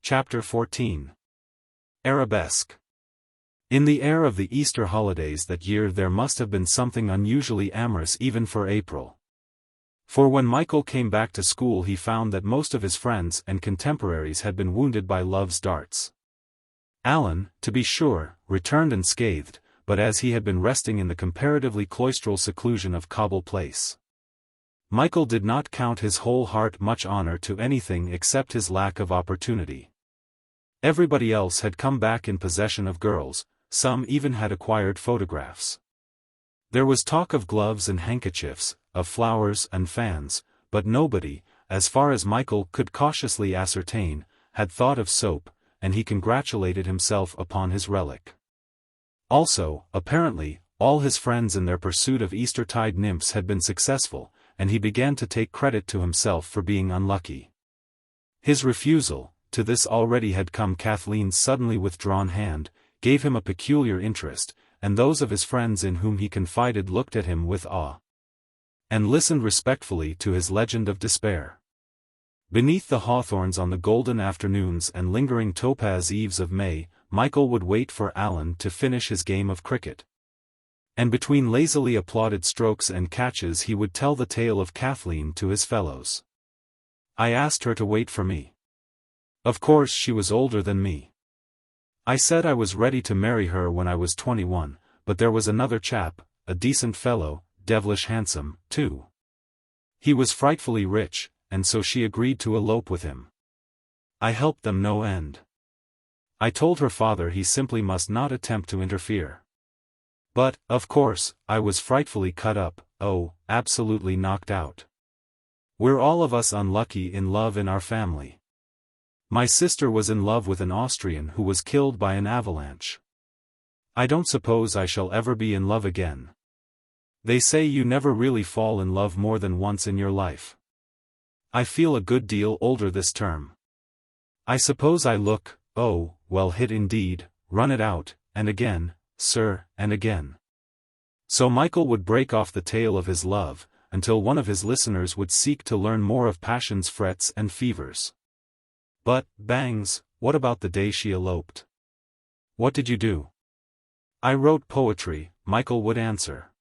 Chapter 14. Arabesque. In the air of the Easter holidays that year there must have been something unusually amorous even for April. For when Michael came back to school he found that most of his friends and contemporaries had been wounded by love's darts. Alan, to be sure, returned unscathed, but as he had been resting in the comparatively cloistral seclusion of Cobble Place. Michael did not count his whole heart much honor to anything except his lack of opportunity. Everybody else had come back in possession of girls, some even had acquired photographs. There was talk of gloves and handkerchiefs, of flowers and fans, but nobody, as far as Michael could cautiously ascertain, had thought of soap, and he congratulated himself upon his relic. Also, apparently, all his friends in their pursuit of Eastertide nymphs had been successful, and he began to take credit to himself for being unlucky. His refusal, to this already had come Kathleen's suddenly withdrawn hand, gave him a peculiar interest, and those of his friends in whom he confided looked at him with awe. And listened respectfully to his legend of despair. Beneath the hawthorns on the golden afternoons and lingering topaz eves of May, Michael would wait for Alan to finish his game of cricket. And between lazily applauded strokes and catches he would tell the tale of Kathleen to his fellows. I asked her to wait for me. Of course she was older than me. I said I was ready to marry her when I was 21, but there was another chap, a decent fellow, devilish handsome, too. He was frightfully rich, and so she agreed to elope with him. I helped them no end. I told her father he simply must not attempt to interfere. But, of course, I was frightfully cut up, absolutely knocked out. We're all of us unlucky in love in our family. My sister was in love with an Austrian who was killed by an avalanche. I don't suppose I shall ever be in love again. They say you never really fall in love more than once in your life. I feel a good deal older this term. I suppose I look, well hit indeed, run it out, and again, sir, and again. So Michael would break off the tale of his love, until one of his listeners would seek to learn more of passion's frets and fevers. But, Bangs, what about the day she eloped? What did you do? I wrote poetry, Michael would answer.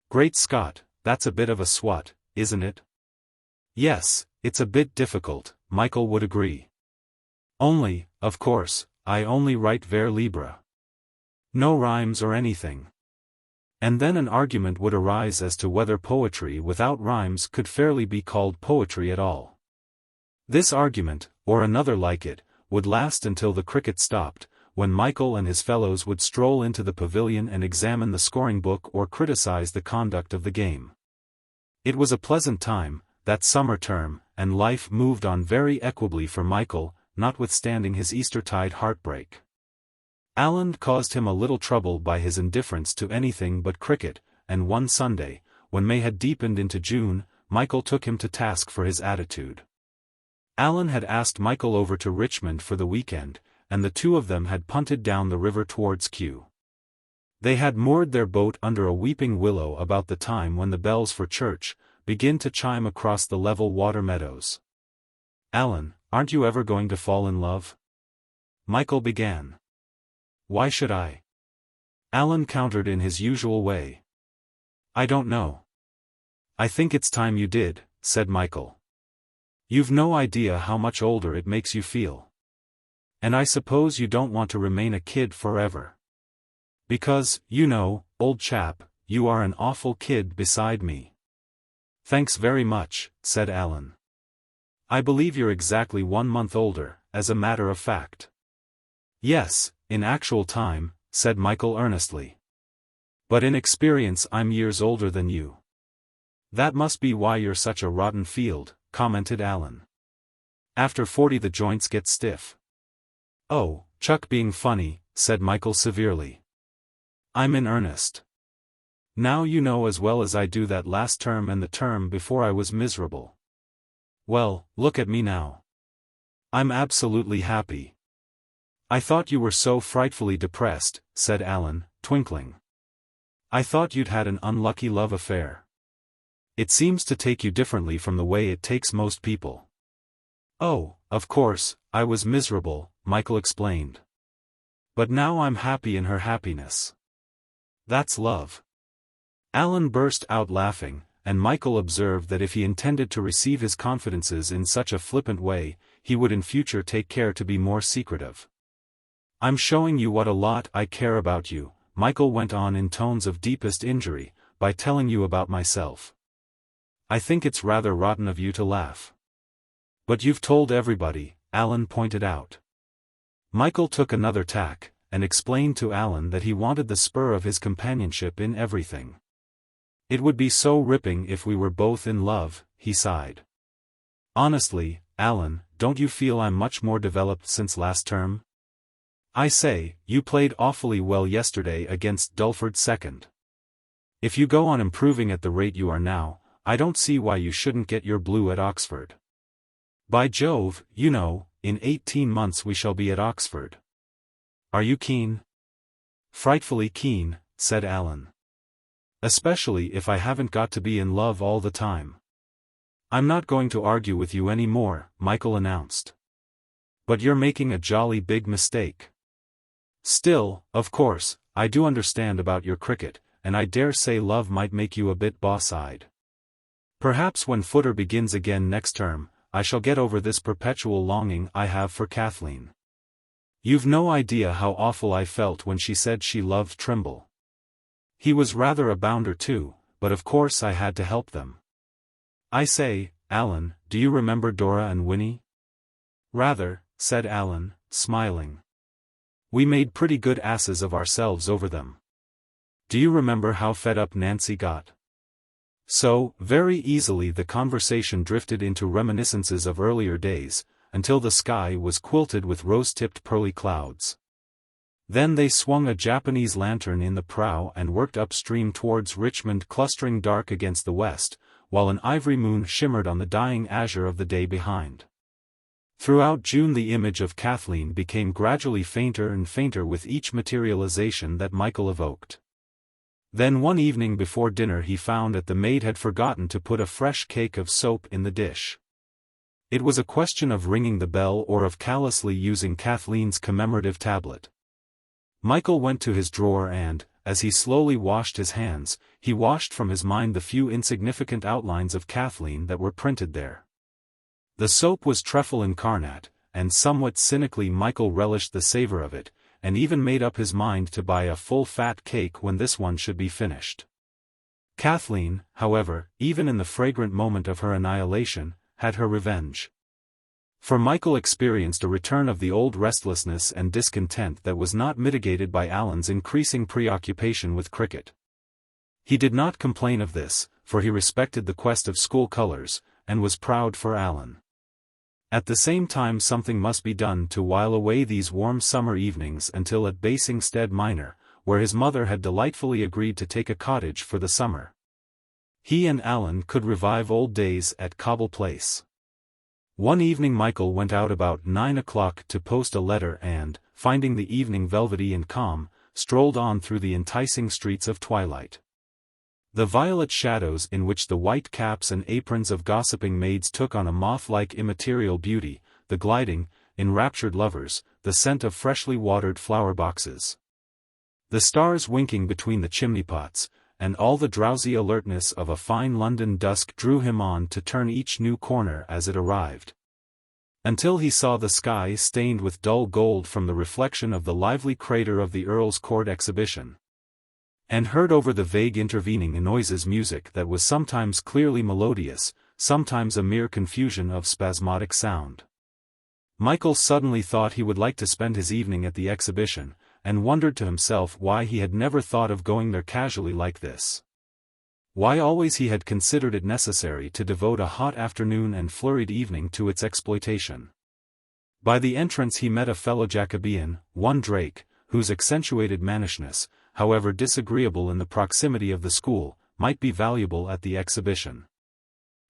Great Scott, that's a bit of a swat, isn't it? Yes, it's a bit difficult, Michael would agree. Only, of course, I only write vers libre. No rhymes or anything. And then an argument would arise as to whether poetry without rhymes could fairly be called poetry at all. This argument, or another like it, would last until the cricket stopped, when Michael and his fellows would stroll into the pavilion and examine the scoring book or criticize the conduct of the game. It was a pleasant time, that summer term, and life moved on very equably for Michael, notwithstanding his Eastertide heartbreak. Alan caused him a little trouble by his indifference to anything but cricket, and one Sunday, when May had deepened into June, Michael took him to task for his attitude. Alan had asked Michael over to Richmond for the weekend, and the two of them had punted down the river towards Kew. They had moored their boat under a weeping willow about the time when the bells for church begin to chime across the level water meadows. Alan, aren't you ever going to fall in love? Michael began. Why should I? Alan countered in his usual way. I don't know. I think it's time you did, said Michael. You've no idea how much older it makes you feel. And I suppose you don't want to remain a kid forever. Because, you know, old chap, you are an awful kid beside me. Thanks very much, said Alan. I believe you're exactly 1 month older, as a matter of fact. Yes, in actual time, said Michael earnestly. But in experience I'm years older than you. That must be why you're such a rotten field, commented Alan. After 40 the joints get stiff. Oh, chuck being funny, said Michael severely. I'm in earnest. Now you know as well as I do that last term and the term before I was miserable. Well, look at me now. I'm absolutely happy. I thought you were so frightfully depressed, said Alan, twinkling. I thought you'd had an unlucky love affair. It seems to take you differently from the way it takes most people. Oh, of course, I was miserable, Michael explained. But now I'm happy in her happiness. That's love. Alan burst out laughing, and Michael observed that if he intended to receive his confidences in such a flippant way, he would in future take care to be more secretive. I'm showing you what a lot I care about you, Michael went on in tones of deepest injury, by telling you about myself. I think it's rather rotten of you to laugh. But you've told everybody, Alan pointed out. Michael took another tack, and explained to Alan that he wanted the spur of his companionship in everything. It would be so ripping if we were both in love, he sighed. Honestly, Alan, don't you feel I'm much more developed since last term? I say, you played awfully well yesterday against Dulford second. If you go on improving at the rate you are now, I don't see why you shouldn't get your blue at Oxford. By Jove, you know, in 18 months we shall be at Oxford. Are you keen? Frightfully keen, said Alan. Especially if I haven't got to be in love all the time. I'm not going to argue with you any more, Michael announced. But you're making a jolly big mistake. Still, of course, I do understand about your cricket, and I dare say love might make you a bit boss-eyed. Perhaps when footer begins again next term, I shall get over this perpetual longing I have for Kathleen. You've no idea how awful I felt when she said she loved Trimble. He was rather a bounder too, but of course I had to help them. I say, Alan, do you remember Dora and Winnie? Rather, said Alan, smiling. We made pretty good asses of ourselves over them. Do you remember how fed up Nancy got? So, very easily the conversation drifted into reminiscences of earlier days, until the sky was quilted with rose-tipped pearly clouds. Then they swung a Japanese lantern in the prow and worked upstream towards Richmond, clustering dark against the west, while an ivory moon shimmered on the dying azure of the day behind. Throughout June the image of Kathleen became gradually fainter and fainter with each materialization that Michael evoked. Then one evening before dinner he found that the maid had forgotten to put a fresh cake of soap in the dish. It was a question of ringing the bell or of callously using Kathleen's commemorative tablet. Michael went to his drawer and, as he slowly washed his hands, he washed from his mind the few insignificant outlines of Kathleen that were printed there. The soap was trefoil incarnate, and somewhat cynically Michael relished the savor of it, and even made up his mind to buy a full fat cake when this one should be finished. Kathleen, however, even in the fragrant moment of her annihilation, had her revenge. For Michael experienced a return of the old restlessness and discontent that was not mitigated by Alan's increasing preoccupation with cricket. He did not complain of this, for he respected the quest of school colours, and was proud for Alan. At the same time something must be done to while away these warm summer evenings until at Basingstead Minor, where his mother had delightfully agreed to take a cottage for the summer. He and Alan could revive old days at Cobble Place. One evening Michael went out about 9 o'clock to post a letter and, finding the evening velvety and calm, strolled on through the enticing streets of twilight. The violet shadows in which the white caps and aprons of gossiping maids took on a moth-like immaterial beauty, the gliding, enraptured lovers, the scent of freshly watered flower boxes. The stars winking between the chimney-pots, and all the drowsy alertness of a fine London dusk drew him on to turn each new corner as it arrived. Until he saw the sky stained with dull gold from the reflection of the lively crater of the Earl's Court exhibition. And heard over the vague intervening noises music that was sometimes clearly melodious, sometimes a mere confusion of spasmodic sound. Michael suddenly thought he would like to spend his evening at the exhibition, and wondered to himself why he had never thought of going there casually like this. Why always he had considered it necessary to devote a hot afternoon and flurried evening to its exploitation. By the entrance he met a fellow Jacobean, one Drake, whose accentuated mannishness, however disagreeable in the proximity of the school, might be valuable at the exhibition.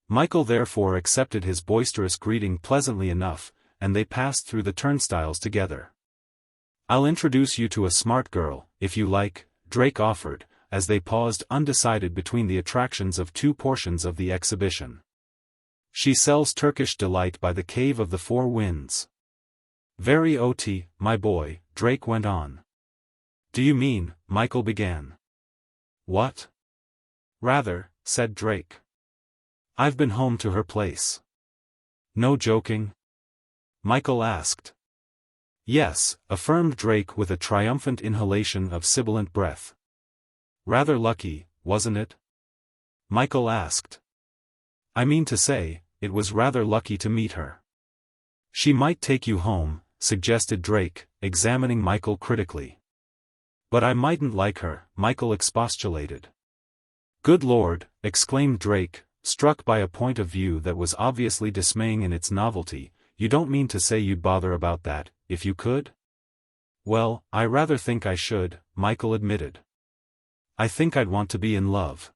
Michael therefore accepted his boisterous greeting pleasantly enough, and they passed through the turnstiles together. "I'll introduce you to a smart girl, if you like," Drake offered, as they paused undecided between the attractions of two portions of the exhibition. "She sells Turkish delight by the Cave of the Four Winds." Very OT, my boy, Drake went on. Do you mean, Michael began. What? Rather, said Drake. I've been home to her place. No joking? Michael asked. Yes, affirmed Drake with a triumphant inhalation of sibilant breath. Rather lucky, wasn't it? Michael asked. I mean to say, it was rather lucky to meet her. She might take you home, suggested Drake, examining Michael critically. But I mightn't like her, Michael expostulated. Good Lord, exclaimed Drake, struck by a point of view that was obviously dismaying in its novelty, you don't mean to say you'd bother about that, if you could? Well, I rather think I should, Michael admitted. I think I'd want to be in love.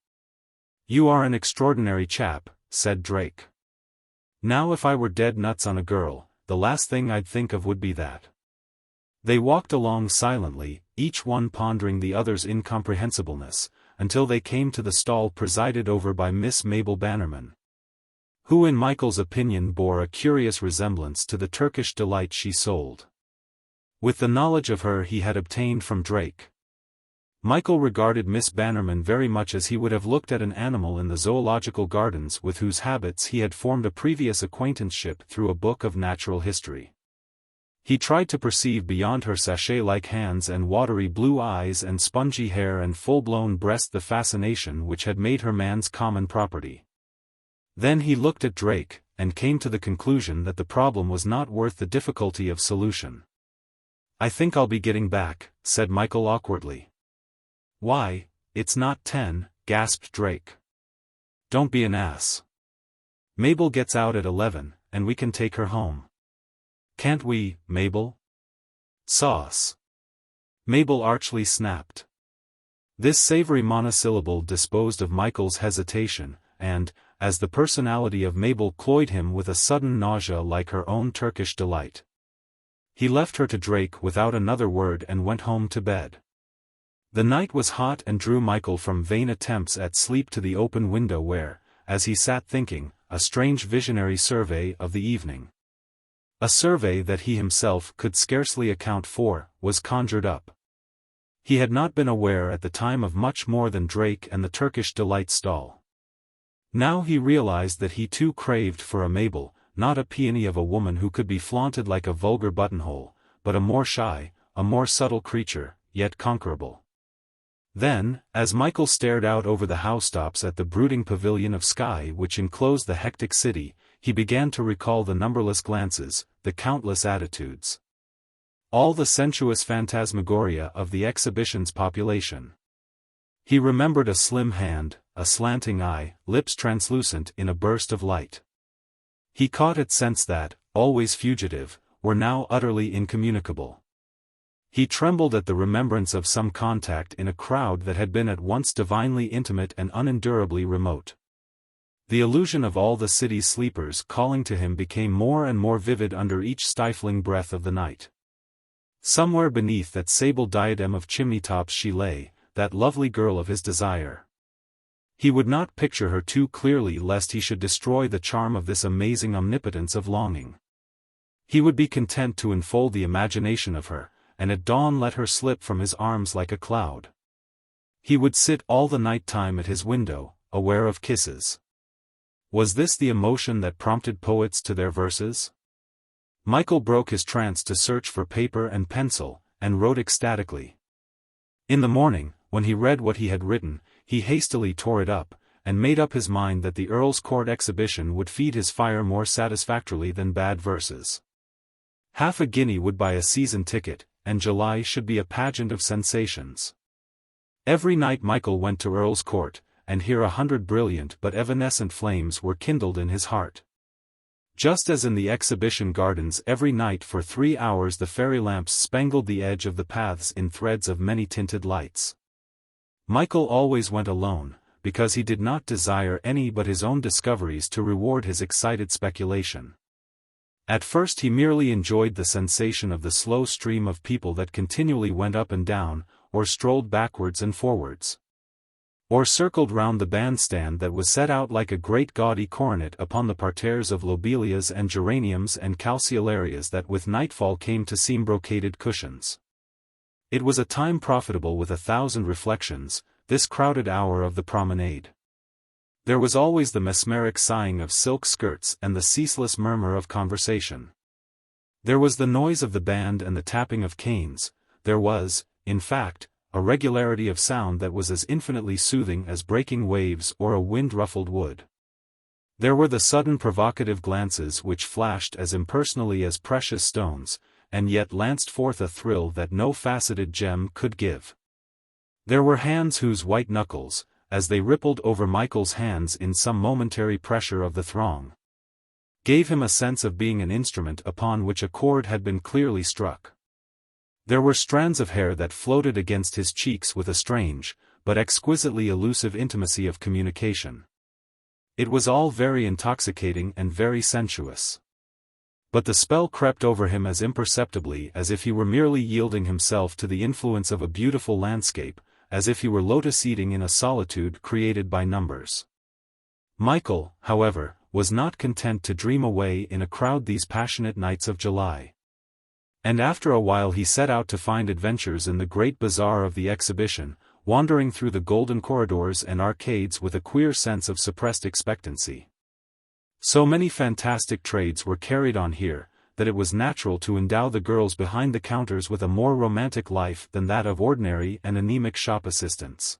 You are an extraordinary chap, said Drake. Now if I were dead nuts on a girl, the last thing I'd think of would be that. They walked along silently, each one pondering the other's incomprehensibleness, until they came to the stall presided over by Miss Mabel Bannerman, who in Michael's opinion bore a curious resemblance to the Turkish delight she sold. With the knowledge of her he had obtained from Drake, Michael regarded Miss Bannerman very much as he would have looked at an animal in the zoological gardens with whose habits he had formed a previous acquaintanceship through a book of natural history. He tried to perceive beyond her sachet-like hands and watery blue eyes and spongy hair and full-blown breast the fascination which had made her man's common property. Then he looked at Drake, and came to the conclusion that the problem was not worth the difficulty of solution. I think I'll be getting back, said Michael awkwardly. Why, it's not 10, gasped Drake. Don't be an ass. Mabel gets out at 11, and we can take her home. Can't we, Mabel? Sauce. Mabel archly snapped. This savory monosyllable disposed of Michael's hesitation, and, as the personality of Mabel cloyed him with a sudden nausea like her own Turkish delight, he left her to Drake without another word and went home to bed. The night was hot and drew Michael from vain attempts at sleep to the open window where, as he sat thinking, a strange visionary survey of the evening, a survey that he himself could scarcely account for, was conjured up. He had not been aware at the time of much more than Drake and the Turkish delight stall. Now he realized that he too craved for a Mabel, not a peony of a woman who could be flaunted like a vulgar buttonhole, but a more shy, a more subtle creature, yet conquerable. Then, as Michael stared out over the housetops at the brooding pavilion of sky which enclosed the hectic city, he began to recall the numberless glances, the countless attitudes, all the sensuous phantasmagoria of the exhibition's population. He remembered a slim hand, a slanting eye, lips translucent in a burst of light. He caught at scents that, always fugitive, were now utterly incommunicable. He trembled at the remembrance of some contact in a crowd that had been at once divinely intimate and unendurably remote. The illusion of all the city's sleepers calling to him became more and more vivid under each stifling breath of the night. Somewhere beneath that sable diadem of chimney-tops she lay, that lovely girl of his desire. He would not picture her too clearly lest he should destroy the charm of this amazing omnipotence of longing. He would be content to enfold the imagination of her, and at dawn let her slip from his arms like a cloud. He would sit all the night time at his window, aware of kisses. Was this the emotion that prompted poets to their verses? Michael broke his trance to search for paper and pencil, and wrote ecstatically. In the morning, when he read what he had written, he hastily tore it up, and made up his mind that the Earl's Court exhibition would feed his fire more satisfactorily than bad verses. Half a guinea would buy a season ticket, and July should be a pageant of sensations. Every night Michael went to Earl's Court, and here 100 brilliant but evanescent flames were kindled in his heart. Just as in the exhibition gardens every night for 3 hours the fairy lamps spangled the edge of the paths in threads of many-tinted lights. Michael always went alone, because he did not desire any but his own discoveries to reward his excited speculation. At first he merely enjoyed the sensation of the slow stream of people that continually went up and down, or strolled backwards and forwards. or circled round the bandstand that was set out like a great gaudy coronet upon the parterres of lobelias and geraniums and calceolarias that with nightfall came to seem brocaded cushions. It was a time profitable with 1,000 reflections, this crowded hour of the promenade. There was always the mesmeric sighing of silk skirts and the ceaseless murmur of conversation. There was the noise of the band and the tapping of canes. There was, in fact, a regularity of sound that was as infinitely soothing as breaking waves or a wind-ruffled wood. There were the sudden provocative glances which flashed as impersonally as precious stones, and yet lanced forth a thrill that no faceted gem could give. There were hands whose white knuckles, as they rippled over Michael's hands in some momentary pressure of the throng, gave him a sense of being an instrument upon which a chord had been clearly struck. There were strands of hair that floated against his cheeks with a strange, but exquisitely elusive intimacy of communication. It was all very intoxicating and very sensuous. But the spell crept over him as imperceptibly as if he were merely yielding himself to the influence of a beautiful landscape, as if he were lotus-eating in a solitude created by numbers. Michael, however, was not content to dream away in a crowd these passionate nights of July. And after a while he set out to find adventures in the great bazaar of the exhibition, wandering through the golden corridors and arcades with a queer sense of suppressed expectancy. So many fantastic trades were carried on here, that it was natural to endow the girls behind the counters with a more romantic life than that of ordinary and anemic shop assistants.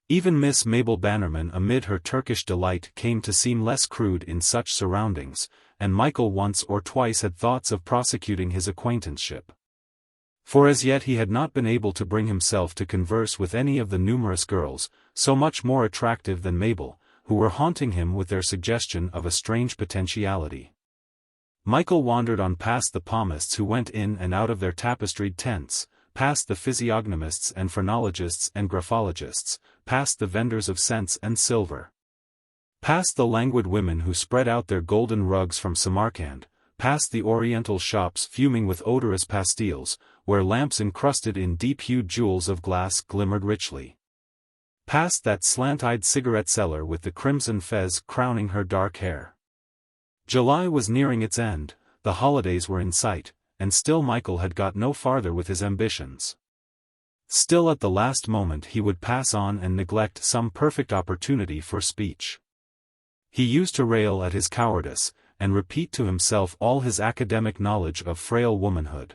Even Miss Mabel Bannerman amid her Turkish delight came to seem less crude in such surroundings, and Michael once or twice had thoughts of prosecuting his acquaintanceship. For as yet he had not been able to bring himself to converse with any of the numerous girls, so much more attractive than Mabel, who were haunting him with their suggestion of a strange potentiality. Michael wandered on past the palmists who went in and out of their tapestried tents, past the physiognomists and phrenologists and graphologists, past the vendors of scents and silver, past the languid women who spread out their golden rugs from Samarkand, past the oriental shops fuming with odorous pastilles, where lamps encrusted in deep-hued jewels of glass glimmered richly, past that slant-eyed cigarette seller with the crimson fez crowning her dark hair. July was nearing its end, the holidays were in sight, and still Michael had got no farther with his ambitions. Still at the last moment he would pass on and neglect some perfect opportunity for speech. He used to rail at his cowardice, and repeat to himself all his academic knowledge of frail womanhood.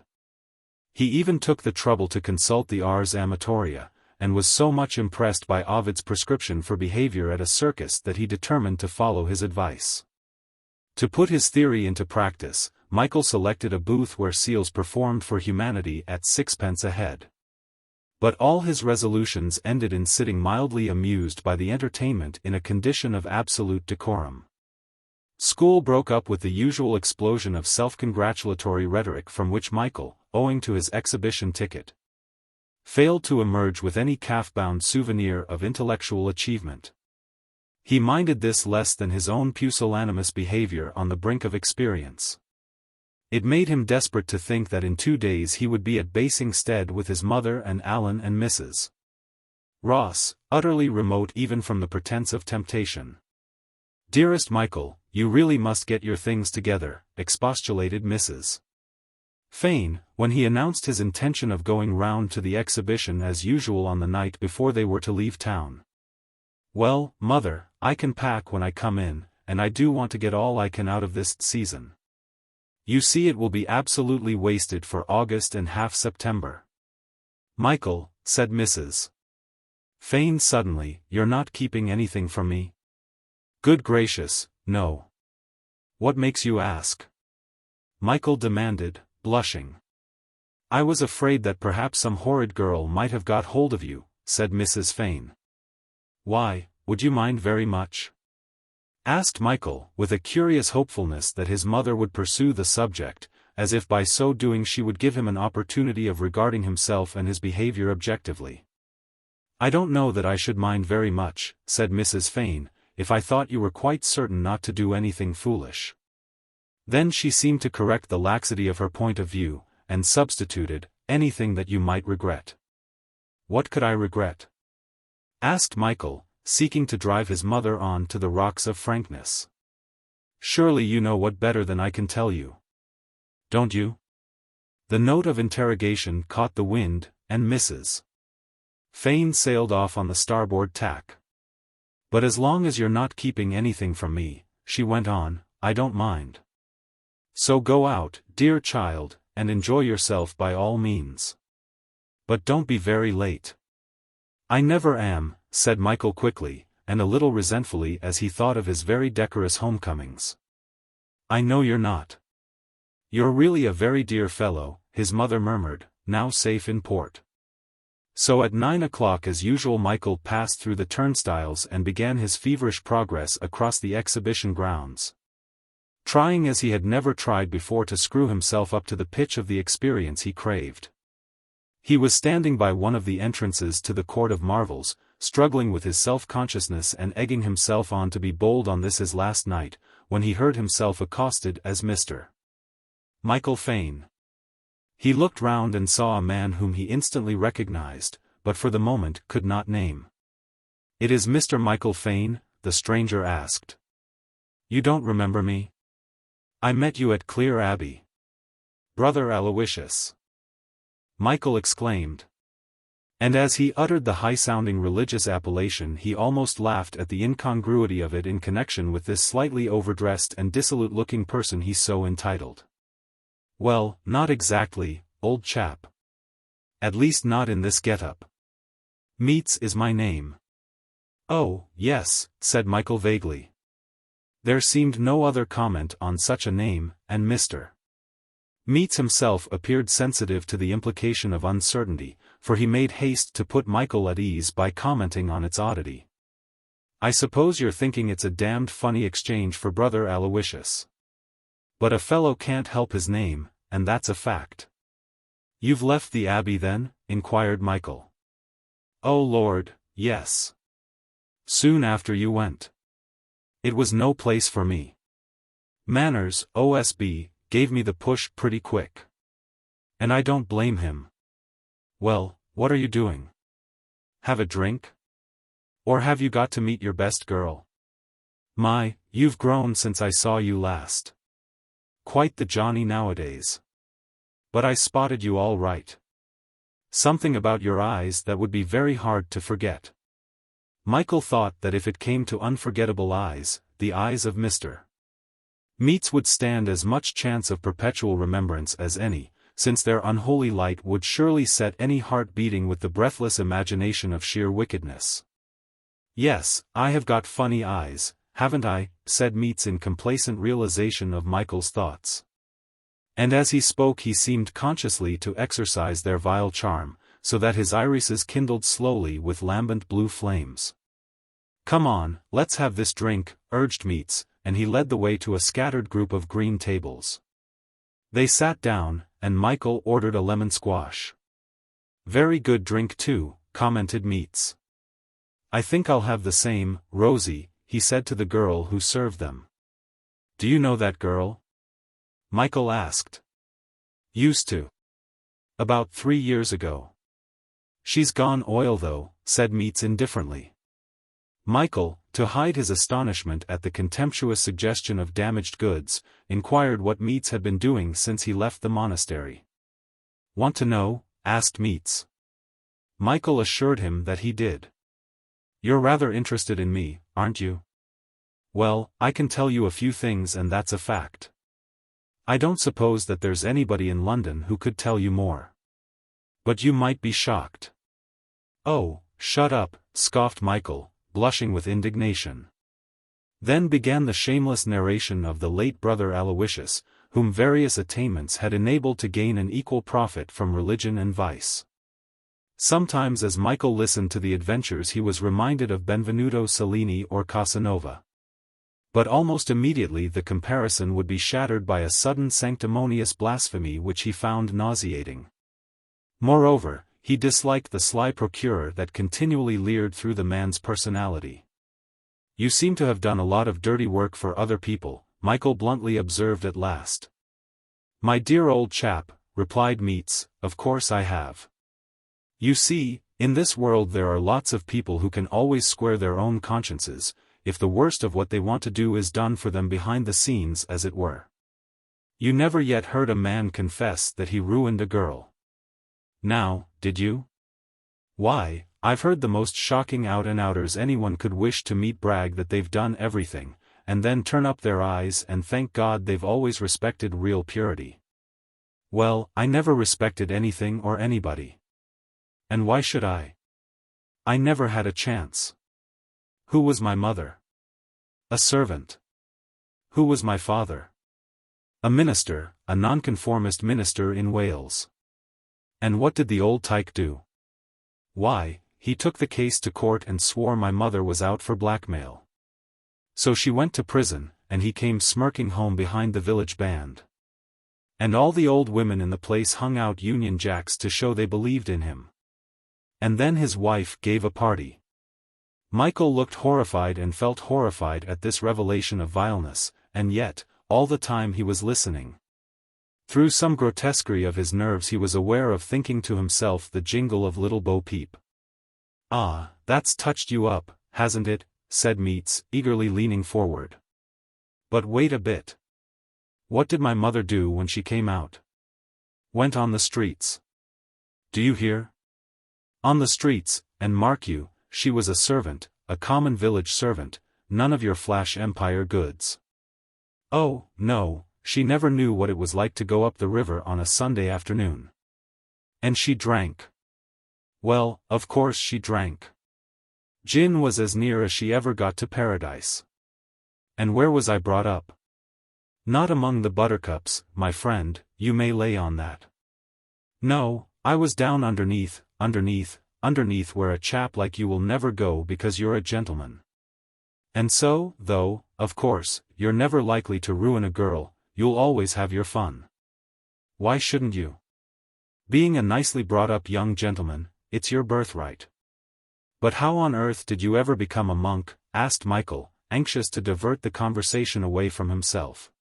He even took the trouble to consult the Ars Amatoria, and was so much impressed by Ovid's prescription for behavior at a circus that he determined to follow his advice. To put his theory into practice, Michael selected a booth where seals performed for humanity at 6d. a head. But all his resolutions ended in sitting mildly amused by the entertainment in a condition of absolute decorum. School broke up with the usual explosion of self-congratulatory rhetoric from which Michael, owing to his exhibition ticket, failed to emerge with any calf-bound souvenir of intellectual achievement. He minded this less than his own pusillanimous behavior on the brink of experience. It made him desperate to think that in 2 days he would be at Basingstead with his mother and Alan and Mrs. Ross, utterly remote even from the pretense of temptation. "Dearest Michael, you really must get your things together," expostulated Mrs. Fane, when he announced his intention of going round to the exhibition as usual on the night before they were to leave town. "Well, mother, I can pack when I come in, and I do want to get all I can out of this season. You see it will be absolutely wasted for August and half September." "Michael," said Mrs. Fane suddenly, "you're not keeping anything from me?" "Good gracious, no." "What makes you ask?" Michael demanded, blushing. "I was afraid that perhaps some horrid girl might have got hold of you," said Mrs. Fane. "Why, would you mind very much?" asked Michael, with a curious hopefulness that his mother would pursue the subject, as if by so doing she would give him an opportunity of regarding himself and his behavior objectively. "I don't know that I should mind very much," said Mrs. Fane, "if I thought you were quite certain not to do anything foolish." Then she seemed to correct the laxity of her point of view, and substituted, "anything that you might regret." "What could I regret?" asked Michael, seeking to drive his mother on to the rocks of frankness. Surely you know what better than I can tell you. Don't you? The note of interrogation caught the wind, and Mrs. Fane sailed off on the starboard tack. But as long as you're not keeping anything from me, she went on, I don't mind. So go out, dear child, and enjoy yourself by all means. But don't be very late. I never am, said Michael quickly, and a little resentfully as he thought of his very decorous homecomings. I know you're not. You're really a very dear fellow, his mother murmured, now safe in port. So at 9 o'clock as usual Michael passed through the turnstiles and began his feverish progress across the exhibition grounds. Trying as he had never tried before to screw himself up to the pitch of the experience he craved. He was standing by one of the entrances to the Court of Marvels, struggling with his self-consciousness and egging himself on to be bold on this his last night, when he heard himself accosted as Mr. Michael Fane. He looked round and saw a man whom he instantly recognized, but for the moment could not name. It is Mr. Michael Fane? The stranger asked. You don't remember me? I met you at Clear Abbey. Brother Aloysius. Michael exclaimed. And as he uttered the high-sounding religious appellation he almost laughed at the incongruity of it in connection with this slightly overdressed and dissolute-looking person he so entitled. Well, not exactly, old chap. At least not in this get-up. Meets is my name. Oh, yes, said Michael vaguely. There seemed no other comment on such a name, and Mr. Meets himself appeared sensitive to the implication of uncertainty, for he made haste to put Michael at ease by commenting on its oddity. I suppose you're thinking it's a damned funny exchange for Brother Aloysius. But a fellow can't help his name, and that's a fact. You've left the Abbey then? Inquired Michael. Oh Lord, yes. Soon after you went. It was no place for me. Manners, OSB, gave me the push pretty quick. And I don't blame him. Well, what are you doing? Have a drink? Or have you got to meet your best girl? My, you've grown since I saw you last. Quite the Johnny nowadays. But I spotted you all right. Something about your eyes that would be very hard to forget. Michael thought that if it came to unforgettable eyes, the eyes of Mr. Meets would stand as much chance of perpetual remembrance as any, since their unholy light would surely set any heart beating with the breathless imagination of sheer wickedness. Yes, I have got funny eyes, haven't I? Said Meets in complacent realization of Michael's thoughts. And as he spoke he seemed consciously to exercise their vile charm, so that his irises kindled slowly with lambent blue flames. Come on, let's have this drink, urged Meets, and he led the way to a scattered group of green tables. They sat down, and Michael ordered a lemon squash. Very good drink too, commented Meets. I think I'll have the same, Rosie, he said to the girl who served them. Do you know that girl? Michael asked. Used to. About 3 years ago. She's gone oil though, said Meets indifferently. Michael, to hide his astonishment at the contemptuous suggestion of damaged goods, inquired what Meets had been doing since he left the monastery. Want to know? Asked Meets. Michael assured him that he did. You're rather interested in me, aren't you? Well, I can tell you a few things and that's a fact. I don't suppose that there's anybody in London who could tell you more. But you might be shocked. Oh, shut up, scoffed Michael, blushing with indignation. Then began the shameless narration of the late brother Aloysius, whom various attainments had enabled to gain an equal profit from religion and vice. Sometimes as Michael listened to the adventures he was reminded of Benvenuto Cellini or Casanova. But almost immediately the comparison would be shattered by a sudden sanctimonious blasphemy which he found nauseating. Moreover, he disliked the sly procurer that continually leered through the man's personality. You seem to have done a lot of dirty work for other people, Michael bluntly observed at last. My dear old chap, replied Meets, of course I have. You see, In this world there are lots of people who can always square their own consciences, if the worst of what they want to do is done for them behind the scenes as it were. You never yet heard a man confess that he ruined a girl. Now, did you? Why, I've heard the most shocking out-and-outers anyone could wish to meet brag that they've done everything, and then turn up their eyes and thank God they've always respected real purity. Well, I never respected anything or anybody. And why should I? I never had a chance. Who was my mother? A servant. Who was my father? A minister, a nonconformist minister in Wales. And what did the old tyke do? Why, he took the case to court and swore my mother was out for blackmail. So she went to prison, and he came smirking home behind the village band. And all the old women in the place hung out Union Jacks to show they believed in him. And then his wife gave a party. Michael looked horrified and felt horrified at this revelation of vileness, and yet, all the time he was listening. Through some grotesquerie of his nerves he was aware of thinking to himself the jingle of Little Bo Peep. "Ah, that's touched you up, hasn't it?" said Meats, eagerly leaning forward. "But wait a bit. What did my mother do when she came out?" "Went on the streets. Do you hear? On the streets, and mark you, she was a servant, a common village servant, none of your flash empire goods. Oh, no, she never knew what it was like to go up the river on a Sunday afternoon. And she drank. Well, of course she drank. Gin was as near as she ever got to paradise. And where was I brought up? Not among the buttercups, my friend, you may lay on that. No, I was down underneath where a chap like you will never go because you're a gentleman. And so, though, of course, you're never likely to ruin a girl, you'll always have your fun. Why shouldn't you? Being a nicely brought-up young gentleman, it's your birthright. But how on earth did you ever become a monk? Asked Michael, anxious to divert the conversation away from himself.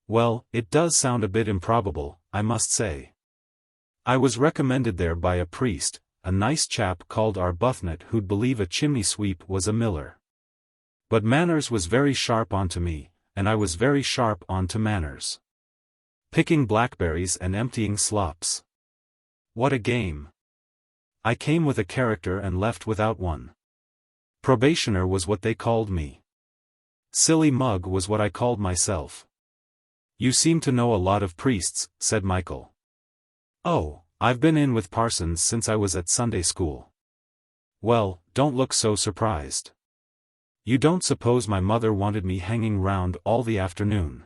Well, it does sound a bit improbable, I must say. I was recommended there by a priest, a nice chap called Arbuthnot who'd believe a chimney sweep was a miller. But manners was very sharp onto me, and I was very sharp onto manners. Picking blackberries and emptying slops. What a game. I came with a character and left without one. Probationer was what they called me. Silly mug was what I called myself. You seem to know a lot of priests, said Michael. Oh, I've been in with parsons since I was at Sunday school. Well, don't look so surprised. You don't suppose my mother wanted me hanging round all the afternoon?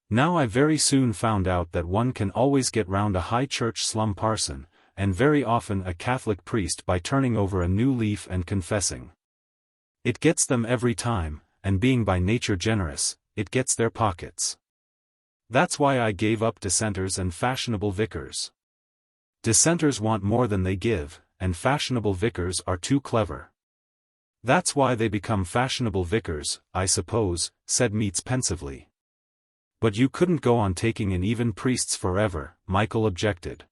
Now I very soon found out that one can always get round a high church slum parson, and very often a Catholic priest by turning over a new leaf and confessing. It gets them every time, and being by nature generous, it gets their pockets. That's why I gave up dissenters and fashionable vicars. Dissenters want more than they give, and fashionable vicars are too clever. That's why they become fashionable vicars, I suppose, said Meats pensively. But you couldn't go on taking in even priests forever, Michael objected.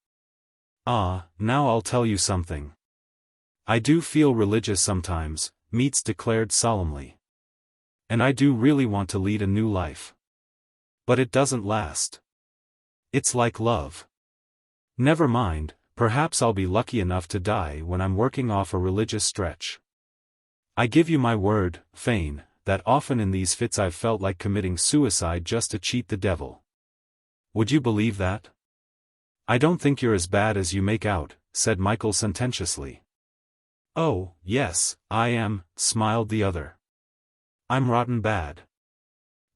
Ah, now I'll tell you something. I do feel religious sometimes, Meats declared solemnly. And I do really want to lead a new life. But it doesn't last. It's like love. Never mind, perhaps I'll be lucky enough to die when I'm working off a religious stretch. I give you my word, Fane, that often in these fits I've felt like committing suicide just to cheat the devil. Would you believe that? I don't think you're as bad as you make out, said Michael sententiously. Oh, yes, I am, smiled the other. I'm rotten bad.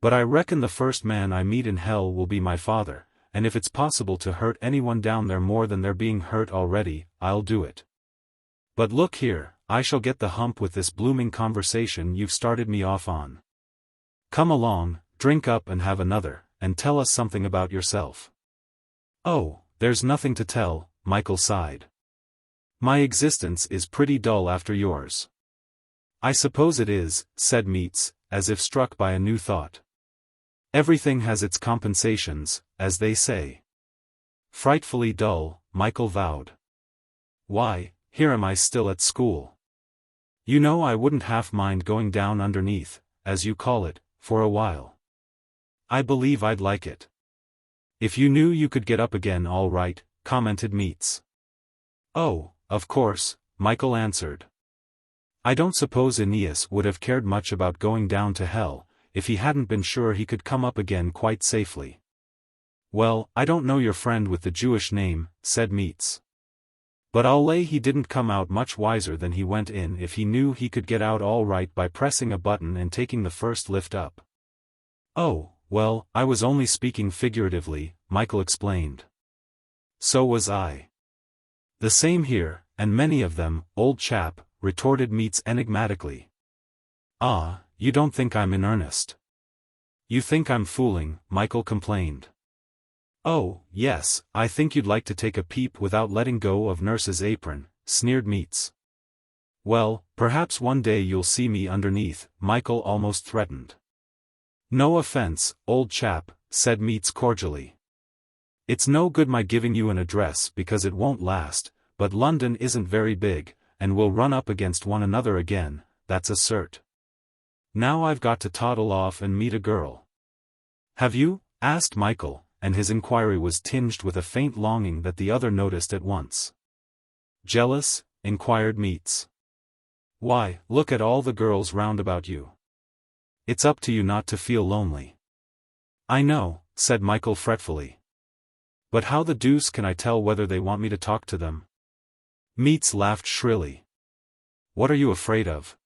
But I reckon the first man I meet in hell will be my father, and if it's possible to hurt anyone down there more than they're being hurt already, I'll do it. But look here, I shall get the hump with this blooming conversation you've started me off on. Come along, drink up and have another, and tell us something about yourself. Oh, there's nothing to tell, Michael sighed. My existence is pretty dull after yours. I suppose it is, said Meats, as if struck by a new thought. Everything has its compensations, as they say. Frightfully dull, Michael vowed. Why, here am I still at school. You know I wouldn't half mind going down underneath, as you call it, for a while. I believe I'd like it. If you knew you could get up again all right, commented Meets. Oh, of course, Michael answered. I don't suppose Aeneas would have cared much about going down to hell, if he hadn't been sure he could come up again quite safely. Well, I don't know your friend with the Jewish name, said Meets. But I'll lay he didn't come out much wiser than he went in if he knew he could get out all right by pressing a button and taking the first lift up. Oh, well, I was only speaking figuratively, Michael explained. So was I. The same here, and many of them, old chap, retorted Meets enigmatically. Ah, you don't think I'm in earnest. You think I'm fooling, Michael complained. Oh, yes, I think you'd like to take a peep without letting go of nurse's apron, sneered Meets. Well, perhaps one day you'll see me underneath, Michael almost threatened. No offense, old chap, said Meets cordially. It's no good my giving you an address because it won't last, but London isn't very big, and we'll run up against one another again, that's a cert. Now I've got to toddle off and meet a girl. Have you? Asked Michael, and his inquiry was tinged with a faint longing that the other noticed at once. Jealous? Inquired Meets. Why, look at all the girls round about you. It's up to you not to feel lonely. I know, said Michael fretfully. But how the deuce can I tell whether they want me to talk to them? Meets laughed shrilly. What are you afraid of?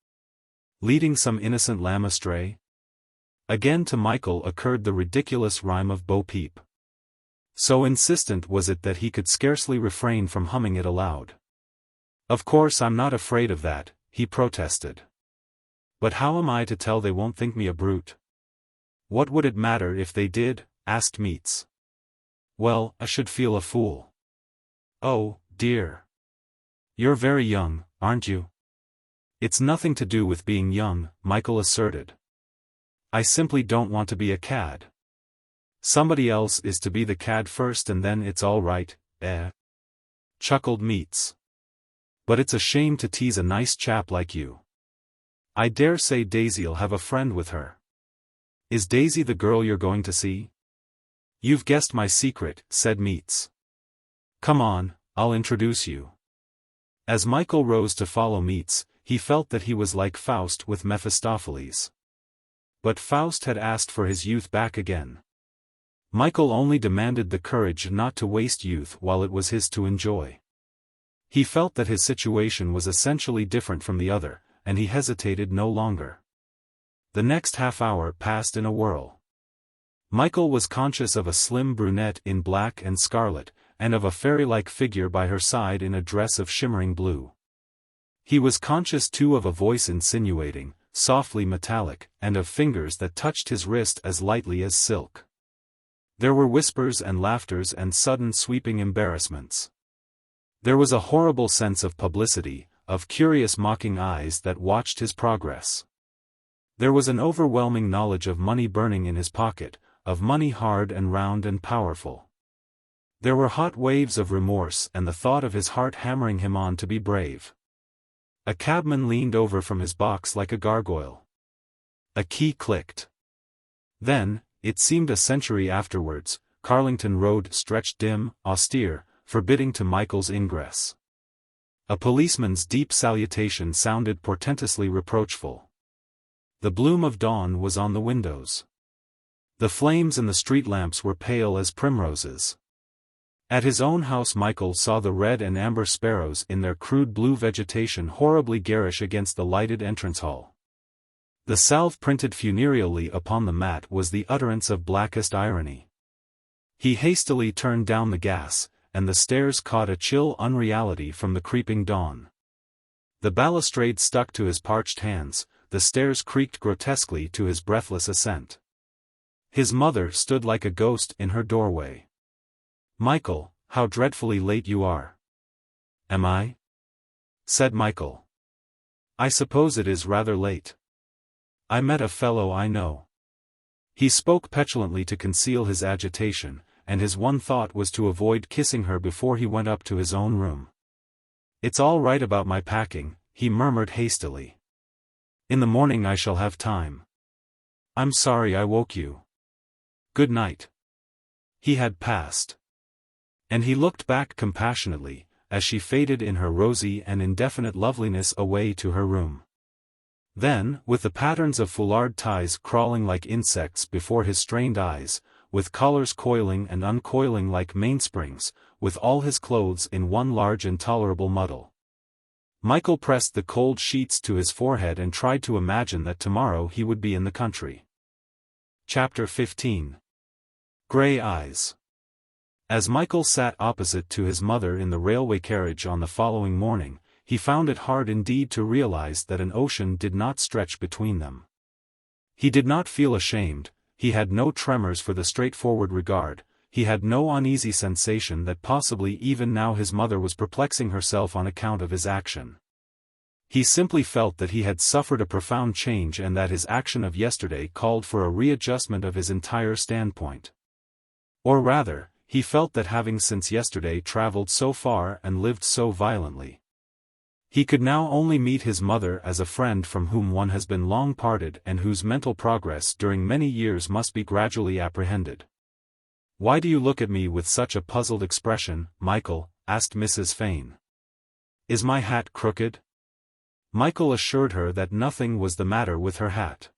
Leading some innocent lamb astray? Again to Michael occurred the ridiculous rhyme of Bo Peep. So insistent was it that he could scarcely refrain from humming it aloud. Of course I'm not afraid of that, he protested. But how am I to tell they won't think me a brute? What would it matter if they did? Asked Meets. Well, I should feel a fool. Oh, dear. You're very young, aren't you? It's nothing to do with being young, Michael asserted. I simply don't want to be a cad. Somebody else is to be the cad first and then it's all right, eh? Chuckled Meets. But it's a shame to tease a nice chap like you. I dare say Daisy'll have a friend with her. Is Daisy the girl you're going to see? You've guessed my secret, said Meets. Come on, I'll introduce you. As Michael rose to follow Meets, he felt that he was like Faust with Mephistopheles. But Faust had asked for his youth back again. Michael only demanded the courage not to waste youth while it was his to enjoy. He felt that his situation was essentially different from the other, and he hesitated no longer. The next half hour passed in a whirl. Michael was conscious of a slim brunette in black and scarlet, and of a fairy-like figure by her side in a dress of shimmering blue. He was conscious too of a voice insinuating, softly metallic, and of fingers that touched his wrist as lightly as silk. There were whispers and laughters and sudden sweeping embarrassments. There was a horrible sense of publicity, of curious mocking eyes that watched his progress. There was an overwhelming knowledge of money burning in his pocket, of money hard and round and powerful. There were hot waves of remorse and the thought of his heart hammering him on to be brave. A cabman leaned over from his box like a gargoyle. A key clicked. Then, it seemed a century afterwards, Carlington Road stretched dim, austere, forbidding to Michael's ingress. A policeman's deep salutation sounded portentously reproachful. The bloom of dawn was on the windows. The flames in the street lamps were pale as primroses. At his own house Michael saw the red and amber sparrows in their crude blue vegetation horribly garish against the lighted entrance hall. The salve printed funereally upon the mat was the utterance of blackest irony. He hastily turned down the gas, and the stairs caught a chill unreality from the creeping dawn. The balustrade stuck to his parched hands, the stairs creaked grotesquely to his breathless ascent. His mother stood like a ghost in her doorway. Michael, how dreadfully late you are. Am I? Said Michael. I suppose it is rather late. I met a fellow I know. He spoke petulantly to conceal his agitation, and his one thought was to avoid kissing her before he went up to his own room. "It's all right about my packing," he murmured hastily. "In the morning I shall have time. I'm sorry I woke you. Good night." He had passed. And he looked back compassionately, as she faded in her rosy and indefinite loveliness away to her room. Then, with the patterns of foulard ties crawling like insects before his strained eyes, with collars coiling and uncoiling like mainsprings, with all his clothes in one large intolerable muddle, Michael pressed the cold sheets to his forehead and tried to imagine that tomorrow he would be in the country. Chapter 15. Grey Eyes. As Michael sat opposite to his mother in the railway carriage on the following morning, he found it hard indeed to realize that an ocean did not stretch between them. He did not feel ashamed, he had no tremors for the straightforward regard, he had no uneasy sensation that possibly even now his mother was perplexing herself on account of his action. He simply felt that he had suffered a profound change and that his action of yesterday called for a readjustment of his entire standpoint. Or rather, he felt that having since yesterday traveled so far and lived so violently, he could now only meet his mother as a friend from whom one has been long parted and whose mental progress during many years must be gradually apprehended. "Why do you look at me with such a puzzled expression, Michael?" asked Mrs. Fane. "Is my hat crooked?" Michael assured her that nothing was the matter with her hat.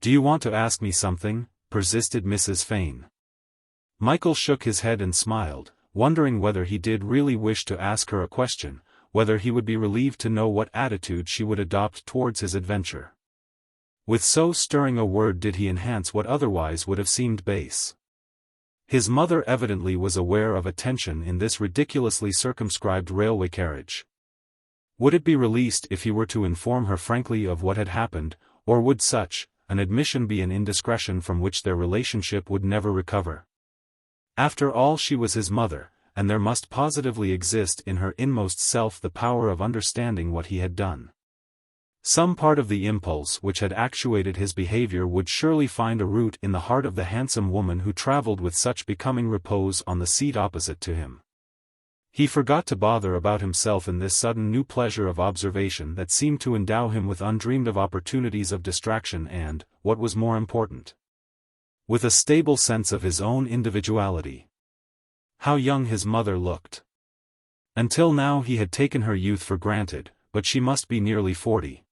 "Do you want to ask me something?" persisted Mrs. Fane. Michael shook his head and smiled, wondering whether he did really wish to ask her a question, whether he would be relieved to know what attitude she would adopt towards his adventure. With so stirring a word did he enhance what otherwise would have seemed base. His mother evidently was aware of a tension in this ridiculously circumscribed railway carriage. Would it be released if he were to inform her frankly of what had happened, or would such an admission be an indiscretion from which their relationship would never recover? After all, she was his mother, and there must positively exist in her inmost self the power of understanding what he had done. Some part of the impulse which had actuated his behavior would surely find a root in the heart of the handsome woman who traveled with such becoming repose on the seat opposite to him. He forgot to bother about himself in this sudden new pleasure of observation that seemed to endow him with undreamed of opportunities of distraction and, what was more important, with a stable sense of his own individuality. How young his mother looked! Until now he had taken her youth for granted, but she must be nearly 40.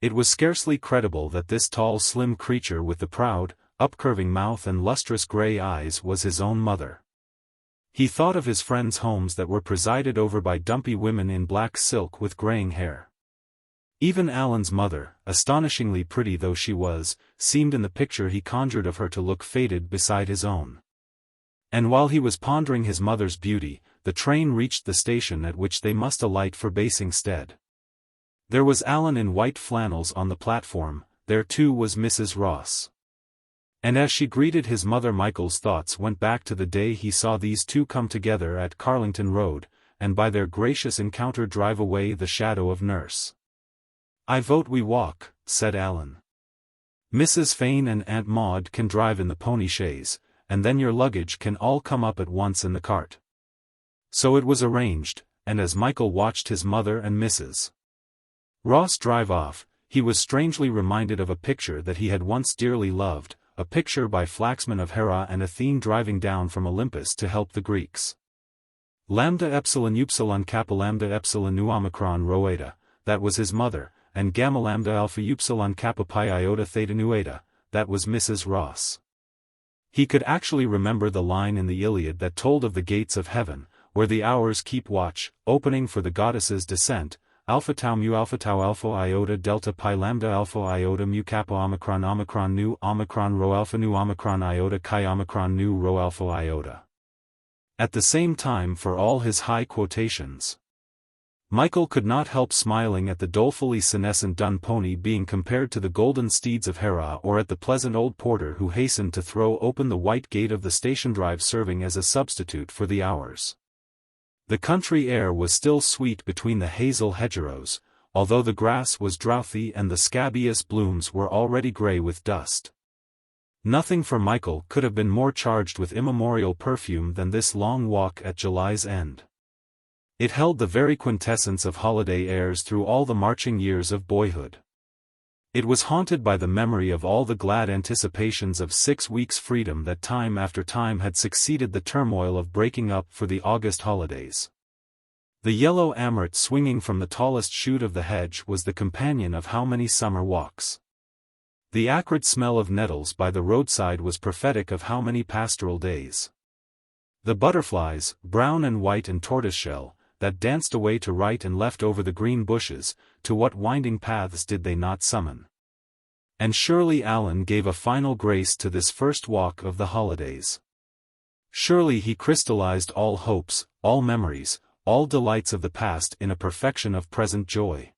It was scarcely credible that this tall slim creature with the proud, upcurving mouth and lustrous grey eyes was his own mother. He thought of his friends' homes that were presided over by dumpy women in black silk with greying hair. Even Alan's mother, astonishingly pretty though she was, seemed in the picture he conjured of her to look faded beside his own. And while he was pondering his mother's beauty, the train reached the station at which they must alight for Basingstead. There was Alan in white flannels on the platform, there too was Mrs. Ross. And as she greeted his mother, Michael's thoughts went back to the day he saw these two come together at Carlington Road, and by their gracious encounter drive away the shadow of nurse. "I vote we walk," said Alan. "Mrs. Fane and Aunt Maud can drive in the pony chaise, and then your luggage can all come up at once in the cart." So it was arranged, and as Michael watched his mother and Mrs. Ross drive off, he was strangely reminded of a picture that he had once dearly loved, a picture by Flaxman of Hera and Athene driving down from Olympus to help the Greeks. Lambda epsilon upsilon kappa lambda epsilon nu omicron rho eta, that was his mother, and gamma lambda alpha upsilon kappa pi iota theta nu eta, that was Mrs. Ross. He could actually remember the line in the Iliad that told of the gates of heaven, where the hours keep watch, opening for the goddess's descent, alpha tau mu alpha tau alpha iota delta pi lambda alpha iota mu kappa omicron omicron nu omicron rho alpha nu omicron iota chi omicron nu rho alpha iota. At the same time, for all his high quotations, Michael could not help smiling at the dolefully senescent dun pony being compared to the golden steeds of Hera, or at the pleasant old porter who hastened to throw open the white gate of the station drive, serving as a substitute for the hours. The country air was still sweet between the hazel hedgerows, although the grass was droughty and the scabious blooms were already grey with dust. Nothing for Michael could have been more charged with immemorial perfume than this long walk at July's end. It held the very quintessence of holiday airs through all the marching years of boyhood. It was haunted by the memory of all the glad anticipations of 6 weeks' freedom that time after time had succeeded the turmoil of breaking up for the August holidays. The yellow amaret swinging from the tallest shoot of the hedge was the companion of how many summer walks. The acrid smell of nettles by the roadside was prophetic of how many pastoral days. The butterflies, brown and white and tortoiseshell, that danced away to right and left over the green bushes, to what winding paths did they not summon? And surely Alan gave a final grace to this first walk of the holidays. Surely he crystallized all hopes, all memories, all delights of the past in a perfection of present joy.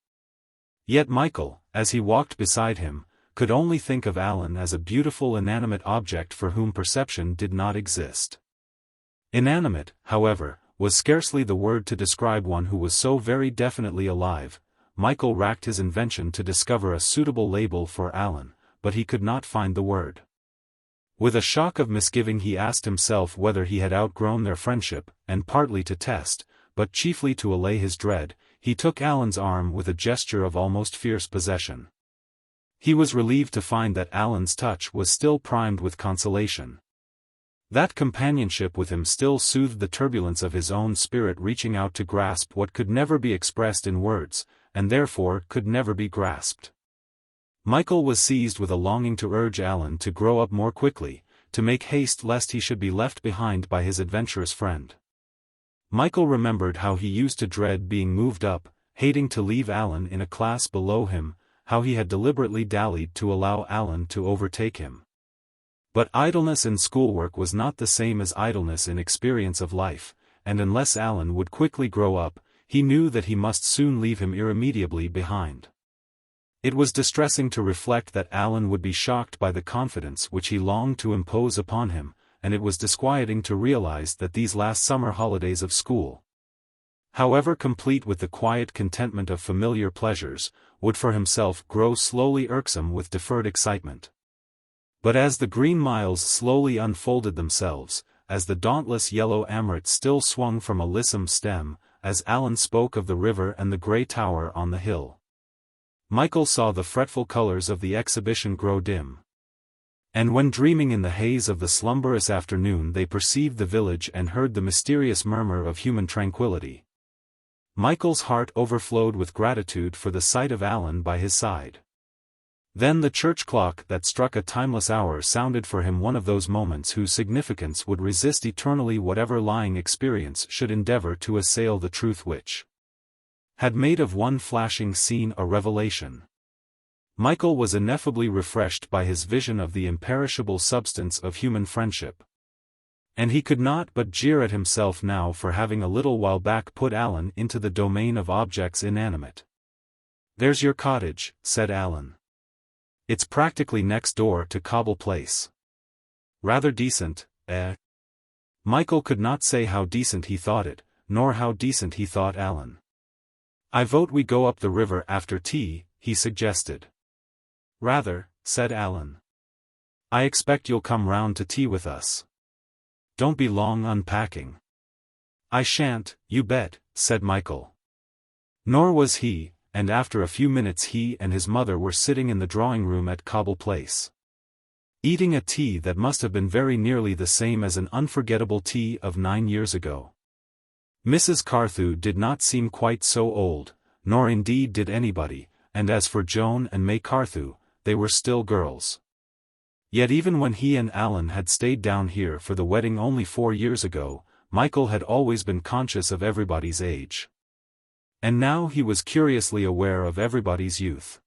Yet Michael, as he walked beside him, could only think of Alan as a beautiful inanimate object for whom perception did not exist. Inanimate, however, was scarcely the word to describe one who was so very definitely alive. Michael racked his invention to discover a suitable label for Alan, but he could not find the word. With a shock of misgiving he asked himself whether he had outgrown their friendship, and partly to test, but chiefly to allay his dread, he took Alan's arm with a gesture of almost fierce possession. He was relieved to find that Alan's touch was still primed with consolation. That companionship with him still soothed the turbulence of his own spirit reaching out to grasp what could never be expressed in words, and therefore could never be grasped. Michael was seized with a longing to urge Alan to grow up more quickly, to make haste lest he should be left behind by his adventurous friend. Michael remembered how he used to dread being moved up, hating to leave Alan in a class below him, how he had deliberately dallied to allow Alan to overtake him. But idleness in schoolwork was not the same as idleness in experience of life, and unless Alan would quickly grow up, he knew that he must soon leave him irremediably behind. It was distressing to reflect that Alan would be shocked by the confidence which he longed to impose upon him, and it was disquieting to realize that these last summer holidays of school, however complete with the quiet contentment of familiar pleasures, would for himself grow slowly irksome with deferred excitement. But as the green miles slowly unfolded themselves, as the dauntless yellow amaret still swung from a lissom stem, as Alan spoke of the river and the grey tower on the hill, Michael saw the fretful colors of the exhibition grow dim. And when dreaming in the haze of the slumberous afternoon they perceived the village and heard the mysterious murmur of human tranquility, Michael's heart overflowed with gratitude for the sight of Alan by his side. Then the church clock that struck a timeless hour sounded for him one of those moments whose significance would resist eternally whatever lying experience should endeavor to assail the truth which had made of one flashing scene a revelation. Michael was ineffably refreshed by his vision of the imperishable substance of human friendship. And he could not but jeer at himself now for having a little while back put Alan into the domain of objects inanimate. "There's your cottage," said Alan. "It's practically next door to Cobble Place. Rather decent, eh?" Michael could not say how decent he thought it, nor how decent he thought Alan. "I vote we go up the river after tea," he suggested. "Rather," said Alan. "I expect you'll come round to tea with us. Don't be long unpacking." "I shan't, you bet," said Michael. Nor was he, and after a few minutes he and his mother were sitting in the drawing-room at Cobble Place, eating a tea that must have been very nearly the same as an unforgettable tea of 9 years ago. Mrs. Carthew did not seem quite so old, nor indeed did anybody, and as for Joan and May Carthew, they were still girls. Yet even when he and Alan had stayed down here for the wedding only 4 years ago, Michael had always been conscious of everybody's age. And now he was curiously aware of everybody's youth.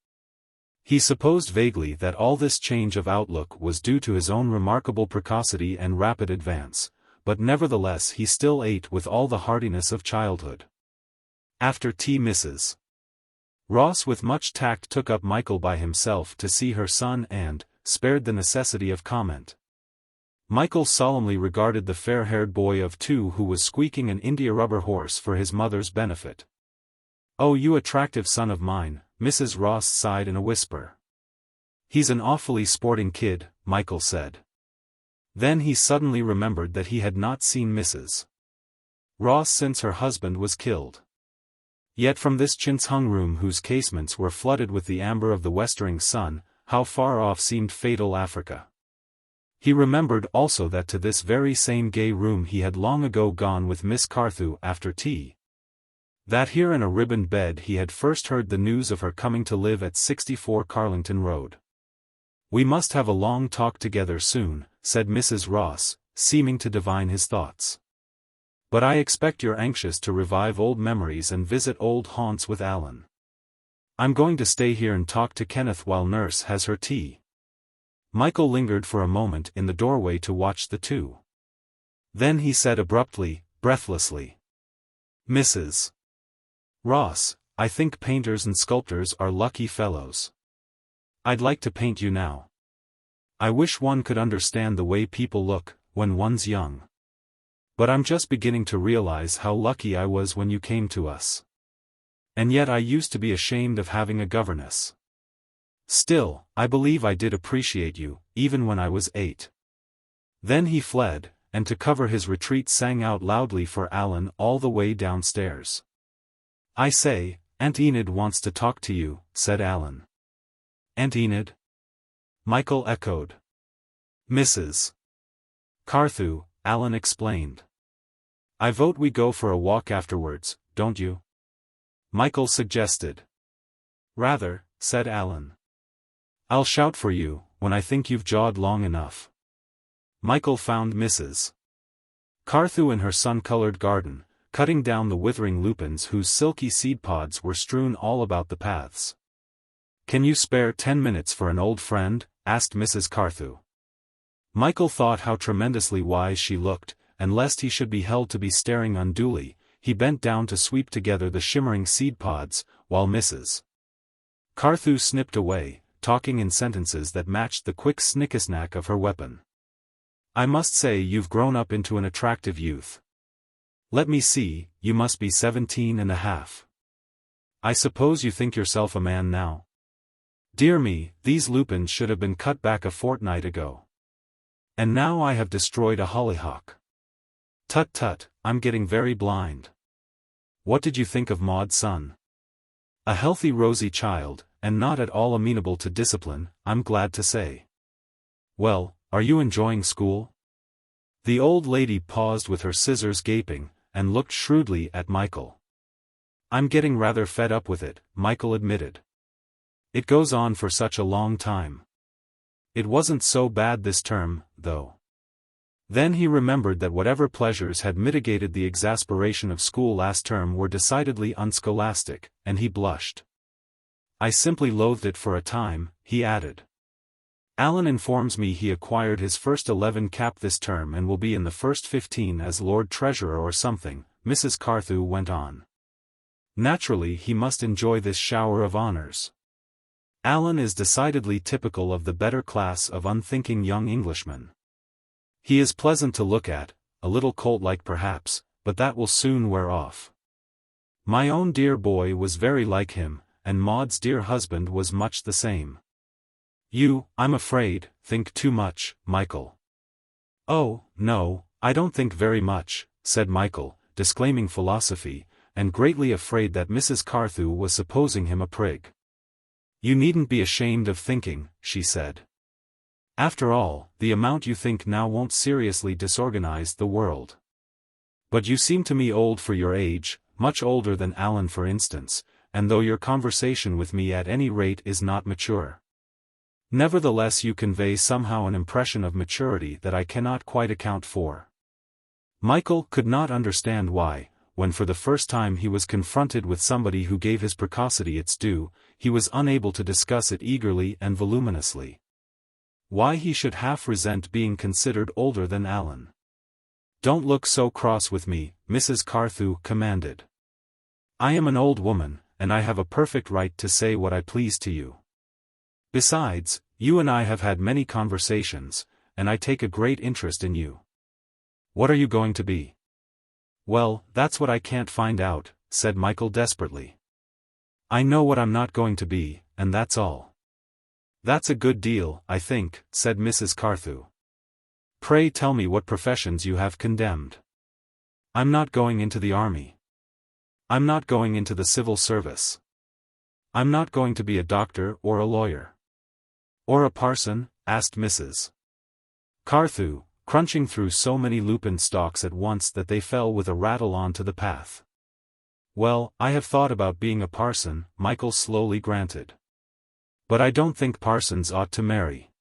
He supposed vaguely that all this change of outlook was due to his own remarkable precocity and rapid advance, but nevertheless he still ate with all the heartiness of childhood. After tea Mrs. Ross with much tact took up Michael by himself to see her son and, spared the necessity of comment. Michael solemnly regarded the fair-haired boy of 2 who was squeaking an India-rubber horse for his mother's benefit. "Oh, you attractive son of mine," Mrs. Ross sighed in a whisper. "He's an awfully sporting kid," Michael said. Then he suddenly remembered that he had not seen Mrs. Ross since her husband was killed. Yet from this chintz-hung room whose casements were flooded with the amber of the westering sun, how far off seemed fatal Africa. He remembered also that to this very same gay room he had long ago gone with Miss Carthew after tea. That here in a ribboned bed he had first heard the news of her coming to live at 64 Carlington Road. "We must have a long talk together soon," said Mrs. Ross, seeming to divine his thoughts. "But I expect you're anxious to revive old memories and visit old haunts with Alan." "I'm going to stay here and talk to Kenneth while Nurse has her tea." Michael lingered for a moment in the doorway to watch the two. Then he said abruptly, breathlessly, "Mrs. Ross, I think painters and sculptors are lucky fellows. I'd like to paint you now. I wish one could understand the way people look, when one's young. But I'm just beginning to realize how lucky I was when you came to us. And yet I used to be ashamed of having a governess. Still, I believe I did appreciate you, even when I was 8. Then he fled, and to cover his retreat sang out loudly for Alan all the way downstairs. "I say, Aunt Enid wants to talk to you," said Alan. "Aunt Enid?" Michael echoed. "Mrs. Carthew," Alan explained. "I vote we go for a walk afterwards, don't you?" Michael suggested. "Rather," said Alan. "I'll shout for you, when I think you've jawed long enough." Michael found Mrs. Carthew in her sun-colored garden, cutting down the withering lupins whose silky seed pods were strewn all about the paths. "Can you spare 10 minutes for an old friend?" asked Mrs. Carthew. Michael thought how tremendously wise she looked, and lest he should be held to be staring unduly, he bent down to sweep together the shimmering seed pods, while Mrs. Carthew snipped away, talking in sentences that matched the quick snickesnack of her weapon. "I must say you've grown up into an attractive youth. Let me see, you must be 17 and a half. I suppose you think yourself a man now? Dear me, these lupins should have been cut back a fortnight ago. And now I have destroyed a hollyhock. Tut tut, I'm getting very blind. What did you think of Maud's son? A healthy rosy child, and not at all amenable to discipline, I'm glad to say. Well, are you enjoying school?" The old lady paused with her scissors gaping, and looked shrewdly at Michael. "I'm getting rather fed up with it," Michael admitted. "It goes on for such a long time. It wasn't so bad this term, though." Then he remembered that whatever pleasures had mitigated the exasperation of school last term were decidedly unscholastic, and he blushed. "I simply loathed it for a time," he added. "Alan informs me he acquired his first 11 cap this term and will be in the first 15 as Lord Treasurer or something," Mrs. Carthew went on. "Naturally he must enjoy this shower of honors. Alan is decidedly typical of the better class of unthinking young Englishmen. He is pleasant to look at, a little colt-like perhaps, but that will soon wear off. My own dear boy was very like him, and Maud's dear husband was much the same. You, I'm afraid, think too much, Michael." "Oh, no, I don't think very much," said Michael, disclaiming philosophy, and greatly afraid that Mrs. Carthew was supposing him a prig. "You needn't be ashamed of thinking," she said. "After all, the amount you think now won't seriously disorganize the world. But you seem to me old for your age, much older than Alan for instance, and though your conversation with me at any rate is not mature. Nevertheless you convey somehow an impression of maturity that I cannot quite account for." Michael could not understand why, when for the first time he was confronted with somebody who gave his precocity its due, he was unable to discuss it eagerly and voluminously. Why he should half resent being considered older than Alan. "Don't look so cross with me," Mrs. Carthew commanded. "I am an old woman, and I have a perfect right to say what I please to you. Besides, you and I have had many conversations, and I take a great interest in you. What are you going to be?" "Well, that's what I can't find out," said Michael desperately. "I know what I'm not going to be, and that's all." "That's a good deal, I think," said Mrs. Carthew. "Pray tell me what professions you have condemned." I'm not going into the army. I'm not going into the civil service. I'm not going to be a doctor or a lawyer. Or a parson? Asked Mrs. Carthew, crunching through so many lupin stalks at once that they fell with a rattle onto the path. Well, I have thought about being a parson, Michael slowly granted. But I don't think parsons ought to marry.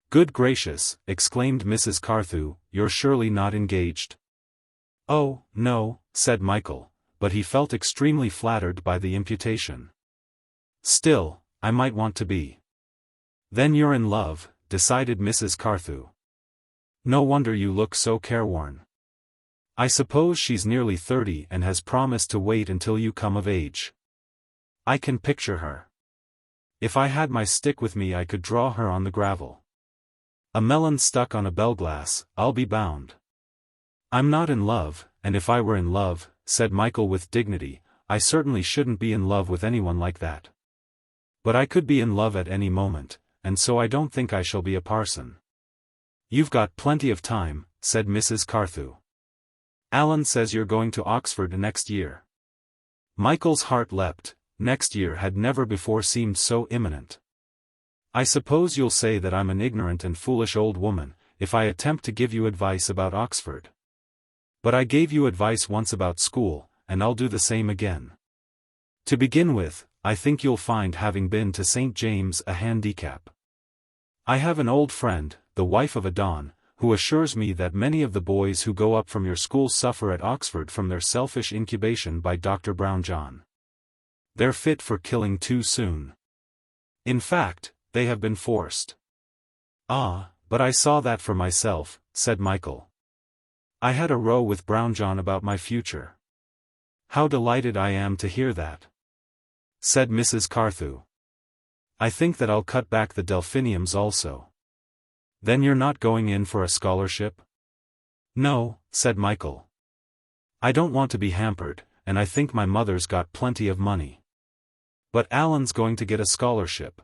Good gracious, exclaimed Mrs. Carthew, you're surely not engaged? Oh, no, said Michael, but he felt extremely flattered by the imputation. Still, I might want to be. Then you're in love, decided Mrs. Carthew. No wonder you look so careworn. I suppose she's nearly 30 and has promised to wait until you come of age. I can picture her. If I had my stick with me I could draw her on the gravel. A melon stuck on a bell glass, I'll be bound. I'm not in love, and if I were in love, said Michael with dignity, I certainly shouldn't be in love with anyone like that. But I could be in love at any moment, and so I don't think I shall be a parson. You've got plenty of time, said Mrs. Carthew. Alan says you're going to Oxford next year. Michael's heart leapt. Next year had never before seemed so imminent. I suppose you'll say that I'm an ignorant and foolish old woman, if I attempt to give you advice about Oxford. But I gave you advice once about school, and I'll do the same again. To begin with, I think you'll find having been to St. James a handicap. I have an old friend, the wife of a Don, who assures me that many of the boys who go up from your school suffer at Oxford from their selfish incubation by Dr. Brownjohn. They're fit for killing too soon. In fact, they have been forced. Ah, but I saw that for myself, said Michael. I had a row with Brownjohn about my future. How delighted I am to hear that, said Mrs. Carthew. I think that I'll cut back the delphiniums also. Then you're not going in for a scholarship? No, said Michael. I don't want to be hampered, and I think my mother's got plenty of money. But Alan's going to get a scholarship.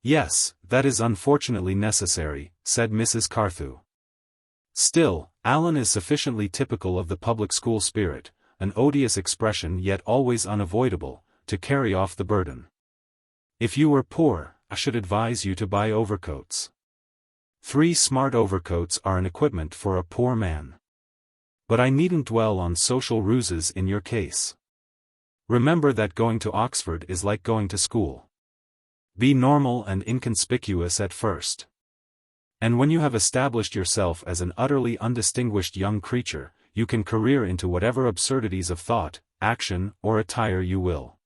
Yes, that is unfortunately necessary, said Mrs. Carthew. Still, Alan is sufficiently typical of the public school spirit, an odious expression yet always unavoidable, to carry off the burden. If you were poor, I should advise you to buy overcoats. 3 smart overcoats are an equipment for a poor man. But I needn't dwell on social ruses in your case. Remember that going to Oxford is like going to school. Be normal and inconspicuous at first. And when you have established yourself as an utterly undistinguished young creature, you can career into whatever absurdities of thought, action, or attire you will.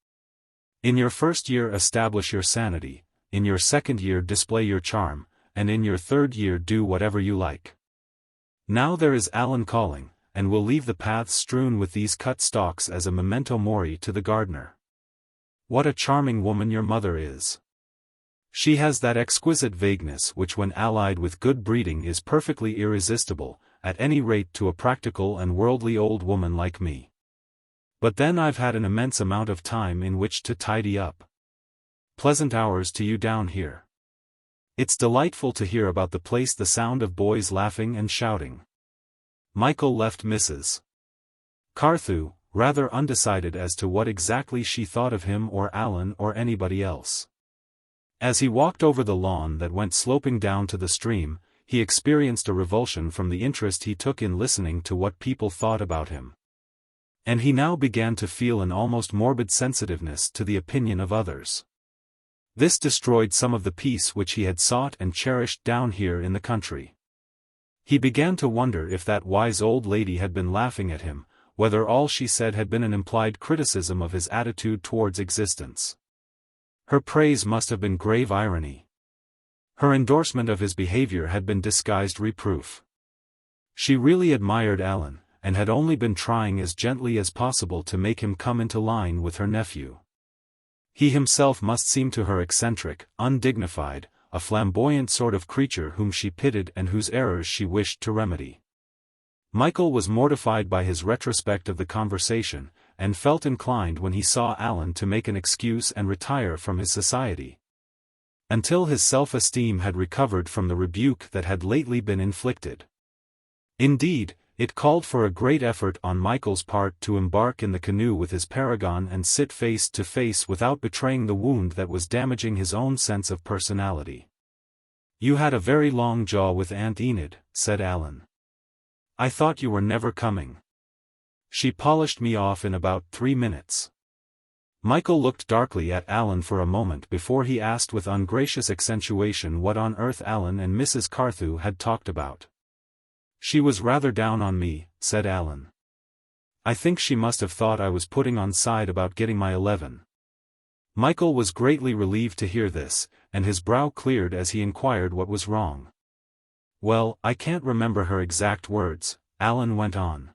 In your first year establish your sanity, in your second year display your charm, and in your third year do whatever you like. Now there is Alan calling, and we'll leave the paths strewn with these cut stalks as a memento mori to the gardener. What a charming woman your mother is. She has that exquisite vagueness which when allied with good breeding is perfectly irresistible, at any rate to a practical and worldly old woman like me. But then I've had an immense amount of time in which to tidy up. Pleasant hours to you down here. It's delightful to hear about the place, the sound of boys laughing and shouting. Michael left Mrs. Carthew, rather undecided as to what exactly she thought of him or Alan or anybody else. As he walked over the lawn that went sloping down to the stream, he experienced a revulsion from the interest he took in listening to what people thought about him. And he now began to feel an almost morbid sensitiveness to the opinion of others. This destroyed some of the peace which he had sought and cherished down here in the country. He began to wonder if that wise old lady had been laughing at him, whether all she said had been an implied criticism of his attitude towards existence. Her praise must have been grave irony. Her endorsement of his behavior had been disguised reproof. She really admired Alan, and had only been trying as gently as possible to make him come into line with her nephew. He himself must seem to her eccentric, undignified, a flamboyant sort of creature whom she pitied and whose errors she wished to remedy. Michael was mortified by his retrospect of the conversation, and felt inclined when he saw Alan to make an excuse and retire from his society. Until his self-esteem had recovered from the rebuke that had lately been inflicted. Indeed, It called for a great effort on Michael's part to embark in the canoe with his paragon and sit face to face without betraying the wound that was damaging his own sense of personality. "You had a very long jaw with Aunt Enid," said Alan. "I thought you were never coming. She polished me off in about 3 minutes." Michael looked darkly at Alan for a moment before he asked with ungracious accentuation what on earth Alan and Mrs. Carthew had talked about. "She was rather down on me," said Alan. "I think she must have thought I was putting on side about getting my 11. Michael was greatly relieved to hear this, and his brow cleared as he inquired what was wrong. "Well, I can't remember her exact words," Alan went on.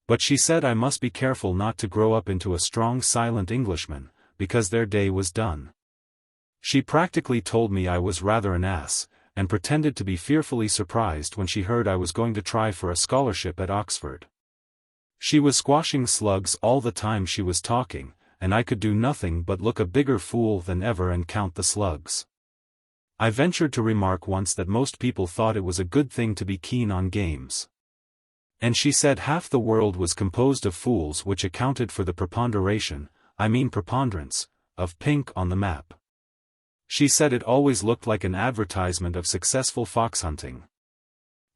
"But she said I must be careful not to grow up into a strong silent Englishman, because their day was done. She practically told me I was rather an ass, and pretended to be fearfully surprised when she heard I was going to try for a scholarship at Oxford. She was squashing slugs all the time she was talking, and I could do nothing but look a bigger fool than ever and count the slugs. I ventured to remark once that most people thought it was a good thing to be keen on games. And she said half the world was composed of fools, which accounted for the preponderance, of pink on the map. She said it always looked like an advertisement of successful fox hunting.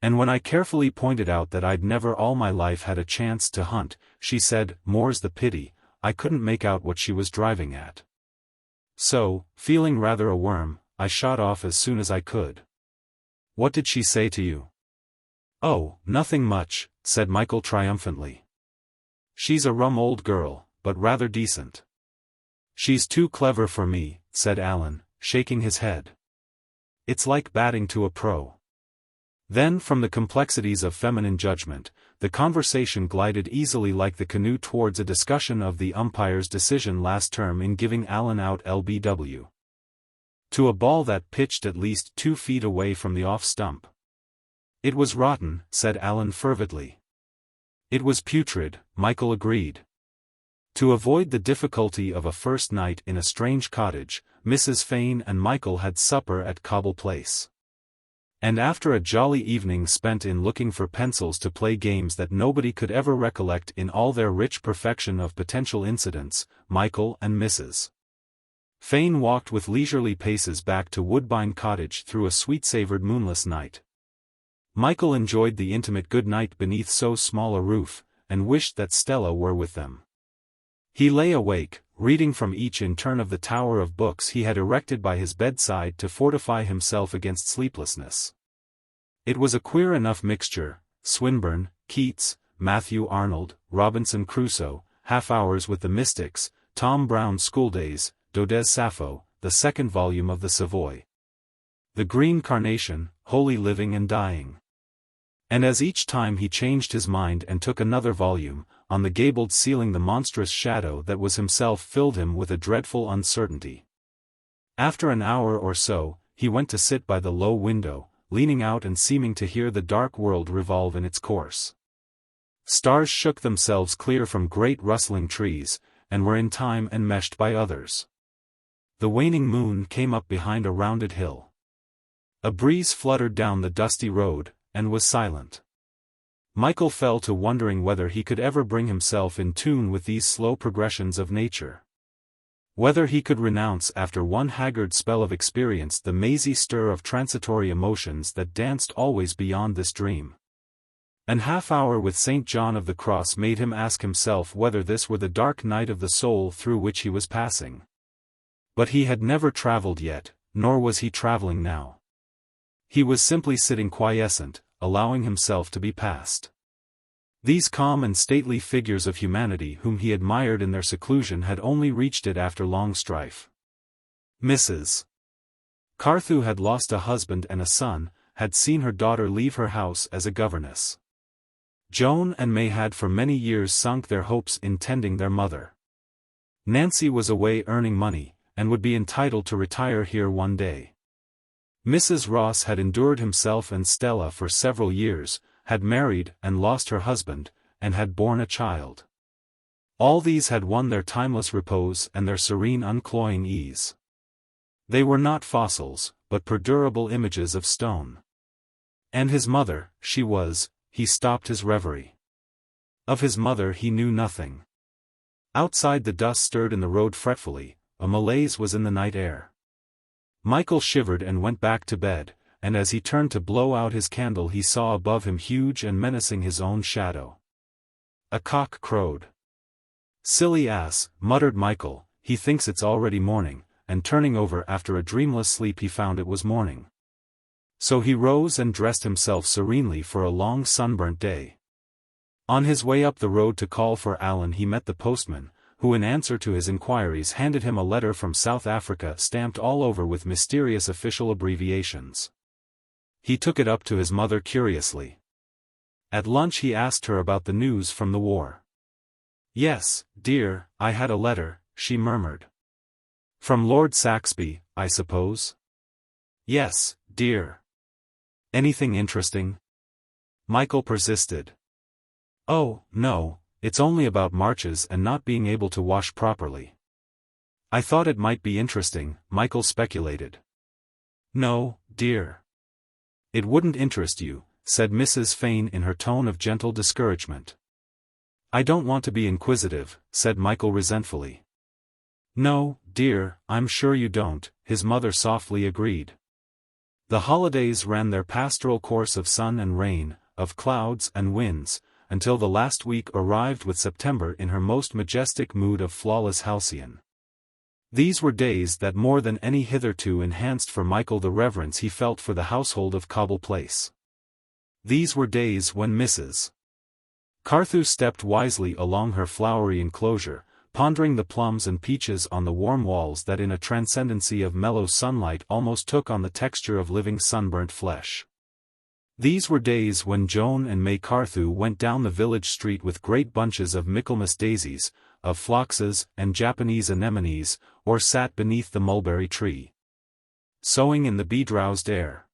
And when I carefully pointed out that I'd never all my life had a chance to hunt, she said, more's the pity, I couldn't make out what she was driving at. So, feeling rather a worm, I shot off as soon as I could." "What did she say to you?" "Oh, nothing much," said Michael triumphantly. "She's a rum old girl, but rather decent." "She's too clever for me," said Alan, shaking his head. "It's like batting to a pro." Then from the complexities of feminine judgment, the conversation glided easily like the canoe towards a discussion of the umpire's decision last term in giving Alan out LBW. To a ball that pitched at least 2 feet away from the off stump. "It was rotten," said Alan fervidly. "It was putrid," Michael agreed. To avoid the difficulty of a first night in a strange cottage, Mrs. Fane and Michael had supper at Cobble Place. And after a jolly evening spent in looking for pencils to play games that nobody could ever recollect in all their rich perfection of potential incidents, Michael and Mrs. Fane walked with leisurely paces back to Woodbine Cottage through a sweet-savored moonless night. Michael enjoyed the intimate good night beneath so small a roof, and wished that Stella were with them. He lay awake, reading from each in turn of the tower of books he had erected by his bedside to fortify himself against sleeplessness. It was a queer enough mixture: Swinburne, Keats, Matthew Arnold, Robinson Crusoe, Half Hours with the Mystics, Tom Brown's Schooldays, Daudet's Sappho, the second volume of the Savoy, The Green Carnation, Holy Living and Dying. And as each time he changed his mind and took another volume, on the gabled ceiling the monstrous shadow that was himself filled him with a dreadful uncertainty. After an hour or so, he went to sit by the low window, leaning out and seeming to hear the dark world revolve in its course. Stars shook themselves clear from great rustling trees, and were in time enmeshed by others. The waning moon came up behind a rounded hill. A breeze fluttered down the dusty road, and was silent. Michael fell to wondering whether he could ever bring himself in tune with these slow progressions of nature. Whether he could renounce after one haggard spell of experience the mazy stir of transitory emotions that danced always beyond this dream. An half-hour with St. John of the Cross made him ask himself whether this were the dark night of the soul through which he was passing. But he had never traveled yet, nor was he traveling now. He was simply sitting quiescent, allowing himself to be passed. These calm and stately figures of humanity whom he admired in their seclusion had only reached it after long strife. Mrs. Carthew had lost a husband and a son, had seen her daughter leave her house as a governess. Joan and May had for many years sunk their hopes in tending their mother. Nancy was away earning money, and would be entitled to retire here one day. Mrs. Ross had endured himself and Stella for several years, had married and lost her husband, and had borne a child. All these had won their timeless repose and their serene uncloying ease. They were not fossils, but perdurable images of stone. And his mother, she was, he stopped his reverie. Of his mother he knew nothing. Outside the dust stirred in the road fretfully, a malaise was in the night air. Michael shivered and went back to bed, and as he turned to blow out his candle he saw above him huge and menacing his own shadow. A cock crowed. "Silly ass," muttered Michael, "he thinks it's already morning," and turning over after a dreamless sleep he found it was morning. So he rose and dressed himself serenely for a long sunburnt day. On his way up the road to call for Alan he met the postman, who in answer to his inquiries handed him a letter from South Africa stamped all over with mysterious official abbreviations. He took it up to his mother curiously. At lunch he asked her about the news from the war. "Yes, dear, I had a letter," she murmured. "From Lord Saxby, I suppose?" "Yes, dear." "Anything interesting?" Michael persisted. "Oh, no, it's only about marches and not being able to wash properly." "I thought it might be interesting," Michael speculated. "No, dear. It wouldn't interest you," said Mrs. Fane in her tone of gentle discouragement. "I don't want to be inquisitive," said Michael resentfully. "No, dear, I'm sure you don't," his mother softly agreed. The holidays ran their pastoral course of sun and rain, of clouds and winds, until the last week arrived with September in her most majestic mood of flawless halcyon. These were days that more than any hitherto enhanced for Michael the reverence he felt for the household of Cobble Place. These were days when Mrs. Carthew stepped wisely along her flowery enclosure, pondering the plums and peaches on the warm walls that in a transcendency of mellow sunlight almost took on the texture of living sunburnt flesh. These were days when Joan and May Carthew went down the village street with great bunches of Michaelmas daisies, of phloxes and Japanese anemones, or sat beneath the mulberry tree, sewing in the bedrowsed air.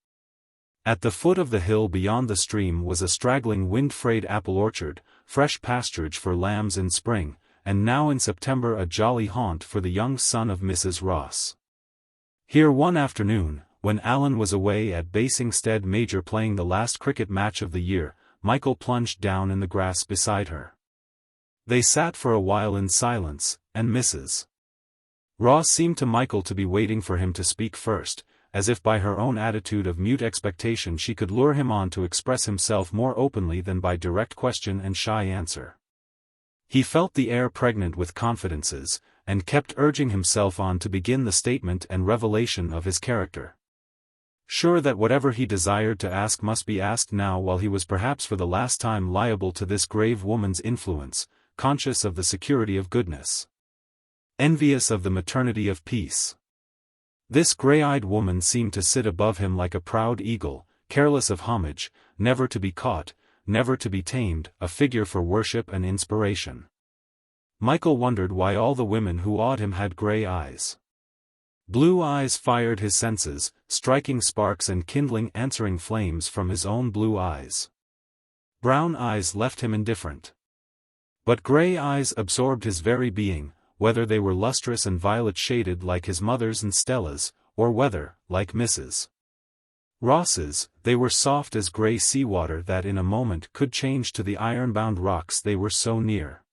At the foot of the hill beyond the stream was a straggling wind-frayed apple orchard, fresh pasturage for lambs in spring, and now in September a jolly haunt for the young son of Mrs. Ross. Here one afternoon, when Alan was away at Basingstead Major playing the last cricket match of the year, Michael plunged down in the grass beside her. They sat for a while in silence, and Mrs. Ross seemed to Michael to be waiting for him to speak first, as if by her own attitude of mute expectation she could lure him on to express himself more openly than by direct question and shy answer. He felt the air pregnant with confidences, and kept urging himself on to begin the statement and revelation of his character. Sure that whatever he desired to ask must be asked now while he was perhaps for the last time liable to this grave woman's influence, conscious of the security of goodness, envious of the maternity of peace. This grey-eyed woman seemed to sit above him like a proud eagle, careless of homage, never to be caught, never to be tamed, a figure for worship and inspiration. Michael wondered why all the women who awed him had grey eyes. Blue eyes fired his senses, striking sparks and kindling answering flames from his own blue eyes. Brown eyes left him indifferent. But grey eyes absorbed his very being, whether they were lustrous and violet-shaded like his mother's and Stella's, or whether, like Mrs. Ross's, they were soft as grey seawater that in a moment could change to the iron-bound rocks they were so near.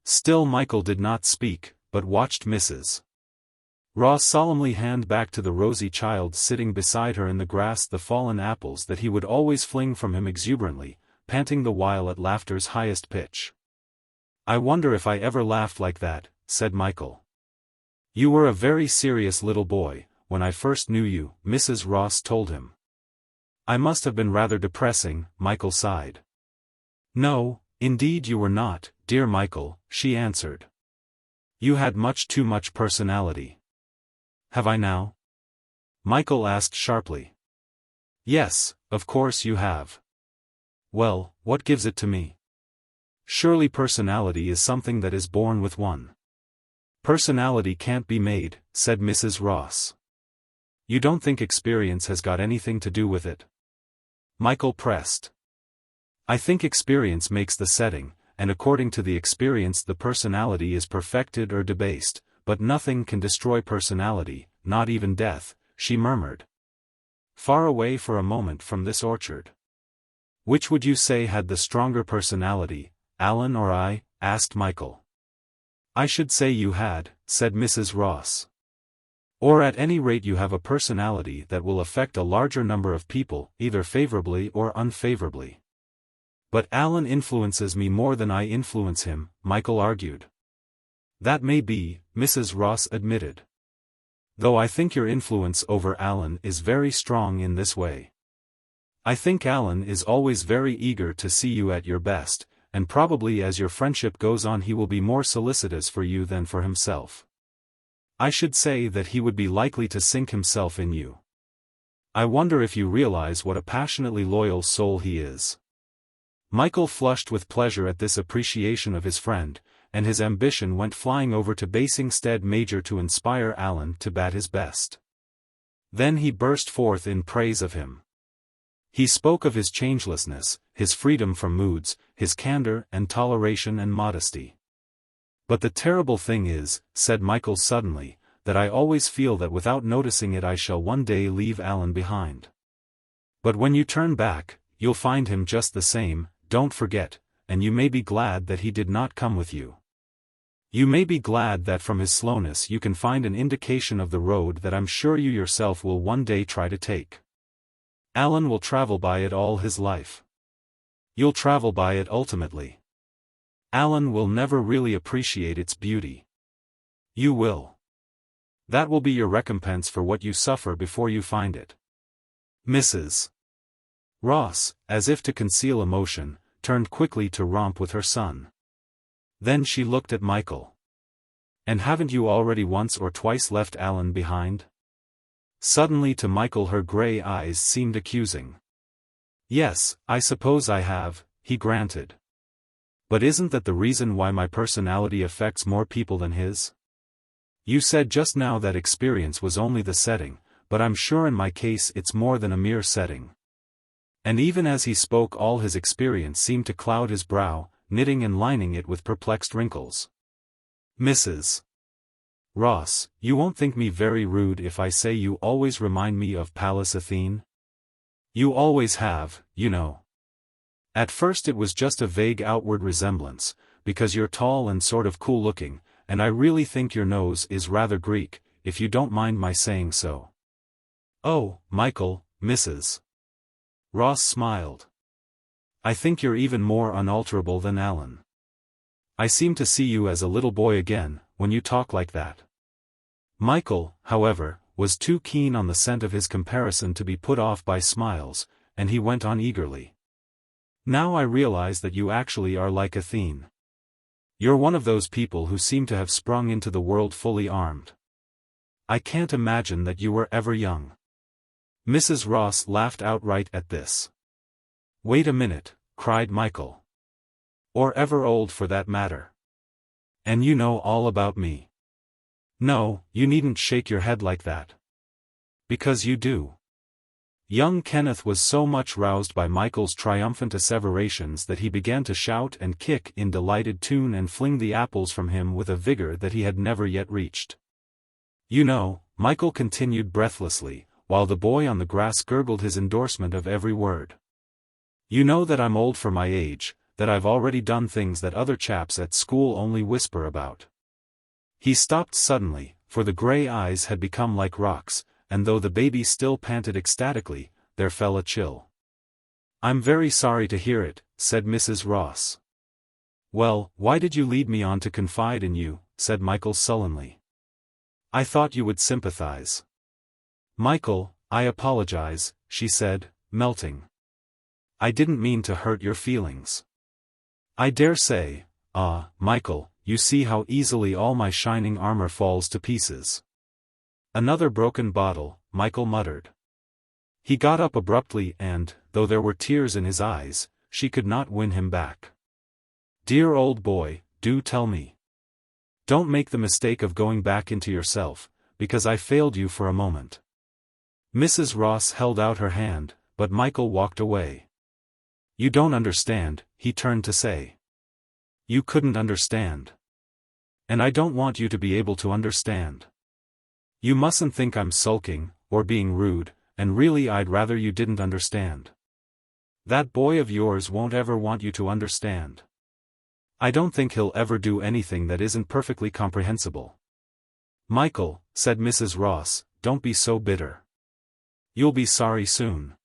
Still Michael did not speak, but watched Mrs. Ross solemnly hand back to the rosy child sitting beside her in the grass the fallen apples that he would always fling from him exuberantly, panting the while at laughter's highest pitch. "I wonder if I ever laughed like that," said Michael. "You were a very serious little boy, when I first knew you," Mrs. Ross told him. "I must have been rather depressing," Michael sighed. "No, indeed you were not, dear Michael," she answered. "You had much too much personality." "Have I now?" Michael asked sharply. "Yes, of course you have." "Well, what gives it to me?" "Surely personality is something that is born with one." "Personality can't be made," said Mrs. Ross. "You don't think experience has got anything to do with it?" Michael pressed. "I think experience makes the setting, and according to the experience the personality is perfected or debased, but nothing can destroy personality, not even death," she murmured. "Far away for a moment from this orchard. Which would you say had the stronger personality, Alan or I? Asked Michael. I should say you had, said Mrs. Ross. Or at any rate you have a personality that will affect a larger number of people, either favorably or unfavorably. But Alan influences me more than I influence him, Michael argued. That may be, Mrs. Ross admitted. Though I think your influence over Alan is very strong in this way. I think Alan is always very eager to see you at your best, and probably as your friendship goes on he will be more solicitous for you than for himself. I should say that he would be likely to sink himself in you. I wonder if you realize what a passionately loyal soul he is. Michael flushed with pleasure at this appreciation of his friend, and his ambition went flying over to Basingstead Major to inspire Alan to bat his best. Then he burst forth in praise of him. He spoke of his changelessness, his freedom from moods, his candor and toleration and modesty. But the terrible thing is, said Michael suddenly, that I always feel that without noticing it I shall one day leave Alan behind. But when you turn back, you'll find him just the same, don't forget, and you may be glad that he did not come with you. You may be glad that from his slowness you can find an indication of the road that I'm sure you yourself will one day try to take. Alan will travel by it all his life. You'll travel by it ultimately. Alan will never really appreciate its beauty. You will. That will be your recompense for what you suffer before you find it. Mrs. Ross, as if to conceal emotion, turned quickly to romp with her son. Then she looked at Michael. And haven't you already once or twice left Alan behind? Suddenly to Michael her grey eyes seemed accusing. Yes, I suppose I have, he granted. But isn't that the reason why my personality affects more people than his? You said just now that experience was only the setting, but I'm sure in my case it's more than a mere setting. And even as he spoke all his experience seemed to cloud his brow, knitting and lining it with perplexed wrinkles. Mrs. Ross, you won't think me very rude if I say you always remind me of Pallas Athene? You always have, you know. At first it was just a vague outward resemblance, because you're tall and sort of cool-looking, and I really think your nose is rather Greek, if you don't mind my saying so. Oh, Michael, Mrs. Ross smiled. I think you're even more unalterable than Alan. I seem to see you as a little boy again, when you talk like that. Michael, however, was too keen on the scent of his comparison to be put off by smiles, and he went on eagerly. Now I realize that you actually are like Athene. You're one of those people who seem to have sprung into the world fully armed. I can't imagine that you were ever young. Mrs. Ross laughed outright at this. Wait a minute, cried Michael. Or ever old for that matter. And you know all about me. No, you needn't shake your head like that. Because you do. Young Kenneth was so much roused by Michael's triumphant asseverations that he began to shout and kick in delighted tune and fling the apples from him with a vigor that he had never yet reached. You know, Michael continued breathlessly, while the boy on the grass gurgled his endorsement of every word. You know that I'm old for my age, that I've already done things that other chaps at school only whisper about. He stopped suddenly, for the grey eyes had become like rocks, and though the baby still panted ecstatically, there fell a chill. I'm very sorry to hear it, said Mrs. Ross. Well, why did you lead me on to confide in you, said Michael sullenly. I thought you would sympathize. Michael, I apologize, she said, melting. I didn't mean to hurt your feelings. I dare say, Michael, you see how easily all my shining armor falls to pieces. Another broken bottle, Michael muttered. He got up abruptly and, though there were tears in his eyes, she could not win him back. Dear old boy, do tell me. Don't make the mistake of going back into yourself, because I failed you for a moment. Mrs. Ross held out her hand, but Michael walked away. You don't understand, he turned to say. You couldn't understand. And I don't want you to be able to understand. You mustn't think I'm sulking, or being rude, and really I'd rather you didn't understand. That boy of yours won't ever want you to understand. I don't think he'll ever do anything that isn't perfectly comprehensible. Michael, said Mrs. Ross, don't be so bitter. You'll be sorry soon.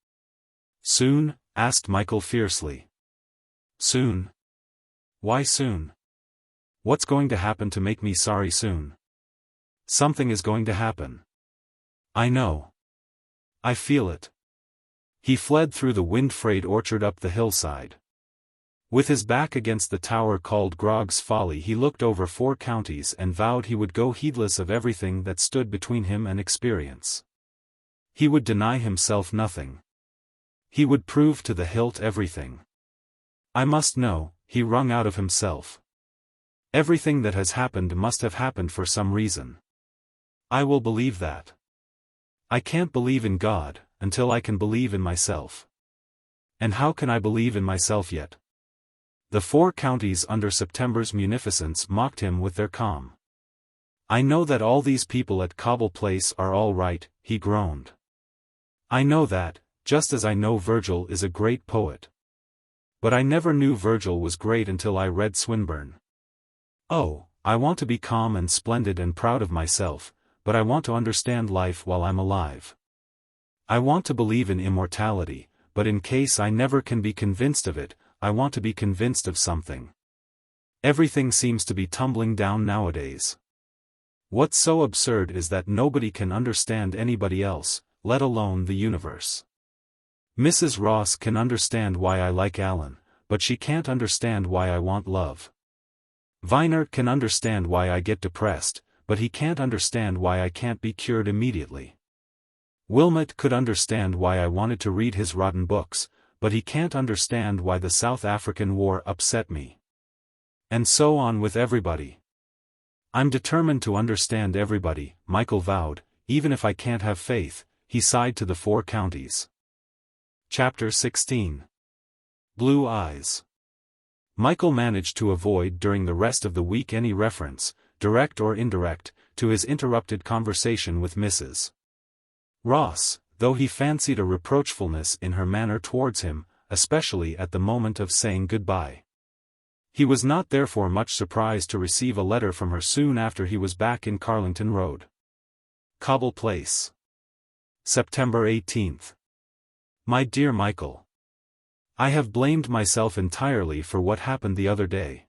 Soon? Asked Michael fiercely. Soon? Why soon? What's going to happen to make me sorry soon? Something is going to happen. I know. I feel it. He fled through the wind-frayed orchard up the hillside. With his back against the tower called Grog's Folly, he looked over 4 counties and vowed he would go heedless of everything that stood between him and experience. He would deny himself nothing. He would prove to the hilt everything. I must know, he wrung out of himself. Everything that has happened must have happened for some reason. I will believe that. I can't believe in God, until I can believe in myself. And how can I believe in myself yet? The 4 counties under September's munificence mocked him with their calm. I know that all these people at Cobble Place are all right, he groaned. I know that, just as I know Virgil is a great poet. But I never knew Virgil was great until I read Swinburne. Oh, I want to be calm and splendid and proud of myself, but I want to understand life while I'm alive. I want to believe in immortality, but in case I never can be convinced of it, I want to be convinced of something. Everything seems to be tumbling down nowadays. What's so absurd is that nobody can understand anybody else, let alone the universe. Mrs. Ross can understand why I like Alan, but she can't understand why I want love. Venner can understand why I get depressed, but he can't understand why I can't be cured immediately. Wilmot could understand why I wanted to read his rotten books, but he can't understand why the South African War upset me. And so on with everybody. I'm determined to understand everybody, Michael vowed, even if I can't have faith, he sighed to the 4 counties. Chapter 16. Blue Eyes. Michael managed to avoid during the rest of the week any reference, direct or indirect, to his interrupted conversation with Mrs. Ross, though he fancied a reproachfulness in her manner towards him, especially at the moment of saying goodbye. He was not therefore much surprised to receive a letter from her soon after he was back in Carlington Road. Cobble Place. September 18th. My dear Michael. I have blamed myself entirely for what happened the other day.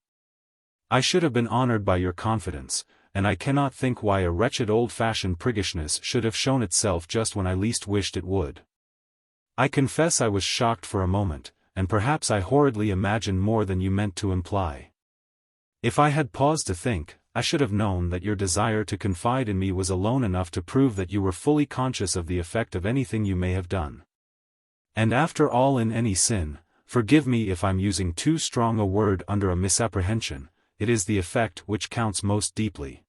I should have been honored by your confidence, and I cannot think why a wretched old-fashioned priggishness should have shown itself just when I least wished it would. I confess I was shocked for a moment, and perhaps I horridly imagined more than you meant to imply. If I had paused to think, I should have known that your desire to confide in me was alone enough to prove that you were fully conscious of the effect of anything you may have done. And after all, in any sin, forgive me if I'm using too strong a word under a misapprehension, it is the effect which counts most deeply.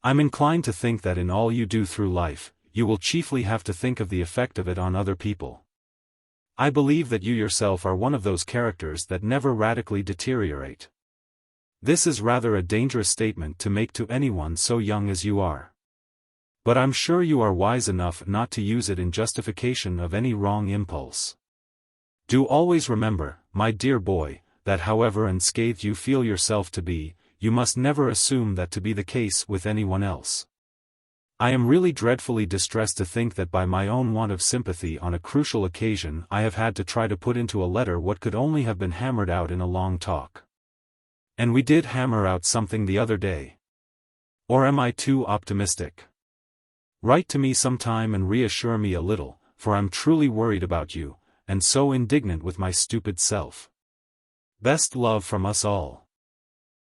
I'm inclined to think that in all you do through life, you will chiefly have to think of the effect of it on other people. I believe that you yourself are one of those characters that never radically deteriorate. This is rather a dangerous statement to make to anyone so young as you are. But I'm sure you are wise enough not to use it in justification of any wrong impulse. Do always remember, my dear boy, that however unscathed you feel yourself to be, you must never assume that to be the case with anyone else. I am really dreadfully distressed to think that by my own want of sympathy on a crucial occasion I have had to try to put into a letter what could only have been hammered out in a long talk. And we did hammer out something the other day. Or am I too optimistic? Write to me sometime and reassure me a little, for I'm truly worried about you, and so indignant with my stupid self. Best love from us all.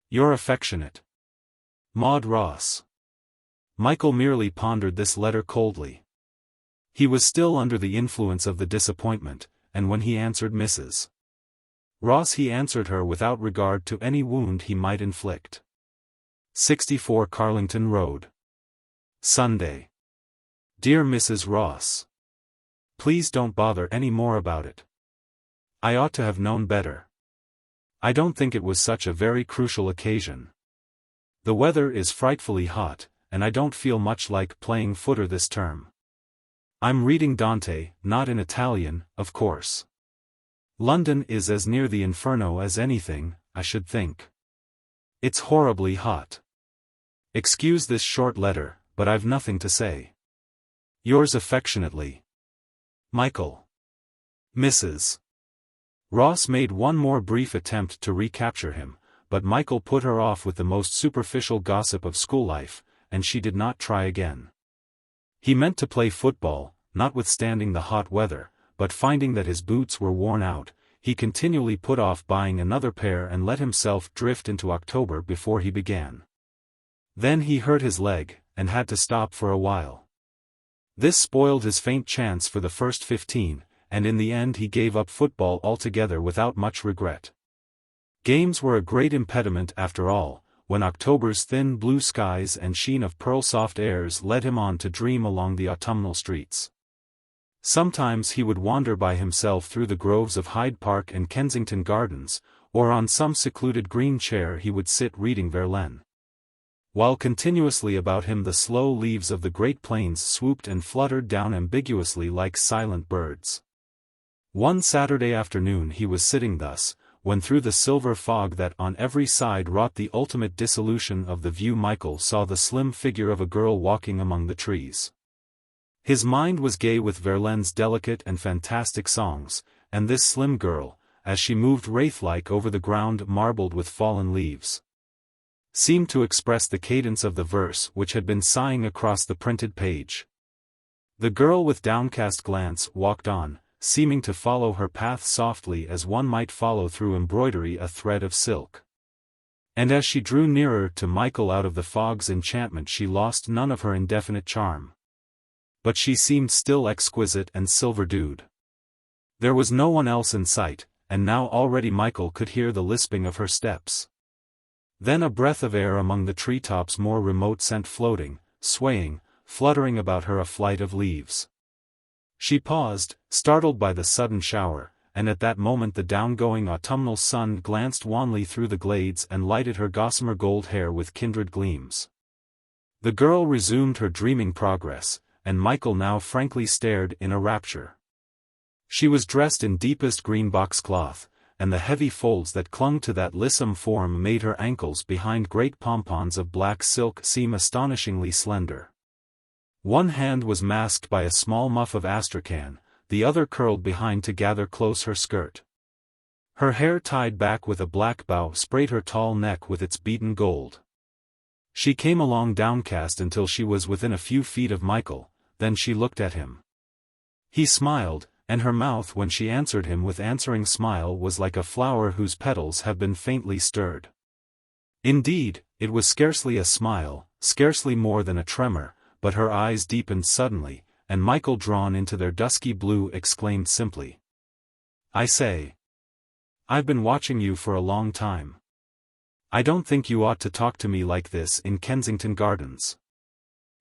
Your affectionate Maud Ross. Michael merely pondered this letter coldly. He was still under the influence of the disappointment, and when he answered Mrs. Ross he answered her without regard to any wound he might inflict. 64 Carlington Road. Sunday. Dear Mrs. Ross. Please don't bother any more about it. I ought to have known better. I don't think it was such a very crucial occasion. The weather is frightfully hot, and I don't feel much like playing footer this term. I'm reading Dante, not in Italian, of course. London is as near the inferno as anything, I should think. It's horribly hot. Excuse this short letter, but I've nothing to say. Yours affectionately, Michael. Mrs. Ross made one more brief attempt to recapture him, but Michael put her off with the most superficial gossip of school life, and she did not try again. He meant to play football, notwithstanding the hot weather, but finding that his boots were worn out, he continually put off buying another pair and let himself drift into October before he began. Then he hurt his leg, and had to stop for a while. This spoiled his faint chance for the first 15, and in the end he gave up football altogether without much regret. Games were a great impediment after all, when October's thin blue skies and sheen of pearl-soft airs led him on to dream along the autumnal streets. Sometimes he would wander by himself through the groves of Hyde Park and Kensington Gardens, or on some secluded green chair he would sit reading Verlaine. While continuously about him the slow leaves of the Great Plains swooped and fluttered down ambiguously like silent birds. One Saturday afternoon he was sitting thus, when through the silver fog that on every side wrought the ultimate dissolution of the view Michael saw the slim figure of a girl walking among the trees. His mind was gay with Verlaine's delicate and fantastic songs, and this slim girl, as she moved wraith-like over the ground marbled with fallen leaves, seemed to express the cadence of the verse which had been sighing across the printed page. The girl with downcast glance walked on, seeming to follow her path softly as one might follow through embroidery a thread of silk. And as she drew nearer to Michael out of the fog's enchantment she lost none of her indefinite charm. But she seemed still exquisite and silver-dewed. There was no one else in sight, and now already Michael could hear the lisping of her steps. Then a breath of air among the treetops more remote sent floating, swaying, fluttering about her a flight of leaves. She paused, startled by the sudden shower, and at that moment the down-going autumnal sun glanced wanly through the glades and lighted her gossamer gold hair with kindred gleams. The girl resumed her dreaming progress, and Michael now frankly stared in a rapture. She was dressed in deepest green box cloth, and the heavy folds that clung to that lissom form made her ankles behind great pompons of black silk seem astonishingly slender. One hand was masked by a small muff of astrakhan, the other curled behind to gather close her skirt. Her hair tied back with a black bow sprayed her tall neck with its beaten gold. She came along downcast until she was within a few feet of Michael, then she looked at him. He smiled, and her mouth when she answered him with answering smile was like a flower whose petals have been faintly stirred. Indeed, it was scarcely a smile, scarcely more than a tremor, but her eyes deepened suddenly, and Michael, drawn into their dusky blue, exclaimed simply, "I say, I've been watching you for a long time. I don't think you ought to talk to me like this in Kensington Gardens.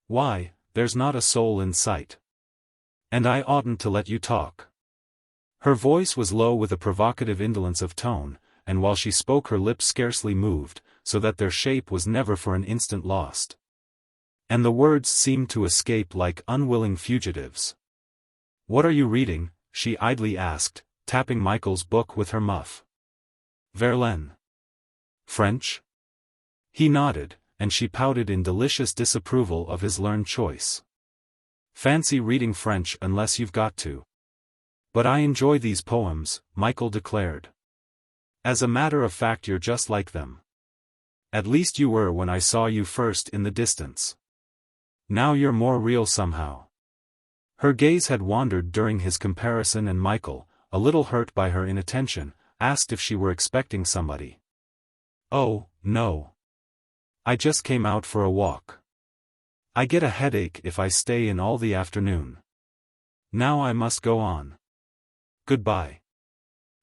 Why, there's not a soul in sight. And I oughtn't to let you talk." Her voice was low with a provocative indolence of tone, and while she spoke her lips scarcely moved, so that their shape was never for an instant lost. And the words seemed to escape like unwilling fugitives. "What are you reading?" she idly asked, tapping Michael's book with her muff. "Verlaine." "French?" He nodded, and she pouted in delicious disapproval of his learned choice. "Fancy reading French unless you've got to." "But I enjoy these poems," Michael declared. "As a matter of fact you're just like them. At least you were when I saw you first in the distance. Now you're more real somehow." Her gaze had wandered during his comparison and Michael, a little hurt by her inattention, asked if she were expecting somebody. "Oh, no. I just came out for a walk. I get a headache if I stay in all the afternoon. Now I must go on. Goodbye."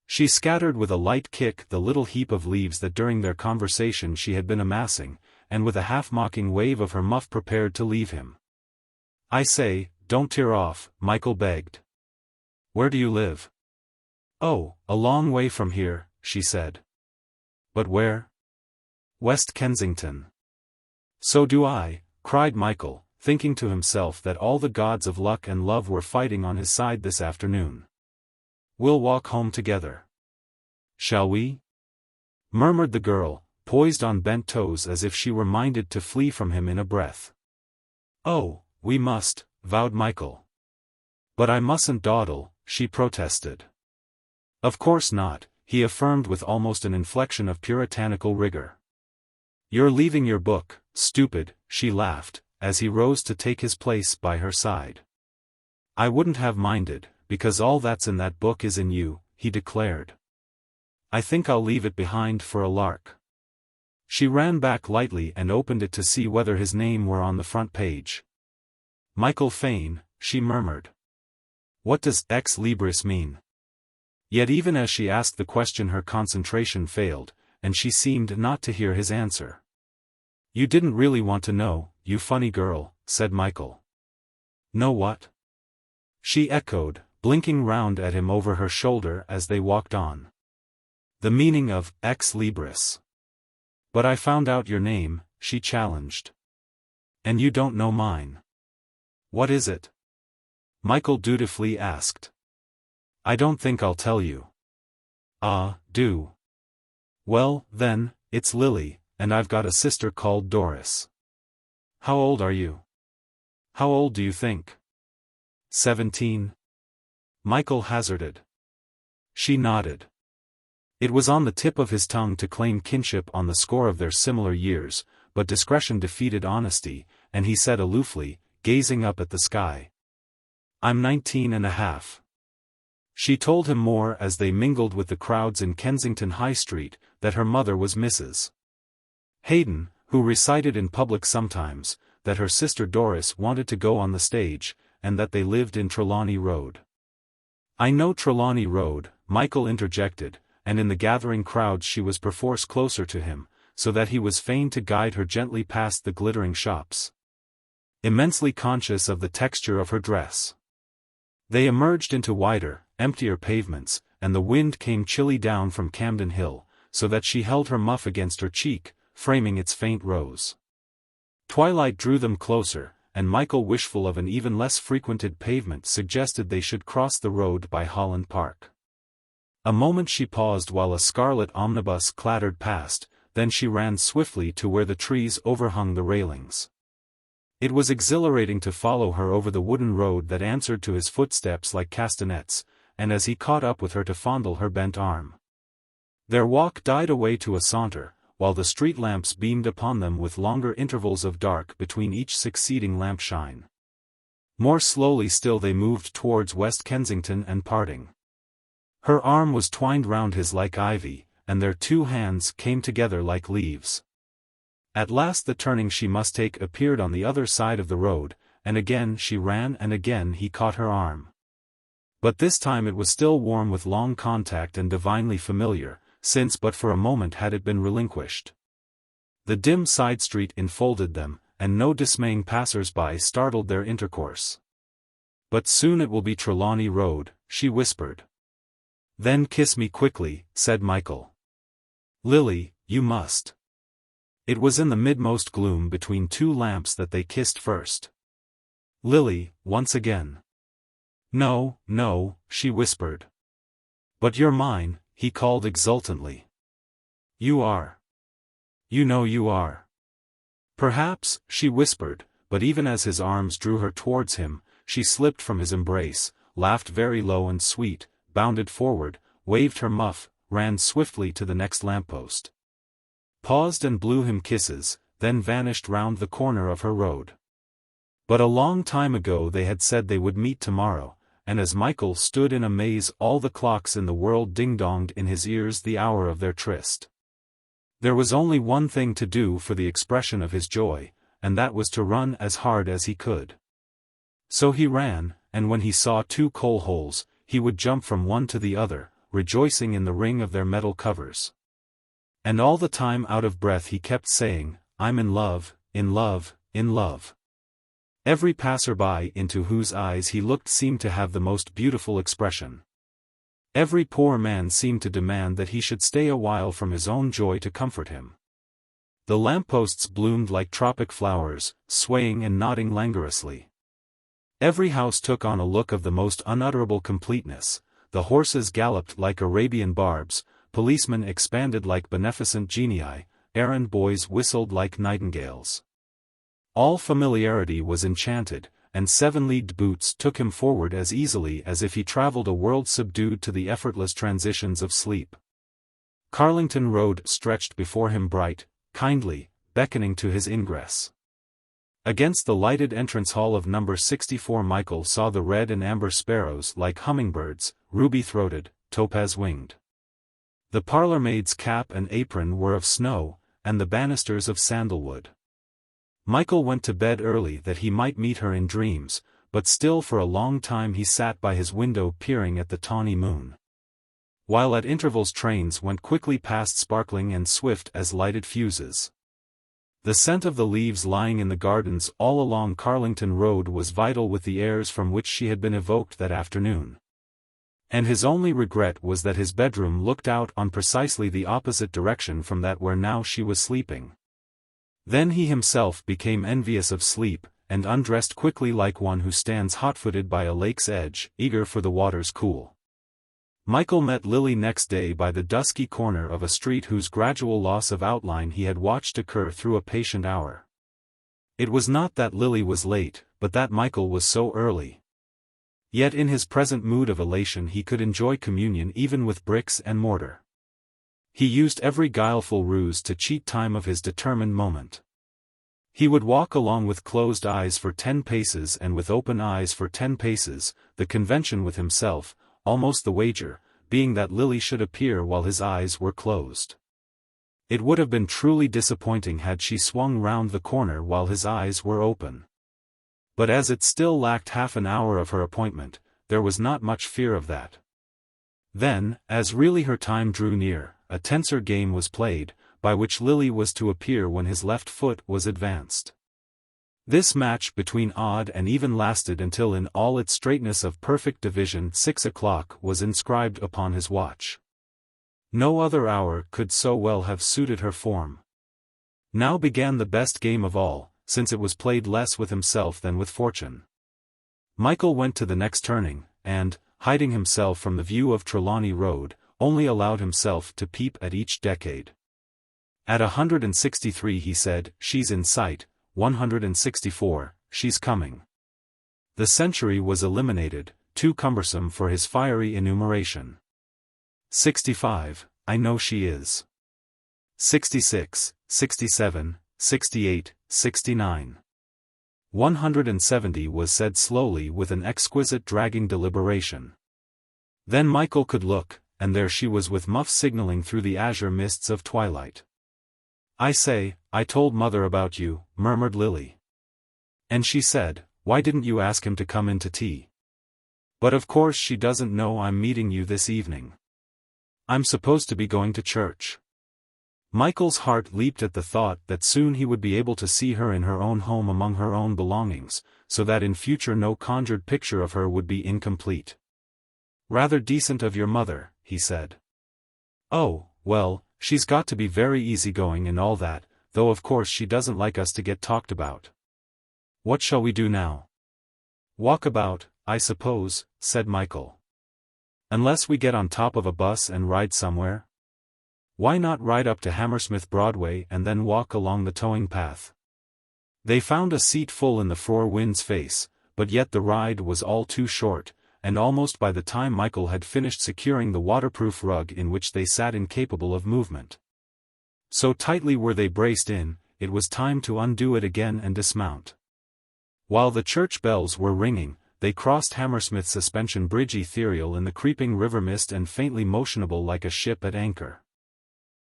She scattered with a light kick the little heap of leaves that during their conversation she had been amassing, and with a half-mocking wave of her muff prepared to leave him. "I say, don't tear off," Michael begged. "Where do you live?" "Oh, a long way from here," she said. "But where?" "West Kensington." "So do I," cried Michael, thinking to himself that all the gods of luck and love were fighting on his side this afternoon. We'll walk home together. Shall we? Murmured the girl, poised on bent toes as if she were minded to flee from him in a breath. Oh, we must, vowed Michael. But I mustn't dawdle, she protested. Of course not, he affirmed with almost an inflection of puritanical rigor. You're leaving your book, stupid, she laughed, as he rose to take his place by her side. I wouldn't have minded, because all that's in that book is in you, he declared. I think I'll leave it behind for a lark. She ran back lightly and opened it to see whether his name were on the front page. Michael Fane, she murmured. What does ex libris mean? Yet even as she asked the question her concentration failed, and she seemed not to hear his answer. You didn't really want to know, you funny girl, said Michael. Know what? She echoed, blinking round at him over her shoulder as they walked on. The meaning of ex libris. But I found out your name, she challenged. And you don't know mine. What is it? Michael dutifully asked. I don't think I'll tell you. Ah, do. Well, then, it's Lily, and I've got a sister called Doris. How old are you? How old do you think? 17. Michael hazarded. She nodded. It was on the tip of his tongue to claim kinship on the score of their similar years, but discretion defeated honesty, and he said aloofly, gazing up at the sky. I'm 19 and a half. She told him more as they mingled with the crowds in Kensington High Street, that her mother was Mrs. Hayden, who recited in public sometimes, that her sister Doris wanted to go on the stage, and that they lived in Trelawney Road. I know Trelawney Road, Michael interjected, and in the gathering crowds she was perforce closer to him, so that he was fain to guide her gently past the glittering shops. Immensely conscious of the texture of her dress. They emerged into wider, emptier pavements, and the wind came chilly down from Camden Hill, so that she held her muff against her cheek, framing its faint rose. Twilight drew them closer, and Michael, wishful of an even less frequented pavement, suggested they should cross the road by Holland Park. A moment she paused while a scarlet omnibus clattered past, then she ran swiftly to where the trees overhung the railings. It was exhilarating to follow her over the wooden road that answered to his footsteps like castanets, and as he caught up with her to fondle her bent arm. Their walk died away to a saunter, while the street lamps beamed upon them with longer intervals of dark between each succeeding lamp shine. More slowly still they moved towards West Kensington and parting. Her arm was twined round his like ivy, and their two hands came together like leaves. At last the turning she must take appeared on the other side of the road, and again she ran and again he caught her arm. But this time it was still warm with long contact and divinely familiar, since but for a moment had it been relinquished. The dim side street enfolded them, and no dismaying passers-by startled their intercourse. But soon it will be Trelawney Road, she whispered. Then kiss me quickly, said Michael. Lily, you must. It was in the midmost gloom between two lamps that they kissed first. Lily, once again. No, no, she whispered. But you're mine, he called exultantly. You are. You know you are. Perhaps, she whispered, but even as his arms drew her towards him, she slipped from his embrace, laughed very low and sweet, bounded forward, waved her muff, ran swiftly to the next lamppost. Paused and blew him kisses, then vanished round the corner of her road. But a long time ago they had said they would meet tomorrow, and as Michael stood in a maze all the clocks in the world ding-donged in his ears the hour of their tryst. There was only one thing to do for the expression of his joy, and that was to run as hard as he could. So he ran, and when he saw two coal holes, he would jump from one to the other, rejoicing in the ring of their metal covers. And all the time out of breath he kept saying, I'm in love, in love, in love. Every passer-by into whose eyes he looked seemed to have the most beautiful expression. Every poor man seemed to demand that he should stay a while from his own joy to comfort him. The lampposts bloomed like tropic flowers, swaying and nodding languorously. Every house took on a look of the most unutterable completeness, the horses galloped like Arabian barbs, policemen expanded like beneficent genii, errand boys whistled like nightingales. All familiarity was enchanted, and seven-leagued boots took him forward as easily as if he traveled a world subdued to the effortless transitions of sleep. Carlington Road stretched before him bright, kindly, beckoning to his ingress. Against the lighted entrance hall of number 64 Michael saw the red and amber sparrows like hummingbirds, ruby-throated, topaz-winged. The parlour-maid's cap and apron were of snow, and the banisters of sandalwood. Michael went to bed early that he might meet her in dreams, but still for a long time he sat by his window peering at the tawny moon. While at intervals trains went quickly past sparkling and swift as lighted fuses. The scent of the leaves lying in the gardens all along Carlington Road was vital with the airs from which she had been evoked that afternoon. And his only regret was that his bedroom looked out on precisely the opposite direction from that where now she was sleeping. Then he himself became envious of sleep, and undressed quickly like one who stands hot-footed by a lake's edge, eager for the water's cool. Michael met Lily next day by the dusky corner of a street whose gradual loss of outline he had watched occur through a patient hour. It was not that Lily was late, but that Michael was so early. Yet in his present mood of elation he could enjoy communion even with bricks and mortar. He used every guileful ruse to cheat time of his determined moment. He would walk along with closed eyes for 10 paces and with open eyes for 10 paces, the convention with himself, almost the wager, being that Lily should appear while his eyes were closed. It would have been truly disappointing had she swung round the corner while his eyes were open. But as it still lacked half an hour of her appointment, there was not much fear of that. Then, as really her time drew near, a tenser game was played, by which Lily was to appear when his left foot was advanced. This match between odd and even lasted until in all its straightness of perfect division 6 o'clock was inscribed upon his watch. No other hour could so well have suited her form. Now began the best game of all, since it was played less with himself than with fortune. Michael went to the next turning, and, hiding himself from the view of Trelawney Road, only allowed himself to peep at each decade. At 163 he said, "She's in sight." 164, "She's coming." The century was eliminated, too cumbersome for his fiery enumeration. 65, "I know she is." 66, 67, 68, 69. 170 was said slowly with an exquisite dragging deliberation. Then Michael could look, and there she was with muff signaling through the azure mists of twilight. "I say, I told Mother about you," murmured Lily. "And she said, why didn't you ask him to come in to tea? But of course she doesn't know I'm meeting you this evening. I'm supposed to be going to church." Michael's heart leaped at the thought that soon he would be able to see her in her own home among her own belongings, so that in future no conjured picture of her would be incomplete. "Rather decent of your mother," he said. "Oh, well, she's got to be very easygoing and all that, though of course she doesn't like us to get talked about. What shall we do now?" "Walk about, I suppose," said Michael. "Unless we get on top of a bus and ride somewhere. Why not ride up to Hammersmith Broadway and then walk along the towing path?" They found a seat full in the frore wind's face, but yet the ride was all too short, and almost by the time Michael had finished securing the waterproof rug in which they sat incapable of movement. So tightly were they braced in, it was time to undo it again and dismount. While the church bells were ringing, they crossed Hammersmith Suspension Bridge ethereal in the creeping river mist and faintly motionable like a ship at anchor.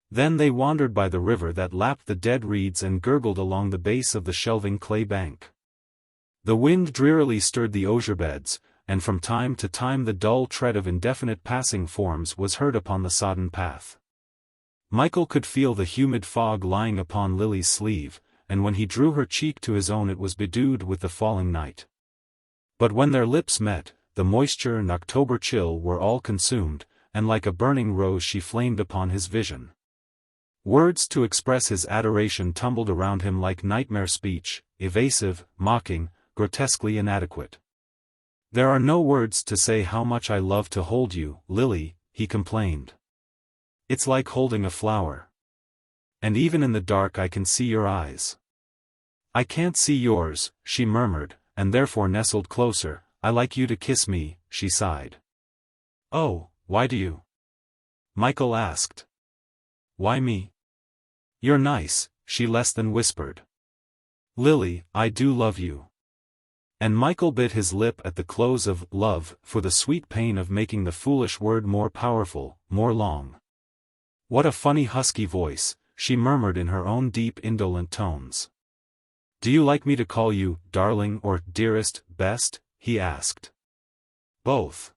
Then they wandered by the river that lapped the dead reeds and gurgled along the base of the shelving clay bank. The wind drearily stirred the osier beds, and from time to time the dull tread of indefinite passing forms was heard upon the sodden path. Michael could feel the humid fog lying upon Lily's sleeve, and when he drew her cheek to his own it was bedewed with the falling night. But when their lips met, the moisture and October chill were all consumed, and like a burning rose she flamed upon his vision. Words to express his adoration tumbled around him like nightmare speech, evasive, mocking, grotesquely inadequate. There are no words to say how much I love to hold you, Lily, he complained. It's like holding a flower. And even in the dark I can see your eyes. I can't see yours, she murmured, and therefore nestled closer. I like you to kiss me, she sighed. Oh, why do you? Michael asked. Why me? You're nice, she less than whispered. Lily, I do love you. And Michael bit his lip at the close of love for the sweet pain of making the foolish word more powerful, more long. What a funny husky voice, she murmured in her own deep indolent tones. Do you like me to call you, darling or dearest, best? He asked. Both.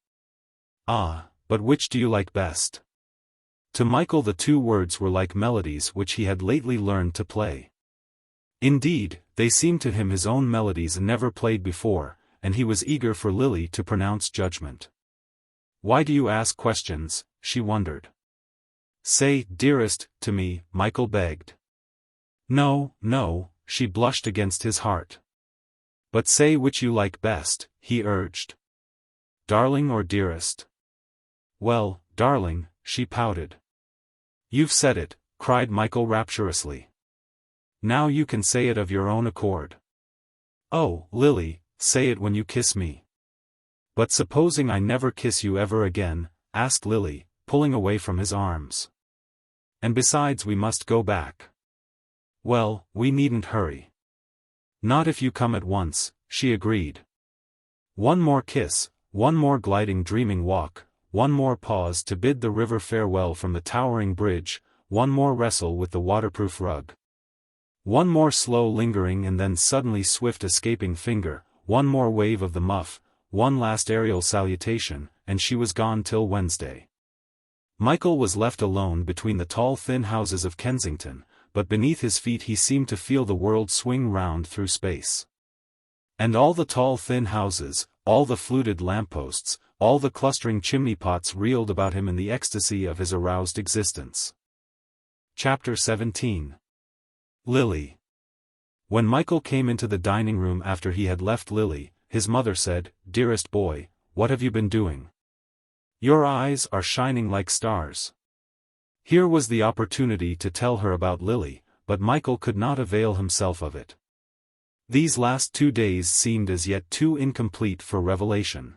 Ah, but which do you like best? To Michael the two words were like melodies which he had lately learned to play. Indeed, they seemed to him his own melodies never played before, and he was eager for Lily to pronounce judgment. Why do you ask questions? She wondered. Say, dearest, to me, Michael begged. No, no, she blushed against his heart. But say which you like best, he urged. Darling or dearest? Well, darling, she pouted. You've said it, cried Michael rapturously. Now you can say it of your own accord. Oh, Lily, say it when you kiss me. But supposing I never kiss you ever again, asked Lily, pulling away from his arms. And besides we must go back. Well, we needn't hurry. Not if you come at once, she agreed. One more kiss, one more gliding dreaming walk, one more pause to bid the river farewell from the towering bridge, one more wrestle with the waterproof rug. One more slow lingering and then suddenly swift escaping finger, one more wave of the muff, one last aerial salutation, and she was gone till Wednesday. Michael was left alone between the tall thin houses of Kensington, but beneath his feet he seemed to feel the world swing round through space. And all the tall thin houses, all the fluted lampposts, all the clustering chimney-pots reeled about him in the ecstasy of his aroused existence. Chapter 17. Lily. When Michael came into the dining room after he had left Lily, his mother said, Dearest boy, what have you been doing? Your eyes are shining like stars. Here was the opportunity to tell her about Lily, but Michael could not avail himself of it. These last 2 days seemed as yet too incomplete for revelation.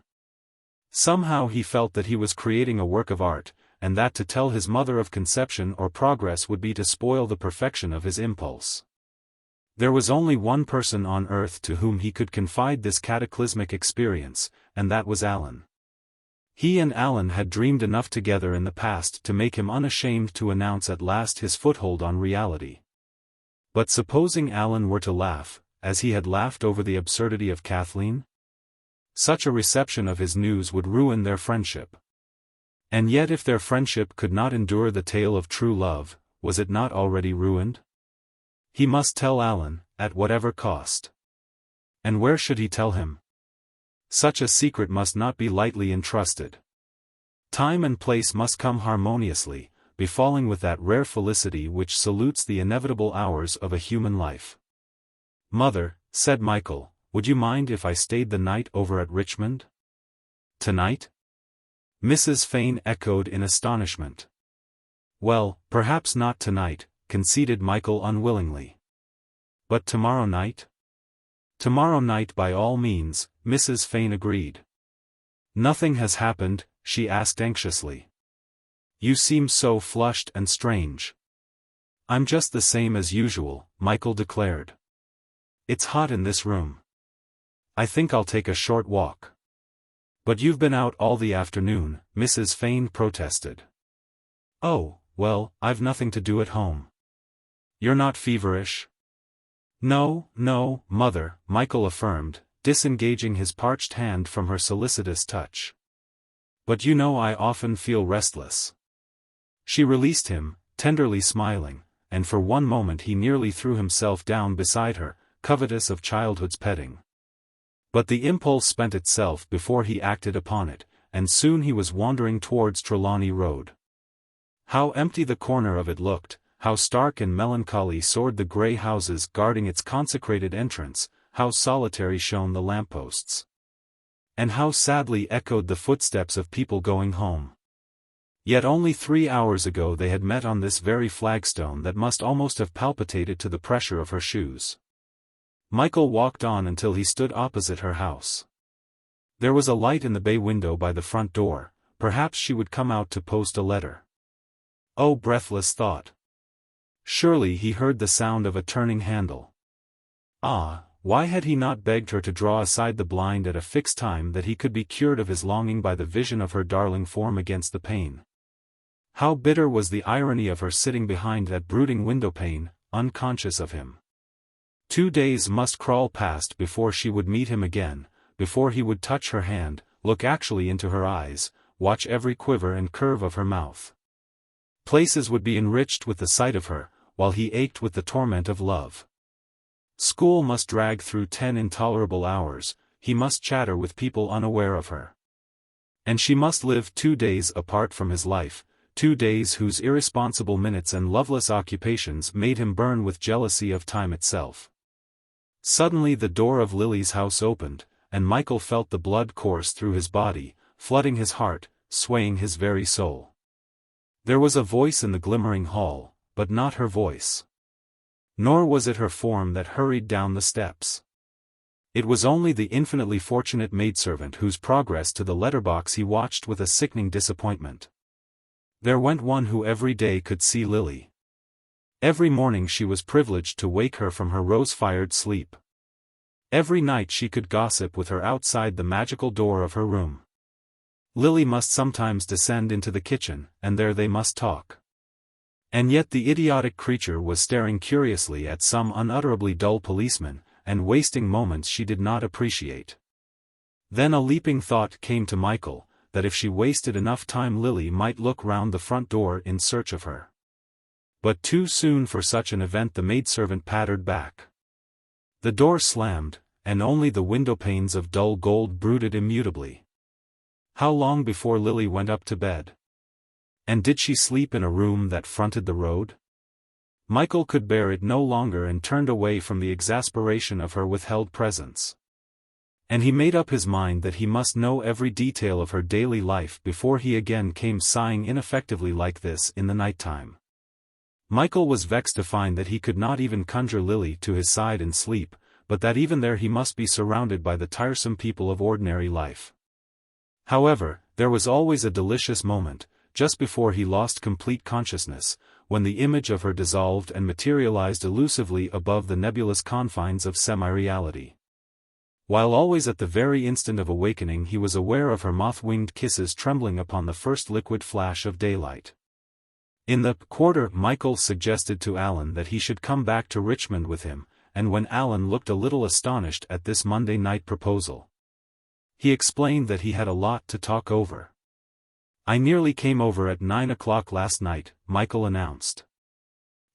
Somehow he felt that he was creating a work of art, and that to tell his mother of conception or progress would be to spoil the perfection of his impulse. There was only one person on earth to whom he could confide this cataclysmic experience, and that was Alan. He and Alan had dreamed enough together in the past to make him unashamed to announce at last his foothold on reality. But supposing Alan were to laugh, as he had laughed over the absurdity of Kathleen? Such a reception of his news would ruin their friendship. And yet if their friendship could not endure the tale of true love, was it not already ruined? He must tell Alan, at whatever cost. And where should he tell him? Such a secret must not be lightly entrusted. Time and place must come harmoniously, befalling with that rare felicity which salutes the inevitable hours of a human life. Mother, said Michael, would you mind if I stayed the night over at Richmond? Tonight? Mrs. Fane echoed in astonishment. Well, perhaps not tonight, conceded Michael unwillingly. But tomorrow night? Tomorrow night by all means, Mrs. Fane agreed. Nothing has happened, she asked anxiously. You seem so flushed and strange. I'm just the same as usual, Michael declared. It's hot in this room. I think I'll take a short walk. But you've been out all the afternoon, Mrs. Fane protested. Oh, well, I've nothing to do at home. You're not feverish? No, no, Mother, Michael affirmed, disengaging his parched hand from her solicitous touch. But you know I often feel restless. She released him, tenderly smiling, and for one moment he nearly threw himself down beside her, covetous of childhood's petting. But the impulse spent itself before he acted upon it, and soon he was wandering towards Trelawney Road. How empty the corner of it looked, how stark and melancholy soared the grey houses guarding its consecrated entrance, how solitary shone the lampposts. And how sadly echoed the footsteps of people going home. Yet only 3 hours ago they had met on this very flagstone that must almost have palpitated to the pressure of her shoes. Michael walked on until he stood opposite her house. There was a light in the bay window by the front door. Perhaps she would come out to post a letter. Oh, breathless thought. Surely he heard the sound of a turning handle. Ah, why had he not begged her to draw aside the blind at a fixed time that he could be cured of his longing by the vision of her darling form against the pane? How bitter was the irony of her sitting behind that brooding windowpane, unconscious of him. 2 days must crawl past before she would meet him again, before he would touch her hand, look actually into her eyes, watch every quiver and curve of her mouth. Places would be enriched with the sight of her, while he ached with the torment of love. School must drag through 10 intolerable hours, he must chatter with people unaware of her. And she must live 2 days apart from his life, 2 days whose irresponsible minutes and loveless occupations made him burn with jealousy of time itself. Suddenly the door of Lily's house opened, and Michael felt the blood course through his body, flooding his heart, swaying his very soul. There was a voice in the glimmering hall, but not her voice. Nor was it her form that hurried down the steps. It was only the infinitely fortunate maidservant whose progress to the letterbox he watched with a sickening disappointment. There went one who every day could see Lily. Every morning she was privileged to wake her from her rose-fired sleep. Every night she could gossip with her outside the magical door of her room. Lily must sometimes descend into the kitchen, and there they must talk. And yet the idiotic creature was staring curiously at some unutterably dull policeman, and wasting moments she did not appreciate. Then a leaping thought came to Michael, that if she wasted enough time Lily might look round the front door in search of her. But too soon for such an event the maidservant pattered back. The door slammed, and only the windowpanes of dull gold brooded immutably. How long before Lily went up to bed? And did she sleep in a room that fronted the road? Michael could bear it no longer and turned away from the exasperation of her withheld presence. And he made up his mind that he must know every detail of her daily life before he again came sighing ineffectively like this in the night-time. Michael was vexed to find that he could not even conjure Lily to his side in sleep, but that even there he must be surrounded by the tiresome people of ordinary life. However, there was always a delicious moment, just before he lost complete consciousness, when the image of her dissolved and materialized elusively above the nebulous confines of semi-reality. While always at the very instant of awakening he was aware of her moth-winged kisses trembling upon the first liquid flash of daylight. In the quarter Michael suggested to Alan that he should come back to Richmond with him, and when Alan looked a little astonished at this Monday night proposal, he explained that he had a lot to talk over. "I nearly came over at 9 o'clock last night," Michael announced.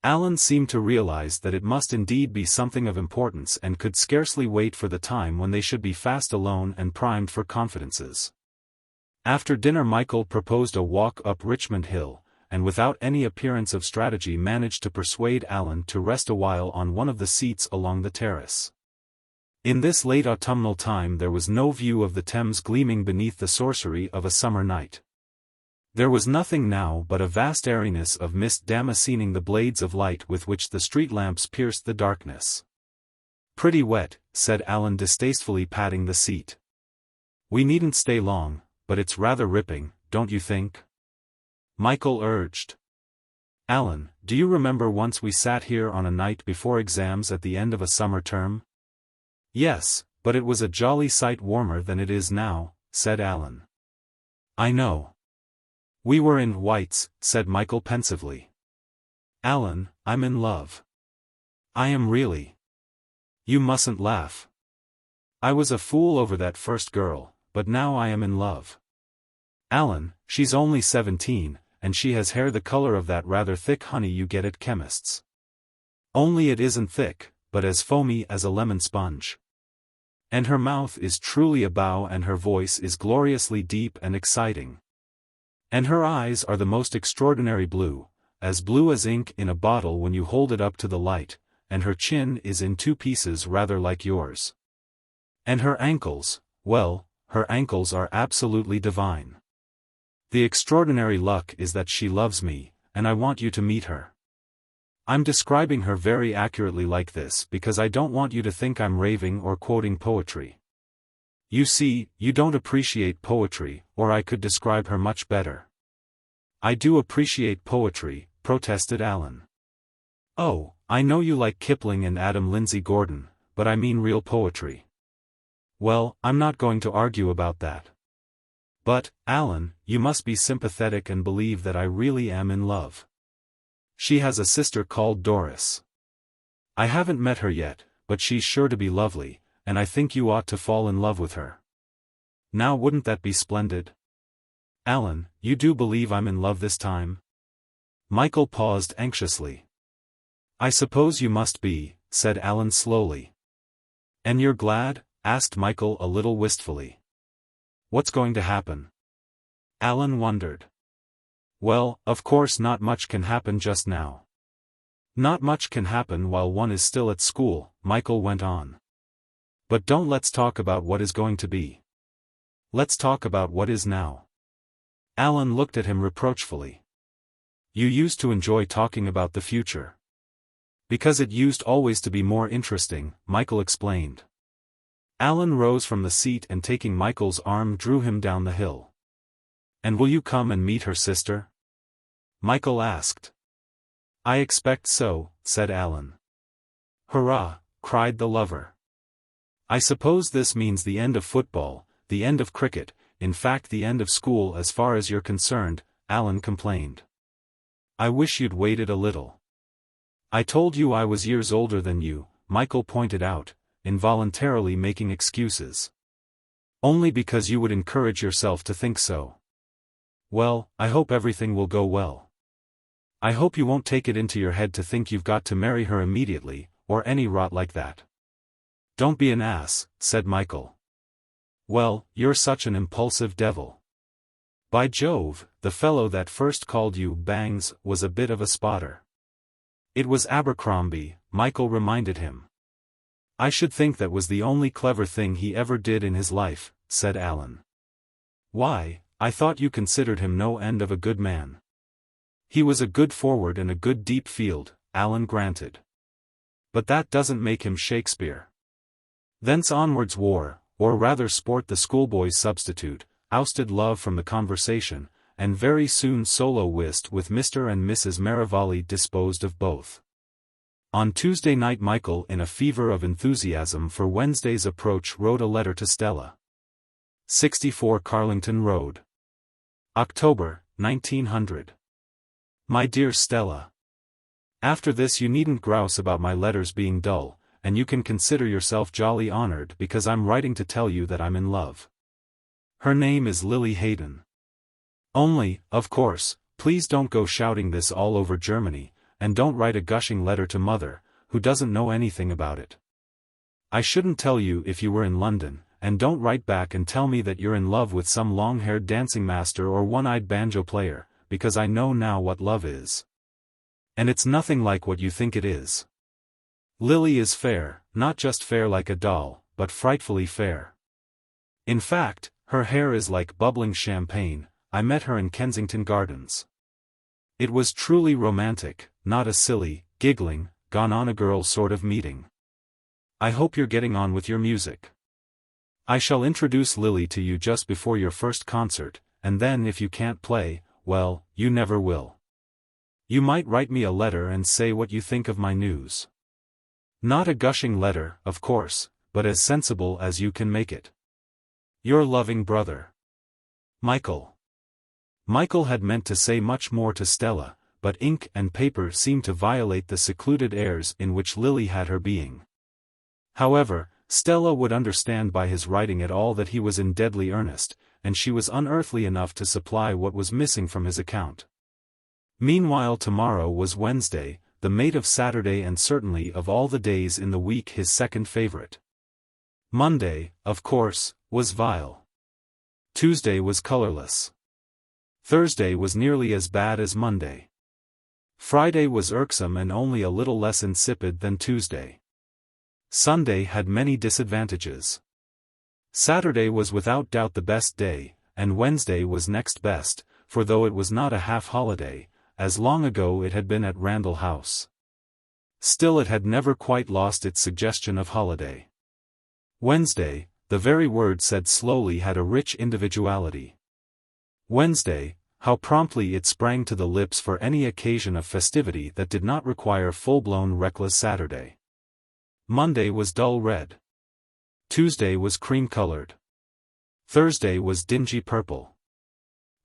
Alan seemed to realize that it must indeed be something of importance and could scarcely wait for the time when they should be fast alone and primed for confidences. After dinner Michael proposed a walk up Richmond Hill, and without any appearance of strategy managed to persuade Alan to rest a while on one of the seats along the terrace. In this late autumnal time there was no view of the Thames gleaming beneath the sorcery of a summer night. There was nothing now but a vast airiness of mist damascening the blades of light with which the street lamps pierced the darkness. "Pretty wet," said Alan distastefully patting the seat. "We needn't stay long, but it's rather ripping, don't you think?" Michael urged. "Alan, do you remember once we sat here on a night before exams at the end of a summer term?" "Yes, but it was a jolly sight warmer than it is now," said Alan. "I know. We were in whites," said Michael pensively. "Alan, I'm in love. I am really. You mustn't laugh. I was a fool over that first girl, but now I am in love. Alan, she's only 17, and she has hair the color of that rather thick honey you get at chemists. Only it isn't thick, but as foamy as a lemon sponge. And her mouth is truly a bow and her voice is gloriously deep and exciting. And her eyes are the most extraordinary blue as ink in a bottle when you hold it up to the light, and her chin is in 2 pieces rather like yours. And her ankles, well, her ankles are absolutely divine. The extraordinary luck is that she loves me, and I want you to meet her. I'm describing her very accurately like this because I don't want you to think I'm raving or quoting poetry. You see, you don't appreciate poetry, or I could describe her much better. I do appreciate poetry, protested Alan. Oh, I know you like Kipling and Adam Lindsay Gordon, but I mean real poetry. Well, I'm not going to argue about that. But, Alan, you must be sympathetic and believe that I really am in love. She has a sister called Doris. I haven't met her yet, but she's sure to be lovely, and I think you ought to fall in love with her. Now wouldn't that be splendid? Alan, you do believe I'm in love this time? Michael paused anxiously. I suppose you must be, said Alan slowly. And you're glad? Asked Michael a little wistfully. What's going to happen? Alan wondered. Well, of course not much can happen just now. Not much can happen while one is still at school, Michael went on. But let's talk about what is going to be. Let's talk about what is now. Alan looked at him reproachfully. You used to enjoy talking about the future. Because it used always to be more interesting, Michael explained. Alan rose from the seat and taking Michael's arm drew him down the hill. And will you come and meet her sister? Michael asked. I expect so, said Alan. Hurrah, cried the lover. I suppose this means the end of football, the end of cricket, in fact the end of school as far as you're concerned, Alan complained. I wish you'd waited a little. I told you I was years older than you, Michael pointed out, involuntarily making excuses. Only because you would encourage yourself to think so. Well, I hope everything will go well. I hope you won't take it into your head to think you've got to marry her immediately, or any rot like that. Don't be an ass, said Michael. Well, you're such an impulsive devil. By Jove, the fellow that first called you Bangs was a bit of a spotter. It was Abercrombie, Michael reminded him. I should think that was the only clever thing he ever did in his life, said Alan. Why, I thought you considered him no end of a good man. He was a good forward and a good deep field, Alan granted. But that doesn't make him Shakespeare. Thence onwards war, or rather sport the schoolboy's substitute, ousted love from the conversation, and very soon solo whist with Mr. and Mrs. Merivale disposed of both. On Tuesday night Michael in a fever of enthusiasm for Wednesday's approach wrote a letter to Stella. 64 Carlington Road. October, 1900. My dear Stella. After this you needn't grouse about my letters being dull, and you can consider yourself jolly honored because I'm writing to tell you that I'm in love. Her name is Lily Hayden. Only, of course, please don't go shouting this all over Germany, and don't write a gushing letter to Mother, who doesn't know anything about it. I shouldn't tell you if you were in London, and don't write back and tell me that you're in love with some long-haired dancing master or one-eyed banjo player, because I know now what love is. And it's nothing like what you think it is. Lily is fair, not just fair like a doll, but frightfully fair. In fact, her hair is like bubbling champagne. I met her in Kensington Gardens. It was truly romantic, not a silly, giggling, gone-on-a-girl sort of meeting. I hope you're getting on with your music. I shall introduce Lily to you just before your first concert, and then if you can't play, well, you never will. You might write me a letter and say what you think of my news. Not a gushing letter, of course, but as sensible as you can make it. Your loving brother. Michael. Michael had meant to say much more to Stella, but ink and paper seemed to violate the secluded airs in which Lily had her being. However, Stella would understand by his writing at all that he was in deadly earnest, and she was unearthly enough to supply what was missing from his account. Meanwhile tomorrow was Wednesday, the mate of Saturday and certainly of all the days in the week his second favorite. Monday, of course, was vile. Tuesday was colorless. Thursday was nearly as bad as Monday. Friday was irksome and only a little less insipid than Tuesday. Sunday had many disadvantages. Saturday was without doubt the best day, and Wednesday was next best, for though it was not a half-holiday, as long ago it had been at Randall House, still it had never quite lost its suggestion of holiday. Wednesday, the very word said slowly, had a rich individuality. Wednesday, how promptly it sprang to the lips for any occasion of festivity that did not require full-blown reckless Saturday. Monday was dull red. Tuesday was cream-colored. Thursday was dingy purple.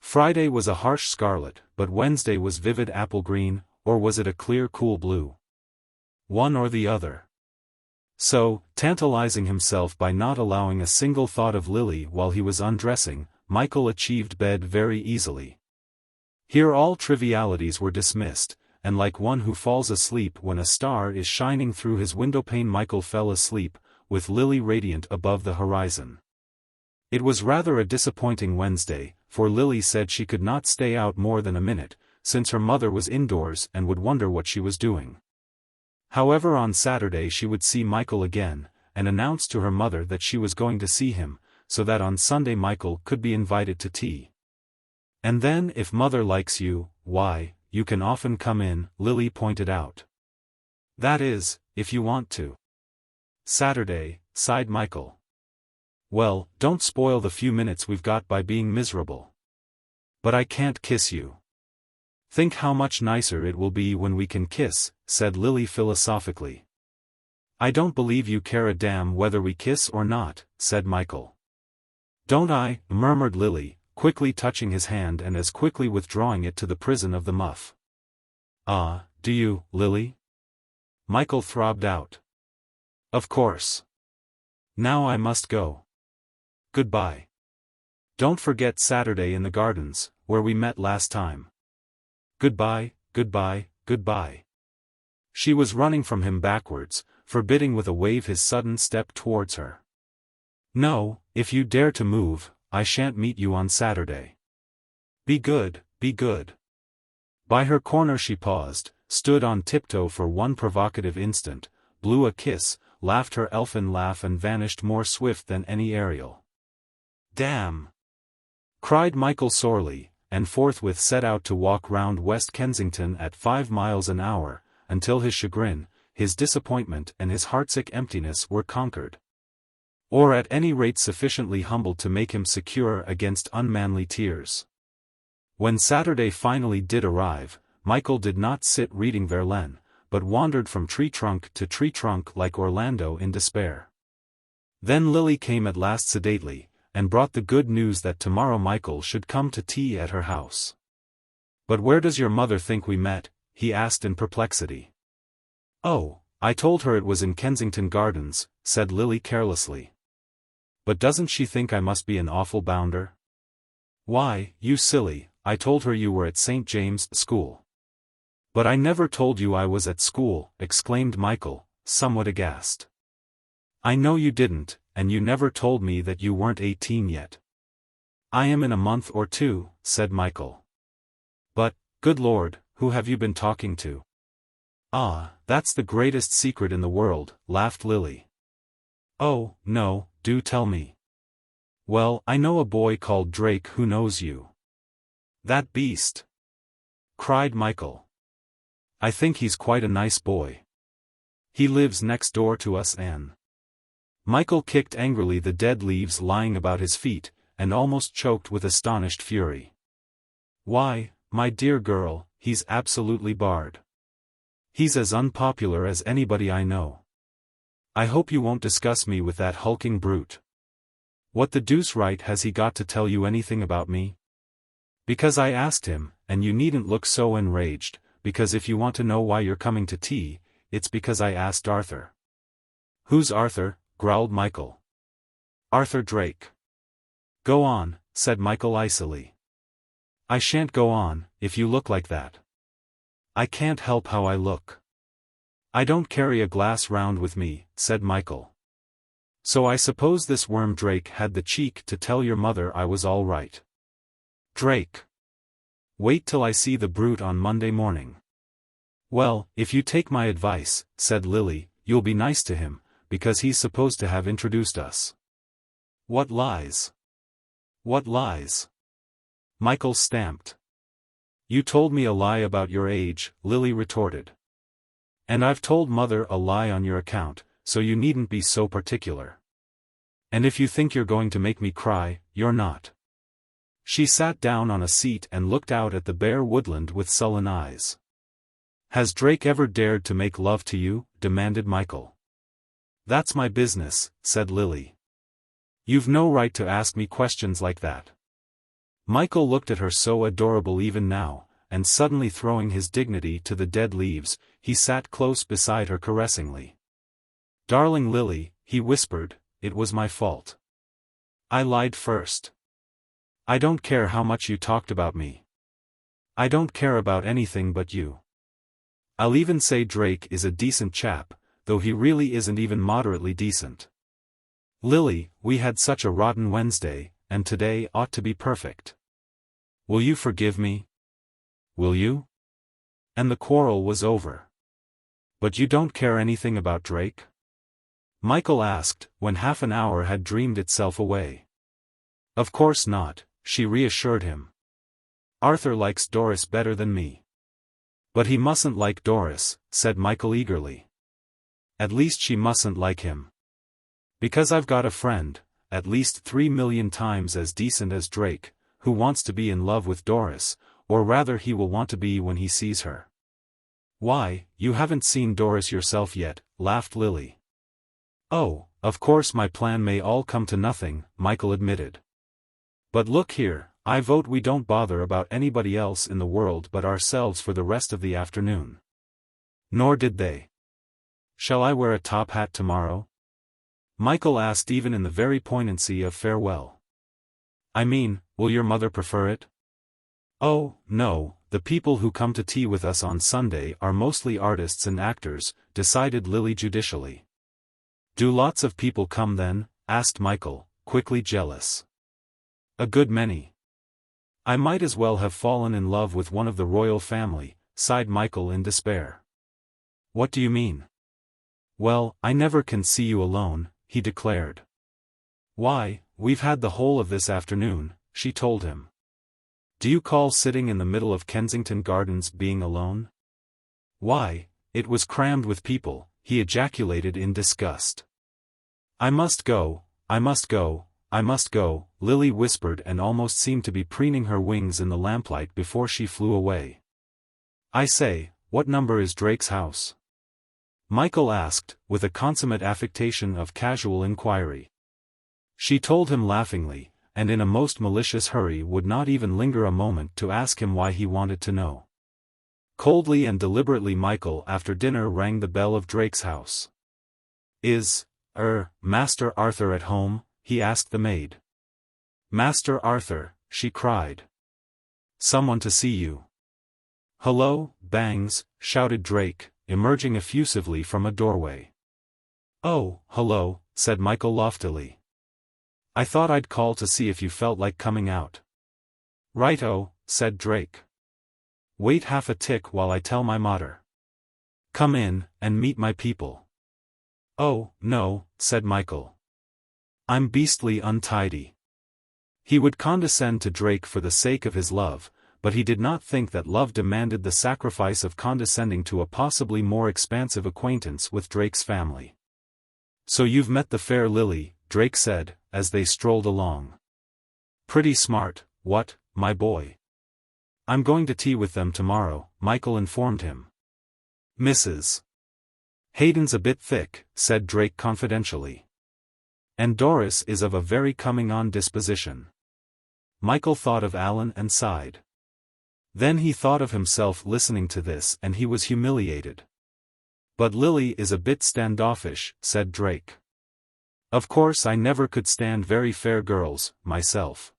Friday was a harsh scarlet, but Wednesday was vivid apple green, or was it a clear cool blue? One or the other. So, tantalizing himself by not allowing a single thought of Lily while he was undressing, Michael achieved bed very easily. Here all trivialities were dismissed, and like one who falls asleep when a star is shining through his windowpane, Michael fell asleep, with Lily radiant above the horizon. It was rather a disappointing Wednesday, for Lily said she could not stay out more than a minute, since her mother was indoors and would wonder what she was doing. However, on Saturday she would see Michael again, and announced to her mother that she was going to see him, so that on Sunday Michael could be invited to tea. And then, if mother likes you, why, you can often come in, Lily pointed out. That is, if you want to. Saturday, sighed Michael. Well, don't spoil the few minutes we've got by being miserable. But I can't kiss you. Think how much nicer it will be when we can kiss, said Lily philosophically. I don't believe you care a damn whether we kiss or not, said Michael. Don't I, murmured Lily, quickly touching his hand and as quickly withdrawing it to the prison of the muff. Ah, do you, Lily? Michael throbbed out. Of course. Now I must go. Goodbye. Don't forget Saturday in the gardens, where we met last time. Goodbye, goodbye, goodbye. She was running from him backwards, forbidding with a wave his sudden step towards her. No, if you dare to move, I shan't meet you on Saturday. Be good, be good. By her corner she paused, stood on tiptoe for one provocative instant, blew a kiss, laughed her elfin laugh and vanished more swift than any aerial. Damn! Cried Michael sorely, and forthwith set out to walk round West Kensington at 5 miles an hour, until his chagrin, his disappointment and his heartsick emptiness were conquered. Or at any rate sufficiently humbled to make him secure against unmanly tears. When Saturday finally did arrive, Michael did not sit reading Verlaine, but wandered from tree trunk to tree trunk like Orlando in despair. Then Lily came at last sedately, and brought the good news that tomorrow Michael should come to tea at her house. But where does your mother think we met? He asked in perplexity. Oh, I told her it was in Kensington Gardens, said Lily carelessly. But doesn't she think I must be an awful bounder? Why, you silly, I told her you were at St. James' School. But I never told you I was at school, exclaimed Michael, somewhat aghast. I know you didn't, and you never told me that you weren't 18 yet. I am in a month or two, said Michael. But, good Lord, who have you been talking to? Ah, that's the greatest secret in the world, laughed Lily. Oh, no, do tell me. Well, I know a boy called Drake who knows you. That beast! Cried Michael. I think he's quite a nice boy. He lives next door to us, Anne. Michael kicked angrily the dead leaves lying about his feet, and almost choked with astonished fury. Why, my dear girl, he's absolutely barred. He's as unpopular as anybody I know. I hope you won't discuss me with that hulking brute. What the deuce right has he got to tell you anything about me? Because I asked him, and you needn't look so enraged, because if you want to know why you're coming to tea, it's because I asked Arthur. Who's Arthur? Growled Michael. Arthur Drake. Go on, said Michael icily. I shan't go on, if you look like that. I can't help how I look. I don't carry a glass round with me, said Michael. So I suppose this worm Drake had the cheek to tell your mother I was all right. Drake. Wait till I see the brute on Monday morning. Well, if you take my advice, said Lily, you'll be nice to him, because he's supposed to have introduced us. What lies? What lies? Michael stamped. You told me a lie about your age, Lily retorted. And I've told Mother a lie on your account, so you needn't be so particular. And if you think you're going to make me cry, you're not. She sat down on a seat and looked out at the bare woodland with sullen eyes. Has Drake ever dared to make love to you? Demanded Michael. That's my business, said Lily. You've no right to ask me questions like that. Michael looked at her so adorable even now, and suddenly throwing his dignity to the dead leaves, he sat close beside her caressingly. Darling Lily, he whispered, it was my fault. I lied first. I don't care how much you talked about me. I don't care about anything but you. I'll even say Drake is a decent chap, though he really isn't even moderately decent. Lily, we had such a rotten Wednesday, and today ought to be perfect. Will you forgive me? Will you? And the quarrel was over. But you don't care anything about Drake? Michael asked, when half an hour had dreamed itself away. Of course not, she reassured him. Arthur likes Doris better than me. But he mustn't like Doris, said Michael eagerly. At least she mustn't like him. Because I've got a friend, at least 3 million times as decent as Drake, who wants to be in love with Doris, or rather he will want to be when he sees her. Why, you haven't seen Doris yourself yet, laughed Lily. Oh, of course my plan may all come to nothing, Michael admitted. But look here, I vote we don't bother about anybody else in the world but ourselves for the rest of the afternoon. Nor did they. Shall I wear a top hat tomorrow? Michael asked even in the very poignancy of farewell. I mean, will your mother prefer it? Oh, no, the people who come to tea with us on Sunday are mostly artists and actors, decided Lily judicially. Do lots of people come then? Asked Michael, quickly jealous. A good many. I might as well have fallen in love with one of the royal family, sighed Michael in despair. What do you mean? Well, I never can see you alone, he declared. Why, we've had the whole of this afternoon, she told him. Do you call sitting in the middle of Kensington Gardens being alone? Why, it was crammed with people, he ejaculated in disgust. I must go, I must go, I must go, Lily whispered and almost seemed to be preening her wings in the lamplight before she flew away. I say, what number is Drake's house? Michael asked, with a consummate affectation of casual inquiry. She told him laughingly, and in a most malicious hurry would not even linger a moment to ask him why he wanted to know. Coldly and deliberately Michael after dinner rang the bell of Drake's house. Is, Master Arthur at home? He asked the maid. Master Arthur, she cried. Someone to see you. Hello, Bangs, shouted Drake, emerging effusively from a doorway. Oh, hello, said Michael loftily. I thought I'd call to see if you felt like coming out. Right-o, said Drake. Wait half a tick while I tell my mater. Come in, and meet my people. Oh, no, said Michael. I'm beastly untidy. He would condescend to Drake for the sake of his love, but he did not think that love demanded the sacrifice of condescending to a possibly more expansive acquaintance with Drake's family. So you've met the fair Lily, Drake said, as they strolled along. Pretty smart, what, my boy? I'm going to tea with them tomorrow, Michael informed him. Mrs. Hayden's a bit thick, said Drake confidentially. And Doris is of a very coming-on disposition. Michael thought of Alan and sighed. Then he thought of himself listening to this and he was humiliated. But Lily is a bit standoffish, said Drake. Of course I never could stand very fair girls, myself.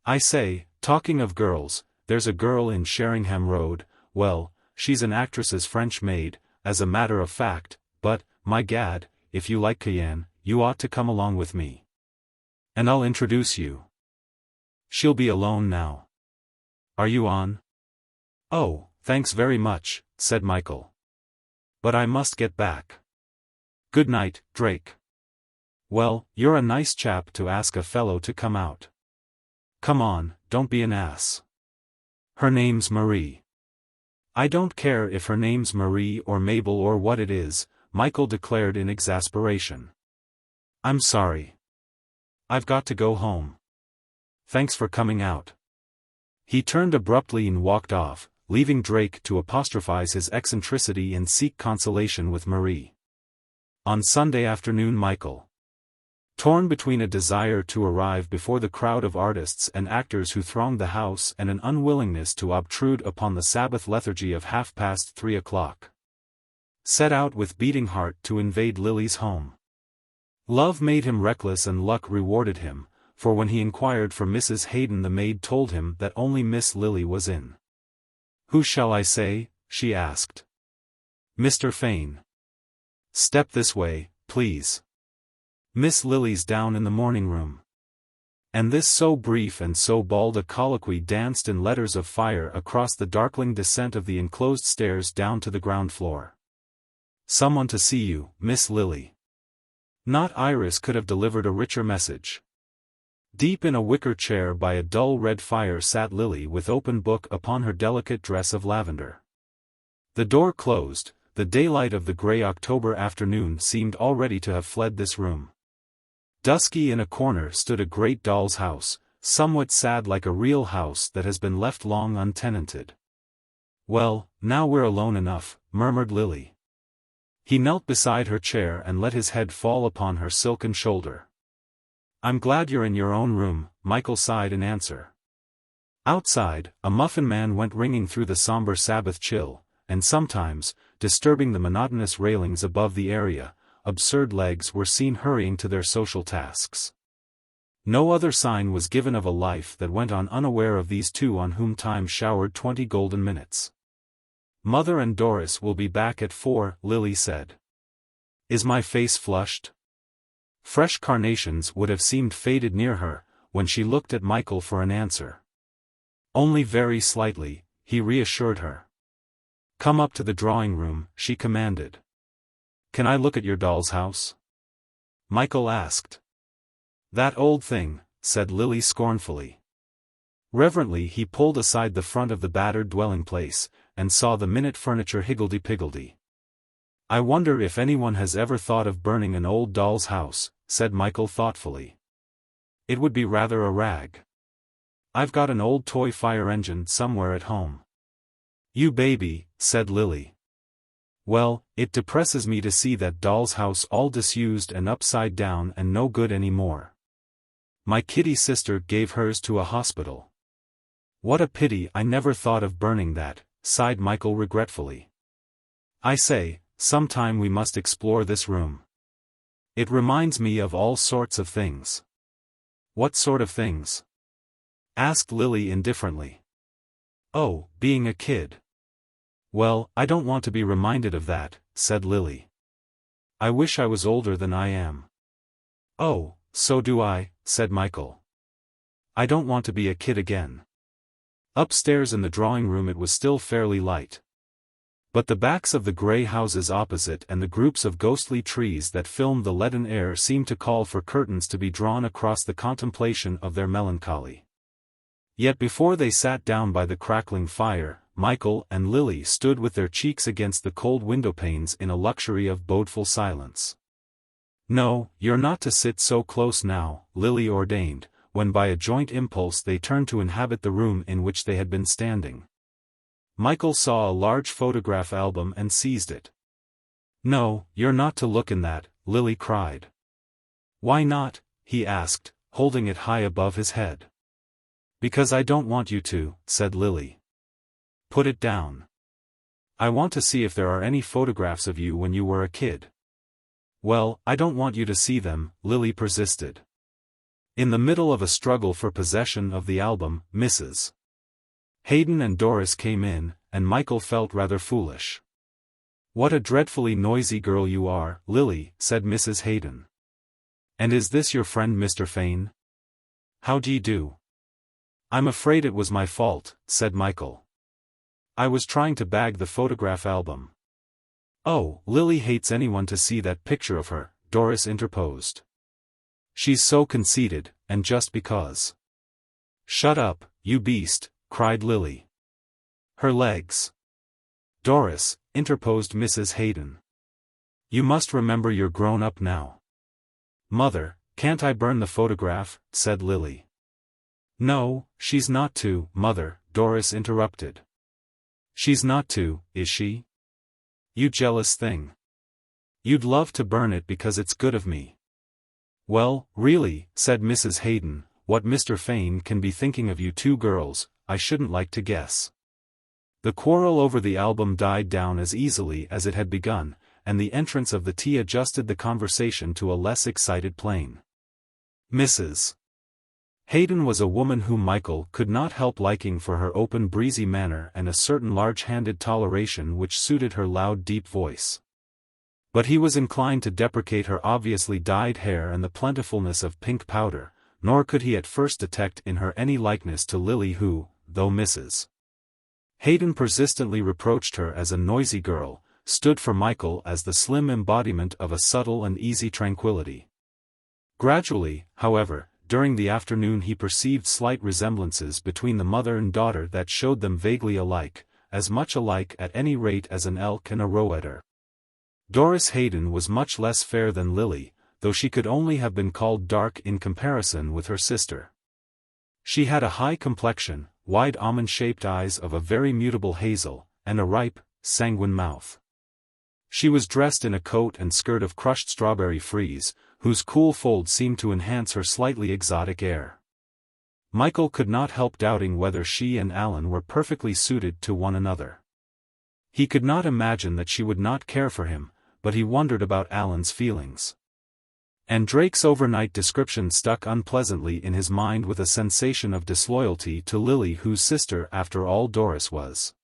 I say, talking of girls, there's a girl in Sheringham Road, well, she's an actress's French maid, as a matter of fact, but, my gad, if you like Cayenne, you ought to come along with me. And I'll introduce you. She'll be alone now. Are you on? Oh, thanks very much, said Michael. But I must get back. Good night, Drake. Well, you're a nice chap to ask a fellow to come out. Come on, don't be an ass. Her name's Marie. I don't care if her name's Marie or Mabel or what it is, Michael declared in exasperation. I'm sorry. I've got to go home. Thanks for coming out. He turned abruptly and walked off, leaving Drake to apostrophize his eccentricity and seek consolation with Marie. On Sunday afternoon, Michael, torn between a desire to arrive before the crowd of artists and actors who thronged the house and an unwillingness to obtrude upon the Sabbath lethargy of 3:30, set out with beating heart to invade Lily's home. Love made him reckless and luck rewarded him, for when he inquired for Mrs. Hayden, the maid told him that only Miss Lily was in. Who shall I say? She asked. Mr. Fane. Step this way, please. Miss Lily's down in the morning room. And this so brief and so bald a colloquy danced in letters of fire across the darkling descent of the enclosed stairs down to the ground floor. Someone to see you, Miss Lily. Not Iris could have delivered a richer message. Deep in a wicker chair by a dull red fire sat Lily with open book upon her delicate dress of lavender. The door closed, the daylight of the grey October afternoon seemed already to have fled this room. Dusky in a corner stood a great doll's house, somewhat sad like a real house that has been left long untenanted. Well, now we're alone enough, murmured Lily. He knelt beside her chair and let his head fall upon her silken shoulder. I'm glad you're in your own room, Michael sighed in answer. Outside, a muffin man went ringing through the somber Sabbath chill, and sometimes, disturbing the monotonous railings above the area, absurd legs were seen hurrying to their social tasks. No other sign was given of a life that went on unaware of these two on whom time showered 20 golden minutes. Mother and Doris will be back at 4, Lily said. Is my face flushed? Fresh carnations would have seemed faded near her, when she looked at Michael for an answer. Only very slightly, he reassured her. Come up to the drawing room, she commanded. Can I look at your doll's house? Michael asked. That old thing, said Lily scornfully. Reverently he pulled aside the front of the battered dwelling place, and saw the minute furniture higgledy-piggledy. I wonder if anyone has ever thought of burning an old doll's house, said Michael thoughtfully. It would be rather a rag. I've got an old toy fire engine somewhere at home. You baby, said Lily. Well, it depresses me to see that doll's house all disused and upside down and no good anymore. My kitty sister gave hers to a hospital. What a pity I never thought of burning that, sighed Michael regretfully. I say, sometime we must explore this room. It reminds me of all sorts of things. What sort of things? Asked Lily indifferently. Oh, being a kid. Well, I don't want to be reminded of that, said Lily. I wish I was older than I am. Oh, so do I, said Michael. I don't want to be a kid again. Upstairs in the drawing room it was still fairly light. But the backs of the grey houses opposite and the groups of ghostly trees that filmed the leaden air seemed to call for curtains to be drawn across the contemplation of their melancholy. Yet before they sat down by the crackling fire, Michael and Lily stood with their cheeks against the cold windowpanes in a luxury of bodeful silence. No, you're not to sit so close now, Lily ordained, when by a joint impulse they turned to inhabit the room in which they had been standing. Michael saw a large photograph album and seized it. No, you're not to look in that, Lily cried. Why not? He asked, holding it high above his head. Because I don't want you to, said Lily. Put it down. I want to see if there are any photographs of you when you were a kid. Well, I don't want you to see them, Lily persisted. In the middle of a struggle for possession of the album, Mrs. Hayden and Doris came in, and Michael felt rather foolish. What a dreadfully noisy girl you are, Lily, said Mrs. Hayden. And is this your friend Mr. Fane? How d'ye do? I'm afraid it was my fault, said Michael. I was trying to bag the photograph album. Oh, Lily hates anyone to see that picture of her, Doris interposed. She's so conceited, and just because. Shut up, you beast, cried Lily. Her legs. Doris, interposed Mrs. Hayden. You must remember you're grown up now. Mother, can't I burn the photograph, said Lily. No, she's not to, Mother, Doris interrupted. She's not to, is she? You jealous thing. You'd love to burn it because it's good of me. Well, really, said Mrs. Hayden, what Mr. Fane can be thinking of you two girls, I shouldn't like to guess. The quarrel over the album died down as easily as it had begun, and the entrance of the tea adjusted the conversation to a less excited plane. Mrs. Hayden was a woman whom Michael could not help liking for her open breezy manner and a certain large-handed toleration which suited her loud deep voice. But he was inclined to deprecate her obviously dyed hair and the plentifulness of pink powder, nor could he at first detect in her any likeness to Lily who, though Mrs. Hayden persistently reproached her as a noisy girl, stood for Michael as the slim embodiment of a subtle and easy tranquility. Gradually, however, during the afternoon he perceived slight resemblances between the mother and daughter that showed them vaguely alike, as much alike at any rate as an elk and a roedeer. Doris Hayden was much less fair than Lily, though she could only have been called dark in comparison with her sister. She had a high complexion, wide almond-shaped eyes of a very mutable hazel, and a ripe, sanguine mouth. She was dressed in a coat and skirt of crushed strawberry frieze, whose cool folds seemed to enhance her slightly exotic air. Michael could not help doubting whether she and Alan were perfectly suited to one another. He could not imagine that she would not care for him, but he wondered about Alan's feelings. And Drake's overnight description stuck unpleasantly in his mind with a sensation of disloyalty to Lily, whose sister after all Doris was.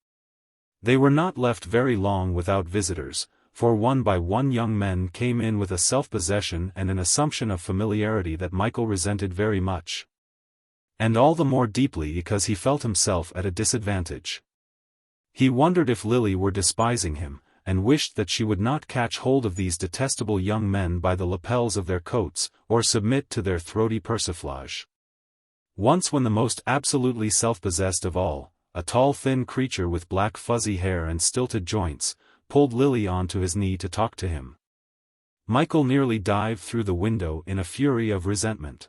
They were not left very long without visitors, for one by one young men came in with a self-possession and an assumption of familiarity that Michael resented very much. And all the more deeply because he felt himself at a disadvantage. He wondered if Lily were despising him, and wished that she would not catch hold of these detestable young men by the lapels of their coats, or submit to their throaty persiflage. Once when the most absolutely self-possessed of all, a tall thin creature with black fuzzy hair and stilted joints, pulled Lily onto his knee to talk to him. Michael nearly dived through the window in a fury of resentment.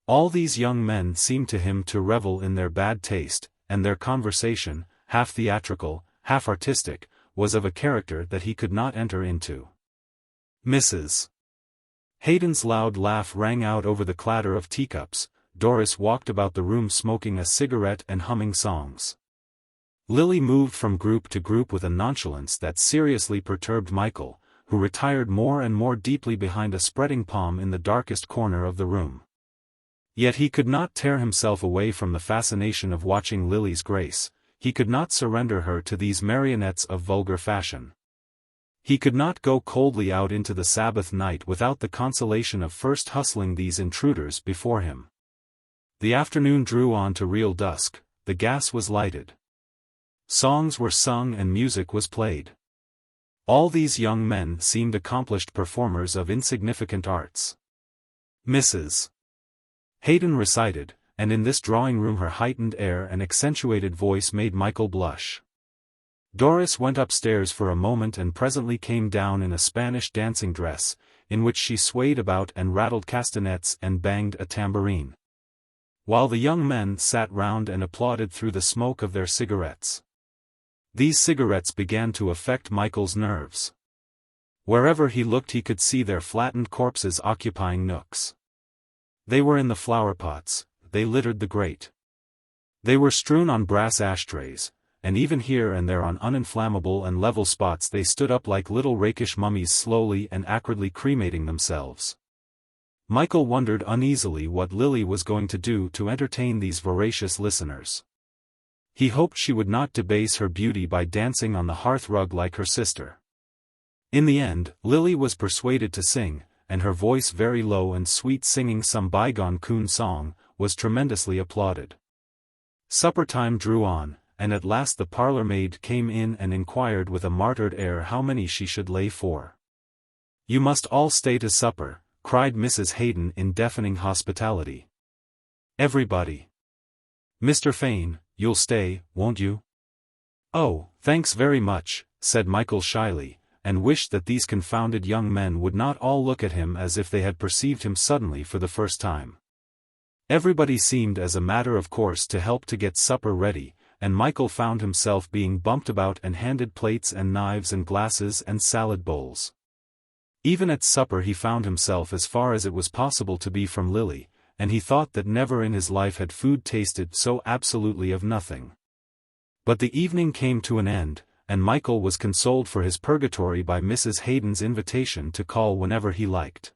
All these young men seemed to him to revel in their bad taste, and their conversation, half theatrical, half artistic, was of a character that he could not enter into. Mrs. Hayden's loud laugh rang out over the clatter of teacups. Doris walked about the room smoking a cigarette and humming songs. Lily moved from group to group with a nonchalance that seriously perturbed Michael, who retired more and more deeply behind a spreading palm in the darkest corner of the room. Yet he could not tear himself away from the fascination of watching Lily's grace. He could not surrender her to these marionettes of vulgar fashion. He could not go coldly out into the Sabbath night without the consolation of first hustling these intruders before him. The afternoon drew on to real dusk, the gas was lighted. Songs were sung and music was played. All these young men seemed accomplished performers of insignificant arts. Mrs. Hayden recited, and in this drawing-room her heightened air and accentuated voice made Michael blush. Doris went upstairs for a moment and presently came down in a Spanish dancing dress, in which she swayed about and rattled castanets and banged a tambourine. While the young men sat round and applauded through the smoke of their cigarettes. These cigarettes began to affect Michael's nerves. Wherever he looked he could see their flattened corpses occupying nooks. They were in the flower pots, they littered the grate. They were strewn on brass ashtrays, and even here and there on uninflammable and level spots they stood up like little rakish mummies slowly and acridly cremating themselves. Michael wondered uneasily what Lily was going to do to entertain these voracious listeners. He hoped she would not debase her beauty by dancing on the hearthrug like her sister. In the end, Lily was persuaded to sing, and her voice very low and sweet singing some bygone coon song, was tremendously applauded. Supper time drew on, and at last the parlour maid came in and inquired with a martyred air how many she should lay for. "You must all stay to supper," cried Mrs. Hayden in deafening hospitality. "Everybody. Mr. Fane, you'll stay, won't you?" "Oh, thanks very much," said Michael shyly, and wished that these confounded young men would not all look at him as if they had perceived him suddenly for the first time. Everybody seemed as a matter of course to help to get supper ready, and Michael found himself being bumped about and handed plates and knives and glasses and salad bowls. Even at supper he found himself as far as it was possible to be from Lily, and he thought that never in his life had food tasted so absolutely of nothing. But the evening came to an end, and Michael was consoled for his purgatory by Mrs. Hayden's invitation to call whenever he liked.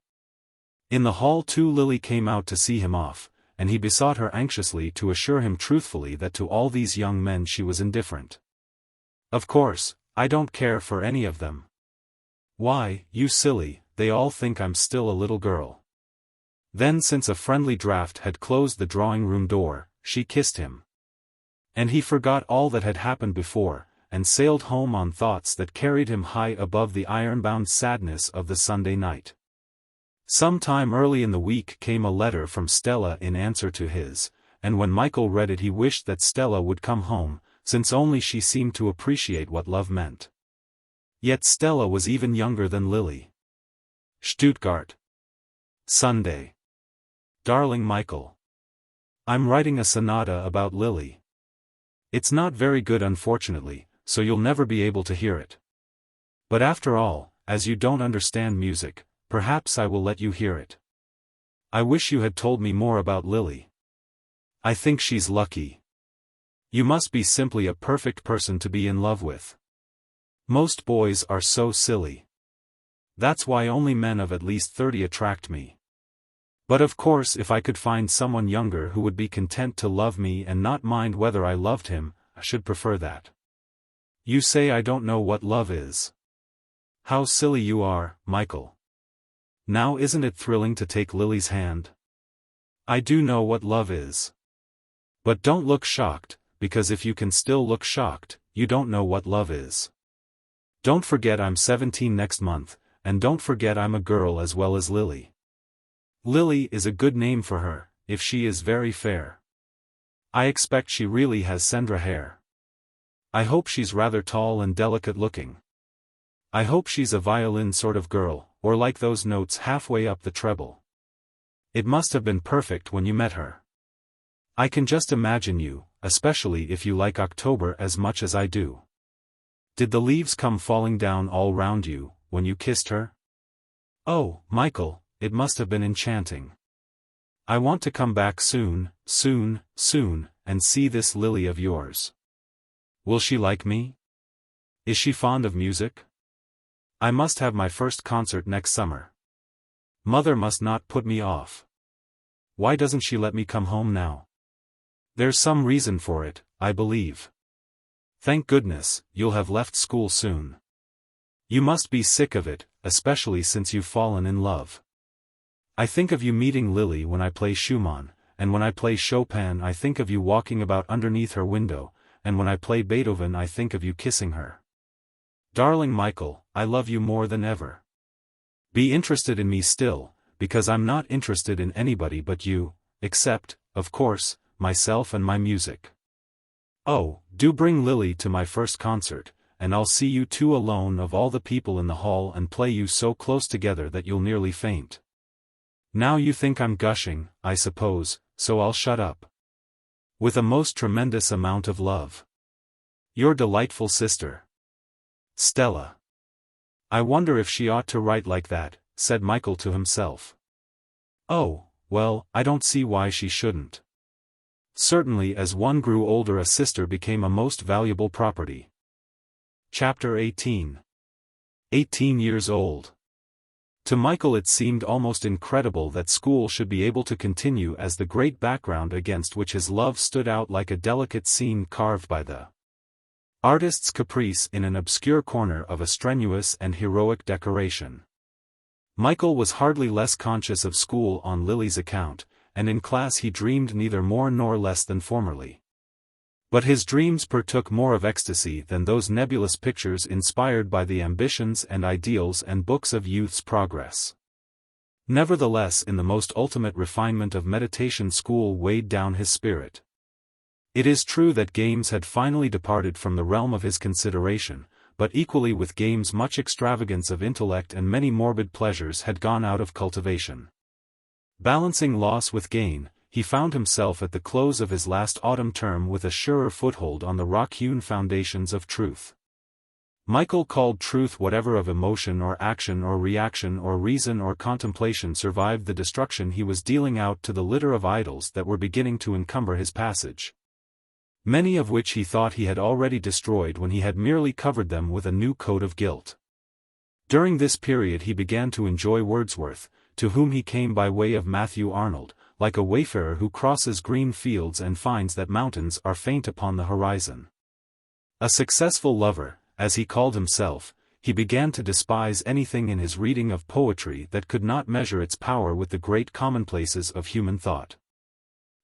In the hall too Lily came out to see him off, and he besought her anxiously to assure him truthfully that to all these young men she was indifferent. "Of course, I don't care for any of them. Why, you silly, they all think I'm still a little girl." Then, since a friendly draught had closed the drawing-room door, she kissed him. And he forgot all that had happened before, and sailed home on thoughts that carried him high above the iron-bound sadness of the Sunday night. Some time early in the week came a letter from Stella in answer to his, and when Michael read it he wished that Stella would come home, since only she seemed to appreciate what love meant. Yet Stella was even younger than Lily. Stuttgart. Sunday. Darling Michael. I'm writing a sonata about Lily. It's not very good unfortunately, so you'll never be able to hear it. But after all, as you don't understand music, perhaps I will let you hear it. I wish you had told me more about Lily. I think she's lucky. You must be simply a perfect person to be in love with. Most boys are so silly. That's why only men of at least 30 attract me. But of course if I could find someone younger who would be content to love me and not mind whether I loved him, I should prefer that. You say I don't know what love is. How silly you are, Michael. Now isn't it thrilling to take Lily's hand? I do know what love is. But don't look shocked, because if you can still look shocked, you don't know what love is. Don't forget I'm 17 next month, and don't forget I'm a girl as well as Lily. Lily is a good name for her, if she is very fair. I expect she really has Sandra hair. I hope she's rather tall and delicate looking. I hope she's a violin sort of girl, or like those notes halfway up the treble. It must have been perfect when you met her. I can just imagine you, especially if you like October as much as I do. Did the leaves come falling down all round you, when you kissed her? Oh, Michael, it must have been enchanting. I want to come back soon, soon, soon, and see this Lily of yours. Will she like me? Is she fond of music? I must have my first concert next summer. Mother must not put me off. Why doesn't she let me come home now? There's some reason for it, I believe. Thank goodness, you'll have left school soon. You must be sick of it, especially since you've fallen in love. I think of you meeting Lily when I play Schumann, and when I play Chopin I think of you walking about underneath her window, and when I play Beethoven I think of you kissing her. Darling Michael, I love you more than ever. Be interested in me still, because I'm not interested in anybody but you, except, of course, myself and my music. Oh, do bring Lily to my first concert, and I'll see you two alone of all the people in the hall and play you so close together that you'll nearly faint. Now you think I'm gushing, I suppose, so I'll shut up. With a most tremendous amount of love. Your delightful sister. Stella. I wonder if she ought to write like that, said Michael to himself. Oh, well, I don't see why she shouldn't. Certainly as one grew older a sister became a most valuable property. Chapter 18. 18 years old. To Michael it seemed almost incredible that school should be able to continue as the great background against which his love stood out like a delicate scene carved by the artist's caprice in an obscure corner of a strenuous and heroic decoration. Michael was hardly less conscious of school on Lily's account, and in class he dreamed neither more nor less than formerly. But his dreams partook more of ecstasy than those nebulous pictures inspired by the ambitions and ideals and books of youth's progress. Nevertheless, in the most ultimate refinement of meditation, school weighed down his spirit. It is true that games had finally departed from the realm of his consideration, but equally with games much extravagance of intellect and many morbid pleasures had gone out of cultivation. Balancing loss with gain, he found himself at the close of his last autumn term with a surer foothold on the rock-hewn foundations of truth. Michael called truth whatever of emotion or action or reaction or reason or contemplation survived the destruction he was dealing out to the litter of idols that were beginning to encumber his passage. Many of which he thought he had already destroyed when he had merely covered them with a new coat of guilt. During this period he began to enjoy Wordsworth, to whom he came by way of Matthew Arnold, like a wayfarer who crosses green fields and finds that mountains are faint upon the horizon. A successful lover, as he called himself, he began to despise anything in his reading of poetry that could not measure its power with the great commonplaces of human thought.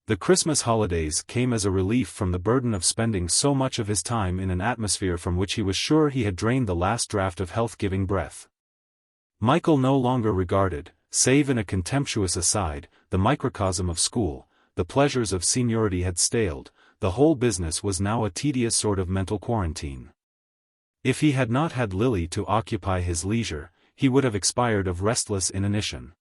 The Christmas holidays came as a relief from the burden of spending so much of his time in an atmosphere from which he was sure he had drained the last draught of health-giving breath. Michael no longer regarded, save in a contemptuous aside, the microcosm of school. The pleasures of seniority had staled, the whole business was now a tedious sort of mental quarantine. If he had not had Lily to occupy his leisure, he would have expired of restless inanition.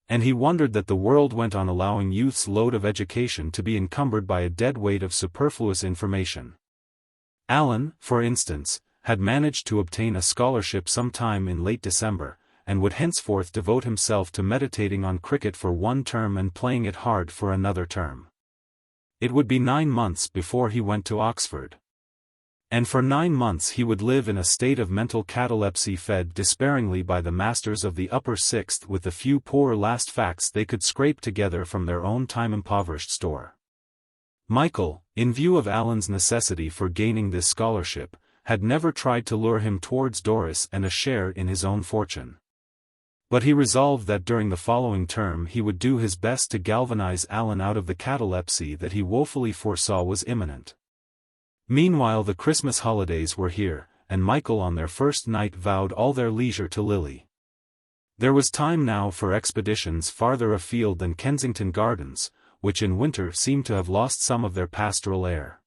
And he wondered that the world went on allowing youth's load of education to be encumbered by a dead weight of superfluous information. Alan, for instance, had managed to obtain a scholarship sometime in late December, and would henceforth devote himself to meditating on cricket for one term and playing it hard for another term. It would be 9 months before he went to Oxford. And for 9 months he would live in a state of mental catalepsy, fed despairingly by the masters of the upper sixth with the few poor last facts they could scrape together from their own time-impoverished store. Michael, in view of Alan's necessity for gaining this scholarship, had never tried to lure him towards Doris and a share in his own fortune. But he resolved that during the following term he would do his best to galvanize Alan out of the catalepsy that he woefully foresaw was imminent. Meanwhile the Christmas holidays were here, and Michael on their first night vowed all their leisure to Lily. There was time now for expeditions farther afield than Kensington Gardens, which in winter seemed to have lost some of their pastoral air.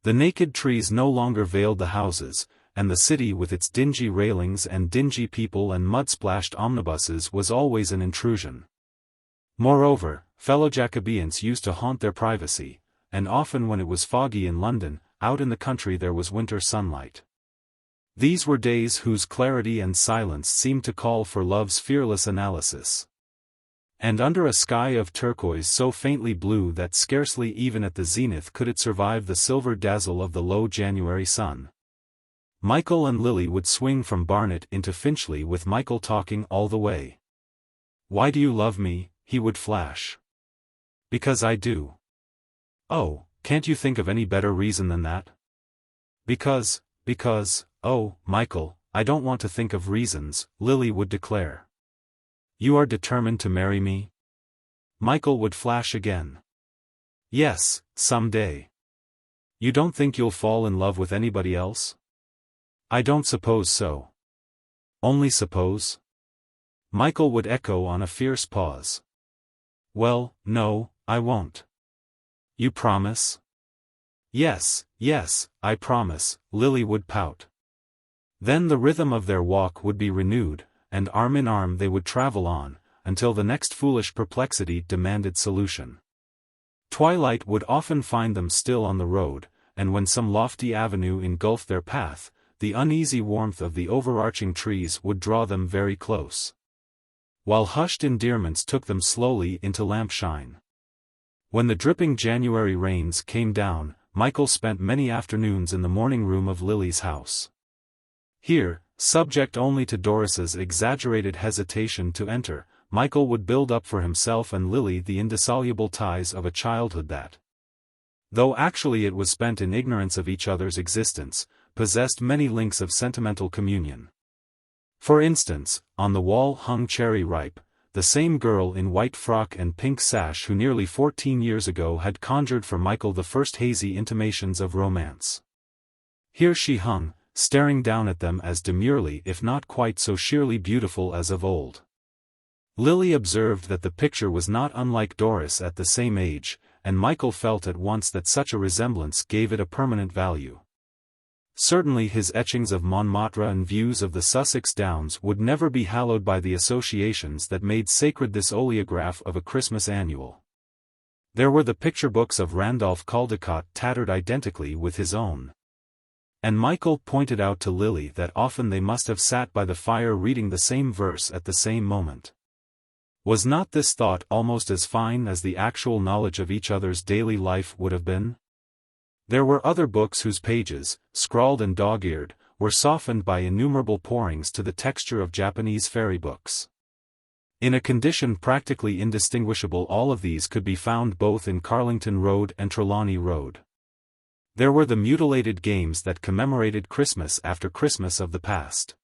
The naked trees no longer veiled the houses, and the city with its dingy railings and dingy people and mud-splashed omnibuses was always an intrusion. Moreover, fellow Jacobeans used to haunt their privacy, and often when it was foggy in London, out in the country there was winter sunlight. These were days whose clarity and silence seemed to call for love's fearless analysis. And under a sky of turquoise so faintly blue that scarcely even at the zenith could it survive the silver dazzle of the low January sun, Michael and Lily would swing from Barnet into Finchley with Michael talking all the way. "Why do you love me?" he would flash. "Because I do." "Oh, can't you think of any better reason than that?" Because, oh, Michael, I don't want to think of reasons," Lily would declare. "You are determined to marry me?" Michael would flash again. "Yes, some day." "You don't think you'll fall in love with anybody else?" "I don't suppose so." "Only suppose?" Michael would echo on a fierce pause. "Well, no, I won't." "You promise?" Yes, I promise," Lily would pout. Then the rhythm of their walk would be renewed, and arm in arm they would travel on, until the next foolish perplexity demanded solution. Twilight would often find them still on the road, and when some lofty avenue engulfed their path, the uneasy warmth of the overarching trees would draw them very close, while hushed endearments took them slowly into lampshine. When the dripping January rains came down, Michael spent many afternoons in the morning room of Lily's house. Here, subject only to Doris's exaggerated hesitation to enter, Michael would build up for himself and Lily the indissoluble ties of a childhood that, though actually it was spent in ignorance of each other's existence, possessed many links of sentimental communion. For instance, on the wall hung Cherry Ripe, the same girl in white frock and pink sash who nearly 14 years ago had conjured for Michael the first hazy intimations of romance. Here she hung, staring down at them as demurely if not quite so sheerly beautiful as of old. Lily observed that the picture was not unlike Doris at the same age, and Michael felt at once that such a resemblance gave it a permanent value. Certainly his etchings of Montmartre and views of the Sussex Downs would never be hallowed by the associations that made sacred this oleograph of a Christmas annual. There were the picture books of Randolph Caldecott tattered identically with his own. And Michael pointed out to Lily that often they must have sat by the fire reading the same verse at the same moment. Was not this thought almost as fine as the actual knowledge of each other's daily life would have been? There were other books whose pages, scrawled and dog-eared, were softened by innumerable pourings to the texture of Japanese fairy books. In a condition practically indistinguishable, all of these could be found both in Carlington Road and Trelawney Road. There were the mutilated games that commemorated Christmas after Christmas of the past.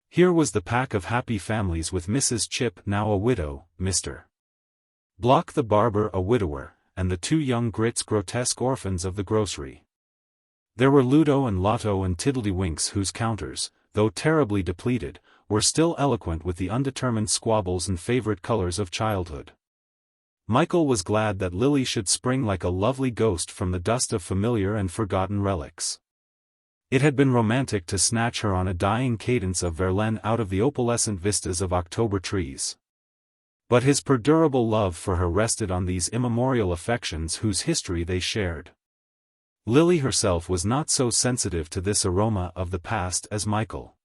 Here was the pack of happy families with Mrs. Chip, now a widow, Mr. Block the barber a widower, and the two young Grits, grotesque orphans of the grocery. There were Ludo and Lotto and Tiddledywinks, whose counters, though terribly depleted, were still eloquent with the undetermined squabbles and favorite colors of childhood. Michael was glad that Lily should spring like a lovely ghost from the dust of familiar and forgotten relics. It had been romantic to snatch her on a dying cadence of Verlaine out of the opalescent vistas of October trees. But his perdurable love for her rested on these immemorial affections whose history they shared. Lily herself was not so sensitive to this aroma of the past as Michael.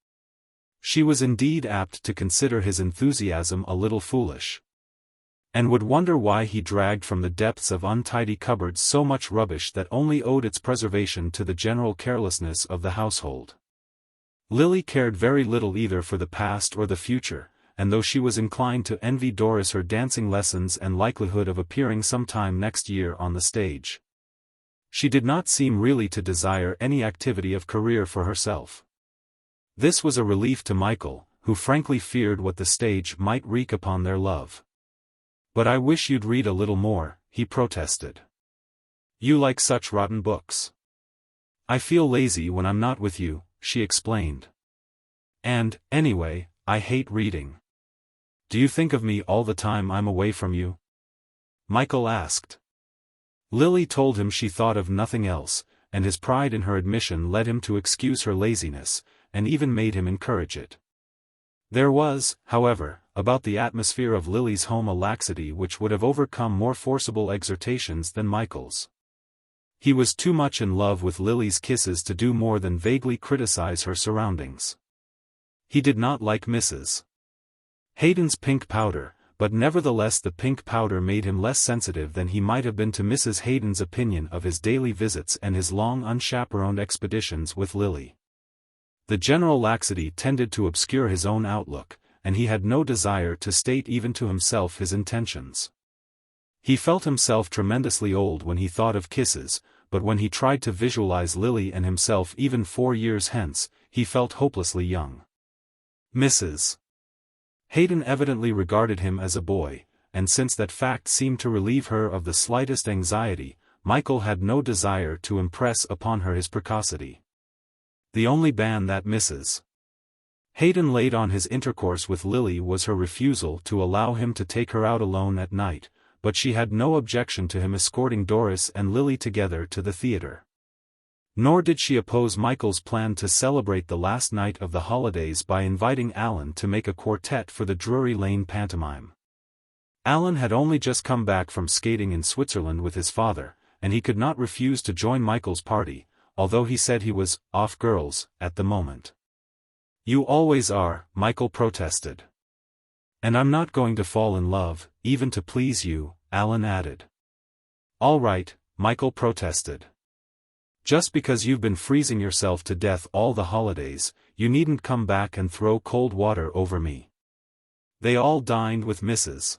She was indeed apt to consider his enthusiasm a little foolish, and would wonder why he dragged from the depths of untidy cupboards so much rubbish that only owed its preservation to the general carelessness of the household. Lily cared very little either for the past or the future, and though she was inclined to envy Doris her dancing lessons and likelihood of appearing sometime next year on the stage, she did not seem really to desire any activity of career for herself. This was a relief to Michael, who frankly feared what the stage might wreak upon their love. "But I wish you'd read a little more," he protested. "You like such rotten books." "I feel lazy when I'm not with you," she explained. "And, anyway, I hate reading." "Do you think of me all the time I'm away from you?" Michael asked. Lily told him she thought of nothing else, and his pride in her admission led him to excuse her laziness, and even made him encourage it. There was, however, about the atmosphere of Lily's home a laxity which would have overcome more forcible exhortations than Michael's. He was too much in love with Lily's kisses to do more than vaguely criticize her surroundings. He did not like Mrs. Haydon's pink powder, but nevertheless the pink powder made him less sensitive than he might have been to Mrs. Haydon's opinion of his daily visits and his long unchaperoned expeditions with Lily. The general laxity tended to obscure his own outlook, and he had no desire to state even to himself his intentions. He felt himself tremendously old when he thought of kisses, but when he tried to visualize Lily and himself even 4 years hence, he felt hopelessly young. Mrs. Haydon evidently regarded him as a boy, and since that fact seemed to relieve her of the slightest anxiety, Michael had no desire to impress upon her his precocity. The only ban that Mrs. Haydon laid on his intercourse with Lily was her refusal to allow him to take her out alone at night, but she had no objection to him escorting Doris and Lily together to the theater. Nor did she oppose Michael's plan to celebrate the last night of the holidays by inviting Alan to make a quartet for the Drury Lane pantomime. Alan had only just come back from skating in Switzerland with his father, and he could not refuse to join Michael's party, although he said he was off girls at the moment. "You always are," Michael protested. "And I'm not going to fall in love, even to please you," Alan added. "All right," Michael protested. "Just because you've been freezing yourself to death all the holidays, you needn't come back and throw cold water over me." They all dined with Mrs.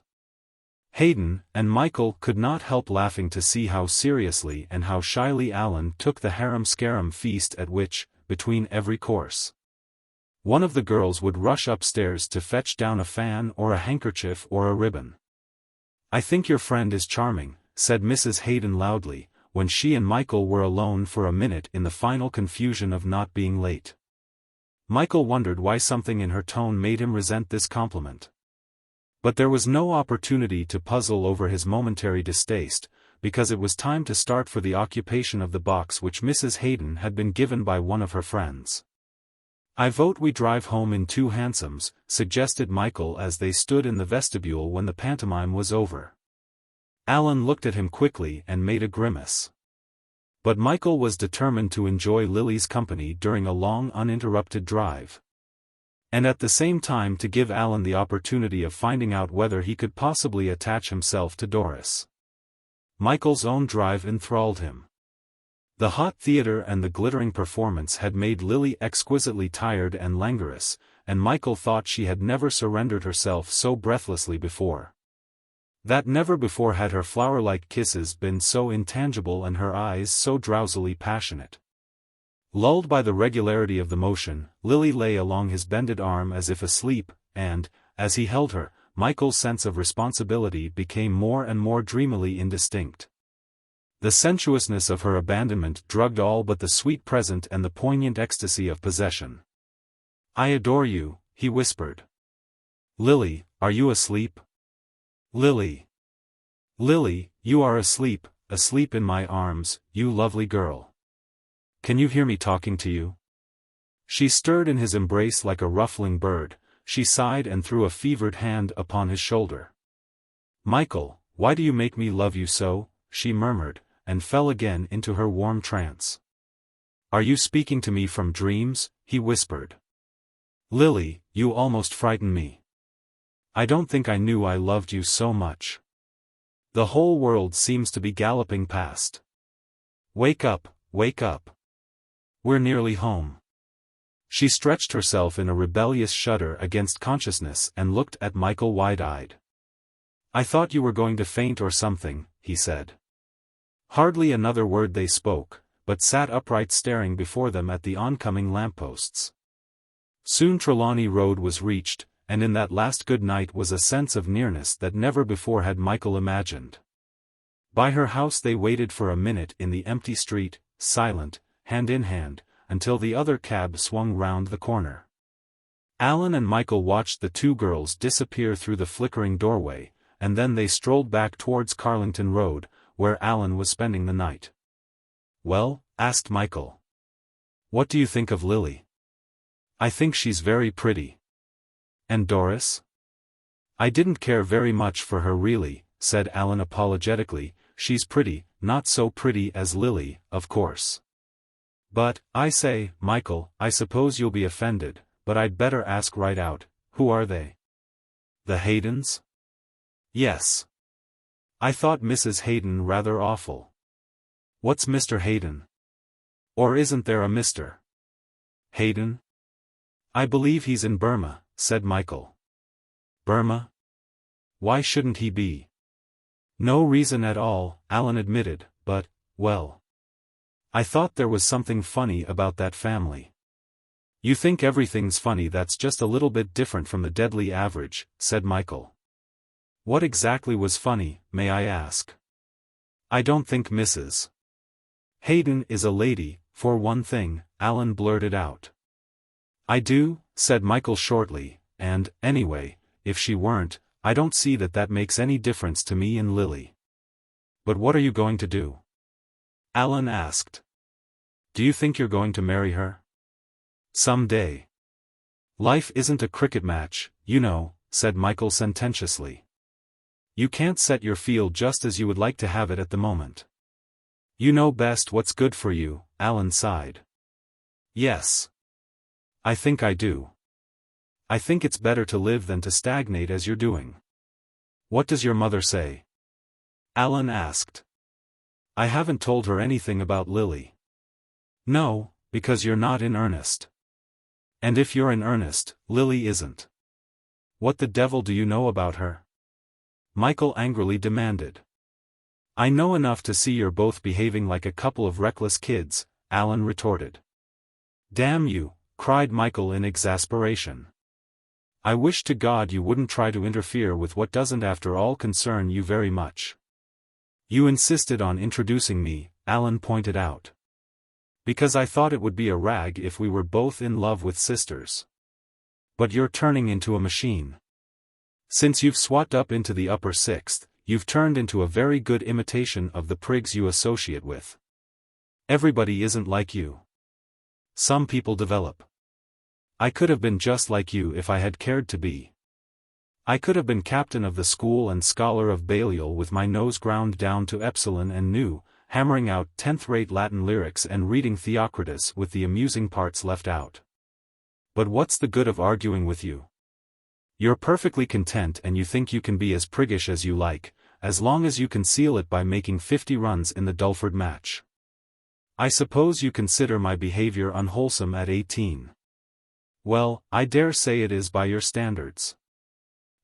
Haydon, and Michael could not help laughing to see how seriously and how shyly Alan took the harum-scarum feast at which, between every course, one of the girls would rush upstairs to fetch down a fan or a handkerchief or a ribbon. "I think your friend is charming," said Mrs. Haydon loudly, when she and Michael were alone for a minute in the final confusion of not being late. Michael wondered why something in her tone made him resent this compliment. But there was no opportunity to puzzle over his momentary distaste, because it was time to start for the occupation of the box which Mrs. Hayden had been given by one of her friends. "I vote we drive home in 2 hansoms," suggested Michael as they stood in the vestibule when the pantomime was over. Alan looked at him quickly and made a grimace. But Michael was determined to enjoy Lily's company during a long uninterrupted drive. And at the same time to give Alan the opportunity of finding out whether he could possibly attach himself to Doris. Michael's own drive enthralled him. The hot theater and the glittering performance had made Lily exquisitely tired and languorous, and Michael thought she had never surrendered herself so breathlessly before. That never before had her flower-like kisses been so intangible and her eyes so drowsily passionate. Lulled by the regularity of the motion, Lily lay along his bended arm as if asleep, and, as he held her, Michael's sense of responsibility became more and more dreamily indistinct. The sensuousness of her abandonment drugged all but the sweet present and the poignant ecstasy of possession. "I adore you," he whispered. "Lily, are you asleep?" "Lily. Lily, you are asleep, asleep in my arms, you lovely girl. Can you hear me talking to you?" She stirred in his embrace like a ruffling bird. She sighed and threw a fevered hand upon his shoulder. "Michael, why do you make me love you so?" she murmured, and fell again into her warm trance. "Are you speaking to me from dreams?" he whispered. "Lily, you almost frighten me. I don't think I knew I loved you so much. The whole world seems to be galloping past. Wake up, wake up. We're nearly home." She stretched herself in a rebellious shudder against consciousness and looked at Michael wide-eyed. "I thought you were going to faint or something," he said. Hardly another word they spoke, but sat upright staring before them at the oncoming lampposts. Soon Trelawney Road was reached, and in that last good night was a sense of nearness that never before had Michael imagined. By her house they waited for a minute in the empty street, silent, hand in hand, until the other cab swung round the corner. Alan and Michael watched the 2 girls disappear through the flickering doorway, and then they strolled back towards Carlington Road, where Alan was spending the night. "Well?" asked Michael. "What do you think of Lily?" "I think she's very pretty." "And Doris?" "I didn't care very much for her really," said Alan apologetically. "She's pretty, not so pretty as Lily, of course. But, I say, Michael, I suppose you'll be offended, but I'd better ask right out, who are they?" "The Haydens?" "Yes. I thought Mrs. Hayden rather awful." "What's Mr. Hayden? Or isn't there a Mr. Hayden?" "I believe he's in Burma," said Michael. "Burma? Why shouldn't he be?" "No reason at all," Alan admitted, "but, well, I thought there was something funny about that family." "You think everything's funny that's just a little bit different from the deadly average," said Michael. "What exactly was funny, may I ask?" "I don't think Mrs. Hayden is a lady, for one thing," Alan blurted out. "I do," said Michael shortly, "and, anyway, if she weren't, I don't see that that makes any difference to me and Lily." "But what are you going to do?" Alan asked. "Do you think you're going to marry her? Some day?" "Life isn't a cricket match, you know," said Michael sententiously. "You can't set your field just as you would like to have it at the moment. You know best what's good for you," Alan sighed. "Yes. I think I do. I think it's better to live than to stagnate as you're doing." "What does your mother say?" Alan asked. "I haven't told her anything about Lily." "No, because you're not in earnest. And if you're in earnest, Lily isn't." "What the devil do you know about her?" Michael angrily demanded. "I know enough to see you're both behaving like a couple of reckless kids," Alan retorted. "Damn you," cried Michael in exasperation. "I wish to God you wouldn't try to interfere with what doesn't after all concern you very much." "You insisted on introducing me," Alan pointed out. "Because I thought it would be a rag if we were both in love with sisters. But you're turning into a machine." Since you've swat up into the upper sixth, you've turned into a very good imitation of the prigs you associate with. Everybody isn't like you. Some people develop. I could have been just like you if I had cared to be. I could have been captain of the school and scholar of Balliol with my nose ground down to epsilon and knew, hammering out 10th-rate Latin lyrics and reading Theocritus with the amusing parts left out. But what's the good of arguing with you? You're perfectly content and you think you can be as priggish as you like, as long as you conceal it by making 50 runs in the Dulford match. I suppose you consider my behavior unwholesome at 18. Well, I dare say it is by your standards.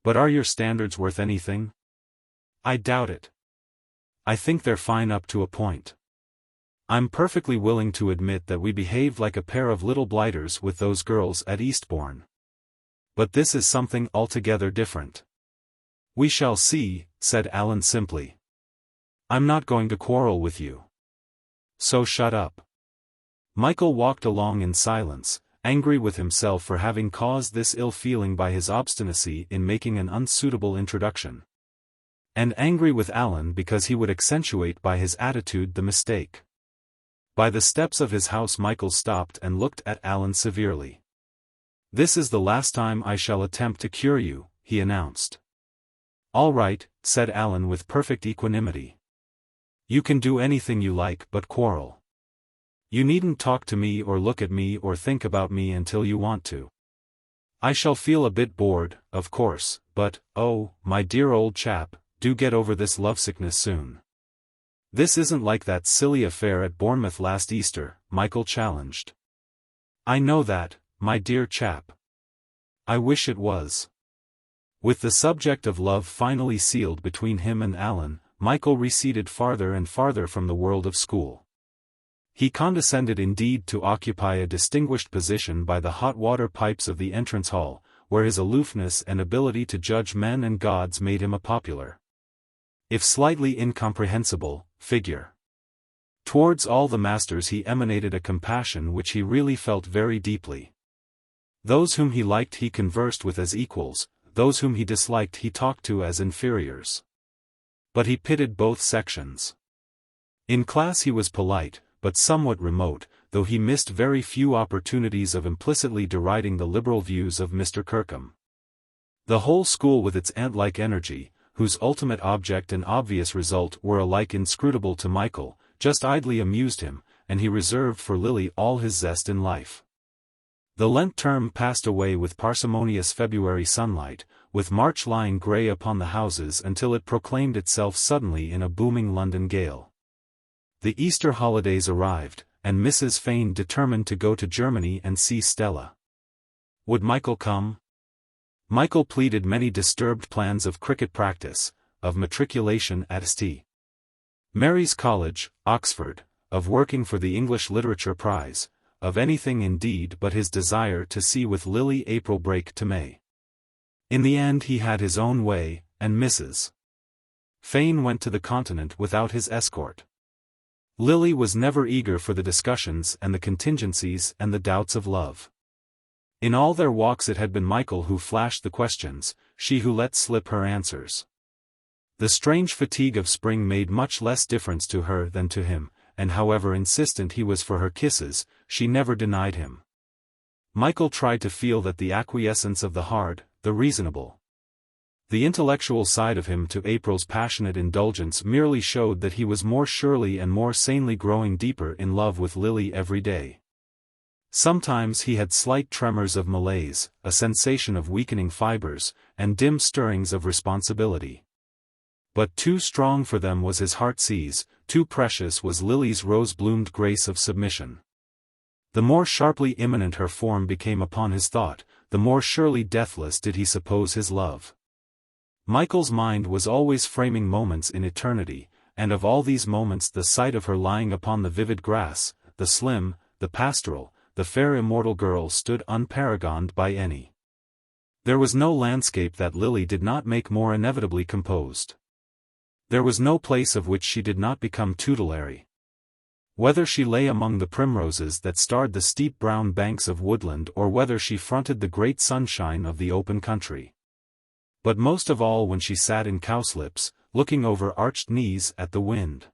But are your standards worth anything? I doubt it. I think they're fine up to a point. I'm perfectly willing to admit that we behaved like a pair of little blighters with those girls at Eastbourne. But this is something altogether different. We shall see, said Alan simply. I'm not going to quarrel with you. So shut up. Michael walked along in silence, angry with himself for having caused this ill feeling by his obstinacy in making an unsuitable introduction. And angry with Alan because he would accentuate by his attitude the mistake. By the steps of his house Michael stopped and looked at Alan severely. This is the last time I shall attempt to cure you, he announced. All right, said Alan with perfect equanimity. You can do anything you like but quarrel. You needn't talk to me or look at me or think about me until you want to. I shall feel a bit bored, of course, but, oh, my dear old chap, do get over this lovesickness soon. This isn't like that silly affair at Bournemouth last Easter, Michael challenged. I know that, my dear chap. I wish it was. With the subject of love finally sealed between him and Alan, Michael receded farther and farther from the world of school. He condescended indeed to occupy a distinguished position by the hot water pipes of the entrance hall, where his aloofness and ability to judge men and gods made him a popular, if slightly incomprehensible, figure. Towards all the masters he emanated a compassion which he really felt very deeply. Those whom he liked he conversed with as equals, those whom he disliked he talked to as inferiors. But he pitied both sections. In class he was polite, but somewhat remote, though he missed very few opportunities of implicitly deriding the liberal views of Mr. Kirkham. The whole school with its ant-like energy, whose ultimate object and obvious result were alike inscrutable to Michael, just idly amused him, and he reserved for Lily all his zest in life. The Lent term passed away with parsimonious February sunlight, with March lying grey upon the houses until it proclaimed itself suddenly in a booming London gale. The Easter holidays arrived, and Mrs. Fane determined to go to Germany and see Stella. Would Michael come? Michael pleaded many disturbed plans of cricket practice, of matriculation at St. Mary's College, Oxford, of working for the English Literature Prize, of anything indeed but his desire to see with Lily April break to May. In the end he had his own way, and Mrs. Fane went to the Continent without his escort. Lily was never eager for the discussions and the contingencies and the doubts of love. In all their walks it had been Michael who flashed the questions, she who let slip her answers. The strange fatigue of spring made much less difference to her than to him, and however insistent he was for her kisses, she never denied him. Michael tried to feel that the acquiescence of the hard, the reasonable. The intellectual side of him to April's passionate indulgence merely showed that he was more surely and more sanely growing deeper in love with Lily every day. Sometimes he had slight tremors of malaise, a sensation of weakening fibers, and dim stirrings of responsibility. But too strong for them was his heart seize, too precious was Lily's rose-bloomed grace of submission. The more sharply imminent her form became upon his thought, the more surely deathless did he suppose his love. Michael's mind was always framing moments in eternity, and of all these moments the sight of her lying upon the vivid grass, the slim, the pastoral, the fair immortal girl stood unparagoned by any. There was no landscape that Lily did not make more inevitably composed. There was no place of which she did not become tutelary. Whether she lay among the primroses that starred the steep brown banks of woodland or whether she fronted the great sunshine of the open country. But most of all when she sat in cowslips, looking over arched knees at the wind.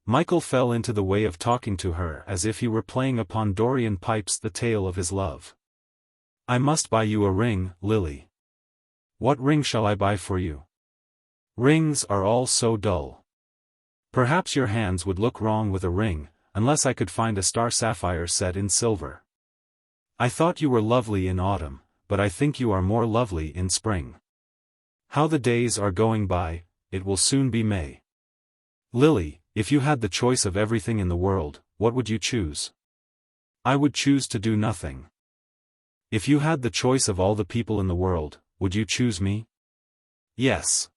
Michael fell into the way of talking to her as if he were playing upon Dorian pipes the tale of his love. "I must buy you a ring, Lily." "What ring shall I buy for you? Rings are all so dull. Perhaps your hands would look wrong with a ring, unless I could find a star sapphire set in silver. I thought you were lovely in autumn, but I think you are more lovely in spring. How the days are going by, it will soon be May. Lily, if you had the choice of everything in the world, what would you choose?" "I would choose to do nothing." "If you had the choice of all the people in the world, would you choose me?" "Yes.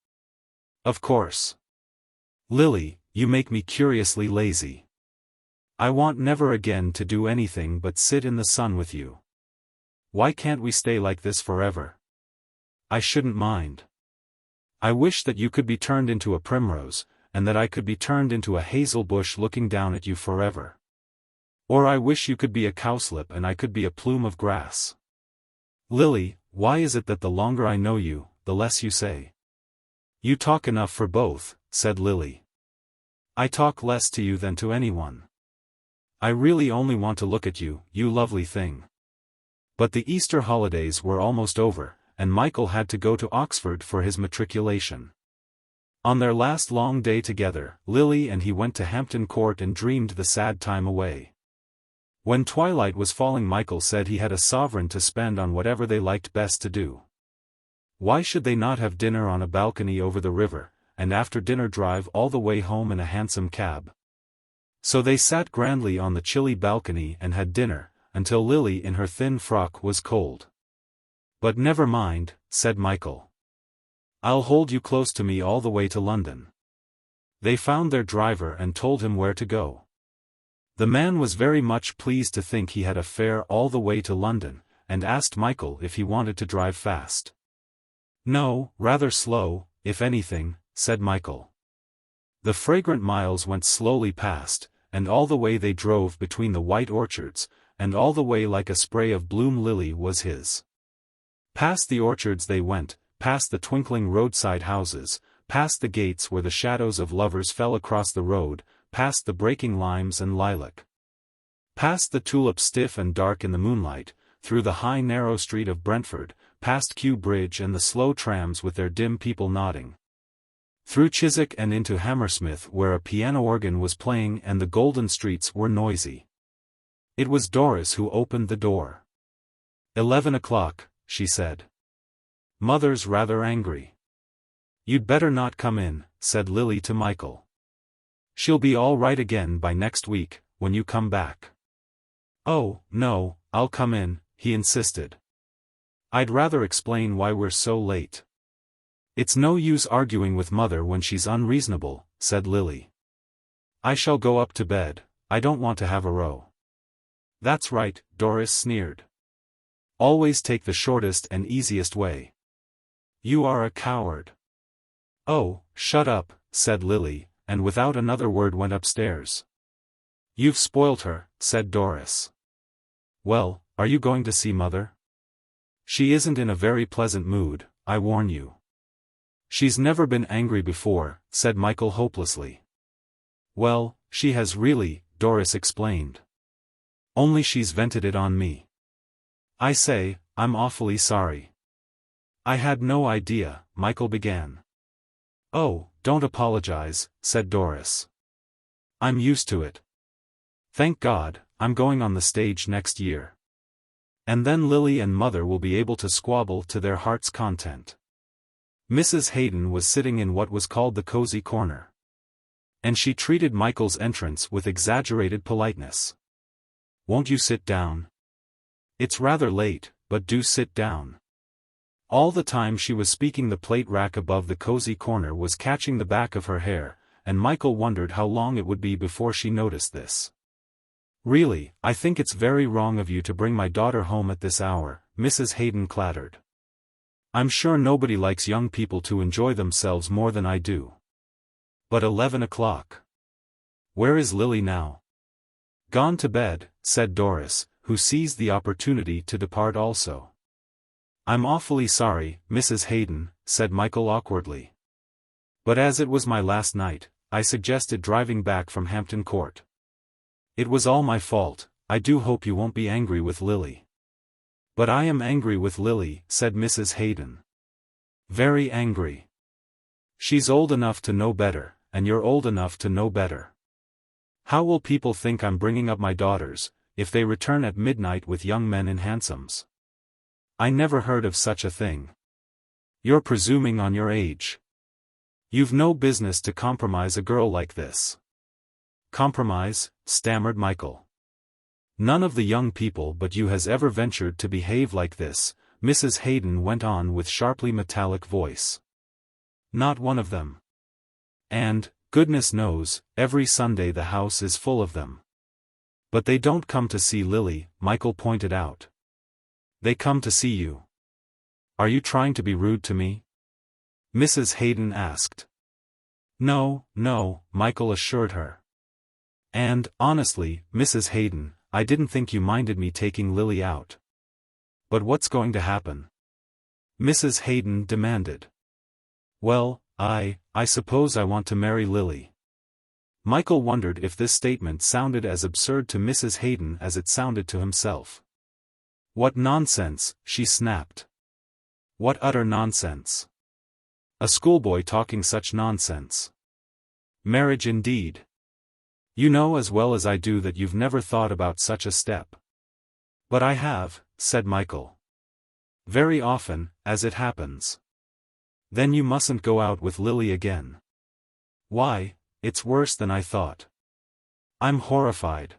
Of course." "Lily, you make me curiously lazy. I want never again to do anything but sit in the sun with you. Why can't we stay like this forever?" "I shouldn't mind. I wish that you could be turned into a primrose, and that I could be turned into a hazel bush looking down at you forever. Or I wish you could be a cowslip and I could be a plume of grass." "Lily, why is it that the longer I know you, the less you say?" "You talk enough for both," said Lily. "I talk less to you than to anyone. I really only want to look at you, you lovely thing." But the Easter holidays were almost over, and Michael had to go to Oxford for his matriculation. On their last long day together, Lily and he went to Hampton Court and dreamed the sad time away. When twilight was falling, Michael said he had a sovereign to spend on whatever they liked best to do. Why should they not have dinner on a balcony over the river, and after dinner drive all the way home in a hansom cab? So they sat grandly on the chilly balcony and had dinner, until Lily in her thin frock was cold. "But never mind," said Michael. "I'll hold you close to me all the way to London." They found their driver and told him where to go. The man was very much pleased to think he had a fare all the way to London, and asked Michael if he wanted to drive fast. "No, rather slow, if anything," said Michael. The fragrant miles went slowly past, and all the way they drove between the white orchards, and all the way like a spray of bloom Lily was his. Past the orchards they went, past the twinkling roadside houses, past the gates where the shadows of lovers fell across the road, past the breaking limes and lilac. Past the tulips stiff and dark in the moonlight, through the high narrow street of Brentford, past Kew Bridge and the slow trams with their dim people nodding. Through Chiswick and into Hammersmith where a piano organ was playing and the golden streets were noisy. It was Doris who opened the door. 11 o'clock, she said. "Mother's rather angry." "You'd better not come in," said Lily to Michael. "She'll be all right again by next week, when you come back." "Oh, no, I'll come in," he insisted. "I'd rather explain why we're so late." "It's no use arguing with Mother when she's unreasonable," said Lily. "I shall go up to bed, I don't want to have a row." "That's right," Doris sneered. "Always take the shortest and easiest way. You are a coward." "Oh, shut up," said Lily, and without another word went upstairs. "You've spoilt her," said Doris. "Well, are you going to see Mother?" "She isn't in a very pleasant mood, I warn you." "She's never been angry before," said Michael hopelessly. "Well, she has really," Doris explained. "Only she's vented it on me. I say, I'm awfully sorry." "I had no idea," Michael began. "Oh, don't apologize," said Doris. "I'm used to it. Thank God, I'm going on the stage next year. And then Lily and Mother will be able to squabble to their heart's content." Mrs. Hayden was sitting in what was called the cozy corner. And she treated Michael's entrance with exaggerated politeness. "Won't you sit down? It's rather late, but do sit down." All the time she was speaking the plate rack above the cozy corner was catching the back of her hair, and Michael wondered how long it would be before she noticed this. "Really, I think it's very wrong of you to bring my daughter home at this hour," Mrs. Hayden clattered. "I'm sure nobody likes young people to enjoy themselves more than I do." "But 11 o'clock. Where is Lily now?" "Gone to bed," said Doris, who seized the opportunity to depart also. "I'm awfully sorry, Mrs. Hayden," said Michael awkwardly. "But as it was my last night, I suggested driving back from Hampton Court. It was all my fault. I do hope you won't be angry with Lily." "But I am angry with Lily," said Mrs. Hayden. "Very angry. She's old enough to know better, and you're old enough to know better. How will people think I'm bringing up my daughters, if they return at midnight with young men in hansoms? I never heard of such a thing. You're presuming on your age. You've no business to compromise a girl like this." "Compromise?" stammered Michael. "None of the young people but you has ever ventured to behave like this," Mrs. Hayden went on with sharply metallic voice. "Not one of them. And, goodness knows, every Sunday the house is full of them." "But they don't come to see Lily," Michael pointed out. "They come to see you." "Are you trying to be rude to me?" Mrs. Hayden asked. "No, no," Michael assured her. "And, honestly, Mrs. Hayden, I didn't think you minded me taking Lily out." "But what's going to happen?" Mrs. Hayden demanded. "Well, I suppose I want to marry Lily." Michael wondered if this statement sounded as absurd to Mrs. Hayden as it sounded to himself. "What nonsense," she snapped. "What utter nonsense. A schoolboy talking such nonsense. Marriage indeed. You know as well as I do that you've never thought about such a step." "But I have," said Michael. "Very often, as it happens." "Then you mustn't go out with Lily again." "Why, it's worse than I thought. I'm horrified."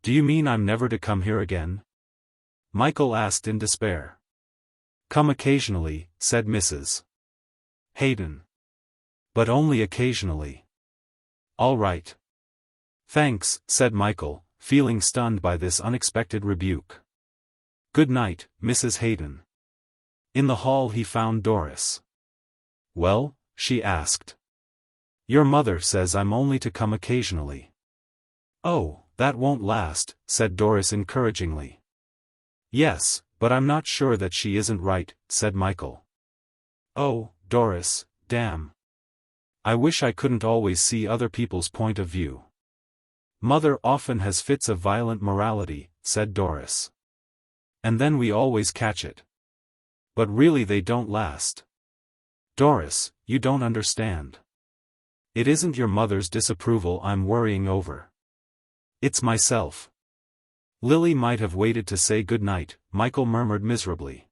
"Do you mean I'm never to come here again?" Michael asked in despair. "Come occasionally," said Mrs. Hayden. "But only occasionally." "All right. Thanks," said Michael, feeling stunned by this unexpected rebuke. "Good night, Mrs. Hayden." In the hall he found Doris. "Well?" she asked. "Your mother says I'm only to come occasionally." "Oh, that won't last," said Doris encouragingly. "Yes, but I'm not sure that she isn't right," said Michael. "Oh, Doris, damn. I wish I couldn't always see other people's point of view." "Mother often has fits of violent morality," said Doris. "And then we always catch it. But really they don't last." "Doris, you don't understand. It isn't your mother's disapproval I'm worrying over. It's myself." "Lily might have waited to say good night," Michael murmured miserably.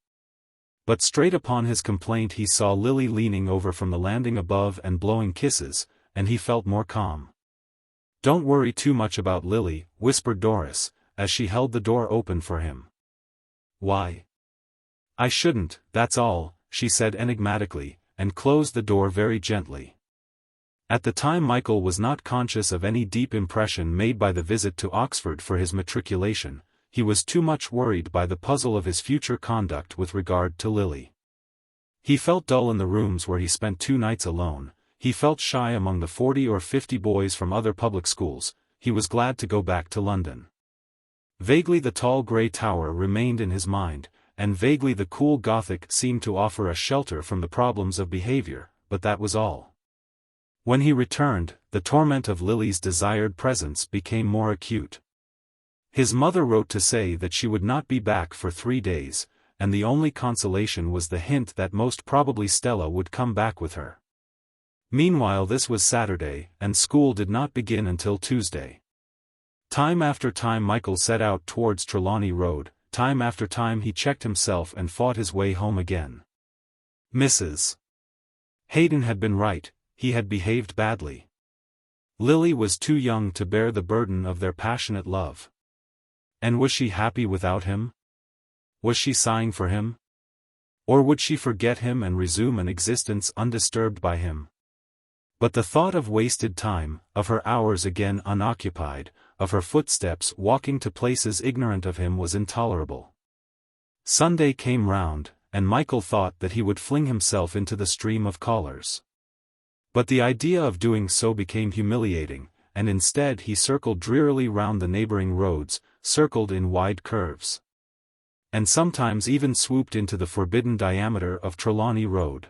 But straight upon his complaint he saw Lily leaning over from the landing above and blowing kisses, and he felt more calm. "Don't worry too much about Lily," whispered Doris, as she held the door open for him. "Why? I shouldn't, that's all," she said enigmatically, and closed the door very gently. At the time Michael was not conscious of any deep impression made by the visit to Oxford for his matriculation. He was too much worried by the puzzle of his future conduct with regard to Lily. He felt dull in the rooms where he spent 2 nights alone, he felt shy among the 40 or 50 boys from other public schools, he was glad to go back to London. Vaguely the tall grey tower remained in his mind, and vaguely the cool Gothic seemed to offer a shelter from the problems of behavior, but that was all. When he returned, the torment of Lily's desired presence became more acute. His mother wrote to say that she would not be back for 3 days, and the only consolation was the hint that most probably Stella would come back with her. Meanwhile this was Saturday, and school did not begin until Tuesday. Time after time Michael set out towards Trelawney Road, time after time he checked himself and fought his way home again. Mrs. Hayden had been right, he had behaved badly. Lily was too young to bear the burden of their passionate love. And was she happy without him? Was she sighing for him? Or would she forget him and resume an existence undisturbed by him? But the thought of wasted time, of her hours again unoccupied, of her footsteps walking to places ignorant of him was intolerable. Sunday came round, and Michael thought that he would fling himself into the stream of callers. But the idea of doing so became humiliating, and instead he circled drearily round the neighboring roads, circled in wide curves. and sometimes even swooped into the forbidden diameter of Trelawney Road.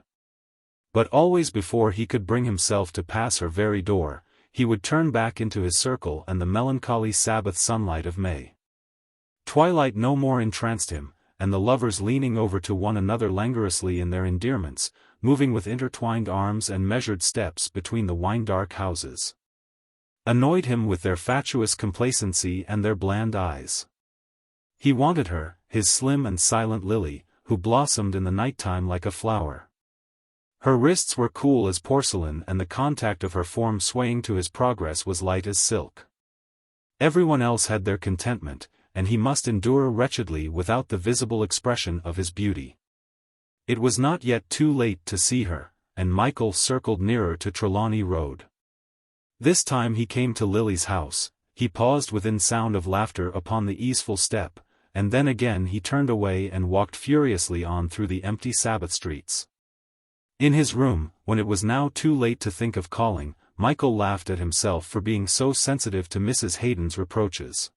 But always before he could bring himself to pass her very door, he would turn back into his circle and the melancholy Sabbath sunlight of May. Twilight no more entranced him, and the lovers leaning over to one another languorously in their endearments, moving with intertwined arms and measured steps between the wine-dark houses, annoyed him with their fatuous complacency and their bland eyes. He wanted her, his slim and silent lily, who blossomed in the night-time like a flower. Her wrists were cool as porcelain and the contact of her form swaying to his progress was light as silk. Everyone else had their contentment, and he must endure wretchedly without the visible expression of his beauty. It was not yet too late to see her, and Michael circled nearer to Trelawney Road. This time he came to Lily's house, he paused within sound of laughter upon the easeful step, and then again he turned away and walked furiously on through the empty Sabbath streets. In his room, when it was now too late to think of calling, Michael laughed at himself for being so sensitive to Mrs. Haydon's reproaches.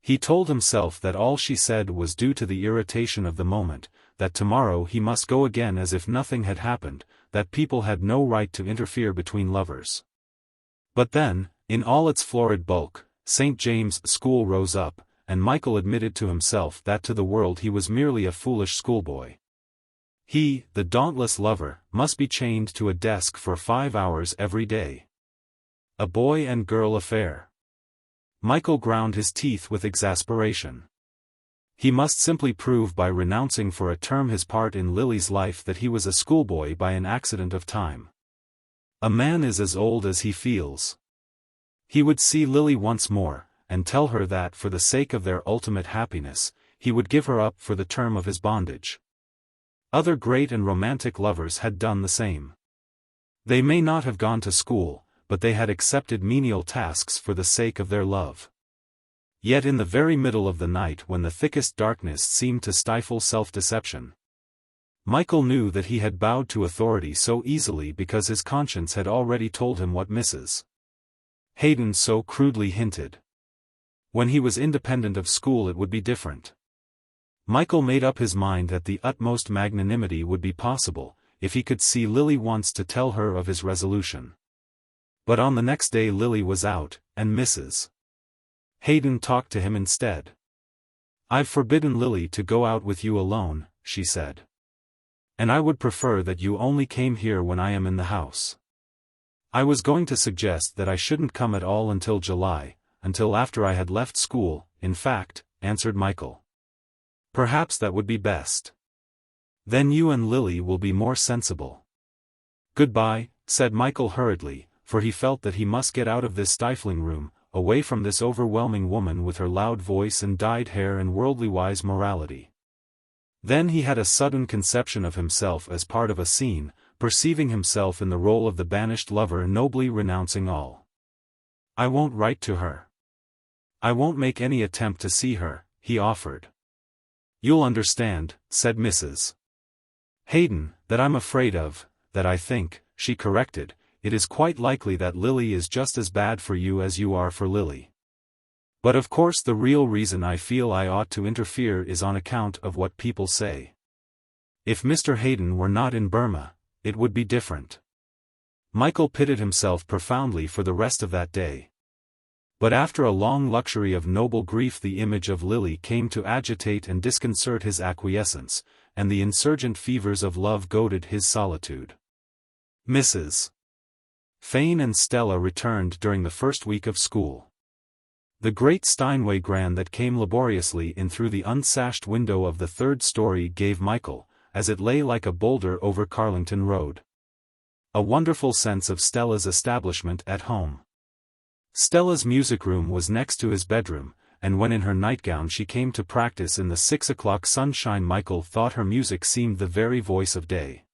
He told himself that all she said was due to the irritation of the moment, that tomorrow he must go again as if nothing had happened, that people had no right to interfere between lovers. But then, in all its florid bulk, St. James' School rose up, and Michael admitted to himself that to the world he was merely a foolish schoolboy. He, the dauntless lover, must be chained to a desk for 5 hours every day. A boy and girl affair. Michael ground his teeth with exasperation. He must simply prove by renouncing for a term his part in Lily's life that he was a schoolboy by an accident of time. A man is as old as he feels. He would see Lily once more, and tell her that for the sake of their ultimate happiness, he would give her up for the term of his bondage. Other great and romantic lovers had done the same. They may not have gone to school, but they had accepted menial tasks for the sake of their love. Yet in the very middle of the night when the thickest darkness seemed to stifle self-deception, Michael knew that he had bowed to authority so easily because his conscience had already told him what Mrs. Haydon so crudely hinted. When he was independent of school it would be different. Michael made up his mind that the utmost magnanimity would be possible, if he could see Lily once to tell her of his resolution. But on the next day Lily was out, and Mrs. Haydon talked to him instead. "I've forbidden Lily to go out with you alone," she said. "And I would prefer that you only came here when I am in the house. I was going to suggest that I shouldn't come at all until July, until after I had left school, in fact," answered Michael. "Perhaps that would be best. Then you and Lily will be more sensible." "Goodbye," said Michael hurriedly, for he felt that he must get out of this stifling room, away from this overwhelming woman with her loud voice and dyed hair and worldly-wise morality. Then he had a sudden conception of himself as part of a scene, perceiving himself in the role of the banished lover nobly renouncing all. "I won't write to her. I won't make any attempt to see her," he offered. "You'll understand," said Mrs. Haydon, "that I'm afraid of, that I think," she corrected, "it is quite likely that Lily is just as bad for you as you are for Lily. But of course the real reason I feel I ought to interfere is on account of what people say. If Mr. Haydon were not in Burma, it would be different." Michael pitied himself profoundly for the rest of that day. But after a long luxury of noble grief the image of Lily came to agitate and disconcert his acquiescence, and the insurgent fevers of love goaded his solitude. Mrs. Fane and Stella returned during the first week of school. The great Steinway grand that came laboriously in through the unsashed window of the third story gave Michael, as it lay like a boulder over Carlington Road, a wonderful sense of Stella's establishment at home. Stella's music room was next to his bedroom, and when in her nightgown she came to practice in the 6 o'clock sunshine Michael thought her music seemed the very voice of day.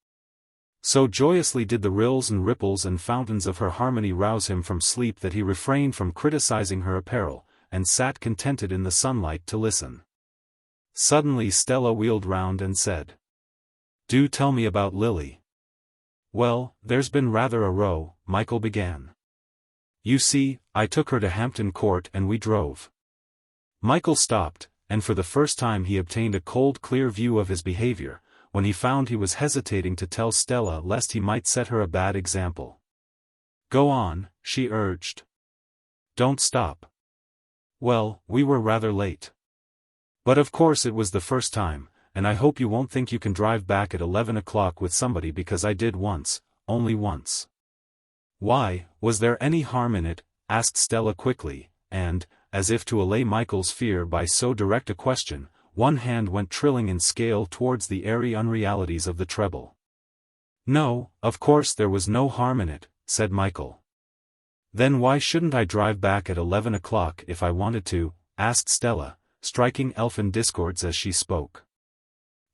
So joyously did the rills and ripples and fountains of her harmony rouse him from sleep that he refrained from criticizing her apparel, and sat contented in the sunlight to listen. Suddenly Stella wheeled round and said, "Do tell me about Lily." "Well, there's been rather a row," Michael began. "You see, I took her to Hampton Court and we drove." Michael stopped, and for the first time he obtained a cold clear view of his behavior, when he found he was hesitating to tell Stella lest he might set her a bad example. "Go on," she urged. "Don't stop." "Well, we were rather late. But of course it was the first time, and I hope you won't think you can drive back at 11 o'clock with somebody because I did once, only once." "Why, was there any harm in it?" asked Stella quickly, and, as if to allay Michael's fear by so direct a question, one hand went trilling in scale towards the airy unrealities of the treble. "No, of course there was no harm in it," said Michael. "Then why shouldn't I drive back at 11 o'clock if I wanted to?" asked Stella, striking elfin discords as she spoke.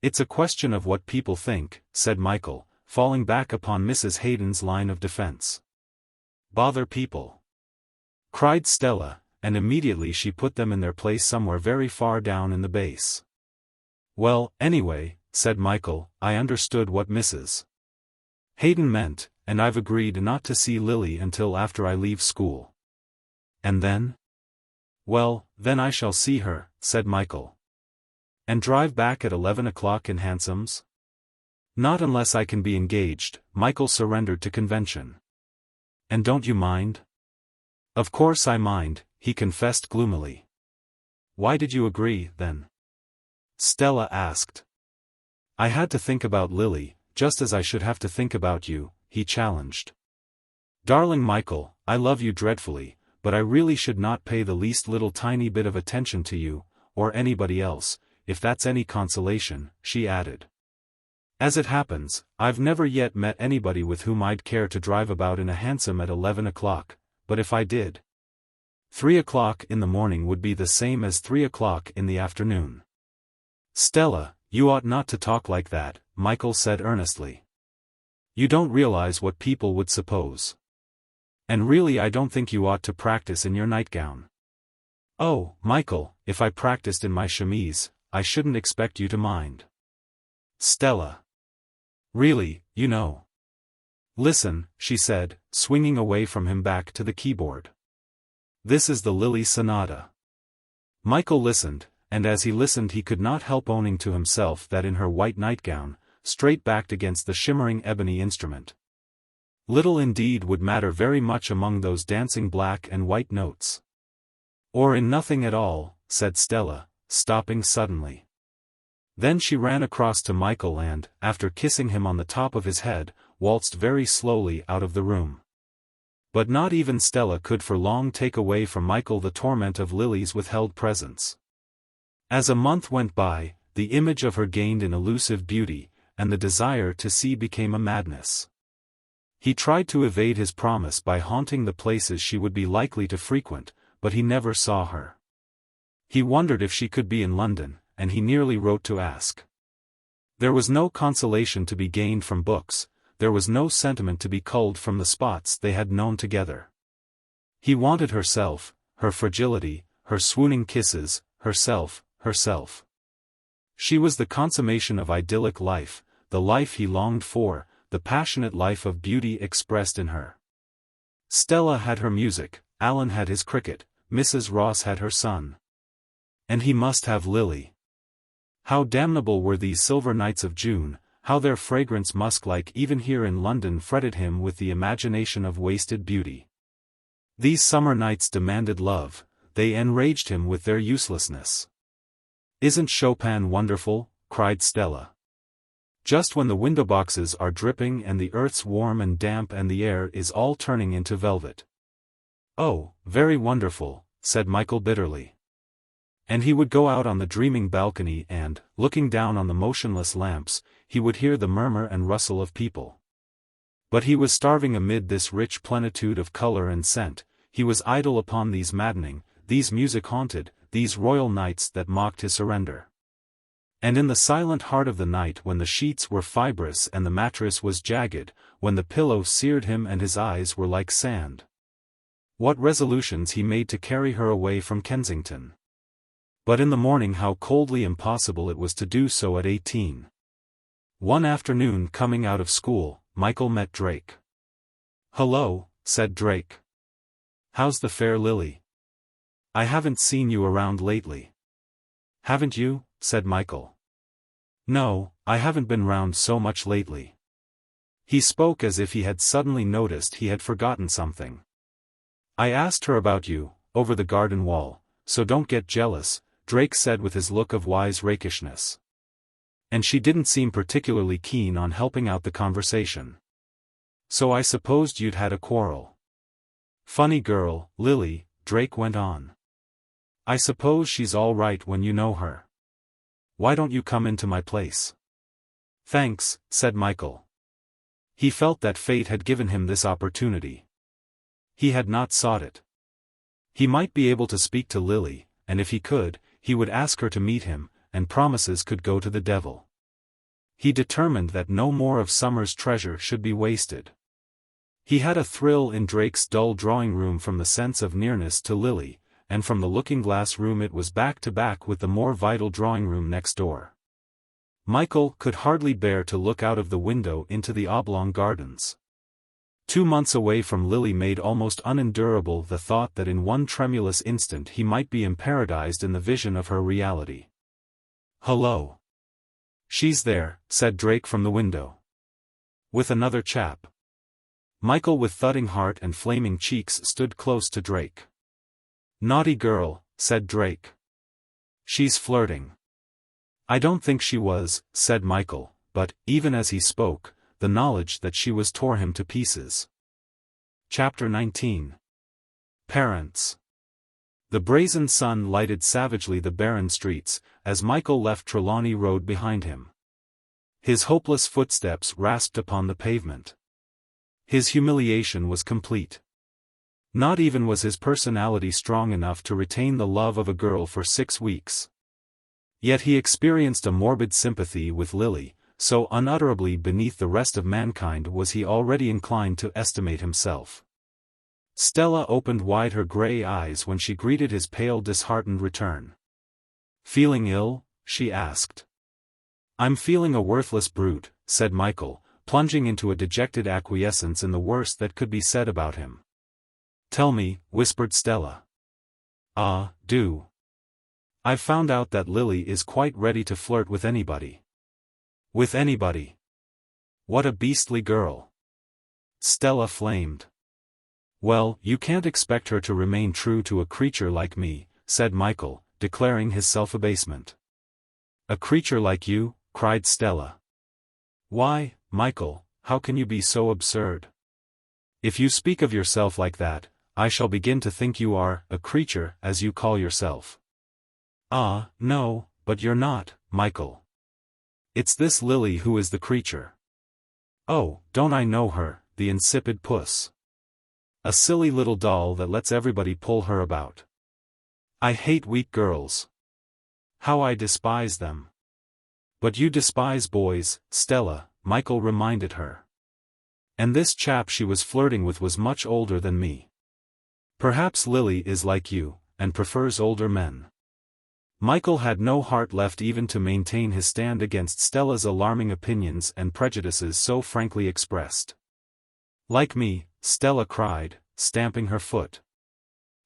"It's a question of what people think," said Michael, falling back upon Mrs. Hayden's line of defense. "Bother people!" cried Stella, and immediately she put them in their place somewhere very far down in the bass. "Well, anyway," said Michael, "I understood what Mrs. Hayden meant, and I've agreed not to see Lily until after I leave school." "And then?" "Well, then I shall see her," said Michael. "And drive back at 11 o'clock in hansoms?" "Not unless I can be engaged," Michael surrendered to convention. "And don't you mind?" "Of course I mind," he confessed gloomily. "Why did you agree, then?" Stella asked. "I had to think about Lily, just as I should have to think about you," he challenged. "Darling Michael, I love you dreadfully, but I really should not pay the least little tiny bit of attention to you, or anybody else, if that's any consolation," she added. "As it happens, I've never yet met anybody with whom I'd care to drive about in a hansom at 11 o'clock, but if I did, 3 o'clock in the morning would be the same as 3 o'clock in the afternoon." "Stella, you ought not to talk like that," Michael said earnestly. "You don't realize what people would suppose. And really I don't think you ought to practice in your nightgown." "Oh, Michael, if I practiced in my chemise, I shouldn't expect you to mind." "Stella. Really, you know." "Listen," she said, swinging away from him back to the keyboard. "This is the Lily Sonata." Michael listened, and as he listened he could not help owning to himself that in her white nightgown, straight-backed against the shimmering ebony instrument, little indeed would matter very much among those dancing black and white notes. "Or in nothing at all," said Stella, stopping suddenly. Then she ran across to Michael and, after kissing him on the top of his head, waltzed very slowly out of the room. But not even Stella could for long take away from Michael the torment of Lily's withheld presence. As a month went by, the image of her gained in elusive beauty, and the desire to see became a madness. He tried to evade his promise by haunting the places she would be likely to frequent, but he never saw her. He wondered if she could be in London, and he nearly wrote to ask. There was no consolation to be gained from books, there was no sentiment to be culled from the spots they had known together. He wanted herself, her fragility, her swooning kisses, herself. She was the consummation of idyllic life, the life he longed for, the passionate life of beauty expressed in her. Stella had her music, Alan had his cricket, Mrs. Ross had her son. And he must have Lily. How damnable were these silver nights of June, how their fragrance musk-like even here in London fretted him with the imagination of wasted beauty. These summer nights demanded love, they enraged him with their uselessness. "Isn't Chopin wonderful?" cried Stella. "Just when the window boxes are dripping and the earth's warm and damp and the air is all turning into velvet." "Oh, very wonderful," said Michael bitterly. And he would go out on the dreaming balcony and, looking down on the motionless lamps, he would hear the murmur and rustle of people. But he was starving amid this rich plenitude of color and scent, he was idle upon these maddening, these music-haunted, these royal nights that mocked his surrender. And in the silent heart of the night when the sheets were fibrous and the mattress was jagged, when the pillow seared him and his eyes were like sand, what resolutions he made to carry her away from Kensington. But in the morning how coldly impossible it was to do so at 18. One afternoon coming out of school, Michael met Drake. "Hello," said Drake. "How's the fair Lily? I haven't seen you around lately." Haven't you? Said Michael. No, I haven't been round so much lately. He spoke as if he had suddenly noticed he had forgotten something. I asked her about you, over the garden wall, so don't get jealous, Drake said with his look of wise rakishness. And she didn't seem particularly keen on helping out the conversation. So I supposed you'd had a quarrel. Funny girl, Lily, Drake went on. I suppose she's all right when you know her. Why don't you come into my place? Thanks, said Michael. He felt that fate had given him this opportunity. He had not sought it. He might be able to speak to Lily, and if he could, he would ask her to meet him, and promises could go to the devil. He determined that no more of summer's treasure should be wasted. He had a thrill in Drake's dull drawing room from the sense of nearness to Lily, and from the looking-glass room it was back to back with the more vital drawing room next door. Michael could hardly bear to look out of the window into the oblong gardens. 2 months away from Lily made almost unendurable the thought that in one tremulous instant he might be imparadized in the vision of her reality. Hello. She's there, said Drake from the window. With another chap. Michael with thudding heart and flaming cheeks stood close to Drake. Naughty girl, said Drake. She's flirting. I don't think she was, said Michael, but, even as he spoke, the knowledge that she was tore him to pieces. Chapter 19. Parents. The brazen sun lighted savagely the barren streets, as Michael left Trelawney Road behind him. His hopeless footsteps rasped upon the pavement. His humiliation was complete. Not even was his personality strong enough to retain the love of a girl for 6 weeks. Yet he experienced a morbid sympathy with Lily, so unutterably beneath the rest of mankind was he already inclined to estimate himself. Stella opened wide her gray eyes when she greeted his pale disheartened return. Feeling ill? She asked. I'm feeling a worthless brute, said Michael, plunging into a dejected acquiescence in the worst that could be said about him. Tell me, whispered Stella. Do. I've found out that Lily is quite ready to flirt with anybody. With anybody. What a beastly girl. Stella flamed. Well, you can't expect her to remain true to a creature like me, said Michael, declaring his self-abasement. A creature like you? Cried Stella. Why, Michael, how can you be so absurd? If you speak of yourself like that, I shall begin to think you are a creature, as you call yourself. No, but you're not, Michael. It's this Lily who is the creature. Oh, don't I know her, the insipid puss. A silly little doll that lets everybody pull her about. I hate weak girls. How I despise them. But you despise boys, Stella, Michael reminded her. And this chap she was flirting with was much older than me. Perhaps Lily is like you, and prefers older men. Michael had no heart left even to maintain his stand against Stella's alarming opinions and prejudices so frankly expressed. Like me, Stella cried, stamping her foot.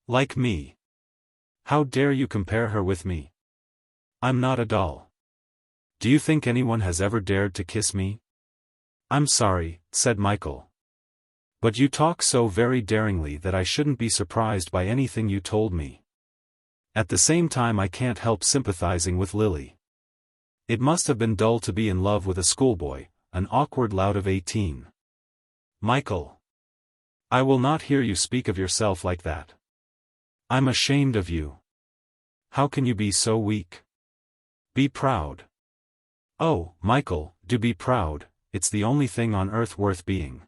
Like me. How dare you compare her with me? I'm not a doll. Do you think anyone has ever dared to kiss me? I'm sorry, said Michael. But you talk so very daringly that I shouldn't be surprised by anything you told me. At the same time I can't help sympathizing with Lily. It must have been dull to be in love with a schoolboy, an awkward lout of 18. Michael. I will not hear you speak of yourself like that. I'm ashamed of you. How can you be so weak? Be proud. Oh, Michael, do be proud, it's the only thing on earth worth being.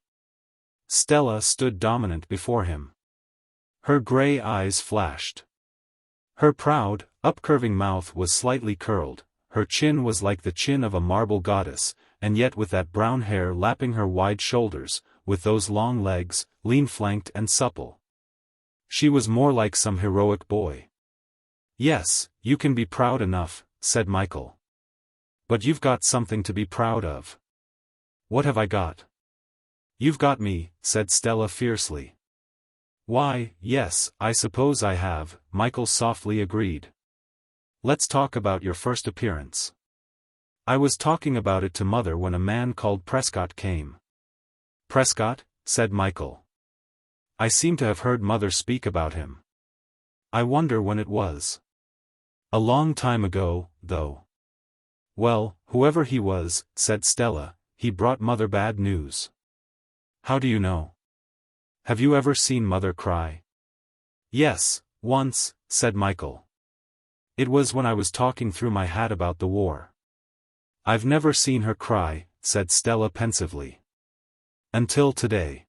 Stella stood dominant before him. Her gray eyes flashed. Her proud, upcurving mouth was slightly curled, her chin was like the chin of a marble goddess, and yet with that brown hair lapping her wide shoulders, with those long legs, lean-flanked and supple. She was more like some heroic boy. Yes, you can be proud enough, said Michael. But you've got something to be proud of. What have I got? You've got me, said Stella fiercely. Why, yes, I suppose I have, Michael softly agreed. Let's talk about your first appearance. I was talking about it to Mother when a man called Prescott came. Prescott? Said Michael. I seem to have heard Mother speak about him. I wonder when it was. A long time ago, though. Well, whoever he was, said Stella, he brought Mother bad news. How do you know? Have you ever seen Mother cry? Yes, once, said Michael. It was when I was talking through my hat about the war. I've never seen her cry, said Stella pensively. Until today.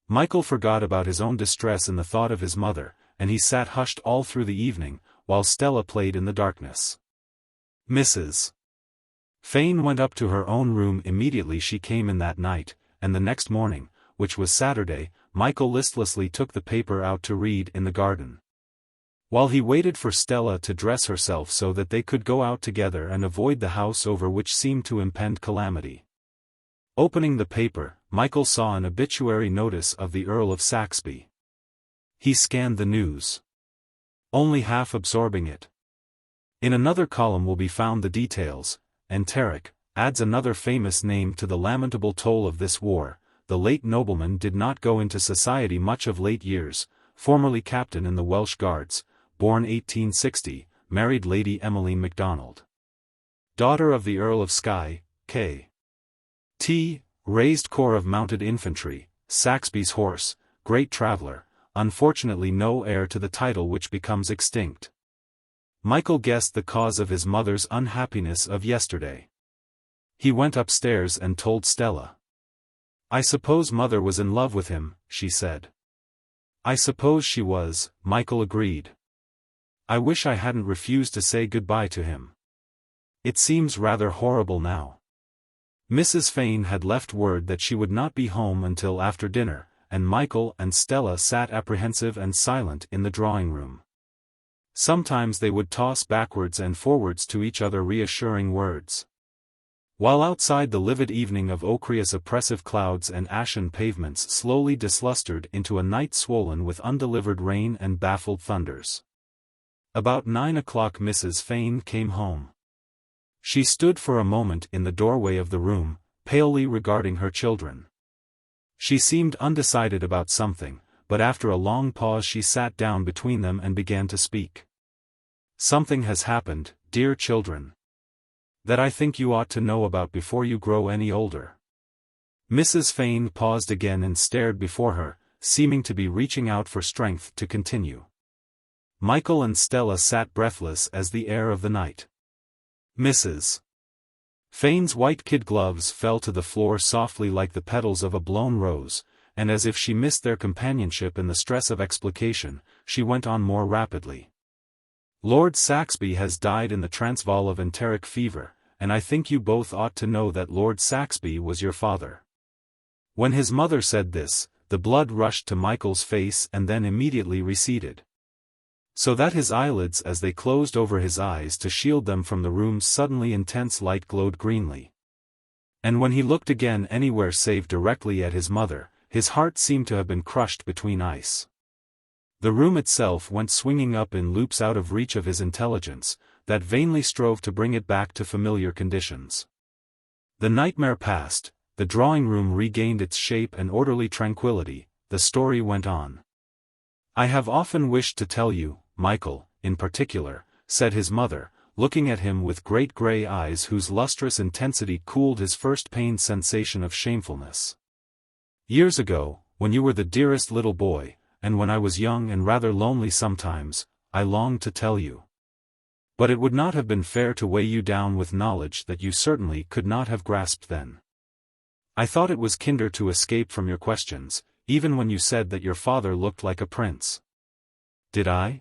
Michael forgot about his own distress in the thought of his mother, and he sat hushed all through the evening, while Stella played in the darkness. Mrs. Fane went up to her own room immediately she came in that night, and the next morning, which was Saturday, Michael listlessly took the paper out to read in the garden. While he waited for Stella to dress herself so that they could go out together and avoid the house over which seemed to impend calamity. Opening the paper, Michael saw an obituary notice of the Earl of Saxby. He scanned the news, only half absorbing it. In another column will be found the details, and Tarek adds another famous name to the lamentable toll of this war. The late nobleman did not go into society much of late years, formerly captain in the Welsh Guards, born 1860, married Lady Emmeline MacDonald. Daughter of the Earl of Skye, K.T., raised corps of mounted infantry, Saxby's horse, great traveller, unfortunately no heir to the title which becomes extinct. Michael guessed the cause of his mother's unhappiness of yesterday. He went upstairs and told Stella. I suppose Mother was in love with him, she said. I suppose she was, Michael agreed. I wish I hadn't refused to say goodbye to him. It seems rather horrible now. Mrs. Fane had left word that she would not be home until after dinner, and Michael and Stella sat apprehensive and silent in the drawing-room. Sometimes they would toss backwards and forwards to each other reassuring words. While outside the livid evening of ochreous oppressive clouds and ashen pavements slowly dislustered into a night swollen with undelivered rain and baffled thunders. About 9 o'clock Mrs. Fane came home. She stood for a moment in the doorway of the room, palely regarding her children. She seemed undecided about something, but after a long pause she sat down between them and began to speak. Something has happened, dear children, that I think you ought to know about before you grow any older. Mrs. Fane paused again and stared before her, seeming to be reaching out for strength to continue. Michael and Stella sat breathless as the air of the night. Mrs. Fane's white kid gloves fell to the floor softly like the petals of a blown rose, and as if she missed their companionship in the stress of explication, she went on more rapidly. Lord Saxby has died in the Transvaal of enteric fever, and I think you both ought to know that Lord Saxby was your father. When his mother said this, the blood rushed to Michael's face and then immediately receded, so that his eyelids as they closed over his eyes to shield them from the room's suddenly intense light glowed greenly. And when he looked again anywhere save directly at his mother, his heart seemed to have been crushed between ice. The room itself went swinging up in loops out of reach of his intelligence, that vainly strove to bring it back to familiar conditions. The nightmare passed, the drawing-room regained its shape and orderly tranquility, the story went on. I have often wished to tell you, Michael, in particular, said his mother, looking at him with great grey eyes whose lustrous intensity cooled his first pained sensation of shamefulness. Years ago, when you were the dearest little boy, and when I was young and rather lonely sometimes, I longed to tell you. But it would not have been fair to weigh you down with knowledge that you certainly could not have grasped then. I thought it was kinder to escape from your questions, even when you said that your father looked like a prince. Did I?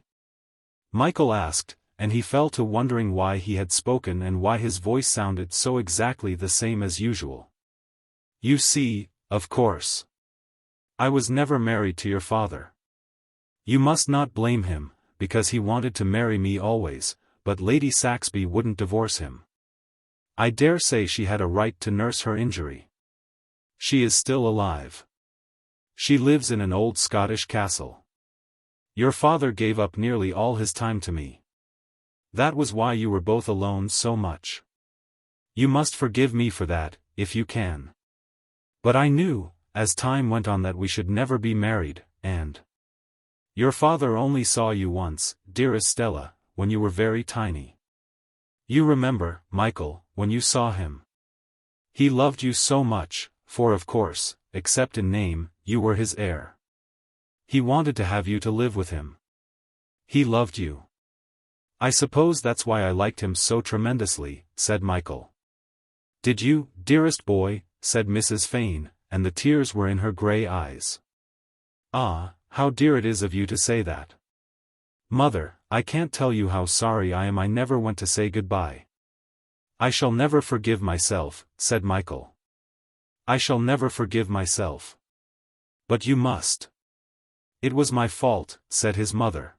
Michael asked, and he fell to wondering why he had spoken and why his voice sounded so exactly the same as usual. You see, of course, I was never married to your father. You must not blame him, because he wanted to marry me always, but Lady Saxby wouldn't divorce him. I dare say she had a right to nurse her injury. She is still alive. She lives in an old Scottish castle. Your father gave up nearly all his time to me. That was why you were both alone so much. You must forgive me for that, if you can. But I knew, as time went on, that we should never be married, and your father only saw you once, dearest Stella, when you were very tiny. You remember, Michael, when you saw him. He loved you so much, for of course, except in name, you were his heir. He wanted to have you to live with him. He loved you. I suppose that's why I liked him so tremendously, said Michael. Did you, dearest boy, said Mrs. Fane, and the tears were in her grey eyes. Ah, how dear it is of you to say that. Mother, I can't tell you how sorry I am I never went to say goodbye. I shall never forgive myself, said Michael. I shall never forgive myself. But you must. It was my fault, said his mother.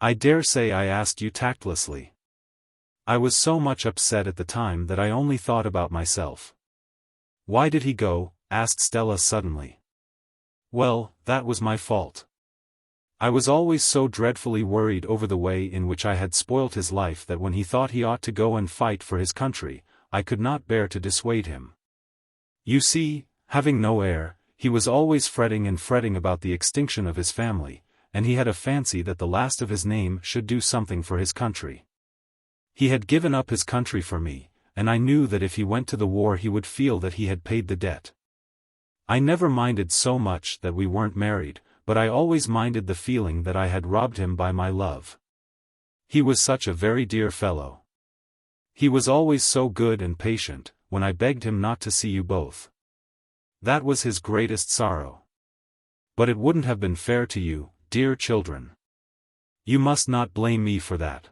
I dare say I asked you tactlessly. I was so much upset at the time that I only thought about myself. Why did he go? Asked Stella suddenly. Well, that was my fault. I was always so dreadfully worried over the way in which I had spoilt his life that when he thought he ought to go and fight for his country, I could not bear to dissuade him. You see, having no heir, he was always fretting about the extinction of his family, and he had a fancy that the last of his name should do something for his country. He had given up his country for me, and I knew that if he went to the war he would feel that he had paid the debt. I never minded so much that we weren't married, but I always minded the feeling that I had robbed him by my love. He was such a very dear fellow. He was always so good and patient, when I begged him not to see you both. That was his greatest sorrow. But it wouldn't have been fair to you, dear children. You must not blame me for that.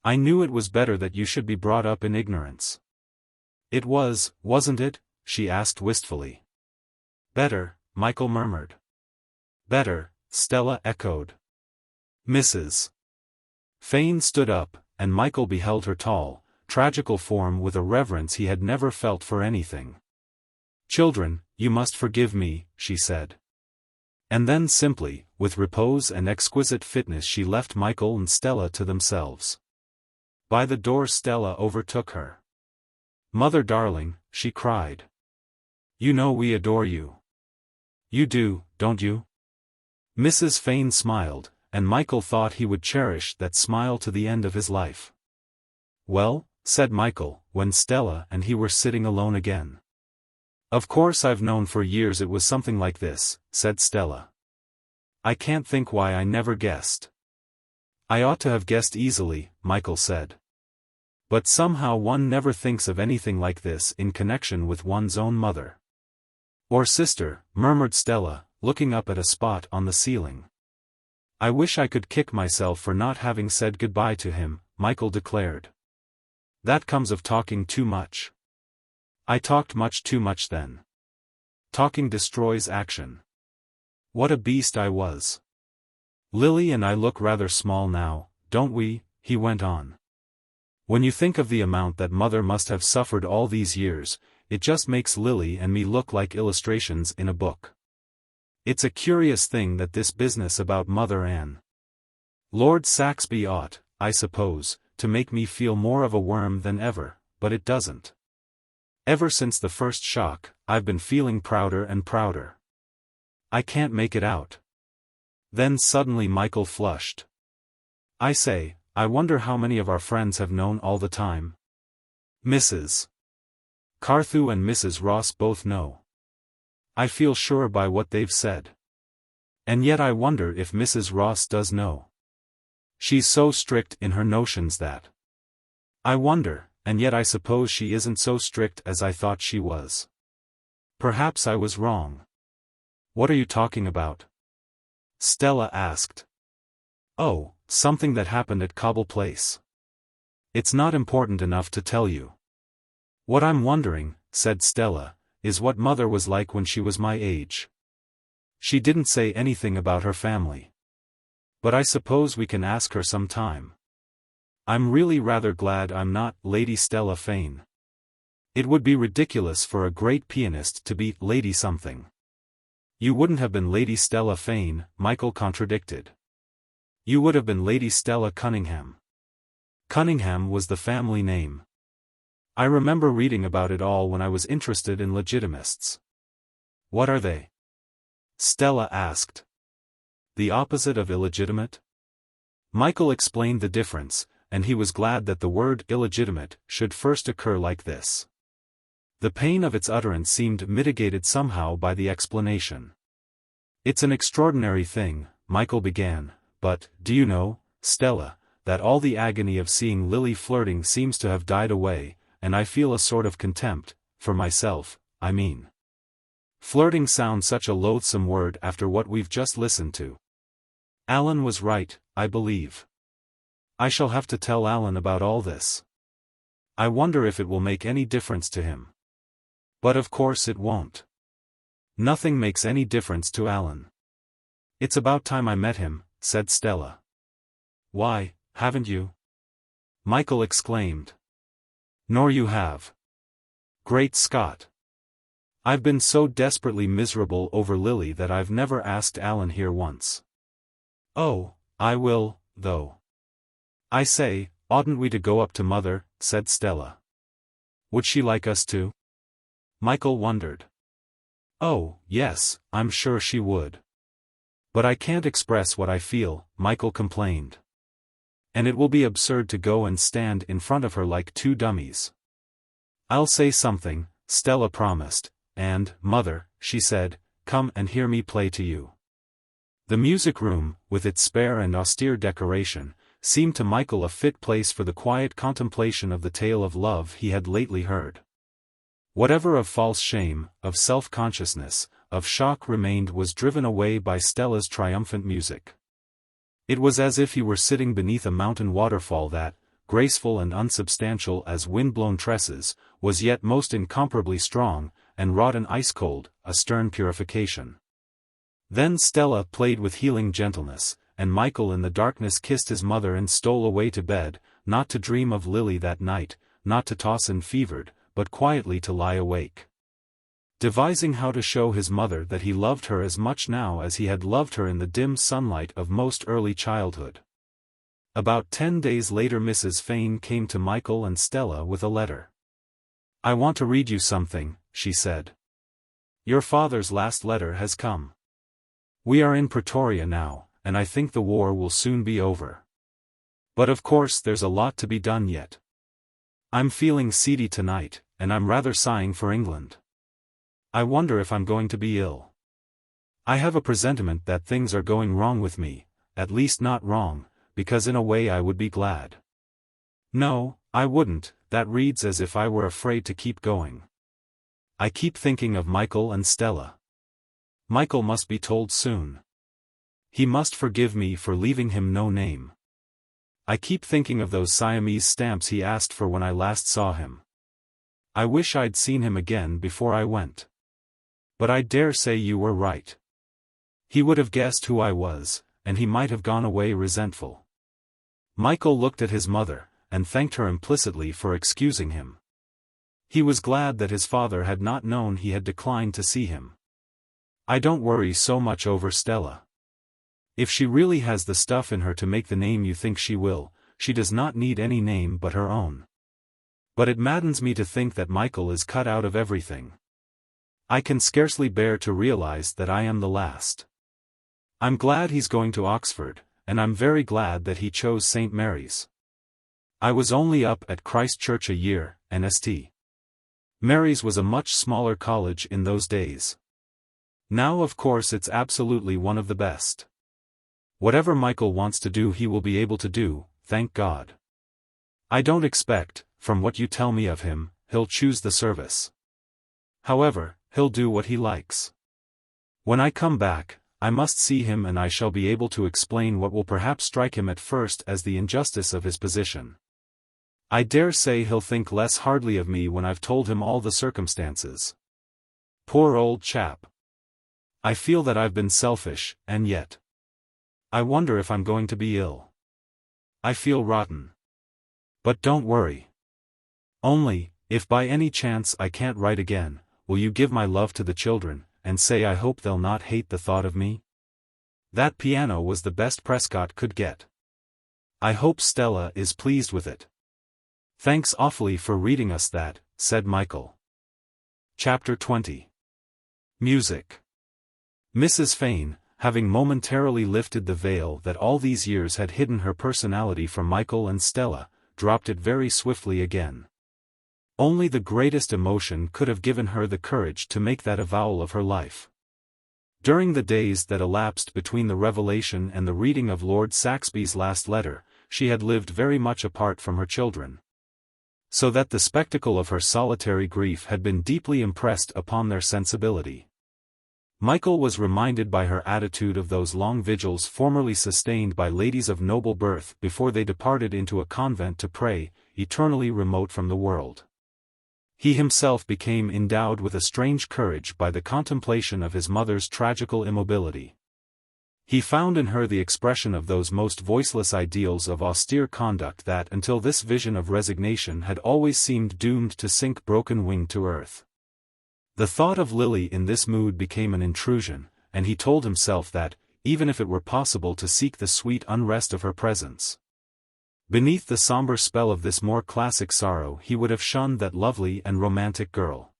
I knew it was better that you should be brought up in ignorance. It was, wasn't it? She asked wistfully. Better, Michael murmured. Better, Stella echoed. Mrs. Fane stood up, and Michael beheld her tall, tragical form with a reverence he had never felt for anything. Children, you must forgive me, she said. And then simply, with repose and exquisite fitness she left Michael and Stella to themselves. By the door Stella overtook her. Mother darling, she cried. You know we adore you. You do, don't you? Mrs. Fane smiled, and Michael thought he would cherish that smile to the end of his life. Well, said Michael, when Stella and he were sitting alone again. Of course I've known for years it was something like this, said Stella. I can't think why I never guessed. I ought to have guessed easily, Michael said. But somehow one never thinks of anything like this in connection with one's own mother. Or sister, murmured Stella, looking up at a spot on the ceiling. I wish I could kick myself for not having said goodbye to him, Michael declared. That comes of talking too much. I talked much too much then. Talking destroys action. What a beast I was. Lily and I look rather small now, don't we? He went on. When you think of the amount that Mother must have suffered all these years, it just makes Lily and me look like illustrations in a book. It's a curious thing that this business about Mother and Lord Saxby ought, I suppose, to make me feel more of a worm than ever, but it doesn't. Ever since the first shock, I've been feeling prouder and prouder. I can't make it out. Then suddenly Michael flushed. I say, I wonder how many of our friends have known all the time. Mrs. Carthew and Mrs. Ross both know. I feel sure by what they've said. And yet I wonder if Mrs. Ross does know. She's so strict in her notions that. I wonder, and yet I suppose she isn't so strict as I thought she was. Perhaps I was wrong. What are you talking about? Stella asked. Oh, something that happened at Cobble Place. It's not important enough to tell you. What I'm wondering, said Stella, is what Mother was like when she was my age. She didn't say anything about her family. But I suppose we can ask her some time. I'm really rather glad I'm not Lady Stella Fane. It would be ridiculous for a great pianist to be Lady something. You wouldn't have been Lady Stella Fane, Michael contradicted. You would have been Lady Stella Cunningham. Cunningham was the family name. I remember reading about it all when I was interested in legitimists. What are they? Stella asked. The opposite of illegitimate? Michael explained the difference, and he was glad that the word illegitimate should first occur like this. The pain of its utterance seemed mitigated somehow by the explanation. It's an extraordinary thing, Michael began, but, do you know, Stella, that all the agony of seeing Lily flirting seems to have died away, and I feel a sort of contempt, for myself, I mean. Flirting sounds such a loathsome word after what we've just listened to. Alan was right, I believe. I shall have to tell Alan about all this. I wonder if it will make any difference to him. But of course it won't. Nothing makes any difference to Alan. It's about time I met him, said Stella. Why, haven't you? Michael exclaimed. Nor you have. Great Scott. I've been so desperately miserable over Lily that I've never asked Alan here once. Oh, I will, though. I say, oughtn't we to go up to Mother, said Stella. Would she like us to? Michael wondered. Oh, yes, I'm sure she would. But I can't express what I feel, Michael complained. And it will be absurd to go and stand in front of her like two dummies. I'll say something, Stella promised, and, Mother, she said, come and hear me play to you. The music room, with its spare and austere decoration, seemed to Michael a fit place for the quiet contemplation of the tale of love he had lately heard. Whatever of false shame, of self-consciousness, of shock remained was driven away by Stella's triumphant music. It was as if he were sitting beneath a mountain waterfall that, graceful and unsubstantial as wind-blown tresses, was yet most incomparably strong, and wrought an ice-cold, a stern purification. Then Stella played with healing gentleness, and Michael in the darkness kissed his mother and stole away to bed, not to dream of Lily that night, not to toss enfevered, but quietly to lie awake. Devising how to show his mother that he loved her as much now as he had loved her in the dim sunlight of most early childhood. About 10 days later Mrs. Fane came to Michael and Stella with a letter. I want to read you something, she said. Your father's last letter has come. We are in Pretoria now, and I think the war will soon be over. But of course there's a lot to be done yet. I'm feeling seedy tonight, and I'm rather sighing for England. I wonder if I'm going to be ill. I have a presentiment that things are going wrong with me, at least not wrong, because in a way I would be glad. No, I wouldn't, that reads as if I were afraid to keep going. I keep thinking of Michael and Stella. Michael must be told soon. He must forgive me for leaving him no name. I keep thinking of those Siamese stamps he asked for when I last saw him. I wish I'd seen him again before I went. But I dare say you were right. He would have guessed who I was, and he might have gone away resentful. Michael looked at his mother, and thanked her implicitly for excusing him. He was glad that his father had not known he had declined to see him. I don't worry so much over Stella. If she really has the stuff in her to make the name you think she will, she does not need any name but her own. But it maddens me to think that Michael is cut out of everything. I can scarcely bear to realize that I am the last. I'm glad he's going to Oxford, and I'm very glad that he chose St. Mary's. I was only up at Christ Church a year, and St. Mary's was a much smaller college in those days. Now of course it's absolutely one of the best. Whatever Michael wants to do he will be able to do, thank God. I don't expect, from what you tell me of him, he'll choose the service. However, he'll do what he likes. When I come back, I must see him and I shall be able to explain what will perhaps strike him at first as the injustice of his position. I dare say he'll think less hardly of me when I've told him all the circumstances. Poor old chap. I feel that I've been selfish, and yet. I wonder if I'm going to be ill. I feel rotten. But don't worry. Only, if by any chance I can't write again, will you give my love to the children, and say I hope they'll not hate the thought of me? That piano was the best Prescott could get. I hope Stella is pleased with it. Thanks awfully for reading us that, said Michael. Chapter 20. Music. Mrs. Fane, having momentarily lifted the veil that all these years had hidden her personality from Michael and Stella, dropped it very swiftly again. Only the greatest emotion could have given her the courage to make that avowal of her life. During the days that elapsed between the revelation and the reading of Lord Saxby's last letter, she had lived very much apart from her children. So that the spectacle of her solitary grief had been deeply impressed upon their sensibility. Michael was reminded by her attitude of those long vigils formerly sustained by ladies of noble birth before they departed into a convent to pray, eternally remote from the world. He himself became endowed with a strange courage by the contemplation of his mother's tragical immobility. He found in her the expression of those most voiceless ideals of austere conduct that until this vision of resignation had always seemed doomed to sink broken-winged to earth. The thought of Lily in this mood became an intrusion, and he told himself that, even if it were possible to seek the sweet unrest of her presence, beneath the somber spell of this more classic sorrow he would have shunned that lovely and romantic girl.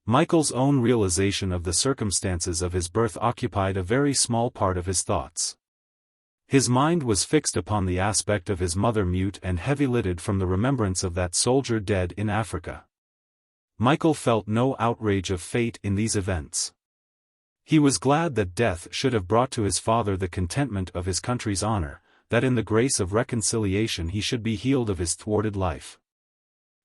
Michael's own realization of the circumstances of his birth occupied a very small part of his thoughts. His mind was fixed upon the aspect of his mother mute and heavy-lidded from the remembrance of that soldier dead in Africa. Michael felt no outrage of fate in these events. He was glad that death should have brought to his father the contentment of his country's honor, that in the grace of reconciliation he should be healed of his thwarted life.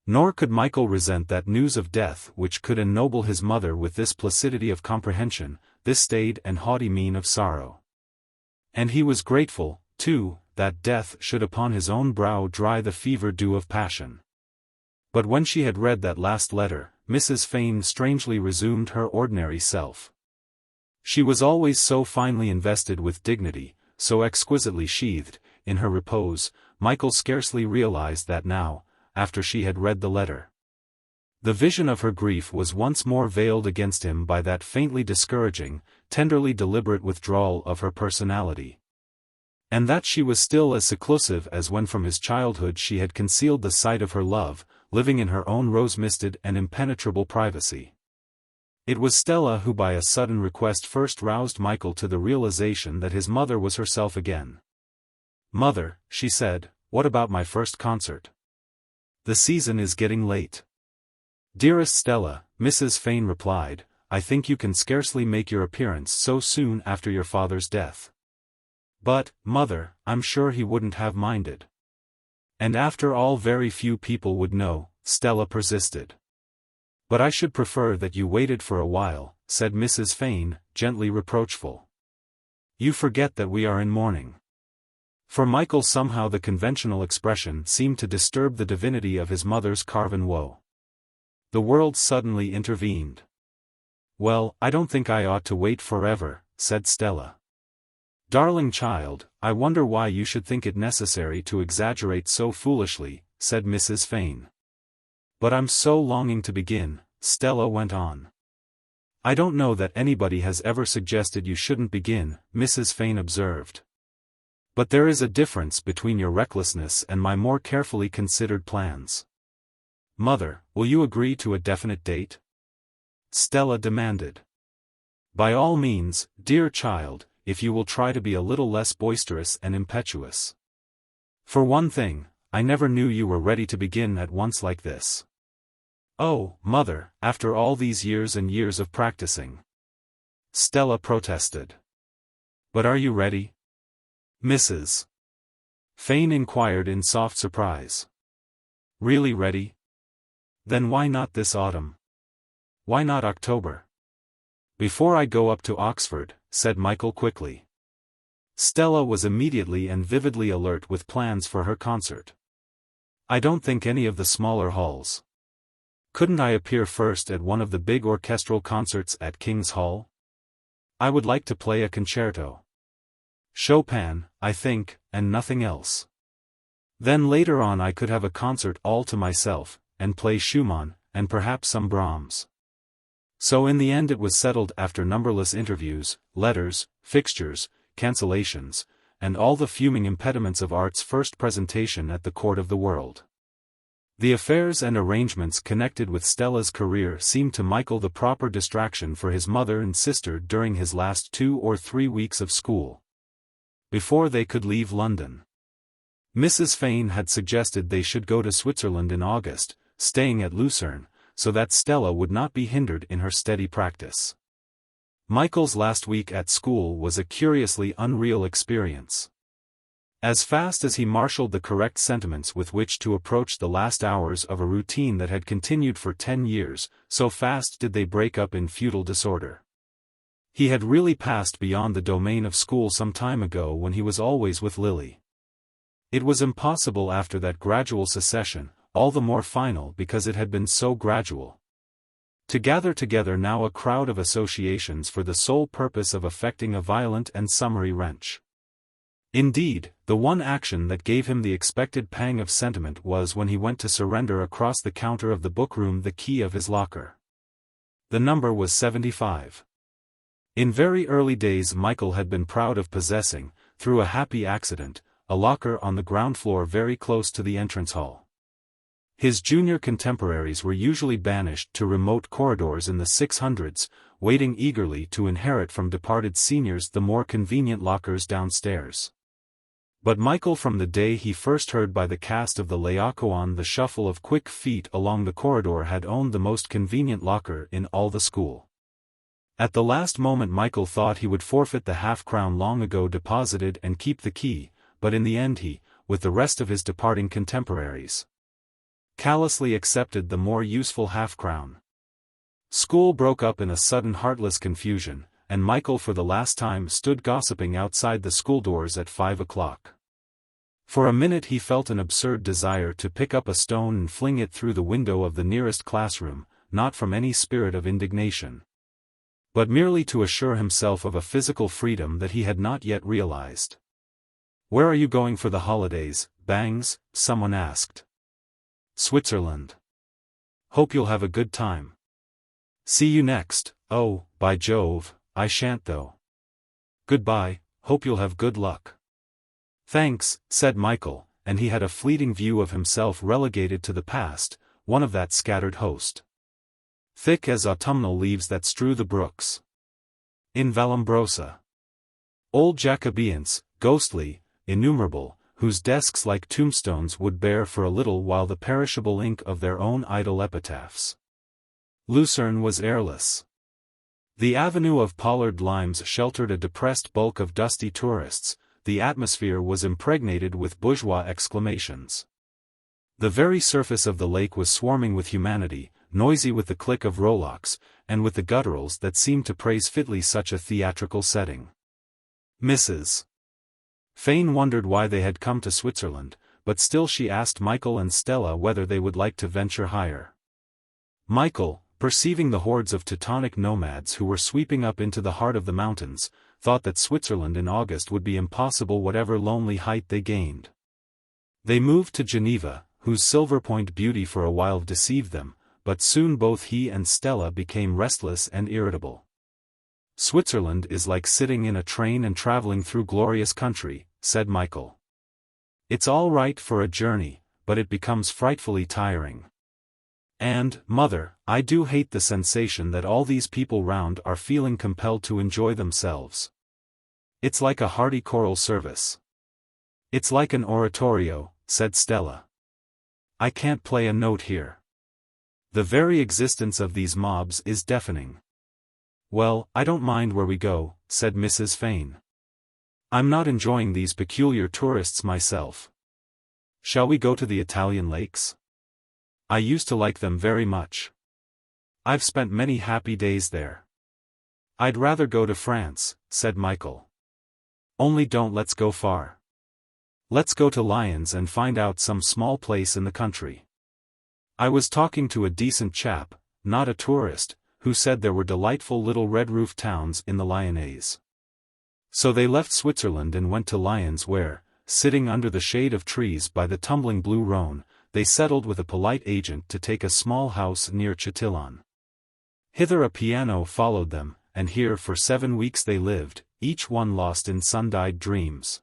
Nor could Michael resent that news of death which could ennoble his mother with this placidity of comprehension, this staid and haughty mien of sorrow. And he was grateful, too, that death should upon his own brow dry the fever dew of passion. But when she had read that last letter, Mrs. Fane strangely resumed her ordinary self. She was always so finely invested with dignity, so exquisitely sheathed, in her repose, Michael scarcely realized that now, after she had read the letter, the vision of her grief was once more veiled against him by that faintly discouraging, tenderly deliberate withdrawal of her personality. And that she was still as seclusive as when from his childhood she had concealed the sight of her love, living in her own rose-misted and impenetrable privacy. It was Stella who by a sudden request first roused Michael to the realization that his mother was herself again. "Mother," she said, "what about my first concert? The season is getting late." "Dearest Stella," Mrs. Fane replied, "I think you can scarcely make your appearance so soon after your father's death." "But, mother, I'm sure he wouldn't have minded." "And after all very few people would know," Stella persisted. "But I should prefer that you waited for a while," said Mrs. Fane, gently reproachful. "You forget that we are in mourning." For Michael somehow the conventional expression seemed to disturb the divinity of his mother's carven woe. The world suddenly intervened. "Well, I don't think I ought to wait forever," said Stella. "Darling child, I wonder why you should think it necessary to exaggerate so foolishly," said Mrs. Fane. "But I'm so longing to begin," Stella went on. "I don't know that anybody has ever suggested you shouldn't begin," Mrs. Fane observed. "But there is a difference between your recklessness and my more carefully considered plans." "Mother, will you agree to a definite date?" Stella demanded. "By all means, dear child, if you will try to be a little less boisterous and impetuous. For one thing, I never knew you were ready to begin at once like this." "Oh, mother, after all these years and years of practicing," Stella protested. "But are you ready?" Mrs. Fane inquired in soft surprise. "Really ready? Then why not this autumn? Why not October?" "Before I go up to Oxford," said Michael quickly. Stella was immediately and vividly alert with plans for her concert. "I don't think any of the smaller halls. Couldn't I appear first at one of the big orchestral concerts at King's Hall? I would like to play a concerto. Chopin, I think, and nothing else. Then later on I could have a concert all to myself, and play Schumann, and perhaps some Brahms." So in the end it was settled after numberless interviews, letters, fixtures, cancellations, and all the fuming impediments of art's first presentation at the court of the world. The affairs and arrangements connected with Stella's career seemed to Michael the proper distraction for his mother and sister during his last 2 or 3 weeks of school, before they could leave London. Mrs. Fane had suggested they should go to Switzerland in August, staying at Lucerne, so that Stella would not be hindered in her steady practice. Michael's last week at school was a curiously unreal experience. As fast as he marshaled the correct sentiments with which to approach the last hours of a routine that had continued for 10 years, so fast did they break up in futile disorder. He had really passed beyond the domain of school some time ago when he was always with Lily. It was impossible after that gradual secession, all the more final because it had been so gradual, to gather together now a crowd of associations for the sole purpose of effecting a violent and summary wrench. Indeed, the one action that gave him the expected pang of sentiment was when he went to surrender across the counter of the bookroom the key of his locker. The number was 75. In very early days Michael had been proud of possessing, through a happy accident, a locker on the ground floor very close to the entrance hall. His junior contemporaries were usually banished to remote corridors in the 600s, waiting eagerly to inherit from departed seniors the more convenient lockers downstairs. But Michael, from the day he first heard by the cast of the Laocoon the shuffle of quick feet along the corridor, had owned the most convenient locker in all the school. At the last moment Michael thought he would forfeit the half-crown long ago deposited and keep the key, but in the end he, with the rest of his departing contemporaries, callously accepted the more useful half-crown. School broke up in a sudden heartless confusion, and Michael for the last time stood gossiping outside the school doors at 5 o'clock. For a minute he felt an absurd desire to pick up a stone and fling it through the window of the nearest classroom, not from any spirit of indignation, but merely to assure himself of a physical freedom that he had not yet realized. "Where are you going for the holidays, Bangs?" someone asked. "Switzerland. Hope you'll have a good time." "See you next." "Oh, by Jove, I shan't though." "Goodbye, hope you'll have good luck." "Thanks," said Michael, and he had a fleeting view of himself relegated to the past, one of that scattered host, thick as autumnal leaves that strew the brooks. In Vallombrosa. Old Jacobeans, ghostly, innumerable, whose desks like tombstones would bear for a little while the perishable ink of their own idle epitaphs. Lucerne was airless. The avenue of pollard limes sheltered a depressed bulk of dusty tourists, the atmosphere was impregnated with bourgeois exclamations. The very surface of the lake was swarming with humanity, noisy with the click of rowlocks, and with the gutturals that seemed to praise fitly such a theatrical setting. Mrs. Fane wondered why they had come to Switzerland, but still she asked Michael and Stella whether they would like to venture higher. Michael, perceiving the hordes of Teutonic nomads who were sweeping up into the heart of the mountains, thought that Switzerland in August would be impossible whatever lonely height they gained. They moved to Geneva, whose silver point beauty for a while deceived them, but soon both he and Stella became restless and irritable. "Switzerland is like sitting in a train and traveling through glorious country," said Michael. "It's all right for a journey, but it becomes frightfully tiring. And, mother, I do hate the sensation that all these people round are feeling compelled to enjoy themselves. It's like a hearty choral service." "It's like an oratorio," said Stella. "I can't play a note here. The very existence of these mobs is deafening." "Well, I don't mind where we go," said Mrs. Fane. "I'm not enjoying these peculiar tourists myself. Shall we go to the Italian lakes? I used to like them very much. I've spent many happy days there." "I'd rather go to France," said Michael. "Only don't let's go far. Let's go to Lyons and find out some small place in the country. I was talking to a decent chap, not a tourist, who said there were delightful little red-roofed towns in the Lyonnais." So they left Switzerland and went to Lyons where, sitting under the shade of trees by the tumbling blue Rhone, they settled with a polite agent to take a small house near Chatillon. Hither a piano followed them, and here for 7 weeks they lived, each one lost in sun-dyed dreams.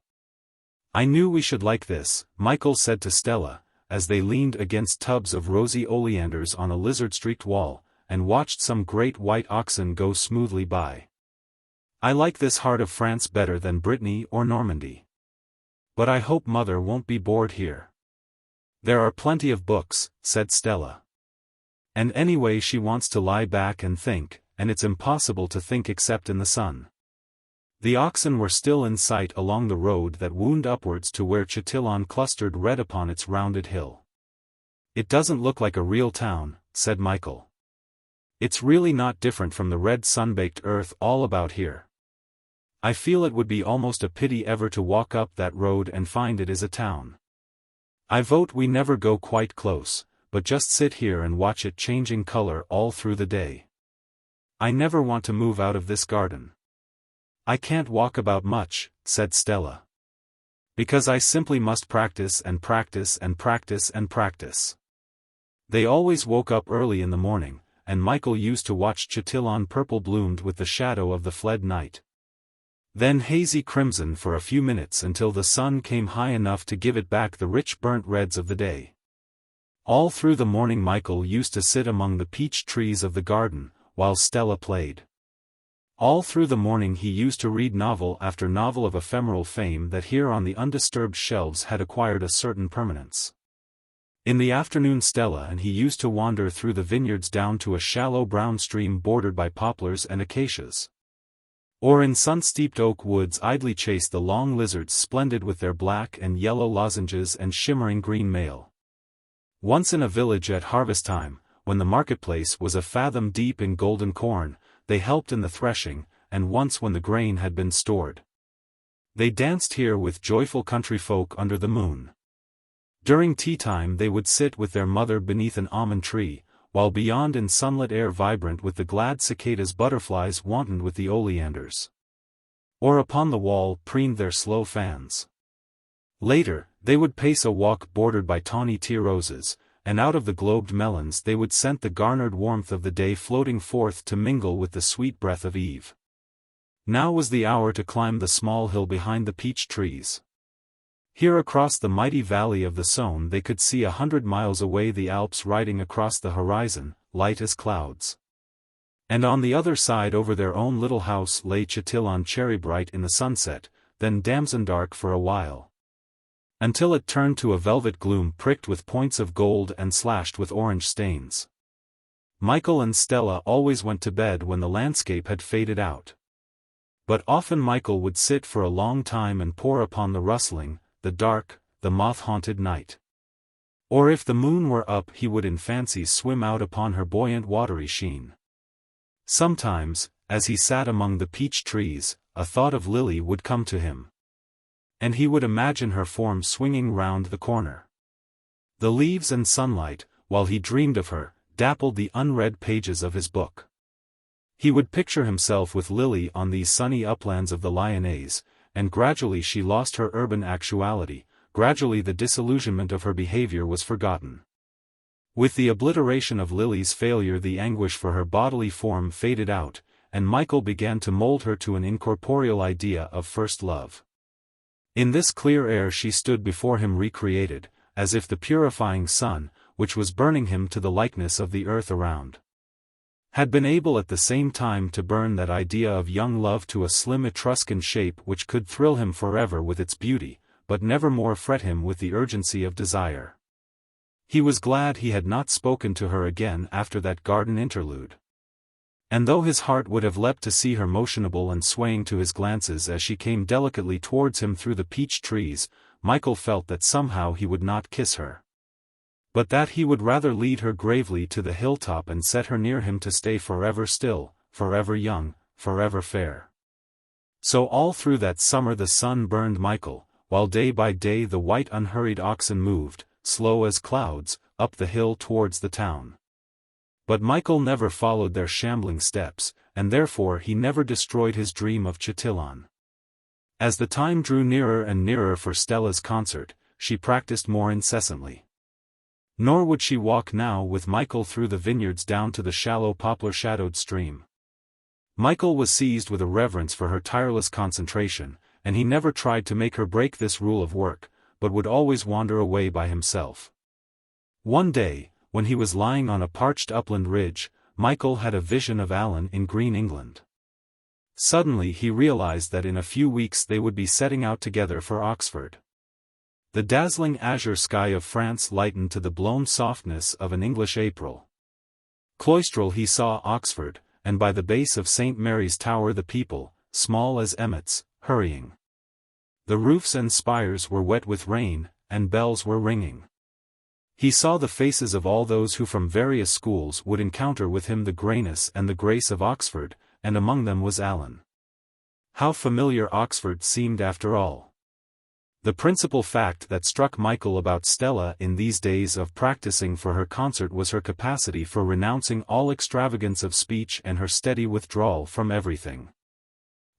"I knew we should like this," Michael said to Stella, as they leaned against tubs of rosy oleanders on a lizard-streaked wall, and watched some great white oxen go smoothly by. "I like this heart of France better than Brittany or Normandy. But I hope Mother won't be bored here." "There are plenty of books," said Stella. "And anyway she wants to lie back and think, and it's impossible to think except in the sun." The oxen were still in sight along the road that wound upwards to where Chatillon clustered red upon its rounded hill. "It doesn't look like a real town," said Michael. "It's really not different from the red sun-baked earth all about here. I feel it would be almost a pity ever to walk up that road and find it is a town. I vote we never go quite close, but just sit here and watch it changing color all through the day. I never want to move out of this garden." "I can't walk about much," said Stella. "Because I simply must practice and practice and practice and practice." They always woke up early in the morning, and Michael used to watch Chatillon purple-bloomed with the shadow of the fled night. Then hazy crimson for a few minutes until the sun came high enough to give it back the rich burnt reds of the day. All through the morning Michael used to sit among the peach trees of the garden, while Stella played. All through the morning he used to read novel after novel of ephemeral fame that here on the undisturbed shelves had acquired a certain permanence. In the afternoon Stella and he used to wander through the vineyards down to a shallow brown stream bordered by poplars and acacias. Or in sun-steeped oak woods idly chase the long lizards splendid with their black and yellow lozenges and shimmering green mail. Once in a village at harvest time, when the marketplace was a fathom deep in golden corn, they helped in the threshing, and once when the grain had been stored. They danced here with joyful country folk under the moon. During tea-time they would sit with their mother beneath an almond tree, while beyond in sunlit air vibrant with the glad cicadas butterflies wantoned with the oleanders. Or upon the wall preened their slow fans. Later, they would pace a walk bordered by tawny tear roses, and out of the globed melons they would scent the garnered warmth of the day floating forth to mingle with the sweet breath of eve. Now was the hour to climb the small hill behind the peach trees. Here across the mighty valley of the Saône they could see 100 miles away the Alps riding across the horizon, light as clouds. And on the other side over their own little house lay Chatillon cherry-bright in the sunset, then damson dark for a while, until it turned to a velvet gloom pricked with points of gold and slashed with orange stains. Michael and Stella always went to bed when the landscape had faded out. But often Michael would sit for a long time and pore upon the rustling, the dark, the moth-haunted night. Or if the moon were up he would in fancy swim out upon her buoyant watery sheen. Sometimes, as he sat among the peach trees, a thought of Lily would come to him. And he would imagine her form swinging round the corner. The leaves and sunlight, while he dreamed of her, dappled the unread pages of his book. He would picture himself with Lily on these sunny uplands of the Lyonnais, and gradually she lost her urban actuality, gradually the disillusionment of her behavior was forgotten. With the obliteration of Lily's failure the anguish for her bodily form faded out, and Michael began to mold her to an incorporeal idea of first love. In this clear air she stood before him recreated, as if the purifying sun, which was burning him to the likeness of the earth around, had been able at the same time to burn that idea of young love to a slim Etruscan shape which could thrill him forever with its beauty, but never more fret him with the urgency of desire. He was glad he had not spoken to her again after that garden interlude. And though his heart would have leapt to see her motionable and swaying to his glances as she came delicately towards him through the peach trees, Michael felt that somehow he would not kiss her, but that he would rather lead her gravely to the hilltop and set her near him to stay forever still, forever young, forever fair. So all through that summer the sun burned Michael, while day by day the white unhurried oxen moved, slow as clouds, up the hill towards the town. But Michael never followed their shambling steps, and therefore he never destroyed his dream of Chatillon. As the time drew nearer and nearer for Stella's concert, she practiced more incessantly. Nor would she walk now with Michael through the vineyards down to the shallow poplar-shadowed stream. Michael was seized with a reverence for her tireless concentration, and he never tried to make her break this rule of work, but would always wander away by himself. One day, when he was lying on a parched upland ridge, Michael had a vision of Alan in Green England. Suddenly he realized that in a few weeks they would be setting out together for Oxford. The dazzling azure sky of France lightened to the blown softness of an English April. Cloistral he saw Oxford, and by the base of St. Mary's Tower the people, small as emmets, hurrying. The roofs and spires were wet with rain, and bells were ringing. He saw the faces of all those who from various schools would encounter with him the greyness and the grace of Oxford, and among them was Alan. How familiar Oxford seemed after all. The principal fact that struck Michael about Stella in these days of practicing for her concert was her capacity for renouncing all extravagance of speech and her steady withdrawal from everything.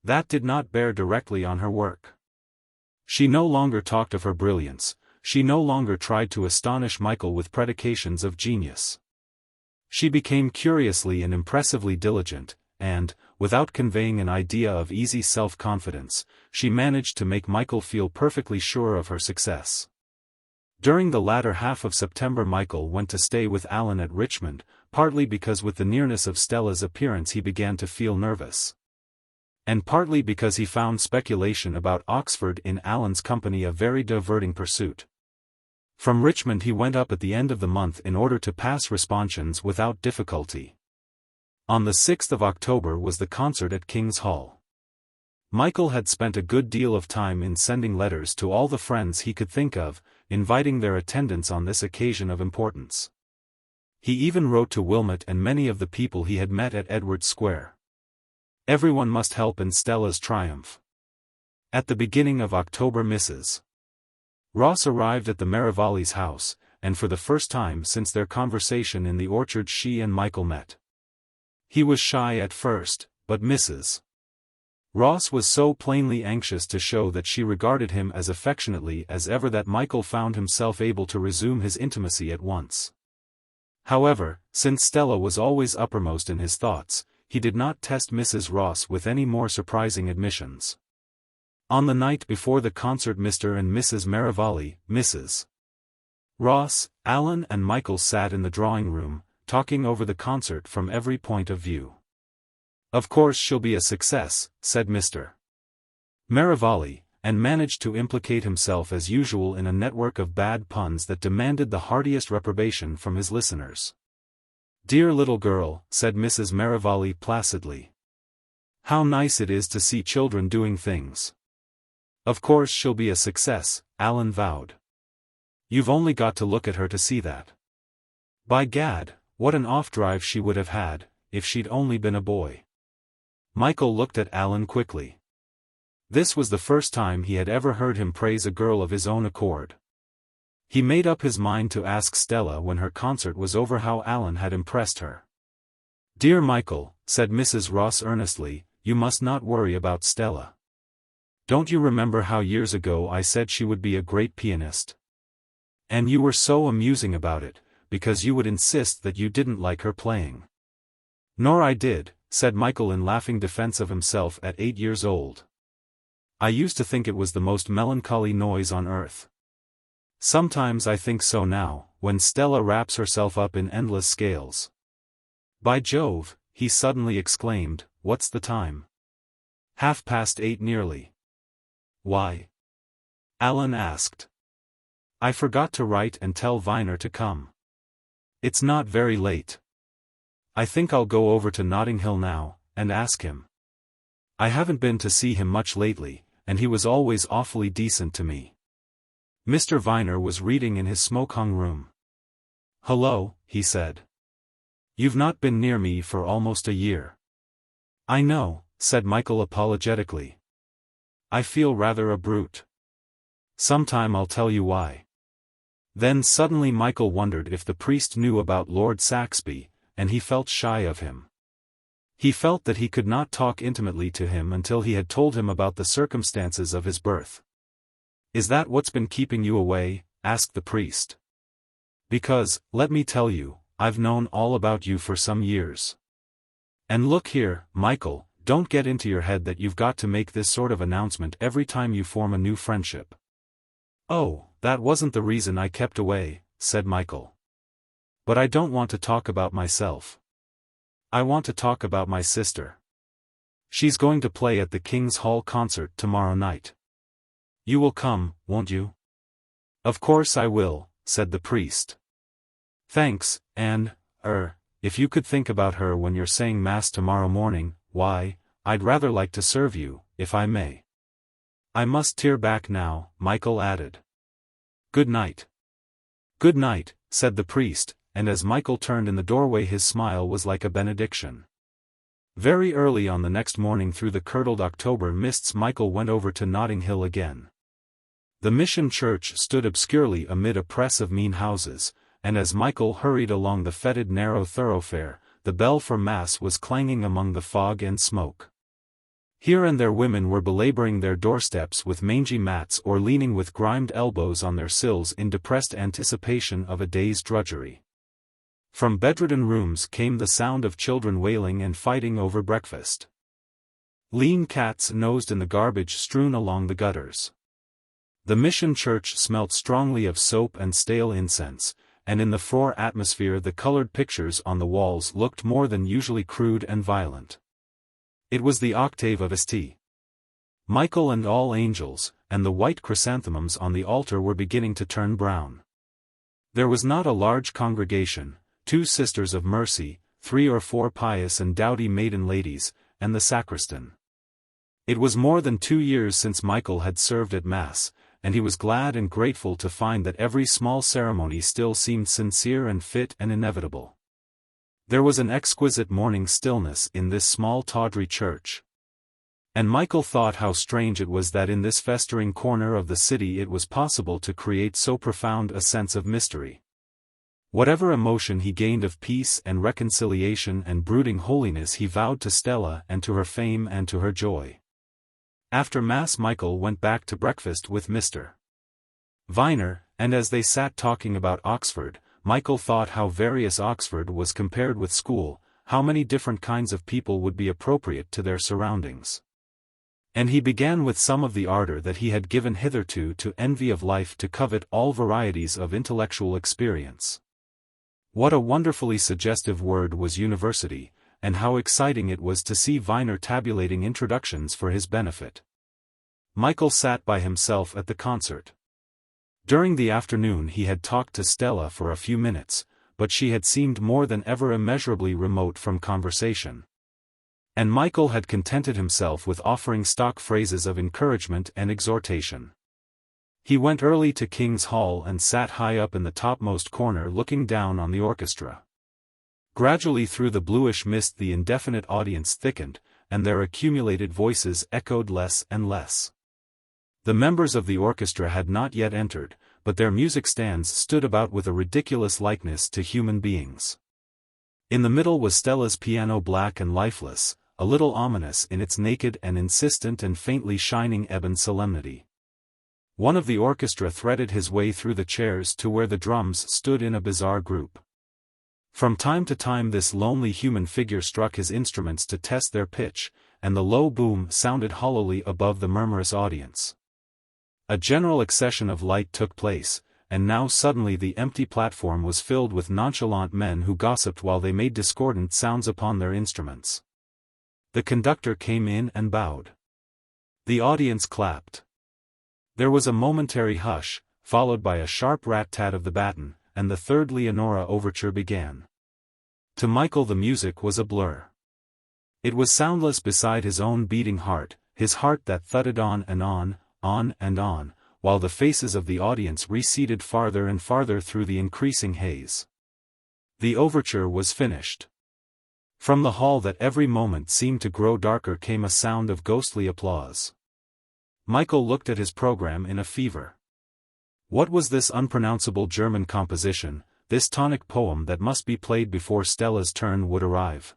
That did not bear directly on her work. She no longer talked of her brilliance, she no longer tried to astonish Michael with predications of genius. She became curiously and impressively diligent, and, without conveying an idea of easy self-confidence, she managed to make Michael feel perfectly sure of her success. During the latter half of September Michael went to stay with Alan at Richmond, partly because with the nearness of Stella's appearance he began to feel nervous. And partly because he found speculation about Oxford in Alan's company a very diverting pursuit. From Richmond he went up at the end of the month in order to pass Responsions without difficulty. On the 6th of October was the concert at King's Hall. Michael had spent a good deal of time in sending letters to all the friends he could think of, inviting their attendance on this occasion of importance. He even wrote to Wilmot and many of the people he had met at Edward Square. Everyone must help in Stella's triumph. At the beginning of October Mrs. Ross arrived at the Merivale's house, and for the first time since their conversation in the orchard she and Michael met. He was shy at first, but Mrs. Ross was so plainly anxious to show that she regarded him as affectionately as ever that Michael found himself able to resume his intimacy at once. However, since Stella was always uppermost in his thoughts, he did not test Mrs. Ross with any more surprising admissions. On the night before the concert Mr. and Mrs. Merivale, Mrs. Ross, Alan and Michael sat in the drawing-room, talking over the concert from every point of view. "Of course she'll be a success," said Mr. Merivale, and managed to implicate himself as usual in a network of bad puns that demanded the heartiest reprobation from his listeners. "Dear little girl," said Mrs. Merivale placidly. "How nice it is to see children doing things." "Of course she'll be a success," Alan vowed. "You've only got to look at her to see that. By gad, what an off-drive she would have had, if she'd only been a boy." Michael looked at Alan quickly. This was the first time he had ever heard him praise a girl of his own accord. He made up his mind to ask Stella when her concert was over how Alan had impressed her. "Dear Michael," said Mrs. Ross earnestly, "you must not worry about Stella. Don't you remember how years ago I said she would be a great pianist? And you were so amusing about it, because you would insist that you didn't like her playing." "Nor I did," said Michael in laughing defense of himself at 8 years old. "I used to think it was the most melancholy noise on earth. Sometimes I think so now, when Stella wraps herself up in endless scales. By Jove," he suddenly exclaimed, "what's the time? 8:30 nearly." "Why?" Alan asked. "I forgot to write and tell Venner to come. It's not very late. I think I'll go over to Notting Hill now, and ask him. I haven't been to see him much lately, and he was always awfully decent to me." Mr. Venner was reading in his smoke-hung room. "Hello," he said. "You've not been near me for almost a year." "I know," said Michael apologetically. "I feel rather a brute. Sometime I'll tell you why." Then suddenly Michael wondered if the priest knew about Lord Saxby, and he felt shy of him. He felt that he could not talk intimately to him until he had told him about the circumstances of his birth. "Is that what's been keeping you away?" asked the priest. "Because, let me tell you, I've known all about you for some years. And look here, Michael, don't get into your head that you've got to make this sort of announcement every time you form a new friendship." "Oh, that wasn't the reason I kept away," said Michael. "But I don't want to talk about myself. I want to talk about my sister. She's going to play at the King's Hall concert tomorrow night. You will come, won't you?" "Of course I will," said the priest. "Thanks, and, if you could think about her when you're saying Mass tomorrow morning, why, I'd rather like to serve you, if I may." "I must tear back now," Michael added. "Good night." "Good night," said the priest, and as Michael turned in the doorway his smile was like a benediction. Very early on the next morning through the curdled October mists Michael went over to Notting Hill again. The mission church stood obscurely amid a press of mean houses, and as Michael hurried along the fetid narrow thoroughfare, the bell for Mass was clanging among the fog and smoke. Here and there women were belaboring their doorsteps with mangy mats or leaning with grimed elbows on their sills in depressed anticipation of a day's drudgery. From bedridden rooms came the sound of children wailing and fighting over breakfast. Lean cats nosed in the garbage strewn along the gutters. The mission church smelt strongly of soap and stale incense, and in the frore atmosphere the colored pictures on the walls looked more than usually crude and violent. It was the octave of St. Michael and all angels, and the white chrysanthemums on the altar were beginning to turn brown. There was not a large congregation, 2 sisters of mercy, 3 or 4 pious and dowdy maiden ladies, and the sacristan. It was more than 2 years since Michael had served at Mass, and he was glad and grateful to find that every small ceremony still seemed sincere and fit and inevitable. There was an exquisite morning stillness in this small tawdry church. And Michael thought how strange it was that in this festering corner of the city it was possible to create so profound a sense of mystery. Whatever emotion he gained of peace and reconciliation and brooding holiness he vowed to Stella and to her fame and to her joy. After Mass Michael went back to breakfast with Mr. Venner, and as they sat talking about Oxford, Michael thought how various Oxford was compared with school, how many different kinds of people would be appropriate to their surroundings. And he began with some of the ardor that he had given hitherto to envy of life to covet all varieties of intellectual experience. What a wonderfully suggestive word was university, and how exciting it was to see Venner tabulating introductions for his benefit. Michael sat by himself at the concert. During the afternoon he had talked to Stella for a few minutes, but she had seemed more than ever immeasurably remote from conversation. And Michael had contented himself with offering stock phrases of encouragement and exhortation. He went early to King's Hall and sat high up in the topmost corner looking down on the orchestra. Gradually through the bluish mist the indefinite audience thickened, and their accumulated voices echoed less and less. The members of the orchestra had not yet entered, but their music stands stood about with a ridiculous likeness to human beings. In the middle was Stella's piano, black and lifeless, a little ominous in its naked and insistent and faintly shining ebon solemnity. One of the orchestra threaded his way through the chairs to where the drums stood in a bizarre group. From time to time this lonely human figure struck his instruments to test their pitch, and the low boom sounded hollowly above the murmurous audience. A general accession of light took place, and now suddenly the empty platform was filled with nonchalant men who gossiped while they made discordant sounds upon their instruments. The conductor came in and bowed. The audience clapped. There was a momentary hush, followed by a sharp rat-tat of the baton, and the third Leonora overture began. To Michael the music was a blur. It was soundless beside his own beating heart, his heart that thudded on and on and on, while the faces of the audience receded farther and farther through the increasing haze. The overture was finished. From the hall that every moment seemed to grow darker came a sound of ghostly applause. Michael looked at his program in a fever. What was this unpronounceable German composition, this tonic poem that must be played before Stella's turn would arrive?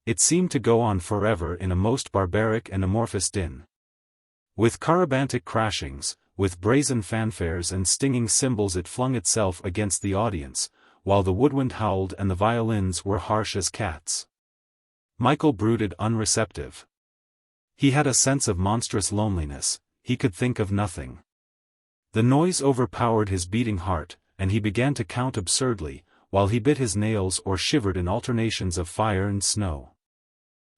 It seemed to go on forever in a most barbaric and amorphous din. With carabantic crashings, with brazen fanfares and stinging cymbals it flung itself against the audience, while the woodwind howled and the violins were harsh as cats. Michael brooded unreceptive. He had a sense of monstrous loneliness, he could think of nothing. The noise overpowered his beating heart, and he began to count absurdly, while he bit his nails or shivered in alternations of fire and snow.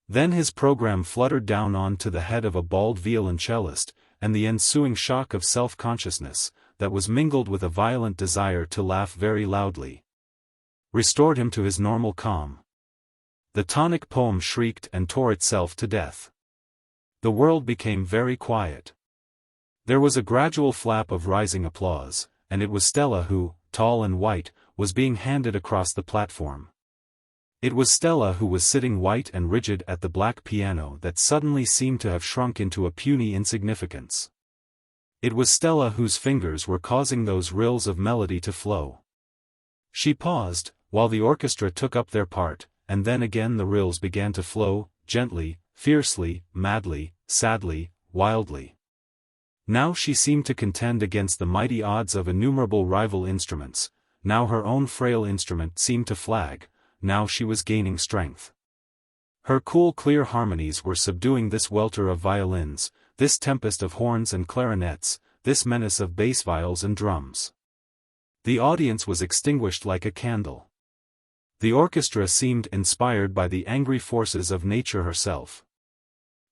Then his program fluttered down onto the head of a bald violoncellist, and the ensuing shock of self-consciousness, that was mingled with a violent desire to laugh very loudly, restored him to his normal calm. The tonic poem shrieked and tore itself to death. The world became very quiet. There was a gradual flap of rising applause, and it was Stella who, tall and white, was being handed across the platform. It was Stella who was sitting white and rigid at the black piano that suddenly seemed to have shrunk into a puny insignificance. It was Stella whose fingers were causing those rills of melody to flow. She paused, while the orchestra took up their part, and then again the rills began to flow, gently, fiercely, madly, sadly, wildly. Now she seemed to contend against the mighty odds of innumerable rival instruments, now her own frail instrument seemed to flag, now she was gaining strength. Her cool clear harmonies were subduing this welter of violins, this tempest of horns and clarinets, this menace of bass viols and drums. The audience was extinguished like a candle. The orchestra seemed inspired by the angry forces of nature herself.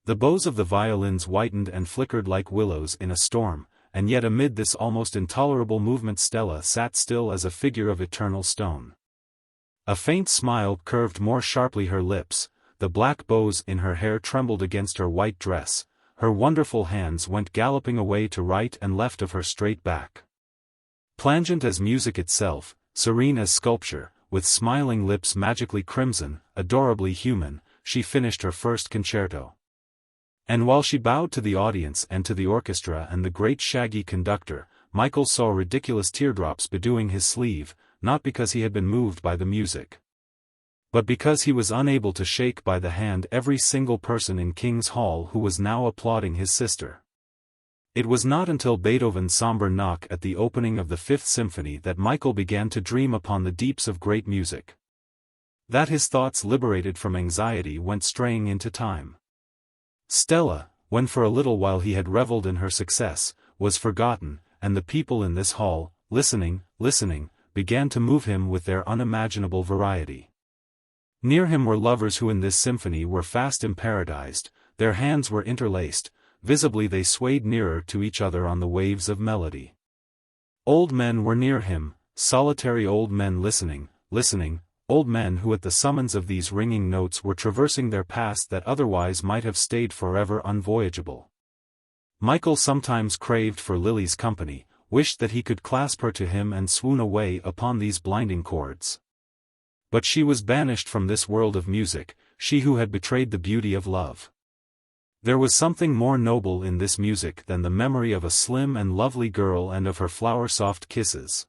The bows of the violins whitened and flickered like willows in a storm, and yet amid this almost intolerable movement Stella sat still as a figure of eternal stone. A faint smile curved more sharply her lips, the black bows in her hair trembled against her white dress, her wonderful hands went galloping away to right and left of her straight back. Plangent as music itself, serene as sculpture, with smiling lips magically crimson, adorably human, she finished her first concerto. And while she bowed to the audience and to the orchestra and the great shaggy conductor, Michael saw ridiculous teardrops bedewing his sleeve, not because he had been moved by the music, but because he was unable to shake by the hand every single person in King's Hall who was now applauding his sister. It was not until Beethoven's somber knock at the opening of the Fifth Symphony that Michael began to dream upon the deeps of great music. That his thoughts liberated from anxiety went straying into time. Stella, when for a little while he had reveled in her success, was forgotten, and the people in this hall, listening, began to move him with their unimaginable variety. Near him were lovers who in this symphony were fast imparadized, their hands were interlaced, visibly they swayed nearer to each other on the waves of melody. Old men were near him, solitary old men listening, old men who at the summons of these ringing notes were traversing their past that otherwise might have stayed forever unvoyageable. Michael sometimes craved for Lily's company, wished that he could clasp her to him and swoon away upon these blinding chords. But she was banished from this world of music, she who had betrayed the beauty of love. There was something more noble in this music than the memory of a slim and lovely girl and of her flower-soft kisses.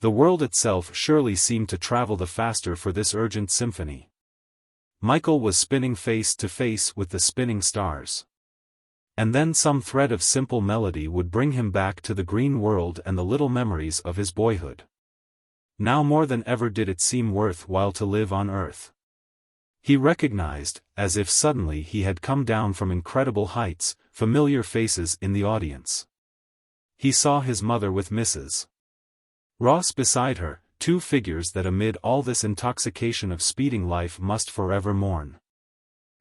The world itself surely seemed to travel the faster for this urgent symphony. Michael was spinning face to face with the spinning stars. And then some thread of simple melody would bring him back to the green world and the little memories of his boyhood. Now more than ever did it seem worth while to live on earth. He recognized, as if suddenly he had come down from incredible heights, familiar faces in the audience. He saw his mother with Mrs. Ross beside her, two figures that amid all this intoxication of speeding life must forever mourn.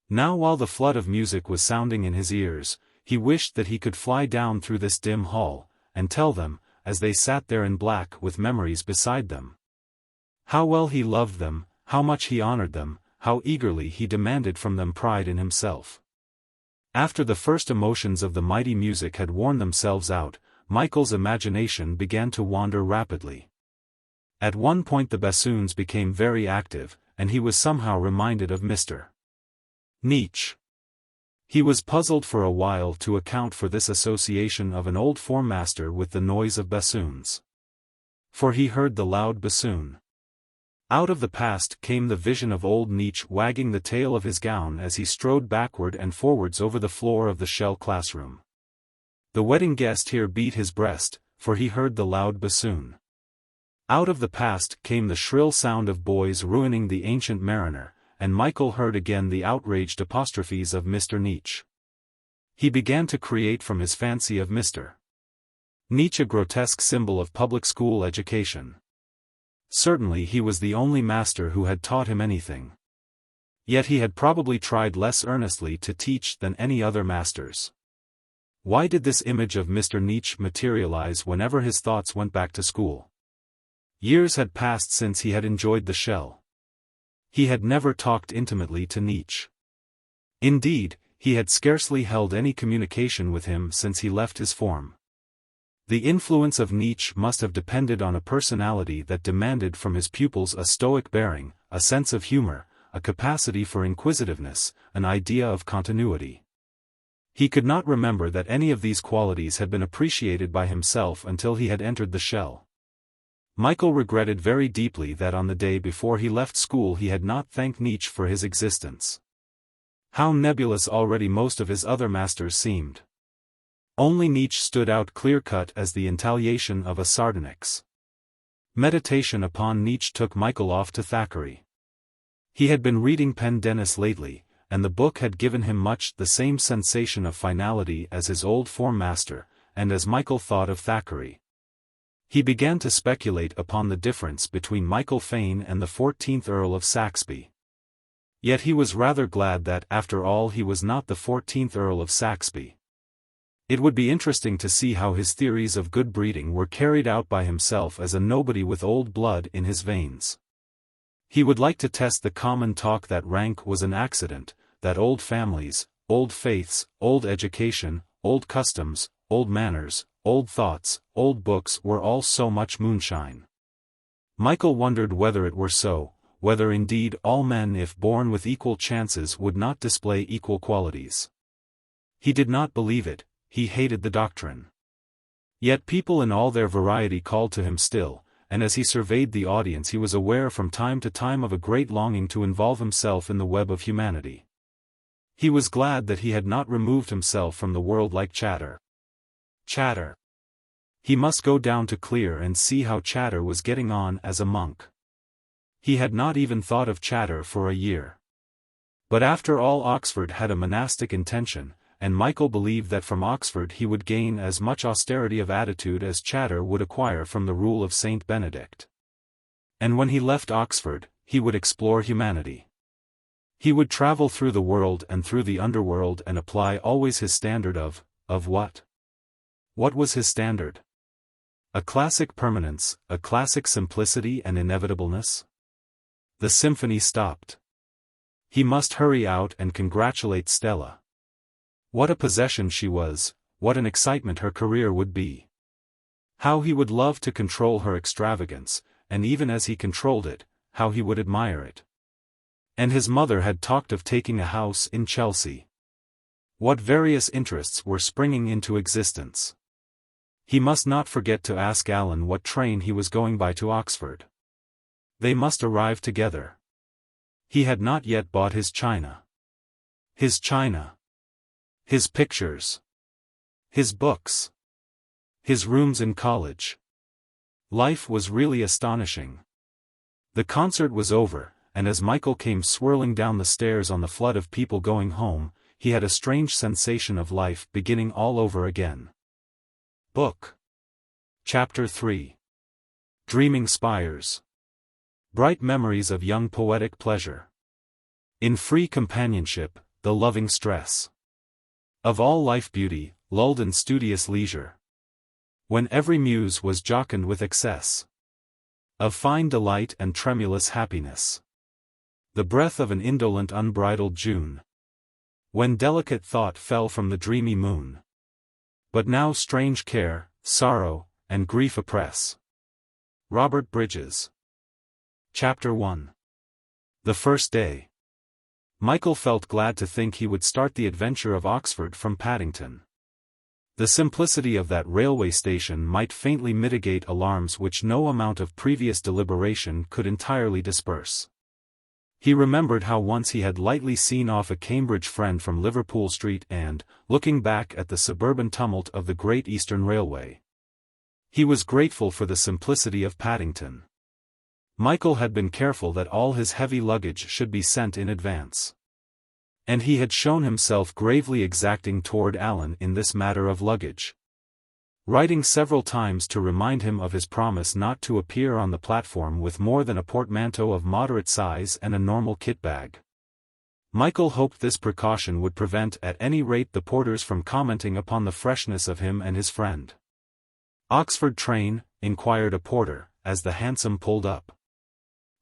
Now while the flood of music was sounding in his ears, he wished that he could fly down through this dim hall, and tell them, as they sat there in black with memories beside them, how well he loved them, how much he honored them, how eagerly he demanded from them pride in himself. After the first emotions of the mighty music had worn themselves out, Michael's imagination began to wander rapidly. At one point the bassoons became very active, and he was somehow reminded of Mr. Nietzsche. He was puzzled for a while to account for this association of an old form master with the noise of bassoons. For he heard the loud bassoon. Out of the past came the vision of old Nietzsche wagging the tail of his gown as he strode backward and forwards over the floor of the shell classroom. The wedding guest here beat his breast, for he heard the loud bassoon. Out of the past came the shrill sound of boys ruining the Ancient Mariner, and Michael heard again the outraged apostrophes of Mr. Nietzsche. He began to create from his fancy of Mr. Nietzsche a grotesque symbol of public school education. Certainly he was the only master who had taught him anything. Yet he had probably tried less earnestly to teach than any other masters. Why did this image of Mr. Nietzsche materialize whenever his thoughts went back to school? Years had passed since he had enjoyed the shell. He had never talked intimately to Nietzsche. Indeed, he had scarcely held any communication with him since he left his form. The influence of Nietzsche must have depended on a personality that demanded from his pupils a stoic bearing, a sense of humor, a capacity for inquisitiveness, an idea of continuity. He could not remember that any of these qualities had been appreciated by himself until he had entered the shell. Michael regretted very deeply that on the day before he left school he had not thanked Nietzsche for his existence. How nebulous already most of his other masters seemed. Only Nietzsche stood out clear-cut as the intalliation of a sardonyx. Meditation upon Nietzsche took Michael off to Thackeray. He had been reading Pendennis lately, and the book had given him much the same sensation of finality as his old form master, and as Michael thought of Thackeray. He began to speculate upon the difference between Michael Fane and the 14th Earl of Saxby. Yet he was rather glad that, after all, he was not the 14th Earl of Saxby. It would be interesting to see how his theories of good breeding were carried out by himself as a nobody with old blood in his veins. He would like to test the common talk that rank was an accident, that old families, old faiths, old education, old customs, old manners, old thoughts, old books were all so much moonshine. Michael wondered whether it were so, whether indeed all men if born with equal chances would not display equal qualities. He did not believe it, he hated the doctrine. Yet people in all their variety called to him still, and as he surveyed the audience he was aware from time to time of a great longing to involve himself in the web of humanity. He was glad that he had not removed himself from the world like Chatter. Chatter. He must go down to Clear and see how Chatter was getting on as a monk. He had not even thought of Chatter for a year. But after all, Oxford had a monastic intention, and Michael believed that from Oxford he would gain as much austerity of attitude as Chatter would acquire from the rule of Saint Benedict. And when he left Oxford, he would explore humanity. He would travel through the world and through the underworld and apply always his standard of what? What was his standard? A classic permanence, a classic simplicity and inevitableness? The symphony stopped. He must hurry out and congratulate Stella. What a possession she was, what an excitement her career would be. How he would love to control her extravagance, and even as he controlled it, how he would admire it. And his mother had talked of taking a house in Chelsea. What various interests were springing into existence. He must not forget to ask Alan what train he was going by to Oxford. They must arrive together. He had not yet bought his china. His china. His pictures. His books. His rooms in college. Life was really astonishing. The concert was over, and as Michael came swirling down the stairs on the flood of people going home, he had a strange sensation of life beginning all over again. Book. Chapter 3. Dreaming Spires. Bright memories of young poetic pleasure. In free companionship, the loving stress. Of all life beauty, lulled in studious leisure. When every muse was jocund with excess. Of fine delight and tremulous happiness. The breath of an indolent unbridled June. When delicate thought fell from the dreamy moon. But now strange care, sorrow, and grief oppress. Robert Bridges. Chapter 1. The first day. Michael felt glad to think he would start the adventure of Oxford from Paddington. The simplicity of that railway station might faintly mitigate alarms which no amount of previous deliberation could entirely disperse. He remembered how once he had lightly seen off a Cambridge friend from Liverpool Street and, looking back at the suburban tumult of the Great Eastern Railway, he was grateful for the simplicity of Paddington. Michael had been careful that all his heavy luggage should be sent in advance. And he had shown himself gravely exacting toward Alan in this matter of luggage, writing several times to remind him of his promise not to appear on the platform with more than a portmanteau of moderate size and a normal kit bag. Michael hoped this precaution would prevent at any rate the porters from commenting upon the freshness of him and his friend. "Oxford train?" inquired a porter, as the hansom pulled up.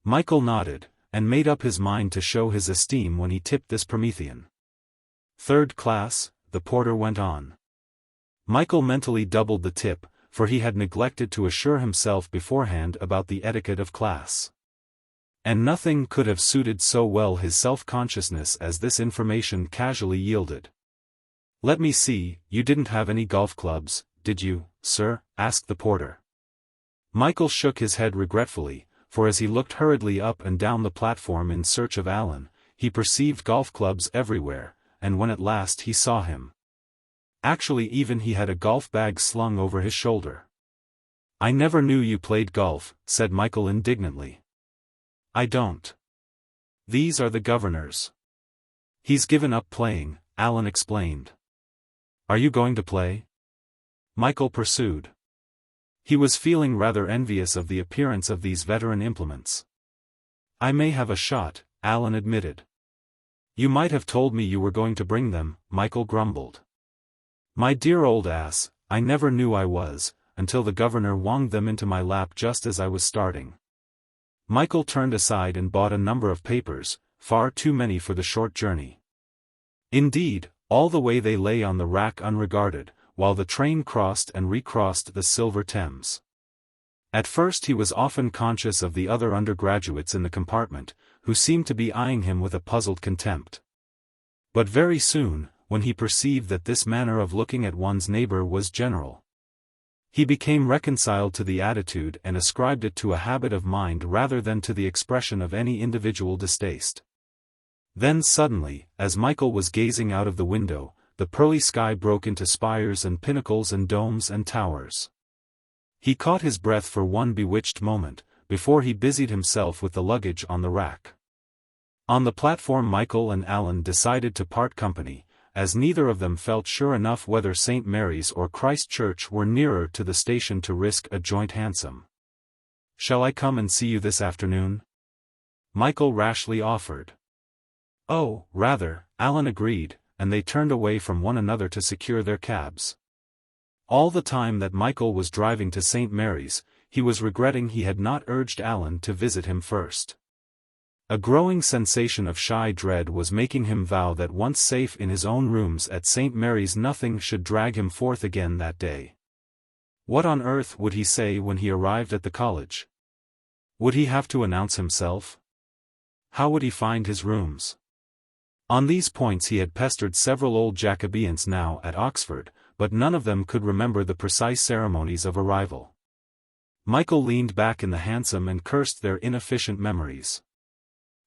Michael nodded, and made up his mind to show his esteem when he tipped this Promethean. "Third class," the porter went on. Michael mentally doubled the tip, for he had neglected to assure himself beforehand about the etiquette of class. And nothing could have suited so well his self-consciousness as this information casually yielded. "Let me see, you didn't have any golf clubs, did you, sir?" asked the porter. Michael shook his head regretfully, for as he looked hurriedly up and down the platform in search of Alan, he perceived golf clubs everywhere, and when at last he saw him, actually even he had a golf bag slung over his shoulder. "I never knew you played golf," said Michael indignantly. "I don't. These are the governor's." "He's given up playing," Alan explained. "Are you going to play?" Michael pursued. He was feeling rather envious of the appearance of these veteran implements. "I may have a shot," Alan admitted. "You might have told me you were going to bring them," Michael grumbled. "My dear old ass, I never knew I was, until the governor wonged them into my lap just as I was starting." Michael turned aside and bought a number of papers, far too many for the short journey. Indeed, all the way they lay on the rack unregarded, while the train crossed and recrossed the Silver Thames. At first he was often conscious of the other undergraduates in the compartment, who seemed to be eyeing him with a puzzled contempt. But very soon, when he perceived that this manner of looking at one's neighbor was general, he became reconciled to the attitude and ascribed it to a habit of mind rather than to the expression of any individual distaste. Then suddenly, as Michael was gazing out of the window, the pearly sky broke into spires and pinnacles and domes and towers. He caught his breath for one bewitched moment, before he busied himself with the luggage on the rack. On the platform Michael and Alan decided to part company, as neither of them felt sure enough whether St. Mary's or Christ Church were nearer to the station to risk a joint hansom. "Shall I come and see you this afternoon?" Michael rashly offered. "Oh, rather," Alan agreed, and they turned away from one another to secure their cabs. All the time that Michael was driving to St. Mary's, he was regretting he had not urged Alan to visit him first. A growing sensation of shy dread was making him vow that once safe in his own rooms at St. Mary's nothing should drag him forth again that day. What on earth would he say when he arrived at the college? Would he have to announce himself? How would he find his rooms? On these points he had pestered several old Jacobeans now at Oxford, but none of them could remember the precise ceremonies of arrival. Michael leaned back in the hansom and cursed their inefficient memories.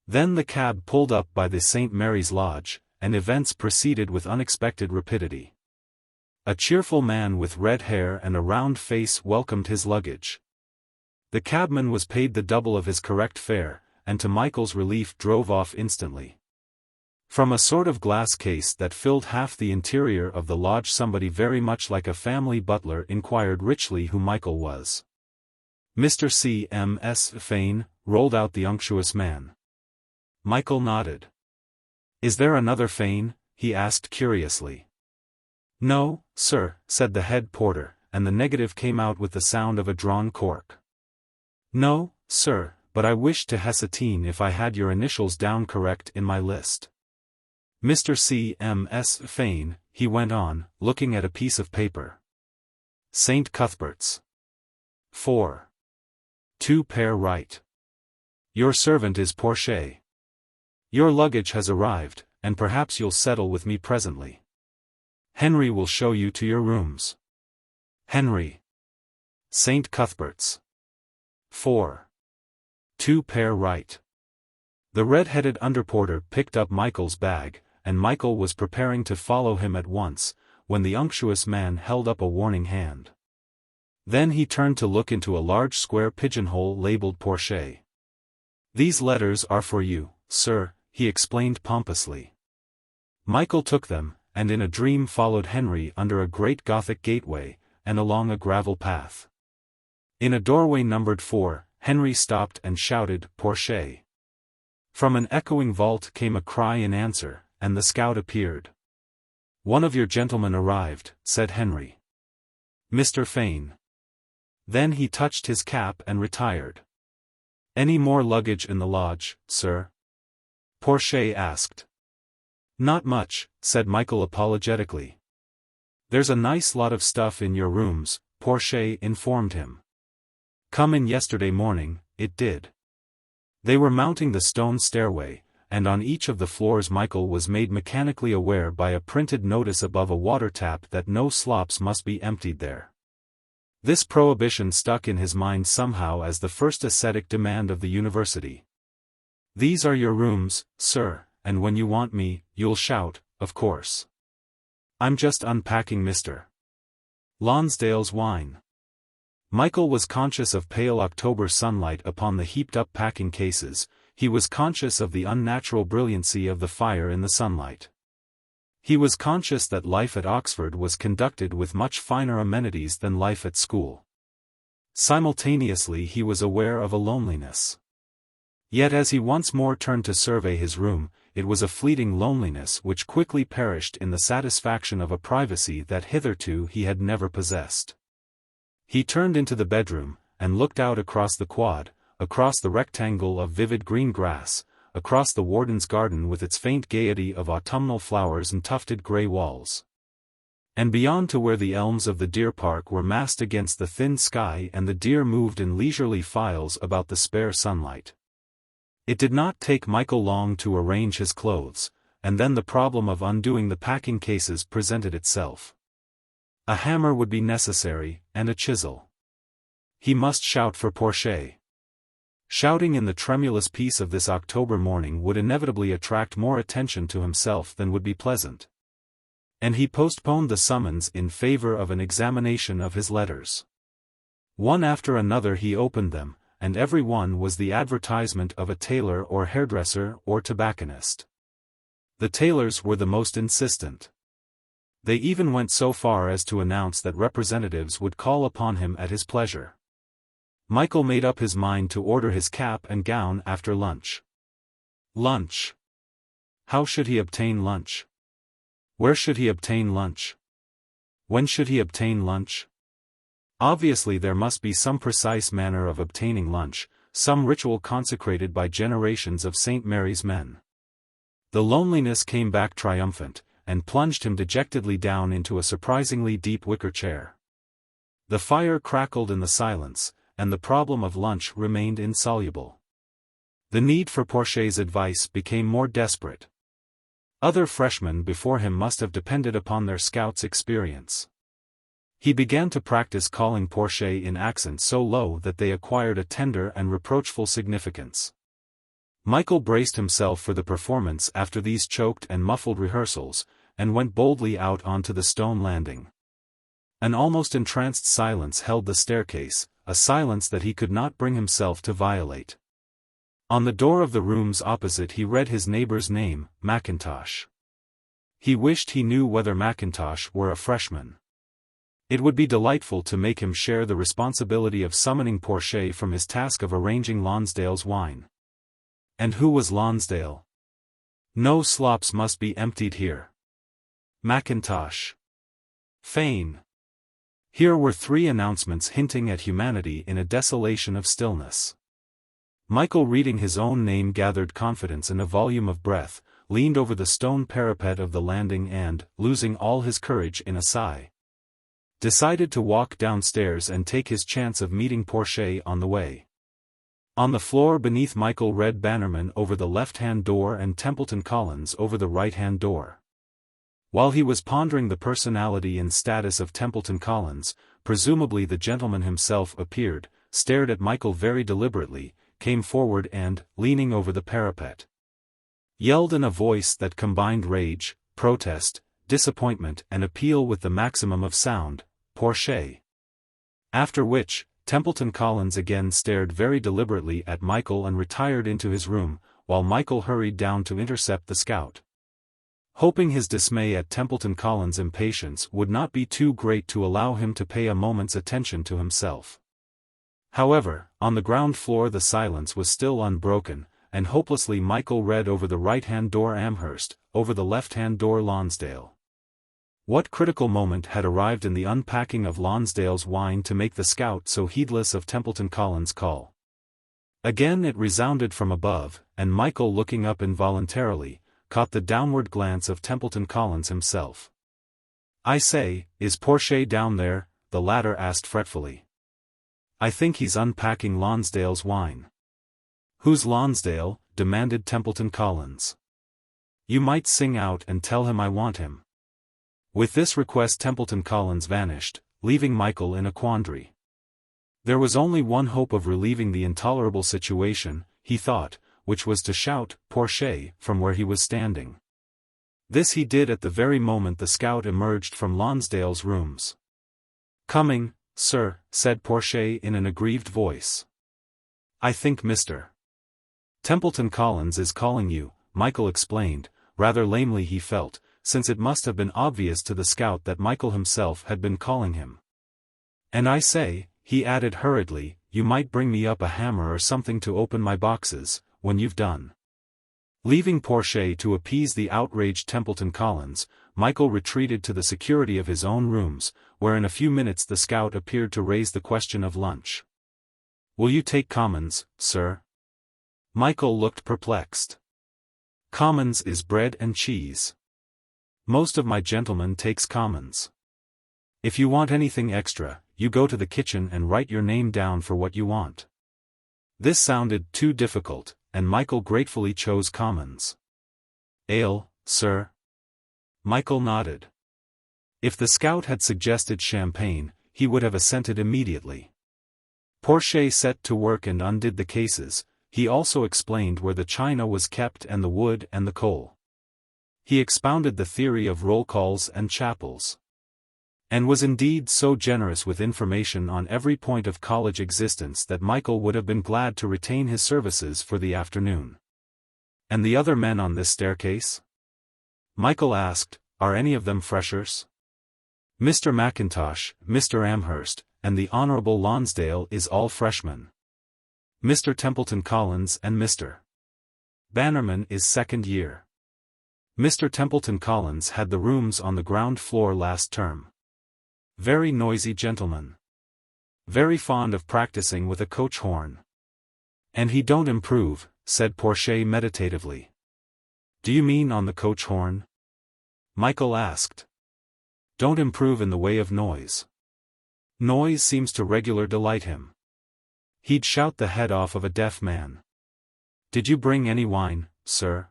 Then the cab pulled up by the St. Mary's Lodge, and events proceeded with unexpected rapidity. A cheerful man with red hair and a round face welcomed his luggage. The cabman was paid the double of his correct fare, and to Michael's relief drove off instantly. From a sort of glass case that filled half the interior of the lodge somebody very much like a family butler inquired richly who Michael was. "Mr. C.M.S. Fane," rolled out the unctuous man. Michael nodded. "Is there another Fane?" he asked curiously. "No, sir," said the head porter, and the negative came out with the sound of a drawn cork. "No, sir, but I wished to hesitine if I had your initials down correct in my list. Mr. C.M.S. Fane," he went on, looking at a piece of paper. "St. Cuthbert's. 4. 2 pair right. Your servant is Porcher. Your luggage has arrived, and perhaps you'll settle with me presently. Henry will show you to your rooms. Henry. St. Cuthbert's. 4. 2 pair right." The red-headed underporter picked up Michael's bag, and Michael was preparing to follow him at once, when the unctuous man held up a warning hand. Then he turned to look into a large square pigeonhole labeled Porcher. "These letters are for you, sir," he explained pompously. Michael took them, and in a dream followed Henry under a great Gothic gateway, and along a gravel path. In a doorway numbered 4, Henry stopped and shouted, "Porche!" From an echoing vault came a cry in answer, and the scout appeared. "One of your gentlemen arrived," said Henry. "Mr. Fane." Then he touched his cap and retired. "Any more luggage in the lodge, sir?" Porche asked. "Not much," said Michael apologetically. "There's a nice lot of stuff in your rooms," Porche informed him. "Come in yesterday morning, it did." They were mounting the stone stairway, and on each of the floors Michael was made mechanically aware by a printed notice above a water tap that no slops must be emptied there. This prohibition stuck in his mind somehow as the first ascetic demand of the university. "These are your rooms, sir, and when you want me, you'll shout, of course. I'm just unpacking Mr. Lonsdale's wine." Michael was conscious of pale October sunlight upon the heaped-up packing cases. He was conscious of the unnatural brilliancy of the fire in the sunlight. He was conscious that life at Oxford was conducted with much finer amenities than life at school. Simultaneously he was aware of a loneliness. Yet as he once more turned to survey his room, it was a fleeting loneliness which quickly perished in the satisfaction of a privacy that hitherto he had never possessed. He turned into the bedroom, and looked out across the quad, across the rectangle of vivid green grass, across the warden's garden with its faint gaiety of autumnal flowers and tufted grey walls. And beyond to where the elms of the deer park were massed against the thin sky and the deer moved in leisurely files about the spare sunlight. It did not take Michael long to arrange his clothes, and then the problem of undoing the packing cases presented itself. A hammer would be necessary, and a chisel. He must shout for Porche. Shouting in the tremulous peace of this October morning would inevitably attract more attention to himself than would be pleasant. And he postponed the summons in favor of an examination of his letters. One after another he opened them, and every one was the advertisement of a tailor or hairdresser or tobacconist. The tailors were the most insistent. They even went so far as to announce that representatives would call upon him at his pleasure. Michael made up his mind to order his cap and gown after lunch. Lunch. How should he obtain lunch? Where should he obtain lunch? When should he obtain lunch? Obviously there must be some precise manner of obtaining lunch, some ritual consecrated by generations of St. Mary's men. The loneliness came back triumphant, and plunged him dejectedly down into a surprisingly deep wicker chair. The fire crackled in the silence, and the problem of lunch remained insoluble. The need for Porche's advice became more desperate. Other freshmen before him must have depended upon their scout's experience. He began to practice calling Porche in accents so low that they acquired a tender and reproachful significance. Michael braced himself for the performance after these choked and muffled rehearsals, and went boldly out onto the stone landing. An almost entranced silence held the staircase, a silence that he could not bring himself to violate. On the door of the rooms opposite he read his neighbor's name, Mackintosh. He wished he knew whether Mackintosh were a freshman. It would be delightful to make him share the responsibility of summoning Porche from his task of arranging Lonsdale's wine. And who was Lonsdale? No slops must be emptied here. Mackintosh. Fane. Here were 3 announcements hinting at humanity in a desolation of stillness. Michael, reading his own name, gathered confidence in a volume of breath, leaned over the stone parapet of the landing and, losing all his courage in a sigh, decided to walk downstairs and take his chance of meeting Porche on the way. On the floor beneath Michael read Bannerman over the left-hand door and Templeton Collins over the right-hand door. While he was pondering the personality and status of Templeton Collins, presumably the gentleman himself appeared, stared at Michael very deliberately, came forward and, leaning over the parapet, yelled in a voice that combined rage, protest, disappointment and appeal with the maximum of sound, "Porche!" After which, Templeton Collins again stared very deliberately at Michael and retired into his room, while Michael hurried down to intercept the scout. Hoping his dismay at Templeton Collins' impatience would not be too great to allow him to pay a moment's attention to himself. However, on the ground floor the silence was still unbroken, and hopelessly Michael read over the right-hand door Amherst, over the left-hand door Lonsdale. What critical moment had arrived in the unpacking of Lonsdale's wine to make the scout so heedless of Templeton Collins' call? Again it resounded from above, and Michael, looking up involuntarily, caught the downward glance of Templeton Collins himself. "I say, is Portia down there?" the latter asked fretfully. "I think he's unpacking Lonsdale's wine." "Who's Lonsdale?" demanded Templeton Collins. "You might sing out and tell him I want him." With this request Templeton Collins vanished, leaving Michael in a quandary. There was only one hope of relieving the intolerable situation, he thought, which was to shout, "Portia," from where he was standing. This he did at the very moment the scout emerged from Lonsdale's rooms. "Coming, sir," said Portia in an aggrieved voice. "I think Mr. Templeton Collins is calling you," Michael explained, rather lamely he felt, since it must have been obvious to the scout that Michael himself had been calling him. "And I say," he added hurriedly, "you might bring me up a hammer or something to open my boxes, when you've done." Leaving Portia to appease the outraged Templeton Collins, Michael retreated to the security of his own rooms, where in a few minutes the scout appeared to raise the question of lunch. "Will you take commons, sir?" Michael looked perplexed. "Commons is bread and cheese. Most of my gentlemen takes commons. If you want anything extra, you go to the kitchen and write your name down for what you want." This sounded too difficult, and Michael gratefully chose commons. "Ale, sir?" Michael nodded. If the scout had suggested champagne, he would have assented immediately. Portia set to work and undid the cases. He also explained where the china was kept and the wood and the coal. He expounded the theory of roll calls and chapels, and was indeed so generous with information on every point of college existence that Michael would have been glad to retain his services for the afternoon. "And the other men on this staircase?" Michael asked, "Are any of them freshers?" "Mr. Mackintosh, Mr. Amherst, and the Honorable Lonsdale is all freshmen. Mr. Templeton Collins and Mr. Bannerman is second year. Mr. Templeton Collins had the rooms on the ground floor last term. Very noisy gentleman. Very fond of practicing with a coach horn. And he don't improve," said Portia meditatively. "Do you mean on the coach horn?" Michael asked. "Don't improve in the way of noise. Noise seems to regular delight him. He'd shout the head off of a deaf man. Did you bring any wine, sir?"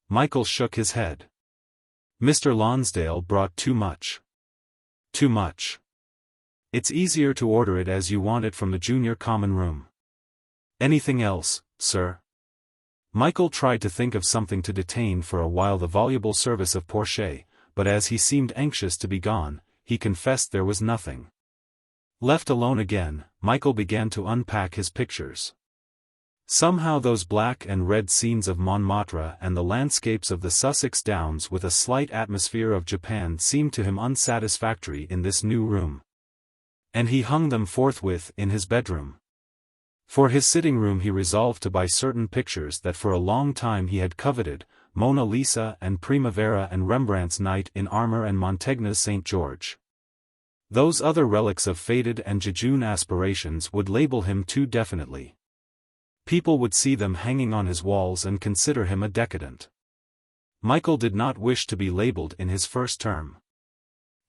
Michael shook his head. "Mr. Lonsdale brought too much." "Too much. It's easier to order it as you want it from the junior common room." "Anything else, sir?" Michael tried to think of something to detain for a while the voluble service of Portia, but as he seemed anxious to be gone, he confessed there was nothing. Left alone again, Michael began to unpack his pictures. Somehow those black and red scenes of Montmartre and the landscapes of the Sussex Downs with a slight atmosphere of Japan seemed to him unsatisfactory in this new room. And he hung them forthwith in his bedroom. For his sitting room he resolved to buy certain pictures that for a long time he had coveted, Mona Lisa and Primavera and Rembrandt's Knight in Armor and Mantegna's St. George. Those other relics of faded and jejune aspirations would label him too definitely. People would see them hanging on his walls and consider him a decadent. Michael did not wish to be labeled in his first term.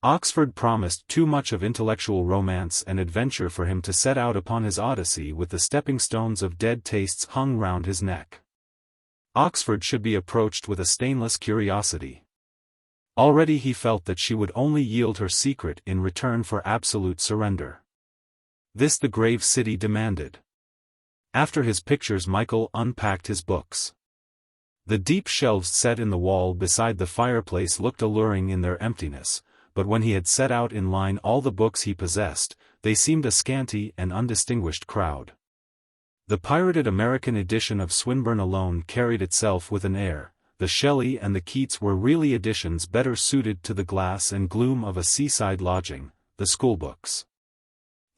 Oxford promised too much of intellectual romance and adventure for him to set out upon his odyssey with the stepping stones of dead tastes hung round his neck. Oxford should be approached with a stainless curiosity. Already he felt that she would only yield her secret in return for absolute surrender. This the grave city demanded. After his pictures Michael unpacked his books. The deep shelves set in the wall beside the fireplace looked alluring in their emptiness, but when he had set out in line all the books he possessed, they seemed a scanty and undistinguished crowd. The pirated American edition of Swinburne alone carried itself with an air. The Shelley and the Keats were really editions better suited to the glass and gloom of a seaside lodging. The schoolbooks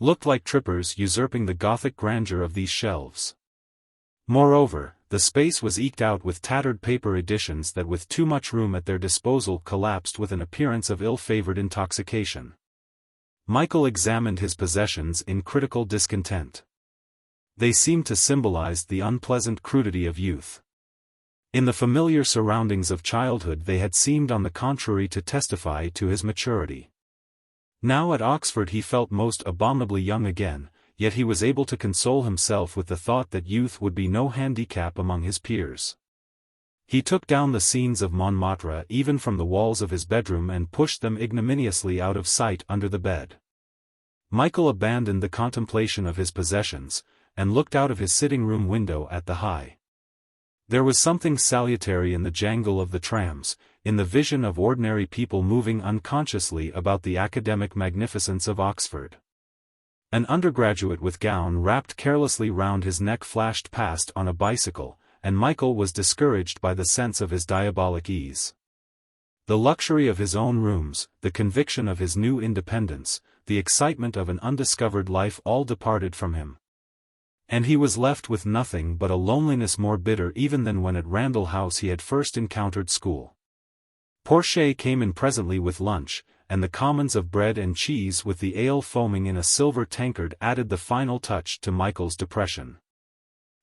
looked like trippers usurping the Gothic grandeur of these shelves. Moreover, the space was eked out with tattered paper editions that with too much room at their disposal collapsed with an appearance of ill-favored intoxication. Michael examined his possessions in critical discontent. They seemed to symbolize the unpleasant crudity of youth. In the familiar surroundings of childhood they had seemed on the contrary to testify to his maturity. Now at Oxford he felt most abominably young again, yet he was able to console himself with the thought that youth would be no handicap among his peers. He took down the scenes of Montmartre even from the walls of his bedroom and pushed them ignominiously out of sight under the bed. Michael abandoned the contemplation of his possessions, and looked out of his sitting-room window at the High. There was something salutary in the jangle of the trams, in the vision of ordinary people moving unconsciously about the academic magnificence of Oxford. An undergraduate with gown wrapped carelessly round his neck flashed past on a bicycle, and Michael was discouraged by the sense of his diabolic ease. The luxury of his own rooms, the conviction of his new independence, the excitement of an undiscovered life all departed from him. And he was left with nothing but a loneliness more bitter even than when at Randall House he had first encountered school. Portia came in presently with lunch, and the commons of bread and cheese with the ale foaming in a silver tankard added the final touch to Michael's depression.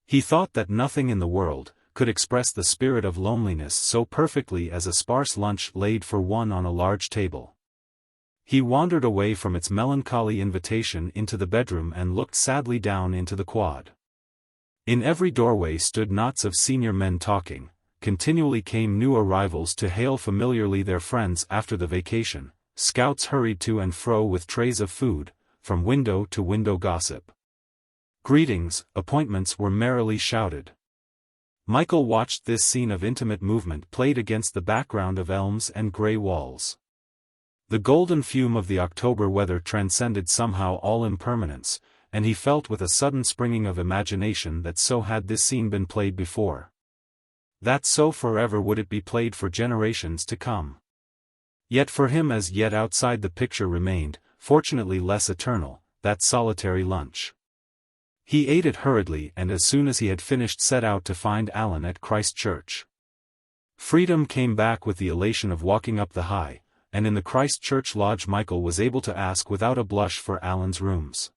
He thought that nothing in the world could express the spirit of loneliness so perfectly as a sparse lunch laid for one on a large table. He wandered away from its melancholy invitation into the bedroom and looked sadly down into the quad. In every doorway stood knots of senior men talking, continually came new arrivals to hail familiarly their friends after the vacation, scouts hurried to and fro with trays of food, from window to window gossip. Greetings, appointments were merrily shouted. Michael watched this scene of intimate movement played against the background of elms and grey walls. The golden fume of the October weather transcended somehow all impermanence, and he felt with a sudden springing of imagination that so had this scene been played before. That so forever would it be played for generations to come. Yet for him as yet outside the picture remained, fortunately less eternal, that solitary lunch. He ate it hurriedly and as soon as he had finished set out to find Alan at Christ Church. Freedom came back with the elation of walking up the High, and in the Christ Church lodge Michael was able to ask without a blush for Alan's rooms.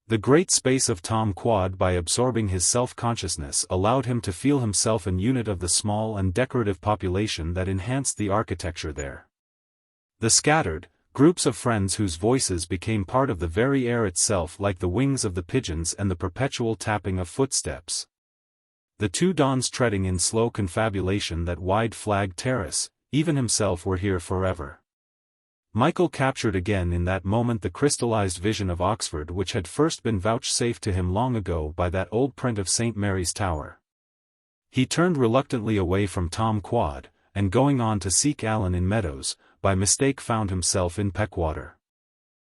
The great space of Tom Quad by absorbing his self-consciousness allowed him to feel himself an unit of the small and decorative population that enhanced the architecture there. The scattered groups of friends whose voices became part of the very air itself like the wings of the pigeons and the perpetual tapping of footsteps. The two dons treading in slow confabulation that wide flagged terrace, even himself were here forever. Michael captured again in that moment the crystallized vision of Oxford which had first been vouchsafed to him long ago by that old print of St. Mary's Tower. He turned reluctantly away from Tom Quad, and going on to seek Alan in Meadows, by mistake found himself in Peckwater.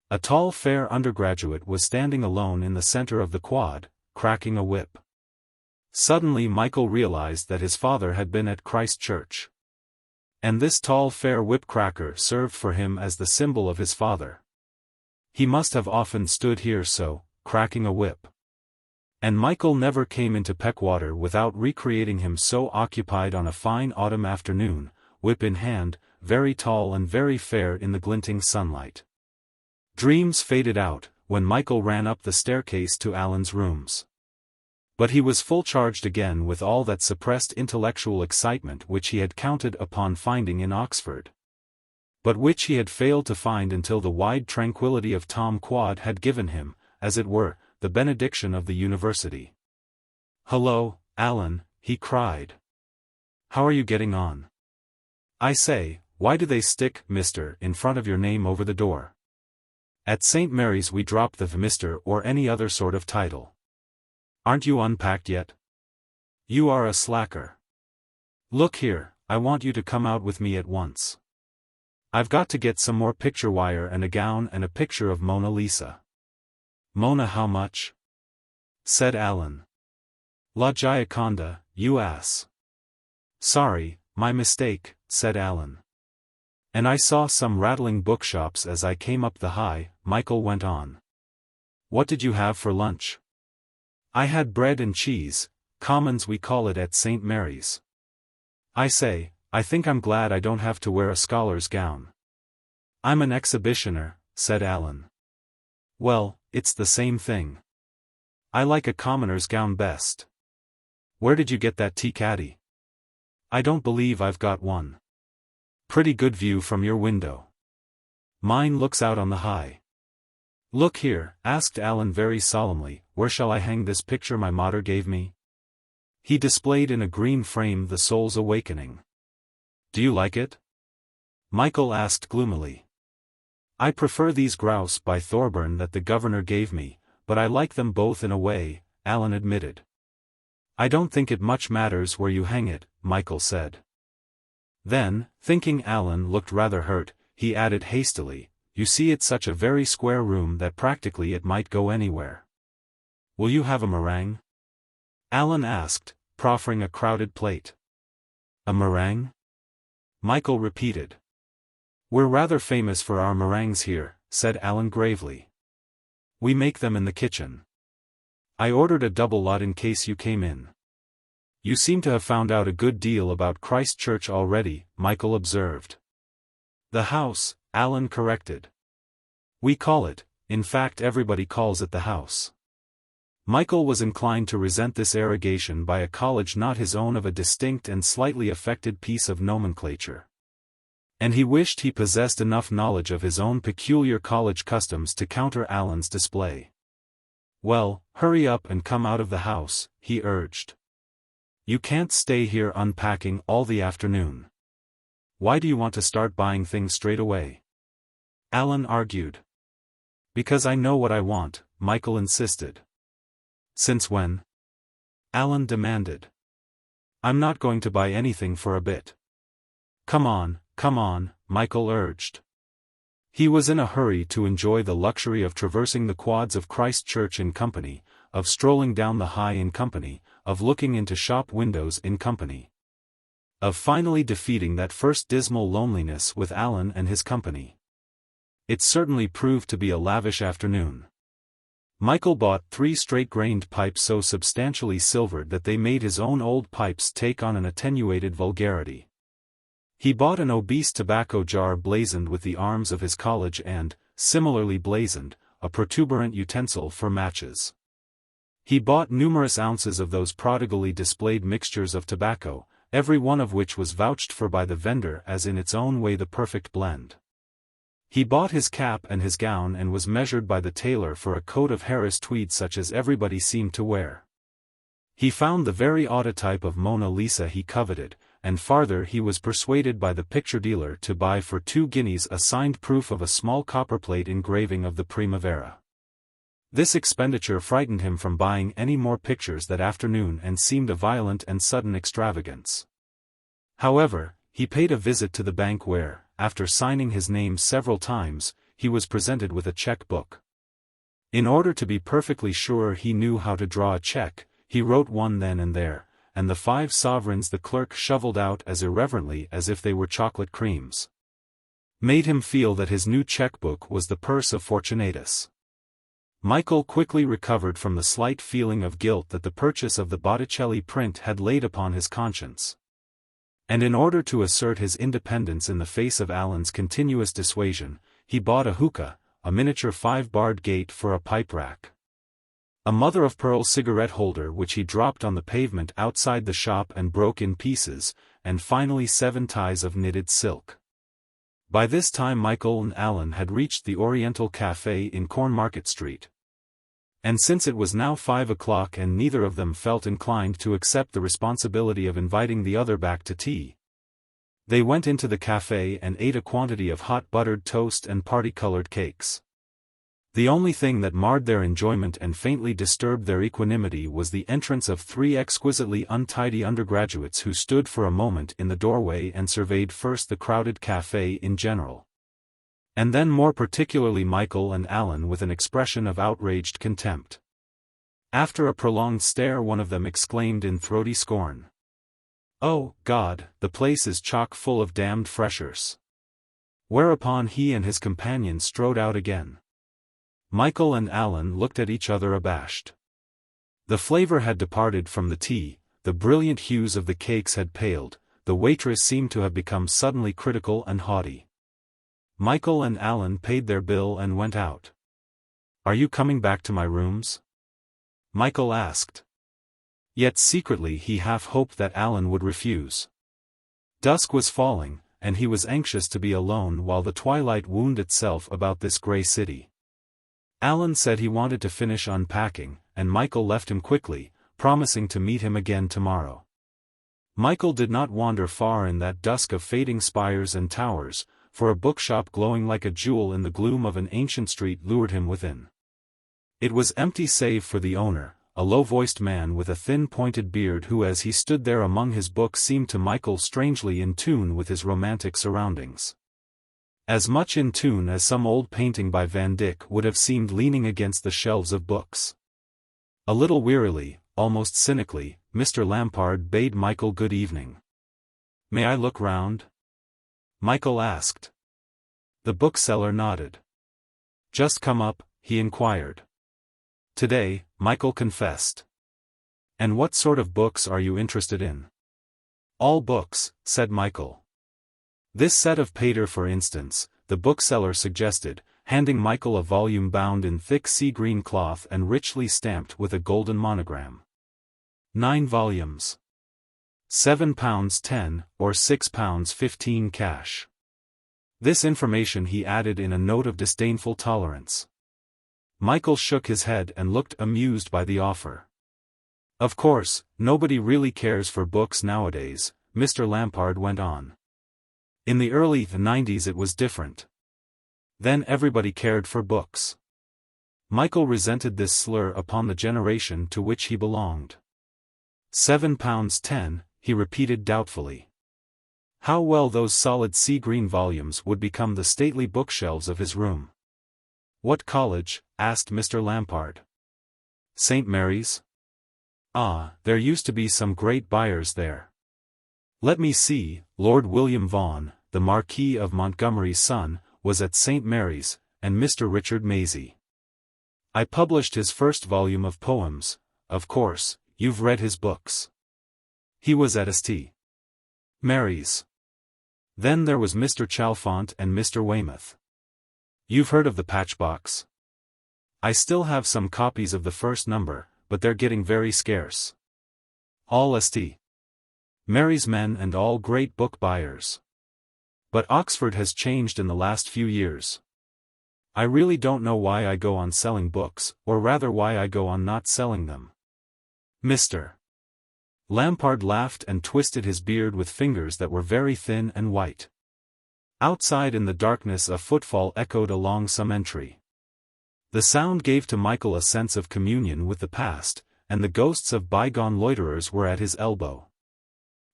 A tall fair undergraduate was standing alone in the center of the quad, cracking a whip. Suddenly Michael realized that his father had been at Christ Church. And this tall fair whip-cracker served for him as the symbol of his father. He must have often stood here so, cracking a whip. And Michael never came into Peckwater without recreating him so occupied on a fine autumn afternoon, whip in hand, very tall and very fair in the glinting sunlight. Dreams faded out, when Michael ran up the staircase to Alan's rooms. But he was full-charged again with all that suppressed intellectual excitement which he had counted upon finding in Oxford. But which he had failed to find until the wide tranquillity of Tom Quad had given him, as it were, the benediction of the university. "Hello, Alan," he cried. "How are you getting on? I say, why do they stick Mr. in front of your name over the door? At St. Mary's we drop the Mr. or any other sort of title. Aren't you unpacked yet? You are a slacker. Look here, I want you to come out with me at once. I've got to get some more picture wire and a gown and a picture of Mona Lisa. Mona, how much? Said Alan. La Gioconda, you ass. Sorry, my mistake, said Alan. And I saw some rattling bookshops as I came up the high, Michael went on. What did you have for lunch? I had bread and cheese, commons we call it at St. Mary's. I say, I think I'm glad I don't have to wear a scholar's gown. I'm an exhibitioner, said Alan. Well, it's the same thing. I like a commoner's gown best. Where did you get that tea caddy? I don't believe I've got one. Pretty good view from your window. Mine looks out on the high. Look here, asked Alan very solemnly, where shall I hang this picture my mater gave me? He displayed in a green frame The Soul's Awakening. Do you like it? Michael asked gloomily. I prefer these Grouse by Thorburn that the governor gave me, but I like them both in a way, Alan admitted. I don't think it much matters where you hang it, Michael said. Then, thinking Alan looked rather hurt, he added hastily, you see it's such a very square room that practically it might go anywhere. Will you have a meringue? Alan asked, proffering a crowded plate. A meringue? Michael repeated. We're rather famous for our meringues here, said Alan gravely. We make them in the kitchen. I ordered a double lot in case you came in. You seem to have found out a good deal about Christ Church already, Michael observed. The house, Alan corrected. We call it, in fact everybody calls it the house. Michael was inclined to resent this arrogation by a college not his own of a distinct and slightly affected piece of nomenclature. And he wished he possessed enough knowledge of his own peculiar college customs to counter Alan's display. Well, hurry up and come out of the house, he urged. You can't stay here unpacking all the afternoon. Why do you want to start buying things straight away? Alan argued. Because I know what I want, Michael insisted. Since when? Alan demanded. I'm not going to buy anything for a bit. Come on, Michael urged. He was in a hurry to enjoy the luxury of traversing the quads of Christ Church in company, of strolling down the high in company, of looking into shop windows in company. Of finally defeating that first dismal loneliness with Alan and his company. It certainly proved to be a lavish afternoon. Michael bought 3 straight-grained pipes so substantially silvered that they made his own old pipes take on an attenuated vulgarity. He bought an obese tobacco jar blazoned with the arms of his college and, similarly blazoned, a protuberant utensil for matches. He bought numerous ounces of those prodigally displayed mixtures of tobacco, every one of which was vouched for by the vendor as in its own way the perfect blend. He bought his cap and his gown and was measured by the tailor for a coat of Harris tweed such as everybody seemed to wear. He found the very autotype of Mona Lisa he coveted, and farther he was persuaded by the picture dealer to buy for 2 guineas a signed proof of a small copperplate engraving of the Primavera. This expenditure frightened him from buying any more pictures that afternoon and seemed a violent and sudden extravagance. However, he paid a visit to the bank where, after signing his name several times, he was presented with a check-book. In order to be perfectly sure he knew how to draw a check, he wrote one then and there, and the 5 sovereigns the clerk shoveled out as irreverently as if they were chocolate creams. Made him feel that his new checkbook was the purse of Fortunatus. Michael quickly recovered from the slight feeling of guilt that the purchase of the Botticelli print had laid upon his conscience. And in order to assert his independence in the face of Alan's continuous dissuasion, he bought a hookah, a miniature 5-barred gate for a pipe rack. A mother-of-pearl cigarette holder which he dropped on the pavement outside the shop and broke in pieces, and finally 7 ties of knitted silk. By this time Michael and Alan had reached the Oriental Café in Cornmarket Street. And since it was now 5 o'clock and neither of them felt inclined to accept the responsibility of inviting the other back to tea, they went into the café and ate a quantity of hot buttered toast and party-colored cakes. The only thing that marred their enjoyment and faintly disturbed their equanimity was the entrance of 3 exquisitely untidy undergraduates who stood for a moment in the doorway and surveyed first the crowded café in general. And then more particularly Michael and Alan with an expression of outraged contempt. After a prolonged stare one of them exclaimed in throaty scorn. "Oh, God, the place is chock full of damned freshers." Whereupon he and his companion strode out again. Michael and Alan looked at each other abashed. The flavor had departed from the tea, the brilliant hues of the cakes had paled, the waitress seemed to have become suddenly critical and haughty. Michael and Alan paid their bill and went out. "Are you coming back to my rooms?" Michael asked. Yet secretly he half hoped that Alan would refuse. Dusk was falling, and he was anxious to be alone while the twilight wound itself about this grey city. Alan said he wanted to finish unpacking, and Michael left him quickly, promising to meet him again tomorrow. Michael did not wander far in that dusk of fading spires and towers, for a bookshop glowing like a jewel in the gloom of an ancient street lured him within. It was empty save for the owner, a low-voiced man with a thin pointed beard who as he stood there among his books seemed to Michael strangely in tune with his romantic surroundings. As much in tune as some old painting by Van Dyck would have seemed leaning against the shelves of books. A little wearily, almost cynically, Mr. Lampard bade Michael good evening. "May I look round?" Michael asked. The bookseller nodded. "Just come up?" he inquired. "Today," Michael confessed. "And what sort of books are you interested in?" "All books," said Michael. "This set of Pater for instance," the bookseller suggested, handing Michael a volume bound in thick sea-green cloth and richly stamped with a golden monogram. 9 volumes. £7.10, or £6.15 cash. This information he added in a note of disdainful tolerance. Michael shook his head and looked amused by the offer. "Of course, nobody really cares for books nowadays," Mr. Lampard went on. "In the early 90s it was different. Then everybody cared for books." Michael resented this slur upon the generation to which he belonged. £7.10, he repeated doubtfully. How well those solid sea-green volumes would become the stately bookshelves of his room. "What college?" asked Mr. Lampard. "St. Mary's." "Ah, there used to be some great buyers there. Let me see, Lord William Vaughan, the Marquis of Montgomery's son, was at St. Mary's, and Mr. Richard Mazie. I published his first volume of poems. Of course, you've read his books. He was at St. Mary's. Then there was Mr. Chalfont and Mr. Weymouth. You've heard of the Patchbox? I still have some copies of the first number, but they're getting very scarce. All St. Mary's men and all great book buyers. But Oxford has changed in the last few years. I really don't know why I go on selling books, or rather why I go on not selling them." Mr. Lampard laughed and twisted his beard with fingers that were very thin and white. Outside in the darkness a footfall echoed along some entry. The sound gave to Michael a sense of communion with the past, and the ghosts of bygone loiterers were at his elbow.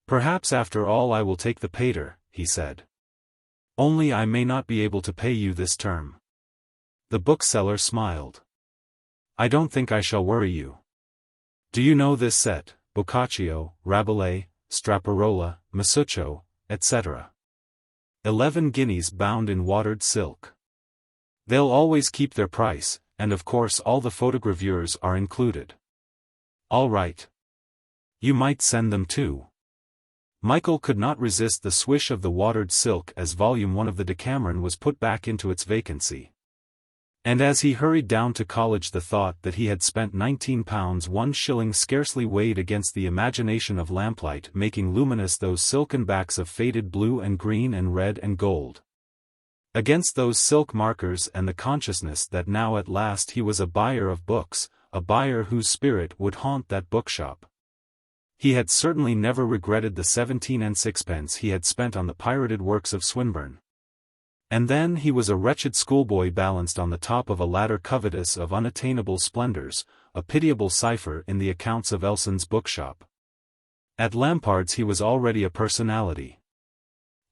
"Perhaps after all I will take the Pater," he said. "Only I may not be able to pay you this term." The bookseller smiled. "I don't think I shall worry you. Do you know this set, Boccaccio, Rabelais, Straparola, Masuccio, etc.? 11 guineas bound in watered silk. They'll always keep their price, and of course all the photogravures are included." "All right. You might send them too." Michael could not resist the swish of the watered silk as volume 1 of the Decameron was put back into its vacancy. And as he hurried down to college the thought that he had spent £19 1 shilling scarcely weighed against the imagination of lamplight making luminous those silken backs of faded blue and green and red and gold. Against those silk markers and the consciousness that now at last he was a buyer of books, a buyer whose spirit would haunt that bookshop. He had certainly never regretted the 17 and sixpence he had spent on the pirated works of Swinburne. And then he was a wretched schoolboy balanced on the top of a ladder covetous of unattainable splendors, a pitiable cipher in the accounts of Elson's bookshop. At Lampard's he was already a personality.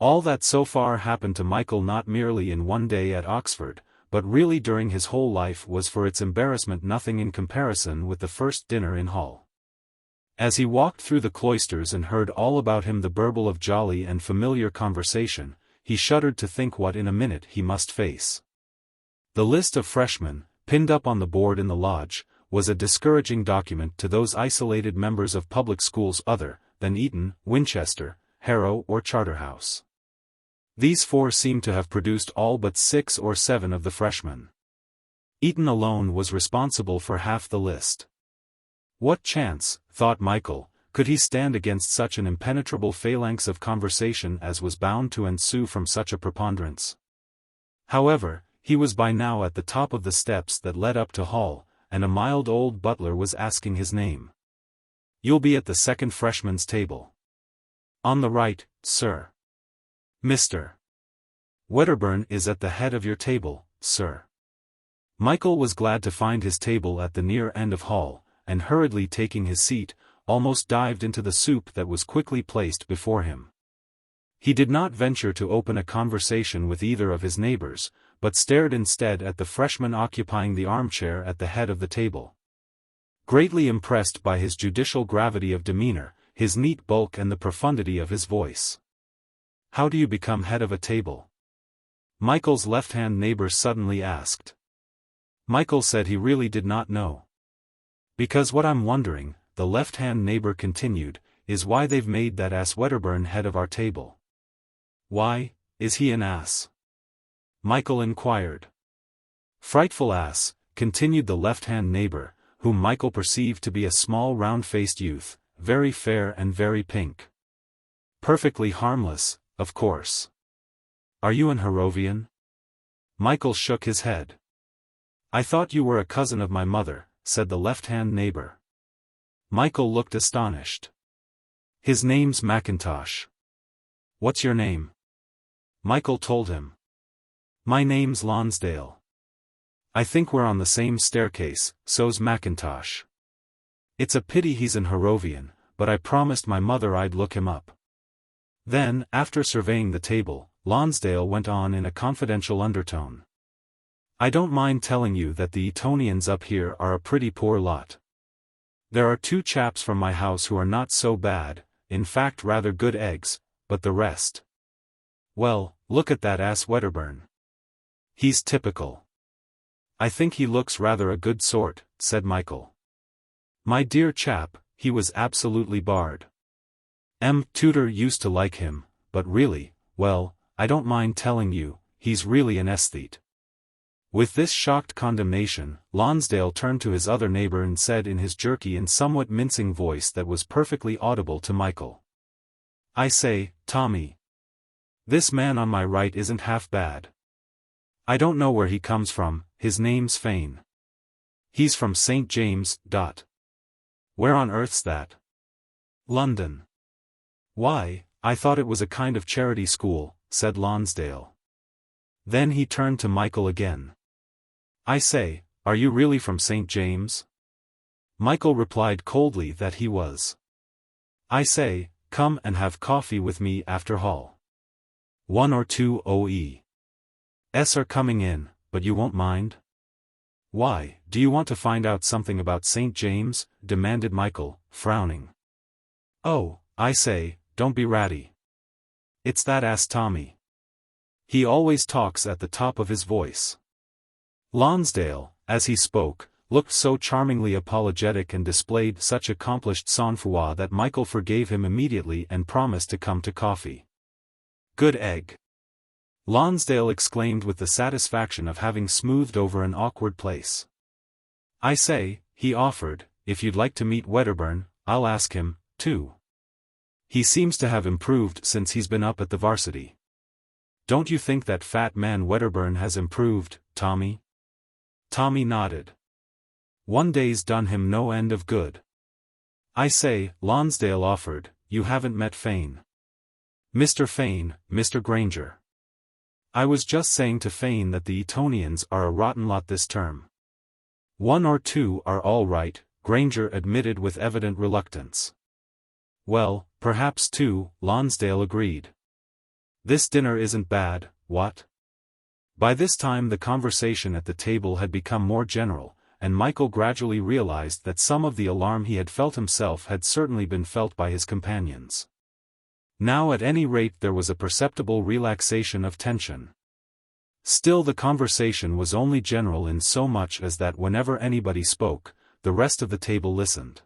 All that so far happened to Michael not merely in one day at Oxford, but really during his whole life was for its embarrassment nothing in comparison with the first dinner in Hull. As he walked through the cloisters and heard all about him the burble of jolly and familiar conversation, he shuddered to think what in a minute he must face. The list of freshmen, pinned up on the board in the lodge, was a discouraging document to those isolated members of public schools other than Eton, Winchester, Harrow or Charterhouse. These four seemed to have produced all but 6 or 7 of the freshmen. Eton alone was responsible for half the list. What chance, thought Michael, could he stand against such an impenetrable phalanx of conversation as was bound to ensue from such a preponderance? However, he was by now at the top of the steps that led up to Hull, and a mild old butler was asking his name. "You'll be at the second freshman's table. On the right, sir. Mr. Wedderburn is at the head of your table, sir." Michael was glad to find his table at the near end of Hull, and hurriedly taking his seat, almost dived into the soup that was quickly placed before him. He did not venture to open a conversation with either of his neighbors, but stared instead at the freshman occupying the armchair at the head of the table. Greatly impressed by his judicial gravity of demeanor, his neat bulk and the profundity of his voice. "How do you become head of a table?" Michael's left-hand neighbor suddenly asked. Michael said he really did not know. "Because what I'm wondering," the left-hand neighbor continued, "is why they've made that ass Wedderburn head of our table." "Why, is he an ass?" Michael inquired. "Frightful ass," continued the left-hand neighbor, whom Michael perceived to be a small round-faced youth, very fair and very pink. "Perfectly harmless, of course." "Are you an Harrovian?" Michael shook his head. "I thought you were a cousin of my mother," said the left-hand neighbor. Michael looked astonished. "His name's Mackintosh." "What's your name?" Michael told him. "My name's Lonsdale." "I think we're on the same staircase, so's Mackintosh. It's a pity he's an Harrovian, but I promised my mother I'd look him up." Then, after surveying the table, Lonsdale went on in a confidential undertone. "I don't mind telling you that the Etonians up here are a pretty poor lot. There are 2 chaps from my house who are not so bad, in fact rather good eggs, but the rest. Well, look at that ass Wedderburn. He's typical." "I think he looks rather a good sort," said Michael. "My dear chap, he was absolutely barred. Tudor used to like him, but really, well, I don't mind telling you, he's really an aesthete." With this shocked condemnation, Lonsdale turned to his other neighbor and said in his jerky and somewhat mincing voice that was perfectly audible to Michael. "I say, Tommy. This man on my right isn't half bad. I don't know where he comes from, his name's Fane. He's from St. James. Where on earth's that?" "London." "Why, I thought it was a kind of charity school," said Lonsdale. Then he turned to Michael again. "I say, are you really from St. James?" Michael replied coldly that he was. "I say, come and have coffee with me after Hull. 1 or 2 OE.S are coming in, but you won't mind?" "Why, do you want to find out something about St. James?" demanded Michael, frowning. "Oh, I say, don't be ratty. It's that ass Tommy. He always talks at the top of his voice." Lonsdale, as he spoke, looked so charmingly apologetic and displayed such accomplished sang-froid that Michael forgave him immediately and promised to come to coffee. "Good egg!" Lonsdale exclaimed with the satisfaction of having smoothed over an awkward place. "I say," he offered, "if you'd like to meet Wedderburn, I'll ask him, too. He seems to have improved since he's been up at the varsity. Don't you think that fat man Wedderburn has improved, Tommy?" Tommy nodded. "One day's done him no end of good." "I say," Lonsdale offered, "you haven't met Fane." "Mr. Fane, Mr. Granger. I was just saying to Fane that the Etonians are a rotten lot this term." 1 or 2 are all right," Granger admitted with evident reluctance. "Well, perhaps 2, Lonsdale agreed. This dinner isn't bad, what? By this time the conversation at the table had become more general, and Michael gradually realized that some of the alarm he had felt himself had certainly been felt by his companions. Now at any rate there was a perceptible relaxation of tension. Still the conversation was only general in so much as that whenever anybody spoke, the rest of the table listened.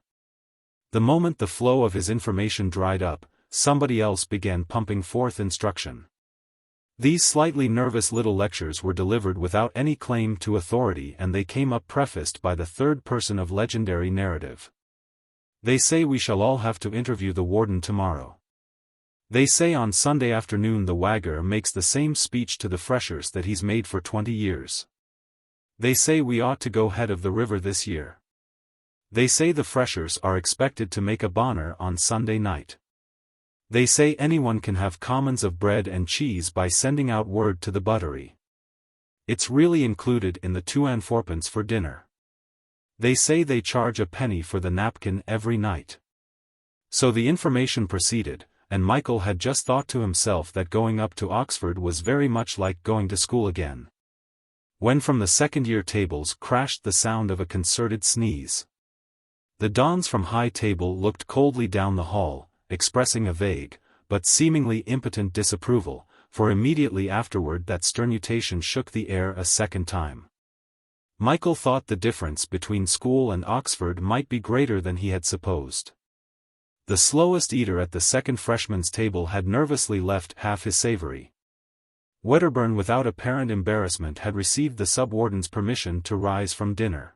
The moment the flow of his information dried up, somebody else began pumping forth instruction. These slightly nervous little lectures were delivered without any claim to authority, and they came up prefaced by the third person of legendary narrative. They say we shall all have to interview the warden tomorrow. They say on Sunday afternoon the wagger makes the same speech to the freshers that he's made for 20 years. They say we ought to go head of the river this year. They say the freshers are expected to make a bonner on Sunday night. They say anyone can have commons of bread and cheese by sending out word to the buttery. It's really included in the 2 and 4pence for dinner. They say they charge a penny for the napkin every night. So the information proceeded, and Michael had just thought to himself that going up to Oxford was very much like going to school again, when from the second-year tables crashed the sound of a concerted sneeze. The dons from high table looked coldly down the hall, expressing a vague, but seemingly impotent disapproval, for immediately afterward that sternutation shook the air a second time. Michael thought the difference between school and Oxford might be greater than he had supposed. The slowest eater at the second freshman's table had nervously left half his savory. Wedderburn without apparent embarrassment had received the sub-warden's permission to rise from dinner.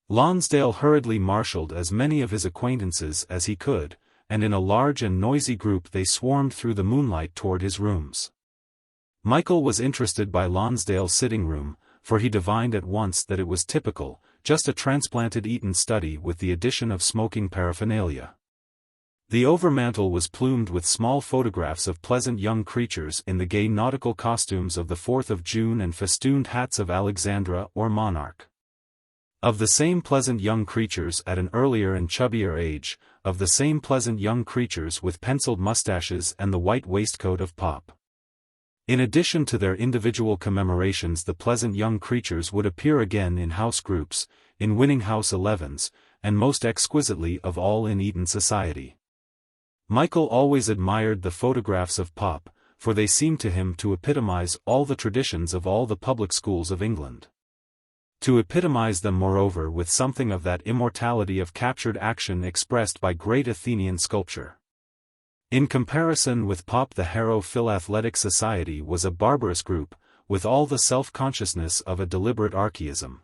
Lonsdale hurriedly marshalled as many of his acquaintances as he could, and in a large and noisy group they swarmed through the moonlight toward his rooms. Michael was interested by Lonsdale's sitting room, for he divined at once that it was typical, just a transplanted Eton study with the addition of smoking paraphernalia. The overmantel was plumed with small photographs of pleasant young creatures in the gay nautical costumes of the 4th of June and festooned hats of Alexandra or Monarch. Of the same pleasant young creatures at an earlier and chubbier age, of the same pleasant young creatures with penciled mustaches and the white waistcoat of Pop. In addition to their individual commemorations, the pleasant young creatures would appear again in house groups, in winning house 11s, and most exquisitely of all in Eton society. Michael always admired the photographs of Pop, for they seemed to him to epitomize all the traditions of all the public schools of England. To epitomize them moreover with something of that immortality of captured action expressed by great Athenian sculpture. In comparison with Pop, the Harrow Philathletic Society was a barbarous group, with all the self-consciousness of a deliberate archaism.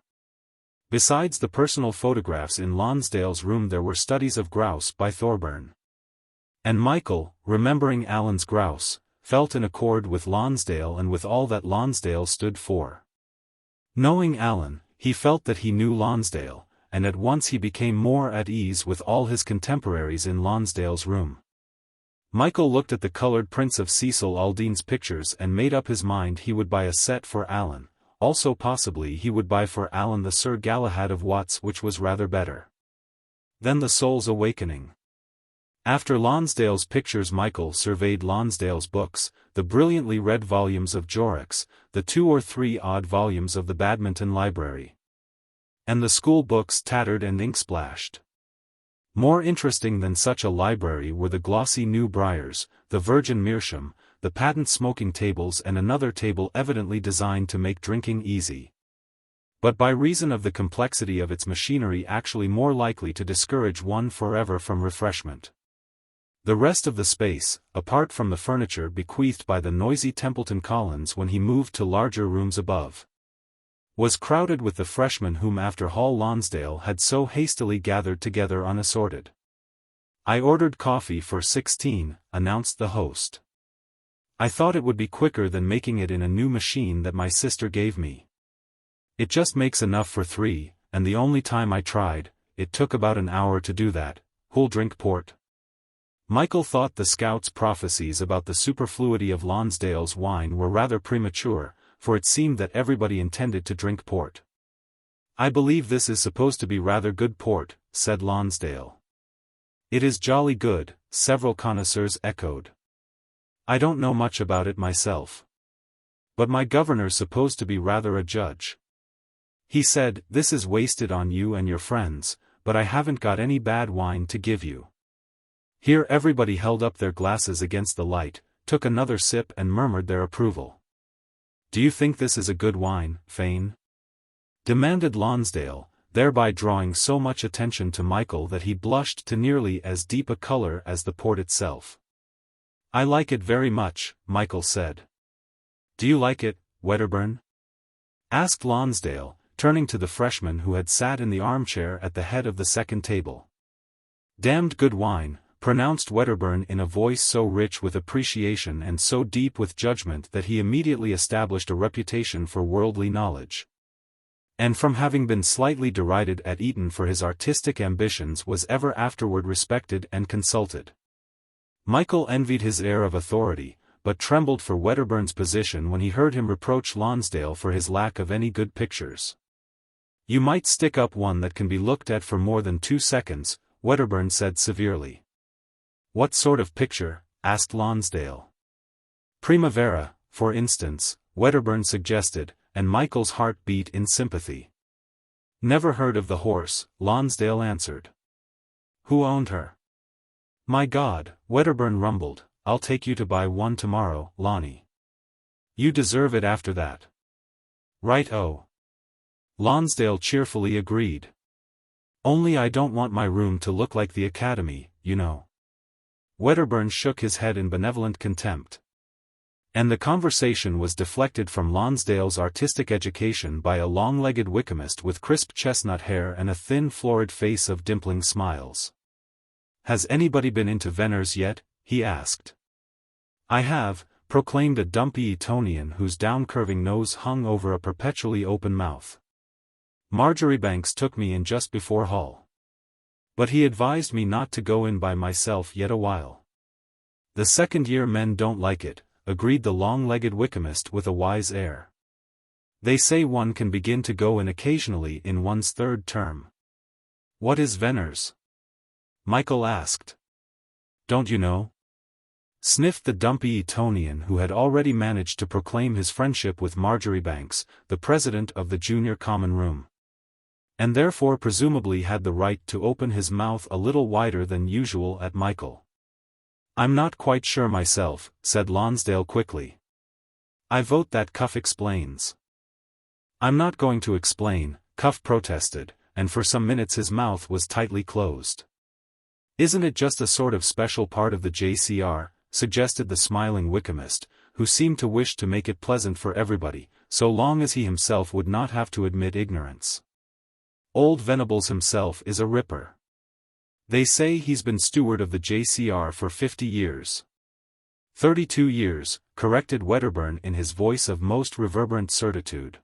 Besides the personal photographs in Lonsdale's room there were studies of grouse by Thorburn. And Michael, remembering Allen's grouse, felt in accord with Lonsdale and with all that Lonsdale stood for. Knowing Allen, he felt that he knew Lonsdale, and at once he became more at ease with all his contemporaries in Lonsdale's room. Michael looked at the colored prints of Cecil Aldine's pictures and made up his mind he would buy a set for Allen, also possibly he would buy for Allen the Sir Galahad of Watts, which was rather better. Then the Soul's Awakening. After Lonsdale's pictures Michael surveyed Lonsdale's books, the brilliantly read volumes of Jorrocks, the 2 or 3 odd volumes of the Badminton Library, and the school books tattered and ink-splashed. More interesting than such a library were the glossy New Briars, the Virgin Meerschaum, the patent smoking tables and another table evidently designed to make drinking easy, but by reason of the complexity of its machinery actually more likely to discourage one forever from refreshment. The rest of the space, apart from the furniture bequeathed by the noisy Templeton Collins when he moved to larger rooms above, was crowded with the freshmen whom after Hall Lonsdale had so hastily gathered together unassorted. "I ordered coffee for 16, announced the host. "I thought it would be quicker than making it in a new machine that my sister gave me. It just makes enough for 3, and the only time I tried, it took about an hour to do that. Who'll drink port?" Michael thought the scout's prophecies about the superfluity of Lonsdale's wine were rather premature, for it seemed that everybody intended to drink port. "I believe this is supposed to be rather good port," said Lonsdale. "It is jolly good," several connoisseurs echoed. I don't know much about it myself. But my governor's supposed to be rather a judge. He said, this is wasted on you and your friends, but I haven't got any bad wine to give you. Here everybody held up their glasses against the light, took another sip and murmured their approval. Do you think this is a good wine, Fane? Demanded Lonsdale, thereby drawing so much attention to Michael that he blushed to nearly as deep a color as the port itself. I like it very much, Michael said. Do you like it, Wedderburn? Asked Lonsdale, turning to the freshman who had sat in the armchair at the head of the second table. Damned good wine, pronounced Wedderburn in a voice so rich with appreciation and so deep with judgment that he immediately established a reputation for worldly knowledge. And from having been slightly derided at Eton for his artistic ambitions was ever afterward respected and consulted. Michael envied his air of authority, but trembled for Wedderburn's position when he heard him reproach Lonsdale for his lack of any good pictures. You might stick up one that can be looked at for more than 2 seconds, Wedderburn said severely. What sort of picture? Asked Lonsdale. Primavera, for instance, Wedderburn suggested, and Michael's heart beat in sympathy. Never heard of the horse, Lonsdale answered. Who owned her? My God, Wedderburn rumbled, I'll take you to buy one tomorrow, Lonnie. You deserve it after that. Right-o. Lonsdale cheerfully agreed. Only I don't want my room to look like the academy, you know. Wedderburn shook his head in benevolent contempt. And the conversation was deflected from Lonsdale's artistic education by a long-legged Wykamist with crisp chestnut hair and a thin florid face of dimpling smiles. Has anybody been into Venner's yet? He asked. I have, proclaimed a dumpy Etonian whose down-curving nose hung over a perpetually open mouth. Marjoribanks took me in just before Hull. But he advised me not to go in by myself yet a while. The second-year men don't like it, agreed the long-legged Wykamist with a wise air. They say one can begin to go in occasionally in one's third term. What is Venner's? Michael asked. Don't you know? Sniffed the dumpy Etonian who had already managed to proclaim his friendship with Marjoribanks, the president of the junior common room. And therefore presumably had the right to open his mouth a little wider than usual at Michael. I'm not quite sure myself, said Lonsdale quickly. I vote that Cuff explains. I'm not going to explain, Cuff protested, and for some minutes his mouth was tightly closed. Isn't it just a sort of special part of the JCR, suggested the smiling Wykamist, who seemed to wish to make it pleasant for everybody, so long as he himself would not have to admit ignorance. Old Venables himself is a ripper. They say he's been steward of the JCR for 50 years. 32 years, corrected Wedderburn in his voice of most reverberant certitude.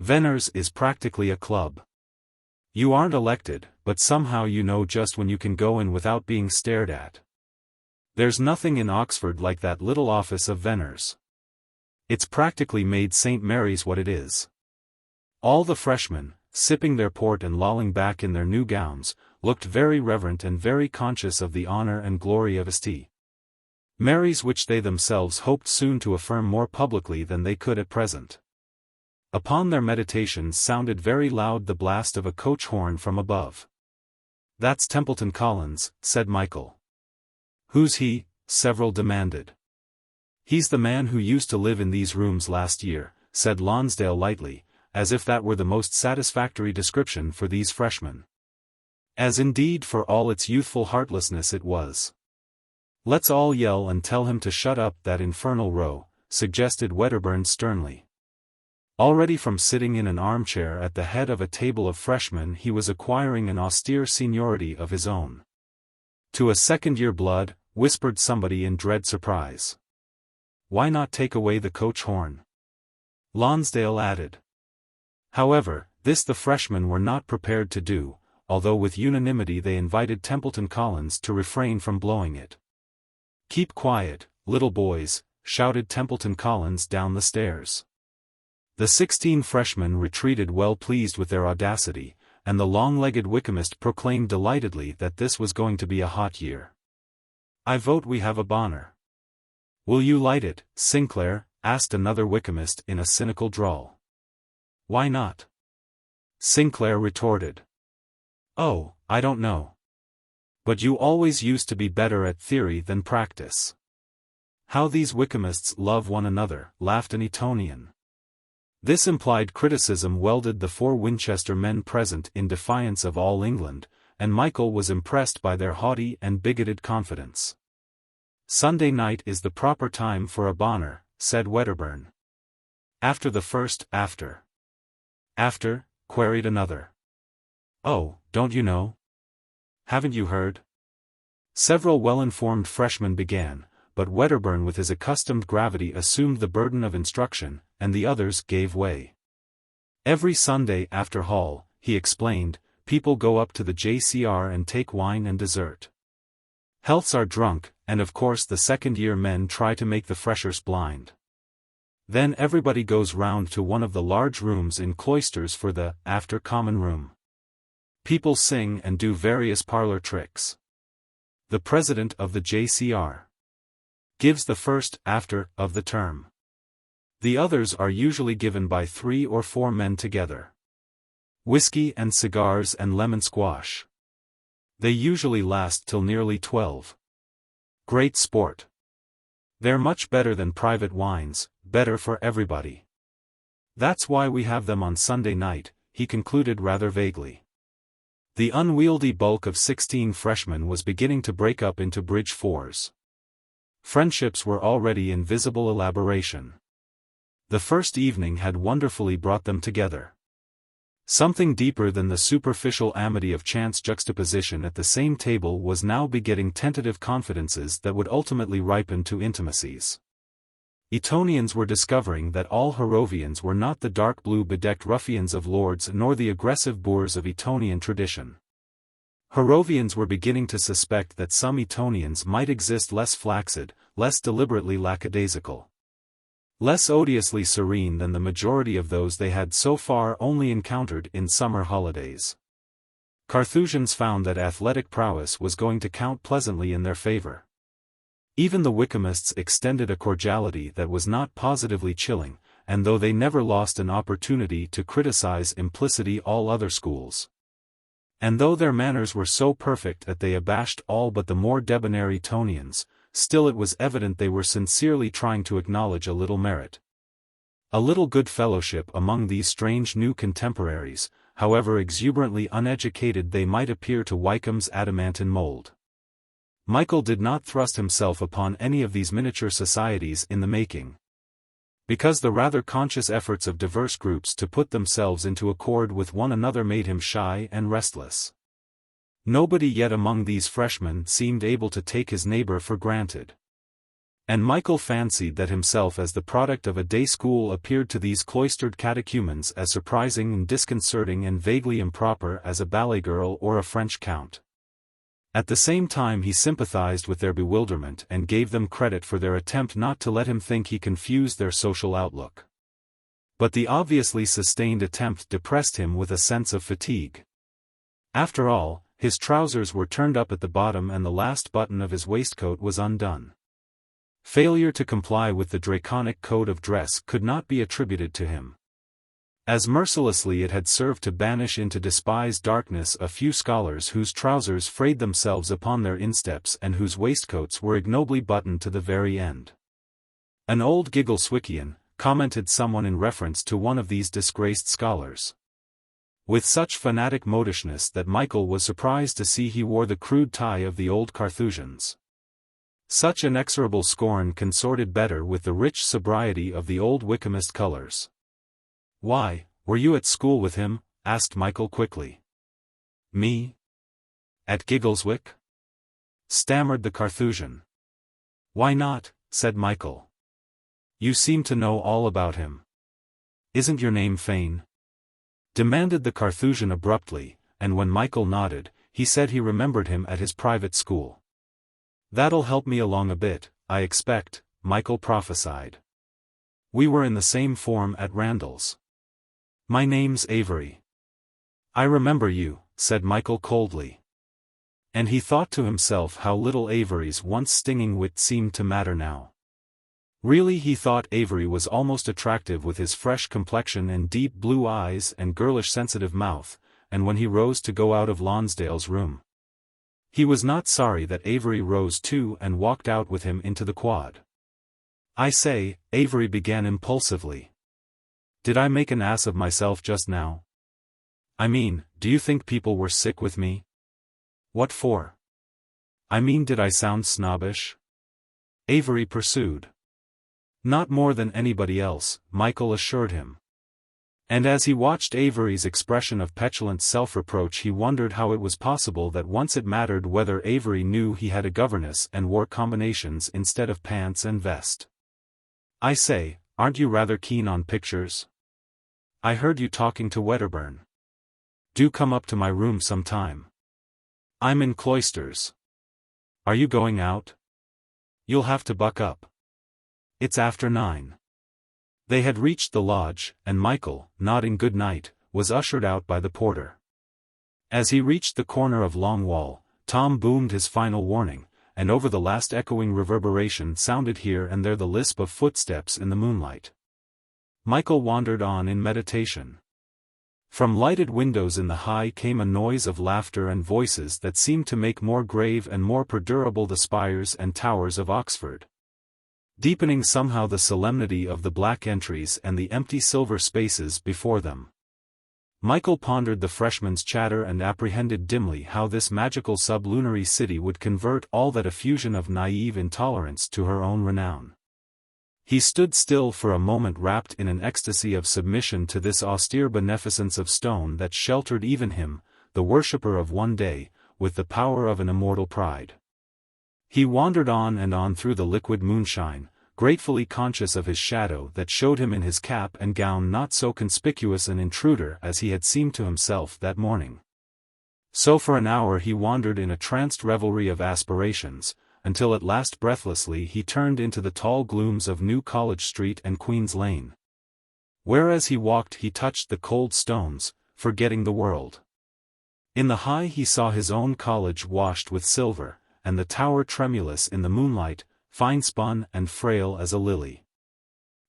Venner's is practically a club. You aren't elected, but somehow you know just when you can go in without being stared at. There's nothing in Oxford like that little office of Venner's. It's practically made St. Mary's what it is. All the freshmen, sipping their port and lolling back in their new gowns, looked very reverent and very conscious of the honor and glory of St. Mary's which they themselves hoped soon to affirm more publicly than they could at present. Upon their meditations sounded very loud the blast of a coach horn from above. That's Templeton Collins, said Michael. Who's he? Several demanded. He's the man who used to live in these rooms last year, said Lonsdale lightly, as if that were the most satisfactory description for these freshmen. As indeed for all its youthful heartlessness it was. Let's all yell and tell him to shut up that infernal row, suggested Wedderburn sternly. Already from sitting in an armchair at the head of a table of freshmen he was acquiring an austere seniority of his own. To a second-year blood, whispered somebody in dread surprise. Why not take away the coach horn? Lonsdale added. However, this the freshmen were not prepared to do, although with unanimity they invited Templeton Collins to refrain from blowing it. Keep quiet, little boys, shouted Templeton Collins down the stairs. The 16 freshmen retreated well pleased with their audacity, and the long-legged Wykamist proclaimed delightedly that this was going to be a hot year. I vote we have a bonner. "Will you light it, Sinclair?" asked another Wykamist in a cynical drawl. "Why not?" Sinclair retorted. "Oh, I don't know. But you always used to be better at theory than practice." "How these Wykamists love one another," laughed an Etonian. This implied criticism welded the 4 Winchester men present in defiance of all England, and Michael was impressed by their haughty and bigoted confidence. "Sunday night is the proper time for a bonner," said Wedderburn. "After the first, after." "After?" queried another. "Oh, don't you know? Haven't you heard?" Several well-informed freshmen began, but Wedderburn with his accustomed gravity assumed the burden of instruction, and the others gave way. "Every Sunday after hall," he explained, "people go up to the JCR and take wine and dessert. Healths are drunk, and of course the second-year men try to make the freshers blind. Then everybody goes round to one of the large rooms in cloisters for the after common room. People sing and do various parlor tricks. The president of the JCR gives the first after of the term. The others are usually given by 3 or 4 men together. Whiskey and cigars and lemon squash. They usually last till nearly 12. Great sport. They're much better than private wines, better for everybody. That's why we have them on Sunday night," he concluded rather vaguely. The unwieldy bulk of 16 freshmen was beginning to break up into bridge fours. Friendships were already in visible elaboration. The first evening had wonderfully brought them together. Something deeper than the superficial amity of chance juxtaposition at the same table was now begetting tentative confidences that would ultimately ripen to intimacies. Etonians were discovering that all Harrovians were not the dark blue bedecked ruffians of lords nor the aggressive boors of Etonian tradition. Harrovians were beginning to suspect that some Etonians might exist less flaccid, less deliberately lackadaisical, less odiously serene than the majority of those they had so far only encountered in summer holidays. Carthusians found that athletic prowess was going to count pleasantly in their favor. Even the Wykamists extended a cordiality that was not positively chilling, and though they never lost an opportunity to criticize implicitly all other schools. And though their manners were so perfect that they abashed all but the more debonair Etonians, still it was evident they were sincerely trying to acknowledge a little merit. A little good fellowship among these strange new contemporaries, however exuberantly uneducated they might appear to Wykeham's adamantine mold. Michael did not thrust himself upon any of these miniature societies in the making, because the rather conscious efforts of diverse groups to put themselves into accord with one another made him shy and restless. Nobody yet among these freshmen seemed able to take his neighbor for granted. And Michael fancied that himself as the product of a day school appeared to these cloistered catechumens as surprising and disconcerting and vaguely improper as a ballet girl or a French count. At the same time he sympathized with their bewilderment and gave them credit for their attempt not to let him think he confused their social outlook. But the obviously sustained attempt depressed him with a sense of fatigue. After all, his trousers were turned up at the bottom and the last button of his waistcoat was undone. Failure to comply with the draconic code of dress could not be attributed to him. As mercilessly it had served to banish into despised darkness a few scholars whose trousers frayed themselves upon their insteps and whose waistcoats were ignobly buttoned to the very end. "An old Giggleswickian," commented someone in reference to one of these disgraced scholars. With such fanatic modishness that Michael was surprised to see he wore the crude tie of the old Carthusians. Such inexorable scorn consorted better with the rich sobriety of the old Wykamist colors. "Why, were you at school with him?" asked Michael quickly. "Me? At Giggleswick?" stammered the Carthusian. "Why not?" said Michael. "You seem to know all about him. Isn't your name Fane?" demanded the Carthusian abruptly, and when Michael nodded, he said he remembered him at his private school. "That'll help me along a bit, I expect," Michael prophesied. "We were in the same form at Randall's." "My name's Avery." "I remember you," said Michael coldly. And he thought to himself how little Avery's once stinging wit seemed to matter now. Really, he thought Avery was almost attractive with his fresh complexion and deep blue eyes and girlish sensitive mouth, and when he rose to go out of Lonsdale's room, he was not sorry that Avery rose too and walked out with him into the quad. "I say," Avery began impulsively. "Did I make an ass of myself just now? I mean, do you think people were sick with me? What for? I mean, did I sound snobbish?" Avery pursued. "Not more than anybody else," Michael assured him. And as he watched Avery's expression of petulant self-reproach, he wondered how it was possible that once it mattered whether Avery knew he had a governess and wore combinations instead of pants and vest. "I say, aren't you rather keen on pictures? I heard you talking to Wedderburn. Do come up to my room sometime. I'm in Cloisters. Are you going out? You'll have to buck up. It's after 9. They had reached the lodge, and Michael, nodding good night, was ushered out by the porter. As he reached the corner of Long Wall, Tom boomed his final warning, and over the last echoing reverberation sounded here and there the lisp of footsteps in the moonlight. Michael wandered on in meditation. From lighted windows in the high came a noise of laughter and voices that seemed to make more grave and more perdurable the spires and towers of Oxford, deepening somehow the solemnity of the black entries and the empty silver spaces before them. Michael pondered the freshman's chatter and apprehended dimly how this magical sublunary city would convert all that effusion of naive intolerance to her own renown. He stood still for a moment, wrapped in an ecstasy of submission to this austere beneficence of stone that sheltered even him, the worshipper of one day, with the power of an immortal pride. He wandered on and on through the liquid moonshine, gratefully conscious of his shadow that showed him in his cap and gown, not so conspicuous an intruder as he had seemed to himself that morning. So for an hour he wandered in a tranced revelry of aspirations, until at last breathlessly he turned into the tall glooms of New College Street and Queen's Lane. Whereas he walked he touched the cold stones, forgetting the world. In the high he saw his own college washed with silver, and the tower tremulous in the moonlight, fine-spun and frail as a lily.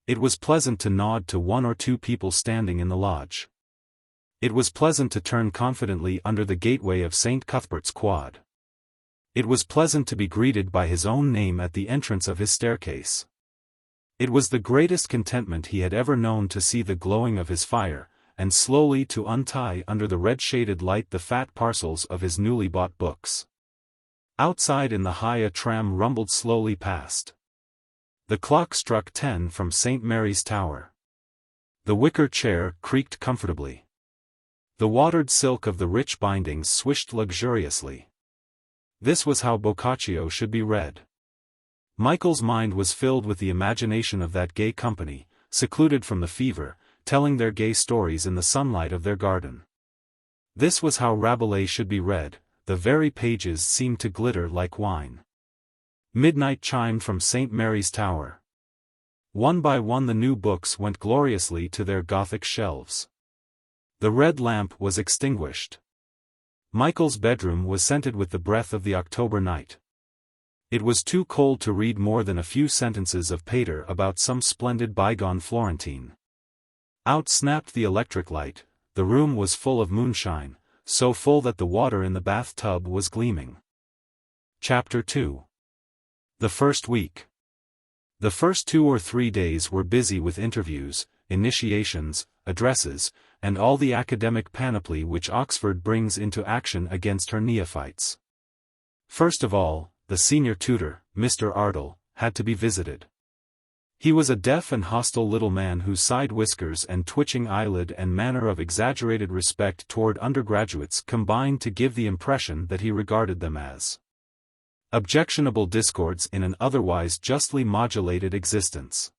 It was pleasant to nod to one or two people standing in the lodge. It was pleasant to turn confidently under the gateway of St. Cuthbert's Quad. It was pleasant to be greeted by his own name at the entrance of his staircase. It was the greatest contentment he had ever known to see the glowing of his fire, and slowly to untie under the red-shaded light the fat parcels of his newly bought books. Outside in the high a tram rumbled slowly past. The clock struck 10 from St. Mary's Tower. The wicker chair creaked comfortably. The watered silk of the rich bindings swished luxuriously. This was how Boccaccio should be read. Michael's mind was filled with the imagination of that gay company, secluded from the fever, telling their gay stories in the sunlight of their garden. This was how Rabelais should be read. The very pages seemed to glitter like wine. Midnight chimed from St. Mary's Tower. One by one the new books went gloriously to their Gothic shelves. The red lamp was extinguished. Michael's bedroom was scented with the breath of the October night. It was too cold to read more than a few sentences of pater about some splendid bygone Florentine. Out snapped the electric light, the room was full of moonshine, so full that the water in the bathtub was gleaming. Chapter 2. The first week. The first 2 or 3 days were busy with interviews, initiations, addresses, and all the academic panoply which Oxford brings into action against her neophytes. First of all, the senior tutor, Mr. Ardle, had to be visited. He was a deaf and hostile little man whose side whiskers and twitching eyelid and manner of exaggerated respect toward undergraduates combined to give the impression that he regarded them as objectionable discords in an otherwise justly modulated existence.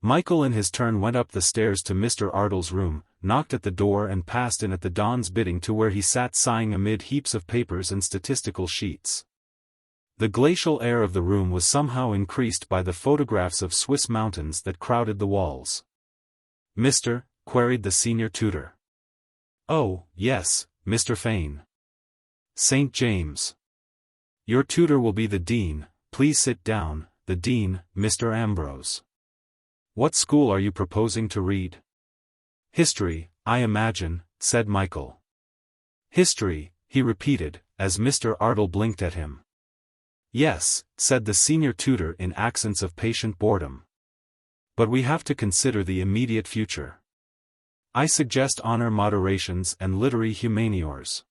Michael in his turn went up the stairs to Mr. Ardle's room, knocked at the door and passed in at the Don's bidding to where he sat sighing amid heaps of papers and statistical sheets. The glacial air of the room was somehow increased by the photographs of Swiss mountains that crowded the walls. "Mr.?" queried the senior tutor. "Oh, yes, Mr. Fane. St. James. Your tutor will be the dean, please sit down," the dean, Mr. Ambrose. What school are you proposing to read? History, I imagine, said Michael. History, he repeated, as Mr. Ardle blinked at him. Yes, said the senior tutor in accents of patient boredom. But we have to consider the immediate future. I suggest honor moderations and literary humaniores.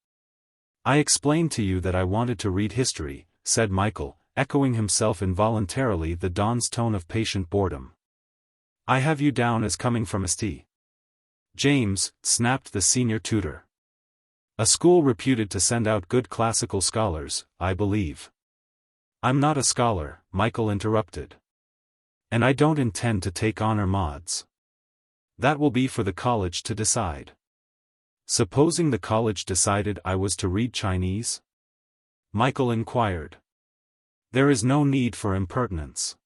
I explained to you that I wanted to read history, said Michael, echoing himself involuntarily the Don's tone of patient boredom. I have you down as coming from St. James, snapped the senior tutor. A school reputed to send out good classical scholars, I believe. I'm not a scholar, Michael interrupted. And I don't intend to take honor mods. That will be for the college to decide. Supposing the college decided I was to read Chinese? Michael inquired. There is no need for impertinence.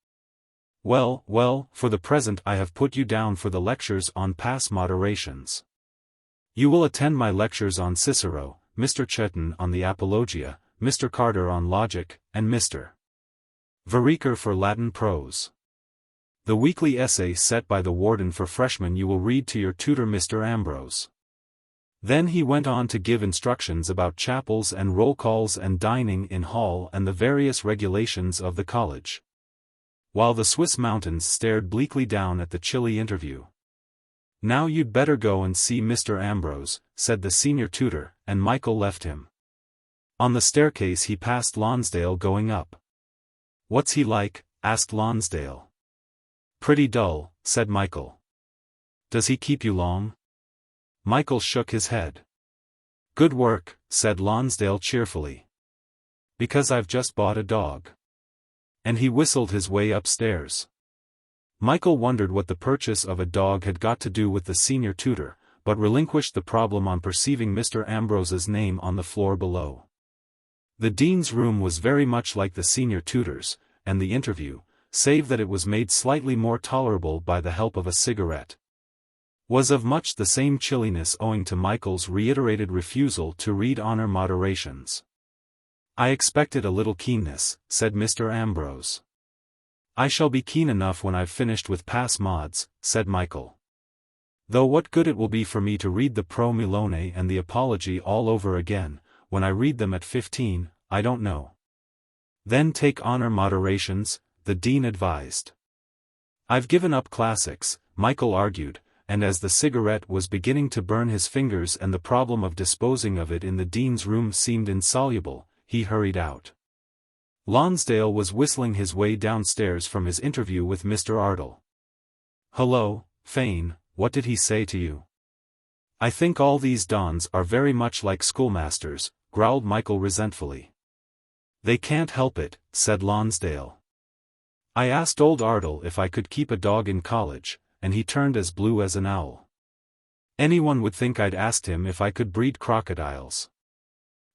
Well, for the present I have put you down for the lectures on pass moderations. You will attend my lectures on Cicero, Mr. Chetton on the Apologia, Mr. Carter on Logic, and Mr. Vereker for Latin prose. The weekly essay set by the warden for freshmen you will read to your tutor Mr. Ambrose. Then he went on to give instructions about chapels and roll calls and dining in hall and the various regulations of the college. While the Swiss mountains stared bleakly down at the chilly interview. Now you'd better go and see Mr. Ambrose, said the senior tutor, and Michael left him. On the staircase he passed Lonsdale going up. What's he like? Asked Lonsdale. Pretty dull, said Michael. Does he keep you long? Michael shook his head. Good work, said Lonsdale cheerfully. Because I've just bought a dog. And he whistled his way upstairs. Michael wondered what the purchase of a dog had got to do with the senior tutor, but relinquished the problem on perceiving Mr. Ambrose's name on the floor below. The dean's room was very much like the senior tutor's, and the interview, save that it was made slightly more tolerable by the help of a cigarette, was of much the same chilliness owing to Michael's reiterated refusal to read honor moderations. I expected a little keenness, said Mr. Ambrose. I shall be keen enough when I've finished with pass mods, said Michael. Though what good it will be for me to read the Pro Milone and the Apology all over again, when I read them at 15, I don't know. Then take honor moderations, the dean advised. I've given up classics, Michael argued, and as the cigarette was beginning to burn his fingers and the problem of disposing of it in the dean's room seemed insoluble, he hurried out. Lonsdale was whistling his way downstairs from his interview with Mr. Ardle. Hello, Fane, what did he say to you? I think all these dons are very much like schoolmasters, growled Michael resentfully. They can't help it, said Lonsdale. I asked old Ardle if I could keep a dog in college, and he turned as blue as an owl. Anyone would think I'd asked him if I could breed crocodiles.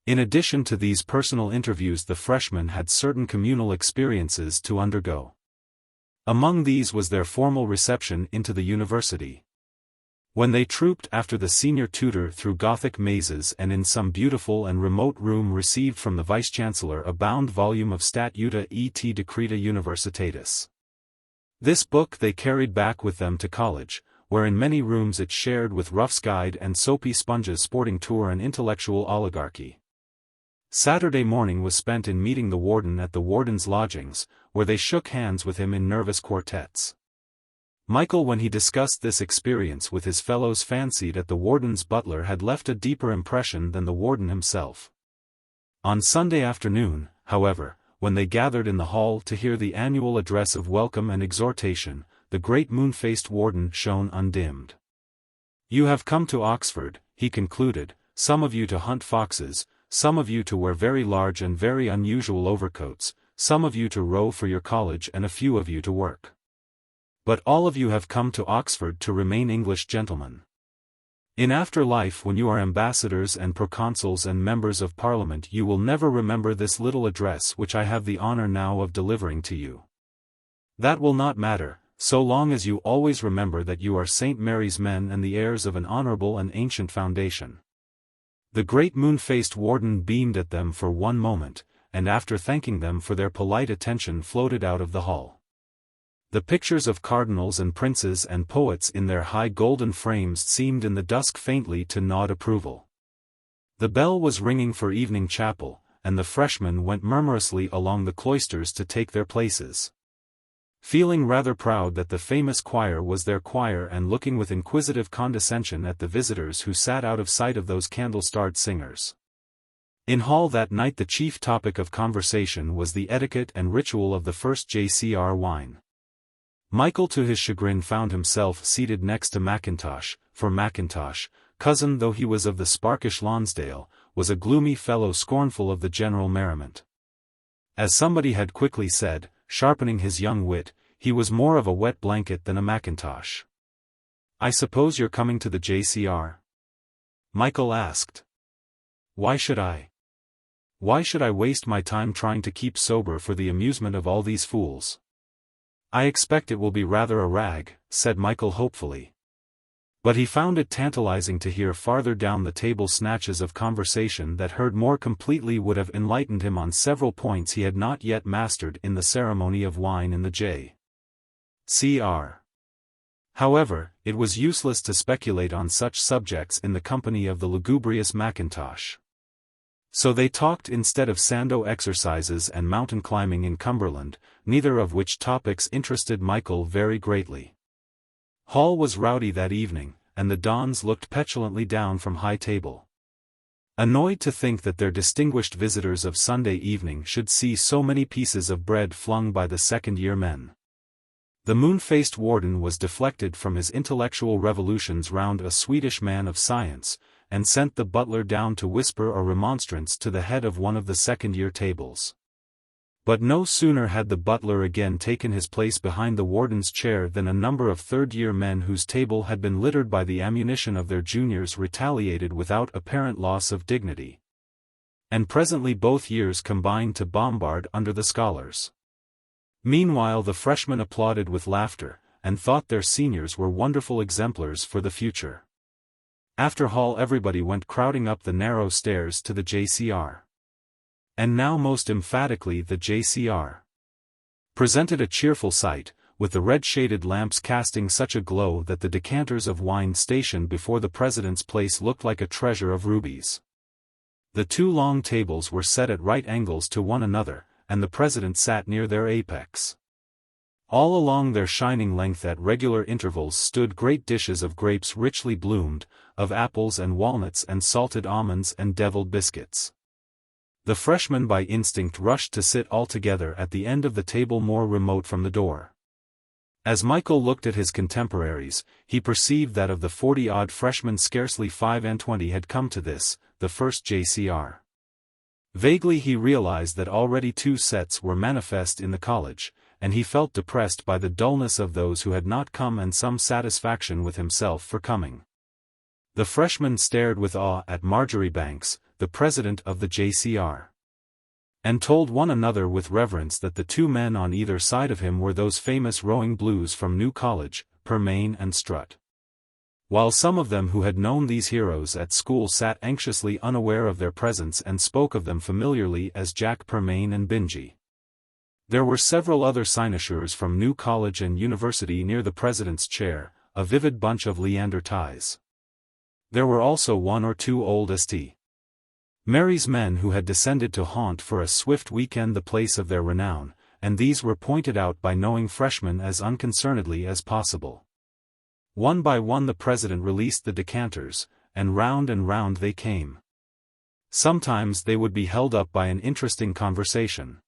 In addition to these personal interviews, the freshmen had certain communal experiences to undergo. Among these was their formal reception into the university. When they trooped after the senior tutor through Gothic mazes and in some beautiful and remote room received from the vice-chancellor a bound volume of Statuta et Decreta Universitatis. This book they carried back with them to college, where in many rooms it shared with Ruff's Guide and Soapy Sponge's sporting tour an intellectual oligarchy. Saturday morning was spent in meeting the warden at the warden's lodgings, where they shook hands with him in nervous quartets. Michael, when he discussed this experience with his fellows, fancied that the warden's butler had left a deeper impression than the warden himself. On Sunday afternoon, however, when they gathered in the hall to hear the annual address of welcome and exhortation, the great moon-faced warden shone undimmed. You have come to Oxford, he concluded, some of you to hunt foxes, some of you to wear very large and very unusual overcoats, some of you to row for your college and a few of you to work. But all of you have come to Oxford to remain English gentlemen. In after life, when you are ambassadors and proconsuls and members of Parliament, you will never remember this little address which I have the honor now of delivering to you. That will not matter, so long as you always remember that you are St. Mary's men and the heirs of an honorable and ancient foundation. The great moon-faced warden beamed at them for one moment, and after thanking them for their polite attention floated out of the hall. The pictures of cardinals and princes and poets in their high golden frames seemed in the dusk faintly to nod approval. The bell was ringing for evening chapel, and the freshmen went murmurously along the cloisters to take their places. Feeling rather proud that the famous choir was their choir and looking with inquisitive condescension at the visitors who sat out of sight of those candle-starred singers. In hall that night the chief topic of conversation was the etiquette and ritual of the first JCR wine. Michael to his chagrin found himself seated next to Mackintosh, for Mackintosh, cousin though he was of the sparkish Lonsdale, was a gloomy fellow scornful of the general merriment. As somebody had quickly said, sharpening his young wit, he was more of a wet blanket than a Mackintosh. "I suppose you're coming to the JCR?" Michael asked. "Why should I? Why should I waste my time trying to keep sober for the amusement of all these fools?" "I expect it will be rather a rag," said Michael hopefully. But he found it tantalizing to hear farther down the table snatches of conversation that heard more completely would have enlightened him on several points he had not yet mastered in the ceremony of wine in the J.C.R. However, it was useless to speculate on such subjects in the company of the lugubrious Mackintosh. So they talked instead of Sando exercises and mountain climbing in Cumberland, neither of which topics interested Michael very greatly. Hall was rowdy that evening, and the dons looked petulantly down from high table. Annoyed to think that their distinguished visitors of Sunday evening should see so many pieces of bread flung by the second-year men. The moon-faced warden was deflected from his intellectual revolutions round a Swedish man of science, and sent the butler down to whisper a remonstrance to the head of one of the second-year tables. But no sooner had the butler again taken his place behind the warden's chair than a number of third-year men whose table had been littered by the ammunition of their juniors retaliated without apparent loss of dignity. And presently both years combined to bombard under the scholars. Meanwhile the freshmen applauded with laughter, and thought their seniors were wonderful exemplars for the future. After hall everybody went crowding up the narrow stairs to the JCR. And now most emphatically the JCR presented a cheerful sight, with the red-shaded lamps casting such a glow that the decanters of wine stationed before the president's place looked like a treasure of rubies. The two long tables were set at right angles to one another, and the president sat near their apex. All along their shining length at regular intervals stood great dishes of grapes richly bloomed, of apples and walnuts and salted almonds and deviled biscuits. The freshmen by instinct rushed to sit all together at the end of the table more remote from the door. As Michael looked at his contemporaries, he perceived that of the 40-odd freshmen scarcely 25 had come to this, the first JCR. Vaguely he realized that already two sets were manifest in the college, and he felt depressed by the dullness of those who had not come and some satisfaction with himself for coming. The freshmen stared with awe at Marjoribanks, the president of the JCR. And told one another with reverence that the two men on either side of him were those famous rowing blues from New College, Permain and Strutt. While some of them who had known these heroes at school sat anxiously unaware of their presence and spoke of them familiarly as Jack Permain and Bingy. There were several other cynosures from New College and University near the president's chair, a vivid bunch of Leander ties. There were also one or two old St. Mary's men who had descended to haunt for a swift weekend the place of their renown, and these were pointed out by knowing freshmen as unconcernedly as possible. One by one the president released the decanters, and round they came. Sometimes they would be held up by an interesting conversation.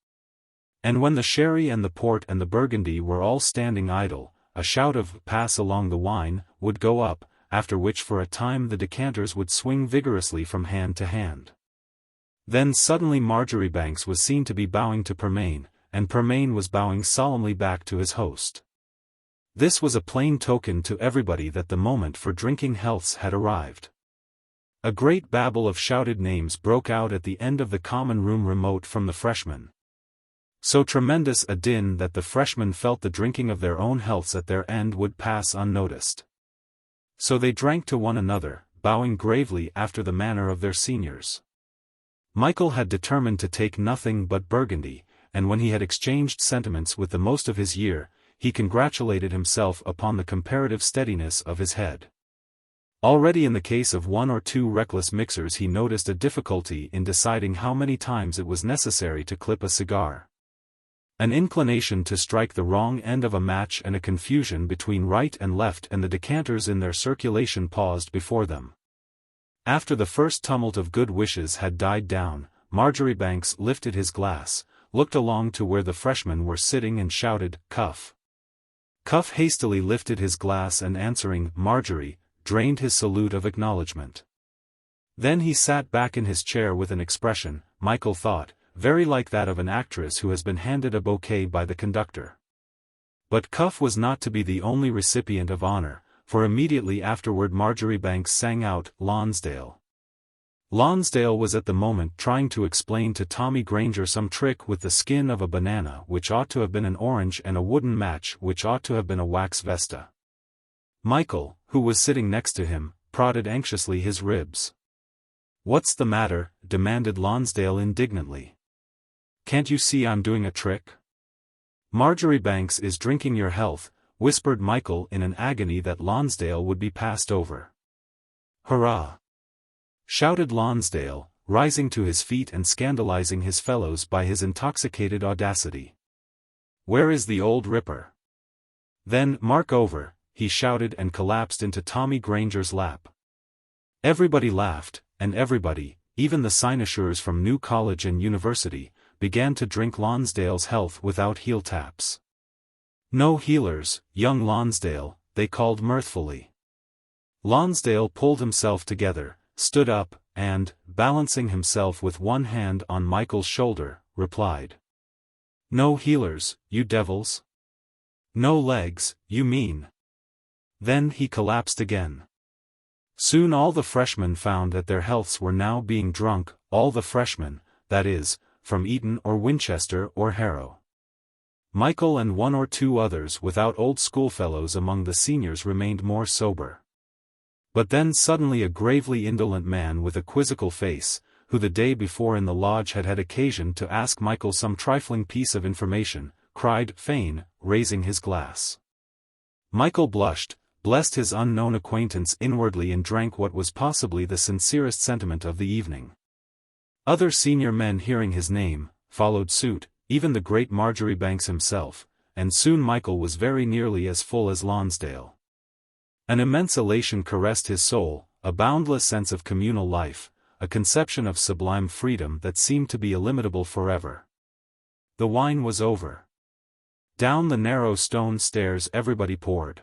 And when the sherry and the port and the burgundy were all standing idle, a shout of "pass along the wine" would go up, after which for a time the decanters would swing vigorously from hand to hand. Then suddenly Marjoribanks was seen to be bowing to Permain, and Permain was bowing solemnly back to his host. This was a plain token to everybody that the moment for drinking healths had arrived. A great babble of shouted names broke out at the end of the common room remote from the freshmen. So tremendous a din that the freshmen felt the drinking of their own healths at their end would pass unnoticed. So they drank to one another, bowing gravely after the manner of their seniors. Michael had determined to take nothing but Burgundy, and when he had exchanged sentiments with the most of his year, he congratulated himself upon the comparative steadiness of his head. Already in the case of one or two reckless mixers he noticed a difficulty in deciding how many times it was necessary to clip a cigar. An inclination to strike the wrong end of a match and a confusion between right and left and the decanters in their circulation paused before them. After the first tumult of good wishes had died down, Marjoribanks lifted his glass, looked along to where the freshmen were sitting and shouted, "Cuff." Cuff hastily lifted his glass and answering, "Marjorie," drained his salute of acknowledgement. Then he sat back in his chair with an expression, Michael thought, very like that of an actress who has been handed a bouquet by the conductor. But Cuff was not to be the only recipient of honor, for immediately afterward Marjoribanks sang out, "Lonsdale." Lonsdale was at the moment trying to explain to Tommy Granger some trick with the skin of a banana which ought to have been an orange and a wooden match which ought to have been a wax vesta. Michael, who was sitting next to him, prodded anxiously his ribs. "What's the matter?" demanded Lonsdale indignantly. "Can't you see I'm doing a trick?" "Marjoribanks is drinking your health," whispered Michael in an agony that Lonsdale would be passed over. "Hurrah!" shouted Lonsdale, rising to his feet and scandalizing his fellows by his intoxicated audacity. "Where is the old ripper?" "Then, mark over," he shouted and collapsed into Tommy Granger's lap. Everybody laughed, and everybody, even the cynosures from New College and University, began to drink Lonsdale's health without heel taps. "No heelers, young Lonsdale," they called mirthfully. Lonsdale pulled himself together, stood up, and, balancing himself with one hand on Michael's shoulder, replied. "No heelers, you devils? No legs, you mean?" Then he collapsed again. Soon all the freshmen found that their healths were now being drunk, all the freshmen, that is, from Eton or Winchester or Harrow. Michael and one or two others without old schoolfellows among the seniors remained more sober. But then suddenly a gravely indolent man with a quizzical face, who the day before in the lodge had had occasion to ask Michael some trifling piece of information, cried, "Fane," raising his glass. Michael blushed, blessed his unknown acquaintance inwardly and drank what was possibly the sincerest sentiment of the evening. Other senior men hearing his name, followed suit, even the great Marjoribanks himself, and soon Michael was very nearly as full as Lonsdale. An immense elation caressed his soul, a boundless sense of communal life, a conception of sublime freedom that seemed to be illimitable forever. The wine was over. Down the narrow stone stairs everybody poured.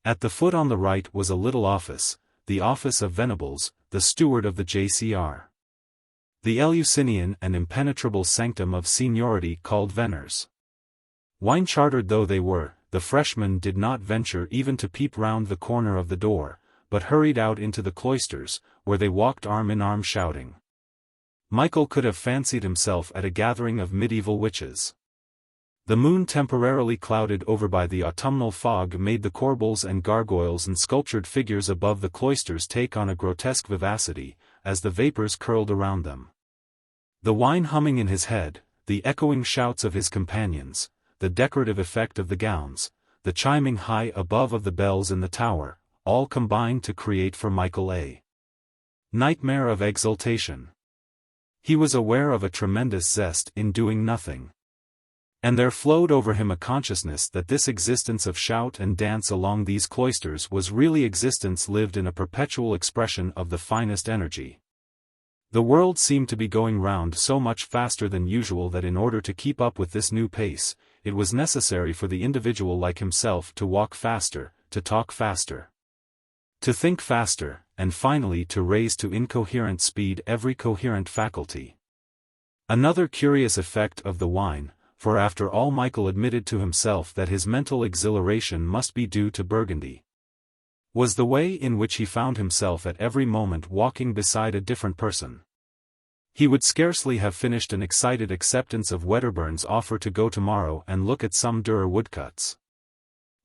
At the foot on the right was a little office, the office of Venables, the steward of the JCR. The Eleusinian and impenetrable sanctum of seniority called Venner's. Wine-chartered though they were, the freshmen did not venture even to peep round the corner of the door, but hurried out into the cloisters, where they walked arm in arm shouting. Michael could have fancied himself at a gathering of medieval witches. The moon temporarily clouded over by the autumnal fog made the corbels and gargoyles and sculptured figures above the cloisters take on a grotesque vivacity, as the vapors curled around them. The wine humming in his head, the echoing shouts of his companions, the decorative effect of the gowns, the chiming high above of the bells in the tower, all combined to create for Michael a nightmare of exultation. He was aware of a tremendous zest in doing nothing. And there flowed over him a consciousness that this existence of shout and dance along these cloisters was really existence lived in a perpetual expression of the finest energy. The world seemed to be going round so much faster than usual that in order to keep up with this new pace, it was necessary for the individual like himself to walk faster, to talk faster, to think faster, and finally to raise to incoherent speed every coherent faculty. Another curious effect of the wine, for after all Michael admitted to himself that his mental exhilaration must be due to Burgundy, was the way in which he found himself at every moment walking beside a different person. He would scarcely have finished an excited acceptance of Wedderburn's offer to go tomorrow and look at some Dürer woodcuts.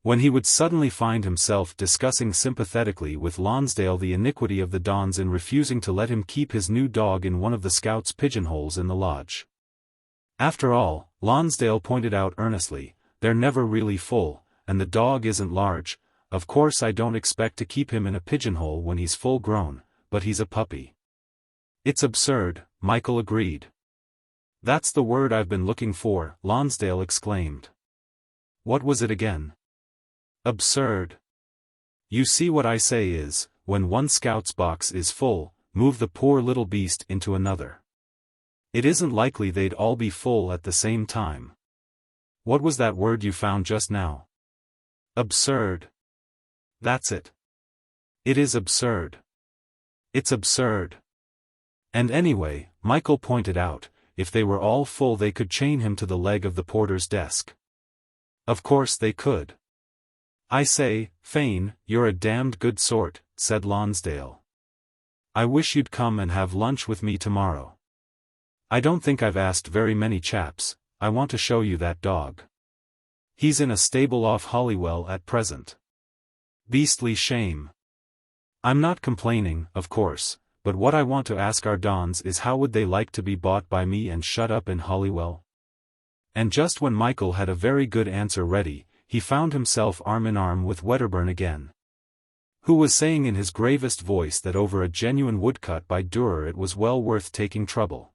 When he would suddenly find himself discussing sympathetically with Lonsdale the iniquity of the Dons in refusing to let him keep his new dog in one of the scouts' pigeonholes in the lodge. After all, Lonsdale pointed out earnestly, they're never really full, and the dog isn't large. Of course I don't expect to keep him in a pigeonhole when he's full grown, but he's a puppy. It's absurd, Michael agreed. That's the word I've been looking for, Lonsdale exclaimed. What was it again? Absurd. You see what I say is, when one scout's box is full, move the poor little beast into another. It isn't likely they'd all be full at the same time. What was that word you found just now? Absurd. That's it. It is absurd. It's absurd. And anyway, Michael pointed out, if they were all full they could chain him to the leg of the porter's desk. Of course they could. I say, Fane, you're a damned good sort, said Lonsdale. I wish you'd come and have lunch with me tomorrow. I don't think I've asked very many chaps. I want to show you that dog. He's in a stable off Holywell at present. Beastly shame. I'm not complaining, of course, but what I want to ask our Dons is how would they like to be bought by me and shut up in Holywell? And just when Michael had a very good answer ready, he found himself arm in arm with Wedderburn again, who was saying in his gravest voice that over a genuine woodcut by Dürer it was well worth taking trouble.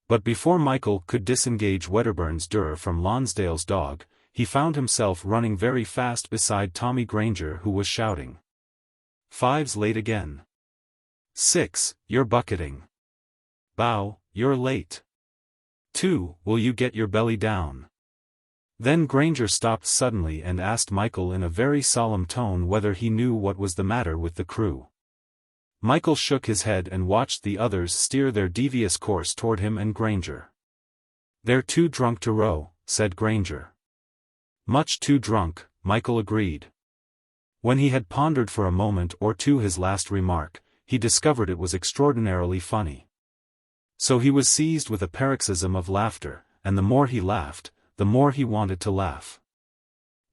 But before Michael could disengage Wedderburn's Dürer from Lonsdale's dog, he found himself running very fast beside Tommy Granger who was shouting. 5's late again. 6, you're bucketing. Bow, you're late. 2, will you get your belly down? Then Granger stopped suddenly and asked Michael in a very solemn tone whether he knew what was the matter with the crew. Michael shook his head and watched the others steer their devious course toward him and Granger. They're too drunk to row, said Granger. Much too drunk, Michael agreed. When he had pondered for a moment or two his last remark, he discovered it was extraordinarily funny. So he was seized with a paroxysm of laughter, and the more he laughed, the more he wanted to laugh.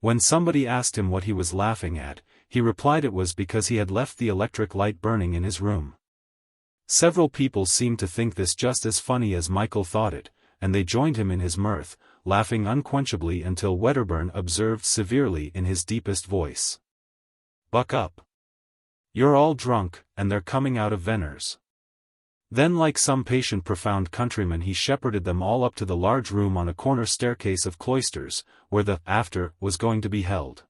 When somebody asked him what he was laughing at, he replied it was because he had left the electric light burning in his room. Several people seemed to think this just as funny as Michael thought it, and they joined him in his mirth, laughing unquenchably until Wedderburn observed severely in his deepest voice. Buck up. You're all drunk, and they're coming out of Venner's. Then like some patient profound countryman he shepherded them all up to the large room on a corner staircase of cloisters, where the after was going to be held.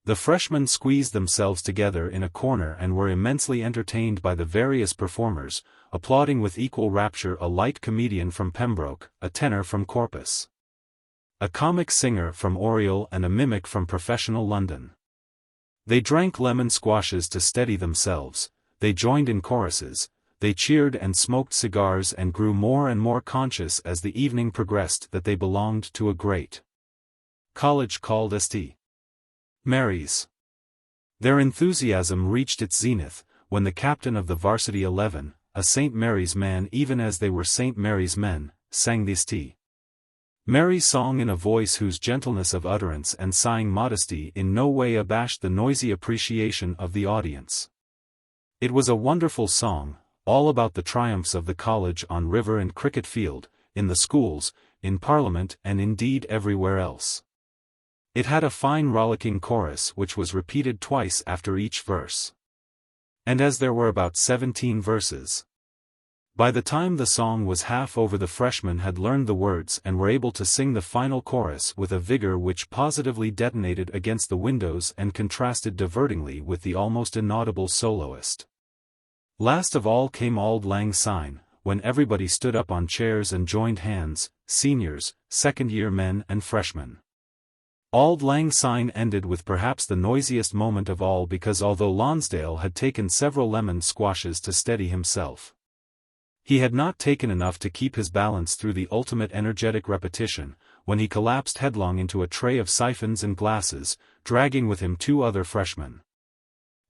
The freshmen squeezed themselves together in a corner and were immensely entertained by the various performers, applauding with equal rapture a light comedian from Pembroke, a tenor from Corpus, a comic singer from Oriel and a mimic from professional London. They drank lemon squashes to steady themselves, they joined in choruses, they cheered and smoked cigars and grew more and more conscious as the evening progressed that they belonged to a great college called St. Mary's. Their enthusiasm reached its zenith, when the captain of the varsity 11, a St. Mary's man even as they were St. Mary's men, sang the St. Mary's song in a voice whose gentleness of utterance and sighing modesty in no way abashed the noisy appreciation of the audience. It was a wonderful song, all about the triumphs of the college on river and cricket field, in the schools, in Parliament and indeed everywhere else. It had a fine rollicking chorus which was repeated twice after each verse. And as there were about 17 verses, by the time the song was half over the freshmen had learned the words and were able to sing the final chorus with a vigor which positively detonated against the windows and contrasted divertingly with the almost inaudible soloist. Last of all came Auld Lang Syne, when everybody stood up on chairs and joined hands, seniors, second-year men and freshmen. Auld Lang Syne ended with perhaps the noisiest moment of all because although Lonsdale had taken several lemon squashes to steady himself, he had not taken enough to keep his balance through the ultimate energetic repetition, when he collapsed headlong into a tray of siphons and glasses, dragging with him 2 other freshmen.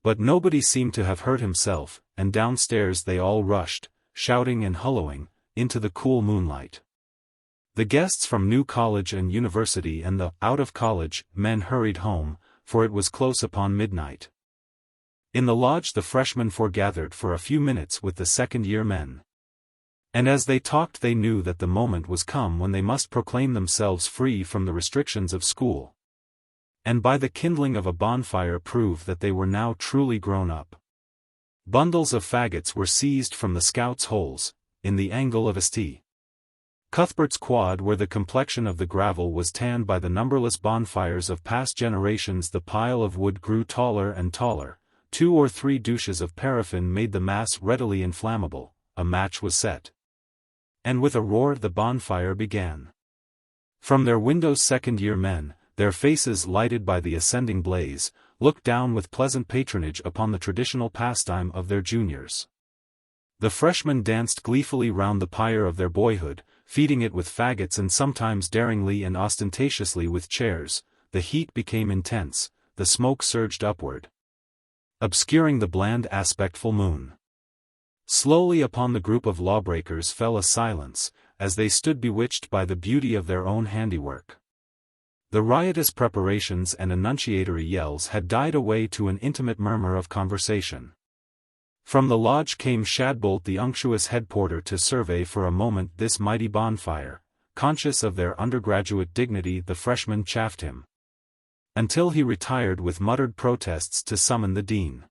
But nobody seemed to have hurt himself, and downstairs they all rushed, shouting and hulloing, into the cool moonlight. The guests from New College and University and the out-of-college men hurried home, for it was close upon midnight. In the lodge the freshmen foregathered for a few minutes with the second-year men. And as they talked they knew that the moment was come when they must proclaim themselves free from the restrictions of school. And by the kindling of a bonfire prove that they were now truly grown up. Bundles of faggots were seized from the scouts' holes, in the angle of St. Cuthbert's quad where the complexion of the gravel was tanned by the numberless bonfires of past generations. The pile of wood grew taller and taller, 2 or 3 douches of paraffin made the mass readily inflammable, a match was set. And with a roar the bonfire began. From their windows second-year men, their faces lighted by the ascending blaze, looked down with pleasant patronage upon the traditional pastime of their juniors. The freshmen danced gleefully round the pyre of their boyhood, feeding it with faggots and sometimes daringly and ostentatiously with chairs. The heat became intense, the smoke surged upward, obscuring the bland aspectful moon. Slowly upon the group of lawbreakers fell a silence, as they stood bewitched by the beauty of their own handiwork. The riotous preparations and annunciatory yells had died away to an intimate murmur of conversation. From the lodge came Shadbolt the unctuous head porter to survey for a moment this mighty bonfire. Conscious of their undergraduate dignity the freshmen chaffed him, until he retired with muttered protests to summon the dean.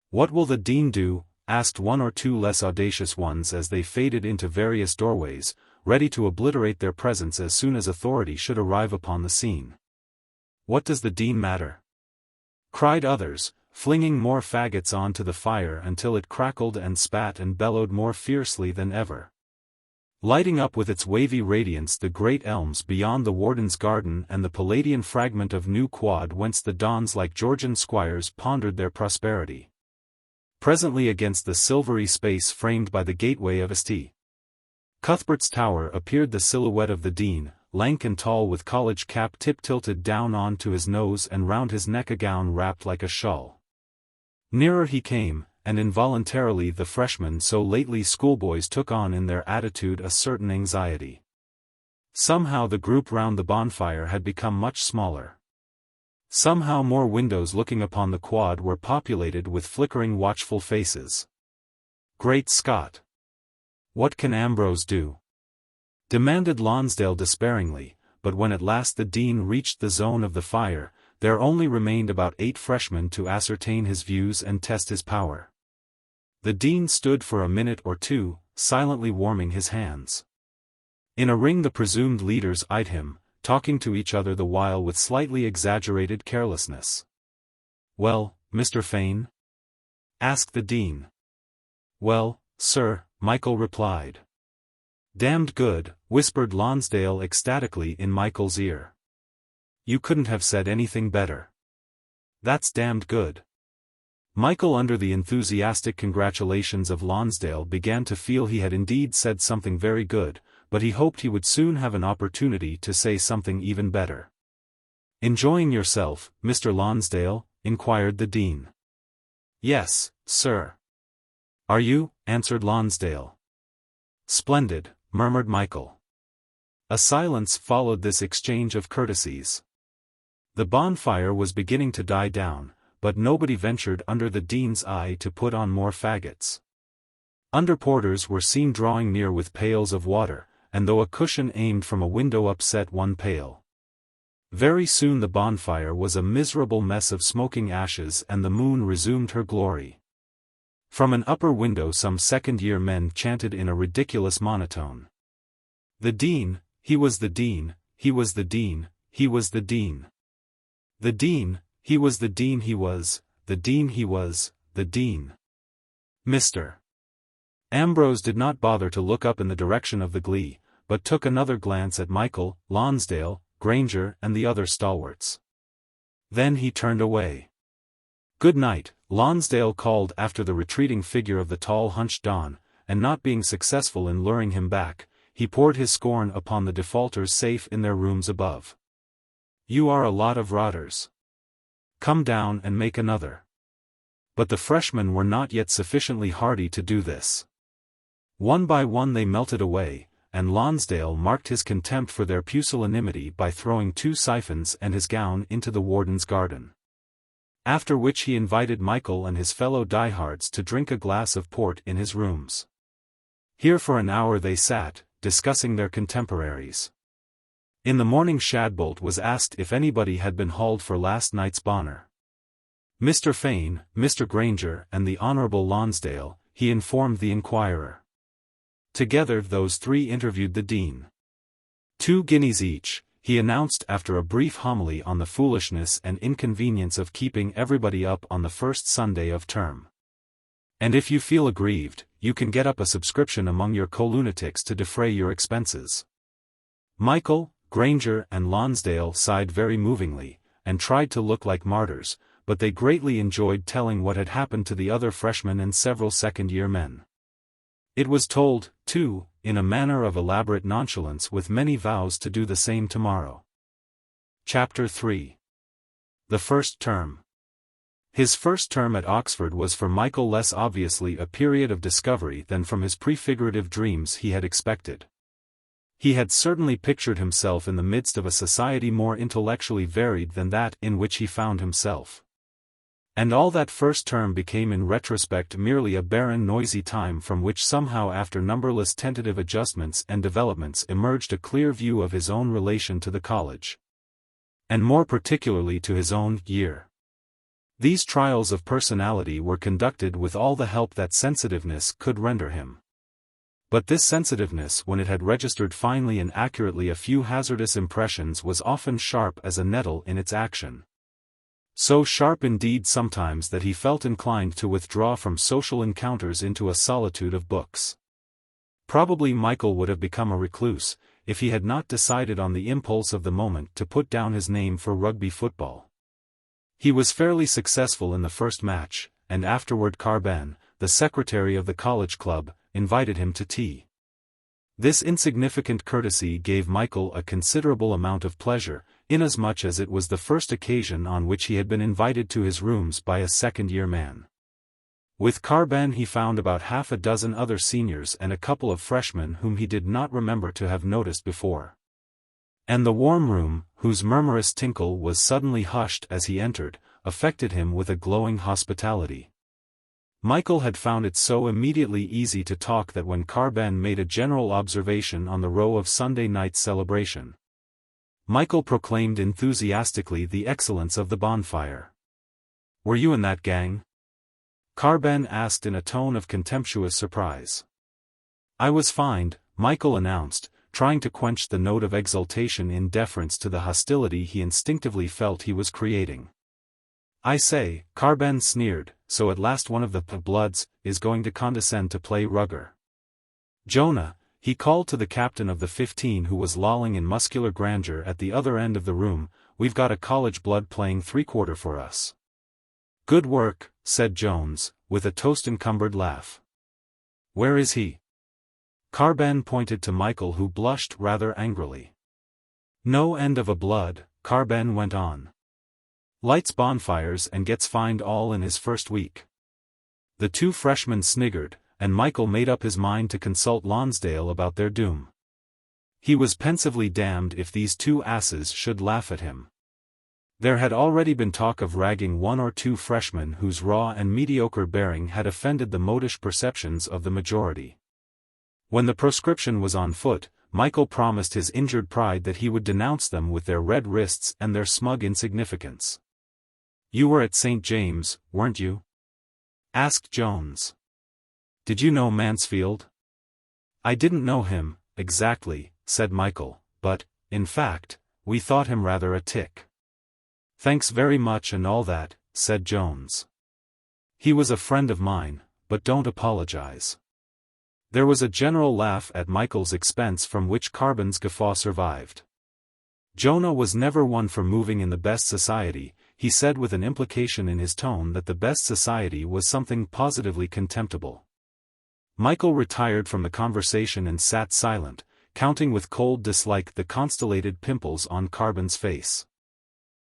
"What will the dean do?" asked 1 or 2 less audacious ones as they faded into various doorways, ready to obliterate their presence as soon as authority should arrive upon the scene. "What does the dean matter?" cried others, flinging more faggots on to the fire until it crackled and spat and bellowed more fiercely than ever, lighting up with its wavy radiance the great elms beyond the warden's garden and the Palladian fragment of New Quad whence the dons like Georgian squires pondered their prosperity. Presently against the silvery space framed by the gateway of St. Cuthbert's tower appeared the silhouette of the dean, lank and tall with college cap tip-tilted down on to his nose and round his neck a gown wrapped like a shawl. Nearer he came, and involuntarily the freshmen so lately schoolboys took on in their attitude a certain anxiety. Somehow the group round the bonfire had become much smaller. Somehow more windows looking upon the quad were populated with flickering watchful faces. "Great Scott! What can Ambrose do?" demanded Lonsdale despairingly, but when at last the dean reached the zone of the fire, there only remained about 8 freshmen to ascertain his views and test his power. The dean stood for a minute or 2, silently warming his hands. In a ring the presumed leaders eyed him, talking to each other the while with slightly exaggerated carelessness. "Well, Mr. Fane?" asked the dean. "Well, sir," Michael replied. "Damned good," whispered Lonsdale ecstatically in Michael's ear. "You couldn't have said anything better. That's damned good." Michael, under the enthusiastic congratulations of Lonsdale, began to feel he had indeed said something very good, but he hoped he would soon have an opportunity to say something even better. "Enjoying yourself, Mr. Lonsdale?" inquired the dean. "Yes, sir." "Are you?" answered Lonsdale. "Splendid," murmured Michael. A silence followed this exchange of courtesies. The bonfire was beginning to die down, but nobody ventured under the dean's eye to put on more faggots. Underporters were seen drawing near with pails of water, and though a cushion aimed from a window upset one pail. Very soon the bonfire was a miserable mess of smoking ashes and the moon resumed her glory. From an upper window some second-year men chanted in a ridiculous monotone. "The dean, he was the dean, he was the dean, he was the dean. The dean, he was the dean, he was, the dean, he was, the dean." Mr. Ambrose did not bother to look up in the direction of the glee, but took another glance at Michael, Lonsdale, Granger and the other stalwarts. Then he turned away. "Good night," Lonsdale called after the retreating figure of the tall hunched don, and not being successful in luring him back, he poured his scorn upon the defaulters safe in their rooms above. "You are a lot of rotters. Come down and make another." But the freshmen were not yet sufficiently hardy to do this. One by one they melted away, and Lonsdale marked his contempt for their pusillanimity by throwing 2 siphons and his gown into the warden's garden. After which he invited Michael and his fellow diehards to drink a glass of port in his rooms. Here for an hour they sat, discussing their contemporaries. In the morning Shadbolt was asked if anybody had been hauled for last night's Bonner. Mr. Fane, Mr. Granger and the Honourable Lonsdale, he informed the Inquirer. Together those 3 interviewed the Dean. 2 guineas each, he announced after a brief homily on the foolishness and inconvenience of keeping everybody up on the first Sunday of term. And if you feel aggrieved, you can get up a subscription among your co-lunatics to defray your expenses. Michael, Granger and Lonsdale sighed very movingly, and tried to look like martyrs, but they greatly enjoyed telling what had happened to the other freshmen and several second-year men. It was told, too, in a manner of elaborate nonchalance with many vows to do the same tomorrow. Chapter 3. The First Term. His first term at Oxford was for Michael less obviously a period of discovery than from his prefigurative dreams he had expected. He had certainly pictured himself in the midst of a society more intellectually varied than that in which he found himself. And all that first term became in retrospect merely a barren noisy time from which somehow after numberless tentative adjustments and developments emerged a clear view of his own relation to the college. And more particularly to his own year. These trials of personality were conducted with all the help that sensitiveness could render him. But this sensitiveness when it had registered finely and accurately a few hazardous impressions was often sharp as a nettle in its action. So sharp indeed sometimes that he felt inclined to withdraw from social encounters into a solitude of books. Probably Michael would have become a recluse, if he had not decided on the impulse of the moment to put down his name for rugby football. He was fairly successful in the first match, and afterward Carbon, the secretary of the college club, invited him to tea. This insignificant courtesy gave Michael a considerable amount of pleasure, inasmuch as it was the first occasion on which he had been invited to his rooms by a second-year man. With Carbon he found about half a dozen other seniors and a couple of freshmen whom he did not remember to have noticed before. And the warm room, whose murmurous tinkle was suddenly hushed as he entered, affected him with a glowing hospitality. Michael had found it so immediately easy to talk that when Carbon made a general observation on the row of Sunday night celebration, Michael proclaimed enthusiastically the excellence of the bonfire. "Were you in that gang?" Carbon asked in a tone of contemptuous surprise. "I was fined," Michael announced, trying to quench the note of exultation in deference to the hostility he instinctively felt he was creating. "I say," Carbon sneered, "so at last one of the bloods is going to condescend to play rugger. Jonah," he called to the captain of the 15 who was lolling in muscular grandeur at the other end of the room, "we've got a college blood playing 3/4 for us." "Good work," said Jones, with a toast-encumbered laugh. "Where is he?" Carbon pointed to Michael who blushed rather angrily. "No end of a blood," Carbon went on. "Lights bonfires and gets fined all in his first week." The 2 freshmen sniggered, and Michael made up his mind to consult Lonsdale about their doom. He was pensively damned if these 2 asses should laugh at him. There had already been talk of ragging 1 or 2 freshmen whose raw and mediocre bearing had offended the modish perceptions of the majority. When the proscription was on foot, Michael promised his injured pride that he would denounce them with their red wrists and their smug insignificance. "You were at St. James, weren't you?" asked Jones. "Did you know Mansfield?" "I didn't know him, exactly," said Michael, "but, in fact, we thought him rather a tick." "Thanks very much and all that," said Jones. "He was a friend of mine, but don't apologize." There was a general laugh at Michael's expense from which Carbon's guffaw survived. Jonah was never one for moving in the best society, he said with an implication in his tone that the best society was something positively contemptible. Michael retired from the conversation and sat silent, counting with cold dislike the constellated pimples on Carbon's face.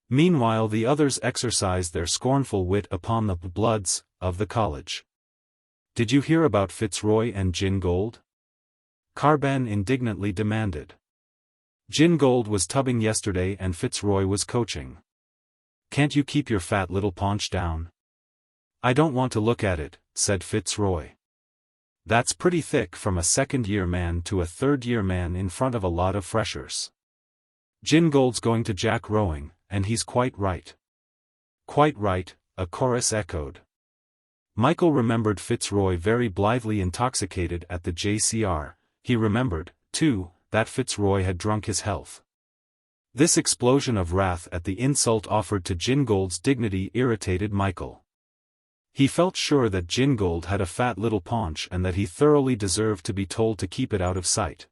Meanwhile the others exercised their scornful wit upon the bloods of the college. "Did you hear about Fitzroy and Gin Gold?" Carbon indignantly demanded. Gingold was tubbing yesterday and Fitzroy was coaching. Can't you keep your fat little paunch down? I don't want to look at it, said Fitzroy. That's pretty thick from a second-year man to a third-year man in front of a lot of freshers. Gingold's going to Jack rowing, and he's quite right. Quite right, a chorus echoed. Michael remembered Fitzroy very blithely intoxicated at the JCR. He remembered, too, that Fitzroy had drunk his health. This explosion of wrath at the insult offered to Gingold's dignity irritated Michael. He felt sure that Gingold had a fat little paunch and that he thoroughly deserved to be told to keep it out of sight.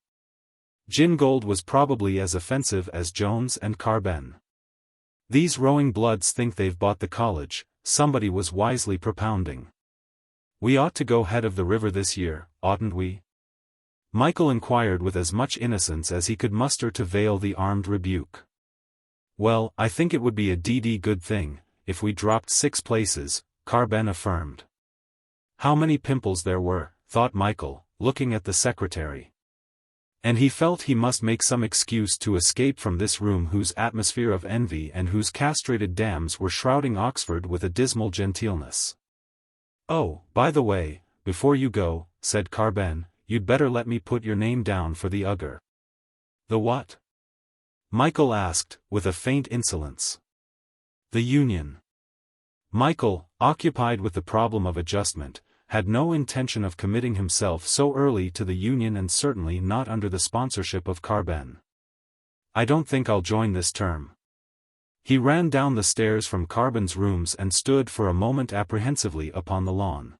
Gingold was probably as offensive as Jones and Carbon. These rowing bloods think they've bought the college, somebody was wisely propounding. We ought to go head of the river this year, oughtn't we? Michael inquired with as much innocence as he could muster to veil the armed rebuke. Well, I think it would be a good thing, if we dropped 6 places, Carbon affirmed. How many pimples there were, thought Michael, looking at the secretary. And he felt he must make some excuse to escape from this room whose atmosphere of envy and whose castrated dams were shrouding Oxford with a dismal genteelness. Oh, by the way, before you go, said Carbon, you'd better let me put your name down for the UGR. The what? Michael asked, with a faint insolence. The union. Michael, occupied with the problem of adjustment, had no intention of committing himself so early to the union and certainly not under the sponsorship of Carbon. I don't think I'll join this term. He ran down the stairs from Carbon's rooms and stood for a moment apprehensively upon the lawn.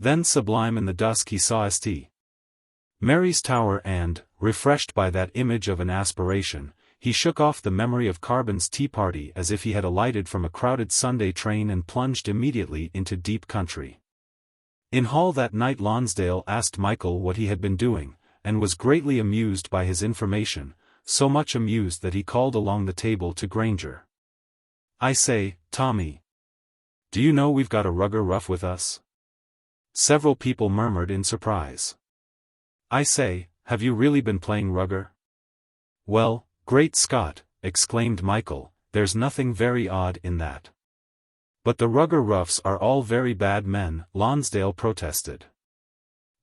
Then sublime in the dusk he saw St. Mary's Tower and, refreshed by that image of an aspiration, he shook off the memory of Carbon's tea party as if he had alighted from a crowded Sunday train and plunged immediately into deep country. In hall that night Lonsdale asked Michael what he had been doing, and was greatly amused by his information, so much amused that he called along the table to Granger. I say, Tommy. Do you know we've got a rugger rough with us? Several people murmured in surprise. I say, have you really been playing rugger? Well, great Scott, exclaimed Michael, there's nothing very odd in that. But the rugger roughs are all very bad men, Lonsdale protested.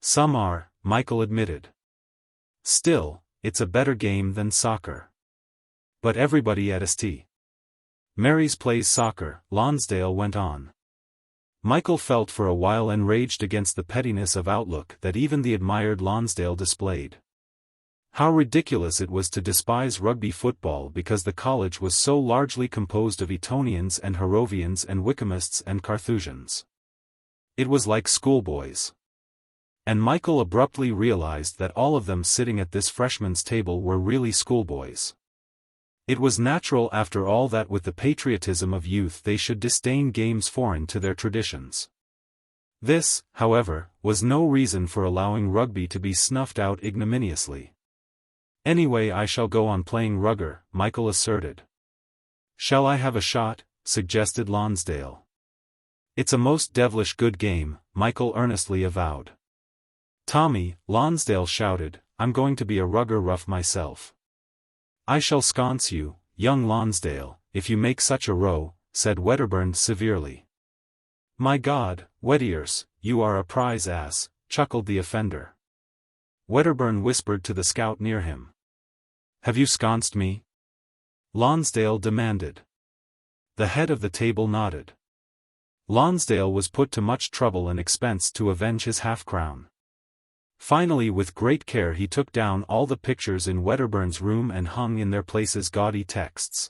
Some are, Michael admitted. Still, it's a better game than soccer. But everybody at St. Mary's plays soccer, Lonsdale went on. Michael felt for a while enraged against the pettiness of outlook that even the admired Lonsdale displayed. How ridiculous it was to despise rugby football because the college was so largely composed of Etonians and Harrovians and Wycomists and Carthusians. It was like schoolboys. And Michael abruptly realized that all of them sitting at this freshman's table were really schoolboys. It was natural after all that with the patriotism of youth they should disdain games foreign to their traditions. This, however, was no reason for allowing rugby to be snuffed out ignominiously. Anyway, I shall go on playing rugger, Michael asserted. Shall I have a shot? Suggested Lonsdale. It's a most devilish good game, Michael earnestly avowed. Tommy, Lonsdale shouted, I'm going to be a rugger rough myself. I shall sconce you, young Lonsdale, if you make such a row, said Wedderburn severely. My God, Weddiers, you are a prize ass, chuckled the offender. Wedderburn whispered to the scout near him. Have you sconced me? Lonsdale demanded. The head of the table nodded. Lonsdale was put to much trouble and expense to avenge his half-crown. Finally, with great care he took down all the pictures in Wedderburn's room and hung in their places gaudy texts.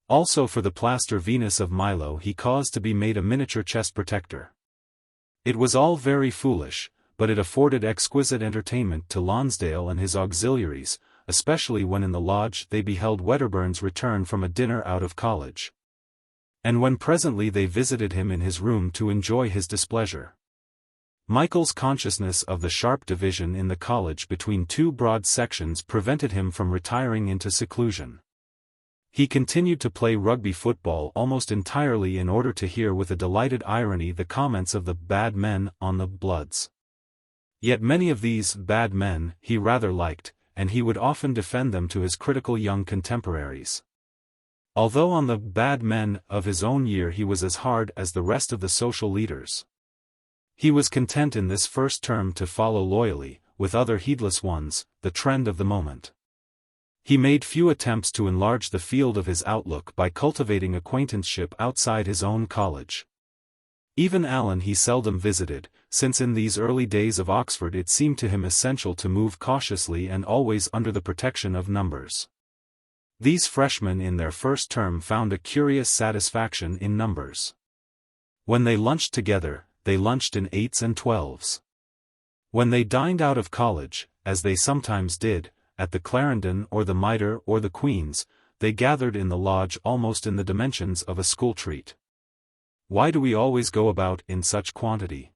Also for the plaster Venus of Milo he caused to be made a miniature chest protector. It was all very foolish, but it afforded exquisite entertainment to Lonsdale and his auxiliaries, especially when in the lodge they beheld Wedderburn's return from a dinner out of college. And when presently they visited him in his room to enjoy his displeasure. Michael's consciousness of the sharp division in the college between two broad sections prevented him from retiring into seclusion. He continued to play rugby football almost entirely in order to hear with a delighted irony the comments of the bad men on the Bloods. Yet many of these bad men he rather liked, and he would often defend them to his critical young contemporaries. Although on the bad men of his own year he was as hard as the rest of the social leaders. He was content in this first term to follow loyally, with other heedless ones, the trend of the moment. He made few attempts to enlarge the field of his outlook by cultivating acquaintanceship outside his own college. Even Alan he seldom visited, since in these early days of Oxford it seemed to him essential to move cautiously and always under the protection of numbers. These freshmen in their first term found a curious satisfaction in numbers. When they lunched together, they lunched in 8s and 12s. When they dined out of college, as they sometimes did, at the Clarendon or the Mitre or the Queen's, they gathered in the lodge almost in the dimensions of a school treat. "Why do we always go about in such quantity?"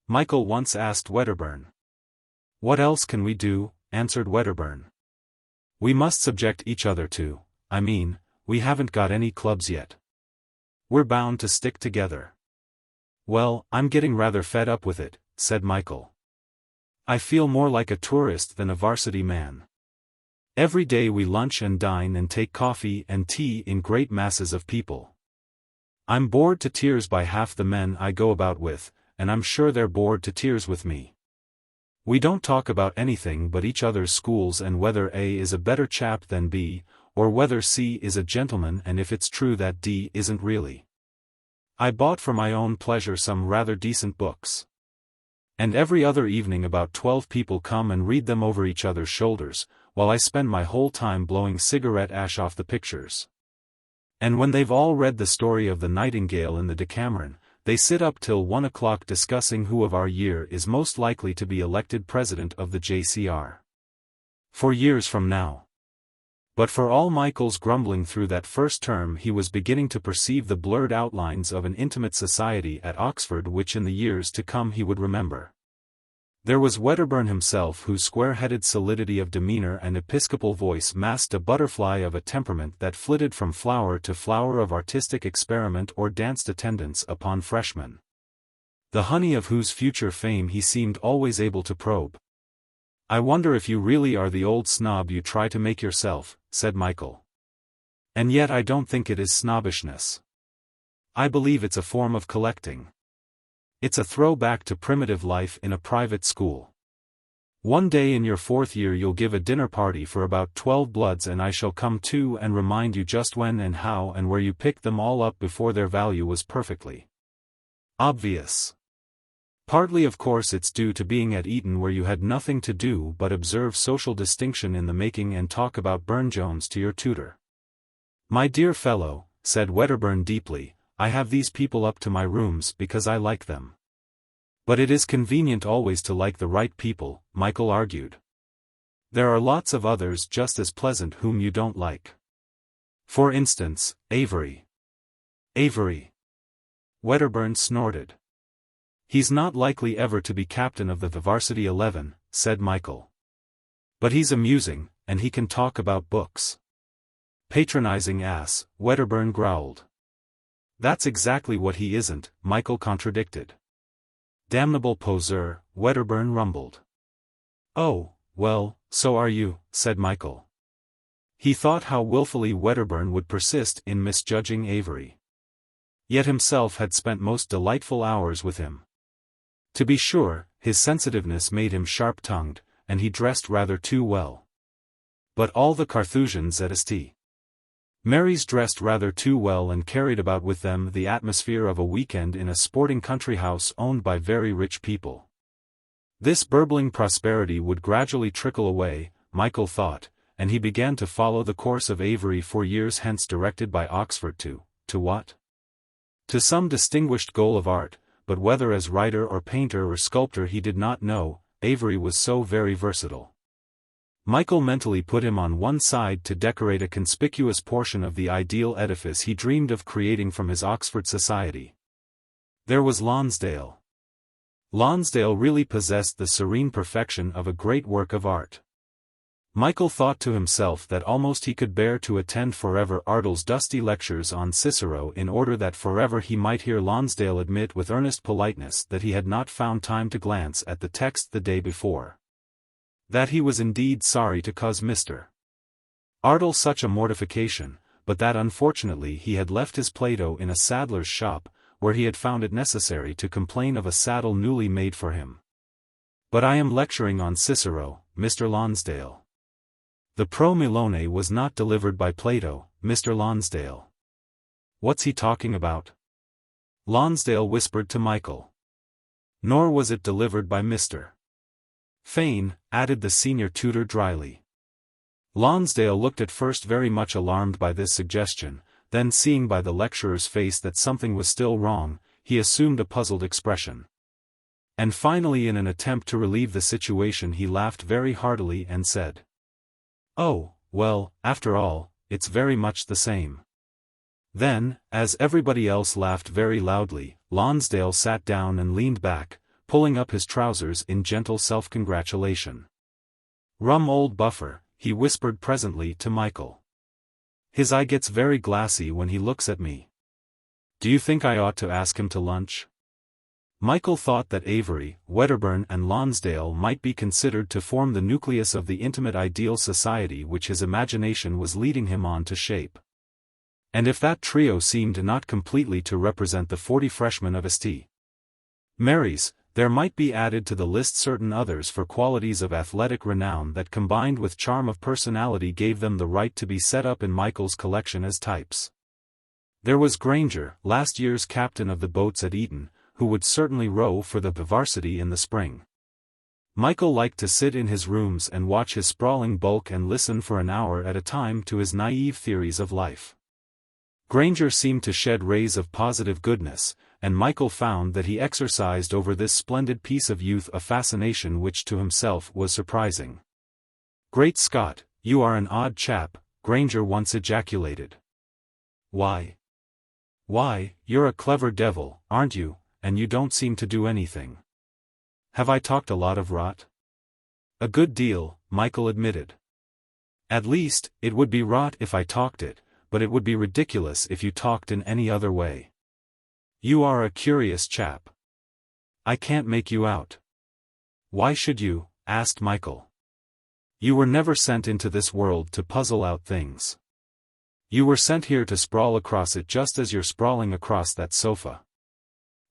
Michael once asked Wedderburn. "What else can we do?" answered Wedderburn. "We must subject each other to, we haven't got any clubs yet. We're bound to stick together." "Well, I'm getting rather fed up with it," said Michael. "I feel more like a tourist than a varsity man. Every day we lunch and dine and take coffee and tea in great masses of people. I'm bored to tears by half the men I go about with, and I'm sure they're bored to tears with me. We don't talk about anything but each other's schools and whether A is a better chap than B, or whether C is a gentleman and if it's true that D isn't really. I bought for my own pleasure some rather decent books. And every other evening about 12 people come and read them over each other's shoulders, while I spend my whole time blowing cigarette ash off the pictures. And when they've all read the story of the Nightingale in the Decameron, they sit up till 1 o'clock discussing who of our year is most likely to be elected president of the JCR. For years from now. But for all Michael's grumbling through that first term he was beginning to perceive the blurred outlines of an intimate society at Oxford which in the years to come he would remember. There was Wedderburn himself whose square-headed solidity of demeanor and episcopal voice masked a butterfly of a temperament that flitted from flower to flower of artistic experiment or danced attendance upon freshmen. The honey of whose future fame he seemed always able to probe. "I wonder if you really are the old snob you try to make yourself," said Michael. "And yet I don't think it is snobbishness. I believe it's a form of collecting. It's a throwback to primitive life in a private school. One day in your 4th year you'll give a dinner party for about 12 bloods and I shall come too and remind you just when and how and where you picked them all up before their value was perfectly obvious. Partly of course it's due to being at Eton where you had nothing to do but observe social distinction in the making and talk about Burne-Jones to your tutor." "My dear fellow," said Wedderburn deeply, "I have these people up to my rooms because I like them." "But it is convenient always to like the right people," Michael argued. "There are lots of others just as pleasant whom you don't like. For instance, Avery." "Avery?" Wedderburn snorted. "He's not likely ever to be captain of the varsity 11, said Michael. "But he's amusing, and he can talk about books." "Patronizing ass," Wedderburn growled. "That's exactly what he isn't," Michael contradicted. "Damnable poseur," Wedderburn rumbled. "Oh, well, so are you," said Michael. He thought how willfully Wedderburn would persist in misjudging Avery. Yet himself had spent most delightful hours with him. To be sure, his sensitiveness made him sharp-tongued, and he dressed rather too well. But all the Carthusians at St. Mary's dressed rather too well and carried about with them the atmosphere of a weekend in a sporting country house owned by very rich people. This burbling prosperity would gradually trickle away, Michael thought, and he began to follow the course of Avery for years hence directed by Oxford to what? To some distinguished goal of art, but whether as writer or painter or sculptor he did not know, Avery was so very versatile. Michael mentally put him on one side to decorate a conspicuous portion of the ideal edifice he dreamed of creating from his Oxford society. There was Lonsdale. Lonsdale really possessed the serene perfection of a great work of art. Michael thought to himself that almost he could bear to attend forever Ardle's dusty lectures on Cicero in order that forever he might hear Lonsdale admit with earnest politeness that he had not found time to glance at the text the day before. That he was indeed sorry to cause Mr. Ardle such a mortification, but that unfortunately he had left his Plato in a saddler's shop, where he had found it necessary to complain of a saddle newly made for him. But I am lecturing on Cicero, Mr. Lonsdale. The Pro Milone was not delivered by Plato, Mr. Lonsdale. What's he talking about? Lonsdale whispered to Michael. Nor was it delivered by Mr. Fane, added the senior tutor dryly. Lonsdale looked at first very much alarmed by this suggestion, then seeing by the lecturer's face that something was still wrong, he assumed a puzzled expression. And finally, in an attempt to relieve the situation, he laughed very heartily and said, "Oh, well, after all, it's very much the same." Then, as everybody else laughed very loudly, Lonsdale sat down and leaned back, pulling up his trousers in gentle self-congratulation. "Rum old buffer," he whispered presently to Michael. "His eye gets very glassy when he looks at me. Do you think I ought to ask him to lunch?" Michael thought that Avery, Wedderburn and Lonsdale might be considered to form the nucleus of the intimate ideal society which his imagination was leading him on to shape. And if that trio seemed not completely to represent the 40 freshmen of St. Mary's, there might be added to the list certain others for qualities of athletic renown that combined with charm of personality gave them the right to be set up in Michael's collection as types. There was Granger, last year's captain of the boats at Eton, who would certainly row for the varsity in the spring. Michael liked to sit in his rooms and watch his sprawling bulk and listen for an hour at a time to his naive theories of life. Granger seemed to shed rays of positive goodness, and Michael found that he exercised over this splendid piece of youth a fascination which to himself was surprising. "Great Scott, you are an odd chap," Granger once ejaculated. Why, you're a clever devil, aren't you, and you don't seem to do anything." "Have I talked a lot of rot?" "A good deal," Michael admitted. "At least, it would be rot if I talked it, but it would be ridiculous if you talked in any other way. You are a curious chap. I can't make you out." "Why should you?" asked Michael. "You were never sent into this world to puzzle out things. You were sent here to sprawl across it just as you're sprawling across that sofa.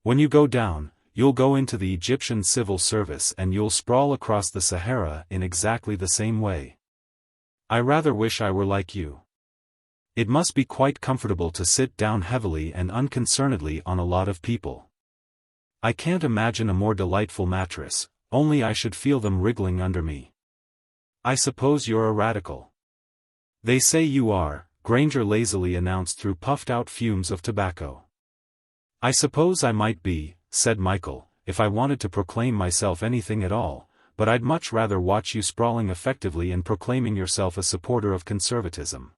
When you go down, you'll go into the Egyptian civil service and you'll sprawl across the Sahara in exactly the same way. I rather wish I were like you. It must be quite comfortable to sit down heavily and unconcernedly on a lot of people. I can't imagine a more delightful mattress, only I should feel them wriggling under me." "I suppose you're a radical." "They say you are," Granger lazily announced through puffed-out fumes of tobacco. "I suppose I might be," said Michael, "if I wanted to proclaim myself anything at all, but I'd much rather watch you sprawling effectively and proclaiming yourself a supporter of conservatism.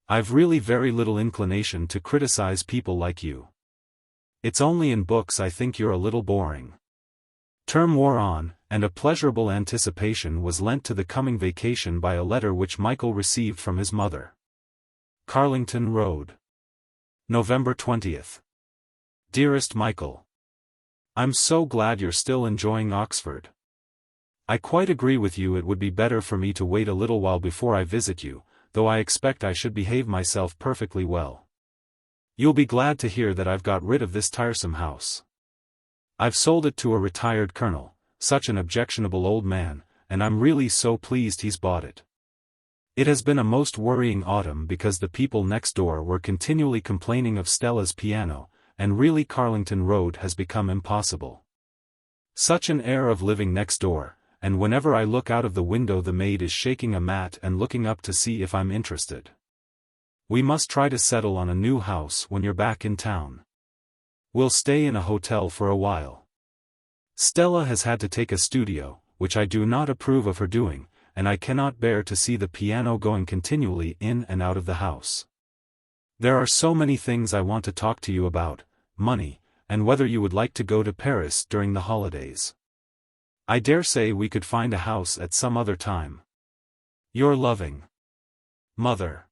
I've really very little inclination to criticize people like you. It's only in books I think you're a little boring." Term wore on, and a pleasurable anticipation was lent to the coming vacation by a letter which Michael received from his mother. Carlington Road. November 20th. Dearest Michael, I'm so glad you're still enjoying Oxford. I quite agree with you, it would be better for me to wait a little while before I visit you, though I expect I should behave myself perfectly well. You'll be glad to hear that I've got rid of this tiresome house. I've sold it to a retired colonel, such an objectionable old man, and I'm really so pleased he's bought it. It has been a most worrying autumn because the people next door were continually complaining of Stella's piano, and really Carlington Road has become impossible. Such an air of living next door, and whenever I look out of the window the maid is shaking a mat and looking up to see if I'm interested. We must try to settle on a new house when you're back in town. We'll stay in a hotel for a while. Stella has had to take a studio, which I do not approve of her doing, and I cannot bear to see the piano going continually in and out of the house. There are so many things I want to talk to you about, money, and whether you would like to go to Paris during the holidays. I dare say we could find a house at some other time. Your loving mother.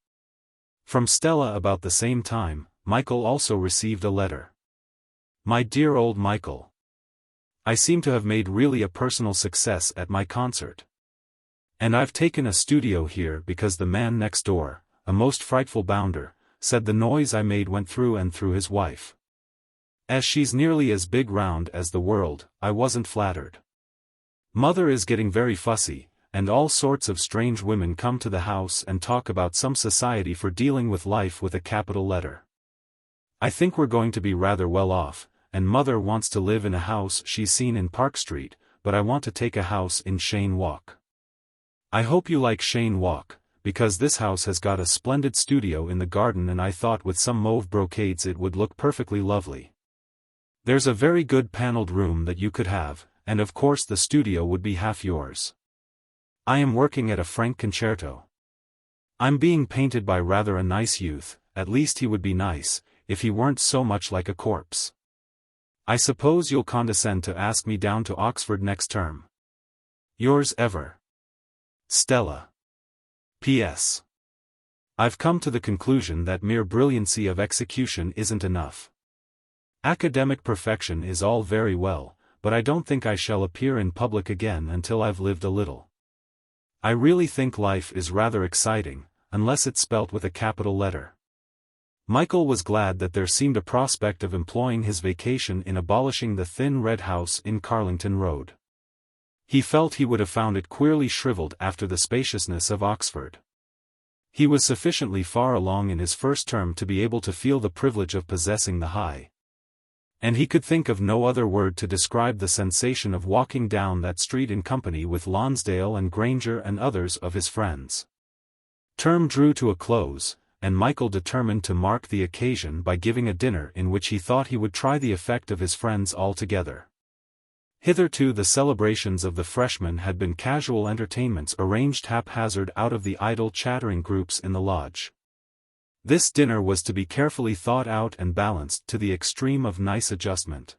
From Stella. About the same time, Michael also received a letter. My dear old Michael. I seem to have made really a personal success at my concert. And I've taken a studio here because the man next door, a most frightful bounder, said the noise I made went through and through his wife. As she's nearly as big round as the world, I wasn't flattered. Mother is getting very fussy, and all sorts of strange women come to the house and talk about some society for dealing with life with a capital letter. I think we're going to be rather well off, and Mother wants to live in a house she's seen in Park Street, but I want to take a house in Cheyne Walk. I hope you like Cheyne Walk, because this house has got a splendid studio in the garden and I thought with some mauve brocades it would look perfectly lovely. There's a very good paneled room that you could have, and of course the studio would be half yours. I am working at a Frank concerto. I'm being painted by rather a nice youth, at least he would be nice, if he weren't so much like a corpse. I suppose you'll condescend to ask me down to Oxford next term. Yours ever, Stella. P.S. I've come to the conclusion that mere brilliancy of execution isn't enough. Academic perfection is all very well, but I don't think I shall appear in public again until I've lived a little. I really think life is rather exciting, unless it's spelt with a capital letter. Michael was glad that there seemed a prospect of employing his vacation in abolishing the thin red house in Carlington Road. He felt he would have found it queerly shriveled after the spaciousness of Oxford. He was sufficiently far along in his first term to be able to feel the privilege of possessing the high. And he could think of no other word to describe the sensation of walking down that street in company with Lonsdale and Granger and others of his friends. Term drew to a close, and Michael determined to mark the occasion by giving a dinner in which he thought he would try the effect of his friends all together. Hitherto the celebrations of the freshmen had been casual entertainments arranged haphazard out of the idle chattering groups in the lodge. This dinner was to be carefully thought out and balanced to the extreme of nice adjustment.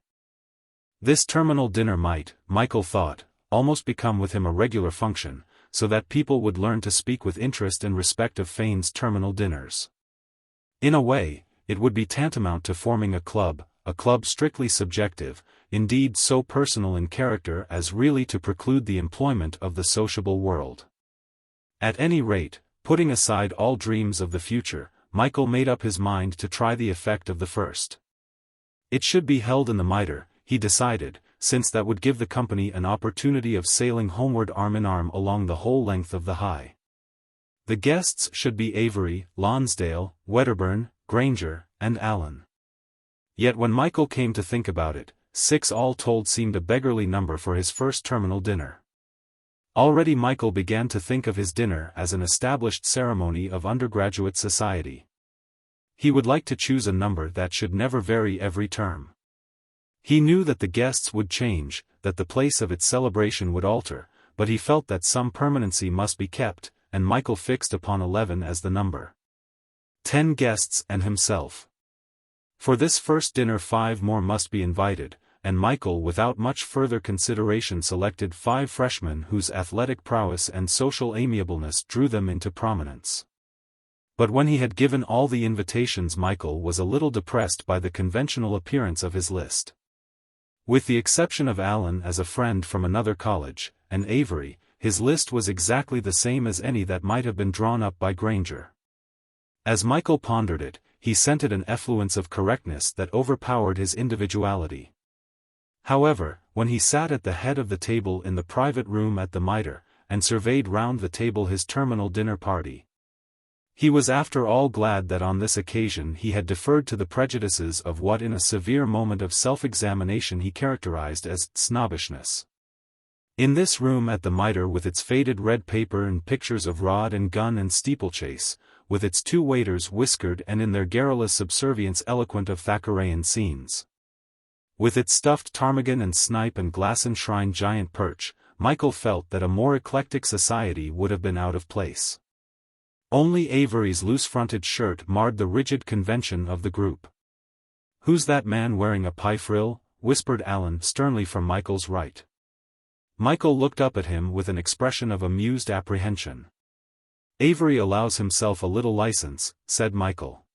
This terminal dinner might, Michael thought, almost become with him a regular function, so that people would learn to speak with interest and respect of Fane's terminal dinners. In a way, it would be tantamount to forming a club strictly subjective, indeed so personal in character as really to preclude the employment of the sociable world. At any rate, putting aside all dreams of the future, Michael made up his mind to try the effect of the first. It should be held in the Mitre, he decided, since that would give the company an opportunity of sailing homeward arm in arm along the whole length of the High. The guests should be Avery, Lonsdale, Wedderburn, Granger, and Allen. Yet when Michael came to think about it, 6 all told seemed a beggarly number for his first terminal dinner. Already Michael began to think of his dinner as an established ceremony of undergraduate society. He would like to choose a number that should never vary every term. He knew that the guests would change, that the place of its celebration would alter, but he felt that some permanency must be kept, and Michael fixed upon 11 as the number. 10 guests and himself. For this first dinner 5 more must be invited, and Michael without much further consideration selected 5 freshmen whose athletic prowess and social amiableness drew them into prominence. But when he had given all the invitations, Michael was a little depressed by the conventional appearance of his list. With the exception of Allen as a friend from another college, and Avery, his list was exactly the same as any that might have been drawn up by Granger. As Michael pondered it, he scented an effluence of correctness that overpowered his individuality. However, when he sat at the head of the table in the private room at the Mitre, and surveyed round the table his terminal dinner party, he was after all glad that on this occasion he had deferred to the prejudices of what in a severe moment of self-examination he characterized as snobbishness. In this room at the Mitre, with its faded red paper and pictures of rod and gun and steeplechase, with its 2 waiters whiskered and in their garrulous subservience eloquent of Thackerayan scenes, with its stuffed ptarmigan and snipe and glass-enshrined giant perch, Michael felt that a more eclectic society would have been out of place. Only Avery's loose-fronted shirt marred the rigid convention of the group. "Who's that man wearing a pie frill?" whispered Allen sternly from Michael's right. Michael looked up at him with an expression of amused apprehension. Avery allows himself a little license, said Michael.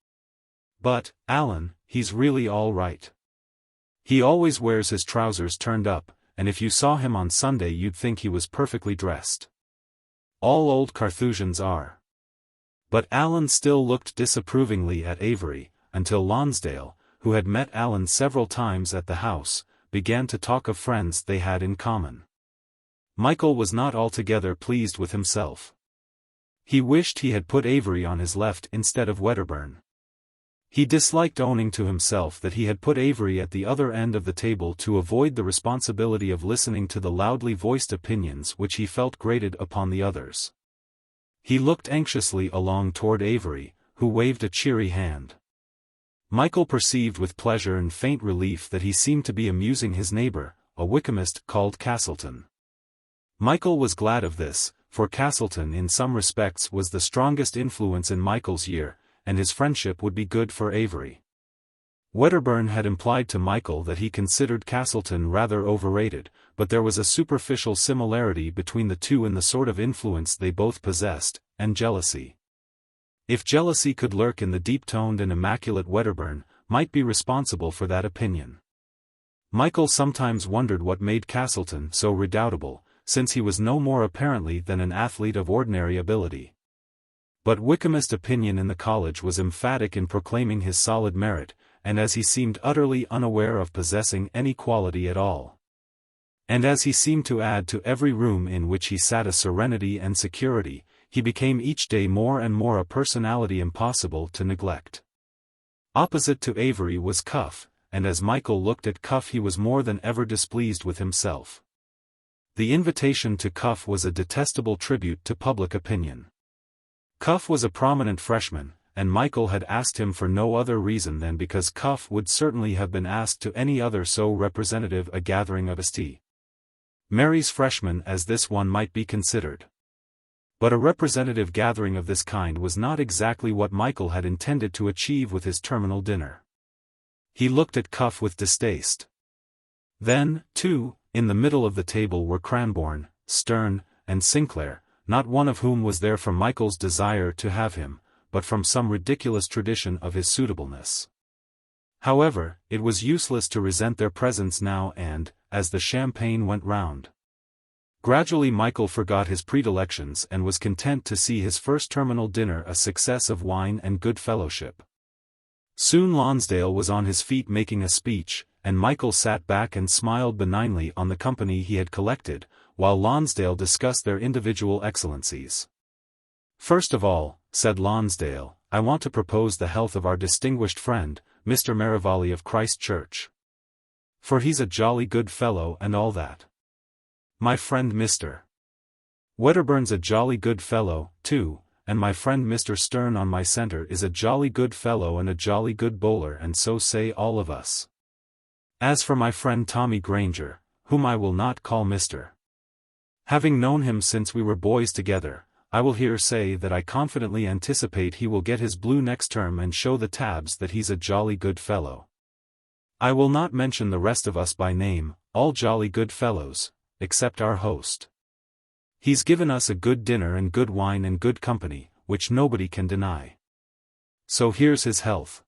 But, Alan, he's really all right. He always wears his trousers turned up, and if you saw him on Sunday you'd think he was perfectly dressed. All old Carthusians are. But Alan still looked disapprovingly at Avery, until Lonsdale, who had met Alan several times at the house, began to talk of friends they had in common. Michael was not altogether pleased with himself. He wished he had put Avery on his left instead of Wedderburn. He disliked owning to himself that he had put Avery at the other end of the table to avoid the responsibility of listening to the loudly voiced opinions which he felt grated upon the others. He looked anxiously along toward Avery, who waved a cheery hand. Michael perceived with pleasure and faint relief that he seemed to be amusing his neighbor, a Wykamist called Castleton. Michael was glad of this, for Castleton in some respects was the strongest influence in Michael's year, and his friendship would be good for Avery. Wedderburn had implied to Michael that he considered Castleton rather overrated, but there was a superficial similarity between the two in the sort of influence they both possessed, and jealousy. If jealousy could lurk in the deep-toned and immaculate Wedderburn, might be responsible for that opinion. Michael sometimes wondered what made Castleton so redoubtable, since he was no more apparently than an athlete of ordinary ability. But Wykamist opinion in the college was emphatic in proclaiming his solid merit, and as he seemed utterly unaware of possessing any quality at all. And as he seemed to add to every room in which he sat a serenity and security, he became each day more and more a personality impossible to neglect. Opposite to Avery was Cuff, and as Michael looked at Cuff he was more than ever displeased with himself. The invitation to Cuff was a detestable tribute to public opinion. Cuff was a prominent freshman, and Michael had asked him for no other reason than because Cuff would certainly have been asked to any other so representative a gathering of St. Mary's freshmen as this one might be considered. But a representative gathering of this kind was not exactly what Michael had intended to achieve with his terminal dinner. He looked at Cuff with distaste. Then, too, in the middle of the table were Cranbourne, Stern, and Sinclair, not one of whom was there from Michael's desire to have him, but from some ridiculous tradition of his suitableness. However, it was useless to resent their presence now and, as the champagne went round. Gradually Michael forgot his predilections and was content to see his first terminal dinner a success of wine and good fellowship. Soon Lonsdale was on his feet making a speech, and Michael sat back and smiled benignly on the company he had collected, while Lonsdale discussed their individual excellencies. "First of all," said Lonsdale, "I want to propose the health of our distinguished friend, Mr. Merivale of Christ Church. For he's a jolly good fellow and all that. My friend Mr. Wedderburn's a jolly good fellow, too, and my friend Mr. Stern on my centre is a jolly good fellow and a jolly good bowler, and so say all of us. As for my friend Tommy Granger, whom I will not call Mr. Having known him since we were boys together, I will here say that I confidently anticipate he will get his blue next term and show the tabs that he's a jolly good fellow. I will not mention the rest of us by name, all jolly good fellows, except our host. He's given us a good dinner and good wine and good company, which nobody can deny. So here's his health."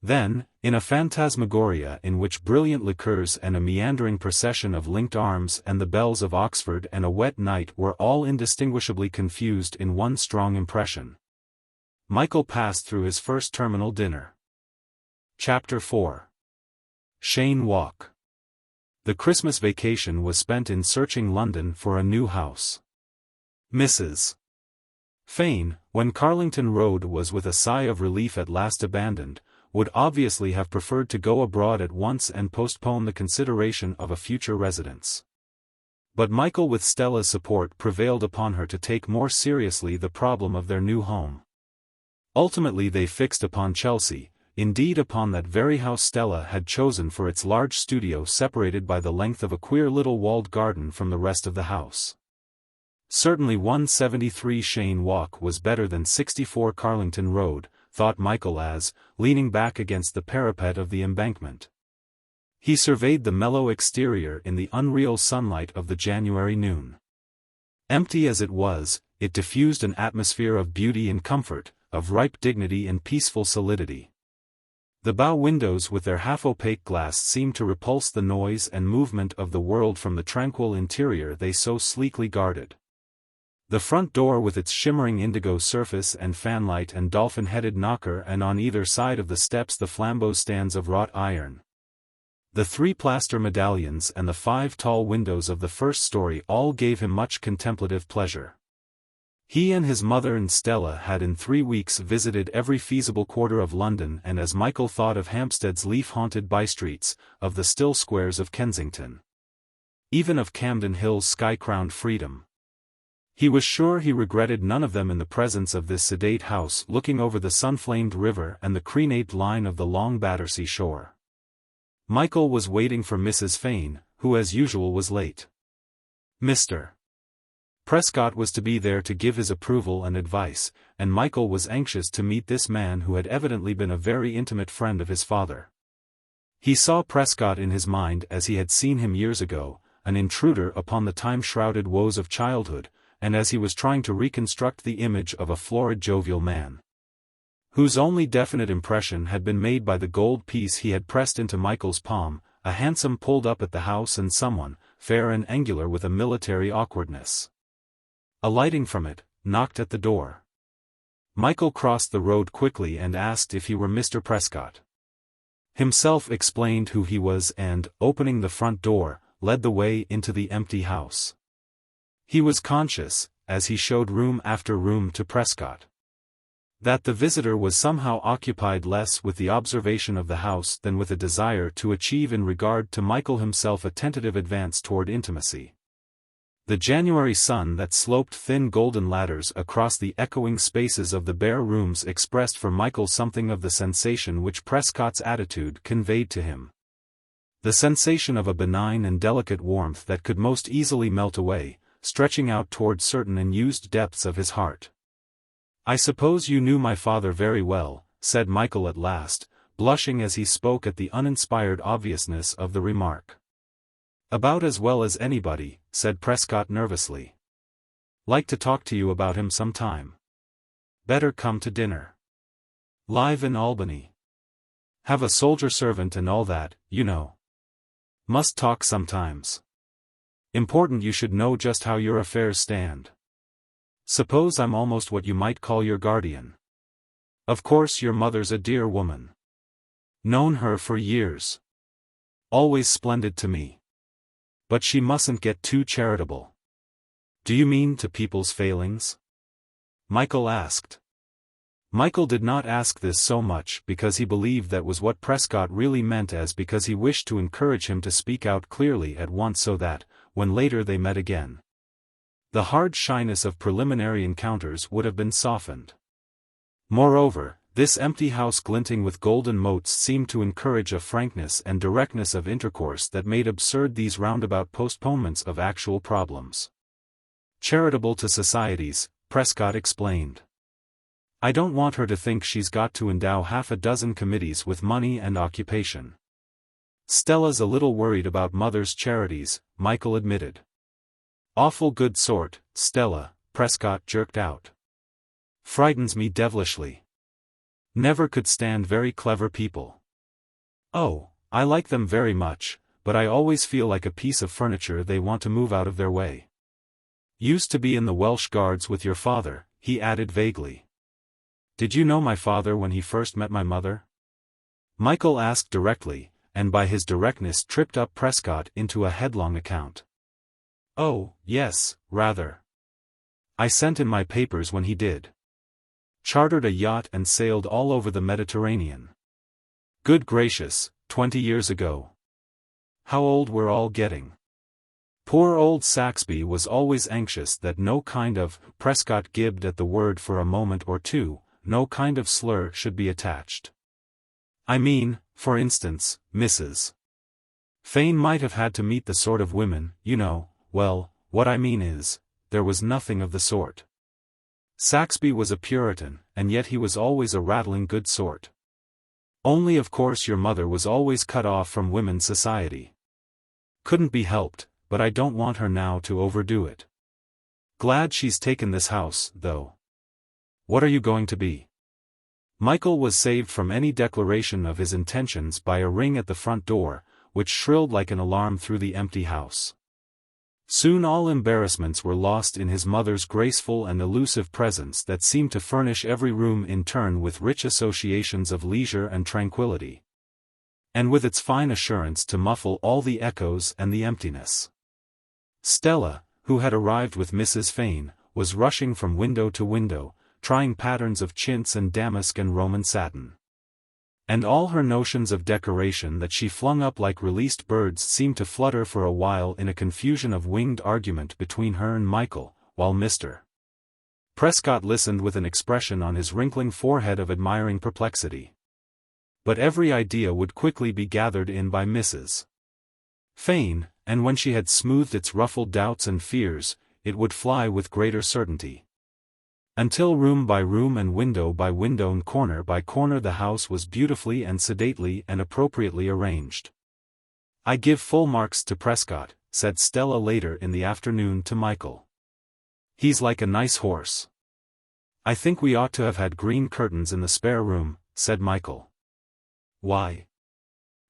Then, in a phantasmagoria in which brilliant liqueurs and a meandering procession of linked arms and the bells of Oxford and a wet night were all indistinguishably confused in one strong impression, Michael passed through his first terminal dinner. Chapter 4. Cheyne Walk. The Christmas vacation was spent in searching London for a new house. Mrs. Fane, when Carlington Road was with a sigh of relief at last abandoned, would obviously have preferred to go abroad at once and postpone the consideration of a future residence. But Michael with Stella's support prevailed upon her to take more seriously the problem of their new home. Ultimately they fixed upon Chelsea, indeed upon that very house Stella had chosen for its large studio separated by the length of a queer little walled garden from the rest of the house. Certainly 173 Cheyne Walk was better than 64 Carlington Road, thought Michael as, leaning back against the parapet of the embankment, he surveyed the mellow exterior in the unreal sunlight of the January noon. Empty as it was, it diffused an atmosphere of beauty and comfort, of ripe dignity and peaceful solidity. The bow windows with their half-opaque glass seemed to repulse the noise and movement of the world from the tranquil interior they so sleekly guarded. The front door with its shimmering indigo surface and fanlight and dolphin-headed knocker, and on either side of the steps the flambeau stands of wrought iron. The 3 plaster medallions and the 5 tall windows of the first story all gave him much contemplative pleasure. He and his mother and Stella had in 3 weeks visited every feasible quarter of London, and as Michael thought of Hampstead's leaf-haunted bystreets, of the still squares of Kensington, even of Camden Hill's sky-crowned freedom, he was sure he regretted none of them in the presence of this sedate house looking over the sun-flamed river and the crenate line of the long Battersea shore. Michael was waiting for Mrs. Fane, who as usual was late. Mr. Prescott was to be there to give his approval and advice, and Michael was anxious to meet this man who had evidently been a very intimate friend of his father. He saw Prescott in his mind as he had seen him years ago, an intruder upon the time-shrouded woes of childhood, and as he was trying to reconstruct the image of a florid jovial man, whose only definite impression had been made by the gold piece he had pressed into Michael's palm. A hansom pulled up at the house and someone, fair and angular with a military awkwardness, alighting from it, knocked at the door. Michael crossed the road quickly and asked if he were Mr. Prescott. Himself explained who he was and, opening the front door, led the way into the empty house. He was conscious, as he showed room after room to Prescott, that the visitor was somehow occupied less with the observation of the house than with a desire to achieve in regard to Michael himself a tentative advance toward intimacy. The January sun that sloped thin golden ladders across the echoing spaces of the bare rooms expressed for Michael something of the sensation which Prescott's attitude conveyed to him. The sensation of a benign and delicate warmth that could most easily melt away, stretching out toward certain unused depths of his heart. "I suppose you knew my father very well," said Michael at last, blushing as he spoke at the uninspired obviousness of the remark. "About as well as anybody," said Prescott nervously. "Like to talk to you about him some time. Better come to dinner. Live in Albany. Have a soldier servant and all that, you know. Must talk sometimes. Important you should know just how your affairs stand. Suppose I'm almost what you might call your guardian. Of course your mother's a dear woman. Known her for years. Always splendid to me. But she mustn't get too charitable." "Do you mean to people's failings?" Michael asked. Michael did not ask this so much because he believed that was what Prescott really meant as because he wished to encourage him to speak out clearly at once so that, when later they met again, the hard shyness of preliminary encounters would have been softened. Moreover, this empty house glinting with golden motes seemed to encourage a frankness and directness of intercourse that made absurd these roundabout postponements of actual problems. "Charitable to societies," Prescott explained. "I don't want her to think she's got to endow half a dozen committees with money and occupation." "Stella's a little worried about mother's charities," Michael admitted. "Awful good sort, Stella," Prescott jerked out. "Frightens me devilishly. Never could stand very clever people. Oh, I like them very much, but I always feel like a piece of furniture they want to move out of their way. Used to be in the Welsh Guards with your father," he added vaguely. "Did you know my father when he first met my mother?" Michael asked directly, and by his directness tripped up Prescott into a headlong account. "Oh, yes, rather. I sent in my papers when he did. Chartered a yacht and sailed all over the Mediterranean. Good gracious, 20 years ago. How old we're all getting. Poor old Saxby was always anxious that no kind of," Prescott gibed at the word for a moment or two, "no kind of slur should be attached. I mean, for instance, Mrs. Fane might have had to meet the sort of women, you know. Well, what I mean is, there was nothing of the sort. Saxby was a Puritan, and yet he was always a rattling good sort. Only of course your mother was always cut off from women's society. Couldn't be helped, but I don't want her now to overdo it. Glad she's taken this house, though. What are you going to be? Michael was saved from any declaration of his intentions by a ring at the front door, which shrilled like an alarm through the empty house. Soon all embarrassments were lost in his mother's graceful and elusive presence that seemed to furnish every room in turn with rich associations of leisure and tranquility, and with its fine assurance to muffle all the echoes and the emptiness. Stella, who had arrived with Mrs. Fane, was rushing from window to window, trying patterns of chintz and damask and Roman satin. And all her notions of decoration that she flung up like released birds seemed to flutter for a while in a confusion of winged argument between her and Michael, while Mr. Prescott listened with an expression on his wrinkling forehead of admiring perplexity. But every idea would quickly be gathered in by Mrs. Fane, and when she had smoothed its ruffled doubts and fears, it would fly with greater certainty. Until room by room and window by window and corner by corner the house was beautifully and sedately and appropriately arranged. "I give full marks to Prescott," said Stella later in the afternoon to Michael. "He's like a nice horse." "I think we ought to have had green curtains in the spare room," said Michael. "Why?"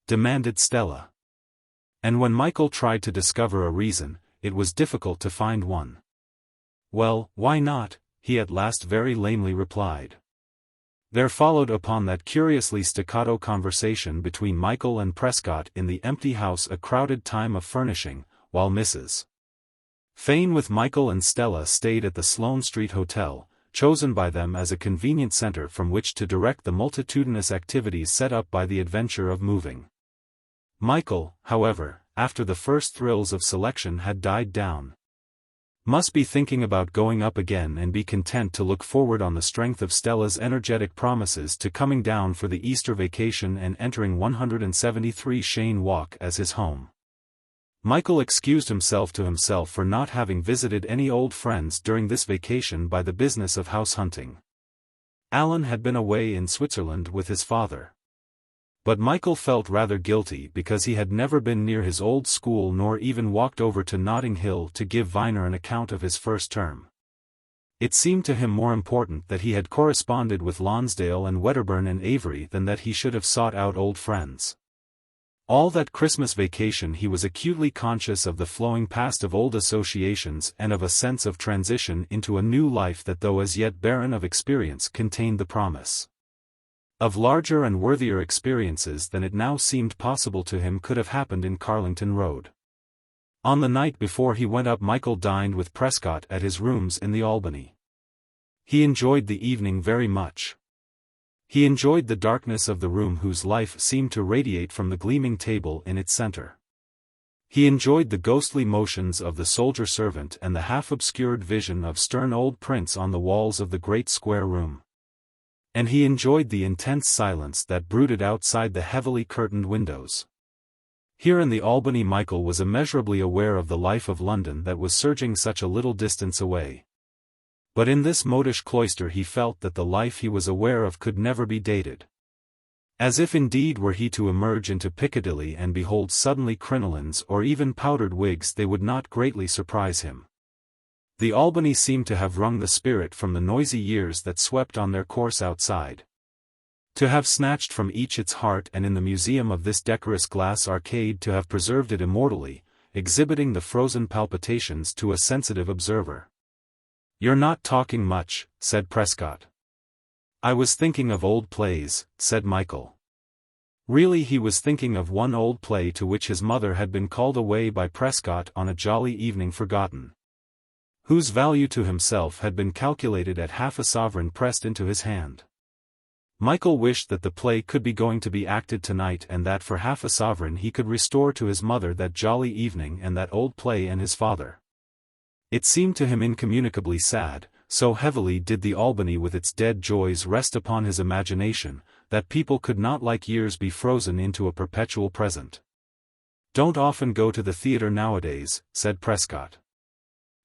demanded Stella. And when Michael tried to discover a reason, it was difficult to find one. "Well, why not?" he at last very lamely replied. There followed upon that curiously staccato conversation between Michael and Prescott in the empty house a crowded time of furnishing, while Mrs. Fane with Michael and Stella stayed at the Sloane Street Hotel, chosen by them as a convenient center from which to direct the multitudinous activities set up by the adventure of moving. Michael, however, after the first thrills of selection had died down, must be thinking about going up again and be content to look forward on the strength of Stella's energetic promises to coming down for the Easter vacation and entering 173 Cheyne Walk as his home. Michael excused himself to himself for not having visited any old friends during this vacation by the business of house hunting. Alan had been away in Switzerland with his father. But Michael felt rather guilty because he had never been near his old school nor even walked over to Notting Hill to give Venner an account of his first term. It seemed to him more important that he had corresponded with Lonsdale and Wedderburn and Avery than that he should have sought out old friends. All that Christmas vacation he was acutely conscious of the flowing past of old associations and of a sense of transition into a new life that though as yet barren of experience contained the promise of larger and worthier experiences than it now seemed possible to him could have happened in Carlington Road. On the night before he went up Michael dined with Prescott at his rooms in the Albany. He enjoyed the evening very much. He enjoyed the darkness of the room whose life seemed to radiate from the gleaming table in its center. He enjoyed the ghostly motions of the soldier servant and the half-obscured vision of stern old prints on the walls of the great square room. And he enjoyed the intense silence that brooded outside the heavily curtained windows. Here in the Albany Michael was immeasurably aware of the life of London that was surging such a little distance away. But in this modish cloister he felt that the life he was aware of could never be dated. As if indeed were he to emerge into Piccadilly and behold suddenly crinolines or even powdered wigs they would not greatly surprise him. The Albany seemed to have wrung the spirit from the noisy years that swept on their course outside. To have snatched from each its heart and in the museum of this decorous glass arcade to have preserved it immortally, exhibiting the frozen palpitations to a sensitive observer. "You're not talking much," said Prescott. "I was thinking of old plays," said Michael. Really he was thinking of one old play to which his mother had been called away by Prescott on a jolly evening forgotten, whose value to himself had been calculated at half a sovereign pressed into his hand. Michael wished that the play could be going to be acted tonight and that for half a sovereign he could restore to his mother that jolly evening and that old play and his father. It seemed to him incommunicably sad, so heavily did the Albany with its dead joys rest upon his imagination, that people could not like years be frozen into a perpetual present. "Don't often go to the theater nowadays," said Prescott.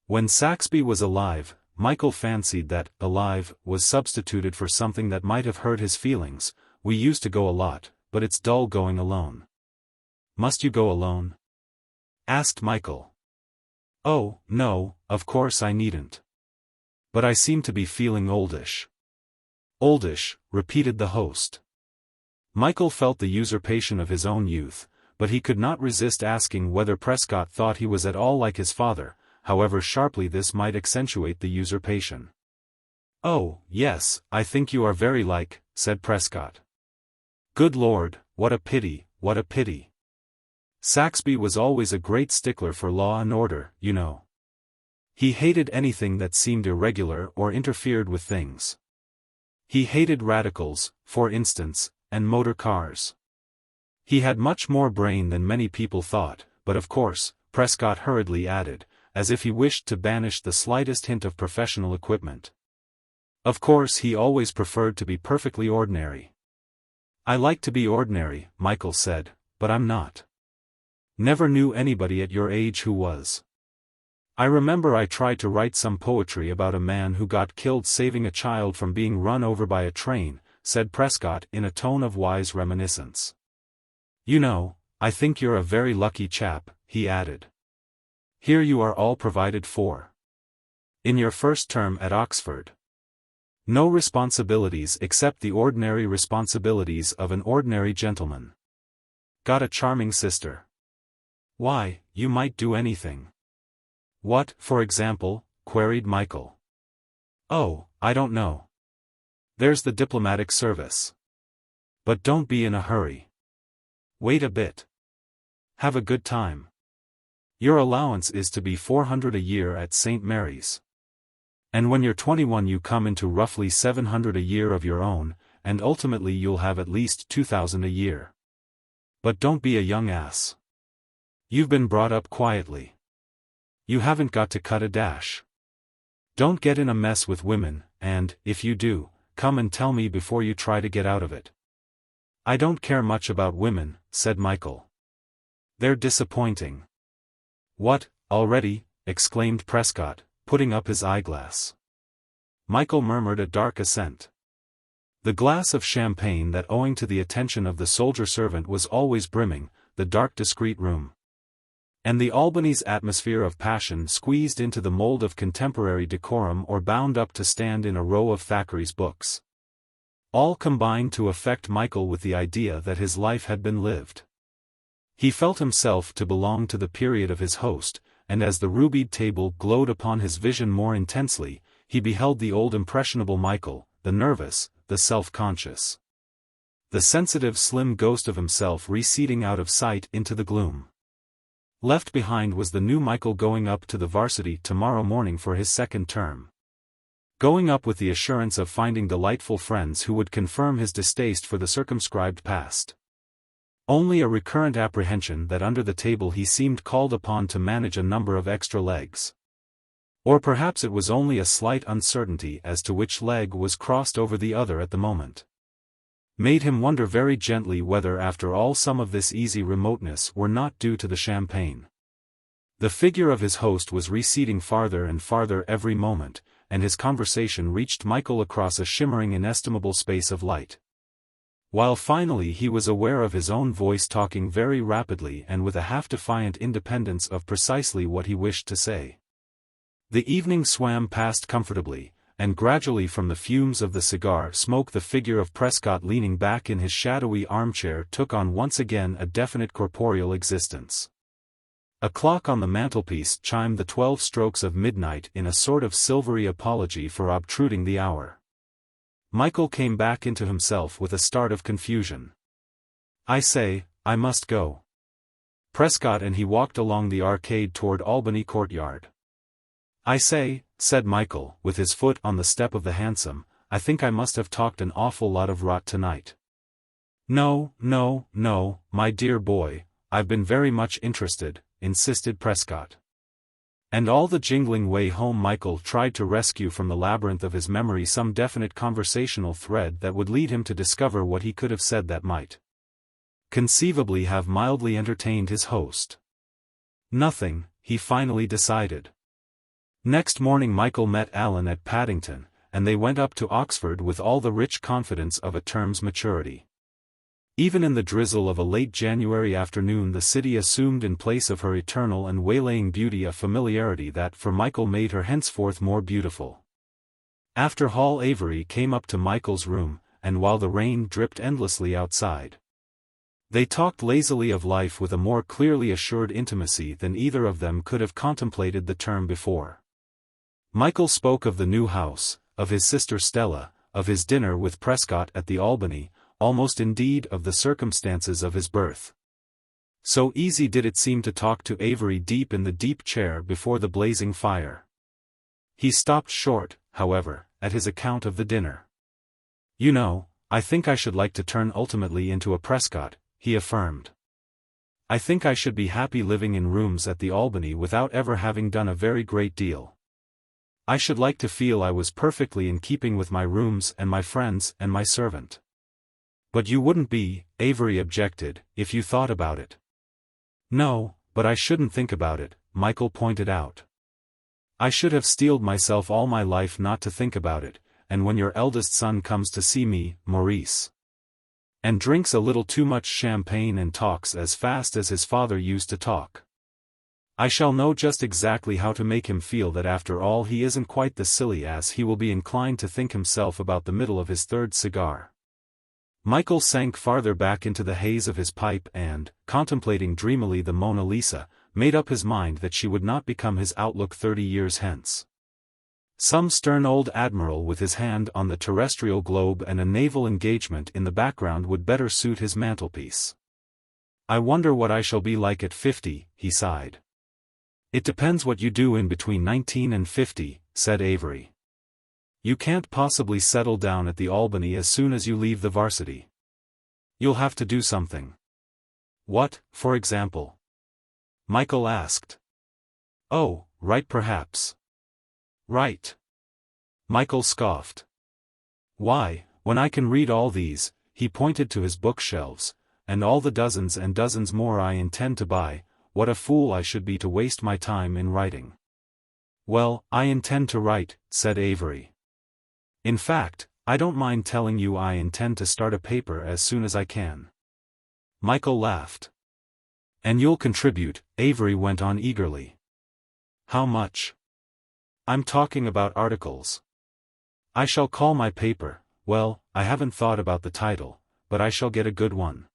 When Saxby was alive, Michael fancied that alive was substituted for something that might have hurt his feelings. "We used to go a lot, but it's dull going alone." "Must you go alone?" asked Michael. Oh, no, of course I needn't. But I seem to be feeling oldish. Oldish, repeated the host. Michael felt the usurpation of his own youth, but he could not resist asking whether Prescott thought he was at all like his father, however sharply this might accentuate the usurpation. Oh, yes, I think you are very like, said Prescott. Good Lord, what a pity, what a pity. Saxby was always a great stickler for law and order, you know. He hated anything that seemed irregular or interfered with things. He hated radicals, for instance, and motor cars. He had much more brain than many people thought, but of course, Prescott hurriedly added, as if he wished to banish the slightest hint of professional equipment. Of course he always preferred to be perfectly ordinary. I like to be ordinary, Michael said, but I'm not. Never knew anybody at your age who was. I remember I tried to write some poetry about a man who got killed saving a child from being run over by a train, said Prescott in a tone of wise reminiscence. You know, I think you're a very lucky chap, he added. Here you are all provided for. In your first term at Oxford. No responsibilities except the ordinary responsibilities of an ordinary gentleman. Got a charming sister. Why, you might do anything. What, for example? Queried Michael. Oh, I don't know. There's the diplomatic service. But don't be in a hurry. Wait a bit. Have a good time. Your allowance is to be $400 a year at St. Mary's. And when you're 21 you come into roughly $700 a year of your own, and ultimately you'll have at least $2,000 a year. But don't be a young ass. You've been brought up quietly. You haven't got to cut a dash. Don't get in a mess with women, and, if you do, come and tell me before you try to get out of it. I don't care much about women, said Michael. They're disappointing. What, already? Exclaimed Prescott, putting up his eyeglass. Michael murmured a dark assent. The glass of champagne that owing to the attention of the soldier servant was always brimming, the dark discreet room. And the Albany's atmosphere of passion squeezed into the mold of contemporary decorum or bound up to stand in a row of Thackeray's books. All combined to affect Michael with the idea that his life had been lived. He felt himself to belong to the period of his host, and as the rubied table glowed upon his vision more intensely, he beheld the old impressionable Michael, the nervous, the self-conscious. The sensitive slim ghost of himself receding out of sight into the gloom. Left behind was the new Michael going up to the varsity tomorrow morning for his second term. Going up with the assurance of finding delightful friends who would confirm his distaste for the circumscribed past. Only a recurrent apprehension that under the table he seemed called upon to manage a number of extra legs. Or perhaps it was only a slight uncertainty as to which leg was crossed over the other at the moment. Made him wonder very gently whether after all some of this easy remoteness were not due to the champagne. The figure of his host was receding farther and farther every moment, and his conversation reached Michael across a shimmering inestimable space of light. While finally he was aware of his own voice talking very rapidly and with a half-defiant independence of precisely what he wished to say. The evening swam past comfortably, and gradually from the fumes of the cigar smoke the figure of Prescott leaning back in his shadowy armchair took on once again a definite corporeal existence. A clock on the mantelpiece chimed the 12 strokes of midnight in a sort of silvery apology for obtruding the hour. Michael came back into himself with a start of confusion. I say, I must go. Prescott and he walked along the arcade toward Albany Courtyard. I say, said Michael, with his foot on the step of the hansom, I think I must have talked an awful lot of rot tonight. No, my dear boy, I've been very much interested, insisted Prescott. And all the jingling way home Michael tried to rescue from the labyrinth of his memory some definite conversational thread that would lead him to discover what he could have said that might conceivably have mildly entertained his host. Nothing, he finally decided. Next morning Michael met Alan at Paddington, and they went up to Oxford with all the rich confidence of a term's maturity. Even in the drizzle of a late January afternoon the city assumed in place of her eternal and waylaying beauty a familiarity that for Michael made her henceforth more beautiful. After Hall Avery came up to Michael's room, and while the rain dripped endlessly outside, they talked lazily of life with a more clearly assured intimacy than either of them could have contemplated the term before. Michael spoke of the new house, of his sister Stella, of his dinner with Prescott at the Albany, almost indeed of the circumstances of his birth. So easy did it seem to talk to Avery deep in the deep chair before the blazing fire. He stopped short, however, at his account of the dinner. "You know, I think I should like to turn ultimately into a Prescott," he affirmed. "I think I should be happy living in rooms at the Albany without ever having done a very great deal. I should like to feel I was perfectly in keeping with my rooms and my friends and my servant." "But you wouldn't be," Avery objected, "if you thought about it." "No, but I shouldn't think about it," Michael pointed out. "I should have steeled myself all my life not to think about it, and when your eldest son comes to see me, Maurice, and drinks a little too much champagne and talks as fast as his father used to talk, I shall know just exactly how to make him feel that after all he isn't quite the silly ass he will be inclined to think himself about the middle of his third cigar." Michael sank farther back into the haze of his pipe and, contemplating dreamily the Mona Lisa, made up his mind that she would not become his outlook 30 years hence. Some stern old admiral with his hand on the terrestrial globe and a naval engagement in the background would better suit his mantelpiece. "I wonder what I shall be like at 50, he sighed. "It depends what you do in between 19 and 50, said Avery. "You can't possibly settle down at the Albany as soon as you leave the varsity. You'll have to do something." "What, for example?" Michael asked. "Oh, write perhaps." "Write?" Michael scoffed. "Why, when I can read all these," he pointed to his bookshelves, "and all the dozens and dozens more I intend to buy, what a fool I should be to waste my time in writing." "Well, I intend to write," said Avery. "In fact, I don't mind telling you I intend to start a paper as soon as I can." Michael laughed. "And you'll contribute," Avery went on eagerly. "How much?" "I'm talking about articles. I shall call my paper, well, I haven't thought about the title, but I shall get a good one.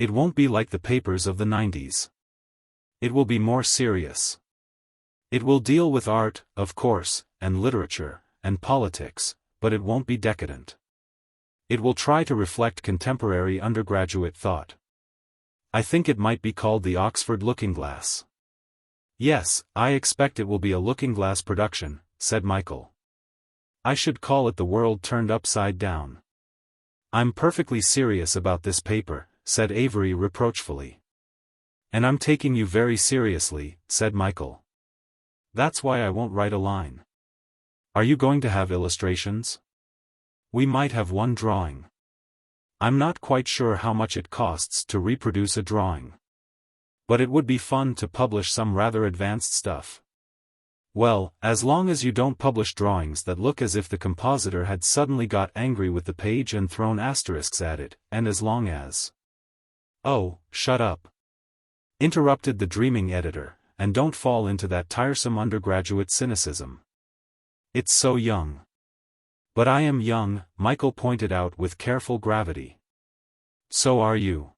It won't be like the papers of the 90s. It will be more serious. It will deal with art, of course, and literature, and politics, but it won't be decadent. It will try to reflect contemporary undergraduate thought. I think it might be called the Oxford Looking-Glass." "Yes, I expect it will be a looking-glass production," said Michael. "I should call it The World Turned Upside Down." "I'm perfectly serious about this paper," said Avery reproachfully. "And I'm taking you very seriously," said Michael. "That's why I won't write a line." "Are you going to have illustrations?" "We might have one drawing. I'm not quite sure how much it costs to reproduce a drawing. But it would be fun to publish some rather advanced stuff." "Well, as long as you don't publish drawings that look as if the compositor had suddenly got angry with the page and thrown asterisks at it, and as long as—" "Oh, shut up," interrupted the dreaming editor, "and don't fall into that tiresome undergraduate cynicism. It's so young." "But I am young," Michael pointed out with careful gravity. "So are you.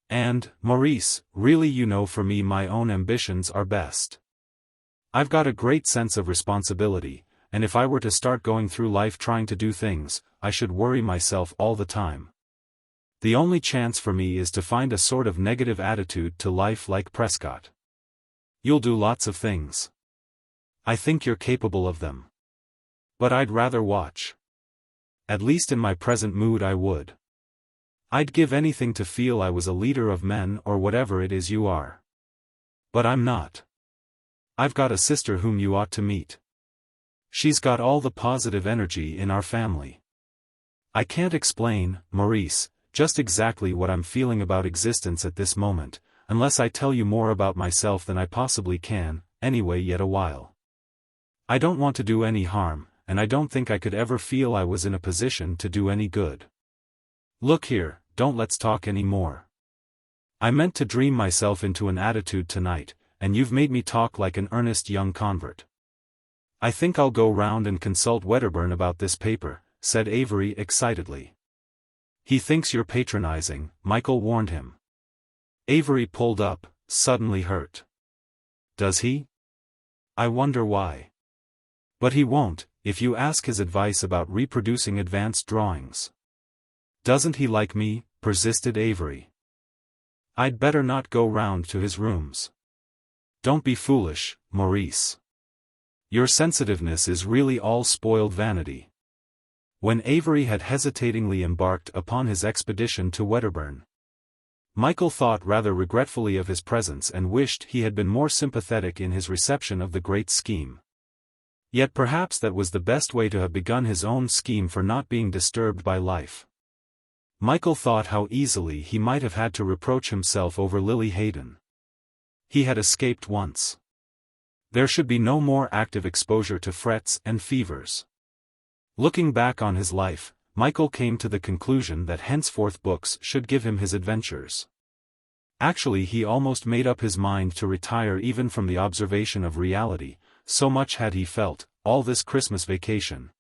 And, Maurice, really you know for me my own ambitions are best. I've got a great sense of responsibility, and if I were to start going through life trying to do things, I should worry myself all the time. The only chance for me is to find a sort of negative attitude to life like Prescott. You'll do lots of things. I think you're capable of them. But I'd rather watch. At least in my present mood I would. I'd give anything to feel I was a leader of men or whatever it is you are. But I'm not. I've got a sister whom you ought to meet. She's got all the positive energy in our family. I can't explain, Maurice, just exactly what I'm feeling about existence at this moment, unless I tell you more about myself than I possibly can, anyway yet a while. I don't want to do any harm, and I don't think I could ever feel I was in a position to do any good. Look here, don't let's talk any more. I meant to dream myself into an attitude tonight, and you've made me talk like an earnest young convert. I think I'll go round and consult Wedderburn about this paper, said Avery excitedly. He thinks you're patronizing, Michael warned him. Avery pulled up, suddenly hurt. Does he? I wonder why. But he won't, if you ask his advice about reproducing advanced drawings. Doesn't he like me? Persisted Avery. I'd better not go round to his rooms. Don't be foolish, Maurice. Your sensitiveness is really all spoiled vanity. When Avery had hesitatingly embarked upon his expedition to Wedderburn, Michael thought rather regretfully of his presence and wished he had been more sympathetic in his reception of the great scheme. Yet perhaps that was the best way to have begun his own scheme for not being disturbed by life. Michael thought how easily he might have had to reproach himself over Lily Hayden. He had escaped once. There should be no more active exposure to frets and fevers. Looking back on his life, Michael came to the conclusion that henceforth books should give him his adventures. Actually, he almost made up his mind to retire even from the observation of reality, so much had he felt, all this Christmas vacation,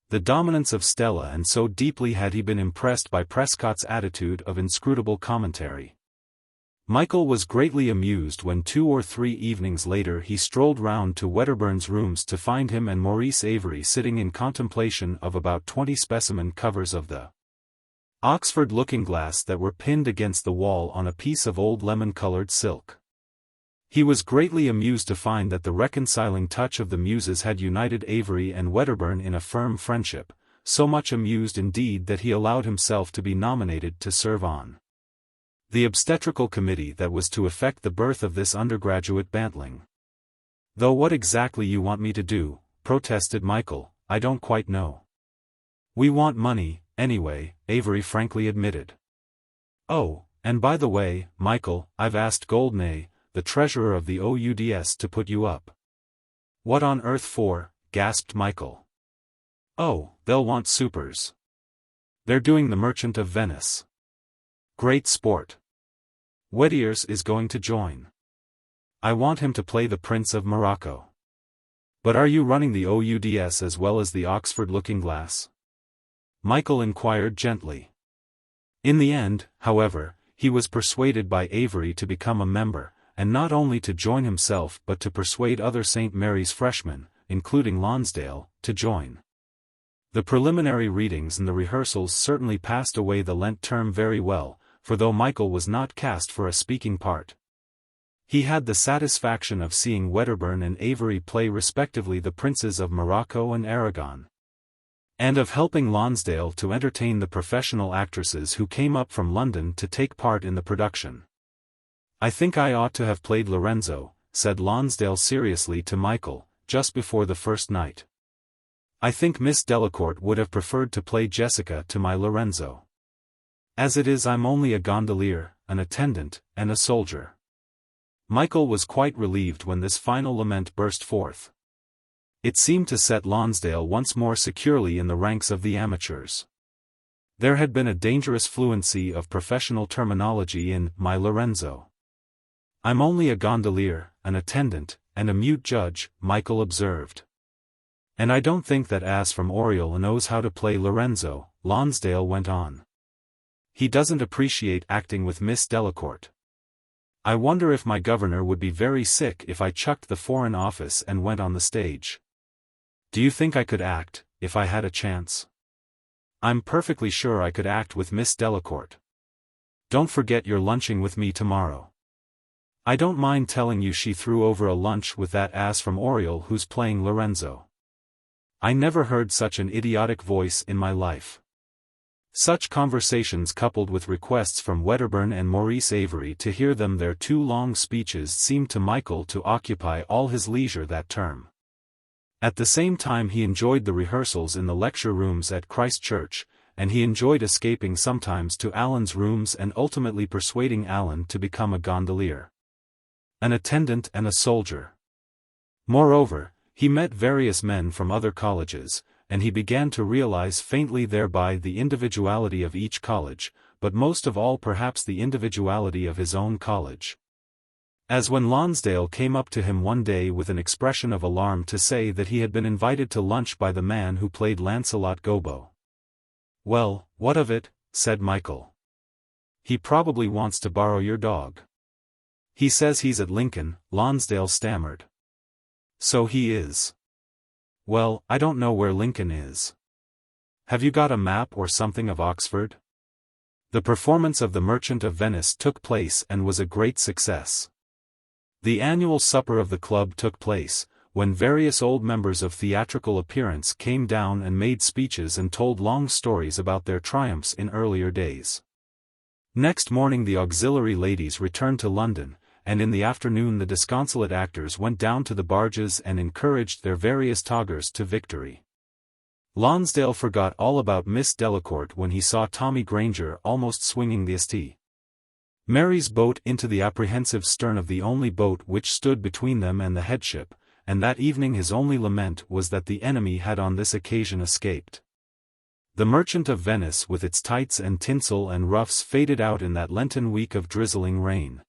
the dominance of Stella, and so deeply had he been impressed by Prescott's attitude of inscrutable commentary. Michael was greatly amused when 2 or 3 evenings later he strolled round to Wedderburn's rooms to find him and Maurice Avery sitting in contemplation of about 20 specimen covers of the Oxford looking-glass that were pinned against the wall on a piece of old lemon-colored silk. He was greatly amused to find that the reconciling touch of the muses had united Avery and Wedderburn in a firm friendship, so much amused indeed that he allowed himself to be nominated to serve on the obstetrical committee that was to effect the birth of this undergraduate bantling. Though what exactly you want me to do, protested Michael, I don't quite know. We want money, anyway, Avery frankly admitted. Oh, and by the way, Michael, I've asked Goldney, the treasurer of the OUDS, to put you up. What on earth for? Gasped Michael. Oh, they'll want supers. They're doing The Merchant of Venice. Great sport. Weddiers is going to join. I want him to play the Prince of Morocco. But are you running the OUDS as well as the Oxford looking-glass? Michael inquired gently. In the end, however, he was persuaded by Avery to become a member, and not only to join himself but to persuade other St. Mary's freshmen, including Lonsdale, to join. The preliminary readings and the rehearsals certainly passed away the Lent term very well, for though Michael was not cast for a speaking part, he had the satisfaction of seeing Wedderburn and Avery play respectively the Princes of Morocco and Aragon, and of helping Lonsdale to entertain the professional actresses who came up from London to take part in the production. I think I ought to have played Lorenzo, said Lonsdale seriously to Michael, just before the first night. I think Miss Delacourt would have preferred to play Jessica to my Lorenzo. As it is, I'm only a gondolier, an attendant, and a soldier. Michael was quite relieved when this final lament burst forth. It seemed to set Lonsdale once more securely in the ranks of the amateurs. There had been a dangerous fluency of professional terminology in my Lorenzo. I'm only a gondolier, an attendant, and a mute judge, Michael observed. And I don't think that ass from Oriel knows how to play Lorenzo, Lonsdale went on. He doesn't appreciate acting with Miss Delacourt. I wonder if my governor would be very sick if I chucked the Foreign Office and went on the stage. Do you think I could act, if I had a chance? I'm perfectly sure I could act with Miss Delacourt. Don't forget you're lunching with me tomorrow. I don't mind telling you she threw over a lunch with that ass from Oriel who's playing Lorenzo. I never heard such an idiotic voice in my life. Such conversations coupled with requests from Wedderburn and Maurice Avery to hear them their 2 long speeches seemed to Michael to occupy all his leisure that term. At the same time he enjoyed the rehearsals in the lecture rooms at Christ Church, and he enjoyed escaping sometimes to Alan's rooms and ultimately persuading Alan to become a gondolier, an attendant and a soldier. Moreover, he met various men from other colleges, and he began to realize faintly thereby the individuality of each college, but most of all perhaps the individuality of his own college. As when Lonsdale came up to him one day with an expression of alarm to say that he had been invited to lunch by the man who played Lancelot Gobbo. "Well, what of it?" said Michael. "He probably wants to borrow your dog." "He says he's at Lincoln," Lonsdale stammered. "So he is. Well, I don't know where Lincoln is. Have you got a map or something of Oxford?" The performance of The Merchant of Venice took place and was a great success. The annual supper of the club took place, when various old members of theatrical appearance came down and made speeches and told long stories about their triumphs in earlier days. Next morning the auxiliary ladies returned to London, and in the afternoon the disconsolate actors went down to the barges and encouraged their various toggers to victory. Lonsdale forgot all about Miss Delacourt when he saw Tommy Granger almost swinging the St. Mary's boat into the apprehensive stern of the only boat which stood between them and the headship, and that evening his only lament was that the enemy had on this occasion escaped. The Merchant of Venice with its tights and tinsel and ruffs faded out in that Lenten week of drizzling rain.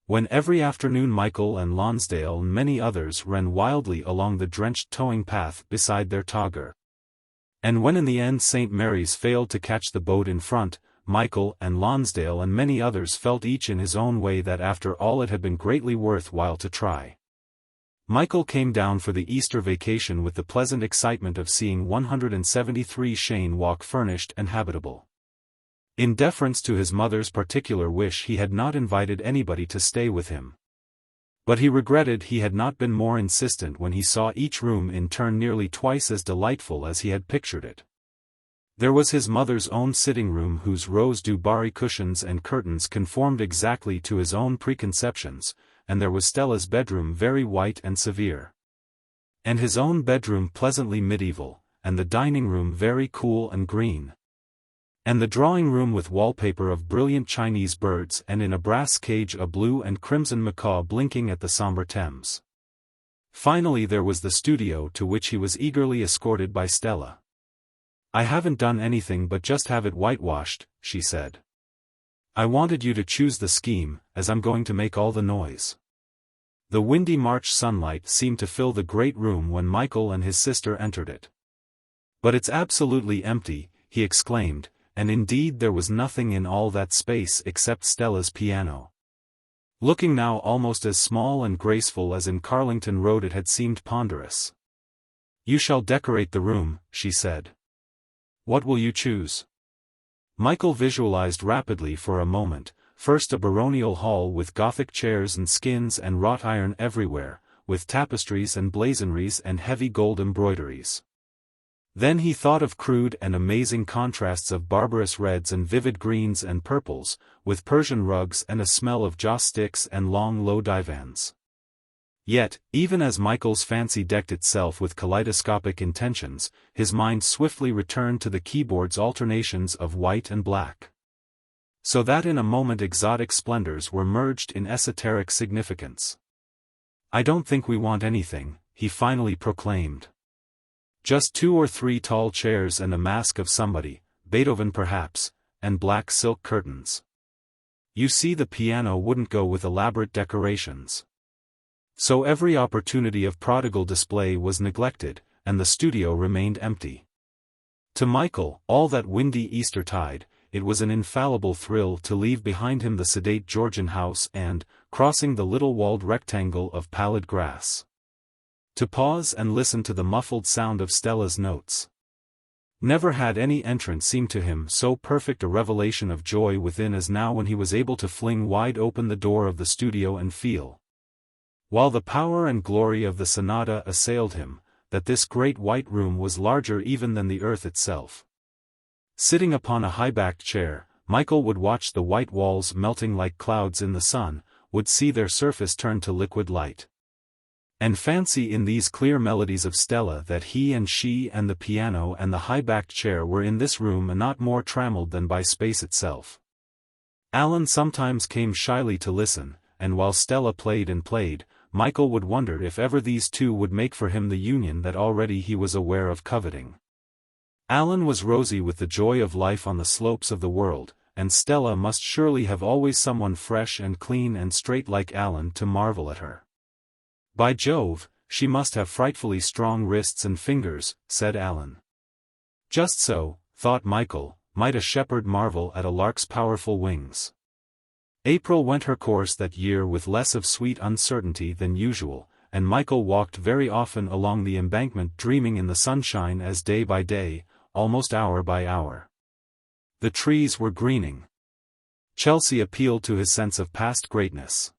When every afternoon Michael and Lonsdale and many others ran wildly along the drenched towing path beside their togger. And when in the end St. Mary's failed to catch the boat in front, Michael and Lonsdale and many others felt each in his own way that after all it had been greatly worth while to try. Michael came down for the Easter vacation with the pleasant excitement of seeing 173 Cheyne Walk furnished and habitable. In deference to his mother's particular wish he had not invited anybody to stay with him. But he regretted he had not been more insistent when he saw each room in turn nearly twice as delightful as he had pictured it. There was his mother's own sitting room whose rose du Barry cushions and curtains conformed exactly to his own preconceptions, and there was Stella's bedroom very white and severe. And his own bedroom pleasantly medieval, and the dining room very cool and green. And the drawing room with wallpaper of brilliant Chinese birds and in a brass cage a blue and crimson macaw blinking at the sombre Thames. Finally there was the studio to which he was eagerly escorted by Stella. "I haven't done anything but just have it whitewashed," she said. "I wanted you to choose the scheme, as I'm going to make all the noise." The windy March sunlight seemed to fill the great room when Michael and his sister entered it. "But it's absolutely empty," he exclaimed, and indeed there was nothing in all that space except Stella's piano. Looking now almost as small and graceful as in Carlington Road it had seemed ponderous. "You shall decorate the room," she said. "What will you choose?" Michael visualized rapidly for a moment, first a baronial hall with Gothic chairs and skins and wrought iron everywhere, with tapestries and blazonries and heavy gold embroideries. Then he thought of crude and amazing contrasts of barbarous reds and vivid greens and purples, with Persian rugs and a smell of joss sticks and long low divans. Yet, even as Michael's fancy decked itself with kaleidoscopic intentions, his mind swiftly returned to the keyboard's alternations of white and black. So that in a moment exotic splendors were merged in esoteric significance. "I don't think we want anything," he finally proclaimed. "Just 2 or 3 tall chairs and a mask of somebody, Beethoven perhaps, and black silk curtains. You see the piano wouldn't go with elaborate decorations." So every opportunity of prodigal display was neglected, and the studio remained empty. To Michael, all that windy Eastertide, it was an infallible thrill to leave behind him the sedate Georgian house and, crossing the little walled rectangle of pallid grass, to pause and listen to the muffled sound of Stella's notes. Never had any entrance seemed to him so perfect a revelation of joy within as now when he was able to fling wide open the door of the studio and feel, while the power and glory of the sonata assailed him, that this great white room was larger even than the earth itself. Sitting upon a high-backed chair, Michael would watch the white walls melting like clouds in the sun, would see their surface turn to liquid light, and fancy in these clear melodies of Stella that he and she and the piano and the high-backed chair were in this room and not more trammeled than by space itself. Alan sometimes came shyly to listen, and while Stella played and played, Michael would wonder if ever these two would make for him the union that already he was aware of coveting. Alan was rosy with the joy of life on the slopes of the world, and Stella must surely have always someone fresh and clean and straight like Alan to marvel at her. By Jove, she must have frightfully strong wrists and fingers, said Alan. Just so, thought Michael, might a shepherd marvel at a lark's powerful wings. April went her course that year with less of sweet uncertainty than usual, and Michael walked very often along the embankment dreaming in the sunshine as day by day, almost hour by hour. The trees were greening. Chelsea appealed to his sense of past greatness.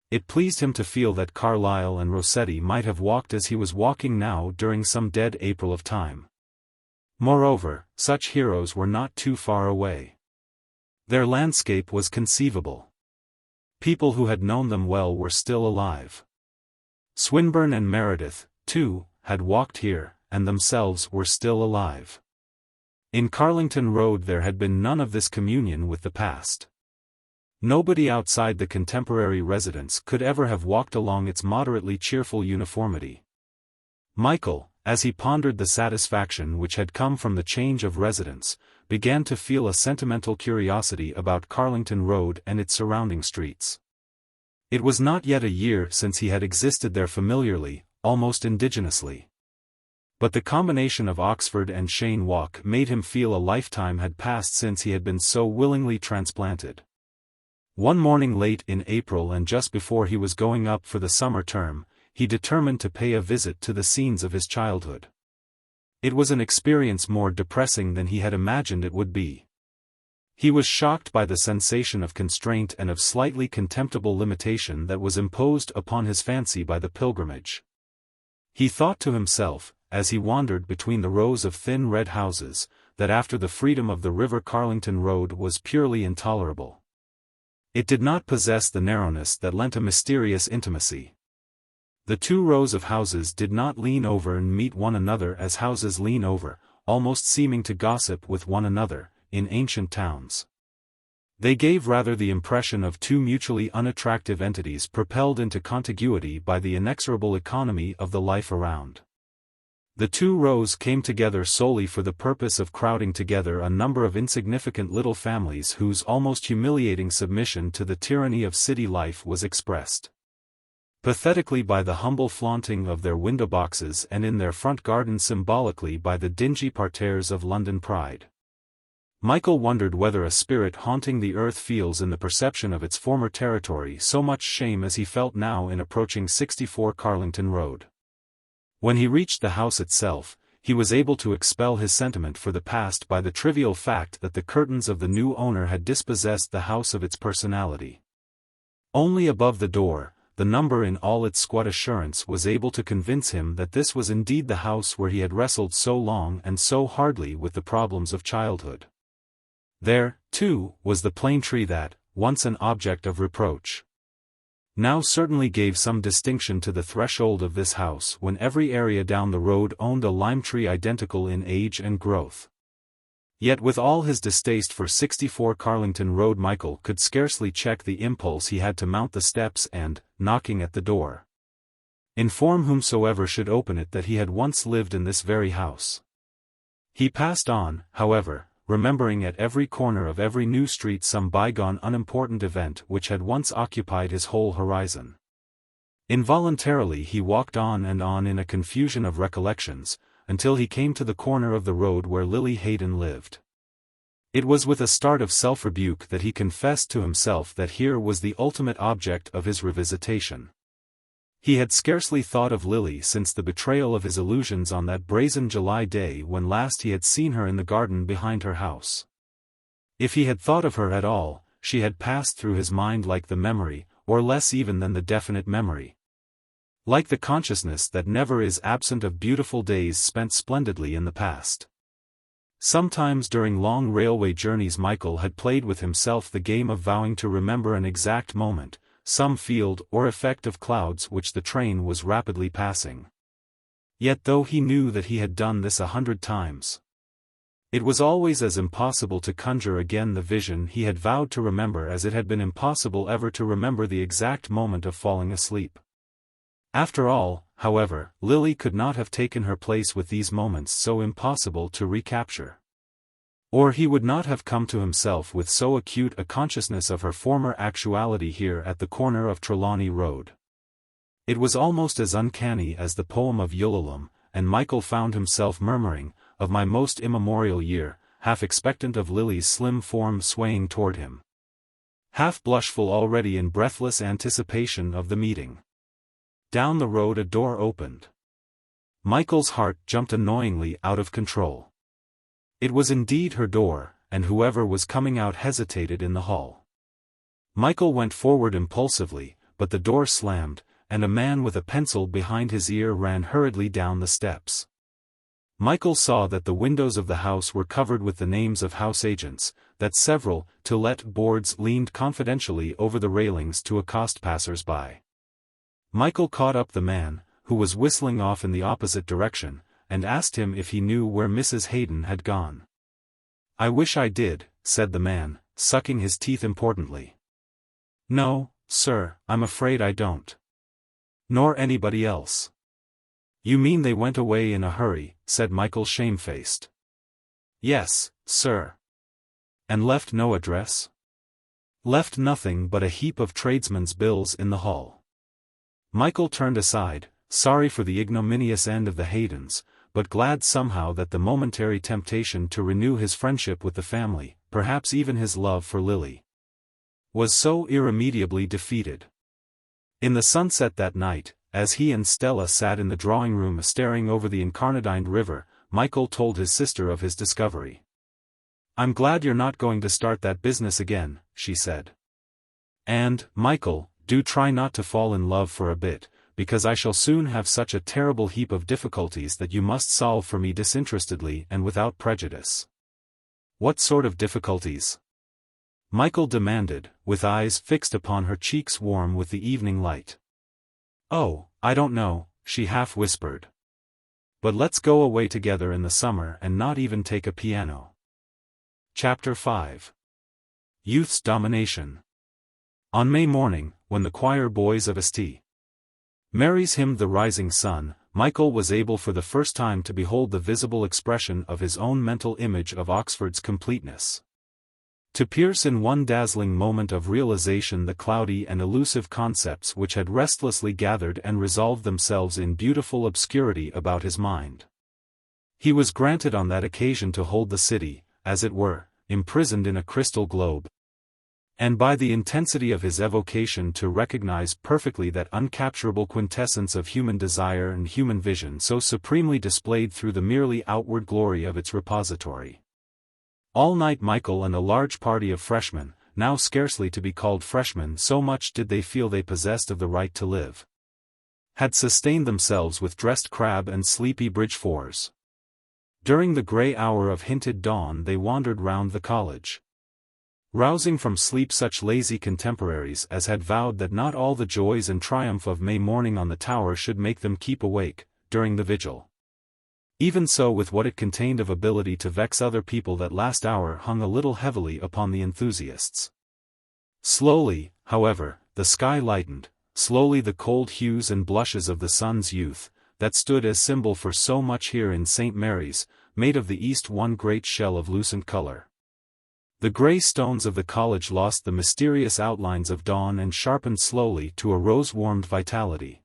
It pleased him to feel that Carlyle and Rossetti might have walked as he was walking now during some dead April of time. Moreover, such heroes were not too far away. Their landscape was conceivable. People who had known them well were still alive. Swinburne and Meredith, too, had walked here, and themselves were still alive. In Carlington Road there had been none of this communion with the past. Nobody outside the contemporary residents could ever have walked along its moderately cheerful uniformity. Michael, as he pondered the satisfaction which had come from the change of residence, began to feel a sentimental curiosity about Carlington Road and its surrounding streets. It was not yet a year since he had existed there familiarly, almost indigenously. But the combination of Oxford and Cheyne Walk made him feel a lifetime had passed since he had been so willingly transplanted. One morning late in April and just before he was going up for the summer term, he determined to pay a visit to the scenes of his childhood. It was an experience more depressing than he had imagined it would be. He was shocked by the sensation of constraint and of slightly contemptible limitation that was imposed upon his fancy by the pilgrimage. He thought to himself, as he wandered between the rows of thin red houses, that after the freedom of the river Carlington Road was purely intolerable. It did not possess the narrowness that lent a mysterious intimacy. The two rows of houses did not lean over and meet one another as houses lean over, almost seeming to gossip with one another, in ancient towns. They gave rather the impression of two mutually unattractive entities propelled into contiguity by the inexorable economy of the life around. The two rows came together solely for the purpose of crowding together a number of insignificant little families whose almost humiliating submission to the tyranny of city life was expressed pathetically by the humble flaunting of their window boxes and in their front garden symbolically by the dingy parterres of London pride. Michael wondered whether a spirit haunting the earth feels in the perception of its former territory so much shame as he felt now in approaching 64 Carlington Road. When he reached the house itself, he was able to expel his sentiment for the past by the trivial fact that the curtains of the new owner had dispossessed the house of its personality. Only above the door, the number in all its squat assurance was able to convince him that this was indeed the house where he had wrestled so long and so hardly with the problems of childhood. There, too, was the plane tree that, once an object of reproach, now certainly gave some distinction to the threshold of this house when every area down the road owned a lime tree identical in age and growth. Yet with all his distaste for 64 Carlington Road Michael could scarcely check the impulse he had to mount the steps and, knocking at the door, inform whomsoever should open it that he had once lived in this very house. He passed on, however, remembering at every corner of every new street some bygone unimportant event which had once occupied his whole horizon. Involuntarily he walked on and on in a confusion of recollections, until he came to the corner of the road where Lily Hayden lived. It was with a start of self-rebuke that he confessed to himself that here was the ultimate object of his revisitation. He had scarcely thought of Lily since the betrayal of his illusions on that brazen July day when last he had seen her in the garden behind her house. If he had thought of her at all, she had passed through his mind like the memory, or less even than the definite memory. Like the consciousness that never is absent of beautiful days spent splendidly in the past. Sometimes during long railway journeys Michael had played with himself the game of vowing to remember an exact moment, some field or effect of clouds which the train was rapidly passing. Yet though he knew that he had done this 100 times, it was always as impossible to conjure again the vision he had vowed to remember as it had been impossible ever to remember the exact moment of falling asleep. After all, however, Lily could not have taken her place with these moments so impossible to recapture. Or he would not have come to himself with so acute a consciousness of her former actuality here at the corner of Trelawney Road. It was almost as uncanny as the poem of Ulalume, and Michael found himself murmuring, "Of my most immemorial year," half expectant of Lily's slim form swaying toward him. Half blushful already in breathless anticipation of the meeting. Down the road a door opened. Michael's heart jumped annoyingly out of control. It was indeed her door, and whoever was coming out hesitated in the hall. Michael went forward impulsively, but the door slammed, and a man with a pencil behind his ear ran hurriedly down the steps. Michael saw that the windows of the house were covered with the names of house agents, that several "To Let" boards leaned confidentially over the railings to accost passers-by. Michael caught up the man, who was whistling off in the opposite direction, and asked him if he knew where Mrs. Hayden had gone. "I wish I did," said the man, sucking his teeth importantly. "No, sir, I'm afraid I don't. Nor anybody else." "You mean they went away in a hurry," said Michael shamefaced. "Yes, sir." "And left no address?" "Left nothing but a heap of tradesmen's bills in the hall." Michael turned aside, sorry for the ignominious end of the Haydens, but glad somehow that the momentary temptation to renew his friendship with the family, perhaps even his love for Lily, was so irremediably defeated. In the sunset that night, as he and Stella sat in the drawing-room staring over the incarnadined river, Michael told his sister of his discovery. "I'm glad you're not going to start that business again," she said. "And, Michael, do try not to fall in love for a bit, because I shall soon have such a terrible heap of difficulties that you must solve for me disinterestedly and without prejudice." "What sort of difficulties?" Michael demanded, with eyes fixed upon her cheeks warm with the evening light. "Oh, I don't know," she half whispered. "But let's go away together in the summer and not even take a piano." Chapter 5. Youth's Domination. On May morning, when the choir boys of St. Mary's hymned the rising sun, Michael was able for the first time to behold the visible expression of his own mental image of Oxford's completeness. To pierce in one dazzling moment of realization the cloudy and elusive concepts which had restlessly gathered and resolved themselves in beautiful obscurity about his mind. He was granted on that occasion to hold the city, as it were, imprisoned in a crystal globe. And by the intensity of his evocation to recognize perfectly that uncapturable quintessence of human desire and human vision so supremely displayed through the merely outward glory of its repository. All night Michael and a large party of freshmen, now scarcely to be called freshmen so much did they feel they possessed of the right to live, had sustained themselves with dressed crab and sleepy bridge fours. During the grey hour of hinted dawn they wandered round the college, rousing from sleep such lazy contemporaries as had vowed that not all the joys and triumph of May morning on the tower should make them keep awake, during the vigil. Even so with what it contained of ability to vex other people that last hour hung a little heavily upon the enthusiasts. Slowly, however, the sky lightened, slowly the cold hues and blushes of the sun's youth, that stood as symbol for so much here in St. Mary's, made of the east one great shell of lucent color. The grey stones of the college lost the mysterious outlines of dawn and sharpened slowly to a rose-warmed vitality.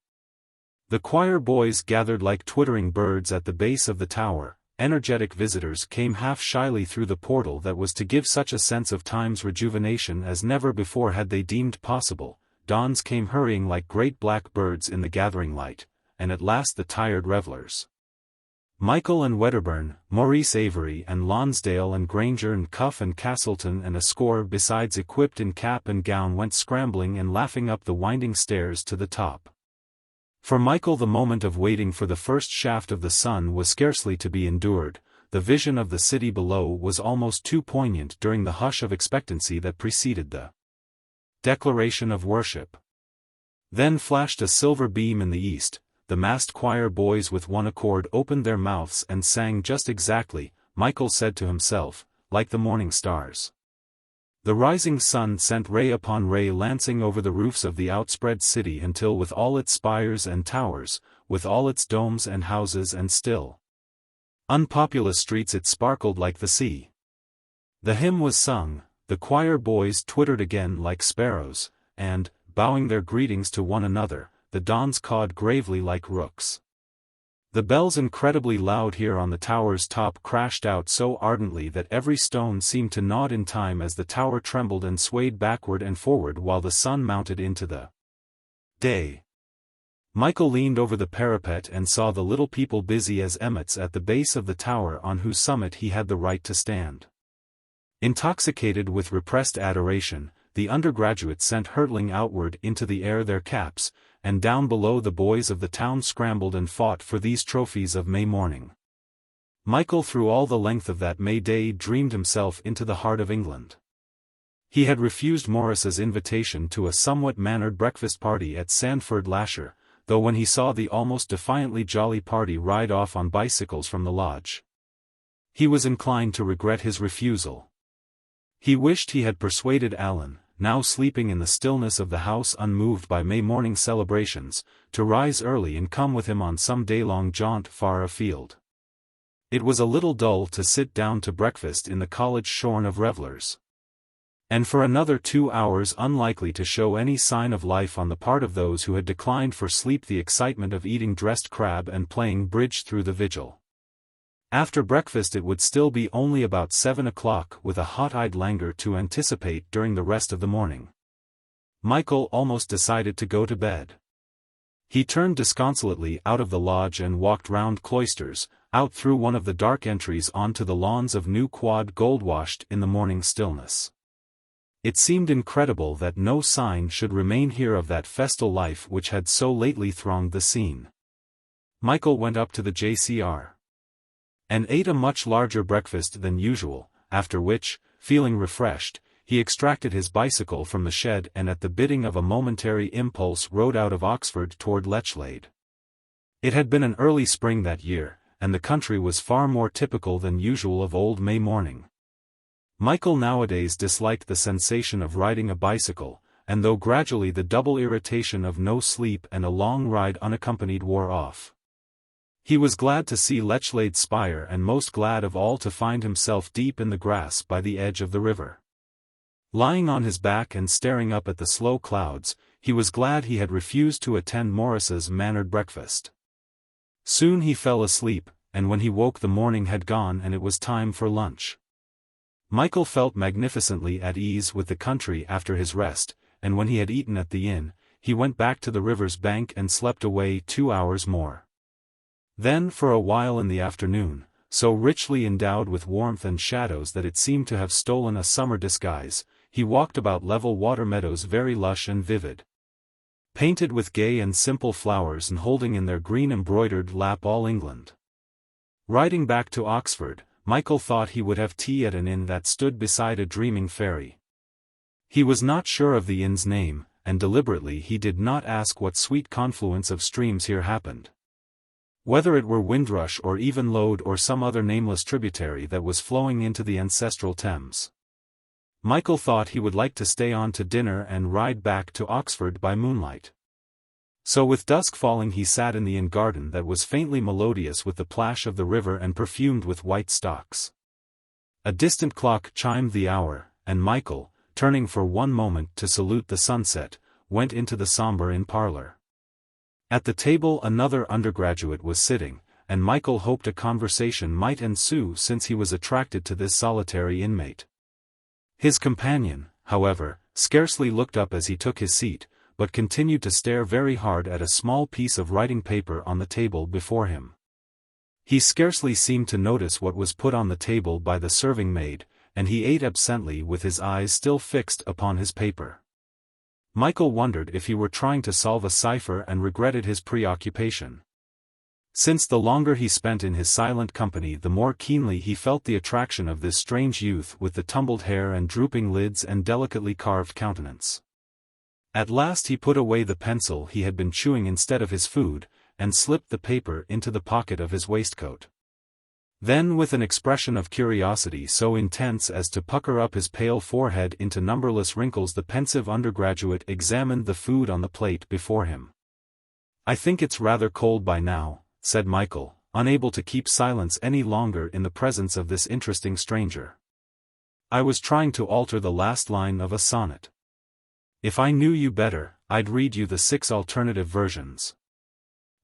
The choir boys gathered like twittering birds at the base of the tower. Energetic visitors came half shyly through the portal that was to give such a sense of time's rejuvenation as never before had they deemed possible. Dawns came hurrying like great black birds in the gathering light, and at last the tired revellers. Michael and Wedderburn, Maurice Avery and Lonsdale and Granger and Cuff and Castleton and a score besides equipped in cap and gown went scrambling and laughing up the winding stairs to the top. For Michael the moment of waiting for the first shaft of the sun was scarcely to be endured. The vision of the city below was almost too poignant during the hush of expectancy that preceded the declaration of worship. Then flashed a silver beam in the east. The massed choir boys with one accord opened their mouths and sang just exactly, Michael said to himself, like the morning stars. The rising sun sent ray upon ray lancing over the roofs of the outspread city until with all its spires and towers, with all its domes and houses and still unpopulous streets it sparkled like the sea. The hymn was sung, the choir boys twittered again like sparrows, and, bowing their greetings to one another, the dons cawed gravely like rooks. The bells incredibly loud here on the tower's top crashed out so ardently that every stone seemed to nod in time as the tower trembled and swayed backward and forward while the sun mounted into the day. Michael leaned over the parapet and saw the little people busy as emmets at the base of the tower on whose summit he had the right to stand. Intoxicated with repressed adoration, the undergraduates sent hurtling outward into the air their caps, and down below the boys of the town scrambled and fought for these trophies of May morning. Michael through all the length of that May day dreamed himself into the heart of England. He had refused Morris's invitation to a somewhat mannered breakfast party at Sandford Lasher, though when he saw the almost defiantly jolly party ride off on bicycles from the lodge, he was inclined to regret his refusal. He wished he had persuaded Alan, now sleeping in the stillness of the house unmoved by May morning celebrations, to rise early and come with him on some day-long jaunt far afield. It was a little dull to sit down to breakfast in the college shorn of revellers, and for another 2 hours unlikely to show any sign of life on the part of those who had declined for sleep the excitement of eating dressed crab and playing bridge through the vigil. After breakfast it would still be only about 7 o'clock with a hot-eyed languor to anticipate during the rest of the morning. Michael almost decided to go to bed. He turned disconsolately out of the lodge and walked round Cloisters, out through one of the dark entries onto the lawns of New Quad gold-washed in the morning stillness. It seemed incredible that no sign should remain here of that festal life which had so lately thronged the scene. Michael went up to the JCR and ate a much larger breakfast than usual, after which, feeling refreshed, he extracted his bicycle from the shed and at the bidding of a momentary impulse rode out of Oxford toward Lechlade. It had been an early spring that year, and the country was far more typical than usual of old May morning. Michael nowadays disliked the sensation of riding a bicycle, and though gradually the double irritation of no sleep and a long ride unaccompanied wore off, he was glad to see Lechlade Spire and most glad of all to find himself deep in the grass by the edge of the river. Lying on his back and staring up at the slow clouds, he was glad he had refused to attend Morris's mannered breakfast. Soon he fell asleep, and when he woke the morning had gone and it was time for lunch. Michael felt magnificently at ease with the country after his rest, and when he had eaten at the inn, he went back to the river's bank and slept away 2 hours more. Then for a while in the afternoon, so richly endowed with warmth and shadows that it seemed to have stolen a summer disguise, he walked about level water meadows very lush and vivid, painted with gay and simple flowers and holding in their green embroidered lap all England. Riding back to Oxford, Michael thought he would have tea at an inn that stood beside a dreaming ferry. He was not sure of the inn's name, and deliberately he did not ask what sweet confluence of streams here happened. Whether it were Windrush or even Lode or some other nameless tributary that was flowing into the ancestral Thames. Michael thought he would like to stay on to dinner and ride back to Oxford by moonlight. So with dusk falling he sat in the inn garden that was faintly melodious with the plash of the river and perfumed with white stocks. A distant clock chimed the hour, and Michael, turning for one moment to salute the sunset, went into the sombre inn parlor. At the table another undergraduate was sitting, and Michael hoped a conversation might ensue since he was attracted to this solitary inmate. His companion, however, scarcely looked up as he took his seat, but continued to stare very hard at a small piece of writing paper on the table before him. He scarcely seemed to notice what was put on the table by the serving maid, and he ate absently with his eyes still fixed upon his paper. Michael wondered if he were trying to solve a cipher and regretted his preoccupation. Since the longer he spent in his silent company the more keenly he felt the attraction of this strange youth with the tumbled hair and drooping lids and delicately carved countenance. At last he put away the pencil he had been chewing instead of his food, and slipped the paper into the pocket of his waistcoat. Then with an expression of curiosity so intense as to pucker up his pale forehead into numberless wrinkles the pensive undergraduate examined the food on the plate before him. "I think it's rather cold by now," said Michael, unable to keep silence any longer in the presence of this interesting stranger. I was trying to alter the last line of a sonnet. If I knew you better, I'd read you the 6 alternative versions.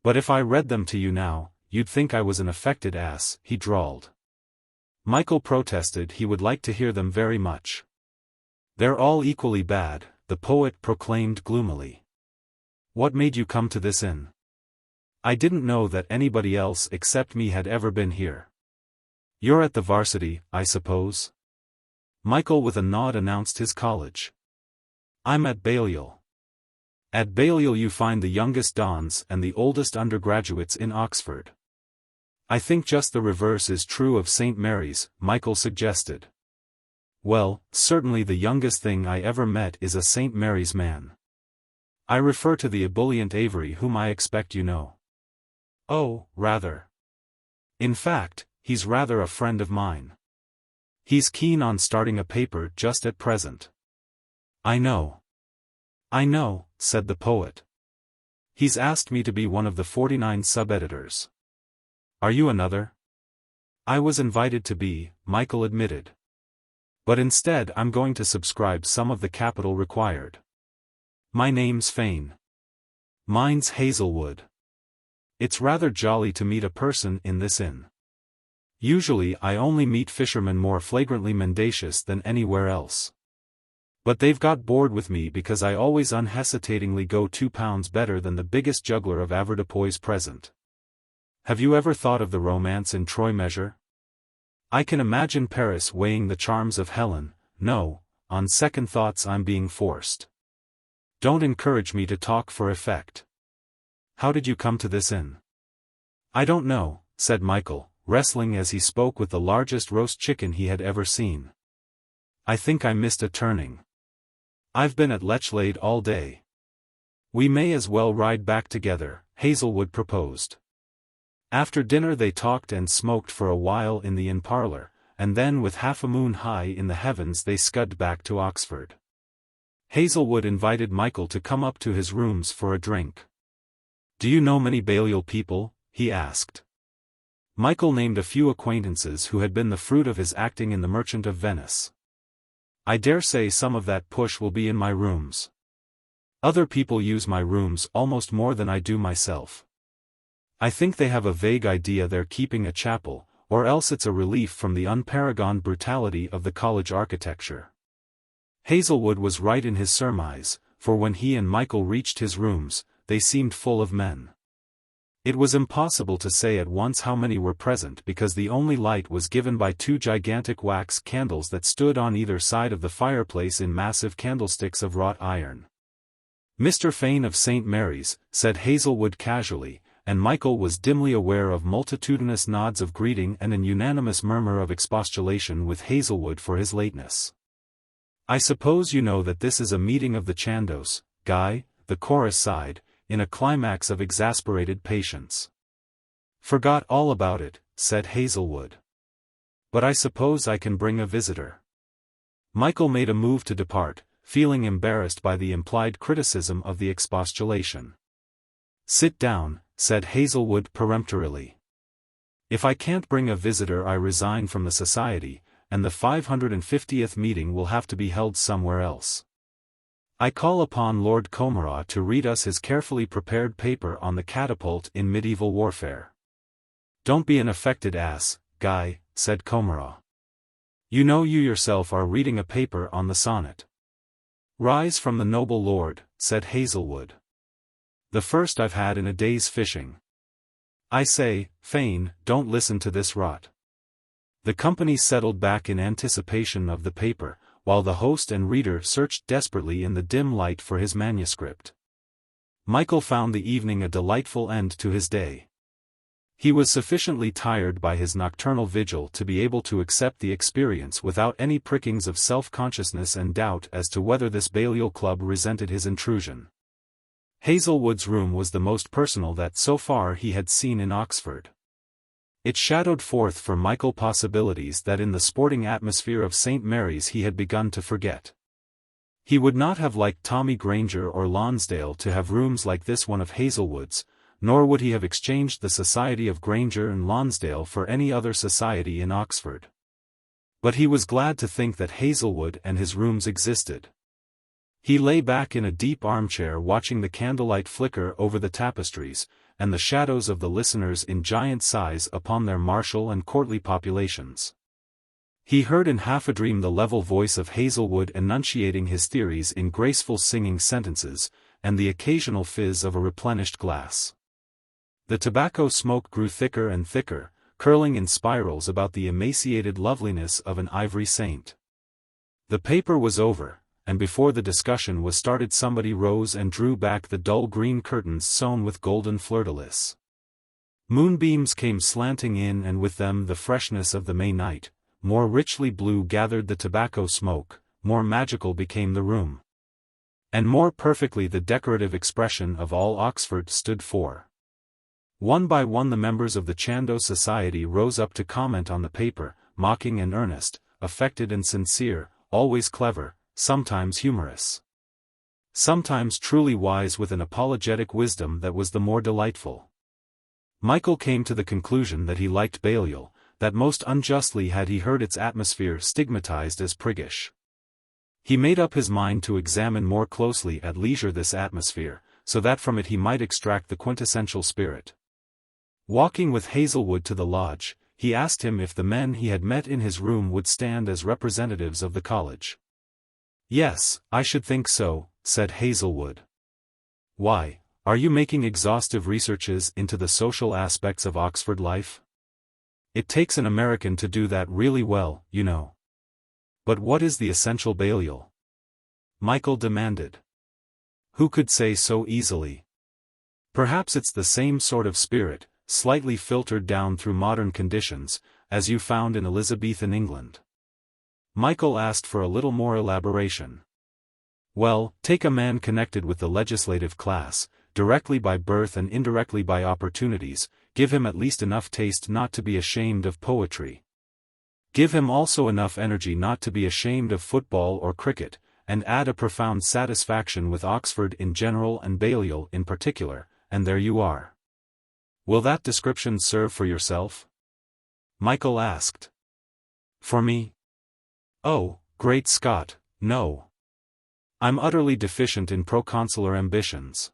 But if I read them to you now, you'd think I was an affected ass, he drawled. Michael protested he would like to hear them very much. They're all equally bad, the poet proclaimed gloomily. What made you come to this inn? I didn't know that anybody else except me had ever been here. You're at the varsity, I suppose? Michael with a nod announced his college. I'm at Balliol. At Balliol you find the youngest dons and the oldest undergraduates in Oxford. I think just the reverse is true of St. Mary's, Michael suggested. Well, certainly the youngest thing I ever met is a St. Mary's man. I refer to the ebullient Avery whom I expect you know. Oh, rather. In fact, he's rather a friend of mine. He's keen on starting a paper just at present. I know, said the poet. He's asked me to be one of the 49 sub-editors. Are you another? I was invited to be, Michael admitted. But instead I'm going to subscribe some of the capital required. My name's Fane. Mine's Hazelwood. It's rather jolly to meet a person in this inn. Usually I only meet fishermen more flagrantly mendacious than anywhere else. But they've got bored with me because I always unhesitatingly go 2 pounds better than the biggest juggler of avoirdupois present. Have you ever thought of the romance in Troy measure? I can imagine Paris weighing the charms of Helen. No, on second thoughts I'm being forced. Don't encourage me to talk for effect. How did you come to this inn? I don't know, said Michael, wrestling as he spoke with the largest roast chicken he had ever seen. I think I missed a turning. I've been at Lechlade all day. We may as well ride back together, Hazelwood proposed. After dinner they talked and smoked for a while in the inn parlour, and then with half a moon high in the heavens they scudded back to Oxford. Hazelwood invited Michael to come up to his rooms for a drink. Do you know many Balliol people? He asked. Michael named a few acquaintances who had been the fruit of his acting in The Merchant of Venice. I dare say some of that push will be in my rooms. Other people use my rooms almost more than I do myself. I think they have a vague idea they're keeping a chapel, or else it's a relief from the unparagoned brutality of the college architecture. Hazelwood was right in his surmise, for when he and Michael reached his rooms, they seemed full of men. It was impossible to say at once how many were present because the only light was given by 2 gigantic wax candles that stood on either side of the fireplace in massive candlesticks of wrought iron. Mr. Fane of St. Mary's, said Hazelwood casually, and Michael was dimly aware of multitudinous nods of greeting and an unanimous murmur of expostulation with Hazelwood for his lateness. I suppose you know that this is a meeting of the Chandos, Guy, the chorus sighed, in a climax of exasperated patience. Forgot all about it, said Hazelwood. But I suppose I can bring a visitor. Michael made a move to depart, feeling embarrassed by the implied criticism of the expostulation. Sit down, said Hazelwood peremptorily. If I can't bring a visitor I resign from the society, and the 550th meeting will have to be held somewhere else. I call upon Lord Comeragh to read us his carefully prepared paper on the catapult in medieval warfare. Don't be an affected ass, Guy, said Comeragh. You know you yourself are reading a paper on the sonnet. Rise from the noble lord, said Hazelwood. The first I've had in a day's fishing. I say, Fane, don't listen to this rot. The company settled back in anticipation of the paper, while the host and reader searched desperately in the dim light for his manuscript. Michael found the evening a delightful end to his day. He was sufficiently tired by his nocturnal vigil to be able to accept the experience without any prickings of self-consciousness and doubt as to whether this Balliol club resented his intrusion. Hazelwood's room was the most personal that so far he had seen in Oxford. It shadowed forth for Michael possibilities that in the sporting atmosphere of St. Mary's he had begun to forget. He would not have liked Tommy Granger or Lonsdale to have rooms like this one of Hazelwood's, nor would he have exchanged the society of Granger and Lonsdale for any other society in Oxford. But he was glad to think that Hazelwood and his rooms existed. He lay back in a deep armchair watching the candlelight flicker over the tapestries, and the shadows of the listeners in giant size upon their martial and courtly populations. He heard in half a dream the level voice of Hazelwood enunciating his theories in graceful singing sentences, and the occasional fizz of a replenished glass. The tobacco smoke grew thicker and thicker, curling in spirals about the emaciated loveliness of an ivory saint. The paper was over, and before the discussion was started somebody rose and drew back the dull green curtains sewn with golden fleur-de-lis. Moonbeams came slanting in, and with them the freshness of the May night. More richly blue gathered the tobacco smoke, more magical became the room. And more perfectly the decorative expression of all Oxford stood for. One by one the members of the Chandos Society rose up to comment on the paper, mocking and earnest, affected and sincere, always clever, sometimes humorous. Sometimes truly wise with an apologetic wisdom that was the more delightful. Michael came to the conclusion that he liked Balliol, that most unjustly had he heard its atmosphere stigmatized as priggish. He made up his mind to examine more closely at leisure this atmosphere, so that from it he might extract the quintessential spirit. Walking with Hazelwood to the lodge, he asked him if the men he had met in his room would stand as representatives of the college. "Yes, I should think so," said Hazelwood. "Why, are you making exhaustive researches into the social aspects of Oxford life? It takes an American to do that really well, you know." "But what is the essential Balliol?" Michael demanded. "Who could say so easily? Perhaps it's the same sort of spirit, slightly filtered down through modern conditions, as you found in Elizabethan England." Michael asked for a little more elaboration. "Well, take a man connected with the legislative class, directly by birth and indirectly by opportunities, give him at least enough taste not to be ashamed of poetry. Give him also enough energy not to be ashamed of football or cricket, and add a profound satisfaction with Oxford in general and Balliol in particular, and there you are. Will that description serve for yourself?" Michael asked. "For me? Oh, great Scott, no. I'm utterly deficient in proconsular ambitions."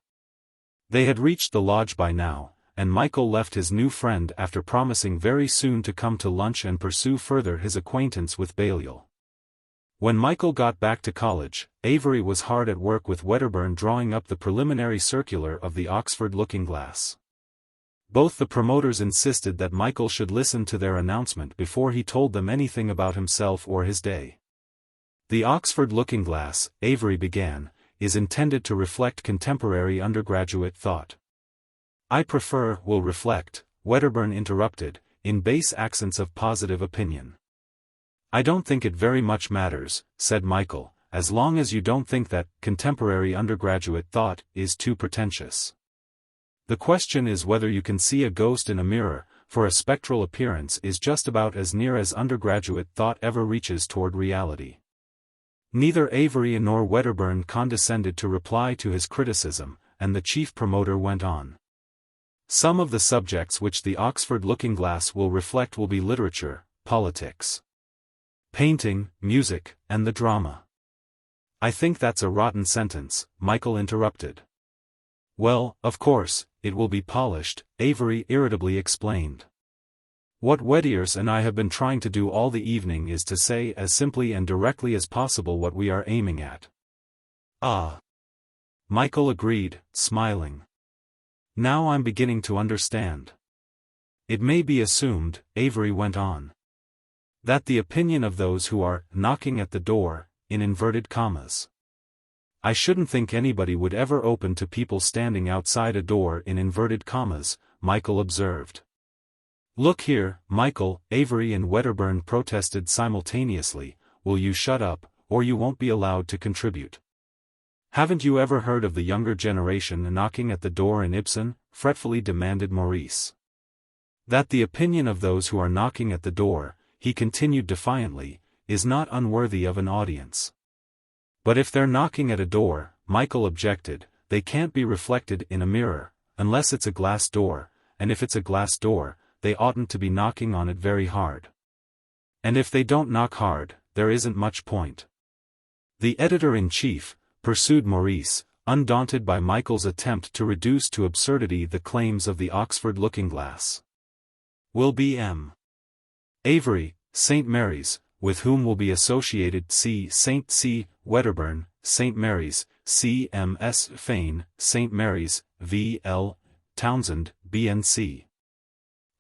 They had reached the lodge by now, and Michael left his new friend after promising very soon to come to lunch and pursue further his acquaintance with Balliol. When Michael got back to college, Avery was hard at work with Wedderburn drawing up the preliminary circular of the Oxford Looking-Glass. Both the promoters insisted that Michael should listen to their announcement before he told them anything about himself or his day. "The Oxford Looking-Glass," Avery began, "is intended to reflect contemporary undergraduate thought." "I prefer will reflect," Wedderburn interrupted, in bass accents of positive opinion. "I don't think it very much matters," said Michael, "as long as you don't think that contemporary undergraduate thought is too pretentious. The question is whether you can see a ghost in a mirror, for a spectral appearance is just about as near as undergraduate thought ever reaches toward reality." Neither Avery nor Wedderburn condescended to reply to his criticism, and the chief promoter went on. "Some of the subjects which the Oxford Looking-Glass will reflect will be literature, politics, painting, music, and the drama." "I think that's a rotten sentence," Michael interrupted. "Well, of course, it will be polished," Avery irritably explained. "What Weddiers and I have been trying to do all the evening is to say as simply and directly as possible what we are aiming at." "Ah," Michael agreed, smiling. "Now I'm beginning to understand." "It may be assumed," Avery went on, "that the opinion of those who are knocking at the door, in inverted commas. I shouldn't think anybody would ever open to people standing outside a door in inverted commas," Michael observed. "Look here, Michael," Avery and Wedderburn protested simultaneously, "will you shut up, or you won't be allowed to contribute." "Haven't you ever heard of the younger generation knocking at the door in Ibsen?" fretfully demanded Maurice. "That the opinion of those who are knocking at the door," he continued defiantly, "is not unworthy of an audience. But if they're knocking at a door," Michael objected, "they can't be reflected in a mirror, unless it's a glass door, and if it's a glass door, they oughtn't to be knocking on it very hard." And if they don't knock hard, there isn't much point. The editor-in-chief, pursued Maurice, undaunted by Michael's attempt to reduce to absurdity the claims of the Oxford Looking-Glass, will be M. Avery, St. Mary's, with whom will be associated C. St. C. Wedderburn, St. Mary's, C. M. S. Fane, St. Mary's, V. L. Townsend, B.N.C.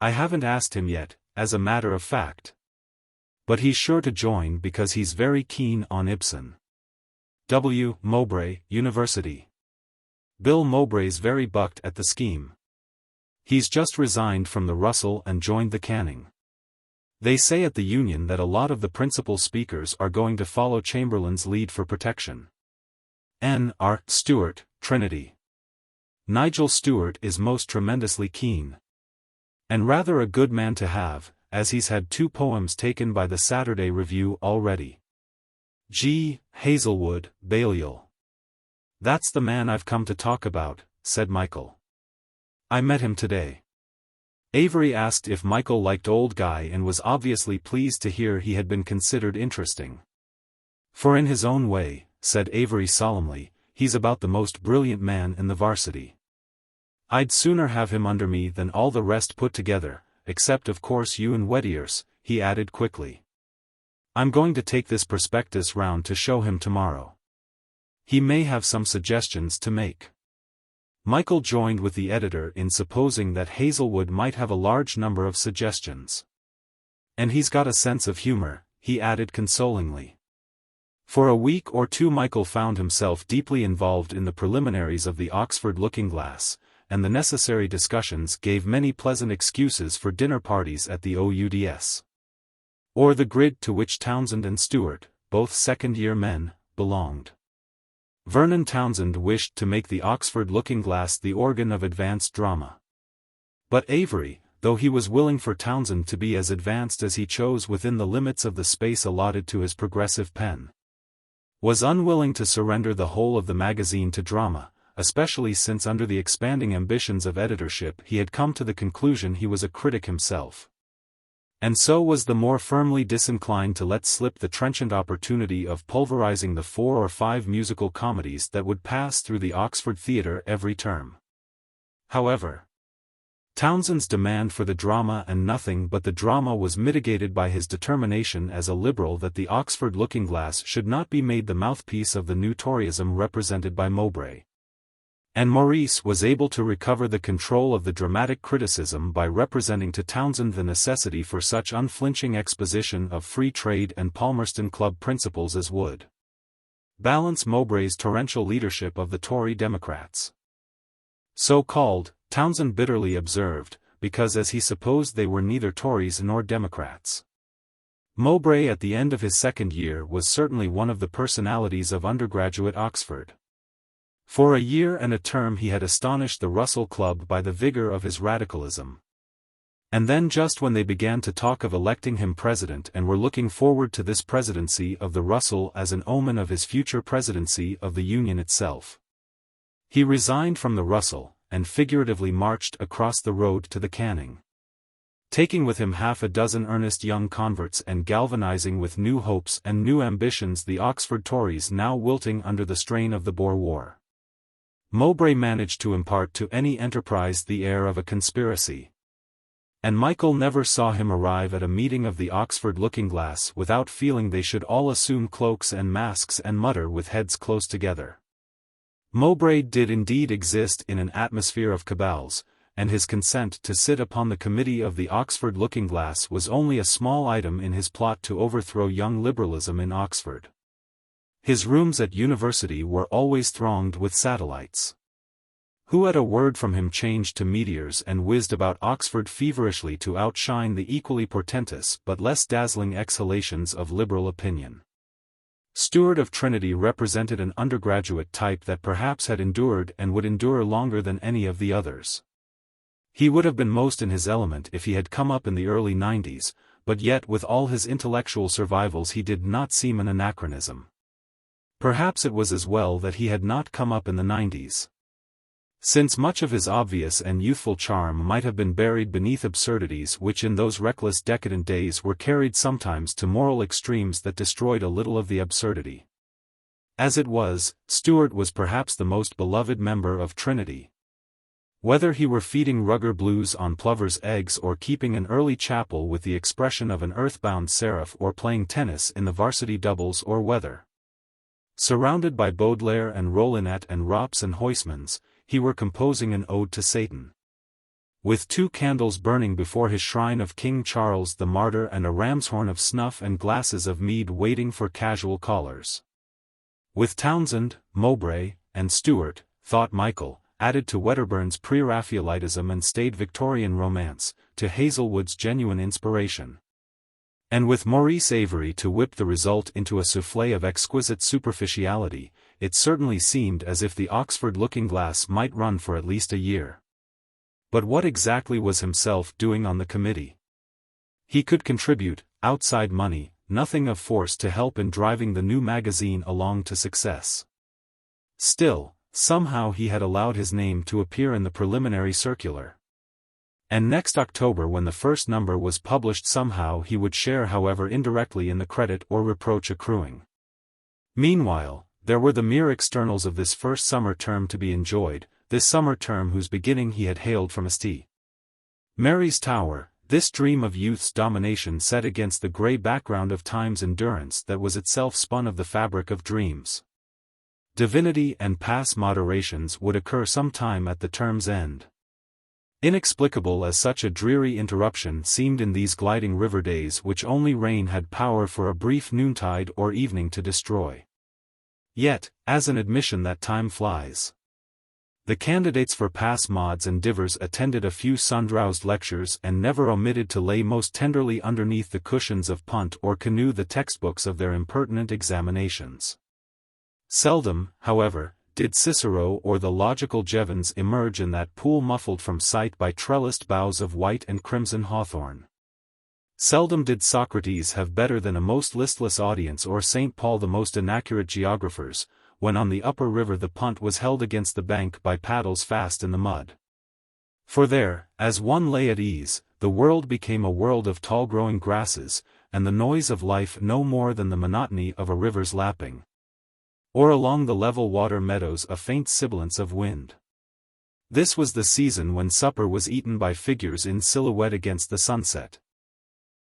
I haven't asked him yet, as a matter of fact. But he's sure to join because he's very keen on Ibsen. W. Mowbray, University. Bill Mowbray's very bucked at the scheme. He's just resigned from the Russell and joined the Canning. They say at the Union that a lot of the principal speakers are going to follow Chamberlain's lead for protection. N. R. Stewart, Trinity. Nigel Stewart is most tremendously keen. And rather a good man to have, as he's had 2 poems taken by the Saturday Review already. G. Hazelwood, Balliol. That's the man I've come to talk about, said Michael. I met him today. Avery asked if Michael liked Old Guy and was obviously pleased to hear he had been considered interesting. For in his own way, said Avery solemnly, he's about the most brilliant man in the varsity. I'd sooner have him under me than all the rest put together, except of course you and Wettiers, he added quickly. I'm going to take this prospectus round to show him tomorrow. He may have some suggestions to make. Michael joined with the editor in supposing that Hazelwood might have a large number of suggestions. And he's got a sense of humor, he added consolingly. For a week or 2 Michael found himself deeply involved in the preliminaries of the Oxford Looking-Glass, and the necessary discussions gave many pleasant excuses for dinner parties at the OUDS. Or the grid to which Townsend and Stewart, both second-year men, belonged. Vernon Townsend wished to make the Oxford Looking-Glass the organ of advanced drama. But Avery, though he was willing for Townsend to be as advanced as he chose within the limits of the space allotted to his progressive pen, was unwilling to surrender the whole of the magazine to drama, especially since under the expanding ambitions of editorship he had come to the conclusion he was a critic himself. And so was the more firmly disinclined to let slip the trenchant opportunity of pulverizing the 4 or 5 musical comedies that would pass through the Oxford Theatre every term. However, Townsend's demand for the drama and nothing but the drama was mitigated by his determination as a liberal that the Oxford Looking-Glass should not be made the mouthpiece of the new Toryism represented by Mowbray. And Maurice was able to recover the control of the dramatic criticism by representing to Townsend the necessity for such unflinching exposition of free trade and Palmerston Club principles as would balance Mowbray's torrential leadership of the Tory Democrats. So called, Townsend bitterly observed, because as he supposed they were neither Tories nor Democrats. Mowbray at the end of his second year was certainly one of the personalities of undergraduate Oxford. For a year and a term he had astonished the Russell Club by the vigor of his radicalism. And then just when they began to talk of electing him president and were looking forward to this presidency of the Russell as an omen of his future presidency of the Union itself, he resigned from the Russell, and figuratively marched across the road to the Canning, taking with him half a dozen earnest young converts and galvanizing with new hopes and new ambitions the Oxford Tories now wilting under the strain of the Boer War. Mowbray managed to impart to any enterprise the air of a conspiracy. And Michael never saw him arrive at a meeting of the Oxford Looking-Glass without feeling they should all assume cloaks and masks and mutter with heads close together. Mowbray did indeed exist in an atmosphere of cabals, and his consent to sit upon the committee of the Oxford Looking-Glass was only a small item in his plot to overthrow young liberalism in Oxford. His rooms at university were always thronged with satellites, who at a word from him changed to meteors and whizzed about Oxford feverishly to outshine the equally portentous but less dazzling exhalations of liberal opinion. Stewart of Trinity represented an undergraduate type that perhaps had endured and would endure longer than any of the others. He would have been most in his element if he had come up in the early 90s, but yet with all his intellectual survivals he did not seem an anachronism. Perhaps it was as well that he had not come up in the 90s. Since much of his obvious and youthful charm might have been buried beneath absurdities which in those reckless decadent days were carried sometimes to moral extremes that destroyed a little of the absurdity. As it was, Stuart was perhaps the most beloved member of Trinity. Whether he were feeding rugger blues on plover's eggs or keeping an early chapel with the expression of an earthbound seraph or playing tennis in the varsity doubles or whether surrounded by Baudelaire and Rollinat and Rops and Huysmans, he were composing an ode to Satan. With 2 candles burning before his shrine of King Charles the Martyr and a ram's horn of snuff and glasses of mead waiting for casual callers. With Townsend, Mowbray, and Stuart, thought Michael, added to Wedderburn's pre-Raphaelitism and staid Victorian romance, to Hazelwood's genuine inspiration. And with Maurice Avery to whip the result into a soufflé of exquisite superficiality, it certainly seemed as if the Oxford Looking-Glass might run for at least a year. But what exactly was himself doing on the committee? He could contribute, outside money, nothing of force to help in driving the new magazine along to success. Still, somehow he had allowed his name to appear in the preliminary circular. And next October when the first number was published somehow he would share however indirectly in the credit or reproach accruing. Meanwhile, there were the mere externals of this first summer term to be enjoyed, this summer term whose beginning he had hailed from St. Mary's Tower, this dream of youth's domination set against the grey background of time's endurance that was itself spun of the fabric of dreams. Divinity and past moderations would occur some time at the term's end. Inexplicable as such a dreary interruption seemed in these gliding river days which only rain had power for a brief noontide or evening to destroy. Yet, as an admission that time flies. The candidates for pass mods and divers attended a few sun-drowsed lectures and never omitted to lay most tenderly underneath the cushions of punt or canoe the textbooks of their impertinent examinations. Seldom, however, did Cicero or the logical Jevons emerge in that pool muffled from sight by trellised boughs of white and crimson hawthorn. Seldom did Socrates have better than a most listless audience or St. Paul the most inaccurate geographers, when on the upper river the punt was held against the bank by paddles fast in the mud. For there, as one lay at ease, the world became a world of tall-growing grasses, and the noise of life no more than the monotony of a river's lapping. Or along the level water meadows a faint sibilance of wind. This was the season when supper was eaten by figures in silhouette against the sunset.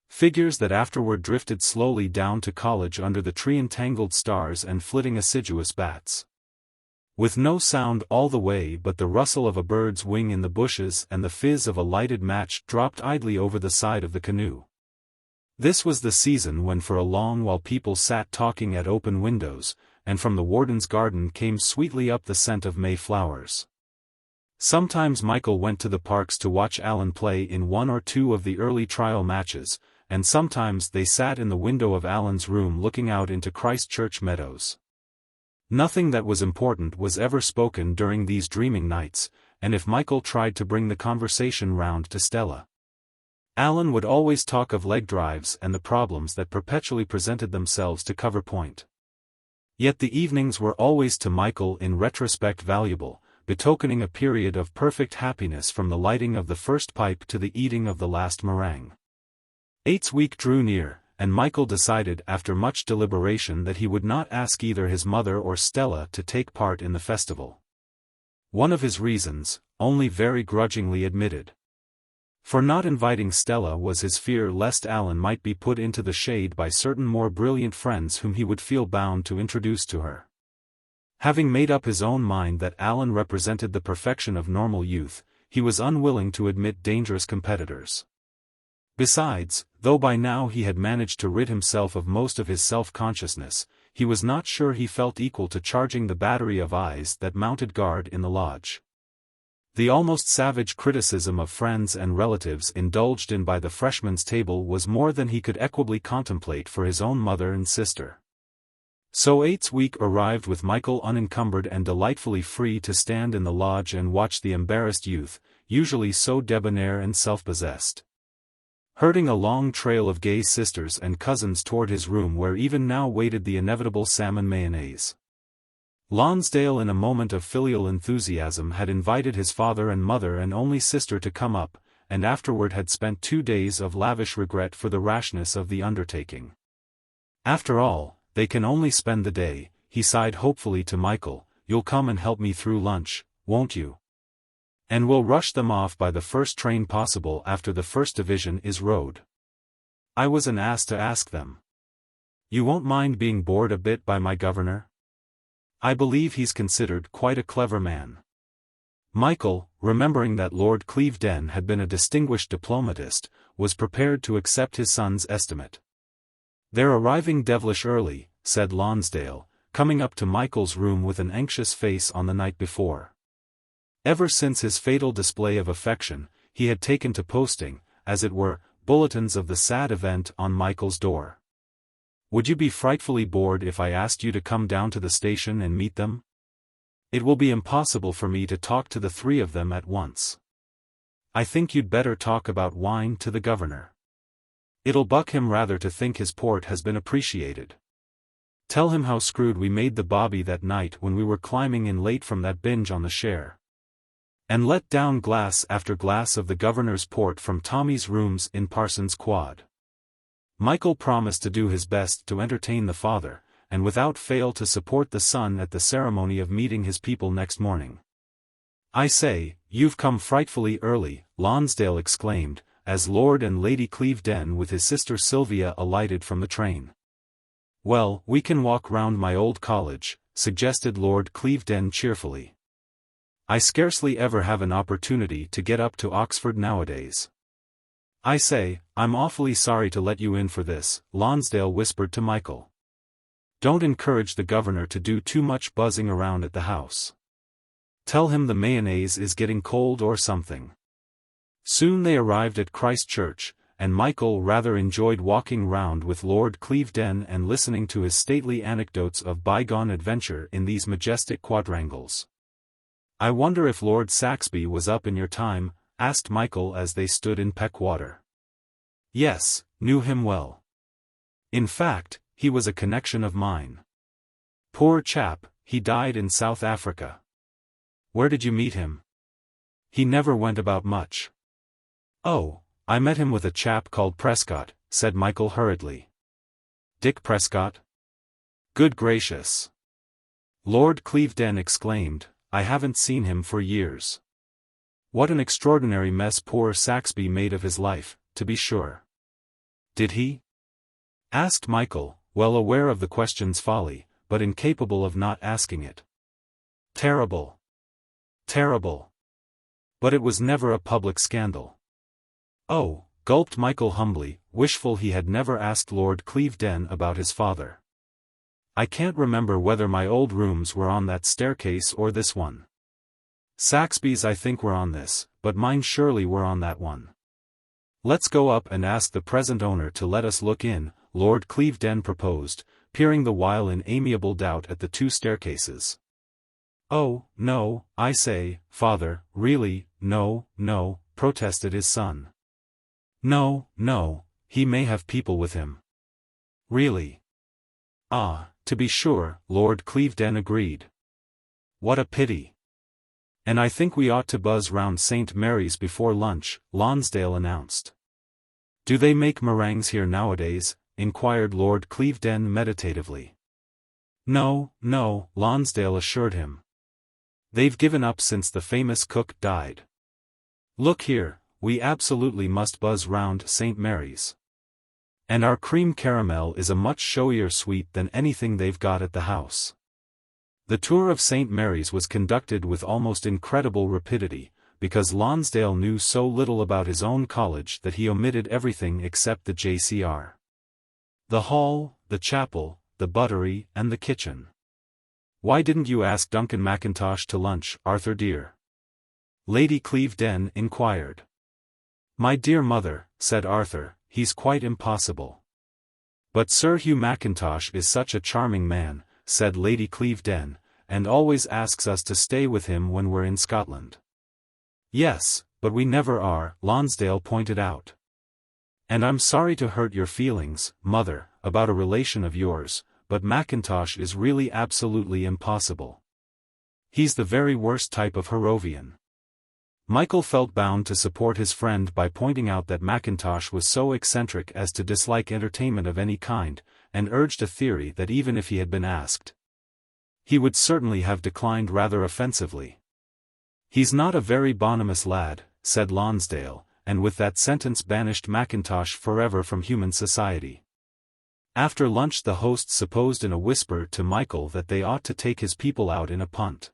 Figures that afterward drifted slowly down to college under the tree-entangled stars and flitting assiduous bats. With no sound all the way but the rustle of a bird's wing in the bushes and the fizz of a lighted match dropped idly over the side of the canoe. This was the season when for a long while people sat talking at open windows, and from the warden's garden came sweetly up the scent of May flowers. Sometimes Michael went to the parks to watch Alan play in 1 or 2 of the early trial matches, and sometimes they sat in the window of Alan's room looking out into Christchurch meadows. Nothing that was important was ever spoken during these dreaming nights, and if Michael tried to bring the conversation round to Stella, Alan would always talk of leg drives and the problems that perpetually presented themselves to cover point. Yet the evenings were always to Michael in retrospect valuable, betokening a period of perfect happiness from the lighting of the first pipe to the eating of the last meringue. VIII's week drew near, and Michael decided after much deliberation that he would not ask either his mother or Stella to take part in the festival. One of his reasons, only very grudgingly admitted, for not inviting Stella was his fear lest Alan might be put into the shade by certain more brilliant friends whom he would feel bound to introduce to her. Having made up his own mind that Alan represented the perfection of normal youth, he was unwilling to admit dangerous competitors. Besides, though by now he had managed to rid himself of most of his self-consciousness, he was not sure he felt equal to charging the battery of eyes that mounted guard in the lodge. The almost savage criticism of friends and relatives indulged in by the freshmen's table was more than he could equably contemplate for his own mother and sister. So VIII's week arrived with Michael unencumbered and delightfully free to stand in the lodge and watch the embarrassed youth, usually so debonair and self-possessed, herding a long trail of gay sisters and cousins toward his room where even now waited the inevitable salmon mayonnaise. Lonsdale, in a moment of filial enthusiasm, had invited his father and mother and only sister to come up, and afterward had spent 2 days of lavish regret for the rashness of the undertaking. After all, they can only spend the day, he sighed hopefully to Michael. You'll come and help me through lunch, won't you? And we'll rush them off by the first train possible after the first division is rowed. I was an ass to ask them. You won't mind being bored a bit by my governor? I believe he's considered quite a clever man. Michael, remembering that Lord Clevedon had been a distinguished diplomatist, was prepared to accept his son's estimate. They're arriving devilish early, said Lonsdale, coming up to Michael's room with an anxious face on the night before. Ever since his fatal display of affection, he had taken to posting, as it were, bulletins of the sad event on Michael's door. Would you be frightfully bored if I asked you to come down to the station and meet them? It will be impossible for me to talk to the 3 of them at once. I think you'd better talk about wine to the governor. It'll buck him rather to think his port has been appreciated. Tell him how screwed we made the bobby that night when we were climbing in late from that binge on the Cher. And let down glass after glass of the governor's port from Tommy's rooms in Parsons Quad. Michael promised to do his best to entertain the father, and without fail to support the son at the ceremony of meeting his people next morning. I say, you've come frightfully early, Lonsdale exclaimed, as Lord and Lady Clevedon with his sister Sylvia alighted from the train. Well, we can walk round my old college, suggested Lord Clevedon cheerfully. I scarcely ever have an opportunity to get up to Oxford nowadays. I say, I'm awfully sorry to let you in for this, Lonsdale whispered to Michael. Don't encourage the governor to do too much buzzing around at the house. Tell him the mayonnaise is getting cold or something. Soon they arrived at Christ Church, and Michael rather enjoyed walking round with Lord Clevedon and listening to his stately anecdotes of bygone adventure in these majestic quadrangles. I wonder if Lord Saxby was up in your time, asked Michael as they stood in Peckwater. Yes, knew him well. In fact, he was a connection of mine. Poor chap, he died in South Africa. Where did you meet him? He never went about much. Oh, I met him with a chap called Prescott, said Michael hurriedly. Dick Prescott? Good gracious! Lord Clevedon exclaimed, I haven't seen him for years. What an extraordinary mess poor Saxby made of his life, to be sure. Did he? Asked Michael, well aware of the question's folly, but incapable of not asking it. Terrible. Terrible. But it was never a public scandal. Oh, gulped Michael humbly, wishful he had never asked Lord Clevedon about his father. I can't remember whether my old rooms were on that staircase or this one. Saxby's I think were on this, but mine surely were on that one. Let's go up and ask the present owner to let us look in, Lord Clevedon proposed, peering the while in amiable doubt at the 2 staircases. Oh, no, I say, father, really, no, protested his son. No, he may have people with him. Really? Ah, to be sure, Lord Clevedon agreed. What a pity. And I think we ought to buzz round St. Mary's before lunch, Lonsdale announced. Do they make meringues here nowadays? Inquired Lord Clevedon meditatively. No, Lonsdale assured him. They've given up since the famous cook died. Look here, we absolutely must buzz round St. Mary's. And our cream caramel is a much showier sweet than anything they've got at the house. The tour of St. Mary's was conducted with almost incredible rapidity, because Lonsdale knew so little about his own college that he omitted everything except the JCR. The hall, the chapel, the buttery, and the kitchen. Why didn't you ask Duncan Mackintosh to lunch, Arthur dear? Lady Clevedon inquired. My dear mother, said Arthur, he's quite impossible. But Sir Hugh Mackintosh is such a charming man, said Lady Clevedon, and always asks us to stay with him when we're in Scotland. Yes, but we never are, Lonsdale pointed out. And I'm sorry to hurt your feelings, mother, about a relation of yours, but Mackintosh is really absolutely impossible. He's the very worst type of Harrovian. Michael felt bound to support his friend by pointing out that Mackintosh was so eccentric as to dislike entertainment of any kind, and urged a theory that even if he had been asked, he would certainly have declined rather offensively. "He's not a very bonhomous lad," said Lonsdale, and with that sentence banished Mackintosh forever from human society. After lunch the host supposed in a whisper to Michael that they ought to take his people out in a punt.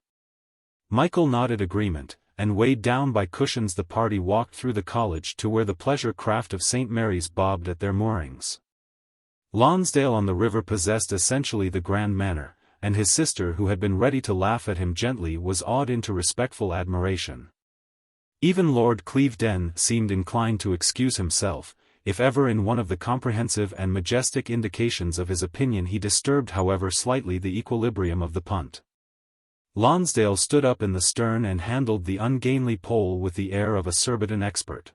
Michael nodded agreement, and weighed down by cushions the party walked through the college to where the pleasure craft of St. Mary's bobbed at their moorings. Lonsdale on the river possessed essentially the grand manner, and his sister who had been ready to laugh at him gently was awed into respectful admiration. Even Lord Clevedon seemed inclined to excuse himself, if ever in one of the comprehensive and majestic indications of his opinion he disturbed however slightly the equilibrium of the punt. Lonsdale stood up in the stern and handled the ungainly pole with the air of a Surbiton expert.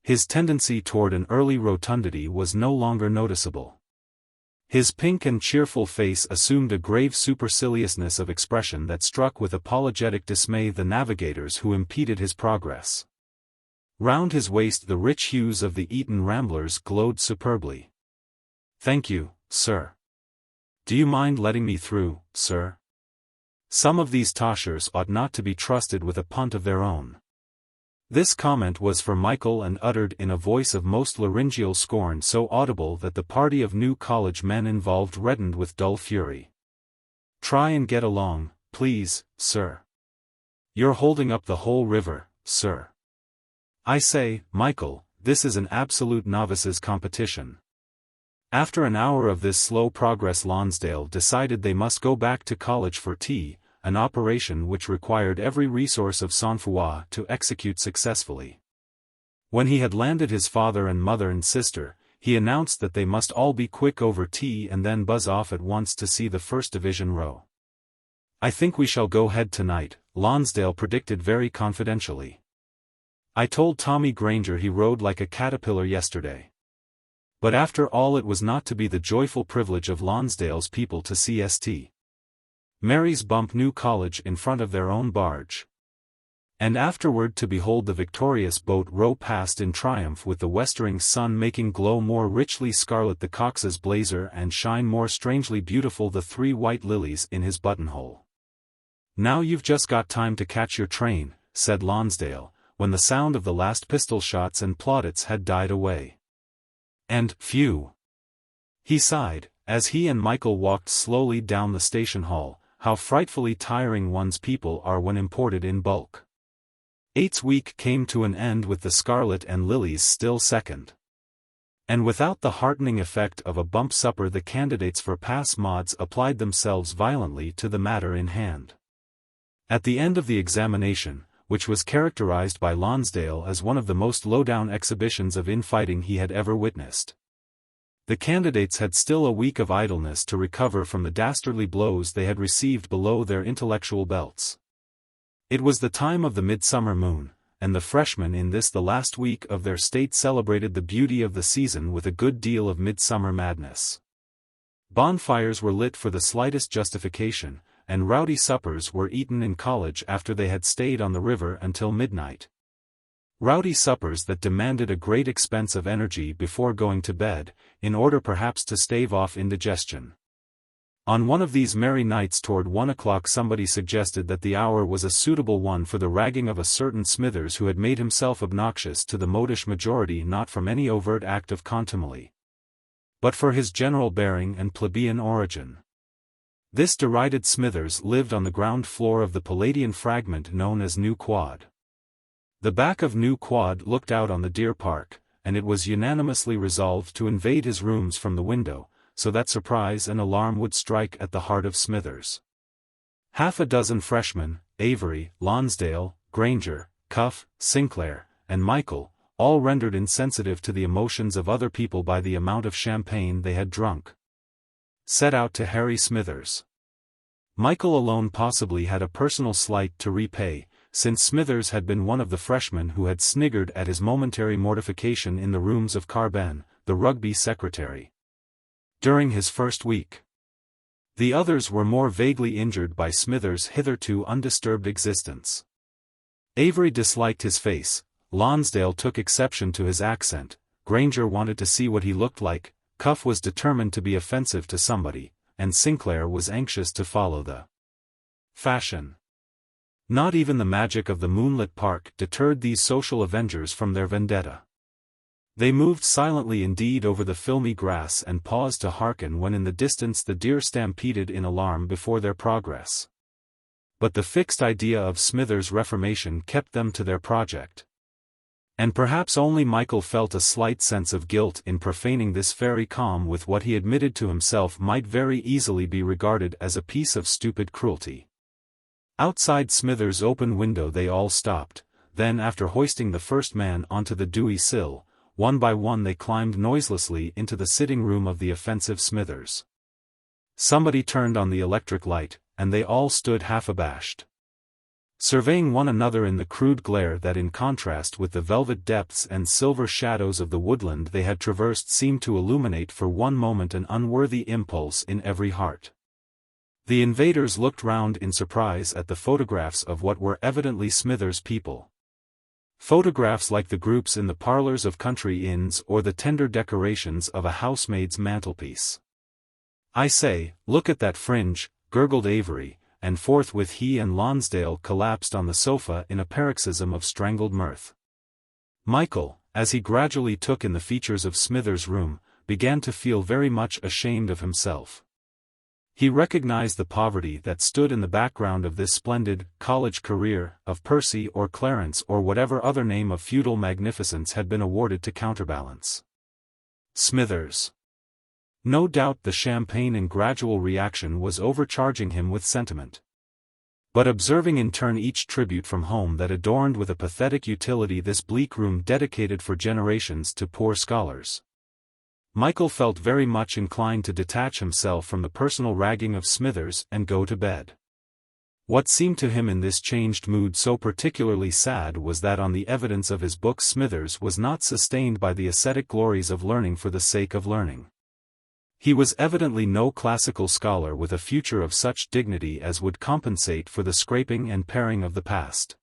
His tendency toward an early rotundity was no longer noticeable. His pink and cheerful face assumed a grave superciliousness of expression that struck with apologetic dismay the navigators who impeded his progress. Round his waist the rich hues of the Eton Ramblers glowed superbly. "Thank you, sir. Do you mind letting me through, sir? Some of these toshers ought not to be trusted with a punt of their own." This comment was for Michael and uttered in a voice of most laryngeal scorn so audible that the party of new college men involved reddened with dull fury. "Try and get along, please, sir. You're holding up the whole river, sir. I say, Michael, this is an absolute novices' competition." After an hour of this slow progress Lonsdale decided they must go back to college for tea, an operation which required every resource of sang-froid to execute successfully. When he had landed his father and mother and sister, he announced that they must all be quick over tea and then buzz off at once to see the First Division row. "I think we shall go head tonight," Lonsdale predicted very confidentially. "I told Tommy Granger he rode like a caterpillar yesterday." But after all it was not to be the joyful privilege of Lonsdale's people to see St. Mary's bump New College in front of their own barge, and afterward to behold the victorious boat row past in triumph with the westering sun making glow more richly scarlet the cox's blazer and shine more strangely beautiful the 3 white lilies in his buttonhole. "Now you've just got time to catch your train," said Lonsdale, when the sound of the last pistol shots and plaudits had died away. "And, phew," he sighed, as he and Michael walked slowly down the station hall, "how frightfully tiring one's people are when imported in bulk." VIII's week came to an end with the Scarlett and Lilies still second. And without the heartening effect of a bump supper the candidates for pass mods applied themselves violently to the matter in hand. At the end of the examination, which was characterized by Lonsdale as one of the most low-down exhibitions of infighting he had ever witnessed, the candidates had still a week of idleness to recover from the dastardly blows they had received below their intellectual belts. It was the time of the midsummer moon, and the freshmen in this the last week of their state celebrated the beauty of the season with a good deal of midsummer madness. Bonfires were lit for the slightest justification, and rowdy suppers were eaten in college after they had stayed on the river until midnight. Rowdy suppers that demanded a great expense of energy before going to bed, in order perhaps to stave off indigestion. On one of these merry nights toward 1 o'clock somebody suggested that the hour was a suitable one for the ragging of a certain Smithers who had made himself obnoxious to the modish majority not from any overt act of contumely, but for his general bearing and plebeian origin. This derided Smithers lived on the ground floor of the Palladian fragment known as New Quad. The back of New Quad looked out on the Deer Park, and it was unanimously resolved to invade his rooms from the window, so that surprise and alarm would strike at the heart of Smithers. Half a dozen freshmen, Avery, Lonsdale, Granger, Cuff, Sinclair, and Michael, all rendered insensitive to the emotions of other people by the amount of champagne they had drunk, set out to harry Smithers. Michael alone possibly had a personal slight to repay, since Smithers had been one of the freshmen who had sniggered at his momentary mortification in the rooms of Carben, the rugby secretary, during his first week. The others were more vaguely injured by Smithers' hitherto undisturbed existence. Avery disliked his face, Lonsdale took exception to his accent, Granger wanted to see what he looked like, Cuff was determined to be offensive to somebody, and Sinclair was anxious to follow the fashion. Not even the magic of the moonlit park deterred these social avengers from their vendetta. They moved silently indeed over the filmy grass and paused to hearken when in the distance the deer stampeded in alarm before their progress. But the fixed idea of Smithers' reformation kept them to their project. And perhaps only Michael felt a slight sense of guilt in profaning this fairy calm with what he admitted to himself might very easily be regarded as a piece of stupid cruelty. Outside Smithers' open window they all stopped, then after hoisting the first man onto the dewy sill, one by one they climbed noiselessly into the sitting room of the offensive Smithers. Somebody turned on the electric light, and they all stood half abashed, surveying one another in the crude glare that in contrast with the velvet depths and silver shadows of the woodland they had traversed seemed to illuminate for one moment an unworthy impulse in every heart. The invaders looked round in surprise at the photographs of what were evidently Smithers' people. Photographs like the groups in the parlors of country inns or the tender decorations of a housemaid's mantelpiece. "I say, look at that fringe," gurgled Avery, and forthwith he and Lonsdale collapsed on the sofa in a paroxysm of strangled mirth. Michael, as he gradually took in the features of Smithers' room, began to feel very much ashamed of himself. He recognized the poverty that stood in the background of this splendid college career, of Percy or Clarence or whatever other name of feudal magnificence had been awarded to counterbalance Smithers. No doubt the champagne in gradual reaction was overcharging him with sentiment. But observing in turn each tribute from home that adorned with a pathetic utility this bleak room dedicated for generations to poor scholars, Michael felt very much inclined to detach himself from the personal ragging of Smithers and go to bed. What seemed to him in this changed mood so particularly sad was that on the evidence of his books Smithers was not sustained by the ascetic glories of learning for the sake of learning. He was evidently no classical scholar with a future of such dignity as would compensate for the scraping and paring of the past.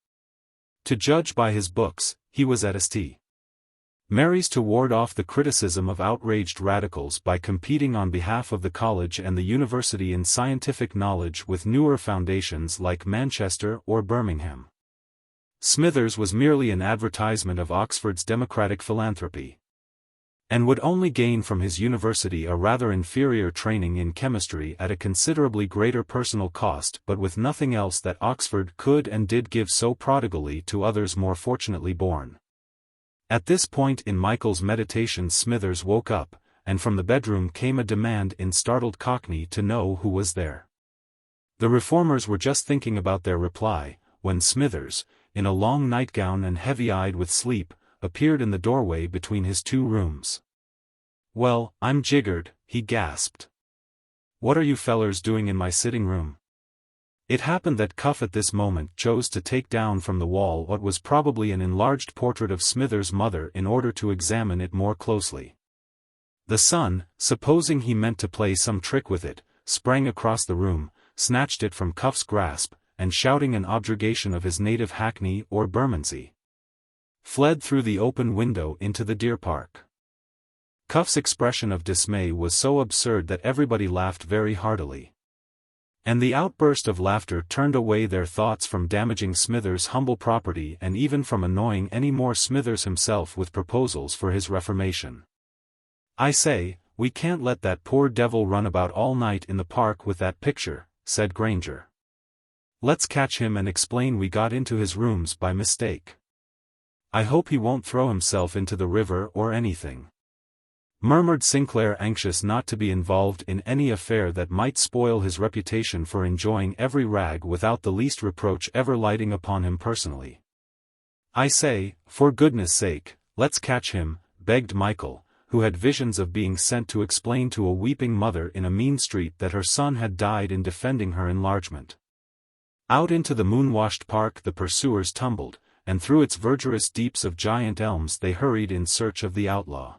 To judge by his books, he was at St. Mary's to ward off the criticism of outraged radicals by competing on behalf of the college and the university in scientific knowledge with newer foundations like Manchester or Birmingham. Smithers was merely an advertisement of Oxford's democratic philanthropy, and would only gain from his university a rather inferior training in chemistry at a considerably greater personal cost but with nothing else that Oxford could and did give so prodigally to others more fortunately born. At this point in Michael's meditations Smithers woke up, and from the bedroom came a demand in startled Cockney to know who was there. The reformers were just thinking about their reply, when Smithers, in a long nightgown and heavy-eyed with sleep, appeared in the doorway between his two rooms. "Well, I'm jiggered," he gasped. "What are you fellers doing in my sitting room?" It happened that Cuff at this moment chose to take down from the wall what was probably an enlarged portrait of Smithers' mother in order to examine it more closely. The son, supposing he meant to play some trick with it, sprang across the room, snatched it from Cuff's grasp, and shouting an objurgation of his native Hackney or Bermondsey, fled through the open window into the deer park. Cuff's expression of dismay was so absurd that everybody laughed very heartily. And the outburst of laughter turned away their thoughts from damaging Smithers' humble property and even from annoying any more Smithers himself with proposals for his reformation. "I say, we can't let that poor devil run about all night in the park with that picture," said Granger. "Let's catch him and explain we got into his rooms by mistake. I hope he won't throw himself into the river or anything," murmured Sinclair, anxious not to be involved in any affair that might spoil his reputation for enjoying every rag without the least reproach ever lighting upon him personally. "I say, for goodness sake, let's catch him," begged Michael, who had visions of being sent to explain to a weeping mother in a mean street that her son had died in defending her enlargement. Out into the moon-washed park the pursuers tumbled, and through its verdurous deeps of giant elms they hurried in search of the outlaw.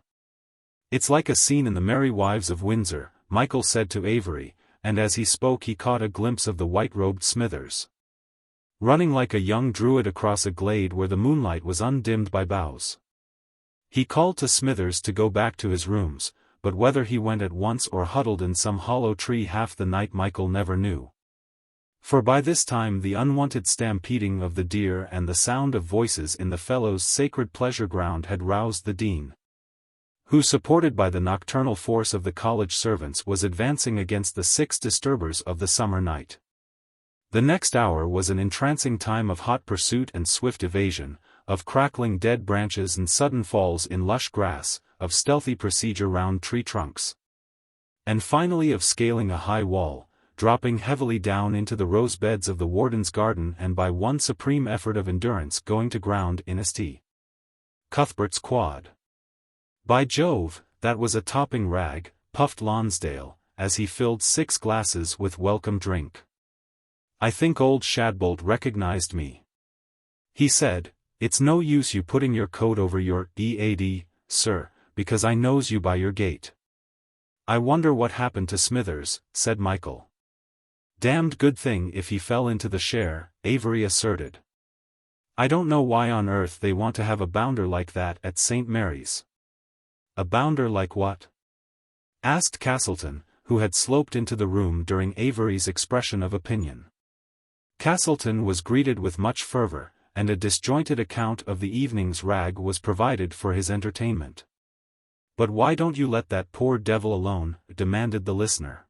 "It's like a scene in the Merry Wives of Windsor," Michael said to Avery, and as he spoke he caught a glimpse of the white-robed Smithers, running like a young druid across a glade where the moonlight was undimmed by boughs. He called to Smithers to go back to his rooms, but whether he went at once or huddled in some hollow tree half the night Michael never knew. For by this time the unwanted stampeding of the deer and the sound of voices in the Fellows' sacred pleasure ground had roused the dean, who, supported by the nocturnal force of the college servants, was advancing against the 6 disturbers of the summer night. The next hour was an entrancing time of hot pursuit and swift evasion, of crackling dead branches and sudden falls in lush grass, of stealthy procedure round tree trunks, and finally of scaling a high wall, dropping heavily down into the rose beds of the warden's garden, and by one supreme effort of endurance going to ground in St. Cuthbert's quad. "By Jove, that was a topping rag," puffed Lonsdale, as he filled 6 glasses with welcome drink. "I think old Shadbolt recognized me," he said. "It's no use you putting your coat over your EAD, sir, because I knows you by your gait." "I wonder what happened to Smithers," said Michael. "Damned good thing if he fell into the share," Avery asserted. "I don't know why on earth they want to have a bounder like that at St. Mary's." "A bounder like what?" asked Castleton, who had sloped into the room during Avery's expression of opinion. Castleton was greeted with much fervor, and a disjointed account of the evening's rag was provided for his entertainment. "But why don't you let that poor devil alone?" demanded the listener.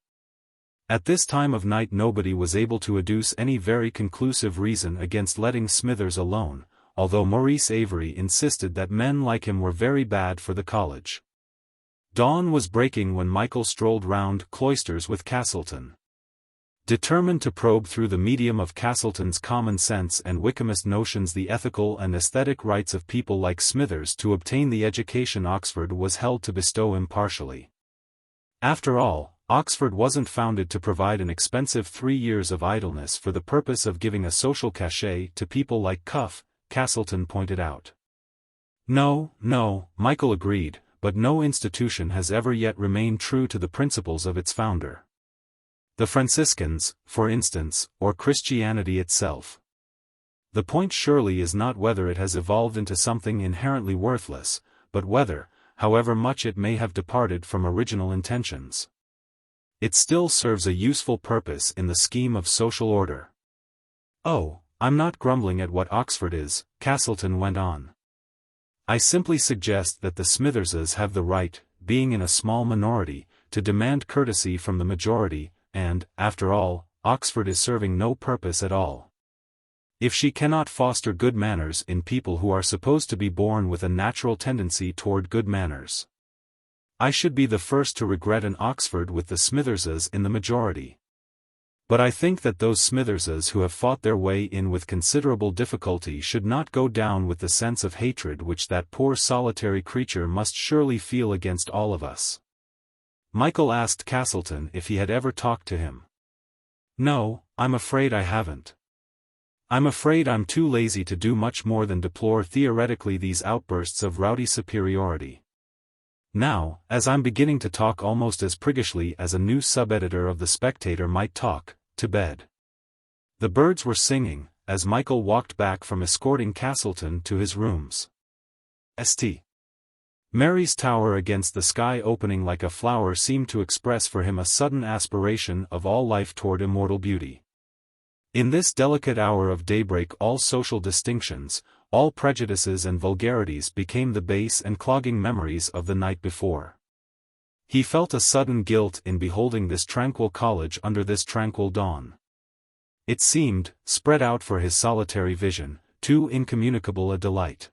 At this time of night nobody was able to adduce any very conclusive reason against letting Smithers alone, although Maurice Avery insisted that men like him were very bad for the college. Dawn was breaking when Michael strolled round Cloisters with Castleton. Determined to probe through the medium of Castleton's common sense and Wykehamist notions the ethical and aesthetic rights of people like Smithers to obtain the education Oxford was held to bestow impartially. After all, Oxford wasn't founded to provide an expensive 3 years of idleness for the purpose of giving a social cachet to people like Cuff, Castleton pointed out. "No, Michael agreed, but no institution has ever yet remained true to the principles of its founder. The Franciscans, for instance, or Christianity itself. The point surely is not whether it has evolved into something inherently worthless, but whether, however much it may have departed from original intentions, it still serves a useful purpose in the scheme of social order." "Oh, I'm not grumbling at what Oxford is," Castleton went on. "I simply suggest that the Smitherses have the right, being in a small minority, to demand courtesy from the majority, and, after all, Oxford is serving no purpose at all. If she cannot foster good manners in people who are supposed to be born with a natural tendency toward good manners, I should be the first to regret an Oxford with the Smitherses in the majority. But I think that those Smitherses who have fought their way in with considerable difficulty should not go down with the sense of hatred which that poor solitary creature must surely feel against all of us." Michael asked Castleton if he had ever talked to him. "No, I'm afraid I haven't. I'm afraid I'm too lazy to do much more than deplore theoretically these outbursts of rowdy superiority. Now, as I'm beginning to talk almost as priggishly as a new sub-editor of The Spectator might talk, to bed." The birds were singing, as Michael walked back from escorting Castleton to his rooms. St. Mary's Tower against the sky opening like a flower seemed to express for him a sudden aspiration of all life toward immortal beauty. In this delicate hour of daybreak all social distinctions, all prejudices and vulgarities became the base and clogging memories of the night before. He felt a sudden guilt in beholding this tranquil college under this tranquil dawn. It seemed, spread out for his solitary vision, too incommunicable a delight.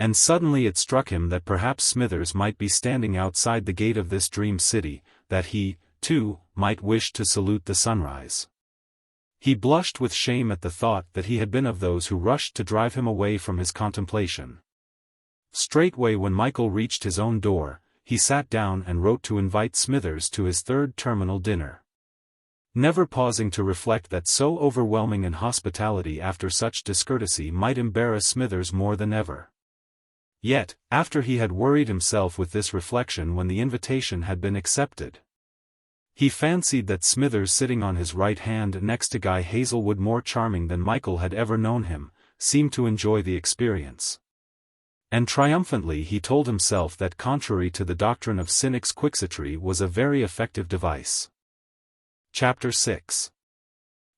And suddenly it struck him that perhaps Smithers might be standing outside the gate of this dream city, that he, too, might wish to salute the sunrise. He blushed with shame at the thought that he had been of those who rushed to drive him away from his contemplation. Straightway when Michael reached his own door, he sat down and wrote to invite Smithers to his 3rd terminal dinner, never pausing to reflect that so overwhelming an hospitality after such discourtesy might embarrass Smithers more than ever. Yet, after he had worried himself with this reflection when the invitation had been accepted, He fancied that Smithers sitting on his right hand next to Guy Hazelwood, more charming than Michael had ever known him, seemed to enjoy the experience. And triumphantly he told himself that contrary to the doctrine of cynics, Quixotry was a very effective device. Chapter 6.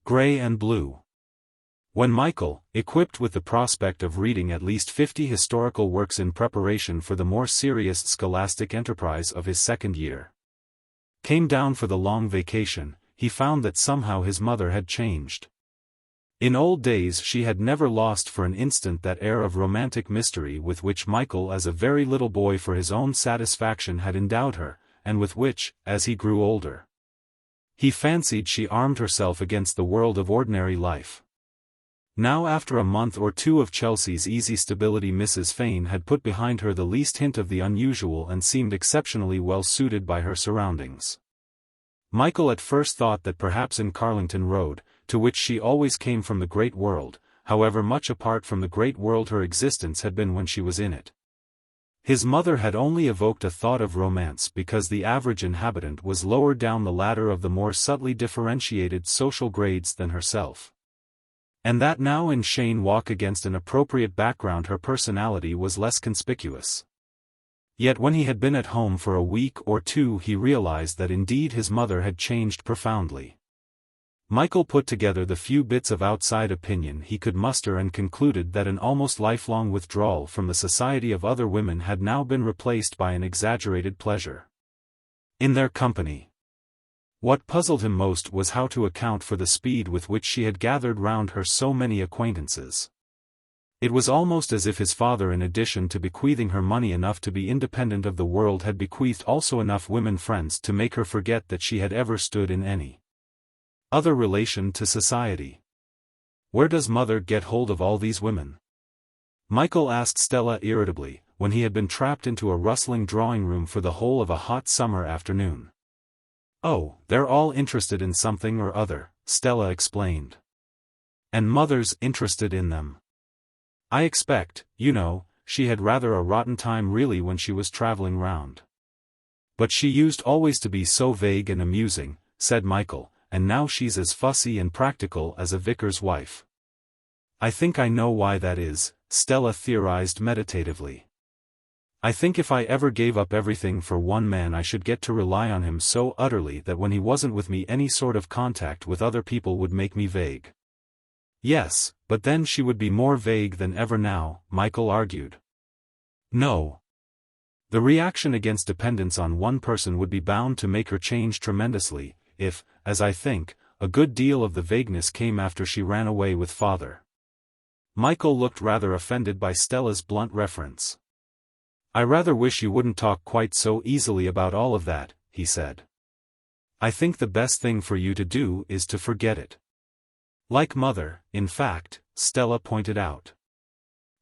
Grey and Blue. When Michael, equipped with the prospect of reading at least 50 historical works in preparation for the more serious scholastic enterprise of his second year, came down for the long vacation, he found that somehow his mother had changed. In old days she had never lost for an instant that air of romantic mystery with which Michael as a very little boy for his own satisfaction had endowed her, and with which, as he grew older, he fancied she armed herself against the world of ordinary life. Now after a month or two of Chelsea's easy stability, Mrs. Fane had put behind her the least hint of the unusual and seemed exceptionally well suited by her surroundings. Michael at first thought that perhaps in Carlington Road, to which she always came from the great world, however much apart from the great world her existence had been when she was in it, his mother had only evoked a thought of romance because the average inhabitant was lower down the ladder of the more subtly differentiated social grades than herself, and that now in Cheyne Walk against an appropriate background her personality was less conspicuous. Yet when he had been at home for a week or two he realized that indeed his mother had changed profoundly. Michael put together the few bits of outside opinion he could muster and concluded that an almost lifelong withdrawal from the society of other women had now been replaced by an exaggerated pleasure in their company. What puzzled him most was how to account for the speed with which she had gathered round her so many acquaintances. It was almost as if his father, in addition to bequeathing her money enough to be independent of the world, had bequeathed also enough women friends to make her forget that she had ever stood in any other relation to society. Where does mother get hold of all these women? Michael asked Stella irritably, when he had been trapped into a rustling drawing room for the whole of a hot summer afternoon. Oh, they're all interested in something or other, Stella explained. And mother's interested in them. I expect, you know, she had rather a rotten time really when she was traveling round. But she used always to be so vague and amusing, said Michael, and now she's as fussy and practical as a vicar's wife. I think I know why that is, Stella theorized meditatively. I think if I ever gave up everything for one man I should get to rely on him so utterly that when he wasn't with me any sort of contact with other people would make me vague. Yes, but then she would be more vague than ever now, Michael argued. No. The reaction against dependence on one person would be bound to make her change tremendously, if, as I think, a good deal of the vagueness came after she ran away with father. Michael looked rather offended by Stella's blunt reference. I rather wish you wouldn't talk quite so easily about all of that, he said. I think the best thing for you to do is to forget it. Like mother, in fact, Stella pointed out.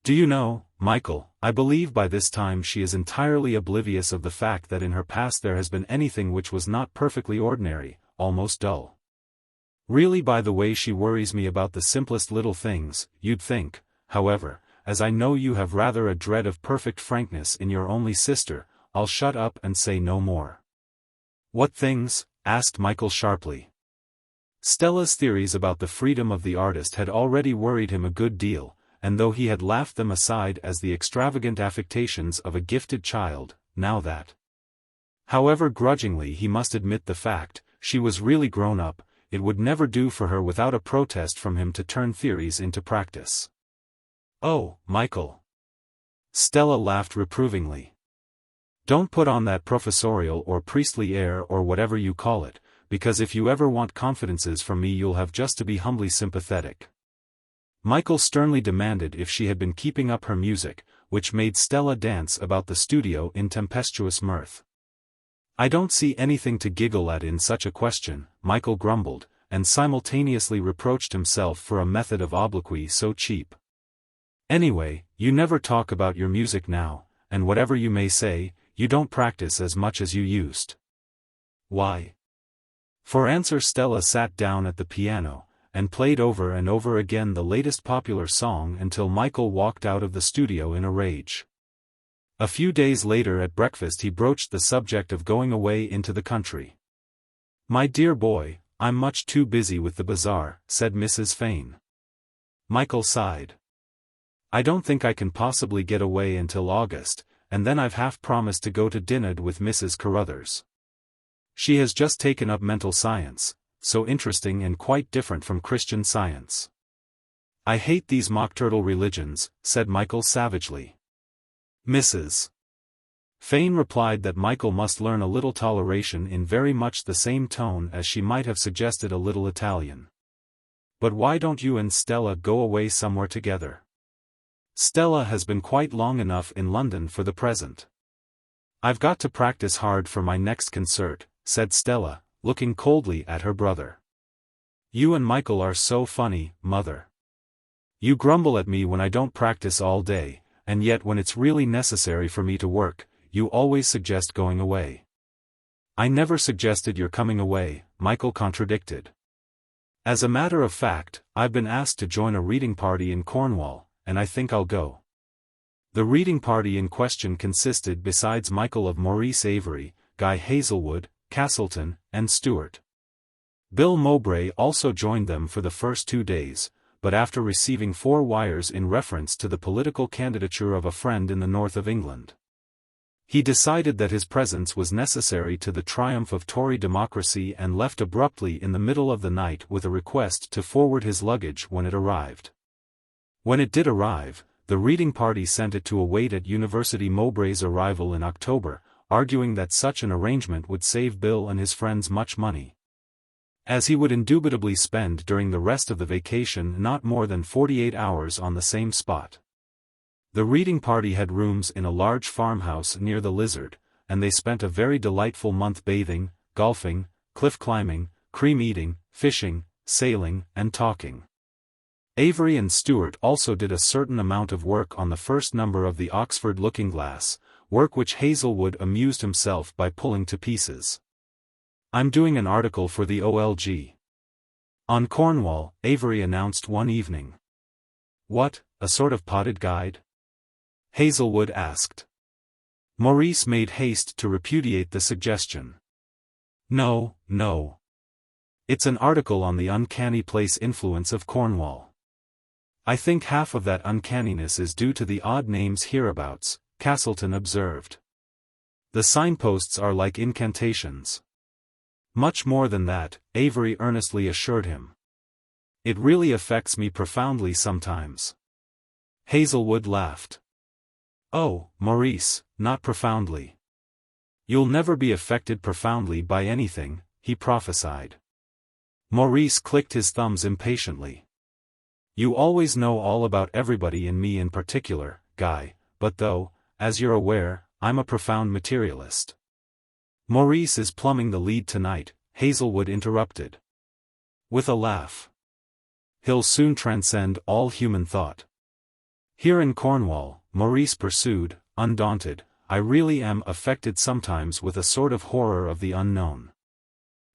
Do you know, Michael, I believe by this time she is entirely oblivious of the fact that in her past there has been anything which was not perfectly ordinary, almost dull. Really, by the way she worries me about the simplest little things. You'd think, however, as I know you have rather a dread of perfect frankness in your only sister, I'll shut up and say no more. What things? Asked Michael sharply. Stella's theories about the freedom of the artist had already worried him a good deal, and though he had laughed them aside as the extravagant affectations of a gifted child, now that, however grudgingly he must admit the fact, she was really grown up, it would never do for her without a protest from him to turn theories into practice. Oh, Michael. Stella laughed reprovingly. Don't put on that professorial or priestly air or whatever you call it, because if you ever want confidences from me you'll have just to be humbly sympathetic. Michael sternly demanded if she had been keeping up her music, which made Stella dance about the studio in tempestuous mirth. I don't see anything to giggle at in such a question, Michael grumbled, and simultaneously reproached himself for a method of obloquy so cheap. Anyway, you never talk about your music now, and whatever you may say, you don't practice as much as you used. Why? For answer Stella sat down at the piano, and played over and over again the latest popular song until Michael walked out of the studio in a rage. A few days later at breakfast he broached the subject of going away into the country. "My dear boy, I'm much too busy with the bazaar," said Mrs. Fane. Michael sighed. "I don't think I can possibly get away until August, and then I've half promised to go to dinner with Mrs. Carruthers. She has just taken up mental science, so interesting and quite different from Christian Science." "I hate these mock turtle religions," said Michael savagely. Mrs. Fane replied that Michael must learn a little toleration in very much the same tone as she might have suggested a little Italian. "But why don't you and Stella go away somewhere together? Stella has been quite long enough in London for the present." "I've got to practice hard for my next concert," said Stella, looking coldly at her brother. "You and Michael are so funny, Mother. You grumble at me when I don't practice all day, and yet when it's really necessary for me to work, you always suggest going away." "I never suggested your coming away," Michael contradicted. "As a matter of fact, I've been asked to join a reading party in Cornwall, and I think I'll go." The reading party in question consisted besides Michael of Maurice Avery, Guy Hazelwood, Castleton, and Stewart. Bill Mowbray also joined them for the first 2 days, but after receiving 4 wires in reference to the political candidature of a friend in the north of England, he decided that his presence was necessary to the triumph of Tory democracy and left abruptly in the middle of the night with a request to forward his luggage when it arrived. When it did arrive, the reading party sent it to await at University Mowbray's arrival in October, arguing that such an arrangement would save Bill and his friends much money, as he would indubitably spend during the rest of the vacation not more than 48 hours on the same spot. The reading party had rooms in a large farmhouse near the Lizard, and they spent a very delightful month bathing, golfing, cliff climbing, cream eating, fishing, sailing, and talking. Avery and Stewart also did a certain amount of work on the first number of the Oxford Looking Glass, work which Hazelwood amused himself by pulling to pieces. "I'm doing an article for the OLG on Cornwall," Avery announced one evening. "What, a sort of potted guide?" Hazelwood asked. Maurice made haste to repudiate the suggestion. No. It's an article on the uncanny place influence of Cornwall. I think half of that uncanniness is due to the odd names hereabouts," Castleton observed. "The signposts are like incantations." "Much more than that," Avery earnestly assured him. "It really affects me profoundly sometimes." Hazelwood laughed. "Oh, Maurice, not profoundly. You'll never be affected profoundly by anything," he prophesied. Maurice clicked his thumbs impatiently. "You always know all about everybody and me in particular, Guy, but though, as you're aware, I'm a profound materialist." "Maurice is plumbing the lead tonight," Hazelwood interrupted, with a laugh. "He'll soon transcend all human thought." "Here in Cornwall," Maurice pursued, undaunted, "I really am affected sometimes with a sort of horror of the unknown.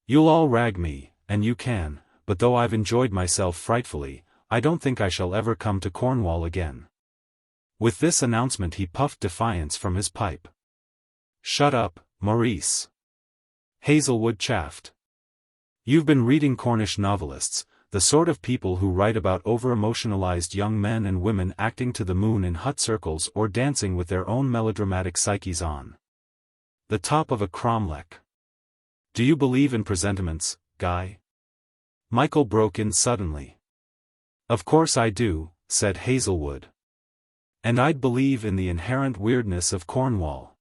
You'll all rag me, and you can, but though I've enjoyed myself frightfully, I don't think I shall ever come to Cornwall again." With this announcement he puffed defiance from his pipe. "Shut up, Maurice," Hazelwood chaffed. "You've been reading Cornish novelists, the sort of people who write about over-emotionalized young men and women acting to the moon in hut circles or dancing with their own melodramatic psyches on the top of a cromlech. Do you believe in presentiments, Guy?" Michael broke in suddenly. "Of course I do," said Hazelwood. "And I'd believe in the inherent weirdness of Cornwall.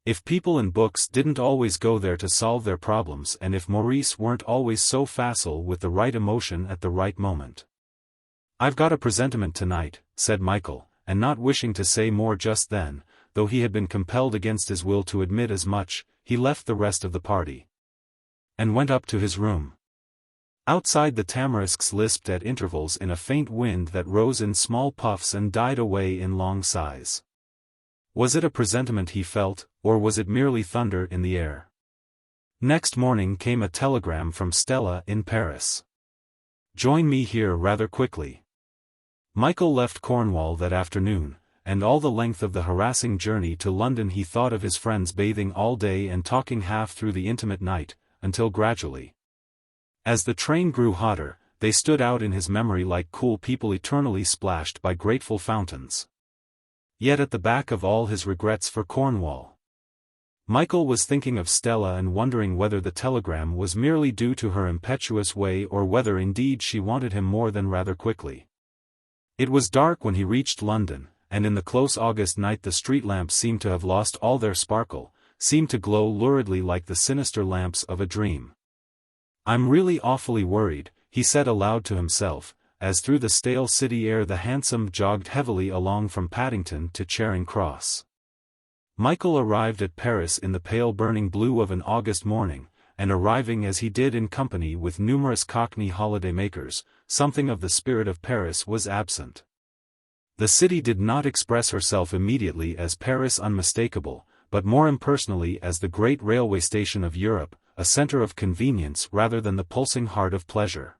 If people in books didn't always go there to solve their problems and if Maurice weren't always so facile with the right emotion at the right moment." "I've got a presentiment tonight," said Michael, and not wishing to say more just then, though he had been compelled against his will to admit as much, he left the rest of the party and went up to his room. Outside the tamarisks lisped at intervals in a faint wind that rose in small puffs and died away in long sighs. Was it a presentiment he felt, or was it merely thunder in the air? Next morning came a telegram from Stella in Paris. "Join me here rather quickly." Michael left Cornwall that afternoon, and all the length of the harassing journey to London he thought of his friends bathing all day and talking half through the intimate night, until gradually, as the train grew hotter, they stood out in his memory like cool people eternally splashed by grateful fountains. Yet at the back of all his regrets for Cornwall, Michael was thinking of Stella and wondering whether the telegram was merely due to her impetuous way or whether indeed she wanted him more than rather quickly. It was dark when he reached London, and in the close August night the street lamps seemed to have lost all their sparkle, seemed to glow luridly like the sinister lamps of a dream. "I'm really awfully worried," he said aloud to himself, as through the stale city air the hansom jogged heavily along from Paddington to Charing Cross. Michael arrived at Paris in the pale burning blue of an August morning, and arriving as he did in company with numerous Cockney holiday-makers, something of the spirit of Paris was absent. The city did not express herself immediately as Paris unmistakable, but more impersonally as the great railway station of Europe, a center of convenience rather than the pulsing heart of pleasure.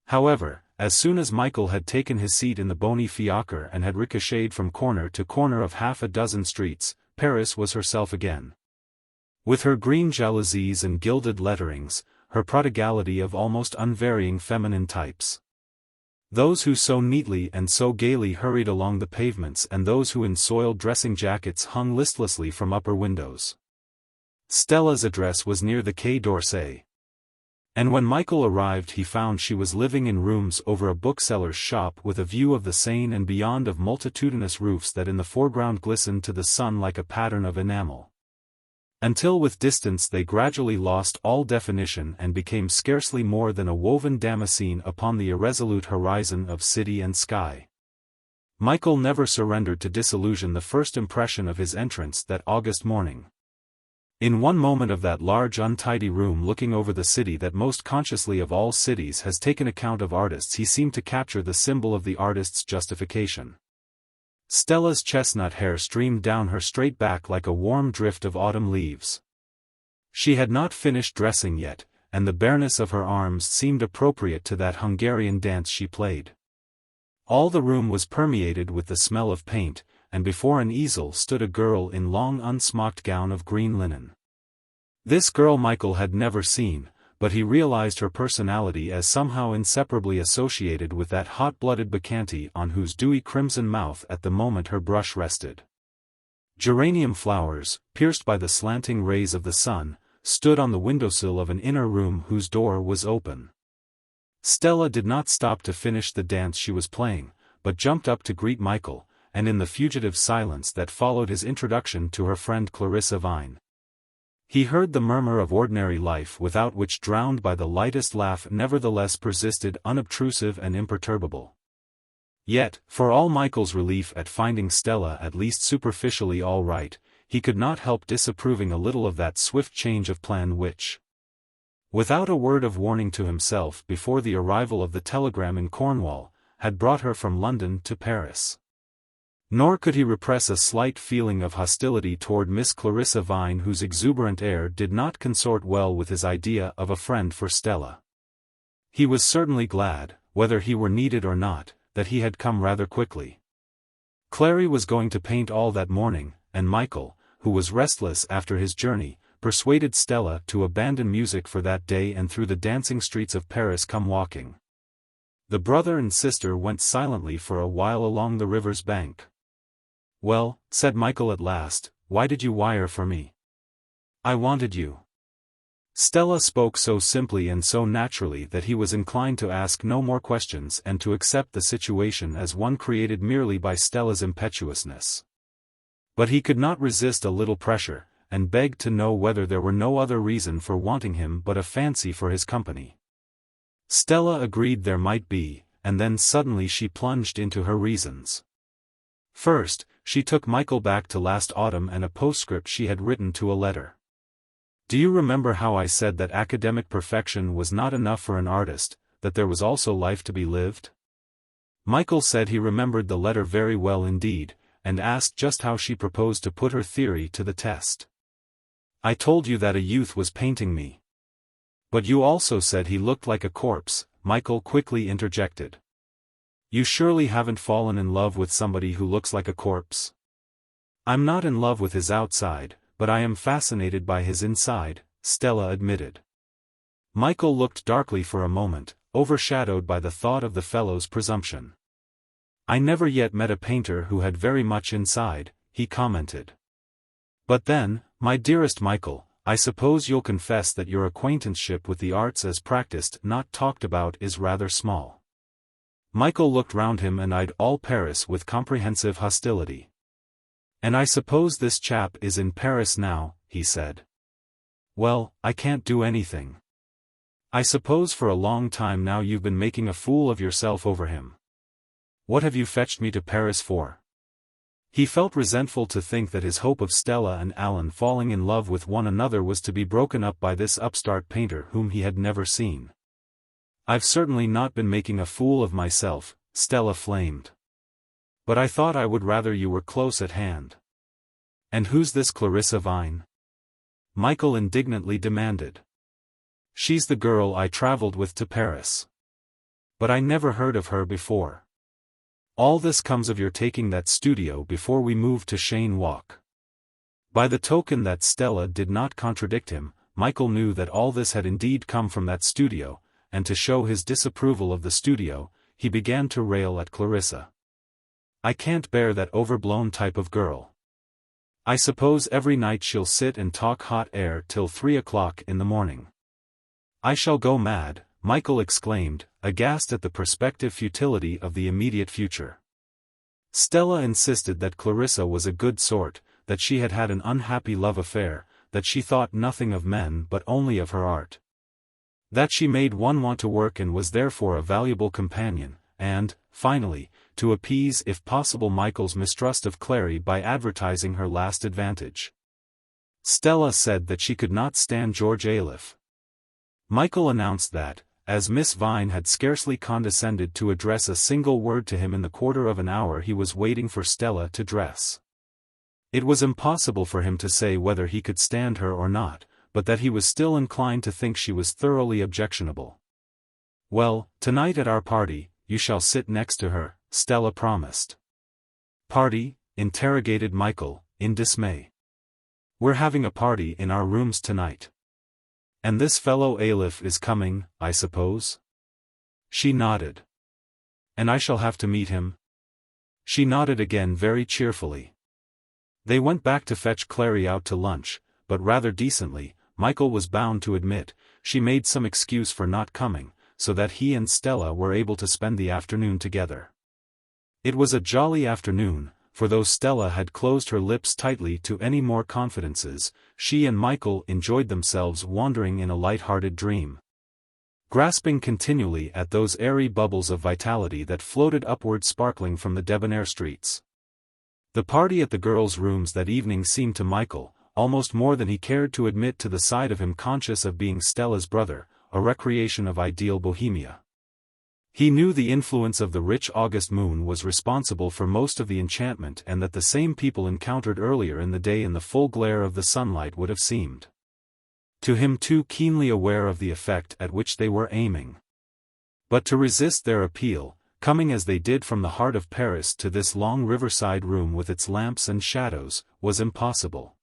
However, as soon as Michael had taken his seat in the bony fiacre and had ricocheted from corner to corner of half a dozen streets, Paris was herself again. With her green jalousies and gilded letterings, her prodigality of almost unvarying feminine types. Those who so neatly and so gaily hurried along the pavements and those who in soiled dressing jackets hung listlessly from upper windows. Stella's address was near the Quai d'Orsay. And when Michael arrived he found she was living in rooms over a bookseller's shop with a view of the Seine and beyond of multitudinous roofs that in the foreground glistened to the sun like a pattern of enamel. Until with distance they gradually lost all definition and became scarcely more than a woven damascene upon the irresolute horizon of city and sky. Michael never surrendered to disillusion the first impression of his entrance that August morning. In one moment of that large untidy room looking over the city that most consciously of all cities has taken account of artists he seemed to capture the symbol of the artist's justification. Stella's chestnut hair streamed down her straight back like a warm drift of autumn leaves. She had not finished dressing yet, and the bareness of her arms seemed appropriate to that Hungarian dance she played. All the room was permeated with the smell of paint, and before an easel stood a girl in long unsmocked gown of green linen. This girl Michael had never seen, but he realized her personality as somehow inseparably associated with that hot-blooded bacchante on whose dewy crimson mouth at the moment her brush rested. Geranium flowers, pierced by the slanting rays of the sun, stood on the windowsill of an inner room whose door was open. Stella did not stop to finish the dance she was playing, but jumped up to greet Michael, and in the fugitive silence that followed his introduction to her friend Clarissa Vine, he heard the murmur of ordinary life without which drowned by the lightest laugh nevertheless persisted unobtrusive and imperturbable. Yet, for all Michael's relief at finding Stella at least superficially all right, he could not help disapproving a little of that swift change of plan which, without a word of warning to himself before the arrival of the telegram in Cornwall, had brought her from London to Paris. Nor could he repress a slight feeling of hostility toward Miss Clarissa Vine whose exuberant air did not consort well with his idea of a friend for Stella. He was certainly glad, whether he were needed or not, that he had come rather quickly. Clary was going to paint all that morning, and Michael, who was restless after his journey, persuaded Stella to abandon music for that day and through the dancing streets of Paris come walking. The brother and sister went silently for a while along the river's bank. "Well," said Michael at last, "why did you wire for me?" "I wanted you." Stella spoke so simply and so naturally that he was inclined to ask no more questions and to accept the situation as one created merely by Stella's impetuousness. But he could not resist a little pressure, and begged to know whether there were no other reason for wanting him but a fancy for his company. Stella agreed there might be, and then suddenly she plunged into her reasons. First, she took Michael back to last autumn and a postscript she had written to a letter. "Do you remember how I said that academic perfection was not enough for an artist, that there was also life to be lived?" Michael said he remembered the letter very well indeed, and asked just how she proposed to put her theory to the test. "I told you that a youth was painting me." "But you also said he looked like a corpse," Michael quickly interjected. "You surely haven't fallen in love with somebody who looks like a corpse?" "I'm not in love with his outside, but I am fascinated by his inside," Stella admitted. Michael looked darkly for a moment, overshadowed by the thought of the fellow's presumption. "I never yet met a painter who had very much inside," he commented. "But then, my dearest Michael, I suppose you'll confess that your acquaintanceship with the arts as practiced, not talked about, is rather small." Michael looked round him and eyed all Paris with comprehensive hostility. "And I suppose this chap is in Paris now," he said. "Well, I can't do anything. I suppose for a long time now you've been making a fool of yourself over him. What have you fetched me to Paris for?" He felt resentful to think that his hope of Stella and Alan falling in love with one another was to be broken up by this upstart painter whom he had never seen. "I've certainly not been making a fool of myself," Stella flamed. "But I thought I would rather you were close at hand." "And who's this Clarissa Vine?" Michael indignantly demanded. "She's the girl I traveled with to Paris. But I never heard of her before. All this comes of your taking that studio before we moved to Cheyne Walk." By the token that Stella did not contradict him, Michael knew that all this had indeed come from that studio, and to show his disapproval of the studio, he began to rail at Clarissa. "I can't bear that overblown type of girl. I suppose every night she'll sit and talk hot air till 3 o'clock in the morning." "I shall go mad," Michael exclaimed, aghast at the prospective futility of the immediate future. Stella insisted that Clarissa was a good sort, that she had had an unhappy love affair, that she thought nothing of men but only of her art. That she made one want to work and was therefore a valuable companion, and, finally, to appease if possible Michael's mistrust of Clary by advertising her last advantage. Stella said that she could not stand George Ayliffe. Michael announced that, as Miss Vine had scarcely condescended to address a single word to him in the quarter of an hour he was waiting for Stella to dress, it was impossible for him to say whether he could stand her or not, but that he was still inclined to think she was thoroughly objectionable. "Well, tonight at our party, you shall sit next to her," Stella promised. "Party?" interrogated Michael, in dismay. "We're having a party in our rooms tonight. And this fellow Ayliffe is coming, I suppose?" She nodded. "And I shall have to meet him?" She nodded again very cheerfully. They went back to fetch Clary out to lunch, but rather decently, Michael was bound to admit. She made some excuse for not coming, so that he and Stella were able to spend the afternoon together. It was a jolly afternoon, for though Stella had closed her lips tightly to any more confidences, she and Michael enjoyed themselves wandering in a light-hearted dream, grasping continually at those airy bubbles of vitality that floated upward sparkling from the debonair streets. The party at the girls' rooms that evening seemed to Michael, almost more than he cared to admit to the side of him conscious of being Stella's brother, a recreation of ideal bohemia. He knew the influence of the rich August moon was responsible for most of the enchantment and that the same people encountered earlier in the day in the full glare of the sunlight would have seemed to him too keenly aware of the effect at which they were aiming. But to resist their appeal, coming as they did from the heart of Paris to this long riverside room with its lamps and shadows, was impossible.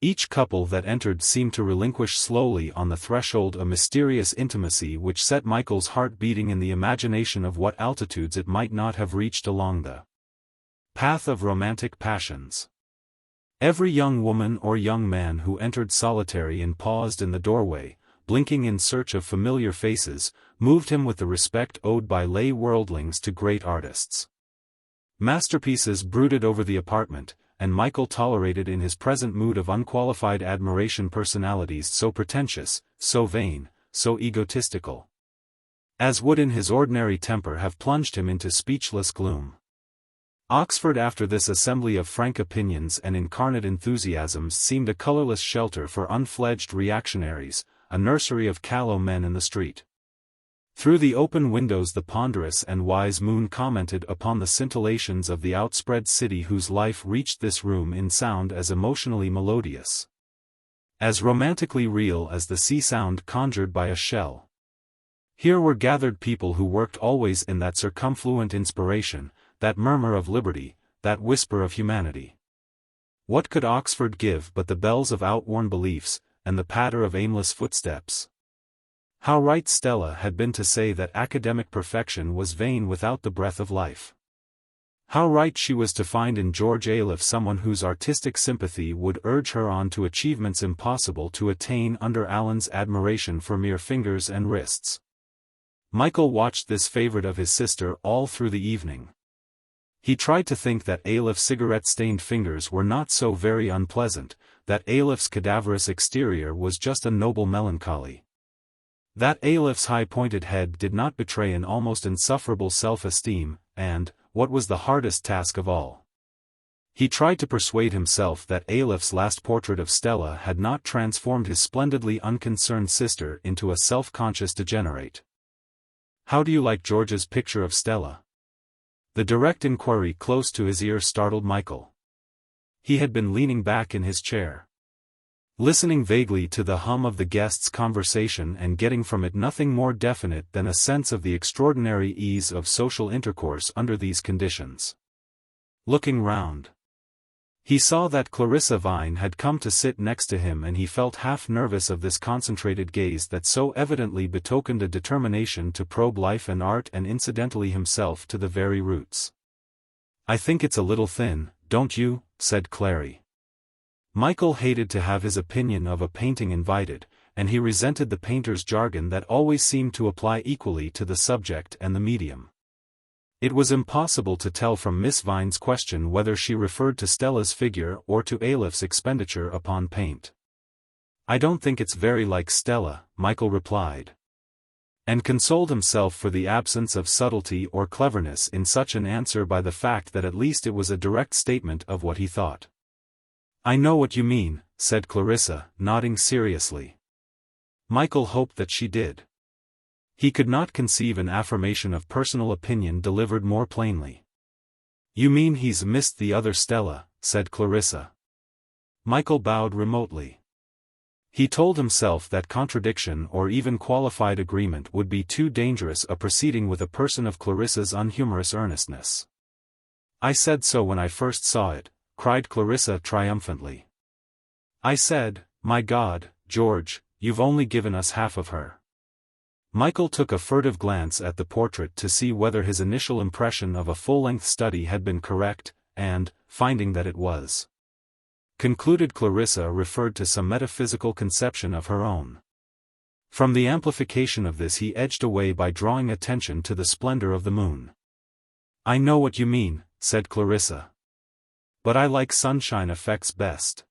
Each couple that entered seemed to relinquish slowly on the threshold a mysterious intimacy which set Michael's heart beating in the imagination of what altitudes it might not have reached along the path of romantic passions. Every young woman or young man who entered solitary and paused in the doorway, blinking in search of familiar faces, moved him with the respect owed by lay worldlings to great artists. Masterpieces brooded over the apartment, and Michael tolerated in his present mood of unqualified admiration personalities so pretentious, so vain, so egotistical, as would in his ordinary temper have plunged him into speechless gloom. Oxford after this assembly of frank opinions and incarnate enthusiasms seemed a colorless shelter for unfledged reactionaries, a nursery of callow men in the street. Through the open windows the ponderous and wise moon commented upon the scintillations of the outspread city whose life reached this room in sound as emotionally melodious, as romantically real as the sea sound conjured by a shell. Here were gathered people who worked always in that circumfluent inspiration, that murmur of liberty, that whisper of humanity. What could Oxford give but the bells of outworn beliefs, and the patter of aimless footsteps? How right Stella had been to say that academic perfection was vain without the breath of life. How right she was to find in George Ayliffe someone whose artistic sympathy would urge her on to achievements impossible to attain under Alan's admiration for mere fingers and wrists. Michael watched this favorite of his sister all through the evening. He tried to think that Ayliffe's cigarette-stained fingers were not so very unpleasant, that Ayliffe's cadaverous exterior was just a noble melancholy. That Ayliffe's high-pointed head did not betray an almost insufferable self-esteem, and, what was the hardest task of all, he tried to persuade himself that Ayliffe's last portrait of Stella had not transformed his splendidly unconcerned sister into a self-conscious degenerate. "How do you like George's picture of Stella?" The direct inquiry close to his ear startled Michael. He had been leaning back in his chair, listening vaguely to the hum of the guests' conversation and getting from it nothing more definite than a sense of the extraordinary ease of social intercourse under these conditions. Looking round, he saw that Clarissa Vine had come to sit next to him, and he felt half nervous of this concentrated gaze that so evidently betokened a determination to probe life and art and incidentally himself to the very roots. "I think it's a little thin, don't you?" said Clary. Michael hated to have his opinion of a painting invited, and he resented the painter's jargon that always seemed to apply equally to the subject and the medium. It was impossible to tell from Miss Vine's question whether she referred to Stella's figure or to Ayliffe's expenditure upon paint. "I don't think it's very like Stella," Michael replied, and consoled himself for the absence of subtlety or cleverness in such an answer by the fact that at least it was a direct statement of what he thought. "I know what you mean," said Clarissa, nodding seriously. Michael hoped that she did. He could not conceive an affirmation of personal opinion delivered more plainly. "You mean he's missed the other Stella," said Clarissa. Michael bowed remotely. He told himself that contradiction or even qualified agreement would be too dangerous a proceeding with a person of Clarissa's unhumorous earnestness. "I said so when I first saw it," cried Clarissa triumphantly. "I said, my God, George, you've only given us half of her." Michael took a furtive glance at the portrait to see whether his initial impression of a full-length study had been correct, and, finding that it was, concluded Clarissa referred to some metaphysical conception of her own. From the amplification of this he edged away by drawing attention to the splendor of the moon. "I know what you mean," said Clarissa. "But I like sunshine effects best."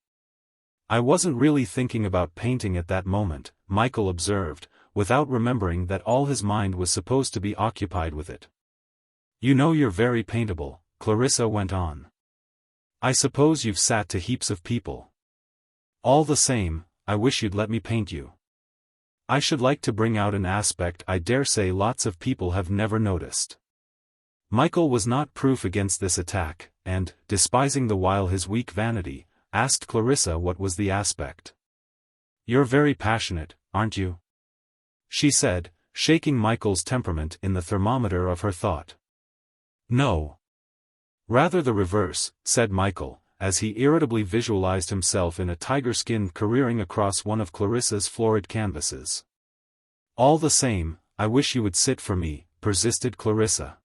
"I wasn't really thinking about painting at that moment," Michael observed, without remembering that all his mind was supposed to be occupied with it. "You know you're very paintable," Clarissa went on. "I suppose you've sat to heaps of people. All the same, I wish you'd let me paint you. I should like to bring out an aspect I dare say lots of people have never noticed." Michael was not proof against this attack, and, despising the while his weak vanity, asked Clarissa what was the aspect. "You're very passionate, aren't you?" she said, shaking Michael's temperament in the thermometer of her thought. "No. Rather the reverse," said Michael, as he irritably visualized himself in a tiger skin careering across one of Clarissa's florid canvases. "All the same, I wish you would sit for me," persisted Clarissa.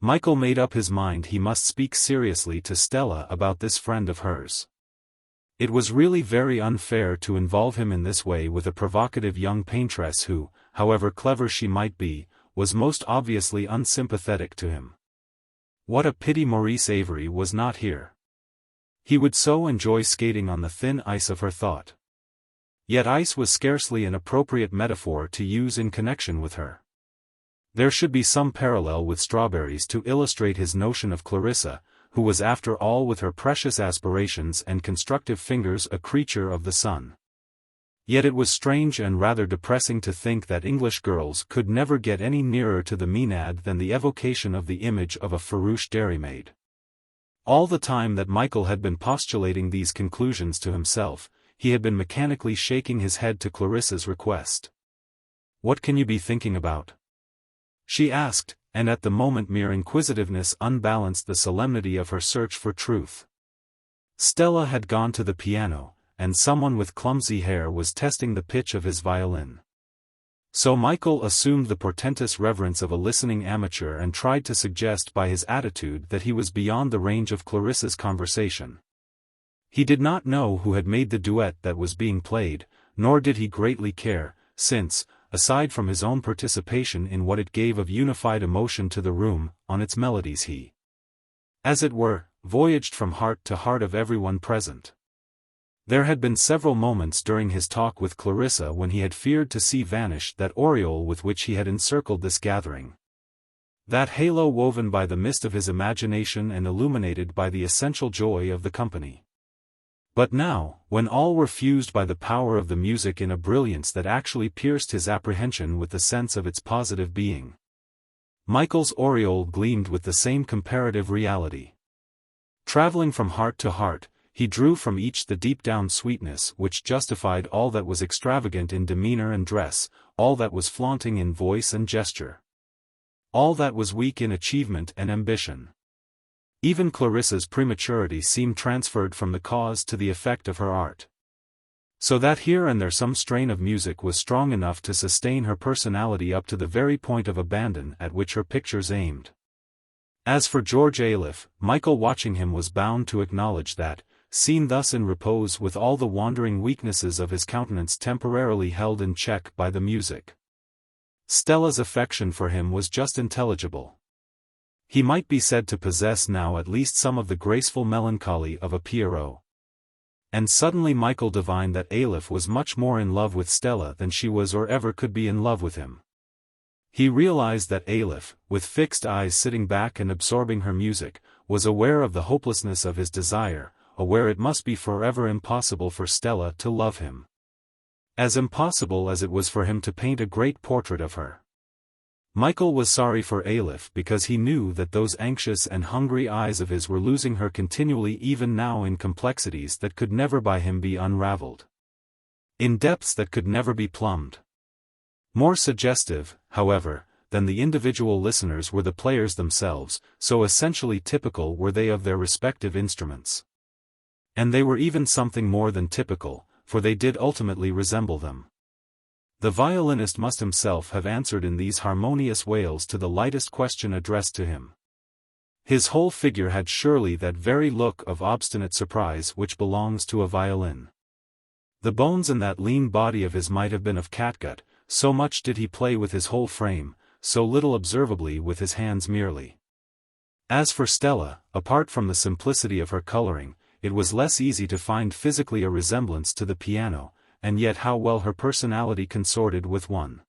Michael made up his mind he must speak seriously to Stella about this friend of hers. It was really very unfair to involve him in this way with a provocative young paintress who, however clever she might be, was most obviously unsympathetic to him. What a pity Maurice Avery was not here. He would so enjoy skating on the thin ice of her thought. Yet ice was scarcely an appropriate metaphor to use in connection with her. There should be some parallel with strawberries to illustrate his notion of Clarissa, who was after all with her precious aspirations and constructive fingers a creature of the sun. Yet it was strange and rather depressing to think that English girls could never get any nearer to the Maenad than the evocation of the image of a farouche dairymaid. All the time that Michael had been postulating these conclusions to himself, he had been mechanically shaking his head to Clarissa's request. "What can you be thinking about?" she asked, and at the moment mere inquisitiveness unbalanced the solemnity of her search for truth. Stella had gone to the piano, and someone with clumsy hair was testing the pitch of his violin. So Michael assumed the portentous reverence of a listening amateur and tried to suggest by his attitude that he was beyond the range of Clarissa's conversation. He did not know who had made the duet that was being played, nor did he greatly care, since, aside from his own participation in what it gave of unified emotion to the room, on its melodies he, as it were, voyaged from heart to heart of everyone present. There had been several moments during his talk with Clarissa when he had feared to see vanish that aureole with which he had encircled this gathering. That halo woven by the mist of his imagination and illuminated by the essential joy of the company. But now, when all were fused by the power of the music in a brilliance that actually pierced his apprehension with the sense of its positive being, Michael's aureole gleamed with the same comparative reality. Traveling from heart to heart, he drew from each the deep-down sweetness which justified all that was extravagant in demeanor and dress, all that was flaunting in voice and gesture, all that was weak in achievement and ambition. Even Clarissa's prematurity seemed transferred from the cause to the effect of her art. So that here and there some strain of music was strong enough to sustain her personality up to the very point of abandon at which her pictures aimed. As for George Ayliffe, Michael watching him was bound to acknowledge that, seen thus in repose with all the wandering weaknesses of his countenance temporarily held in check by the music, Stella's affection for him was just intelligible. He might be said to possess now at least some of the graceful melancholy of a Pierrot. And suddenly Michael divined that Ayliffe was much more in love with Stella than she was or ever could be in love with him. He realized that Ayliffe, with fixed eyes sitting back and absorbing her music, was aware of the hopelessness of his desire, aware it must be forever impossible for Stella to love him. As impossible as it was for him to paint a great portrait of her. Michael was sorry for Ayliffe because he knew that those anxious and hungry eyes of his were losing her continually even now in complexities that could never by him be unraveled. In depths that could never be plumbed. More suggestive, however, than the individual listeners were the players themselves, so essentially typical were they of their respective instruments. And they were even something more than typical, for they did ultimately resemble them. The violinist must himself have answered in these harmonious wails to the lightest question addressed to him. His whole figure had surely that very look of obstinate surprise which belongs to a violin. The bones in that lean body of his might have been of catgut, so much did he play with his whole frame, so little observably with his hands merely. As for Stella, apart from the simplicity of her coloring, it was less easy to find physically a resemblance to the piano, and yet how well her personality consorted with one.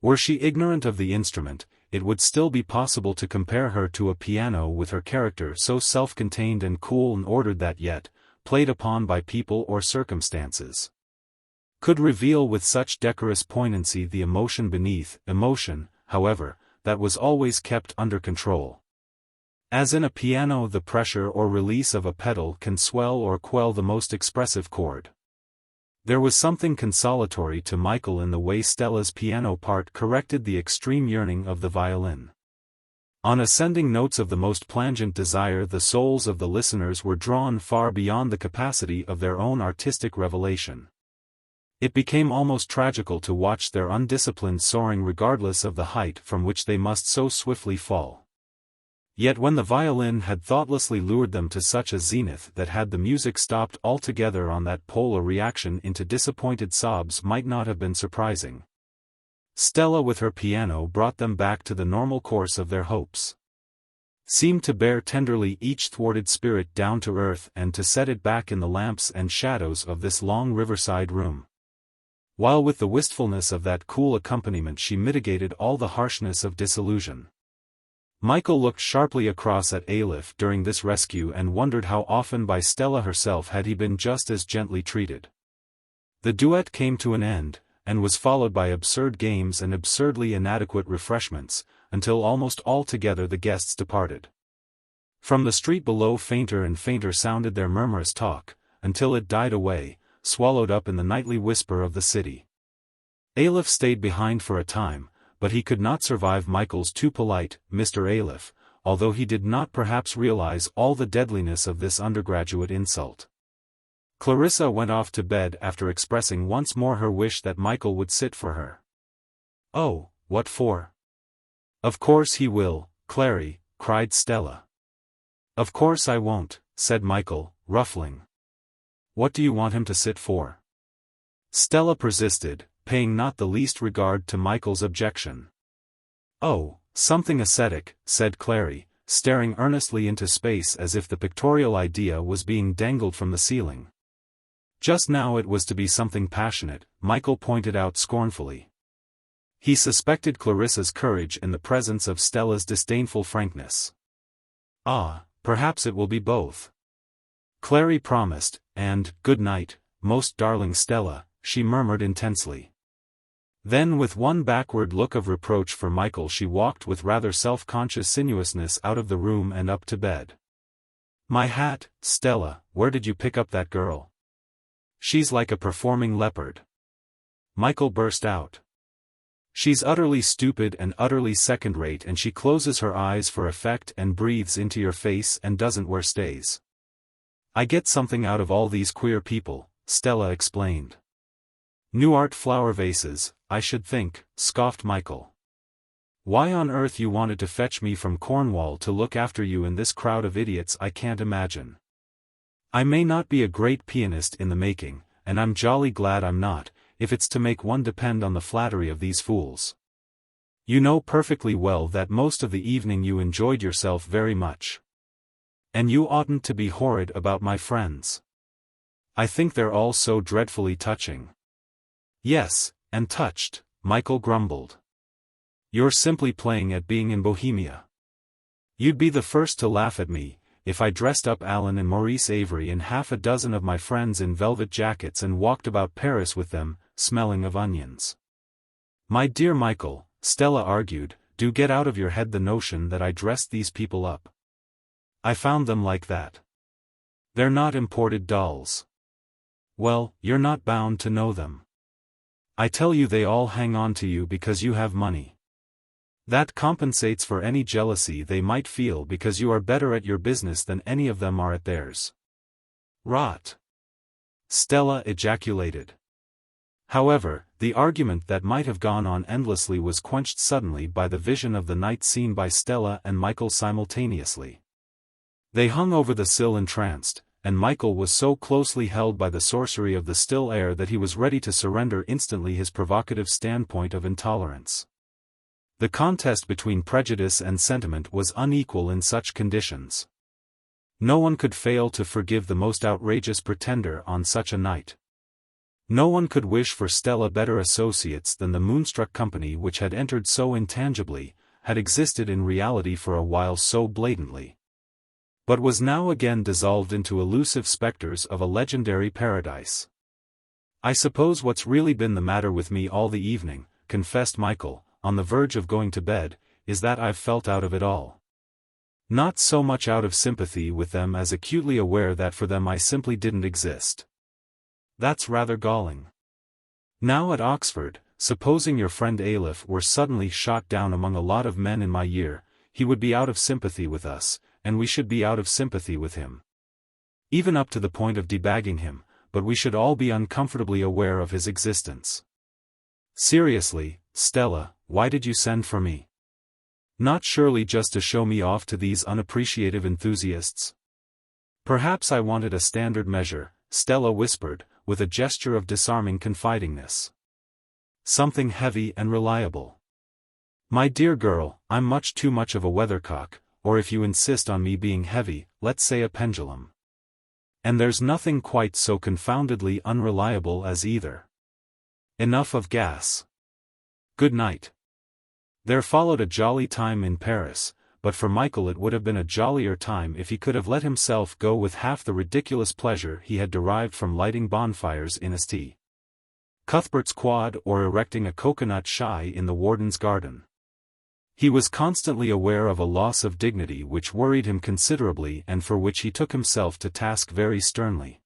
Were she ignorant of the instrument, it would still be possible to compare her to a piano with her character so self-contained and cool and ordered that yet, played upon by people or circumstances, could reveal with such decorous poignancy the emotion beneath, emotion, however, that was always kept under control. As in a piano the pressure or release of a pedal can swell or quell the most expressive chord. There was something consolatory to Michael in the way Stella's piano part corrected the extreme yearning of the violin. On ascending notes of the most plangent desire the souls of the listeners were drawn far beyond the capacity of their own artistic revelation. It became almost tragical to watch their undisciplined soaring regardless of the height from which they must so swiftly fall. Yet when the violin had thoughtlessly lured them to such a zenith that had the music stopped altogether on that pole a reaction into disappointed sobs might not have been surprising. Stella with her piano brought them back to the normal course of their hopes. Seemed to bear tenderly each thwarted spirit down to earth and to set it back in the lamps and shadows of this long riverside room. While with the wistfulness of that cool accompaniment she mitigated all the harshness of disillusion. Michael looked sharply across at Ayliffe during this rescue and wondered how often by Stella herself had he been just as gently treated. The duet came to an end, and was followed by absurd games and absurdly inadequate refreshments, until almost altogether the guests departed. From the street below fainter and fainter sounded their murmurous talk, until it died away, swallowed up in the nightly whisper of the city. Ayliffe stayed behind for a time, but he could not survive Michael's too polite, Mr. Ayliffe, although he did not perhaps realize all the deadliness of this undergraduate insult. Clarissa went off to bed after expressing once more her wish that Michael would sit for her. "Oh, what for?" "Of course he will, Clary," cried Stella. "Of course I won't," said Michael, ruffling. "What do you want him to sit for?" Stella persisted, paying not the least regard to Michael's objection. "Oh, something ascetic," said Clary, staring earnestly into space as if the pictorial idea was being dangled from the ceiling. Just now it was to be something passionate, Michael pointed out scornfully. He suspected Clarissa's courage in the presence of Stella's disdainful frankness. "Ah, perhaps it will be both," Clary promised, and, "Good night, most darling Stella," she murmured intensely. Then with one backward look of reproach for Michael she walked with rather self-conscious sinuousness out of the room and up to bed. "My hat, Stella, where did you pick up that girl? She's like a performing leopard," Michael burst out. "She's utterly stupid and utterly second-rate, and she closes her eyes for effect and breathes into your face and doesn't wear stays. I get something out of all these queer people," Stella explained. "New art flower vases, I should think," scoffed Michael. "Why on earth you wanted to fetch me from Cornwall to look after you in this crowd of idiots I can't imagine. I may not be a great pianist in the making, and I'm jolly glad I'm not, if it's to make one depend on the flattery of these fools. You know perfectly well that most of the evening you enjoyed yourself very much. And you oughtn't to be horrid about my friends. I think they're all so dreadfully touching." "Yes, and touched," Michael grumbled. "You're simply playing at being in Bohemia. You'd be the first to laugh at me, if I dressed up Alan and Maurice Avery and half a dozen of my friends in velvet jackets and walked about Paris with them, smelling of onions." "My dear Michael," Stella argued, "do get out of your head the notion that I dressed these people up. I found them like that. They're not imported dolls." "Well, you're not bound to know them. I tell you they all hang on to you because you have money. That compensates for any jealousy they might feel because you are better at your business than any of them are at theirs." "Rot!" Stella ejaculated. However, the argument that might have gone on endlessly was quenched suddenly by the vision of the night seen by Stella and Michael simultaneously. They hung over the sill entranced, and Michael was so closely held by the sorcery of the still air that he was ready to surrender instantly his provocative standpoint of intolerance. The contest between prejudice and sentiment was unequal in such conditions. No one could fail to forgive the most outrageous pretender on such a night. No one could wish for Stella better associates than the moonstruck company which had entered so intangibly, had existed in reality for a while so blatantly, but was now again dissolved into elusive specters of a legendary paradise. "I suppose what's really been the matter with me all the evening," confessed Michael, on the verge of going to bed, "is that I've felt out of it all. Not so much out of sympathy with them as acutely aware that for them I simply didn't exist. That's rather galling. Now at Oxford, supposing your friend Aleph were suddenly shot down among a lot of men in my year, he would be out of sympathy with us, and we should be out of sympathy with him. Even up to the point of debagging him, but we should all be uncomfortably aware of his existence. Seriously, Stella, why did you send for me? Not surely just to show me off to these unappreciative enthusiasts?" "Perhaps I wanted a standard measure," Stella whispered, with a gesture of disarming confidingness. "Something heavy and reliable. My dear girl, I'm much too much of a weathercock, or if you insist on me being heavy, let's say a pendulum. And there's nothing quite so confoundedly unreliable as either. Enough of gas. Good night." There followed a jolly time in Paris, but for Michael it would have been a jollier time if he could have let himself go with half the ridiculous pleasure he had derived from lighting bonfires in St. Cuthbert's Quad or erecting a coconut shy in the Warden's Garden. He was constantly aware of a loss of dignity which worried him considerably and for which he took himself to task very sternly.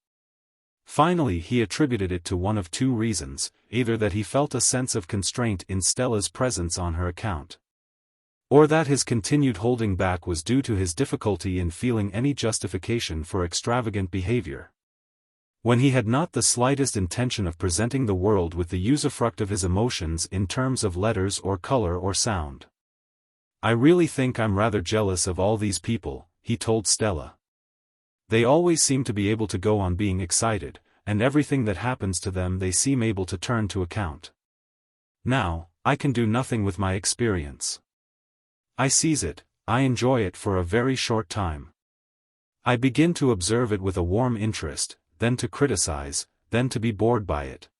Finally he attributed it to one of two reasons, either that he felt a sense of constraint in Stella's presence on her account, or that his continued holding back was due to his difficulty in feeling any justification for extravagant behavior. when he had not the slightest intention of presenting the world with the usufruct of his emotions in terms of letters or color or sound. "I really think I'm rather jealous of all these people," he told Stella. "They always seem to be able to go on being excited, and everything that happens to them they seem able to turn to account. Now, I can do nothing with my experience. I seize it, I enjoy it for a very short time. I begin to observe it with a warm interest, then to criticize, then to be bored by it.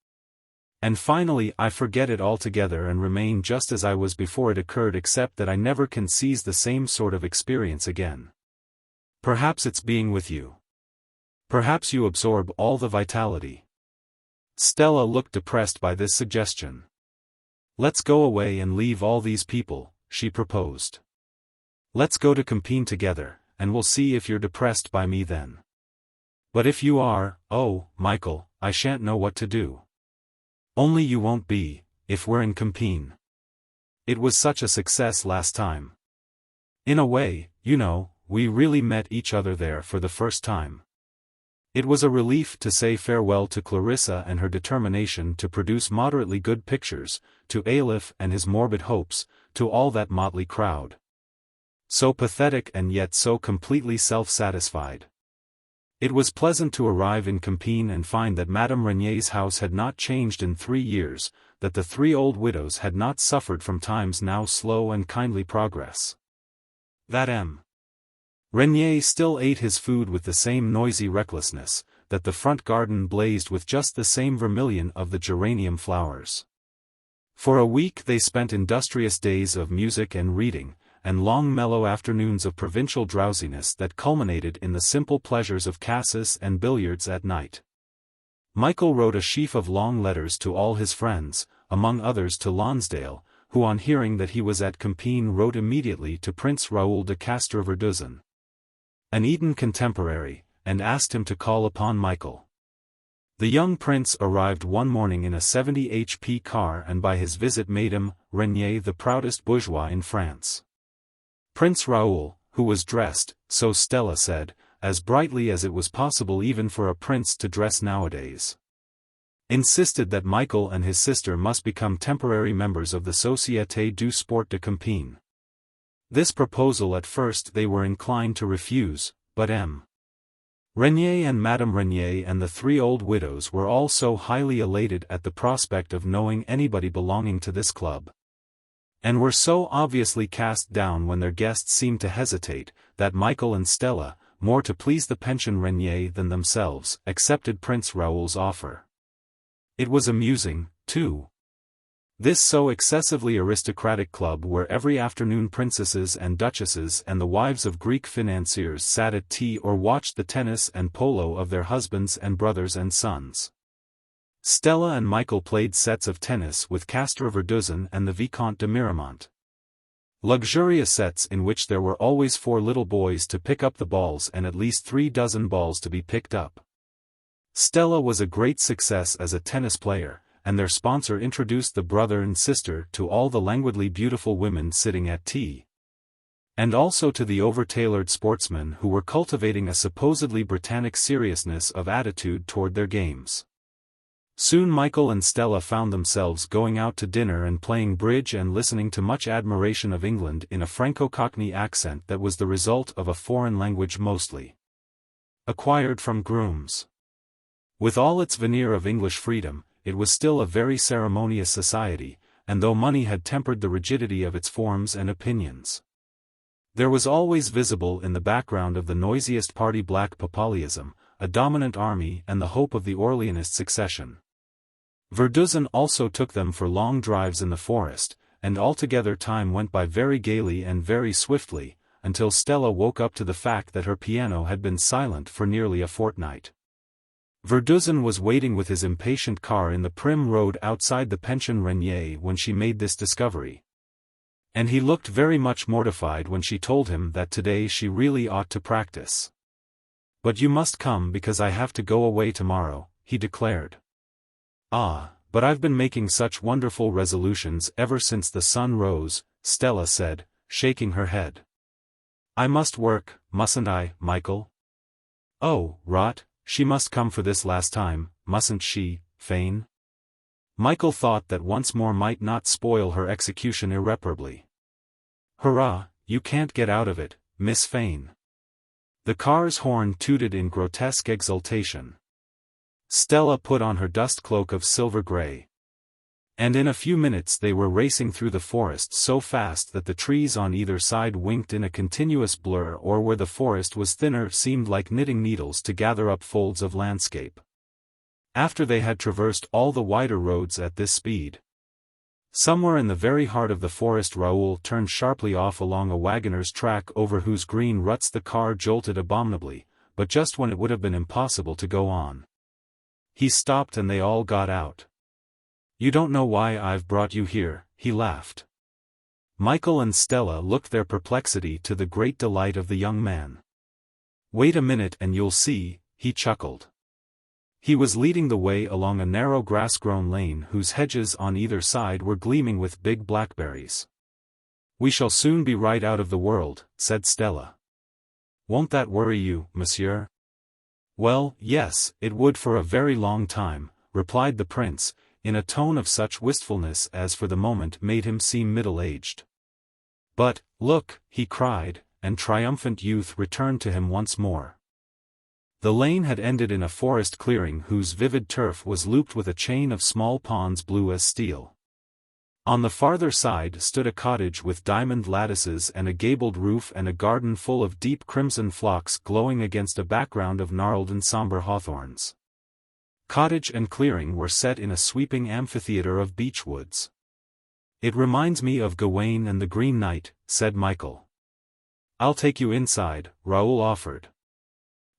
And finally I forget it altogether and remain just as I was before it occurred, except that I never can seize the same sort of experience again. Perhaps it's being with you. Perhaps you absorb all the vitality." Stella looked depressed by this suggestion. "Let's go away and leave all these people," she proposed. "Let's go to Compton together, and we'll see if you're depressed by me then. But if you are, oh, Michael, I shan't know what to do." "Only you won't be, if we're in Compton. It was such a success last time. In a way, you know, we really met each other there for the first time. It was a relief to say farewell to Clarissa and her determination to produce moderately good pictures, to Aleph and his morbid hopes, to all that motley crowd. So pathetic and yet so completely self-satisfied. It was pleasant to arrive in Compton and find that Madame Regnier's house had not changed in 3 years, that the 3 old widows had not suffered from time's now slow and kindly progress. That M. Regnier still ate his food with the same noisy recklessness, that the front garden blazed with just the same vermilion of the geranium flowers. For a week they spent industrious days of music and reading, and long mellow afternoons of provincial drowsiness that culminated in the simple pleasures of cassis and billiards at night. Michael wrote a sheaf of long letters to all his friends, among others to Lonsdale, who on hearing that he was at Compton wrote immediately to Prince Raoul de Castelverdusen, an Eton contemporary, and asked him to call upon Michael. The young prince arrived one morning in a 70 HP car and by his visit made him, Regnier, the proudest bourgeois in France. Prince Raoul, who was dressed, so Stella said, as brightly as it was possible even for a prince to dress nowadays, insisted that Michael and his sister must become temporary members of the Société du Sport de Compton. This proposal at first they were inclined to refuse, but M. Regnier and Madame Regnier and the 3 old widows were all so highly elated at the prospect of knowing anybody belonging to this club, and were so obviously cast down when their guests seemed to hesitate, that Michael and Stella, more to please the pension Regnier than themselves, accepted Prince Raoul's offer. It was amusing, too. This so excessively aristocratic club where every afternoon princesses and duchesses and the wives of Greek financiers sat at tea or watched the tennis and polo of their husbands and brothers and sons. Stella and Michael played sets of tennis with Castelverdusen and the Vicomte de Miramont. Luxurious sets in which there were always 4 little boys to pick up the balls and at least 3 dozen balls to be picked up. Stella was a great success as a tennis player, and their sponsor introduced the brother and sister to all the languidly beautiful women sitting at tea, and also to the over-tailored sportsmen who were cultivating a supposedly Britannic seriousness of attitude toward their games. Soon Michael and Stella found themselves going out to dinner and playing bridge and listening to much admiration of England in a Franco-Cockney accent that was the result of a foreign language mostly acquired from grooms. With all its veneer of English freedom, it was still a very ceremonious society, and though money had tempered the rigidity of its forms and opinions, there was always visible in the background of the noisiest party black Papalism, a dominant army and the hope of the Orleanist succession. Verdusen also took them for long drives in the forest, and altogether time went by very gaily and very swiftly, until Stella woke up to the fact that her piano had been silent for nearly a fortnight. Verdusen was waiting with his impatient car in the prim road outside the Pension Regnier when she made this discovery, and he looked very much mortified when she told him that today she really ought to practice. "But you must come because I have to go away tomorrow," he declared. "Ah, but I've been making such wonderful resolutions ever since the sun rose," Stella said, shaking her head. "I must work, mustn't I, Michael?" "Oh, rot," she must come for this last time, mustn't she, Fane? Michael thought that once more might not spoil her execution irreparably. Hurrah, you can't get out of it, Miss Fane. The car's horn tooted in grotesque exultation. Stella put on her dust cloak of silver grey. And in a few minutes they were racing through the forest so fast that the trees on either side winked in a continuous blur, or where the forest was thinner seemed like knitting needles to gather up folds of landscape. After they had traversed all the wider roads at this speed, somewhere in the very heart of the forest Raoul turned sharply off along a wagoner's track over whose green ruts the car jolted abominably, but just when it would have been impossible to go on. He stopped and they all got out. "You don't know why I've brought you here," he laughed. Michael and Stella looked their perplexity to the great delight of the young man. "Wait a minute and you'll see," he chuckled. He was leading the way along a narrow grass-grown lane whose hedges on either side were gleaming with big blackberries. "We shall soon be right out of the world," said Stella. "Won't that worry you, monsieur?" "Well, yes, it would for a very long time," replied the prince, in a tone of such wistfulness as for the moment made him seem middle-aged. "But, look," he cried, and triumphant youth returned to him once more. The lane had ended in a forest clearing whose vivid turf was looped with a chain of small ponds blue as steel. On the farther side stood a cottage with diamond lattices and a gabled roof and a garden full of deep crimson phlox glowing against a background of gnarled and somber hawthorns. Cottage and clearing were set in a sweeping amphitheatre of beech woods. "It reminds me of Gawain and the Green Knight," said Michael. "I'll take you inside," Raoul offered.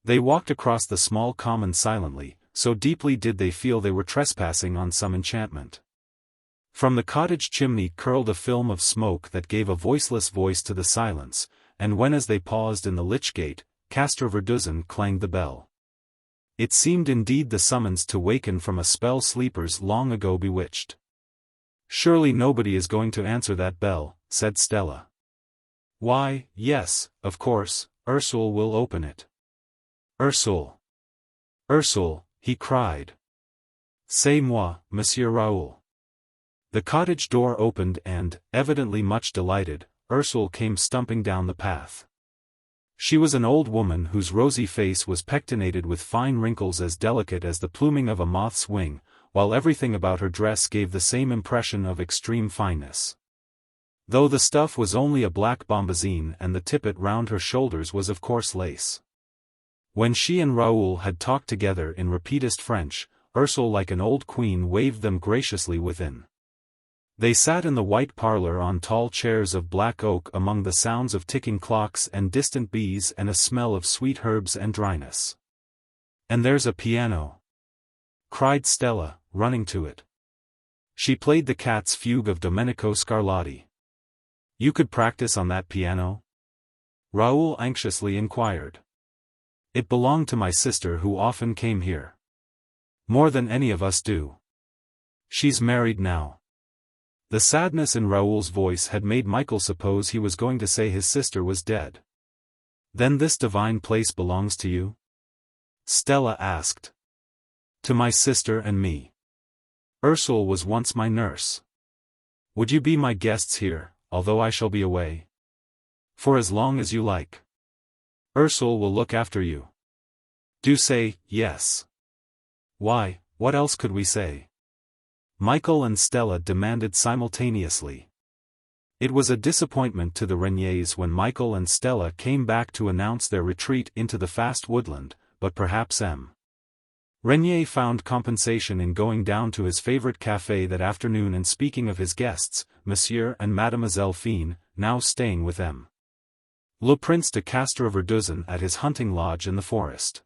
They walked across the small common silently, so deeply did they feel they were trespassing on some enchantment. From the cottage chimney curled a film of smoke that gave a voiceless voice to the silence, and when as they paused in the lich gate, Castroverdozen clanged the bell. It seemed indeed the summons to waken from a spell sleepers long ago bewitched. "Surely nobody is going to answer that bell," said Stella. "Why, yes, of course, Ursule will open it." "Ursule! Ursule!" he cried. "C'est moi, Monsieur Raoul." The cottage door opened and, evidently much delighted, Ursule came stumping down the path. She was an old woman whose rosy face was pectinated with fine wrinkles as delicate as the pluming of a moth's wing, while everything about her dress gave the same impression of extreme fineness. Though the stuff was only a black bombazine and the tippet round her shoulders was of coarse lace. When she and Raoul had talked together in repeatest French, Ursule like an old queen waved them graciously within. They sat in the white parlor on tall chairs of black oak among the sounds of ticking clocks and distant bees and a smell of sweet herbs and dryness. "And there's a piano!" cried Stella, running to it. She played the cat's fugue of Domenico Scarlatti. "You could practice on that piano?" Raoul anxiously inquired. "It belonged to my sister who often came here. More than any of us do. She's married now." The sadness in Raoul's voice had made Michael suppose he was going to say his sister was dead. "Then this divine place belongs to you?" Stella asked. "To my sister and me. Ursule was once my nurse. Would you be my guests here, although I shall be away?" "For as long as you like. Ursule will look after you. Do say, yes." "Why, what else could we say?" Michael and Stella demanded simultaneously. It was a disappointment to the Reniers when Michael and Stella came back to announce their retreat into the fast woodland, but perhaps M. Renier found compensation in going down to his favorite café that afternoon and speaking of his guests, Monsieur and Mademoiselle Fane, now staying with M. Le Prince de Castroverdozen at his hunting lodge in the forest.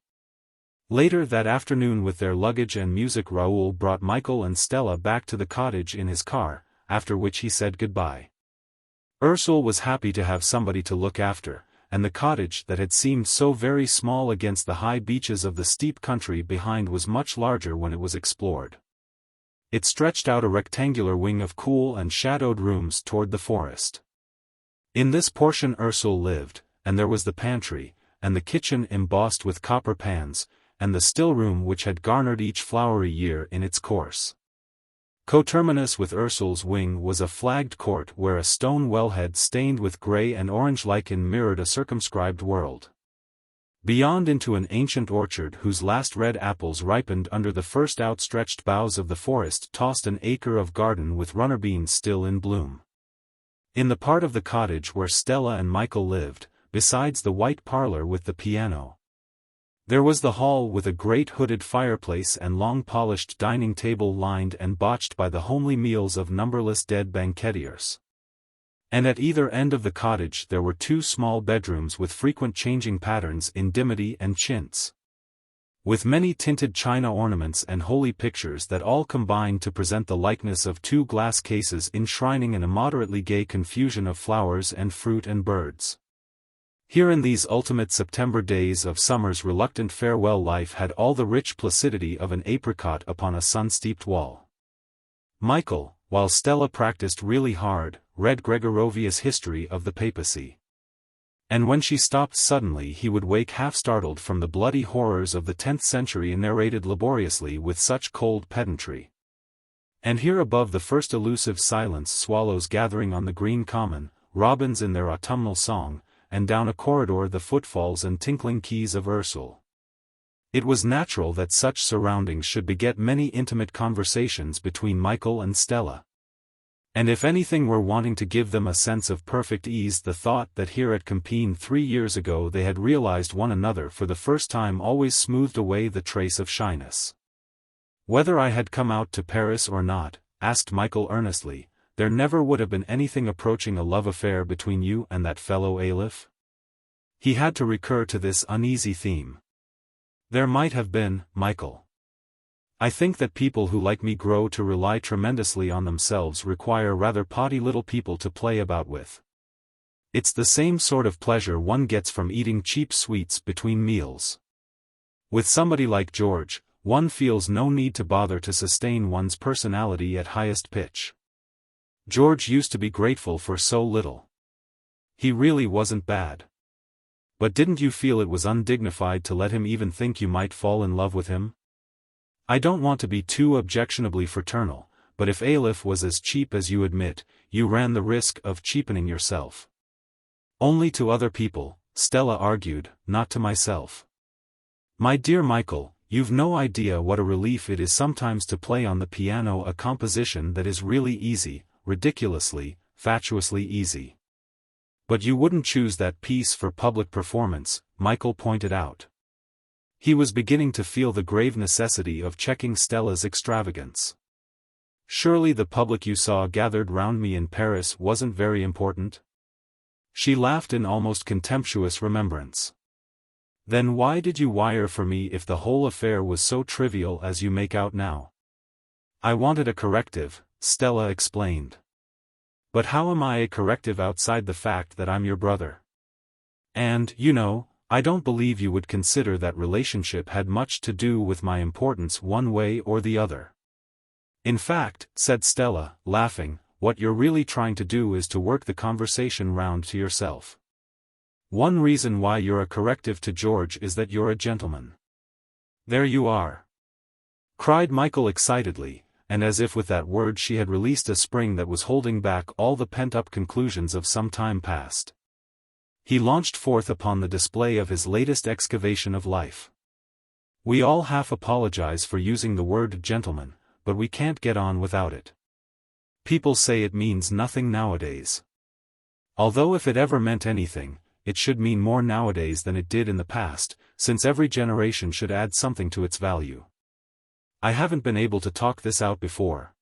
Later that afternoon with their luggage and music Raoul brought Michael and Stella back to the cottage in his car, after which he said goodbye. Ursule was happy to have somebody to look after, and the cottage that had seemed so very small against the high beaches of the steep country behind was much larger when it was explored. It stretched out a rectangular wing of cool and shadowed rooms toward the forest. In this portion Ursule lived, and there was the pantry, and the kitchen embossed with copper pans, and the still room which had garnered each flowery year in its course. Coterminous with Ursul's wing was a flagged court where a stone wellhead stained with grey and orange lichen mirrored a circumscribed world. Beyond into an ancient orchard whose last red apples ripened under the first outstretched boughs of the forest tossed an acre of garden with runner beans still in bloom. In the part of the cottage where Stella and Michael lived, besides the white parlor with the piano, there was the hall with a great hooded fireplace and long polished dining table lined and botched by the homely meals of numberless dead banquetiers. And at either end of the cottage there were 2 small bedrooms with frequent changing patterns in dimity and chintz, with many tinted china ornaments and holy pictures that all combined to present the likeness of 2 glass cases enshrining an immoderately gay confusion of flowers and fruit and birds. Here in these ultimate September days of summer's reluctant farewell life had all the rich placidity of an apricot upon a sun-steeped wall. Michael, while Stella practiced really hard, read Gregorovius' History of the Papacy. And when she stopped suddenly he would wake half-startled from the bloody horrors of the 10th century narrated laboriously with such cold pedantry. And here above the first elusive silence swallows gathering on the green common, robins in their autumnal song, and down a corridor the footfalls and tinkling keys of Ursul. It was natural that such surroundings should beget many intimate conversations between Michael and Stella. And if anything were wanting to give them a sense of perfect ease, the thought that here at Compton 3 years ago they had realized one another for the first time always smoothed away the trace of shyness. "Whether I had come out to Paris or not," asked Michael earnestly, "there never would have been anything approaching a love affair between you and that fellow Aleph?" He had to recur to this uneasy theme. "There might have been, Michael. I think that people who like me grow to rely tremendously on themselves require rather potty little people to play about with. It's the same sort of pleasure one gets from eating cheap sweets between meals. With somebody like George, one feels no need to bother to sustain one's personality at highest pitch. George used to be grateful for so little. He really wasn't bad. But didn't you feel it was undignified to let him even think you might fall in love with him? I don't want to be too objectionably fraternal, but if Aleph was as cheap as you admit, you ran the risk of cheapening yourself." "Only to other people," Stella argued, "not to myself." "My dear Michael, you've no idea what a relief it is sometimes to play on the piano a composition that is really easy, ridiculously, fatuously easy." "But you wouldn't choose that piece for public performance," Michael pointed out. He was beginning to feel the grave necessity of checking Stella's extravagance. "Surely the public you saw gathered round me in Paris wasn't very important?" She laughed in almost contemptuous remembrance. "Then why did you wire for me if the whole affair was so trivial as you make out now?" "I wanted a corrective," Stella explained. "But how am I a corrective outside the fact that I'm your brother? And, you know, I don't believe you would consider that relationship had much to do with my importance one way or the other." "In fact," said Stella, laughing, "what you're really trying to do is to work the conversation round to yourself. One reason why you're a corrective to George is that you're a gentleman." "There you are!" cried Michael excitedly, and as if with that word she had released a spring that was holding back all the pent-up conclusions of some time past. He launched forth upon the display of his latest excavation of life. "We all half apologize for using the word gentleman, but we can't get on without it. People say it means nothing nowadays. Although if it ever meant anything, it should mean more nowadays than it did in the past, since every generation should add something to its value. I haven't been able to talk this out before.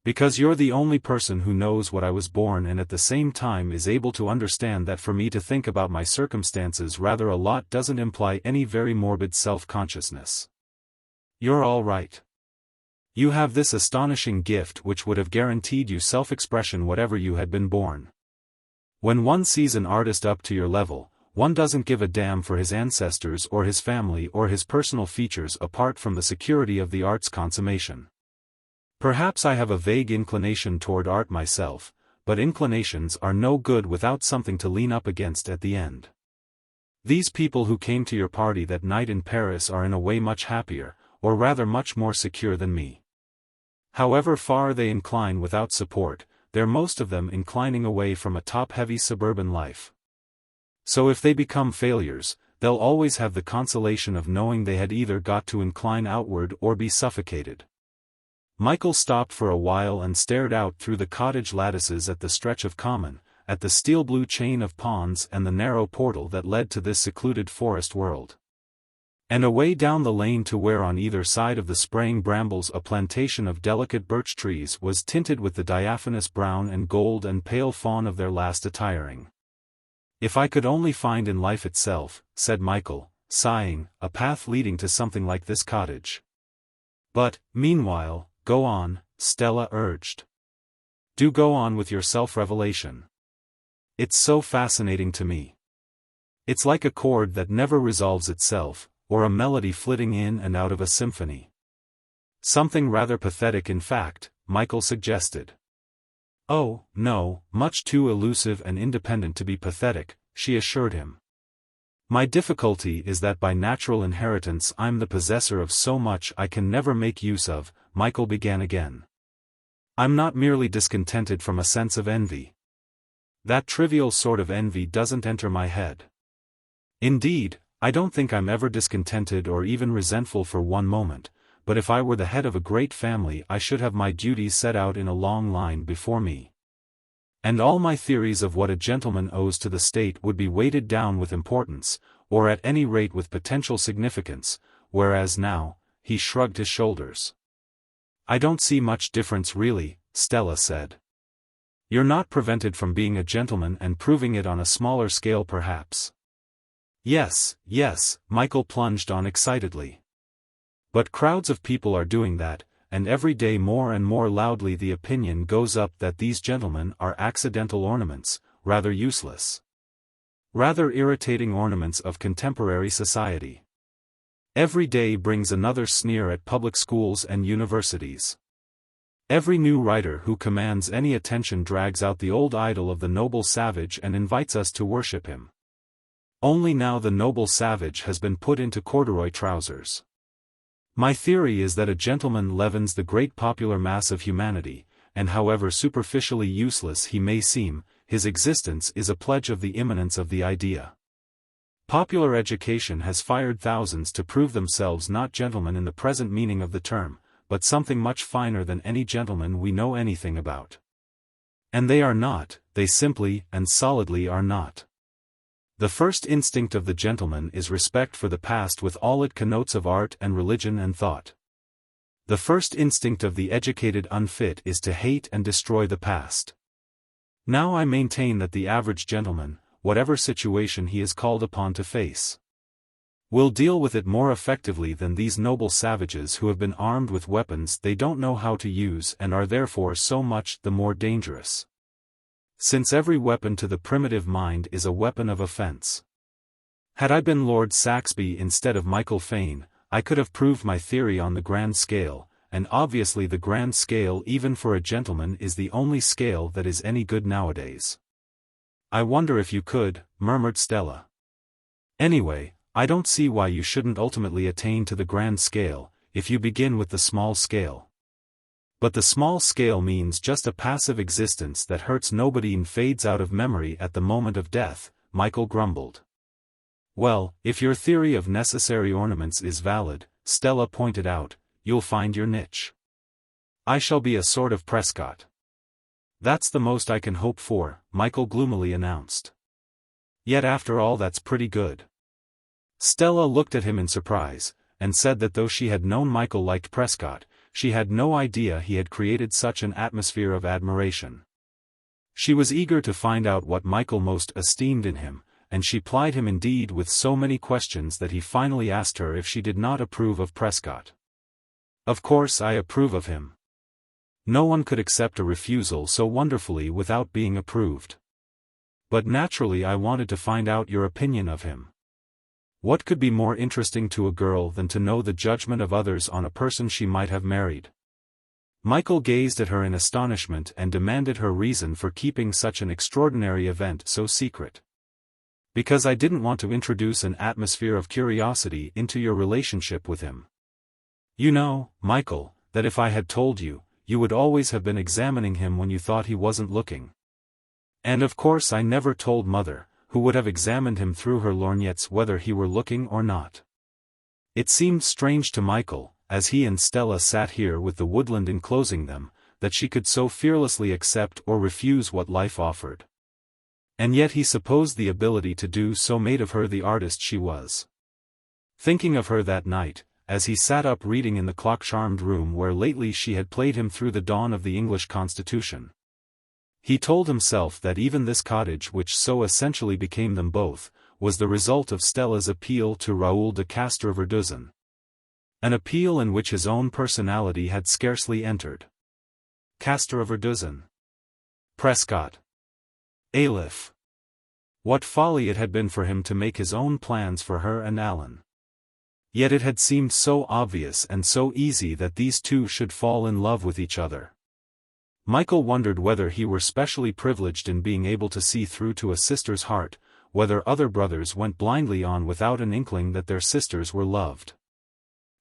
Because you're the only person who knows what I was born and at the same time is able to understand that for me to think about my circumstances rather a lot doesn't imply any very morbid self-consciousness. You're all right. You have this astonishing gift which would have guaranteed you self-expression whatever you had been born. When one sees an artist up to your level, one doesn't give a damn for his ancestors or his family or his personal features apart from the security of the art's consummation. Perhaps I have a vague inclination toward art myself, but inclinations are no good without something to lean up against at the end. These people who came to your party that night in Paris are in a way much happier, or rather much more secure than me. However far they incline without support, they're most of them inclining away from a top-heavy suburban life. So if they become failures, they'll always have the consolation of knowing they had either got to incline outward or be suffocated. Michael stopped for a while and stared out through the cottage lattices at the stretch of common, at the steel-blue chain of ponds and the narrow portal that led to this secluded forest world. And away down the lane to where on either side of the spraying brambles a plantation of delicate birch trees was tinted with the diaphanous brown and gold and pale fawn of their last attiring. If I could only find in life itself, said Michael, sighing, a path leading to something like this cottage. But, meanwhile, go on, Stella urged. Do go on with your self-revelation. It's so fascinating to me. It's like a chord that never resolves itself, or a melody flitting in and out of a symphony. Something rather pathetic in fact, Michael suggested. Oh, no, much too elusive and independent to be pathetic, she assured him. My difficulty is that by natural inheritance I'm the possessor of so much I can never make use of, Michael began again. I'm not merely discontented from a sense of envy. That trivial sort of envy doesn't enter my head. Indeed, I don't think I'm ever discontented or even resentful for one moment, but if I were the head of a great family I should have my duties set out in a long line before me. And all my theories of what a gentleman owes to the state would be weighted down with importance, or at any rate with potential significance, whereas now, he shrugged his shoulders. I don't see much difference really, Stella said. You're not prevented from being a gentleman and proving it on a smaller scale perhaps. Yes, yes, Michael plunged on excitedly. But crowds of people are doing that, and every day more and more loudly the opinion goes up that these gentlemen are accidental ornaments, rather useless. Rather irritating ornaments of contemporary society. Every day brings another sneer at public schools and universities. Every new writer who commands any attention drags out the old idol of the noble savage and invites us to worship him. Only now the noble savage has been put into corduroy trousers. My theory is that a gentleman leavens the great popular mass of humanity, and however superficially useless he may seem, his existence is a pledge of the immanence of the idea. Popular education has fired thousands to prove themselves not gentlemen in the present meaning of the term, but something much finer than any gentleman we know anything about. And they are not, they simply and solidly are not. The first instinct of the gentleman is respect for the past with all it connotes of art and religion and thought. The first instinct of the educated unfit is to hate and destroy the past. Now I maintain that the average gentleman, whatever situation he is called upon to face, will deal with it more effectively than these noble savages who have been armed with weapons they don't know how to use and are therefore so much the more dangerous. Since every weapon to the primitive mind is a weapon of offense. Had I been Lord Saxby instead of Michael Fane, I could have proved my theory on the grand scale, and obviously the grand scale even for a gentleman is the only scale that is any good nowadays. I wonder if you could, murmured Stella. Anyway, I don't see why you shouldn't ultimately attain to the grand scale, if you begin with the small scale. But the small scale means just a passive existence that hurts nobody and fades out of memory at the moment of death, Michael grumbled. Well, if your theory of necessary ornaments is valid, Stella pointed out, you'll find your niche. I shall be a sort of Prescott. That's the most I can hope for, Michael gloomily announced. Yet after all that's pretty good. Stella looked at him in surprise, and said that though she had known Michael liked Prescott, she had no idea he had created such an atmosphere of admiration. She was eager to find out what Michael most esteemed in him, and she plied him indeed with so many questions that he finally asked her if she did not approve of Prescott. Of course I approve of him. No one could accept a refusal so wonderfully without being approved. But naturally I wanted to find out your opinion of him. What could be more interesting to a girl than to know the judgment of others on a person she might have married? Michael gazed at her in astonishment and demanded her reason for keeping such an extraordinary event so secret. Because I didn't want to introduce an atmosphere of curiosity into your relationship with him. You know, Michael, that if I had told you, you would always have been examining him when you thought he wasn't looking. And of course I never told Mother, who would have examined him through her lorgnettes whether he were looking or not. It seemed strange to Michael, as he and Stella sat here with the woodland enclosing them, that she could so fearlessly accept or refuse what life offered. And yet he supposed the ability to do so made of her the artist she was. Thinking of her that night, as he sat up reading in the clock-charmed room where lately she had played him through the dawn of the English Constitution, he told himself that even this cottage which so essentially became them both, was the result of Stella's appeal to Raoul de Castrovirduzen. An appeal in which his own personality had scarcely entered. Castrovirduzen. Prescott. Aleph. What folly it had been for him to make his own plans for her and Alan. Yet it had seemed so obvious and so easy that these two should fall in love with each other. Michael wondered whether he were specially privileged in being able to see through to a sister's heart, whether other brothers went blindly on without an inkling that their sisters were loved.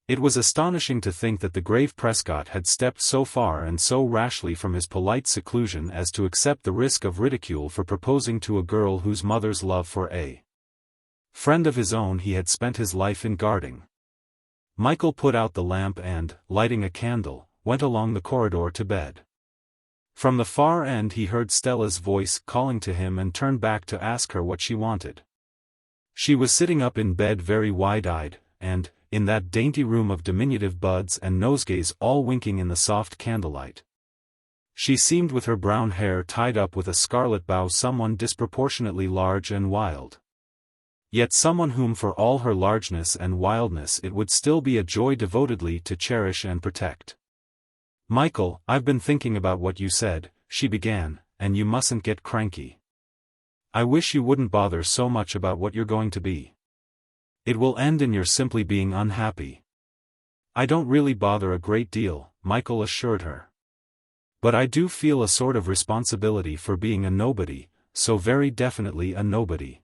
It was astonishing to think that the grave Prescott had stepped so far and so rashly from his polite seclusion as to accept the risk of ridicule for proposing to a girl whose mother's love for a friend of his own he had spent his life in guarding. Michael put out the lamp and, lighting a candle, went along the corridor to bed. From the far end he heard Stella's voice calling to him and turned back to ask her what she wanted. She was sitting up in bed very wide-eyed, and, in that dainty room of diminutive buds and nosegays all winking in the soft candlelight, she seemed with her brown hair tied up with a scarlet bow someone disproportionately large and wild. Yet someone whom for all her largeness and wildness it would still be a joy devotedly to cherish and protect. "Michael, I've been thinking about what you said," she began, "and you mustn't get cranky. I wish you wouldn't bother so much about what you're going to be. It will end in your simply being unhappy." "I don't really bother a great deal," Michael assured her. "But I do feel a sort of responsibility for being a nobody, so very definitely a nobody."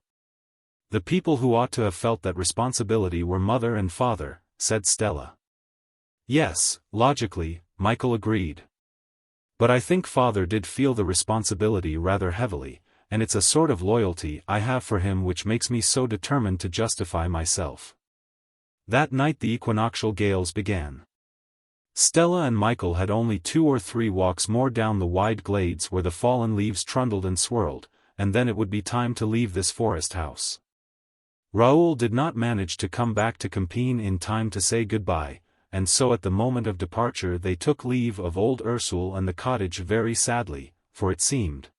"The people who ought to have felt that responsibility were Mother and Father," said Stella. "Yes, logically," Michael agreed. "But I think Father did feel the responsibility rather heavily, and it's a sort of loyalty I have for him which makes me so determined to justify myself." That night the equinoctial gales began. Stella and Michael had only 2 or 3 walks more down the wide glades where the fallen leaves trundled and swirled, and then it would be time to leave this forest house. Raoul did not manage to come back to Compton in time to say goodbye, and so at the moment of departure they took leave of old Ursule and the cottage very sadly, for it seemed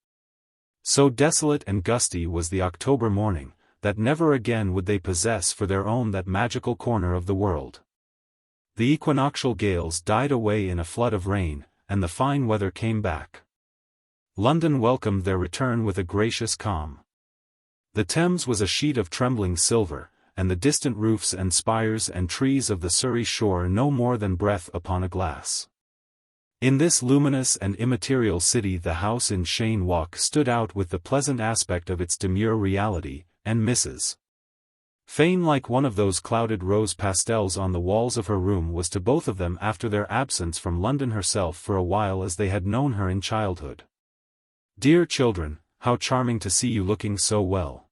so desolate and gusty was the October morning, that never again would they possess for their own that magical corner of the world. The equinoctial gales died away in a flood of rain, and the fine weather came back. London welcomed their return with a gracious calm. The Thames was a sheet of trembling silver, and the distant roofs and spires and trees of the Surrey shore no more than breath upon a glass. In this luminous and immaterial city the house in Cheyne Walk stood out with the pleasant aspect of its demure reality, and Mrs. Fane like one of those clouded rose pastels on the walls of her room was to both of them after their absence from London herself for a while as they had known her in childhood. "Dear children, how charming to see you looking so well.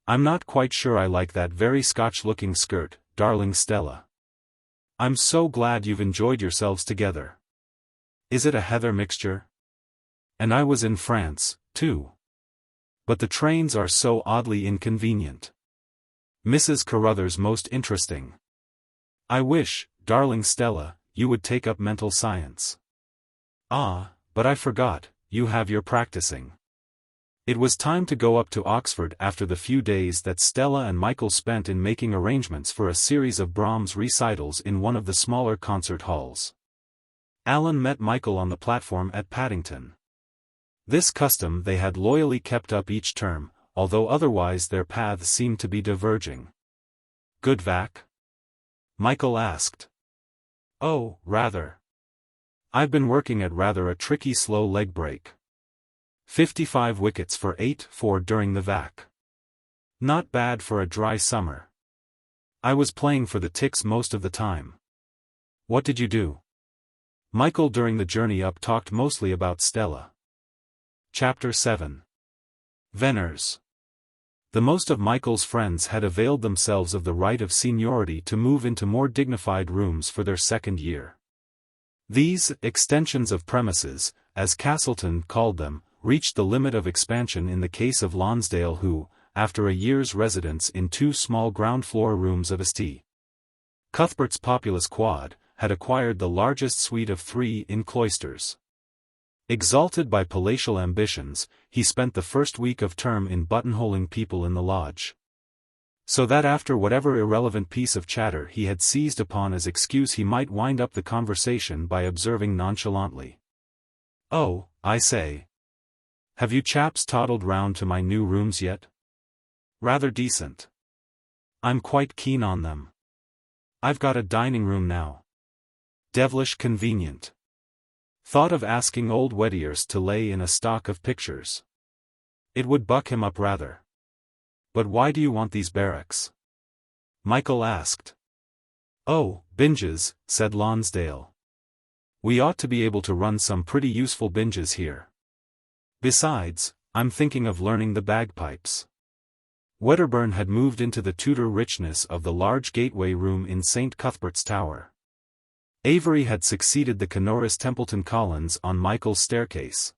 I'm not quite sure I like that very Scotch-looking skirt, darling Stella. I'm so glad you've enjoyed yourselves together. Is it a heather mixture? And I was in France, too. But the trains are so oddly inconvenient. Mrs. Carruthers most interesting. I wish, darling Stella, you would take up mental science. Ah, but I forgot, you have your practicing." It was time to go up to Oxford after the few days that Stella and Michael spent in making arrangements for a series of Brahms recitals in one of the smaller concert halls. Alan met Michael on the platform at Paddington. This custom they had loyally kept up each term, although otherwise their paths seemed to be diverging. "Good vac?" Michael asked. "Oh, rather. I've been working at rather a tricky slow leg break. 55 wickets for 8-4 during the vac. Not bad for a dry summer. I was playing for the Ticks most of the time. What did you do? Michael during the journey up talked mostly about Stella. Chapter 7. Venners. The most of Michael's friends had availed themselves of the right of seniority to move into more dignified rooms for their second year. These extensions of premises, as Castleton called them, reached the limit of expansion in the case of Lonsdale who, after a year's residence in 2 small ground-floor rooms of St. Cuthbert's populous quad, had acquired the largest suite of 3 in Cloisters. Exalted by palatial ambitions, he spent the first week of term in buttonholing people in the lodge. So that after whatever irrelevant piece of chatter he had seized upon as excuse he might wind up the conversation by observing nonchalantly. "Oh, I say. Have you chaps toddled round to my new rooms yet? Rather decent. I'm quite keen on them. I've got a dining room now. Devilish convenient. Thought of asking old Wettiers to lay in a stock of pictures. It would buck him up rather. But why do you want these barracks?" Michael asked. "Oh, binges," said Lonsdale. "We ought to be able to run some pretty useful binges here. Besides, I'm thinking of learning the bagpipes." Wedderburn had moved into the Tudor richness of the large gateway room in St. Cuthbert's Tower. Avery had succeeded the Canoris Templeton Collins on Michael's staircase,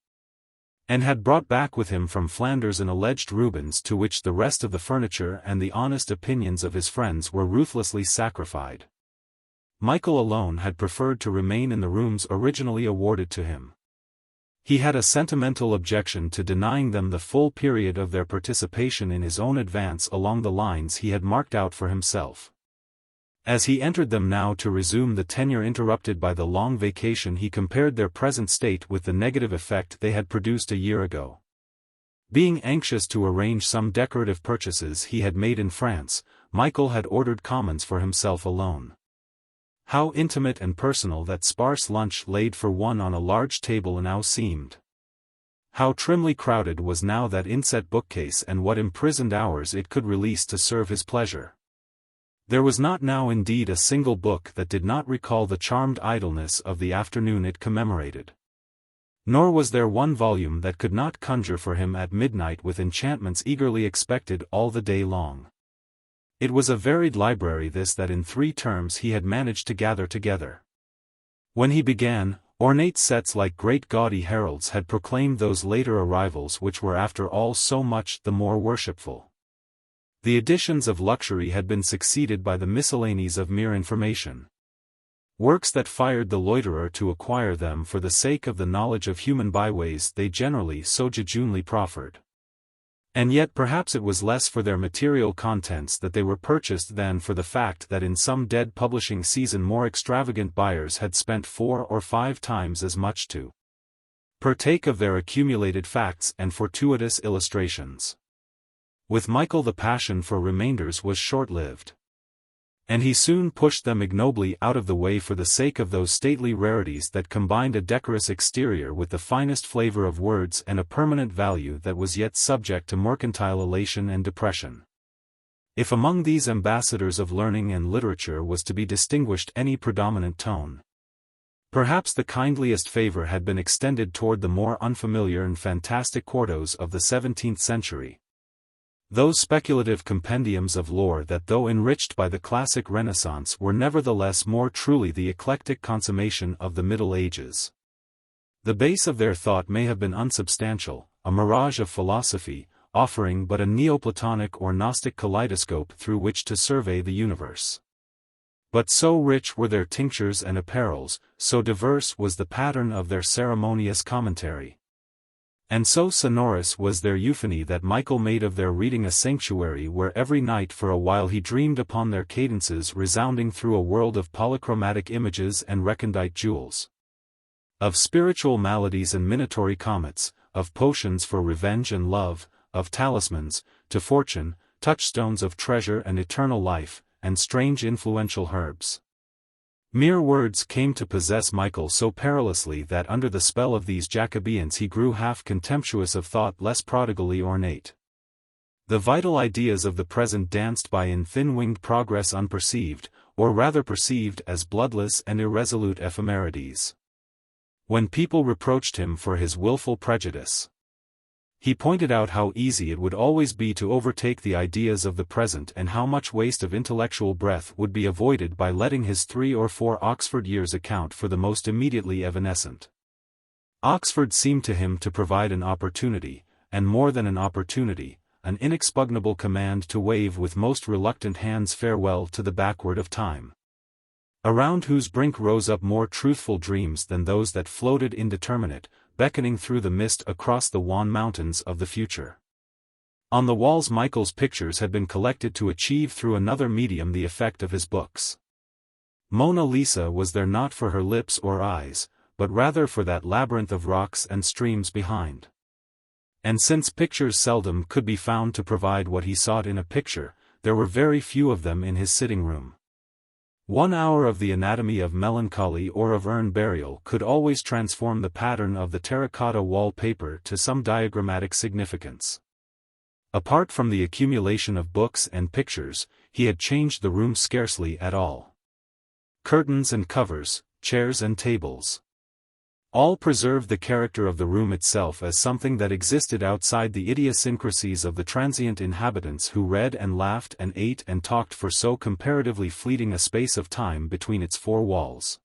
and had brought back with him from Flanders an alleged Rubens to which the rest of the furniture and the honest opinions of his friends were ruthlessly sacrificed. Michael alone had preferred to remain in the rooms originally awarded to him. He had a sentimental objection to denying them the full period of their participation in his own advance along the lines he had marked out for himself. As he entered them now to resume the tenure interrupted by the long vacation, he compared their present state with the negative effect they had produced a year ago. Being anxious to arrange some decorative purchases he had made in France, Michael had ordered commons for himself alone. How intimate and personal that sparse lunch laid for one on a large table now seemed. How trimly crowded was now that inset bookcase, and what imprisoned hours it could release to serve his pleasure. There was not now indeed a single book that did not recall the charmed idleness of the afternoon it commemorated. Nor was there one volume that could not conjure for him at midnight with enchantments eagerly expected all the day long. It was a varied library this that in 3 terms he had managed to gather together. When he began, ornate sets like great gaudy heralds had proclaimed those later arrivals which were after all so much the more worshipful. The editions of luxury had been succeeded by the miscellanies of mere information. Works that fired the loiterer to acquire them for the sake of the knowledge of human byways they generally so jejunely proffered. And yet perhaps it was less for their material contents that they were purchased than for the fact that in some dead publishing season more extravagant buyers had spent 4 or 5 times as much to partake of their accumulated facts and fortuitous illustrations. With Michael the passion for remainders was short-lived, and he soon pushed them ignobly out of the way for the sake of those stately rarities that combined a decorous exterior with the finest flavor of words and a permanent value that was yet subject to mercantile elation and depression. If among these ambassadors of learning and literature was to be distinguished any predominant tone, perhaps the kindliest favor had been extended toward the more unfamiliar and fantastic quartos of the 17th century. Those speculative compendiums of lore that, though enriched by the classic Renaissance, were nevertheless more truly the eclectic consummation of the Middle Ages. The base of their thought may have been unsubstantial, a mirage of philosophy, offering but a Neoplatonic or Gnostic kaleidoscope through which to survey the universe. But so rich were their tinctures and apparels, so diverse was the pattern of their ceremonious commentary, and so sonorous was their euphony that Michael made of their reading a sanctuary where every night for a while he dreamed upon their cadences resounding through a world of polychromatic images and recondite jewels, of spiritual maladies and minatory comets, of potions for revenge and love, of talismans, to fortune, touchstones of treasure and eternal life, and strange influential herbs. Mere words came to possess Michael so perilously that under the spell of these Jacobeans he grew half contemptuous of thought less prodigally ornate. The vital ideas of the present danced by in thin-winged progress unperceived, or rather perceived as bloodless and irresolute ephemerides. When people reproached him for his willful prejudice, he pointed out how easy it would always be to overtake the ideas of the present and how much waste of intellectual breath would be avoided by letting his 3 or 4 Oxford years account for the most immediately evanescent. Oxford seemed to him to provide an opportunity, and more than an opportunity, an inexpugnable command to wave with most reluctant hands farewell to the backward of time, around whose brink rose up more truthful dreams than those that floated indeterminate, beckoning through the mist across the wan mountains of the future. On the walls Michael's pictures had been collected to achieve through another medium the effect of his books. Mona Lisa was there not for her lips or eyes, but rather for that labyrinth of rocks and streams behind. And since pictures seldom could be found to provide what he sought in a picture, there were very few of them in his sitting room. 1 hour of the anatomy of melancholy or of urn burial could always transform the pattern of the terracotta wall-paper to some diagrammatic significance. Apart from the accumulation of books and pictures, he had changed the room scarcely at all. Curtains and covers, chairs and tables, all preserved the character of the room itself as something that existed outside the idiosyncrasies of the transient inhabitants who read and laughed and ate and talked for so comparatively fleeting a space of time between its 4 walls.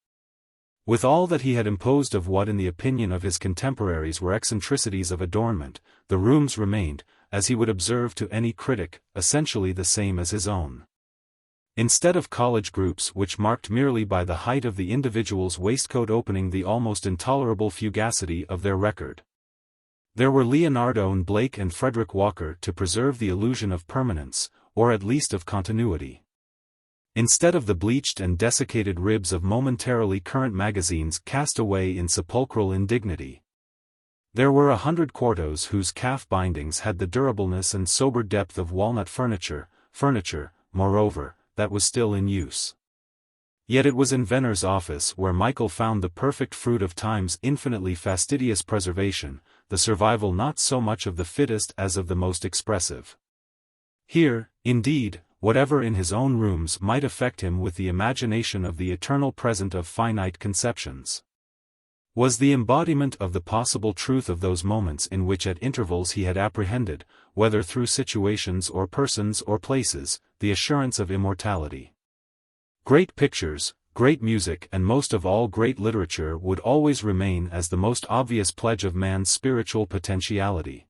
With all that he had imposed of what in the opinion of his contemporaries were eccentricities of adornment, the rooms remained, as he would observe to any critic, essentially the same as his own. Instead of college groups which marked merely by the height of the individual's waistcoat opening the almost intolerable fugacity of their record, there were Leonardo and Blake and Frederick Walker to preserve the illusion of permanence, or at least of continuity. Instead of the bleached and desiccated ribs of momentarily current magazines cast away in sepulchral indignity, there were 100 quartos whose calf bindings had the durableness and sober depth of walnut furniture, moreover, that was still in use. Yet it was in Venner's office where Michael found the perfect fruit of time's infinitely fastidious preservation, the survival not so much of the fittest as of the most expressive. Here, indeed, whatever in his own rooms might affect him with the imagination of the eternal present of finite conceptions, was the embodiment of the possible truth of those moments in which at intervals he had apprehended, whether through situations or persons or places, the assurance of immortality. Great pictures, great music and most of all great literature would always remain as the most obvious pledge of man's spiritual potentiality.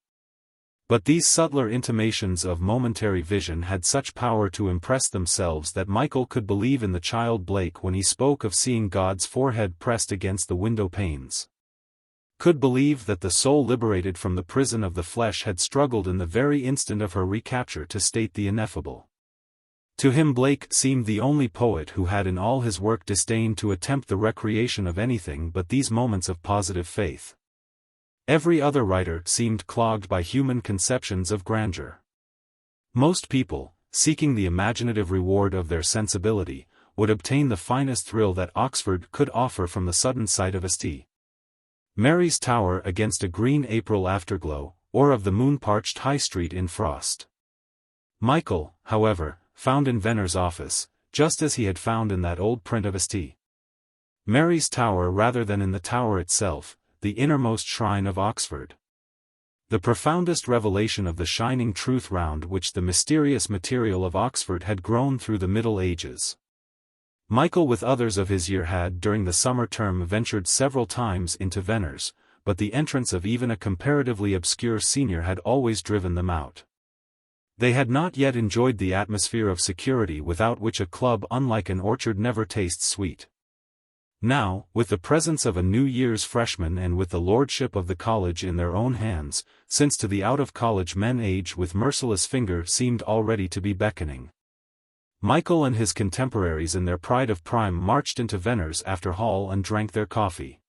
But these subtler intimations of momentary vision had such power to impress themselves that Michael could believe in the child Blake when he spoke of seeing God's forehead pressed against the window panes. Could believe that the soul liberated from the prison of the flesh had struggled in the very instant of her recapture to state the ineffable. To him Blake seemed the only poet who had in all his work disdained to attempt the recreation of anything but these moments of positive faith. Every other writer seemed clogged by human conceptions of grandeur. Most people, seeking the imaginative reward of their sensibility, would obtain the finest thrill that Oxford could offer from the sudden sight of St. Mary's Tower against a green April afterglow, or of the moon-parched High Street in frost. Michael, however, found in Venner's office, just as he had found in that old print of St. Mary's Tower rather than in the tower itself, the innermost shrine of Oxford. The profoundest revelation of the shining truth round which the mysterious material of Oxford had grown through the Middle Ages. Michael with others of his year had during the summer term ventured several times into Venner's, but the entrance of even a comparatively obscure senior had always driven them out. They had not yet enjoyed the atmosphere of security without which a club unlike an orchard never tastes sweet. Now, with the presence of a New Year's freshman and with the lordship of the college in their own hands, since to the out-of-college men age with merciless finger seemed already to be beckoning, Michael and his contemporaries in their pride of prime marched into Venner's after hall and drank their coffee.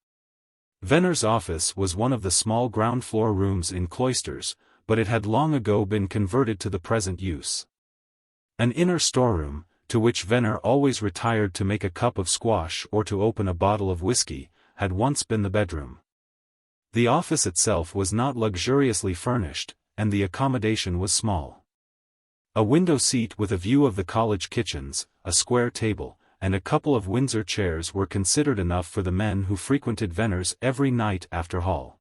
Venner's office was one of the small ground-floor rooms in Cloisters, but it had long ago been converted to the present use. An inner storeroom, to which Venner always retired to make a cup of squash or to open a bottle of whiskey, had once been the bedroom. The office itself was not luxuriously furnished, and the accommodation was small. A window seat with a view of the college kitchens, a square table, and a couple of Windsor chairs were considered enough for the men who frequented Venner's every night after hall.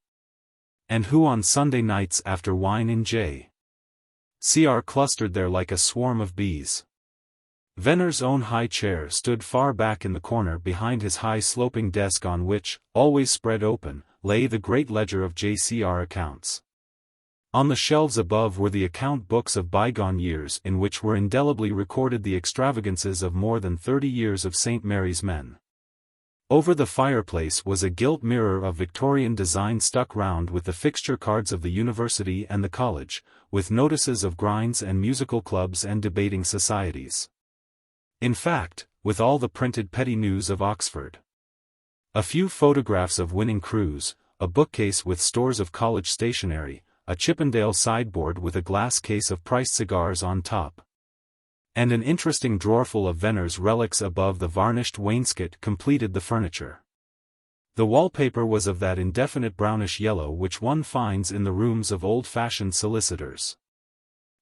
And who on Sunday nights after wine in J.C.R. clustered there like a swarm of bees. Venner's own high chair stood far back in the corner behind his high sloping desk on which, always spread open, lay the great ledger of J.C.R. accounts. On the shelves above were the account books of bygone years in which were indelibly recorded the extravagances of more than 30 years of St. Mary's men. Over the fireplace was a gilt mirror of Victorian design stuck round with the fixture cards of the university and the college, with notices of grinds and musical clubs and debating societies. In fact, with all the printed petty news of Oxford. A few photographs of winning crews, a bookcase with stores of college stationery, a Chippendale sideboard with a glass case of priced cigars on top, and an interesting drawerful of Venner's relics above the varnished wainscot completed the furniture. The wallpaper was of that indefinite brownish yellow which one finds in the rooms of old-fashioned solicitors,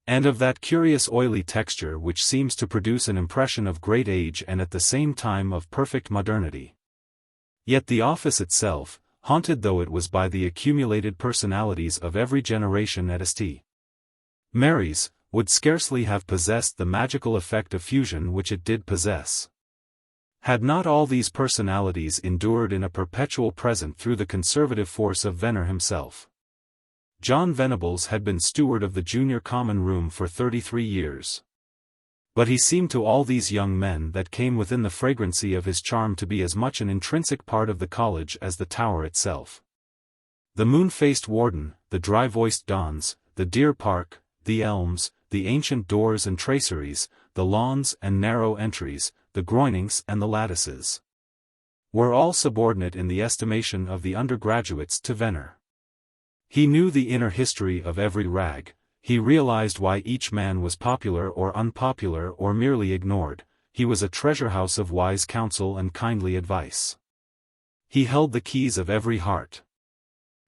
and of that curious oily texture which seems to produce an impression of great age and at the same time of perfect modernity. Yet the office itself, haunted though it was by the accumulated personalities of every generation at St. Mary's, would scarcely have possessed the magical effect of fusion which it did possess, had not all these personalities endured in a perpetual present through the conservative force of Venner himself. John Venables had been steward of the junior common room for 33 years. But he seemed to all these young men that came within the fragrancy of his charm to be as much an intrinsic part of the college as the tower itself. The moon-faced warden, the dry-voiced dons, the deer park, the elms, the ancient doors and traceries, the lawns and narrow entries, the groinings and the lattices, were all subordinate in the estimation of the undergraduates to Venner. He knew the inner history of every rag. He realized why each man was popular or unpopular or merely ignored. He was a treasure-house of wise counsel and kindly advice. He held the keys of every heart.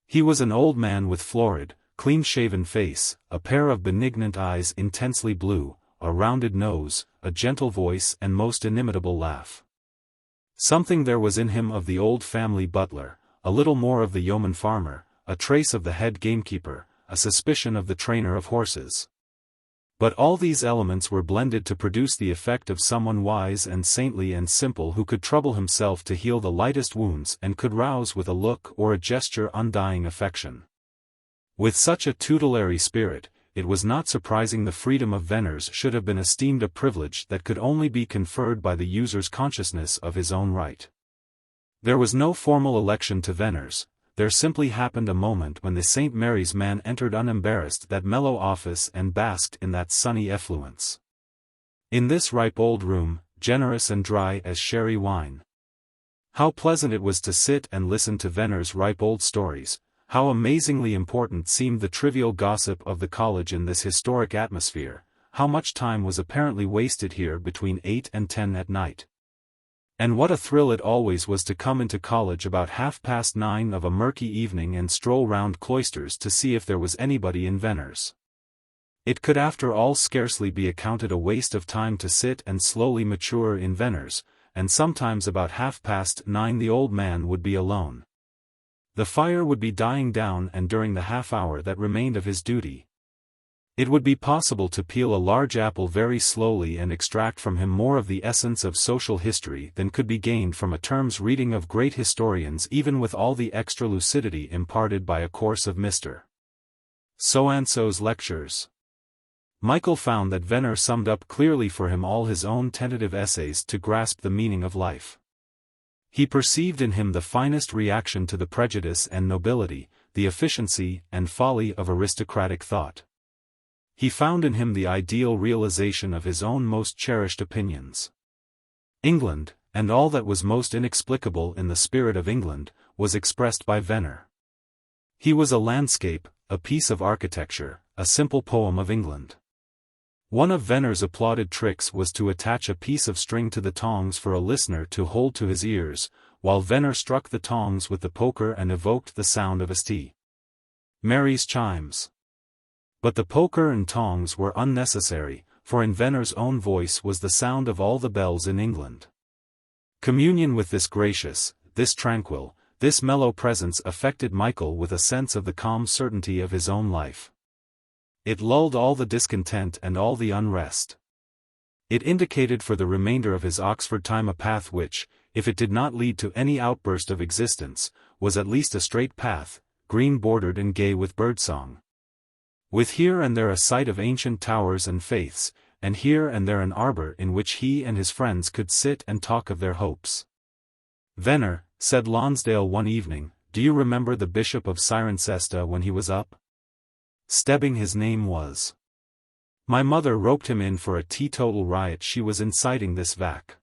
He was an old man with florid, clean-shaven face, a pair of benignant eyes intensely blue, a rounded nose, a gentle voice and most inimitable laugh. Something there was in him of the old family butler, a little more of the yeoman farmer, a trace of the head gamekeeper, a suspicion of the trainer of horses. But all these elements were blended to produce the effect of someone wise and saintly and simple who could trouble himself to heal the lightest wounds and could rouse with a look or a gesture undying affection. With such a tutelary spirit, it was not surprising the freedom of Venner's should have been esteemed a privilege that could only be conferred by the user's consciousness of his own right. There was no formal election to Venner's. There simply happened a moment when the St. Mary's man entered unembarrassed that mellow office and basked in that sunny effluence. In this ripe old room, generous and dry as sherry wine. How pleasant it was to sit and listen to Venner's ripe old stories, how amazingly important seemed the trivial gossip of the college in this historic atmosphere, how much time was apparently wasted here between 8 and 10 at night. And what a thrill it always was to come into college about 9:30 of a murky evening and stroll round cloisters to see if there was anybody in Venner's. It could after all scarcely be accounted a waste of time to sit and slowly mature in Venner's, and sometimes about 9:30 the old man would be alone. The fire would be dying down and during the half hour that remained of his duty, it would be possible to peel a large apple very slowly and extract from him more of the essence of social history than could be gained from a term's reading of great historians, even with all the extra lucidity imparted by a course of Mr. So-and-so's lectures. Michael found that Venner summed up clearly for him all his own tentative essays to grasp the meaning of life. He perceived in him the finest reaction to the prejudice and nobility, the efficiency and folly of aristocratic thought. He found in him the ideal realization of his own most cherished opinions. England, and all that was most inexplicable in the spirit of England, was expressed by Venner. He was a landscape, a piece of architecture, a simple poem of England. One of Venner's applauded tricks was to attach a piece of string to the tongs for a listener to hold to his ears, while Venner struck the tongs with the poker and evoked the sound of St. Mary's chimes. But the poker and tongs were unnecessary, for in Venner's own voice was the sound of all the bells in England. Communion with this gracious, this tranquil, this mellow presence affected Michael with a sense of the calm certainty of his own life. It lulled all the discontent and all the unrest. It indicated for the remainder of his Oxford time a path which, if it did not lead to any outburst of existence, was at least a straight path, green-bordered and gay with birdsong. With here and there a sight of ancient towers and faiths, and here and there an arbor in which he and his friends could sit and talk of their hopes. "Venner," said Lonsdale one evening, "do you remember the Bishop of Cirencester when he was up? Stebbing his name was. My mother roped him in for a teetotal riot she was inciting this vac."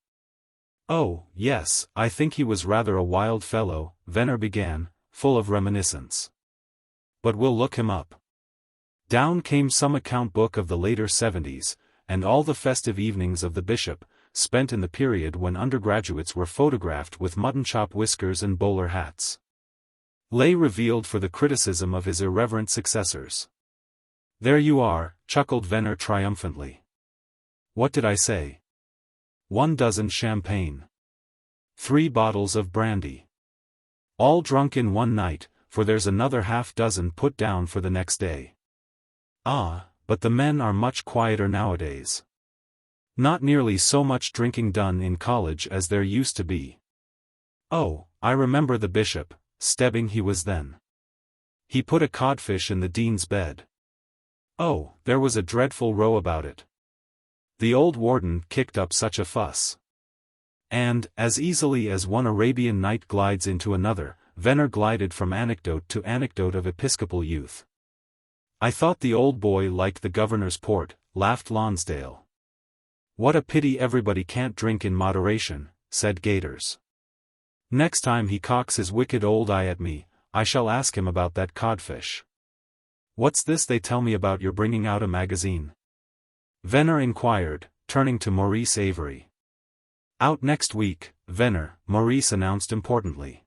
"Oh, yes, I think he was rather a wild fellow," Venner began, full of reminiscence. "But we'll look him up." Down came some account book of the later 70s, and all the festive evenings of the bishop, spent in the period when undergraduates were photographed with mutton-chop whiskers and bowler hats, lay revealed for the criticism of his irreverent successors. "There you are," chuckled Venner triumphantly. "What did I say? 1 dozen champagne. 3 bottles of brandy. All drunk in one night, for there's another half-dozen put down for the next day. Ah, but the men are much quieter nowadays. Not nearly so much drinking done in college as there used to be. Oh, I remember the bishop, stebbing he was then. He put a codfish in the dean's bed. Oh, there was a dreadful row about it. The old warden kicked up such a fuss. And, as easily as one Arabian night glides into another, Venner glided from anecdote to anecdote of episcopal youth. "I thought the old boy liked the governor's port," laughed Lonsdale. "What a pity everybody can't drink in moderation," said Gators. "Next time he cocks his wicked old eye at me, I shall ask him about that codfish. What's this they tell me about your bringing out a magazine?" Venner inquired, turning to Maurice Avery. "Out next week, Venner," Maurice announced importantly.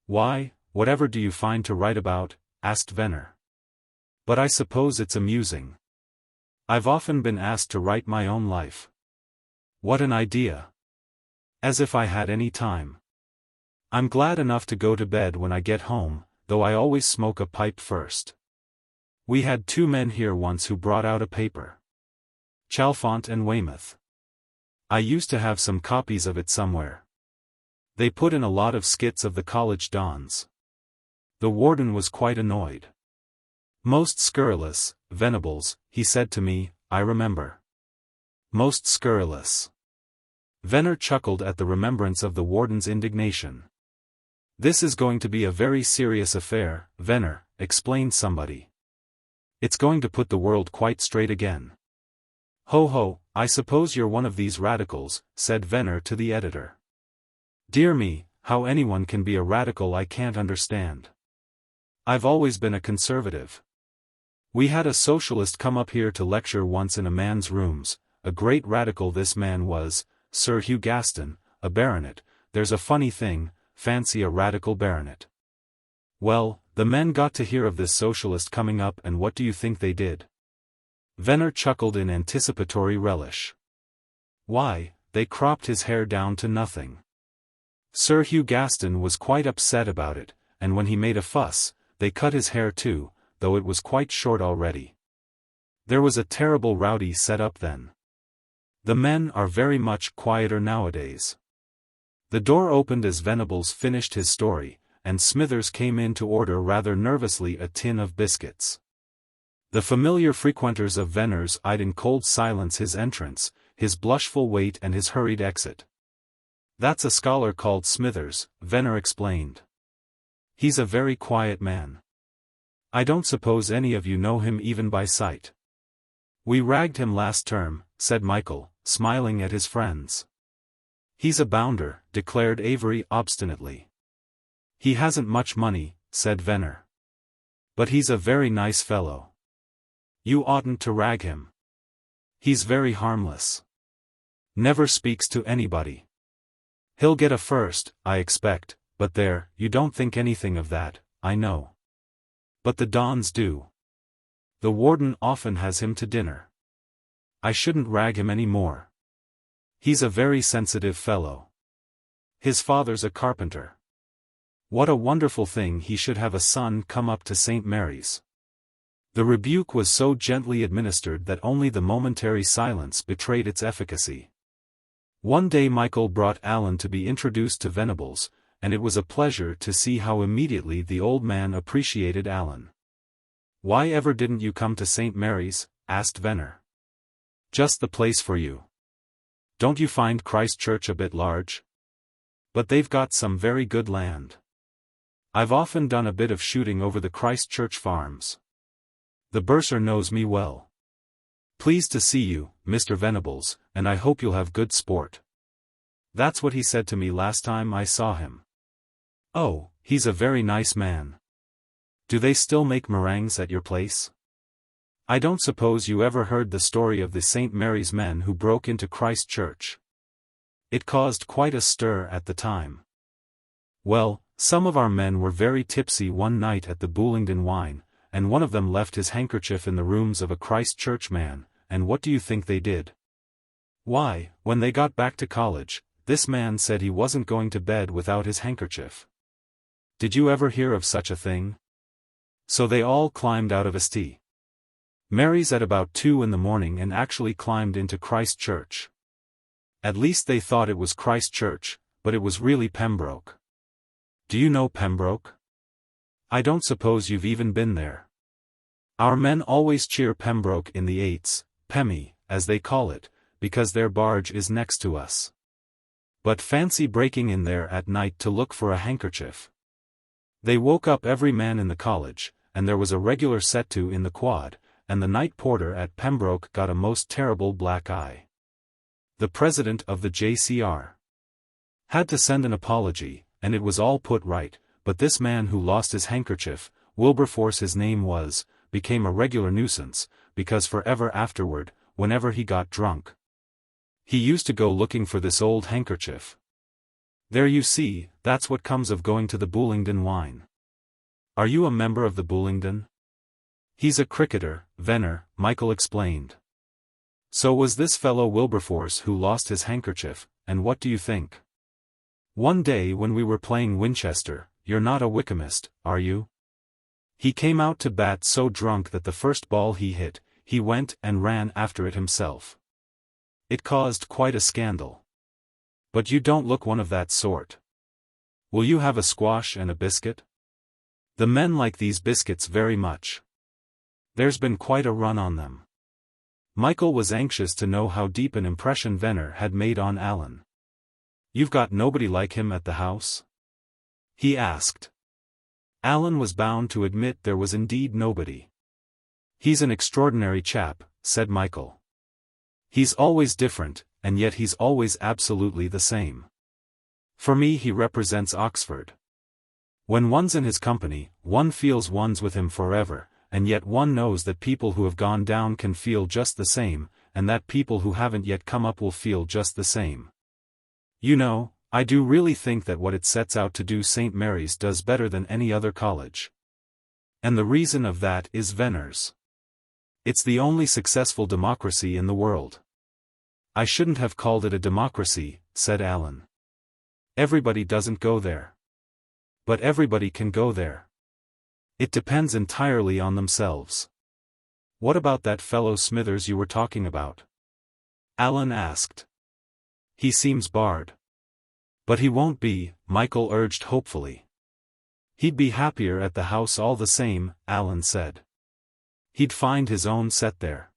"Why, whatever do you find to write about?" asked Venner. "But I suppose it's amusing. I've often been asked to write my own life. What an idea! As if I had any time. I'm glad enough to go to bed when I get home, though I always smoke a pipe first. We had 2 men here once who brought out a paper. Chalfont and Weymouth. I used to have some copies of it somewhere. They put in a lot of skits of the college dons. The warden was quite annoyed. 'Most scurrilous, Venables,' he said to me, I remember. 'Most scurrilous.'" Venner chuckled at the remembrance of the warden's indignation. "This is going to be a very serious affair, Venner," explained somebody. "It's going to put the world quite straight again." "Ho ho, I suppose you're one of these radicals," said Venner to the editor. "Dear me, how anyone can be a radical I can't understand. I've always been a conservative. We had a socialist come up here to lecture once in a man's rooms, a great radical this man was, Sir Hugh Gaston, a baronet. There's a funny thing, fancy a radical baronet. Well, the men got to hear of this socialist coming up and what do you think they did?" Venner chuckled in anticipatory relish. "Why, they cropped his hair down to nothing. Sir Hugh Gaston was quite upset about it, and when he made a fuss, they cut his hair too, though it was quite short already. There was a terrible rowdy set up then. The men are very much quieter nowadays." The door opened as Venables finished his story, and Smithers came in to order rather nervously a tin of biscuits. The familiar frequenters of Venner's eyed in cold silence his entrance, his blushful wait and his hurried exit. "That's a scholar called Smithers," Venner explained. "He's a very quiet man. I don't suppose any of you know him even by sight." "We ragged him last term," said Michael, smiling at his friends. "He's a bounder," declared Avery obstinately. "He hasn't much money," said Venner. "But he's a very nice fellow. You oughtn't to rag him. He's very harmless. Never speaks to anybody. He'll get a first, I expect, but there, you don't think anything of that, I know. But the dons do. The warden often has him to dinner. I shouldn't rag him any more. He's a very sensitive fellow. His father's a carpenter. What a wonderful thing he should have a son come up to St. Mary's. The rebuke was so gently administered that only the momentary silence betrayed its efficacy. One day Michael brought Alan to be introduced to Venables, and it was a pleasure to see how immediately the old man appreciated Alan. "Why ever didn't you come to St. Mary's?" asked Venner. "Just the place for you. Don't you find Christ Church a bit large? But they've got some very good land. I've often done a bit of shooting over the Christ Church farms. The bursar knows me well. Pleased to see you, Mr. Venables, and I hope you'll have good sport." That's what he said to me last time I saw him. "Oh, he's a very nice man. Do they still make meringues at your place? I don't suppose you ever heard the story of the St. Mary's men who broke into Christ Church. It caused quite a stir at the time. Well, some of our men were very tipsy one night at the Bullingdon wine, and one of them left his handkerchief in the rooms of a Christ Church man, and what do you think they did? Why, when they got back to college, this man said he wasn't going to bed without his handkerchief. Did you ever hear of such a thing? So they all climbed out of St. Mary's at about 2 in the morning and actually climbed into Christ Church. At least they thought it was Christ Church, but it was really Pembroke. Do you know Pembroke? I don't suppose you've even been there. Our men always cheer Pembroke in the eights, Pemmy, as they call it, because their barge is next to us. But fancy breaking in there at night to look for a handkerchief. They woke up every man in the college, and there was a regular set-to in the quad, and the night porter at Pembroke got a most terrible black eye. The president of the JCR had to send an apology, and it was all put right, but this man who lost his handkerchief, Wilberforce his name was, became a regular nuisance, because forever afterward, whenever he got drunk, he used to go looking for this old handkerchief. There you see, that's what comes of going to the Bullingdon wine. Are you a member of the Bullingdon? He's a cricketer, Venner, Michael explained. So was this fellow Wilberforce who lost his handkerchief, and what do you think? One day when we were playing Winchester, you're not a Wykehamist, are you? He came out to bat so drunk that the first ball he hit, he went and ran after it himself. It caused quite a scandal. But you don't look one of that sort. Will you have a squash and a biscuit? The men like these biscuits very much. There's been quite a run on them. Michael was anxious to know how deep an impression Venner had made on Alan. You've got nobody like him at the house? He asked. Alan was bound to admit there was indeed nobody. He's an extraordinary chap, said Michael. He's always different, and yet he's always absolutely the same. For me he represents Oxford. When one's in his company, one feels one's with him forever, and yet one knows that people who have gone down can feel just the same, and that people who haven't yet come up will feel just the same. You know, I do really think that what it sets out to do St. Mary's does better than any other college. And the reason of that is Venner's. It's the only successful democracy in the world. I shouldn't have called it a democracy, said Alan. Everybody doesn't go there. But everybody can go there. It depends entirely on themselves. What about that fellow Smithers you were talking about? Alan asked. He seems barred. But he won't be, Michael urged hopefully. He'd be happier at the house all the same, Alan said. He'd find his own set there.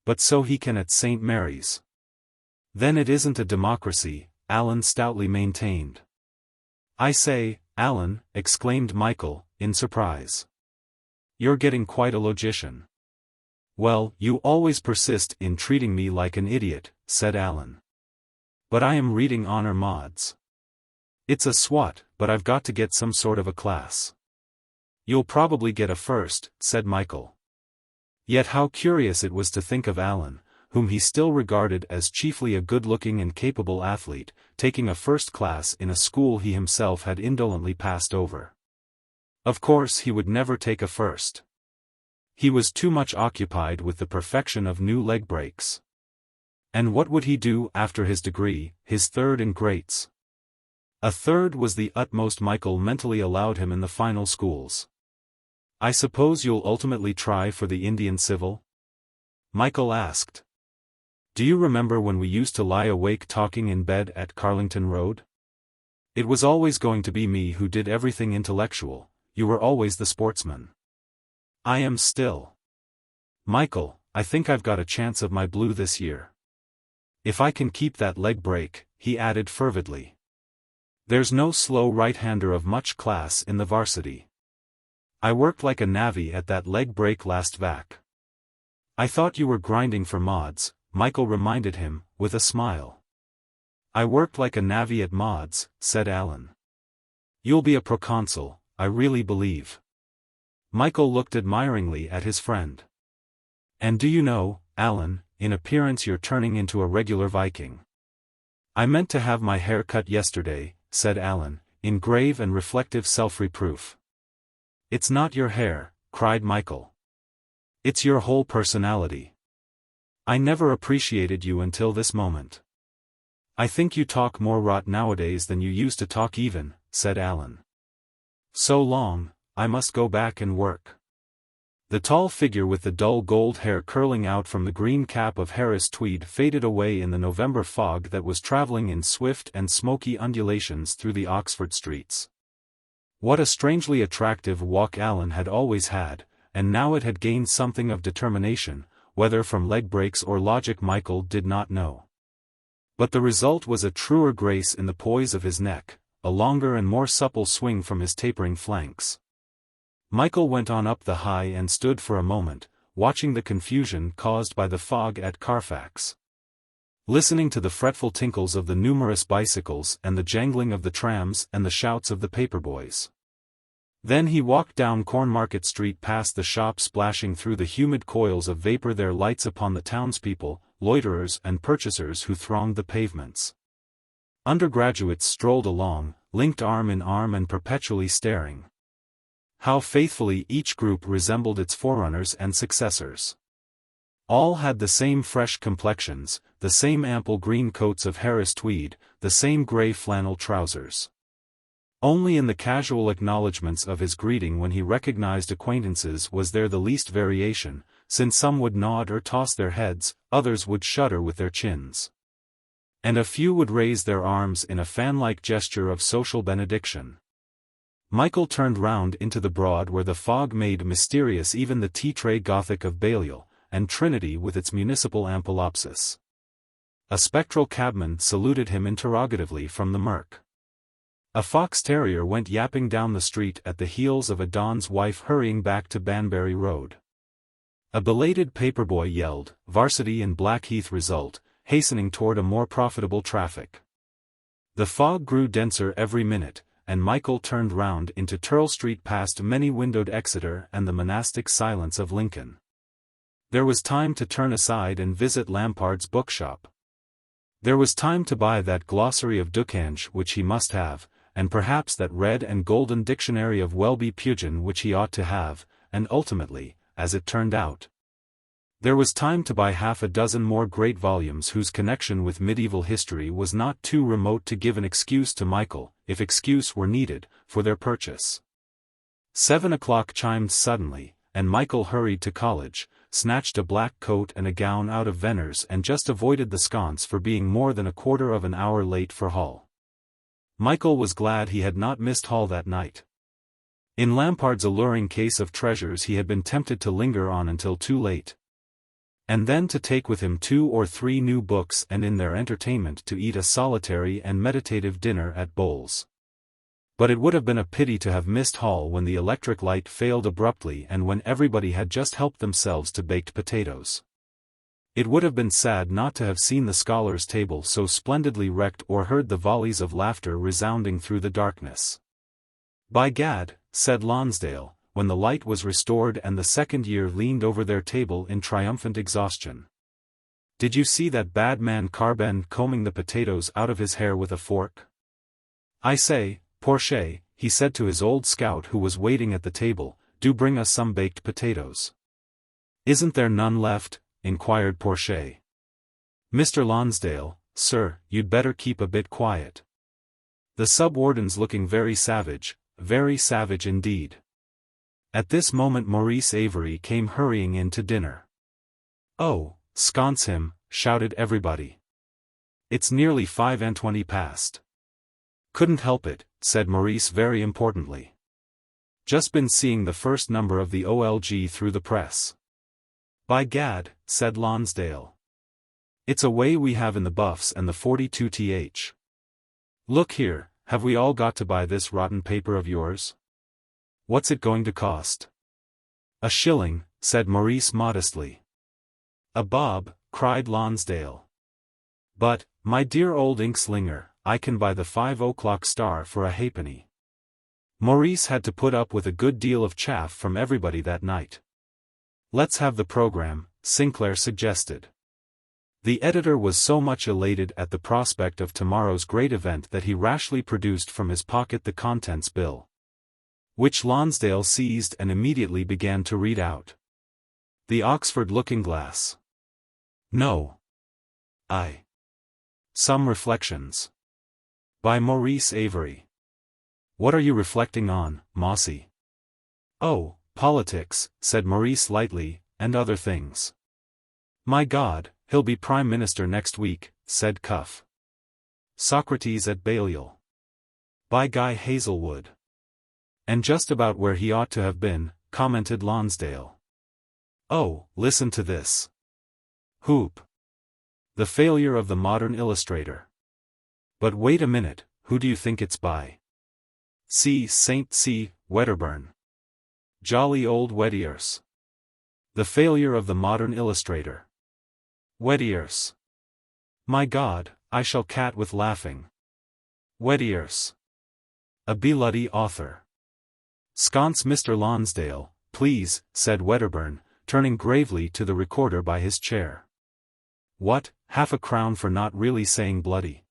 But so he can at St. Mary's. Then it isn't a democracy, Alan stoutly maintained. I say, Alan, exclaimed Michael, in surprise. You're getting quite a logician. Well, you always persist in treating me like an idiot, said Alan. But I am reading honor mods. It's a swat, but I've got to get some sort of a class. You'll probably get a first, said Michael. Yet how curious it was to think of Alan, whom he still regarded as chiefly a good-looking and capable athlete, taking a first class in a school he himself had indolently passed over. Of course he would never take a first. He was too much occupied with the perfection of new leg breaks. And what would he do after his degree, his third in greats? A third was the utmost Michael mentally allowed him in the final schools. I suppose you'll ultimately try for the Indian Civil? Michael asked. Do you remember when we used to lie awake talking in bed at Carlington Road? It was always going to be me who did everything intellectual, you were always the sportsman. I am still. Michael, I think I've got a chance of my blue this year. If I can keep that leg break, he added fervidly. There's no slow right-hander of much class in the varsity. I worked like a navvy at that leg break last vac. I thought you were grinding for mods, Michael reminded him, with a smile. I worked like a navvy at mods, said Alan. You'll be a proconsul, I really believe. Michael looked admiringly at his friend. And do you know, Alan, in appearance you're turning into a regular Viking. I meant to have my hair cut yesterday, said Alan, in grave and reflective self-reproof. It's not your hair, cried Michael. It's your whole personality. I never appreciated you until this moment. I think you talk more rot nowadays than you used to talk even, said Alan. So long, I must go back and work. The tall figure with the dull gold hair curling out from the green cap of Harris tweed faded away in the November fog that was traveling in swift and smoky undulations through the Oxford streets. What a strangely attractive walk Alan had always had, and now it had gained something of determination, whether from leg breaks or logic Michael did not know. But the result was a truer grace in the poise of his neck, a longer and more supple swing from his tapering flanks. Michael went on up the high and stood for a moment, watching the confusion caused by the fog at Carfax. Listening to the fretful tinkles of the numerous bicycles and the jangling of the trams and the shouts of the paperboys. Then he walked down Cornmarket Street past the shops splashing through the humid coils of vapor their lights upon the townspeople, loiterers and purchasers who thronged the pavements. Undergraduates strolled along, linked arm in arm and perpetually staring. How faithfully each group resembled its forerunners and successors. All had the same fresh complexions, the same ample green coats of Harris tweed, the same grey flannel trousers. Only in the casual acknowledgments of his greeting when he recognized acquaintances was there the least variation, since some would nod or toss their heads, others would shudder with their chins. And a few would raise their arms in a fan-like gesture of social benediction. Michael turned round into the Broad where the fog made mysterious even the tea-tray Gothic of Balliol, and Trinity with its municipal ampelopsis. A spectral cabman saluted him interrogatively from the murk. A fox terrier went yapping down the street at the heels of a Don's wife hurrying back to Banbury Road. A belated paperboy yelled, "Varsity and Blackheath result," hastening toward a more profitable traffic. The fog grew denser every minute, and Michael turned round into Turl Street past many-windowed Exeter and the monastic silence of Lincoln. There was time to turn aside and visit Lampard's bookshop. There was time to buy that glossary of Ducange which he must have, and perhaps that red and golden dictionary of Welby Pugin which he ought to have, and ultimately, as it turned out, there was time to buy half a dozen more great volumes whose connection with medieval history was not too remote to give an excuse to Michael, if excuse were needed, for their purchase. 7 o'clock chimed suddenly, and Michael hurried to college, snatched a black coat and a gown out of Venner's and just avoided the sconce for being more than a quarter of an hour late for Hall. Michael was glad he had not missed Hall that night. In Lampard's alluring case of treasures he had been tempted to linger on until too late. And then to take with him 2 or 3 new books and in their entertainment to eat a solitary and meditative dinner at Bowles. But it would have been a pity to have missed Hall when the electric light failed abruptly and when everybody had just helped themselves to baked potatoes. It would have been sad not to have seen the scholars' table so splendidly wrecked or heard the volleys of laughter resounding through the darkness. "By gad," said Lonsdale, when the light was restored and the second year leaned over their table in triumphant exhaustion. "Did you see that bad man Carbend combing the potatoes out of his hair with a fork? I say, Porcher," he said to his old scout who was waiting at the table, "do bring us some baked potatoes. Isn't there none left? Inquired Porcher. Mr. Lonsdale, sir, you'd better keep a bit quiet. The sub-warden's looking very savage indeed. At this moment Maurice Avery came hurrying in to dinner. Oh, sconce him, shouted everybody. It's nearly 5:20 past. Couldn't help it, said Maurice very importantly. Just been seeing the first number of the OLG through the press. By gad, said Lonsdale. It's a way we have in the Buffs and the 42th. Look here, have we all got to buy this rotten paper of yours? What's it going to cost? A shilling, said Maurice modestly. A bob, cried Lonsdale. But, my dear old inkslinger, I can buy the 5 o'clock Star for a halfpenny. Maurice had to put up with a good deal of chaff from everybody that night. Let's have the program, Sinclair suggested. The editor was so much elated at the prospect of tomorrow's great event that he rashly produced from his pocket the contents bill, which Lonsdale seized and immediately began to read out. The Oxford Looking-Glass. No. I. Some Reflections. By Maurice Avery. What are you reflecting on, Mossy? Oh, politics, said Maurice lightly, and other things. My God, he'll be Prime Minister next week, said Cuff. Socrates at Balliol. By Guy Hazelwood. And just about where he ought to have been, commented Lonsdale. Oh, listen to this. Hoop. The Failure of the Modern Illustrator. But wait a minute, who do you think it's by? St. C. Wedderburn. Jolly old Weddiers. The Failure of the Modern Illustrator. Weddiers. My God, I shall cat with laughing. Weddiers. A bloody author. Sconce Mr. Lonsdale, please, said Wedderburn, turning gravely to the recorder by his chair. What, half a crown for not really saying bloody?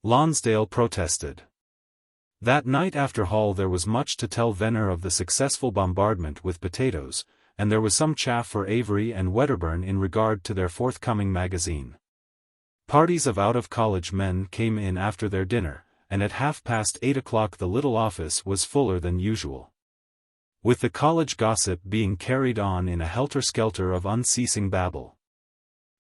Lonsdale protested. That night after Hall there was much to tell Venner of the successful bombardment with potatoes, and there was some chaff for Avery and Wedderburn in regard to their forthcoming magazine. Parties of out-of-college men came in after their dinner, and at 8:30 the little office was fuller than usual, with the college gossip being carried on in a helter-skelter of unceasing babble.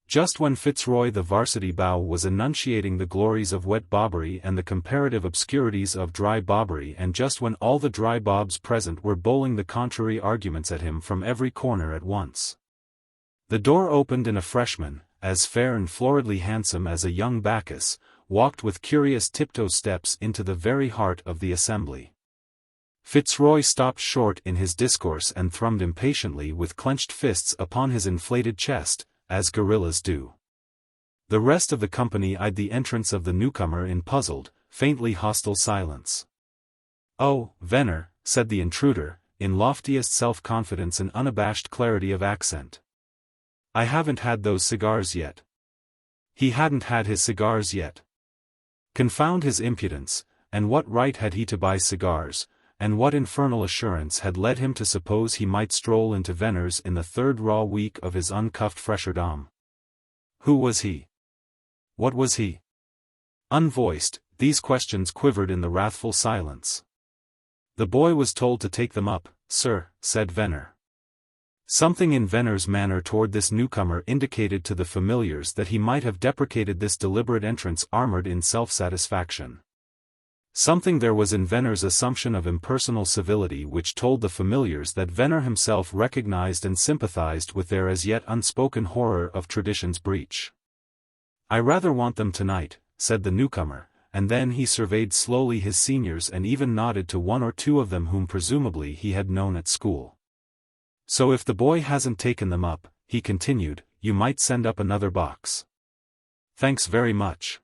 Just when Fitzroy the varsity bow was enunciating the glories of wet bobbery and the comparative obscurities of dry bobbery, and just when all the dry bobs present were bowling the contrary arguments at him from every corner at once, the door opened and a freshman, as fair and floridly handsome as a young Bacchus, walked with curious tiptoe steps into the very heart of the assembly. Fitzroy stopped short in his discourse and thrummed impatiently with clenched fists upon his inflated chest, as gorillas do. The rest of the company eyed the entrance of the newcomer in puzzled, faintly hostile silence. Oh, Venner, said the intruder, in loftiest self-confidence and unabashed clarity of accent. I haven't had those cigars yet. He hadn't had his cigars yet. Confound his impudence, and what right had he to buy cigars, and what infernal assurance had led him to suppose he might stroll into Venner's in the third raw week of his uncuffed fresherdom? Who was he? What was he? Unvoiced, these questions quivered in the wrathful silence. The boy was told to take them up, sir, said Venner. Something in Venner's manner toward this newcomer indicated to the familiars that he might have deprecated this deliberate entrance armored in self-satisfaction. Something there was in Venner's assumption of impersonal civility which told the familiars that Venner himself recognized and sympathized with their as yet unspoken horror of tradition's breach. I rather want them tonight, said the newcomer, and then he surveyed slowly his seniors and even nodded to one or two of them whom presumably he had known at school. So if the boy hasn't taken them up, he continued, you might send up another box. Thanks very much.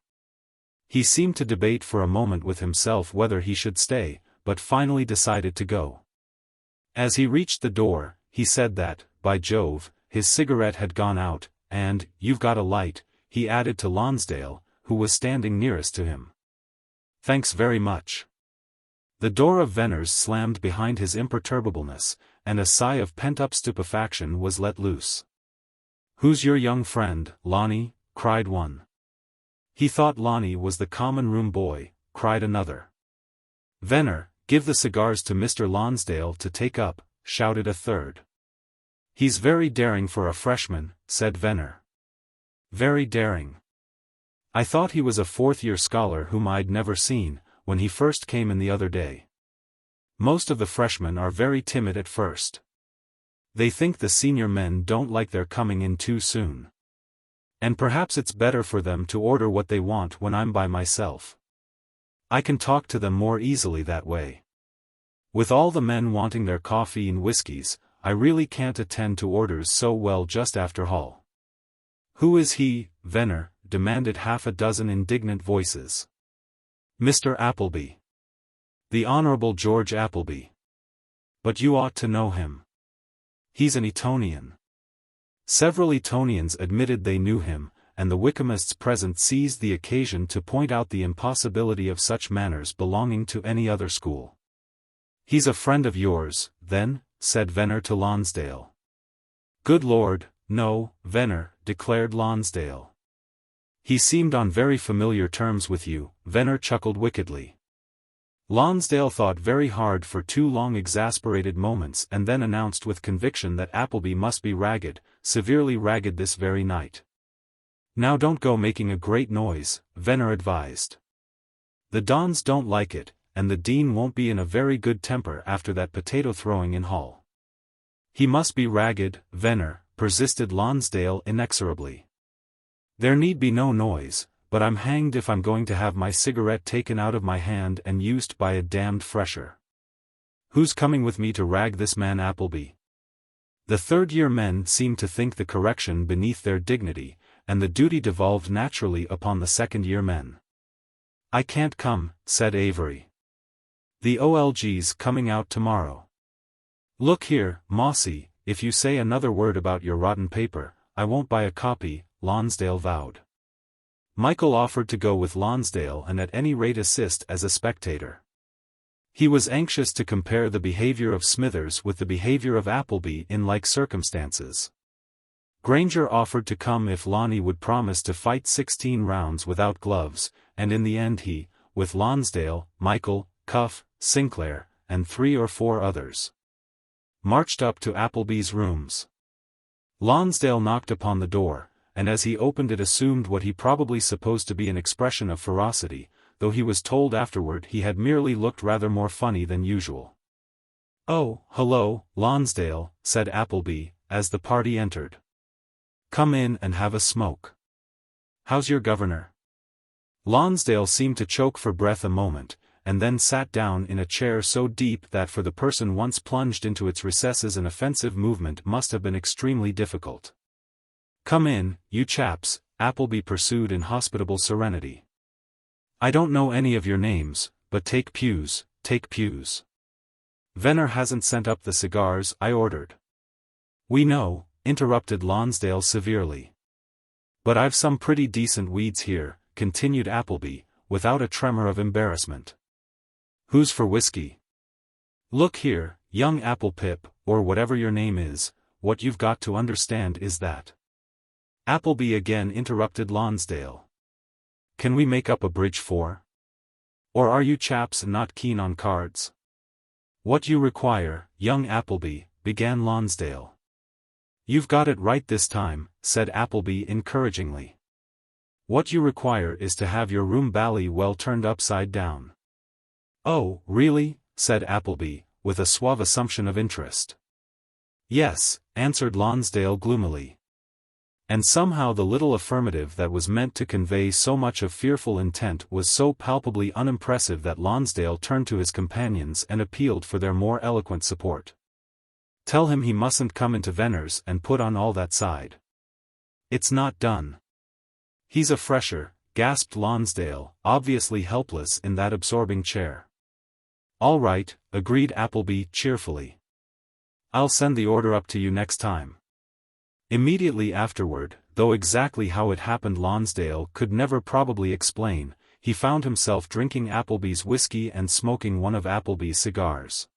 He seemed to debate for a moment with himself whether he should stay, but finally decided to go. As he reached the door, he said that, by Jove, his cigarette had gone out, and, you've got a light, he added to Lonsdale, who was standing nearest to him. Thanks very much. The door of Venner's slammed behind his imperturbableness, and a sigh of pent-up stupefaction was let loose. "Who's your young friend, Lonnie?" cried one. "He thought Lonnie was the common room boy," cried another. "Venner, give the cigars to Mr. Lonsdale to take up," shouted a third. "He's very daring for a freshman," said Venner. "Very daring. I thought he was a fourth-year scholar whom I'd never seen, when he first came in the other day. Most of the freshmen are very timid at first. They think the senior men don't like their coming in too soon. And perhaps it's better for them to order what they want when I'm by myself. I can talk to them more easily that way. With all the men wanting their coffee and whiskeys, I really can't attend to orders so well just after hall." "Who is he, Venner?" demanded half a dozen indignant voices. "Mr. Appleby. The Honorable George Appleby. But you ought to know him. He's an Etonian." Several Etonians admitted they knew him, and the Wykehamists present seized the occasion to point out the impossibility of such manners belonging to any other school. "He's a friend of yours, then?" said Venner to Lonsdale. "Good Lord, no, Venner," declared Lonsdale. "He seemed on very familiar terms with you," Venner chuckled wickedly. Lonsdale thought very hard for 2 long exasperated moments and then announced with conviction that Appleby must be ragged, severely ragged this very night. "Now don't go making a great noise," Venner advised. "The Dons don't like it, and the dean won't be in a very good temper after that potato throwing in hall." "He must be ragged, Venner," persisted Lonsdale inexorably. "There need be no noise, but I'm hanged if I'm going to have my cigarette taken out of my hand and used by a damned fresher. Who's coming with me to rag this man Appleby?" The third-year men seemed to think the correction beneath their dignity, and the duty devolved naturally upon the second-year men. "I can't come," said Avery. "The OLG's coming out tomorrow." "Look here, Mossy, if you say another word about your rotten paper, I won't buy a copy," Lonsdale vowed. Michael offered to go with Lonsdale and at any rate assist as a spectator. He was anxious to compare the behavior of Smithers with the behavior of Appleby in like circumstances. Granger offered to come if Lonnie would promise to fight 16 rounds without gloves, and in the end he, with Lonsdale, Michael, Cuff, Sinclair, and 3 or 4 others, marched up to Appleby's rooms. Lonsdale knocked upon the door, and as he opened it assumed what he probably supposed to be an expression of ferocity, though he was told afterward he had merely looked rather more funny than usual. "Oh, hello, Lonsdale," said Appleby, as the party entered. "Come in and have a smoke. How's your governor?" Lonsdale seemed to choke for breath a moment, and then sat down in a chair so deep that for the person once plunged into its recesses an offensive movement must have been extremely difficult. "Come in, you chaps," Appleby pursued in hospitable serenity. "I don't know any of your names, but take pews, take pews. Venner hasn't sent up the cigars I ordered." "We know," interrupted Lonsdale severely. "But I've some pretty decent weeds here," continued Appleby, without a tremor of embarrassment. "Who's for whiskey?" "Look here, young Applepip, or whatever your name is, what you've got to understand is that—" Appleby again interrupted Lonsdale. "Can we make up a bridge for? Or are you chaps not keen on cards?" "What you require, young Appleby," began Lonsdale. "You've got it right this time," said Appleby encouragingly. "What you require is to have your room bally well turned upside down." "Oh, really?" said Appleby, with a suave assumption of interest. "Yes," answered Lonsdale gloomily. And somehow the little affirmative that was meant to convey so much of fearful intent was so palpably unimpressive that Lonsdale turned to his companions and appealed for their more eloquent support. "Tell him he mustn't come into Venner's and put on all that side. It's not done." "He's a fresher," gasped Lonsdale, obviously helpless in that absorbing chair. "All right," agreed Appleby cheerfully. "I'll send the order up to you next time." Immediately afterward, though exactly how it happened Lonsdale could never probably explain, he found himself drinking Appleby's whiskey and smoking one of Appleby's cigars.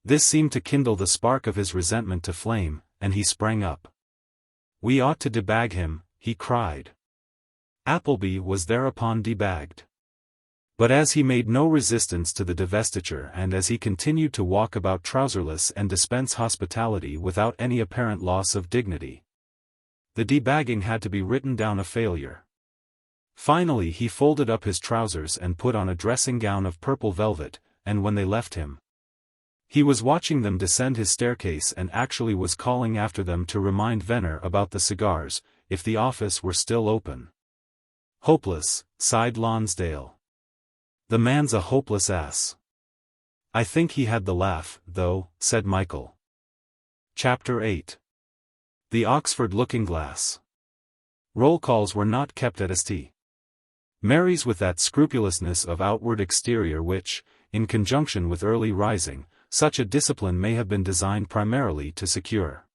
This seemed to kindle the spark of his resentment to flame, and he sprang up. "We ought to debag him," he cried. Appleby was thereupon debagged. But as he made no resistance to the divestiture and as he continued to walk about trouserless and dispense hospitality without any apparent loss of dignity, the debagging had to be written down a failure. Finally he folded up his trousers and put on a dressing gown of purple velvet, and when they left him, he was watching them descend his staircase and actually was calling after them to remind Venner about the cigars, if the office were still open. "Hopeless," sighed Lonsdale. "The man's a hopeless ass." "I think he had the laugh, though," said Michael. Chapter 8. The Oxford Looking-Glass. Roll calls were not kept at St. Mary's with that scrupulousness of outward exterior which, in conjunction with early rising, such a discipline may have been designed primarily to secure.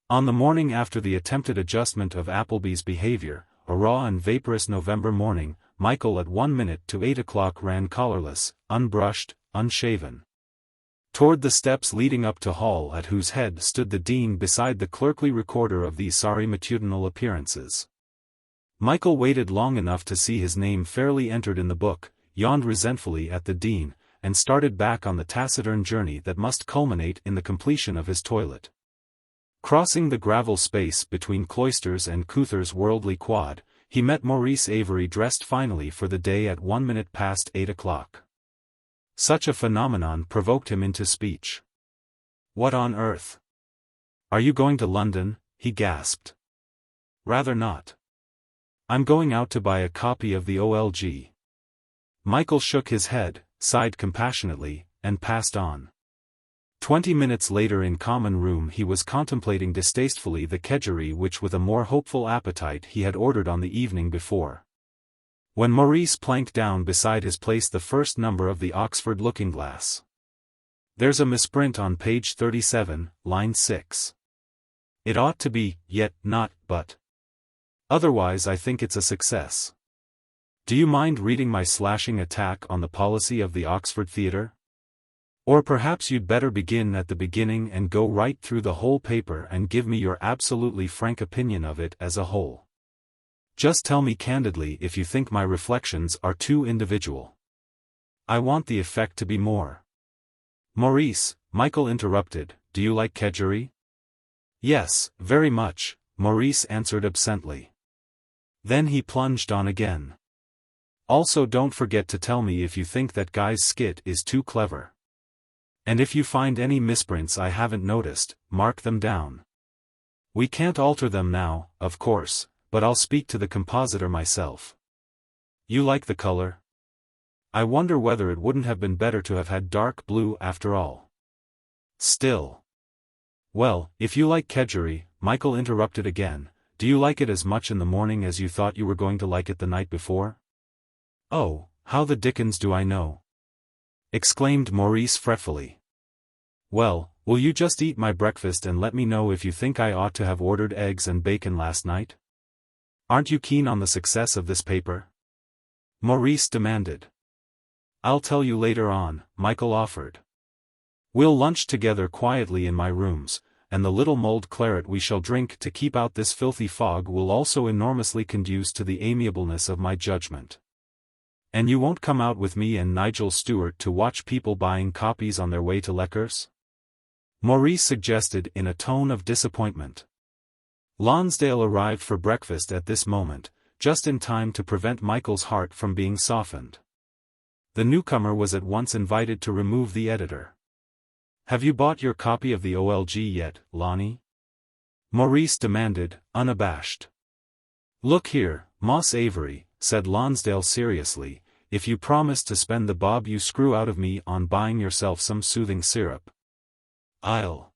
On the morning after the attempted adjustment of Appleby's behavior, a raw and vaporous November morning, Michael at 1:08 ran collarless, unbrushed, unshaven, toward the steps leading up to hall at whose head stood the dean beside the clerkly recorder of these sorry matutinal appearances. Michael waited long enough to see his name fairly entered in the book, yawned resentfully at the dean, and started back on the taciturn journey that must culminate in the completion of his toilet. Crossing the gravel space between Cloisters and Couther's worldly quad, he met Maurice Avery dressed finally for the day at 8:01. Such a phenomenon provoked him into speech. "What on earth? Are you going to London?" he gasped. "Rather not. I'm going out to buy a copy of the OLG." Michael shook his head, sighed compassionately, and passed on. 20 minutes later in common room he was contemplating distastefully the kedgeree which with a more hopeful appetite he had ordered on the evening before, when Maurice planked down beside his place the first number of the Oxford Looking-Glass. "There's a misprint on page 37, line 6. It ought to be, yet not, but. Otherwise I think it's a success. Do you mind reading my slashing attack on the policy of the Oxford Theatre? Or perhaps you'd better begin at the beginning and go right through the whole paper and give me your absolutely frank opinion of it as a whole. Just tell me candidly if you think my reflections are too individual. I want the effect to be more." "Maurice," Michael interrupted, "do you like kedgeree?" "Yes, very much," Maurice answered absently. Then he plunged on again. "Also don't forget to tell me if you think that guy's skit is too clever. And if you find any misprints I haven't noticed, mark them down. We can't alter them now, of course, but I'll speak to the compositor myself. You like the color? I wonder whether it wouldn't have been better to have had dark blue after all. Still. Well, if you like kedgeree," Michael interrupted again, "do you like it as much in the morning as you thought you were going to like it the night before?" "Oh, how the dickens do I know?" exclaimed Maurice fretfully. "Well, will you just eat my breakfast and let me know if you think I ought to have ordered eggs and bacon last night? Aren't you keen on the success of this paper?" Maurice demanded. "I'll tell you later on," Michael offered. "We'll lunch together quietly in my rooms, and the little mulled claret we shall drink to keep out this filthy fog will also enormously conduce to the amiableness of my judgment. And you won't come out with me and Nigel Stewart to watch people buying copies on their way to Leckers?" Maurice suggested in a tone of disappointment. Lonsdale arrived for breakfast at this moment, just in time to prevent Michael's heart from being softened. The newcomer was at once invited to remove the editor. "Have you bought your copy of the OLG yet, Lonnie?" Maurice demanded, unabashed. "Look here, Moss Avery," said Lonsdale seriously, "if you promise to spend the bob you screw out of me on buying yourself some soothing syrup, I'll."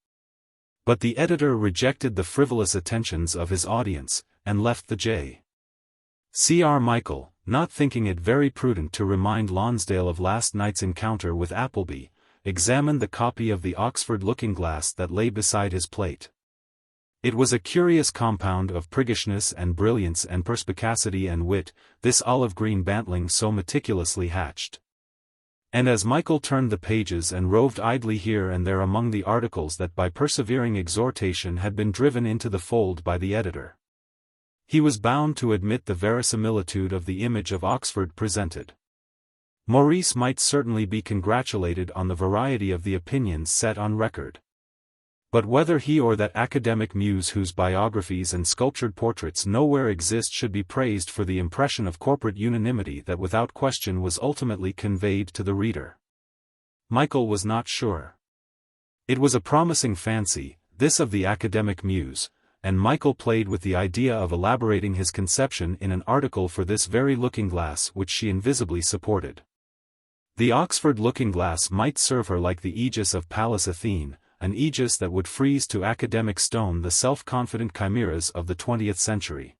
But the editor rejected the frivolous attentions of his audience, and left the J.C.R. Michael, not thinking it very prudent to remind Lonsdale of last night's encounter with Appleby, examined the copy of the Oxford Looking-Glass that lay beside his plate. It was a curious compound of priggishness and brilliance and perspicacity and wit, this olive-green bantling so meticulously hatched. And as Michael turned the pages and roved idly here and there among the articles that by persevering exhortation had been driven into the fold by the editor, he was bound to admit the verisimilitude of the image of Oxford presented. Maurice might certainly be congratulated on the variety of the opinions set on record. But whether he or that academic muse whose biographies and sculptured portraits nowhere exist should be praised for the impression of corporate unanimity that without question was ultimately conveyed to the reader, Michael was not sure. It was a promising fancy, this of the academic muse, and Michael played with the idea of elaborating his conception in an article for this very looking-glass which she invisibly supported. The Oxford looking-glass might serve her like the aegis of Pallas Athene, an aegis that would freeze to academic stone the self-confident chimeras of the 20th century.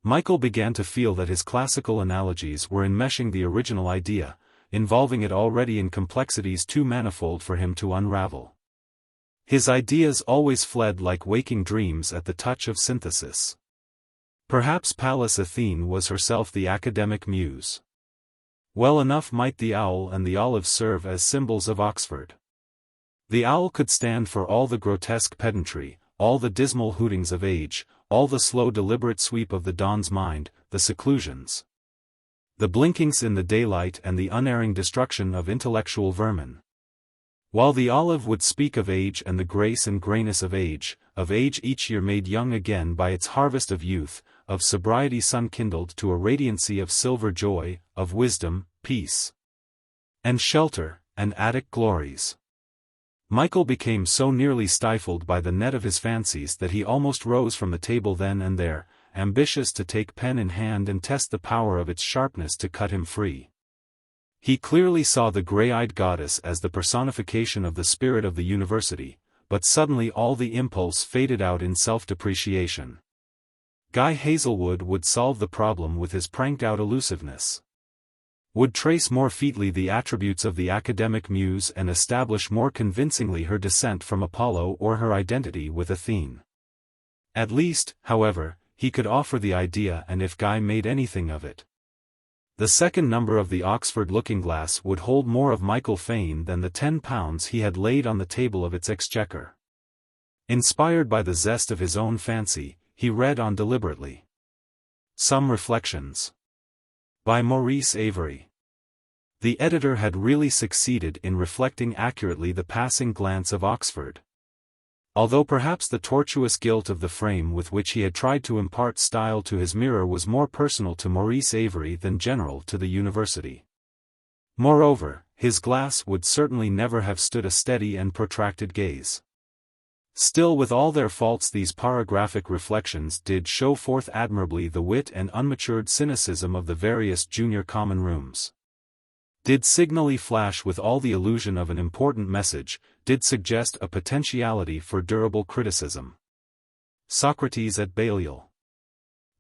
Michael began to feel that his classical analogies were enmeshing the original idea, involving it already in complexities too manifold for him to unravel. His ideas always fled like waking dreams at the touch of synthesis. Perhaps Pallas Athene was herself the academic muse. Well enough might the owl and the olive serve as symbols of Oxford. The owl could stand for all the grotesque pedantry, all the dismal hootings of age, all the slow deliberate sweep of the dawn's mind, the seclusions, the blinkings in the daylight and the unerring destruction of intellectual vermin. While the olive would speak of age and the grace and grayness of age each year made young again by its harvest of youth, of sobriety sun-kindled to a radiancy of silver joy, of wisdom, peace, and shelter, and Attic glories. Michael became so nearly stifled by the net of his fancies that he almost rose from the table then and there, ambitious to take pen in hand and test the power of its sharpness to cut him free. He clearly saw the grey-eyed goddess as the personification of the spirit of the university, but suddenly all the impulse faded out in self-depreciation. Guy Hazelwood would solve the problem with his pranked-out elusiveness, would trace more featly the attributes of the academic muse and establish more convincingly her descent from Apollo or her identity with Athene. At least, however, he could offer the idea, and if Guy made anything of it, the second number of the Oxford Looking-Glass would hold more of Michael Fane than the £10 he had laid on the table of its exchequer. Inspired by the zest of his own fancy, he read on deliberately. Some Reflections. By Maurice Avery. The editor had really succeeded in reflecting accurately the passing glance of Oxford. Although perhaps the tortuous gilt of the frame with which he had tried to impart style to his mirror was more personal to Maurice Avery than general to the university. Moreover, his glass would certainly never have stood a steady and protracted gaze. Still, with all their faults, these paragraphic reflections did show forth admirably the wit and unmatured cynicism of the various junior common rooms. Did signally flash with all the illusion of an important message, did suggest a potentiality for durable criticism. Socrates at Balliol.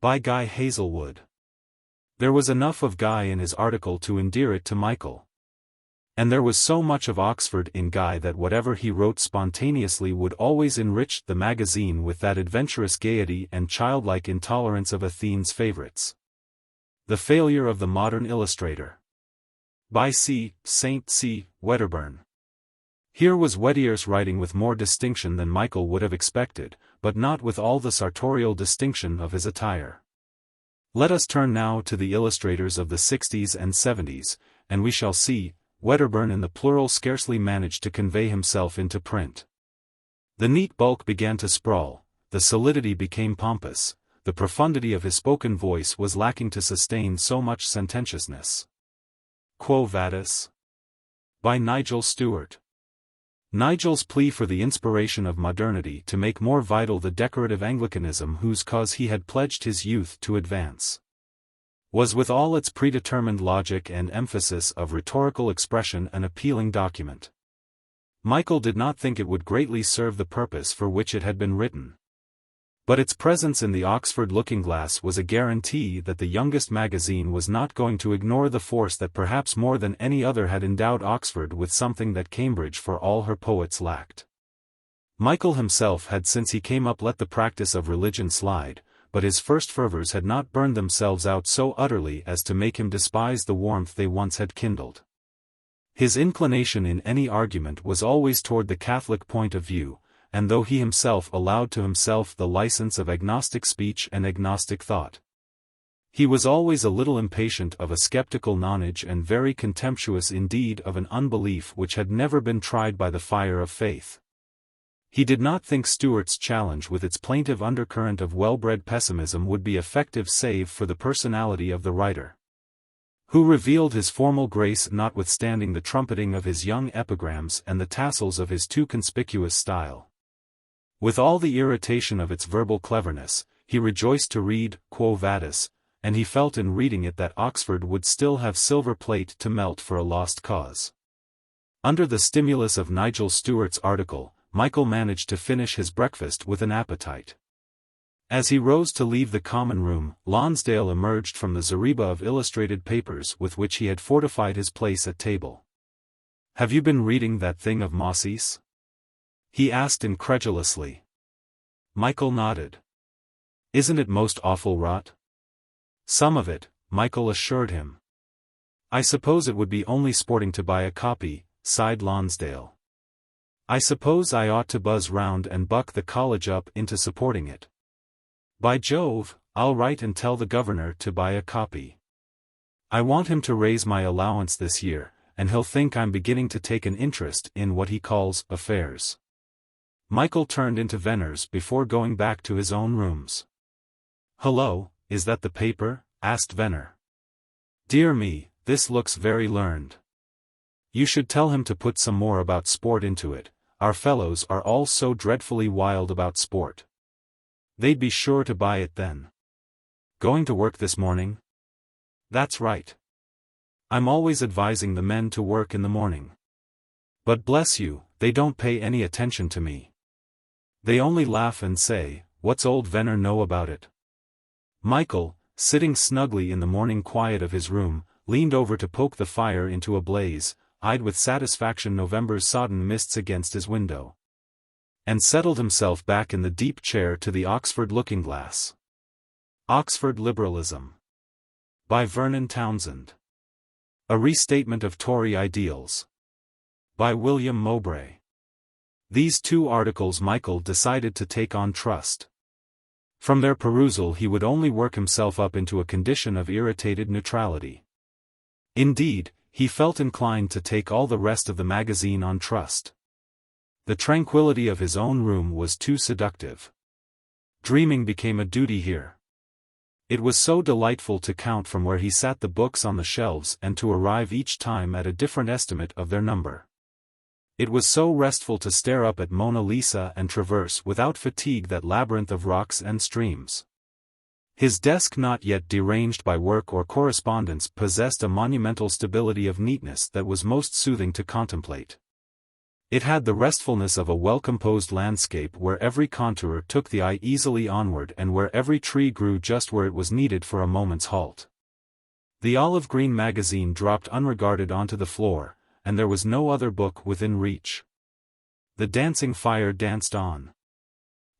By Guy Hazelwood. There was enough of Guy in his article to endear it to Michael. And there was so much of Oxford in Guy that whatever he wrote spontaneously would always enrich the magazine with that adventurous gaiety and childlike intolerance of Athene's favorites. The Failure of the Modern Illustrator. By St. C. Wedderburn. Here was Wetier's writing with more distinction than Michael would have expected, but not with all the sartorial distinction of his attire. Let us turn now to the illustrators of the 60s and 70s, and we shall see, Wedderburn in the plural scarcely managed to convey himself into print. The neat bulk began to sprawl, the solidity became pompous, the profundity of his spoken voice was lacking to sustain so much sententiousness. Quo Vadis? By Nigel Stewart. Nigel's plea for the inspiration of modernity to make more vital the decorative Anglicanism whose cause he had pledged his youth to advance, was with all its predetermined logic and emphasis of rhetorical expression an appealing document. Michael did not think it would greatly serve the purpose for which it had been written. But its presence in the Oxford Looking-Glass was a guarantee that the youngest magazine was not going to ignore the force that perhaps more than any other had endowed Oxford with something that Cambridge for all her poets lacked. Michael himself had since he came up let the practice of religion slide, but his first fervors had not burned themselves out so utterly as to make him despise the warmth they once had kindled. His inclination in any argument was always toward the Catholic point of view, and though he himself allowed to himself the license of agnostic speech and agnostic thought, he was always a little impatient of a skeptical nonage and very contemptuous indeed of an unbelief which had never been tried by the fire of faith. He did not think Stuart's challenge with its plaintive undercurrent of well-bred pessimism would be effective save for the personality of the writer, who revealed his formal grace notwithstanding the trumpeting of his young epigrams and the tassels of his too conspicuous style. With all the irritation of its verbal cleverness, he rejoiced to read Quo Vadis, and he felt in reading it that Oxford would still have silver plate to melt for a lost cause. Under the stimulus of Nigel Stuart's article, Michael managed to finish his breakfast with an appetite. As he rose to leave the common room, Lonsdale emerged from the zareba of illustrated papers with which he had fortified his place at table. "Have you been reading that thing of Mossy's?" he asked incredulously. Michael nodded. "Isn't it most awful rot?" "Some of it," Michael assured him. "I suppose it would be only sporting to buy a copy," sighed Lonsdale. "I suppose I ought to buzz round and buck the college up into supporting it. By Jove, I'll write and tell the governor to buy a copy. I want him to raise my allowance this year, and he'll think I'm beginning to take an interest in what he calls affairs." Michael turned into Venner's before going back to his own rooms. "Hullo, is that the paper?" asked Venner. "Dear me, this looks very learned. You should tell him to put some more about sport into it. Our fellows are all so dreadfully wild about sport. They'd be sure to buy it then. Going to work this morning?" "That's right. I'm always advising the men to work in the morning. But bless you, they don't pay any attention to me. They only laugh and say, 'What's old Venner know about it?'" Michael, sitting snugly in the morning quiet of his room, leaned over to poke the fire into a blaze, eyed with satisfaction November's sodden mists against his window, and settled himself back in the deep chair to the Oxford looking-glass. Oxford Liberalism. By Vernon Townsend. A Restatement of Tory Ideals. By William Mowbray. These two articles Michael decided to take on trust. From their perusal he would only work himself up into a condition of irritated neutrality. Indeed, he felt inclined to take all the rest of the magazine on trust. The tranquility of his own room was too seductive. Dreaming became a duty here. It was so delightful to count from where he sat the books on the shelves and to arrive each time at a different estimate of their number. It was so restful to stare up at Mona Lisa and traverse without fatigue that labyrinth of rocks and streams. His desk, not yet deranged by work or correspondence, possessed a monumental stability of neatness that was most soothing to contemplate. It had the restfulness of a well-composed landscape where every contour took the eye easily onward and where every tree grew just where it was needed for a moment's halt. The olive-green magazine dropped unregarded onto the floor, and there was no other book within reach. The dancing fire danced on.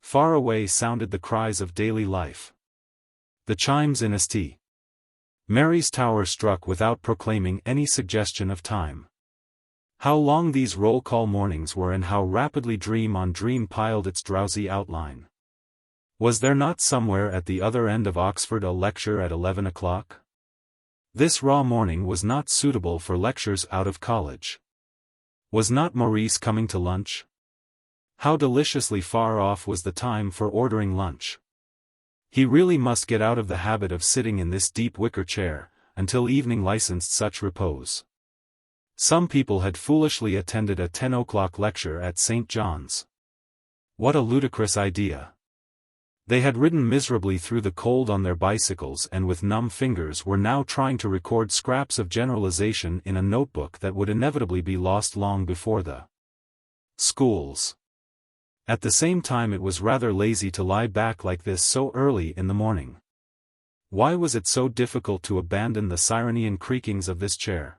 Far away sounded the cries of daily life. The chimes in St. Mary's Tower struck without proclaiming any suggestion of time. How long these roll-call mornings were and how rapidly dream on dream piled its drowsy outline. Was there not somewhere at the other end of Oxford a lecture at 11 o'clock? This raw morning was not suitable for lectures out of college. Was not Maurice coming to lunch? How deliciously far off was the time for ordering lunch. He really must get out of the habit of sitting in this deep wicker chair, until evening licensed such repose. Some people had foolishly attended a 10 o'clock lecture at St. John's. What a ludicrous idea. They had ridden miserably through the cold on their bicycles and with numb fingers were now trying to record scraps of generalization in a notebook that would inevitably be lost long before the schools. At the same time it was rather lazy to lie back like this so early in the morning. Why was it so difficult to abandon the Cyrenean creakings of this chair?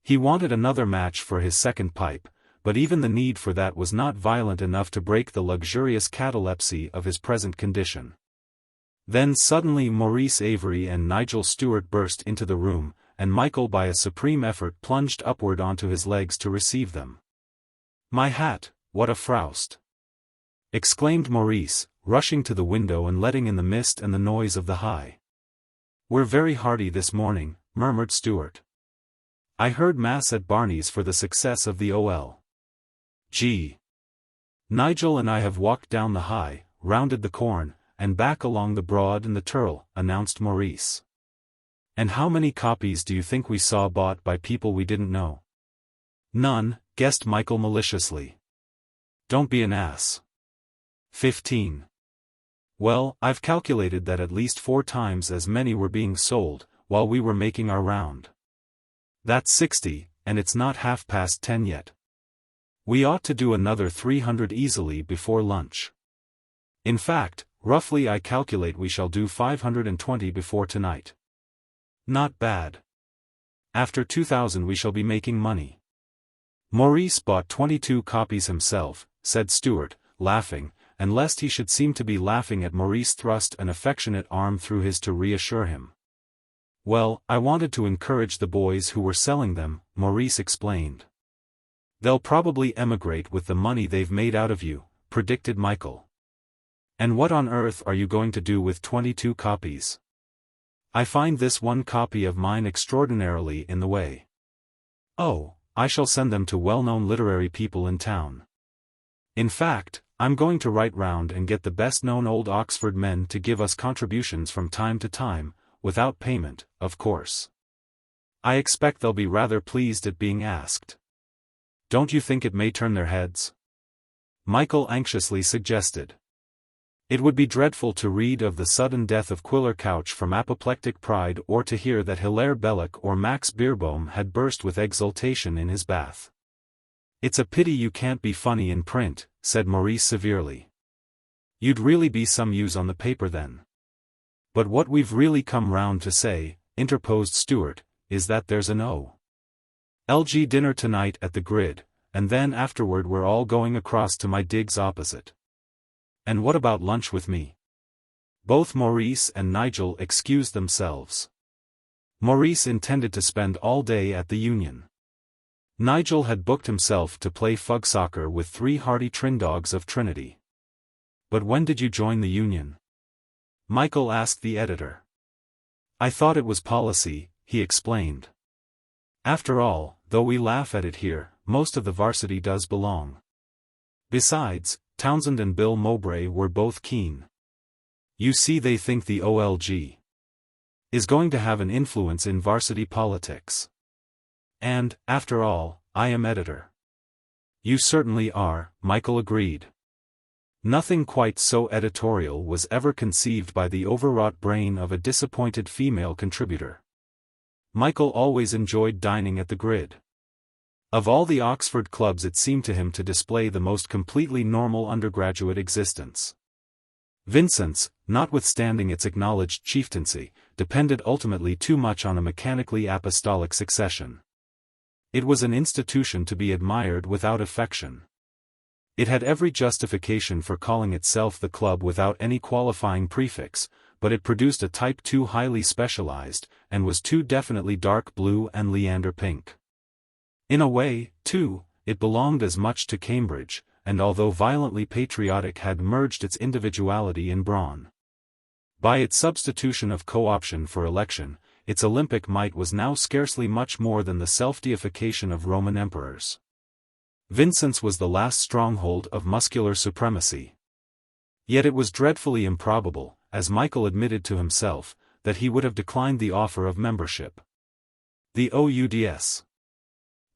He wanted another match for his second pipe, but even the need for that was not violent enough to break the luxurious catalepsy of his present condition. Then suddenly Maurice Avery and Nigel Stuart burst into the room, and Michael by a supreme effort plunged upward onto his legs to receive them. "My hat, what a froust!" exclaimed Maurice, rushing to the window and letting in the mist and the noise of the high. "We're very hearty this morning," murmured Stuart. "I heard Mass at Barney's for the success of the OL.G. Nigel and I have walked down the high, rounded the corn, and back along the Broad and the Turl," announced Maurice. "And how many copies do you think we saw bought by people we didn't know?" "None," guessed Michael maliciously. "Don't be an ass." 15. "Well, I've calculated that at least 4 times as many were being sold, while we were making our round. That's 60, and it's not 10:30 yet. We ought to do another 300 easily before lunch. In fact, roughly I calculate we shall do 520 before tonight. Not bad. After 2000 we shall be making money." "Maurice bought 22 copies himself," said Stuart, laughing, and lest he should seem to be laughing at Maurice thrust an affectionate arm through his to reassure him. "Well, I wanted to encourage the boys who were selling them," Maurice explained. "They'll probably emigrate with the money they've made out of you," predicted Michael. "And what on earth are you going to do with 22 copies? I find this one copy of mine extraordinarily in the way." "Oh, I shall send them to well-known literary people in town. In fact, I'm going to write round and get the best-known old Oxford men to give us contributions from time to time, without payment, of course. I expect they'll be rather pleased at being asked. Don't you think it may turn their heads?" Michael anxiously suggested. "It would be dreadful to read of the sudden death of Quiller Couch from apoplectic pride, or to hear that Hilaire Belloc or Max Beerbohm had burst with exultation in his bath." "It's a pity you can't be funny in print," said Maurice severely. "You'd really be some use on the paper then." "But what we've really come round to say," interposed Stuart, "is that there's an OL.G. dinner tonight at the Grid, and then afterward we're all going across to my digs opposite." "And what about lunch with me?" Both Maurice and Nigel excused themselves. Maurice intended to spend all day at the Union. Nigel had booked himself to play fug soccer with 3 hardy Trindogs of Trinity. "But when did you join the Union?" Michael asked the editor. "I thought it was policy," he explained. "After all, though we laugh at it here, most of the varsity does belong. Besides, Townsend and Bill Mowbray were both keen. You see, they think the OLG is going to have an influence in varsity politics. And, after all, I am editor." "You certainly are," Michael agreed. Nothing quite so editorial was ever conceived by the overwrought brain of a disappointed female contributor. Michael always enjoyed dining at the Grid. Of all the Oxford clubs it seemed to him to display the most completely normal undergraduate existence. Vincent's, notwithstanding its acknowledged chieftaincy, depended ultimately too much on a mechanically apostolic succession. It was an institution to be admired without affection. It had every justification for calling itself the club without any qualifying prefix, but it produced a type too highly specialized, and was too definitely dark blue and Leander pink. In a way, too, it belonged as much to Cambridge, and although violently patriotic had merged its individuality in brawn. By its substitution of co-option for election, its Olympic might was now scarcely much more than the self-deification of Roman emperors. Vincent's was the last stronghold of muscular supremacy. Yet it was dreadfully improbable, as Michael admitted to himself, that he would have declined the offer of membership. The OUDS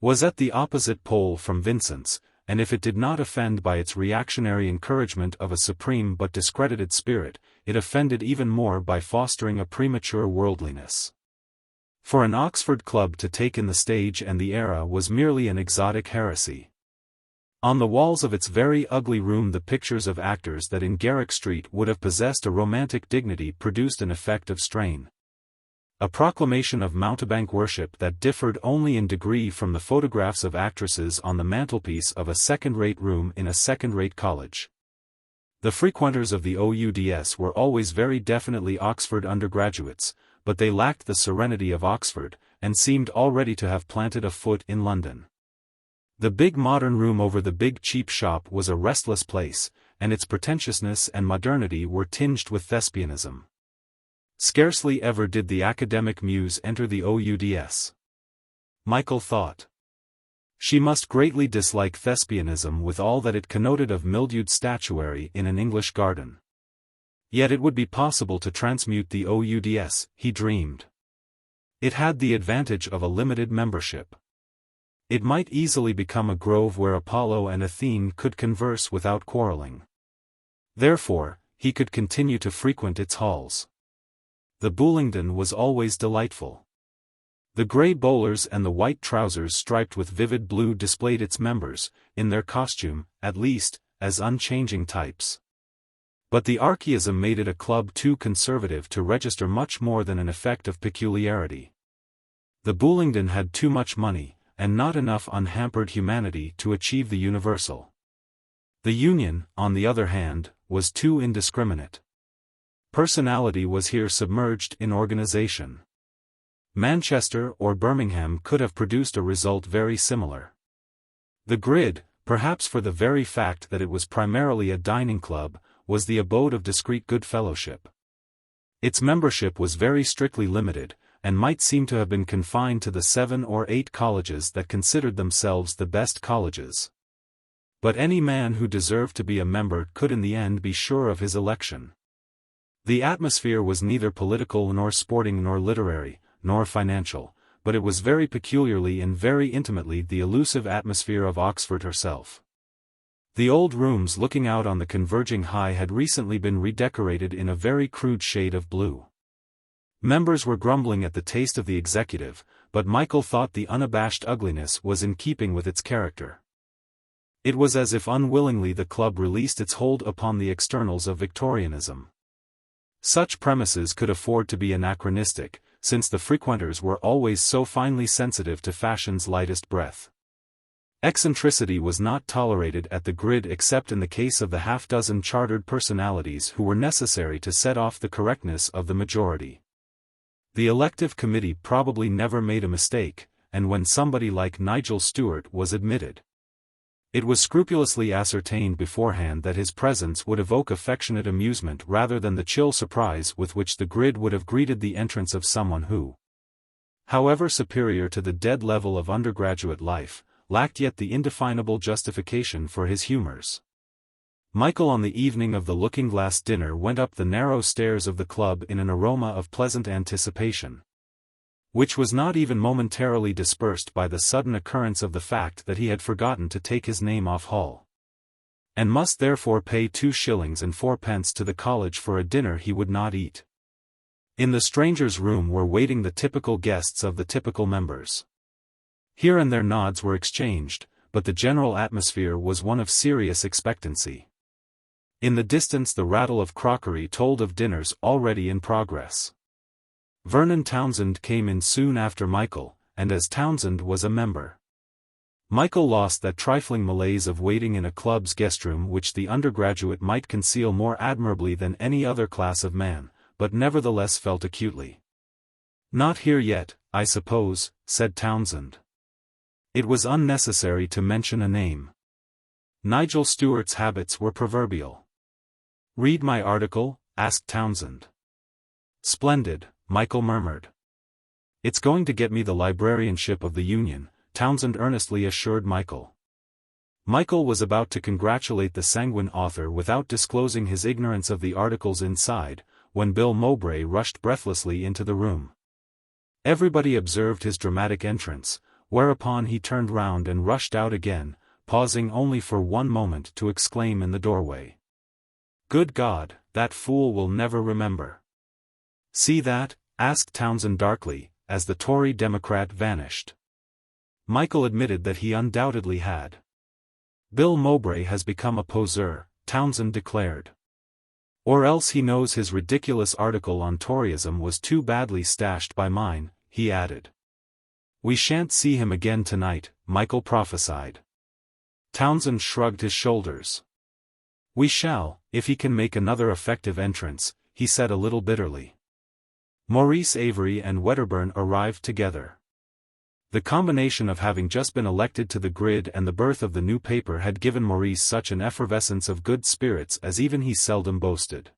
was at the opposite pole from Vincent's, and if it did not offend by its reactionary encouragement of a supreme but discredited spirit, it offended even more by fostering a premature worldliness. For an Oxford club to take in the stage and the era was merely an exotic heresy. On the walls of its very ugly room the pictures of actors that in Garrick Street would have possessed a romantic dignity produced an effect of strain. A proclamation of mountebank worship that differed only in degree from the photographs of actresses on the mantelpiece of a second-rate room in a second-rate college. The frequenters of the OUDS were always very definitely Oxford undergraduates, but they lacked the serenity of Oxford, and seemed already to have planted a foot in London. The big modern room over the big cheap shop was a restless place, and its pretentiousness and modernity were tinged with thespianism. Scarcely ever did the academic muse enter the ouds. Michael thought. She must greatly dislike thespianism with all that it connoted of mildewed statuary in an English garden. Yet it would be possible to transmute the ouds, he dreamed. It had the advantage of a limited membership. It might easily become a grove where Apollo and Athene could converse without quarreling. Therefore, he could continue to frequent its halls. The Bullingdon was always delightful. The grey bowlers and the white trousers striped with vivid blue displayed its members, in their costume, at least, as unchanging types. But the archaism made it a club too conservative to register much more than an effect of peculiarity. The Bullingdon had too much money, and not enough unhampered humanity to achieve the universal. The Union, on the other hand, was too indiscriminate. Personality was here submerged in organization. Manchester or Birmingham could have produced a result very similar. The Grid, perhaps for the very fact that it was primarily a dining club, was the abode of discreet good fellowship. Its membership was very strictly limited, and might seem to have been confined to the 7 or 8 colleges that considered themselves the best colleges. But any man who deserved to be a member could in the end be sure of his election. The atmosphere was neither political nor sporting nor literary, nor financial, but it was very peculiarly and very intimately the elusive atmosphere of Oxford herself. The old rooms looking out on the converging High had recently been redecorated in a very crude shade of blue. Members were grumbling at the taste of the executive, but Michael thought the unabashed ugliness was in keeping with its character. It was as if unwillingly the club released its hold upon the externals of Victorianism. Such premises could afford to be anachronistic, since the frequenters were always so finely sensitive to fashion's lightest breath. Eccentricity was not tolerated at the Grid except in the case of the half-dozen chartered personalities who were necessary to set off the correctness of the majority. The elective committee probably never made a mistake, and when somebody like Nigel Stewart was admitted, it was scrupulously ascertained beforehand that his presence would evoke affectionate amusement rather than the chill surprise with which the Grid would have greeted the entrance of someone who, however superior to the dead level of undergraduate life, lacked yet the indefinable justification for his humors. Michael on the evening of the looking-glass dinner went up the narrow stairs of the club in an aroma of pleasant anticipation, which was not even momentarily dispersed by the sudden occurrence of the fact that he had forgotten to take his name off Hall, and must therefore pay 2 shillings and 4 pence to the college for a dinner he would not eat. In the strangers' room were waiting the typical guests of the typical members. Here and there nods were exchanged, but the general atmosphere was one of serious expectancy. In the distance the rattle of crockery told of dinners already in progress. Vernon Townsend came in soon after Michael, and as Townsend was a member, Michael lost that trifling malaise of waiting in a club's guestroom which the undergraduate might conceal more admirably than any other class of man, but nevertheless felt acutely. "Not here yet, I suppose," said Townsend. It was unnecessary to mention a name. Nigel Stewart's habits were proverbial. "Read my article?" asked Townsend. "Splendid," Michael murmured. "It's going to get me the librarianship of the Union," Townsend earnestly assured Michael. Michael was about to congratulate the sanguine author without disclosing his ignorance of the articles inside, when Bill Mowbray rushed breathlessly into the room. Everybody observed his dramatic entrance, whereupon he turned round and rushed out again, pausing only for one moment to exclaim in the doorway, "Good God, that fool will never remember." "See that?" asked Townsend darkly, as the Tory Democrat vanished. Michael admitted that he undoubtedly had. "Bill Mowbray has become a poseur," Townsend declared. "Or else he knows his ridiculous article on Toryism was too badly stashed by mine," he added. "We shan't see him again tonight," Michael prophesied. Townsend shrugged his shoulders. "We shall, if he can make another effective entrance," he said a little bitterly. Maurice Avery and Wedderburn arrived together. The combination of having just been elected to the grid and the birth of the new paper had given Maurice such an effervescence of good spirits as even he seldom boasted.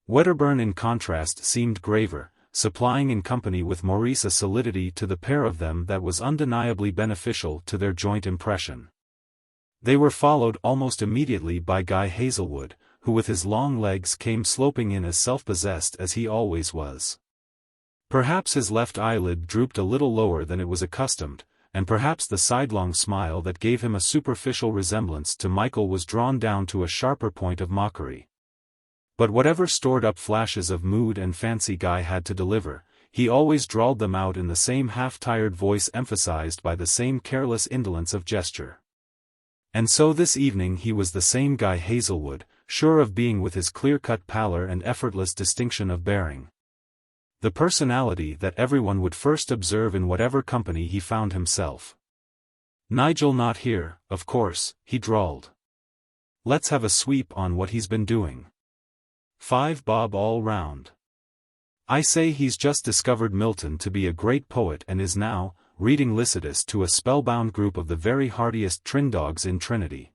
Wedderburn in contrast seemed graver, supplying in company with Maurice a solidity to the pair of them that was undeniably beneficial to their joint impression. They were followed almost immediately by Guy Hazelwood, who with his long legs came sloping in as self-possessed as he always was. Perhaps his left eyelid drooped a little lower than it was accustomed, and perhaps the sidelong smile that gave him a superficial resemblance to Michael was drawn down to a sharper point of mockery. But whatever stored-up flashes of mood and fancy Guy had to deliver, he always drawled them out in the same half-tired voice emphasized by the same careless indolence of gesture. And so this evening he was the same Guy Hazelwood, sure of being with his clear-cut pallor and effortless distinction of bearing. The personality that everyone would first observe in whatever company he found himself. "Nigel not here, of course," he drawled. "Let's have a sweep on what he's been doing. 5 bob all round. I say he's just discovered Milton to be a great poet and is now reading Lycidas to a spellbound group of the very hardiest trindogs in Trinity."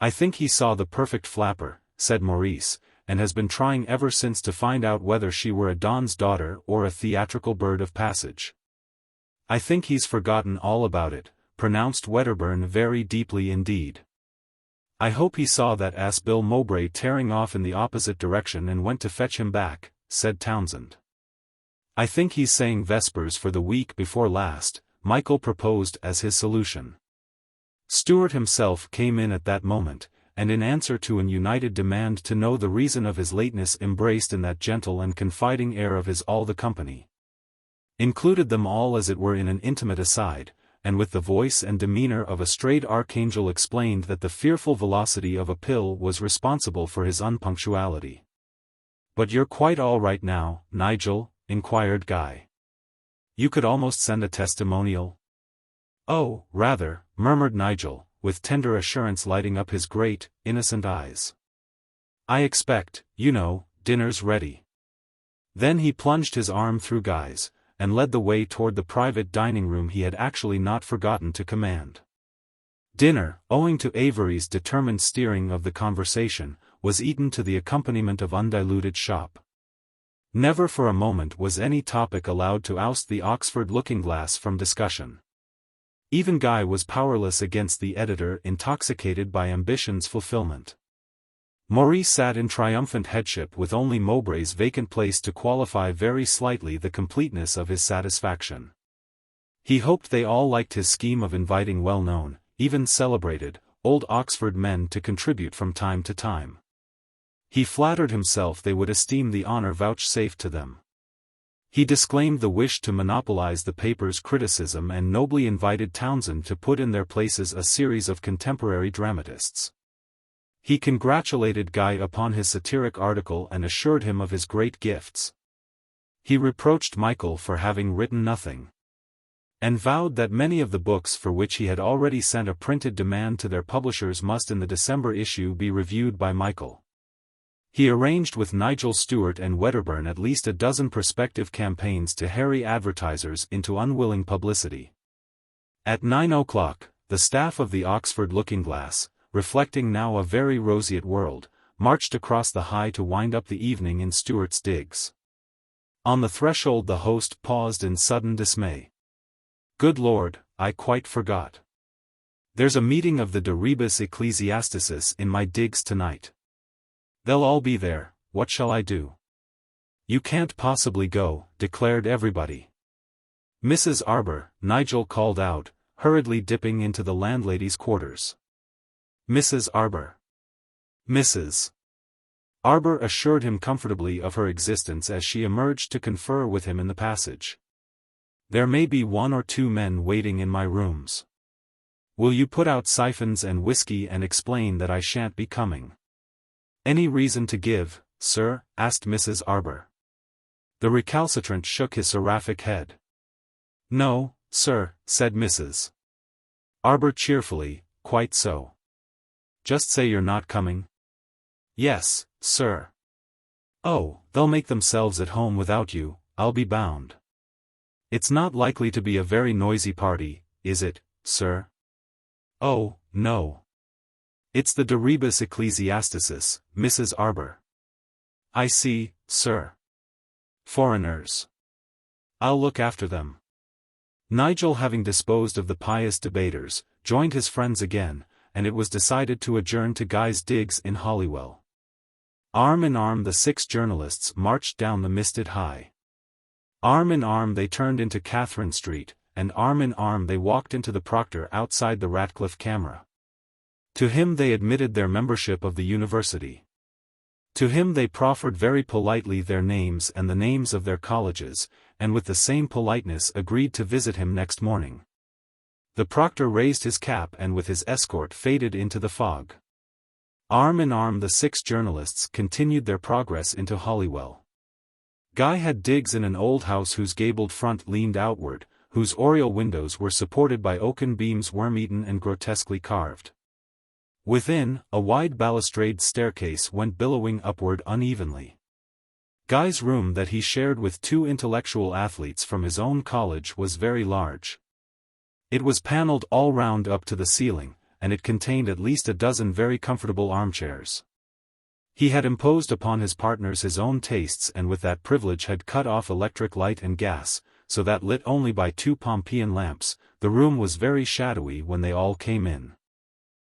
"I think he saw the perfect flapper," said Maurice, "and has been trying ever since to find out whether she were a Don's daughter or a theatrical bird of passage." "I think he's forgotten all about it," pronounced Wedderburn very deeply indeed. "I hope he saw that ass Bill Mowbray tearing off in the opposite direction and went to fetch him back," said Townsend. "I think he's saying Vespers for the week before last," Michael proposed as his solution. Stewart himself came in at that moment, and in answer to an united demand to know the reason of his lateness embraced in that gentle and confiding air of his all the company. Included them all as it were in an intimate aside, and with the voice and demeanor of a strayed archangel explained that the fearful velocity of a pill was responsible for his unpunctuality. "But you're quite all right now, Nigel?" inquired Guy. "You could almost send a testimonial." "Oh, rather," murmured Nigel, with tender assurance lighting up his great, innocent eyes. "I expect, you know, dinner's ready." Then he plunged his arm through Guy's, and led the way toward the private dining room he had actually not forgotten to command. Dinner, owing to Avery's determined steering of the conversation, was eaten to the accompaniment of undiluted shop. Never for a moment was any topic allowed to oust the Oxford looking-glass from discussion. Even Guy was powerless against the editor intoxicated by ambition's fulfillment. Maurice sat in triumphant headship with only Mowbray's vacant place to qualify very slightly the completeness of his satisfaction. He hoped they all liked his scheme of inviting well-known, even celebrated, old Oxford men to contribute from time to time. He flattered himself they would esteem the honor vouchsafed to them. He disclaimed the wish to monopolize the paper's criticism and nobly invited Townsend to put in their places a series of contemporary dramatists. He congratulated Guy upon his satiric article and assured him of his great gifts. He reproached Michael for having written nothing, and vowed that many of the books for which he had already sent a printed demand to their publishers must in the December issue be reviewed by Michael. He arranged with Nigel Stewart and Wedderburn at least a dozen prospective campaigns to harry advertisers into unwilling publicity. At 9 o'clock, the staff of the Oxford Looking-Glass, reflecting now a very roseate world, marched across the High to wind up the evening in Stewart's digs. On the threshold the host paused in sudden dismay. "Good Lord, I quite forgot. There's a meeting of the De Rebus Ecclesiasticis in my digs tonight. They'll all be there, what shall I do?" "You can't possibly go," declared everybody. "Mrs. Arbour," Nigel called out, hurriedly dipping into the landlady's quarters. "Mrs. Arbour." Mrs. Arbour assured him comfortably of her existence as she emerged to confer with him in the passage. "There may be 1 or 2 men waiting in my rooms. Will you put out siphons and whiskey and explain that I shan't be coming?" "Any reason to give, sir?" asked Mrs. Arbour. The recalcitrant shook his seraphic head. "No, sir," said Mrs. Arbour cheerfully, "quite so. Just say you're not coming." "Yes, sir." "Oh, they'll make themselves at home without you, I'll be bound." It's not likely to be a very noisy party, is it, sir? Oh, no. It's the de rebus ecclesiasticis, Mrs. Arbor. I see, sir. Foreigners. I'll look after them. Nigel, having disposed of the pious debaters, joined his friends again, and it was decided to adjourn to Guy's digs in Holywell. Arm in arm the 6 journalists marched down the misted High. Arm in arm they turned into Catherine Street, and arm in arm they walked into the proctor outside the Ratcliffe Camera. To him they admitted their membership of the university. To him they proffered very politely their names and the names of their colleges, and with the same politeness agreed to visit him next morning. The proctor raised his cap and with his escort faded into the fog. Arm in arm the 6 journalists continued their progress into Holywell. Guy had digs in an old house whose gabled front leaned outward, whose oriel windows were supported by oaken beams worm-eaten and grotesquely carved. Within, a wide balustrade staircase went billowing upward unevenly. Guy's room that he shared with 2 intellectual athletes from his own college was very large. It was paneled all round up to the ceiling, and it contained at least a dozen very comfortable armchairs. He had imposed upon his partners his own tastes and with that privilege had cut off electric light and gas, so that lit only by 2 Pompeian lamps, the room was very shadowy when they all came in.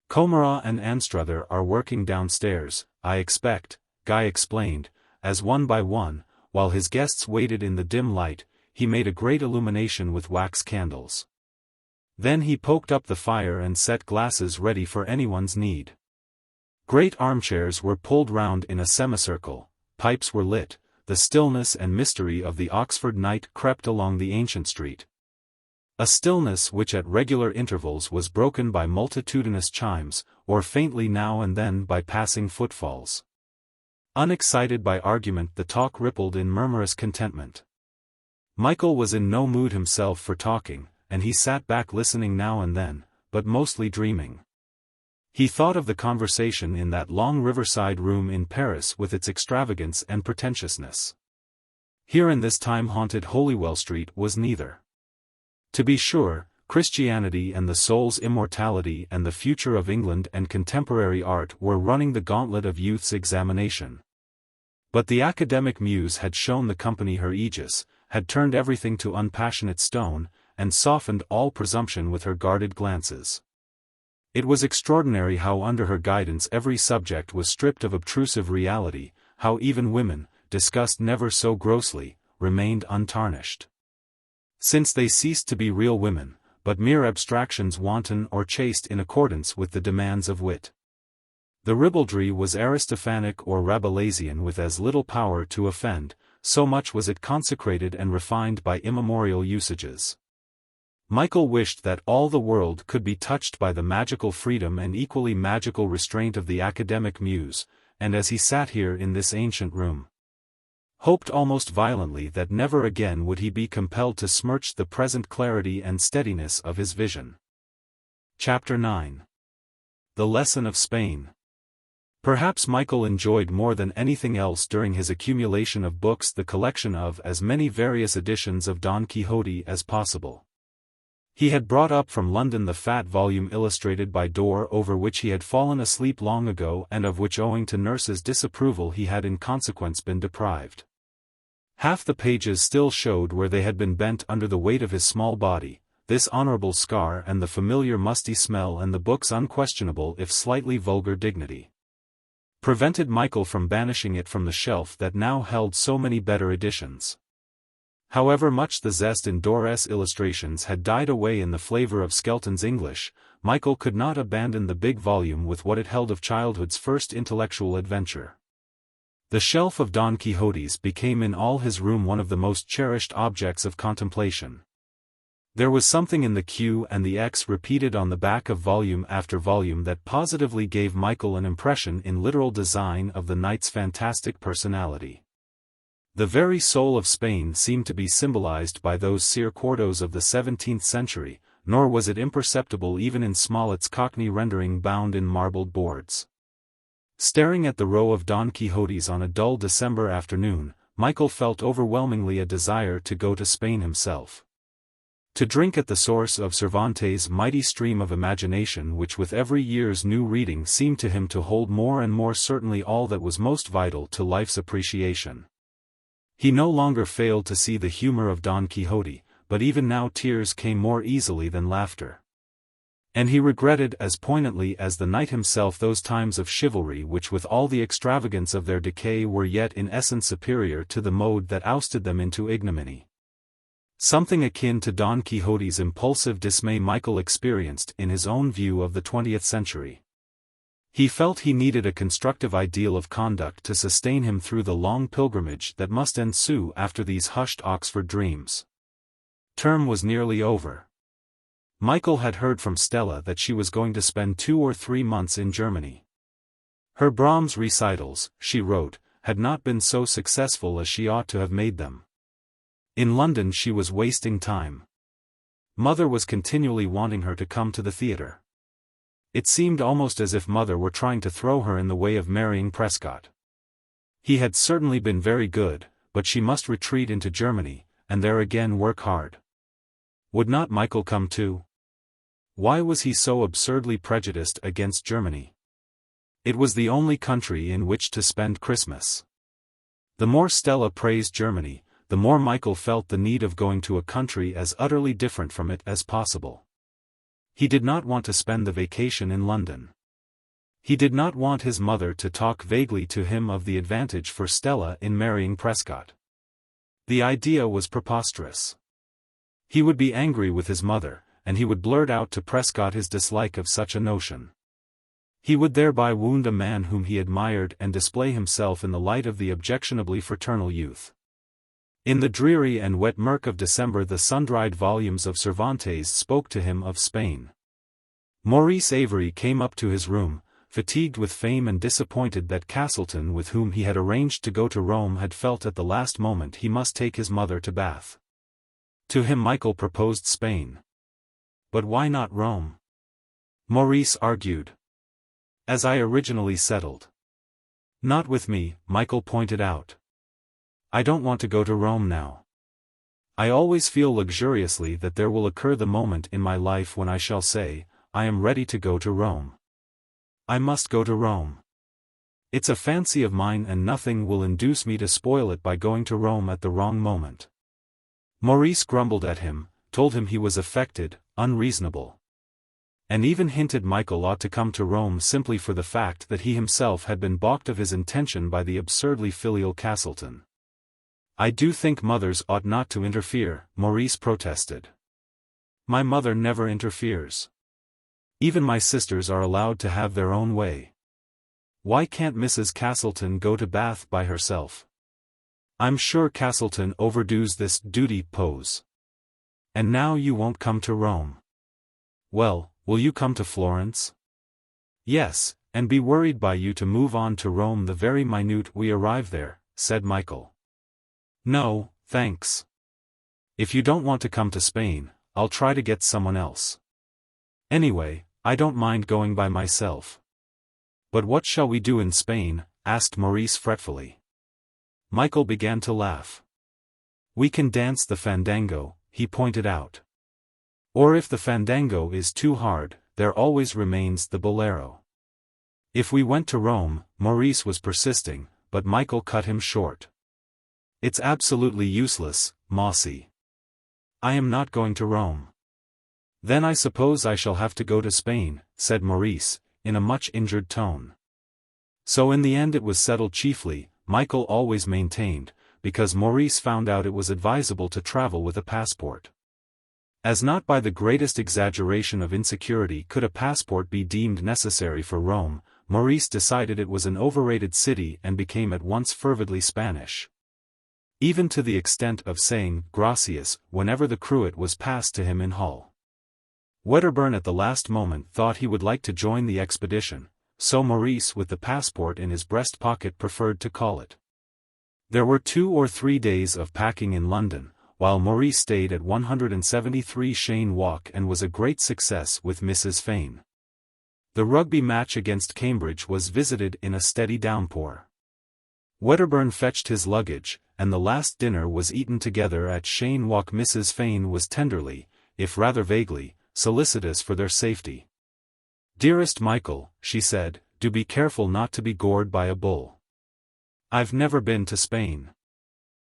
Comera and Anstruther are working downstairs, I expect, Guy explained, as one by one, while his guests waited in the dim light, he made a great illumination with wax candles. Then he poked up the fire and set glasses ready for anyone's need. Great armchairs were pulled round in a semicircle, pipes were lit, the stillness and mystery of the Oxford night crept along the ancient street. A stillness which at regular intervals was broken by multitudinous chimes, or faintly now and then by passing footfalls. Unexcited by argument the talk rippled in murmurous contentment. Michael was in no mood himself for talking, and he sat back listening now and then, but mostly dreaming. He thought of the conversation in that long riverside room in Paris with its extravagance and pretentiousness. Here in this time-haunted Holywell Street was neither. To be sure, Christianity and the soul's immortality and the future of England and contemporary art were running the gauntlet of youth's examination. But the academic muse had shown the company her aegis, had turned everything to unpassionate stone, and softened all presumption with her guarded glances. It was extraordinary how under her guidance every subject was stripped of obtrusive reality, how even women, discussed never so grossly, remained untarnished. Since they ceased to be real women, but mere abstractions wanton or chaste in accordance with the demands of wit. The ribaldry was Aristophanic or Rabelaisian with as little power to offend, so much was it consecrated and refined by immemorial usages. Michael wished that all the world could be touched by the magical freedom and equally magical restraint of the academic muse, and as he sat here in this ancient room, hoped almost violently that never again would he be compelled to smirch the present clarity and steadiness of his vision. Chapter 9. The Lesson of Spain. Perhaps Michael enjoyed more than anything else during his accumulation of books the collection of as many various editions of Don Quixote as possible. He had brought up from London the fat volume illustrated by Dorr over which he had fallen asleep long ago and of which owing to nurse's disapproval he had in consequence been deprived. Half the pages still showed where they had been bent under the weight of his small body, this honorable scar and the familiar musty smell and the book's unquestionable if slightly vulgar dignity prevented Michael from banishing it from the shelf that now held so many better editions. However much the zest in Dorr's illustrations had died away in the flavor of Skelton's English, Michael could not abandon the big volume with what it held of childhood's first intellectual adventure. The shelf of Don Quixote's became in all his room one of the most cherished objects of contemplation. There was something in the Q and the X repeated on the back of volume after volume that positively gave Michael an impression in literal design of the knight's fantastic personality. The very soul of Spain seemed to be symbolized by those Sir quartos of the 17th century, nor was it imperceptible even in Smollett's Cockney rendering bound in marbled boards. Staring at the row of Don Quixotes on a dull December afternoon, Michael felt overwhelmingly a desire to go to Spain himself. To drink at the source of Cervantes' mighty stream of imagination, which with every year's new reading seemed to him to hold more and more certainly all that was most vital to life's appreciation. He no longer failed to see the humor of Don Quixote, but even now tears came more easily than laughter. And he regretted as poignantly as the knight himself those times of chivalry which with all the extravagance of their decay were yet in essence superior to the mode that ousted them into ignominy. Something akin to Don Quixote's impulsive dismay Michael experienced in his own view of the 20th century. He felt he needed a constructive ideal of conduct to sustain him through the long pilgrimage that must ensue after these hushed Oxford dreams. Term was nearly over. Michael had heard from Stella that she was going to spend 2 or 3 months in Germany. Her Brahms recitals, she wrote, had not been so successful as she ought to have made them. In London she was wasting time. Mother was continually wanting her to come to the theatre. It seemed almost as if Mother were trying to throw her in the way of marrying Prescott. He had certainly been very good, but she must retreat into Germany, and there again work hard. Would not Michael come too? Why was he so absurdly prejudiced against Germany? It was the only country in which to spend Christmas. The more Stella praised Germany, the more Michael felt the need of going to a country as utterly different from it as possible. He did not want to spend the vacation in London. He did not want his mother to talk vaguely to him of the advantage for Stella in marrying Prescott. The idea was preposterous. He would be angry with his mother, and he would blurt out to Prescott his dislike of such a notion. He would thereby wound a man whom he admired and display himself in the light of the objectionably fraternal youth. In the dreary and wet murk of December the sun-dried volumes of Cervantes spoke to him of Spain. Maurice Avery came up to his room, fatigued with fame and disappointed that Castleton, with whom he had arranged to go to Rome, had felt at the last moment he must take his mother to Bath. To him Michael proposed Spain. But why not Rome? Maurice argued. As I originally settled. Not with me, Michael pointed out. I don't want to go to Rome now. I always feel luxuriously that there will occur the moment in my life when I shall say, I am ready to go to Rome. I must go to Rome. It's a fancy of mine and nothing will induce me to spoil it by going to Rome at the wrong moment. Maurice grumbled at him, told him he was affected, unreasonable. And even hinted Michael ought to come to Rome simply for the fact that he himself had been balked of his intention by the absurdly filial Castleton. I do think mothers ought not to interfere, Maurice protested. My mother never interferes. Even my sisters are allowed to have their own way. Why can't Mrs. Castleton go to Bath by herself? I'm sure Castleton overdoes this duty pose. And now you won't come to Rome. Well, will you come to Florence? Yes, and be worried by you to move on to Rome the very minute we arrive there, said Michael. No, thanks. If you don't want to come to Spain, I'll try to get someone else. Anyway, I don't mind going by myself. But what shall we do in Spain? Asked Maurice fretfully. Michael began to laugh. We can dance the fandango, he pointed out. Or if the fandango is too hard, there always remains the bolero. If we went to Rome, Maurice was persisting, but Michael cut him short. It's absolutely useless, Mossy. I am not going to Rome. Then I suppose I shall have to go to Spain, said Maurice, in a much injured tone. So in the end it was settled chiefly, Michael always maintained, because Maurice found out it was advisable to travel with a passport. As not by the greatest exaggeration of insecurity could a passport be deemed necessary for Rome, Maurice decided it was an overrated city and became at once fervidly Spanish. Even to the extent of saying gracias whenever the cruet was passed to him in Hull. Wedderburn at the last moment thought he would like to join the expedition, so Maurice with the passport in his breast pocket preferred to call it. There were 2 or 3 days of packing in London, while Maurice stayed at 173 Cheyne Walk and was a great success with Mrs. Fane. The rugby match against Cambridge was visited in a steady downpour. Wedderburn fetched his luggage, and the last dinner was eaten together at Cheyne Walk. Mrs. Fane was tenderly, if rather vaguely, solicitous for their safety. "Dearest Michael," she said, "do be careful not to be gored by a bull. I've never been to Spain.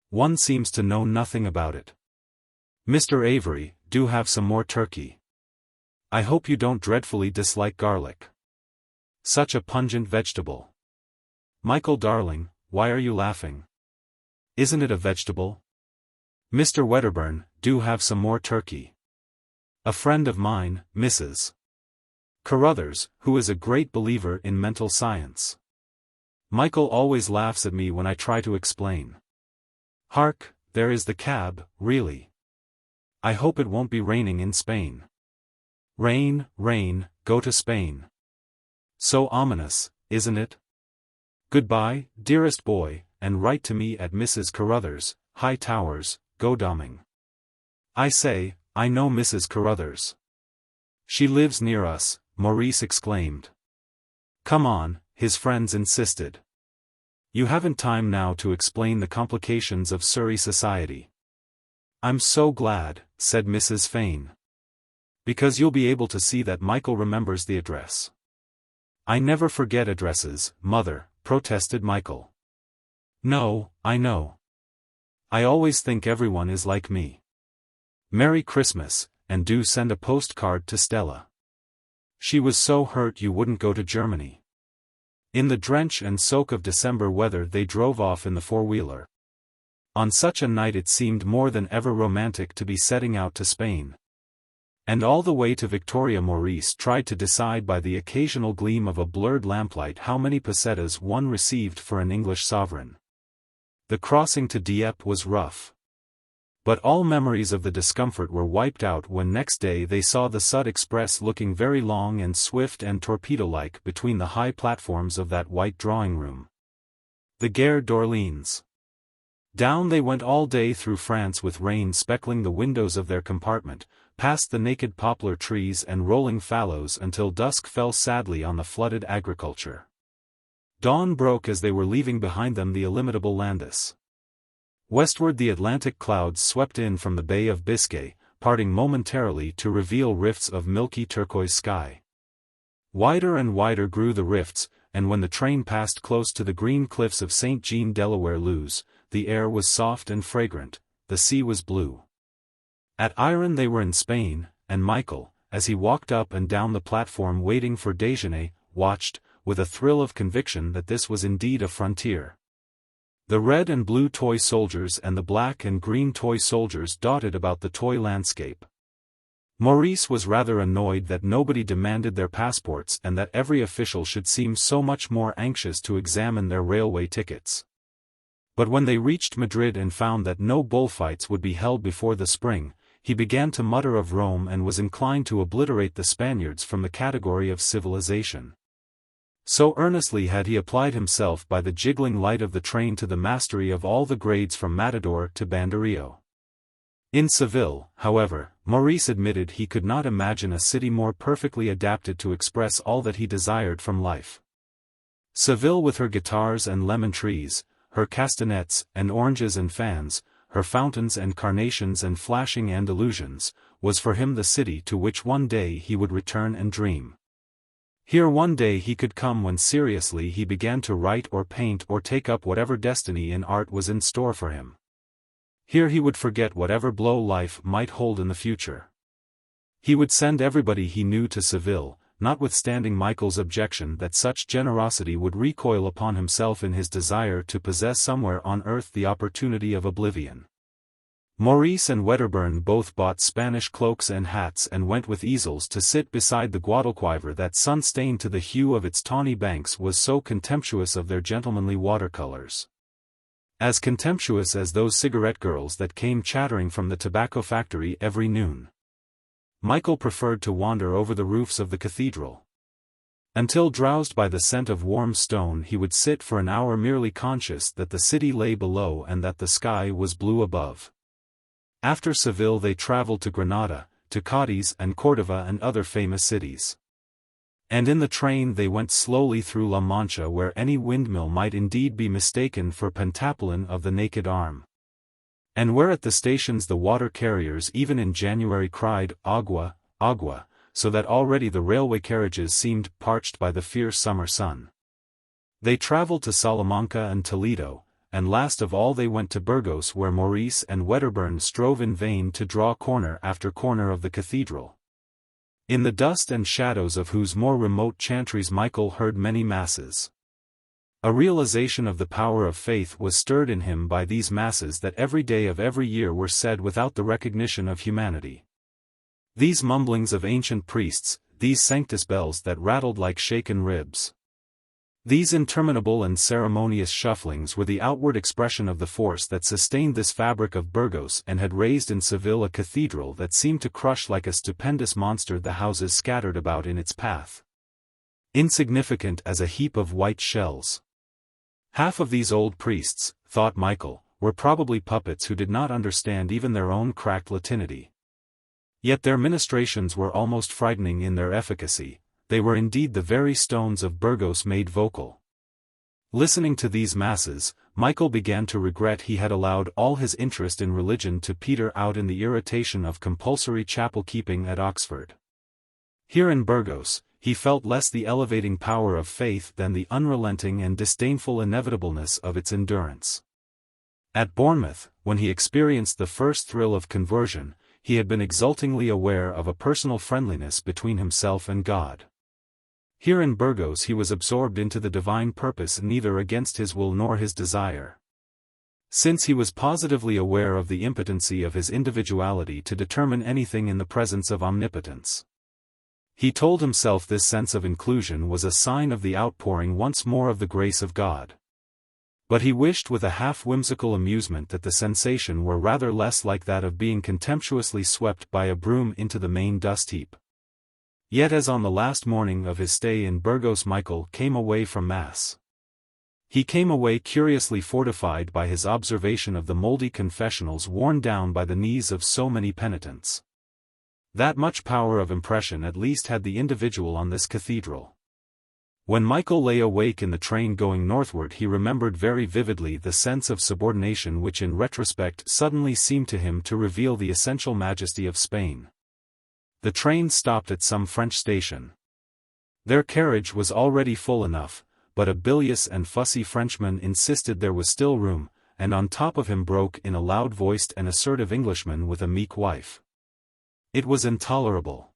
One seems to know nothing about it. Mr. Avery, do have some more turkey. I hope you don't dreadfully dislike garlic. Such a pungent vegetable. Michael darling, why are you laughing? Isn't it a vegetable? Mr. Wedderburn, do have some more turkey. A friend of mine, Mrs. Carruthers, who is a great believer in mental science. Michael always laughs at me when I try to explain. Hark, there is the cab, really. I hope it won't be raining in Spain. Rain, rain, go to Spain. So ominous, isn't it? Goodbye, dearest boy, and write to me at Mrs. Carruthers, High Towers, Godalming. I say, I know Mrs. Carruthers. She lives near us, Maurice exclaimed. Come on, his friends insisted. You haven't time now to explain the complications of Surrey society. I'm so glad, said Mrs. Fane. Because you'll be able to see that Michael remembers the address. I never forget addresses, mother, protested Michael. No, I know. I always think everyone is like me. Merry Christmas, and do send a postcard to Stella. She was so hurt you wouldn't go to Germany. In the drench and soak of December weather they drove off in the four-wheeler. On such a night it seemed more than ever romantic to be setting out to Spain. And all the way to Victoria Maurice tried to decide by the occasional gleam of a blurred lamplight how many pesetas one received for an English sovereign. The crossing to Dieppe was rough. But all memories of the discomfort were wiped out when next day they saw the Sud Express looking very long and swift and torpedo-like between the high platforms of that white drawing-room. The Gare d'Orléans. Down they went all day through France with rain speckling the windows of their compartment, past the naked poplar trees and rolling fallows until dusk fell sadly on the flooded agriculture. Dawn broke as they were leaving behind them the illimitable Landis. Westward the Atlantic clouds swept in from the Bay of Biscay, parting momentarily to reveal rifts of milky turquoise sky. Wider and wider grew the rifts, and when the train passed close to the green cliffs of St. Jean Delaware Loos, the air was soft and fragrant, the sea was blue. At Iron they were in Spain, and Michael, as he walked up and down the platform waiting for déjeuner, watched, with a thrill of conviction that this was indeed a frontier. The red and blue toy soldiers and the black and green toy soldiers dotted about the toy landscape. Maurice was rather annoyed that nobody demanded their passports and that every official should seem so much more anxious to examine their railway tickets. But when they reached Madrid and found that no bullfights would be held before the spring, he began to mutter of Rome and was inclined to obliterate the Spaniards from the category of civilization. So earnestly had he applied himself by the jiggling light of the train to the mastery of all the grades from matador to banderillo. In Seville, however, Maurice admitted he could not imagine a city more perfectly adapted to express all that he desired from life. Seville with her guitars and lemon trees, her castanets and oranges and fans, her fountains and carnations and flashing Andalusians, was for him the city to which one day he would return and dream. Here one day he could come when seriously he began to write or paint or take up whatever destiny in art was in store for him. Here he would forget whatever blow life might hold in the future. He would send everybody he knew to Seville, notwithstanding Michael's objection that such generosity would recoil upon himself in his desire to possess somewhere on earth the opportunity of oblivion. Maurice and Wedderburn both bought Spanish cloaks and hats and went with easels to sit beside the Guadalquivir that sun-stained to the hue of its tawny banks was so contemptuous of their gentlemanly watercolors. As contemptuous as those cigarette girls that came chattering from the tobacco factory every noon. Michael preferred to wander over the roofs of the cathedral. Until drowsed by the scent of warm stone he would sit for an hour merely conscious that the city lay below and that the sky was blue above. After Seville they traveled to Granada, to Cadiz and Cordova and other famous cities. And in the train they went slowly through La Mancha, where any windmill might indeed be mistaken for Pentapolin of the naked arm. And where at the stations the water carriers even in January cried, "Agua, agua," so that already the railway carriages seemed parched by the fierce summer sun. They travelled to Salamanca and Toledo, and last of all they went to Burgos, where Maurice and Wedderburn strove in vain to draw corner after corner of the cathedral, in the dust and shadows of whose more remote chantries Michael heard many masses. A realization of the power of faith was stirred in him by these masses that every day of every year were said without the recognition of humanity. These mumblings of ancient priests, these sanctus bells that rattled like shaken ribs, these interminable and ceremonious shufflings were the outward expression of the force that sustained this fabric of Burgos and had raised in Seville a cathedral that seemed to crush like a stupendous monster the houses scattered about in its path, insignificant as a heap of white shells. Half of these old priests, thought Michael, were probably puppets who did not understand even their own cracked Latinity. Yet their ministrations were almost frightening in their efficacy. They were indeed the very stones of Burgos made vocal. Listening to these masses, Michael began to regret he had allowed all his interest in religion to peter out in the irritation of compulsory chapel-keeping at Oxford. Here in Burgos, he felt less the elevating power of faith than the unrelenting and disdainful inevitableness of its endurance. At Bournemouth, when he experienced the first thrill of conversion, he had been exultingly aware of a personal friendliness between himself and God. Here in Burgos he was absorbed into the divine purpose neither against his will nor his desire. Since he was positively aware of the impotency of his individuality to determine anything in the presence of omnipotence. He told himself this sense of inclusion was a sign of the outpouring once more of the grace of God. But he wished with a half-whimsical amusement that the sensation were rather less like that of being contemptuously swept by a broom into the main dust heap. Yet as on the last morning of his stay in Burgos Michael came away from Mass. He came away curiously fortified by his observation of the mouldy confessionals worn down by the knees of so many penitents. That much power of impression at least had the individual on this cathedral. When Michael lay awake in the train going northward he remembered very vividly the sense of subordination which in retrospect suddenly seemed to him to reveal the essential majesty of Spain. The train stopped at some French station. Their carriage was already full enough, but a bilious and fussy Frenchman insisted there was still room, and on top of him broke in a loud-voiced and assertive Englishman with a meek wife. It was intolerable.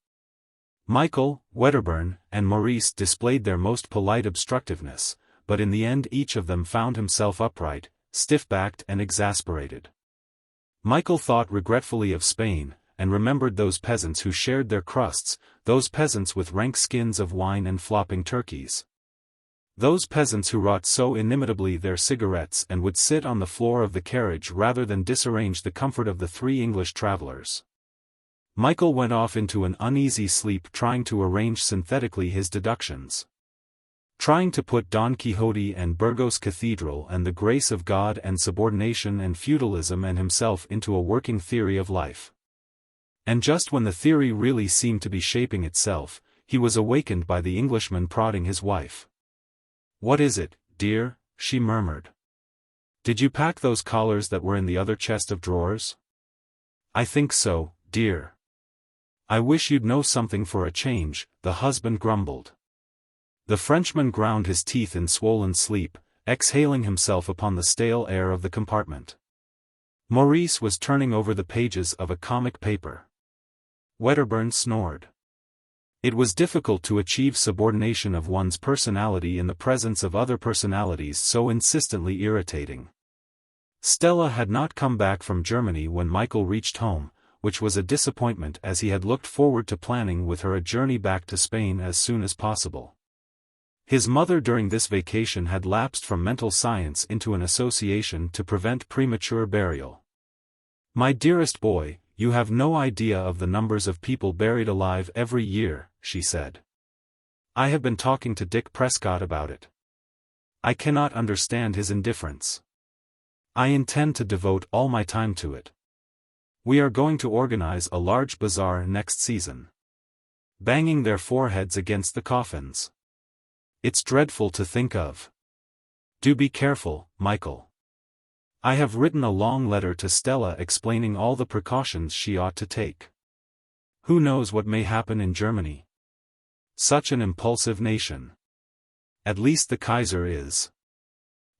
Michael, Wedderburn, and Maurice displayed their most polite obstructiveness, but in the end each of them found himself upright, stiff-backed and exasperated. Michael thought regretfully of Spain, and remembered those peasants who shared their crusts, those peasants with rank skins of wine and flopping turkeys. Those peasants who wrought so inimitably their cigarettes and would sit on the floor of the carriage rather than disarrange the comfort of the three English travellers. Michael went off into an uneasy sleep trying to arrange synthetically his deductions. Trying to put Don Quixote and Burgos Cathedral and the grace of God and subordination and feudalism and himself into a working theory of life. And just when the theory really seemed to be shaping itself, he was awakened by the Englishman prodding his wife. "What is it, dear?" she murmured. "Did you pack those collars that were in the other chest of drawers?" "I think so, dear." "I wish you'd know something for a change," the husband grumbled. The Frenchman ground his teeth in swollen sleep, exhaling himself upon the stale air of the compartment. Maurice was turning over the pages of a comic paper. Wedderburn snored. It was difficult to achieve subordination of one's personality in the presence of other personalities so insistently irritating. Stella had not come back from Germany when Michael reached home, which was a disappointment as he had looked forward to planning with her a journey back to Spain as soon as possible. His mother during this vacation had lapsed from mental science into an association to prevent premature burial. "My dearest boy, you have no idea of the numbers of people buried alive every year," she said. "I have been talking to Dick Prescott about it. I cannot understand his indifference. I intend to devote all my time to it. We are going to organize a large bazaar next season. banging their foreheads against the coffins. It's dreadful to think of. Do be careful, Michael. I have written a long letter to Stella explaining all the precautions she ought to take. Who knows what may happen in Germany? Such an impulsive nation. At least the Kaiser is.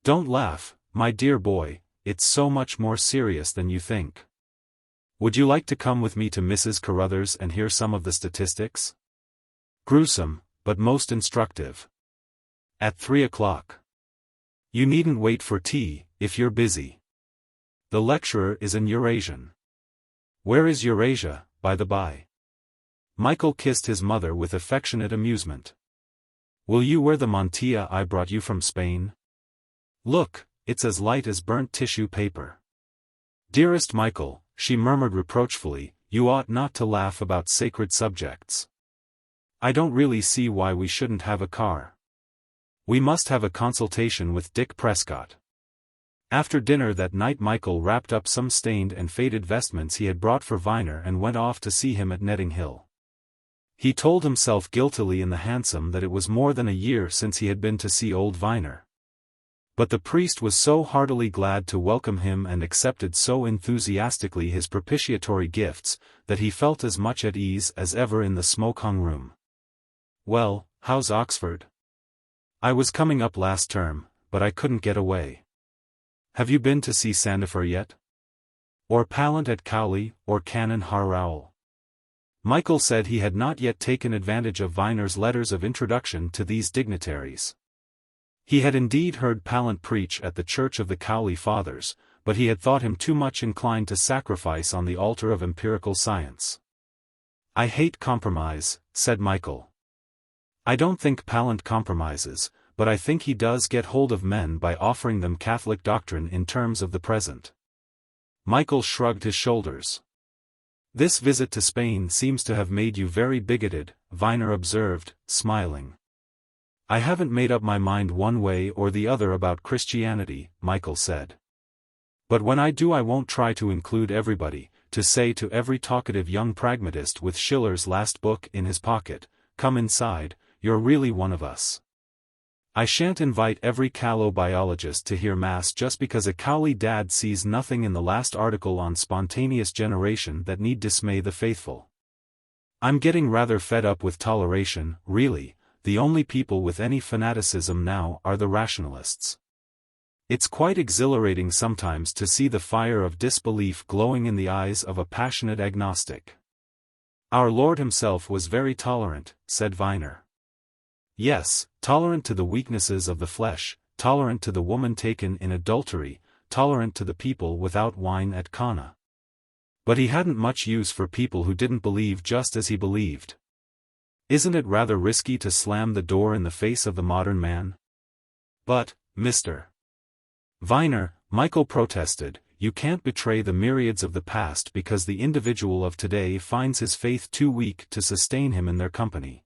Don't laugh, my dear boy, it's so much more serious than you think. Would you like to come with me to Mrs. Carruthers and hear some of the statistics? Gruesome, but most instructive. At 3 o'clock. You needn't wait for tea, if you're busy. The lecturer is an Eurasian. Where is Eurasia, by the by? Michael kissed his mother with affectionate amusement. Will you wear the mantilla I brought you from Spain? Look, it's as light as burnt tissue paper. Dearest Michael, she murmured reproachfully, you ought not to laugh about sacred subjects. I don't really see why we shouldn't have a car. We must have a consultation with Dick Prescott. After dinner that night Michael wrapped up some stained and faded vestments he had brought for Venner and went off to see him at Netting Hill. He told himself guiltily in the hansom that it was more than a year since he had been to see old Venner. But the priest was so heartily glad to welcome him and accepted so enthusiastically his propitiatory gifts, that he felt as much at ease as ever in the smoke-hung room. Well, how's Oxford? I was coming up last term, but I couldn't get away. Have you been to see Sandifer yet? Or Pallant at Cowley, or Canon Harrowell? Michael said he had not yet taken advantage of Venner's letters of introduction to these dignitaries. He had indeed heard Pallant preach at the Church of the Cowley Fathers, but he had thought him too much inclined to sacrifice on the altar of empirical science. I hate compromise, said Michael. I don't think Pallant compromises, but I think he does get hold of men by offering them Catholic doctrine in terms of the present. Michael shrugged his shoulders. This visit to Spain seems to have made you very bigoted, Venner observed, smiling. I haven't made up my mind one way or the other about Christianity, Michael said. But when I do I won't try to include everybody, to say to every talkative young pragmatist with Schiller's last book in his pocket, come inside, you're really one of us. I shan't invite every callow biologist to hear Mass just because a Cowley dad sees nothing in the last article on spontaneous generation that need dismay the faithful. I'm getting rather fed up with toleration, really. The only people with any fanaticism now are the rationalists. It's quite exhilarating sometimes to see the fire of disbelief glowing in the eyes of a passionate agnostic. Our Lord himself was very tolerant, said Venner. Yes, tolerant to the weaknesses of the flesh, tolerant to the woman taken in adultery, tolerant to the people without wine at Cana. But he hadn't much use for people who didn't believe just as he believed. Isn't it rather risky to slam the door in the face of the modern man? But, Mr. Venner, Michael protested, you can't betray the myriads of the past because the individual of today finds his faith too weak to sustain him in their company.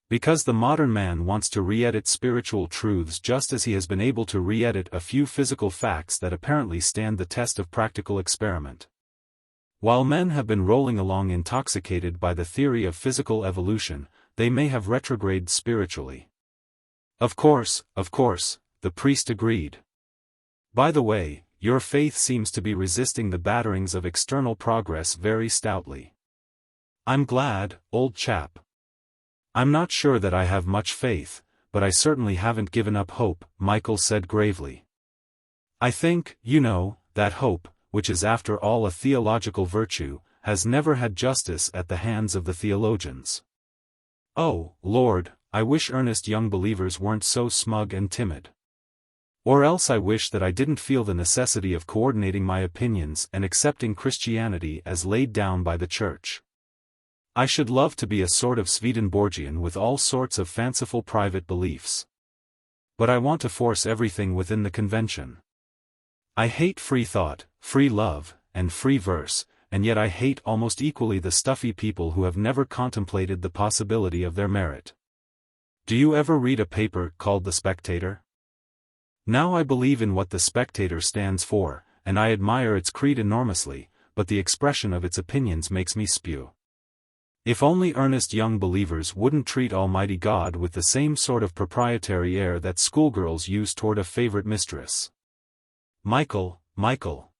Because the modern man wants to re-edit spiritual truths just as he has been able to re-edit a few physical facts that apparently stand the test of practical experiment. While men have been rolling along intoxicated by the theory of physical evolution, they may have retrograded spiritually. Of course, the priest agreed. By the way, your faith seems to be resisting the batterings of external progress very stoutly. I'm glad, old chap. I'm not sure that I have much faith, but I certainly haven't given up hope, Michael said gravely. I think, that hope, which is after all a theological virtue, has never had justice at the hands of the theologians. Oh, Lord, I wish earnest young believers weren't so smug and timid. Or else I wish that I didn't feel the necessity of coordinating my opinions and accepting Christianity as laid down by the Church. I should love to be a sort of Swedenborgian with all sorts of fanciful private beliefs. But I want to force everything within the convention. I hate free thought, free love, and free verse, and yet I hate almost equally the stuffy people who have never contemplated the possibility of their merit. Do you ever read a paper called The Spectator? Now I believe in what The Spectator stands for, and I admire its creed enormously, but the expression of its opinions makes me spew. If only earnest young believers wouldn't treat Almighty God with the same sort of proprietary air that schoolgirls use toward a favorite mistress. "Michael, Michael!"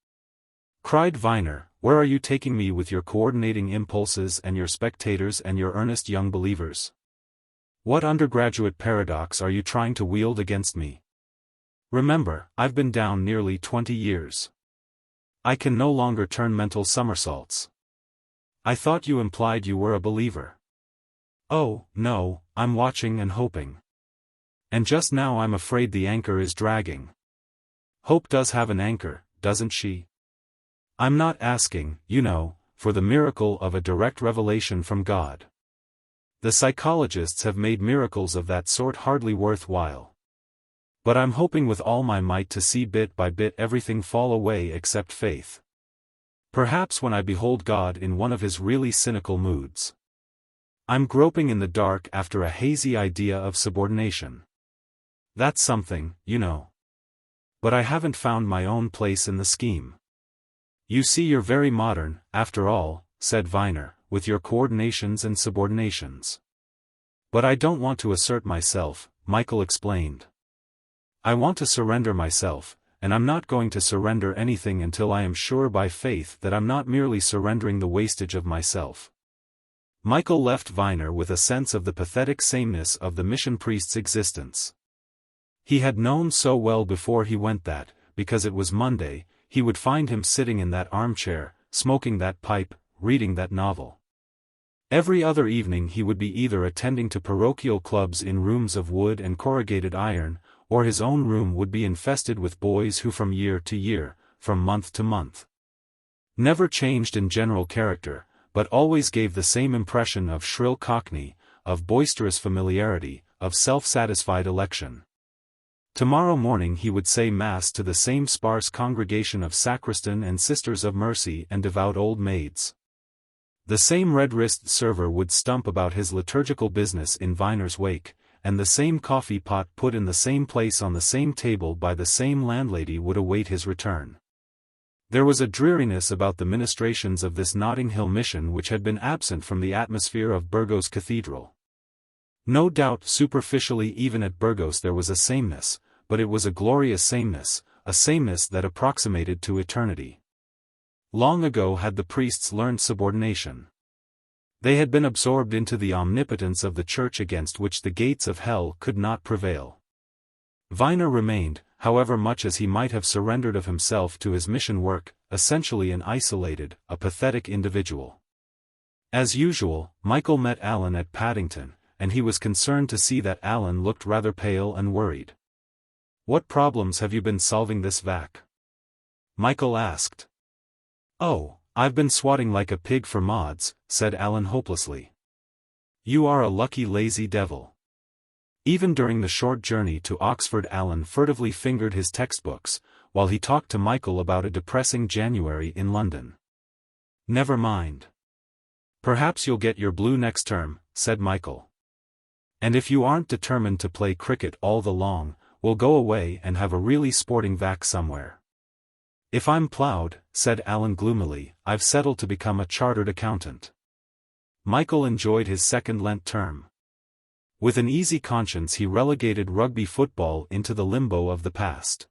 cried Venner, "where are you taking me with your coordinating impulses and your spectators and your earnest young believers? What undergraduate paradox are you trying to wield against me? Remember, I've been down nearly 20 years. I can no longer turn mental somersaults. I thought you implied you were a believer." "Oh, no, I'm watching and hoping. And just now I'm afraid the anchor is dragging." "Hope does have an anchor, doesn't she? I'm not asking, you know, for the miracle of a direct revelation from God. The psychologists have made miracles of that sort hardly worthwhile. But I'm hoping with all my might to see bit by bit everything fall away except faith. Perhaps when I behold God in one of his really cynical moods. I'm groping in the dark after a hazy idea of subordination. That's something, you know. But I haven't found my own place in the scheme." "You see, you're very modern, after all," said Venner, "with your coordinations and subordinations." "But I don't want to assert myself," Michael explained. "I want to surrender myself, and I'm not going to surrender anything until I am sure by faith that I'm not merely surrendering the wastage of myself." Michael left Venner with a sense of the pathetic sameness of the mission priest's existence. He had known so well before he went that, because it was Monday, he would find him sitting in that armchair, smoking that pipe, reading that novel. Every other evening he would be either attending to parochial clubs in rooms of wood and corrugated iron, or his own room would be infested with boys who from year to year, from month to month, never changed in general character, but always gave the same impression of shrill cockney, of boisterous familiarity, of self-satisfied election. Tomorrow morning he would say Mass to the same sparse congregation of sacristan and sisters of mercy and devout old maids. The same red-wristed server would stump about his liturgical business in Venner's wake, and the same coffee pot put in the same place on the same table by the same landlady would await his return. There was a dreariness about the ministrations of this Notting Hill mission which had been absent from the atmosphere of Burgos Cathedral. No doubt superficially even at Burgos there was a sameness, but it was a glorious sameness, a sameness that approximated to eternity. Long ago had the priests learned subordination. They had been absorbed into the omnipotence of the Church against which the gates of hell could not prevail. Venner remained, however much as he might have surrendered of himself to his mission work, essentially an isolated, a pathetic individual. As usual, Michael met Alan at Paddington, and he was concerned to see that Alan looked rather pale and worried. "What problems have you been solving this vac?" Michael asked. "Oh, I've been swatting like a pig for mods," said Alan hopelessly. "You are a lucky lazy devil." Even during the short journey to Oxford Alan furtively fingered his textbooks, while he talked to Michael about a depressing January in London. "Never mind. Perhaps you'll get your blue next term," said Michael. "And if you aren't determined to play cricket all the long, we'll go away and have a really sporting vac somewhere." "If I'm ploughed," said Alan gloomily, "I've settled to become a chartered accountant." Michael enjoyed his second Lent term. With an easy conscience he relegated rugby football into the limbo of the past.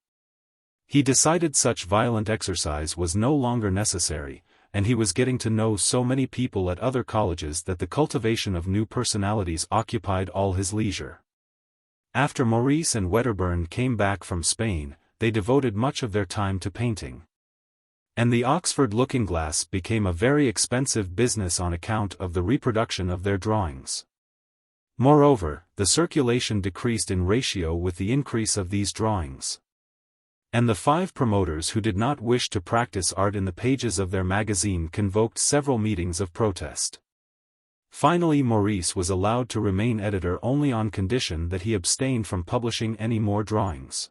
He decided such violent exercise was no longer necessary, and he was getting to know so many people at other colleges that the cultivation of new personalities occupied all his leisure. After Maurice and Wedderburn came back from Spain, they devoted much of their time to painting. And the Oxford Looking-Glass became a very expensive business on account of the reproduction of their drawings. Moreover, the circulation decreased in ratio with the increase of these drawings. And the 5 promoters who did not wish to practice art in the pages of their magazine convoked several meetings of protest. Finally Maurice was allowed to remain editor only on condition that he abstained from publishing any more drawings.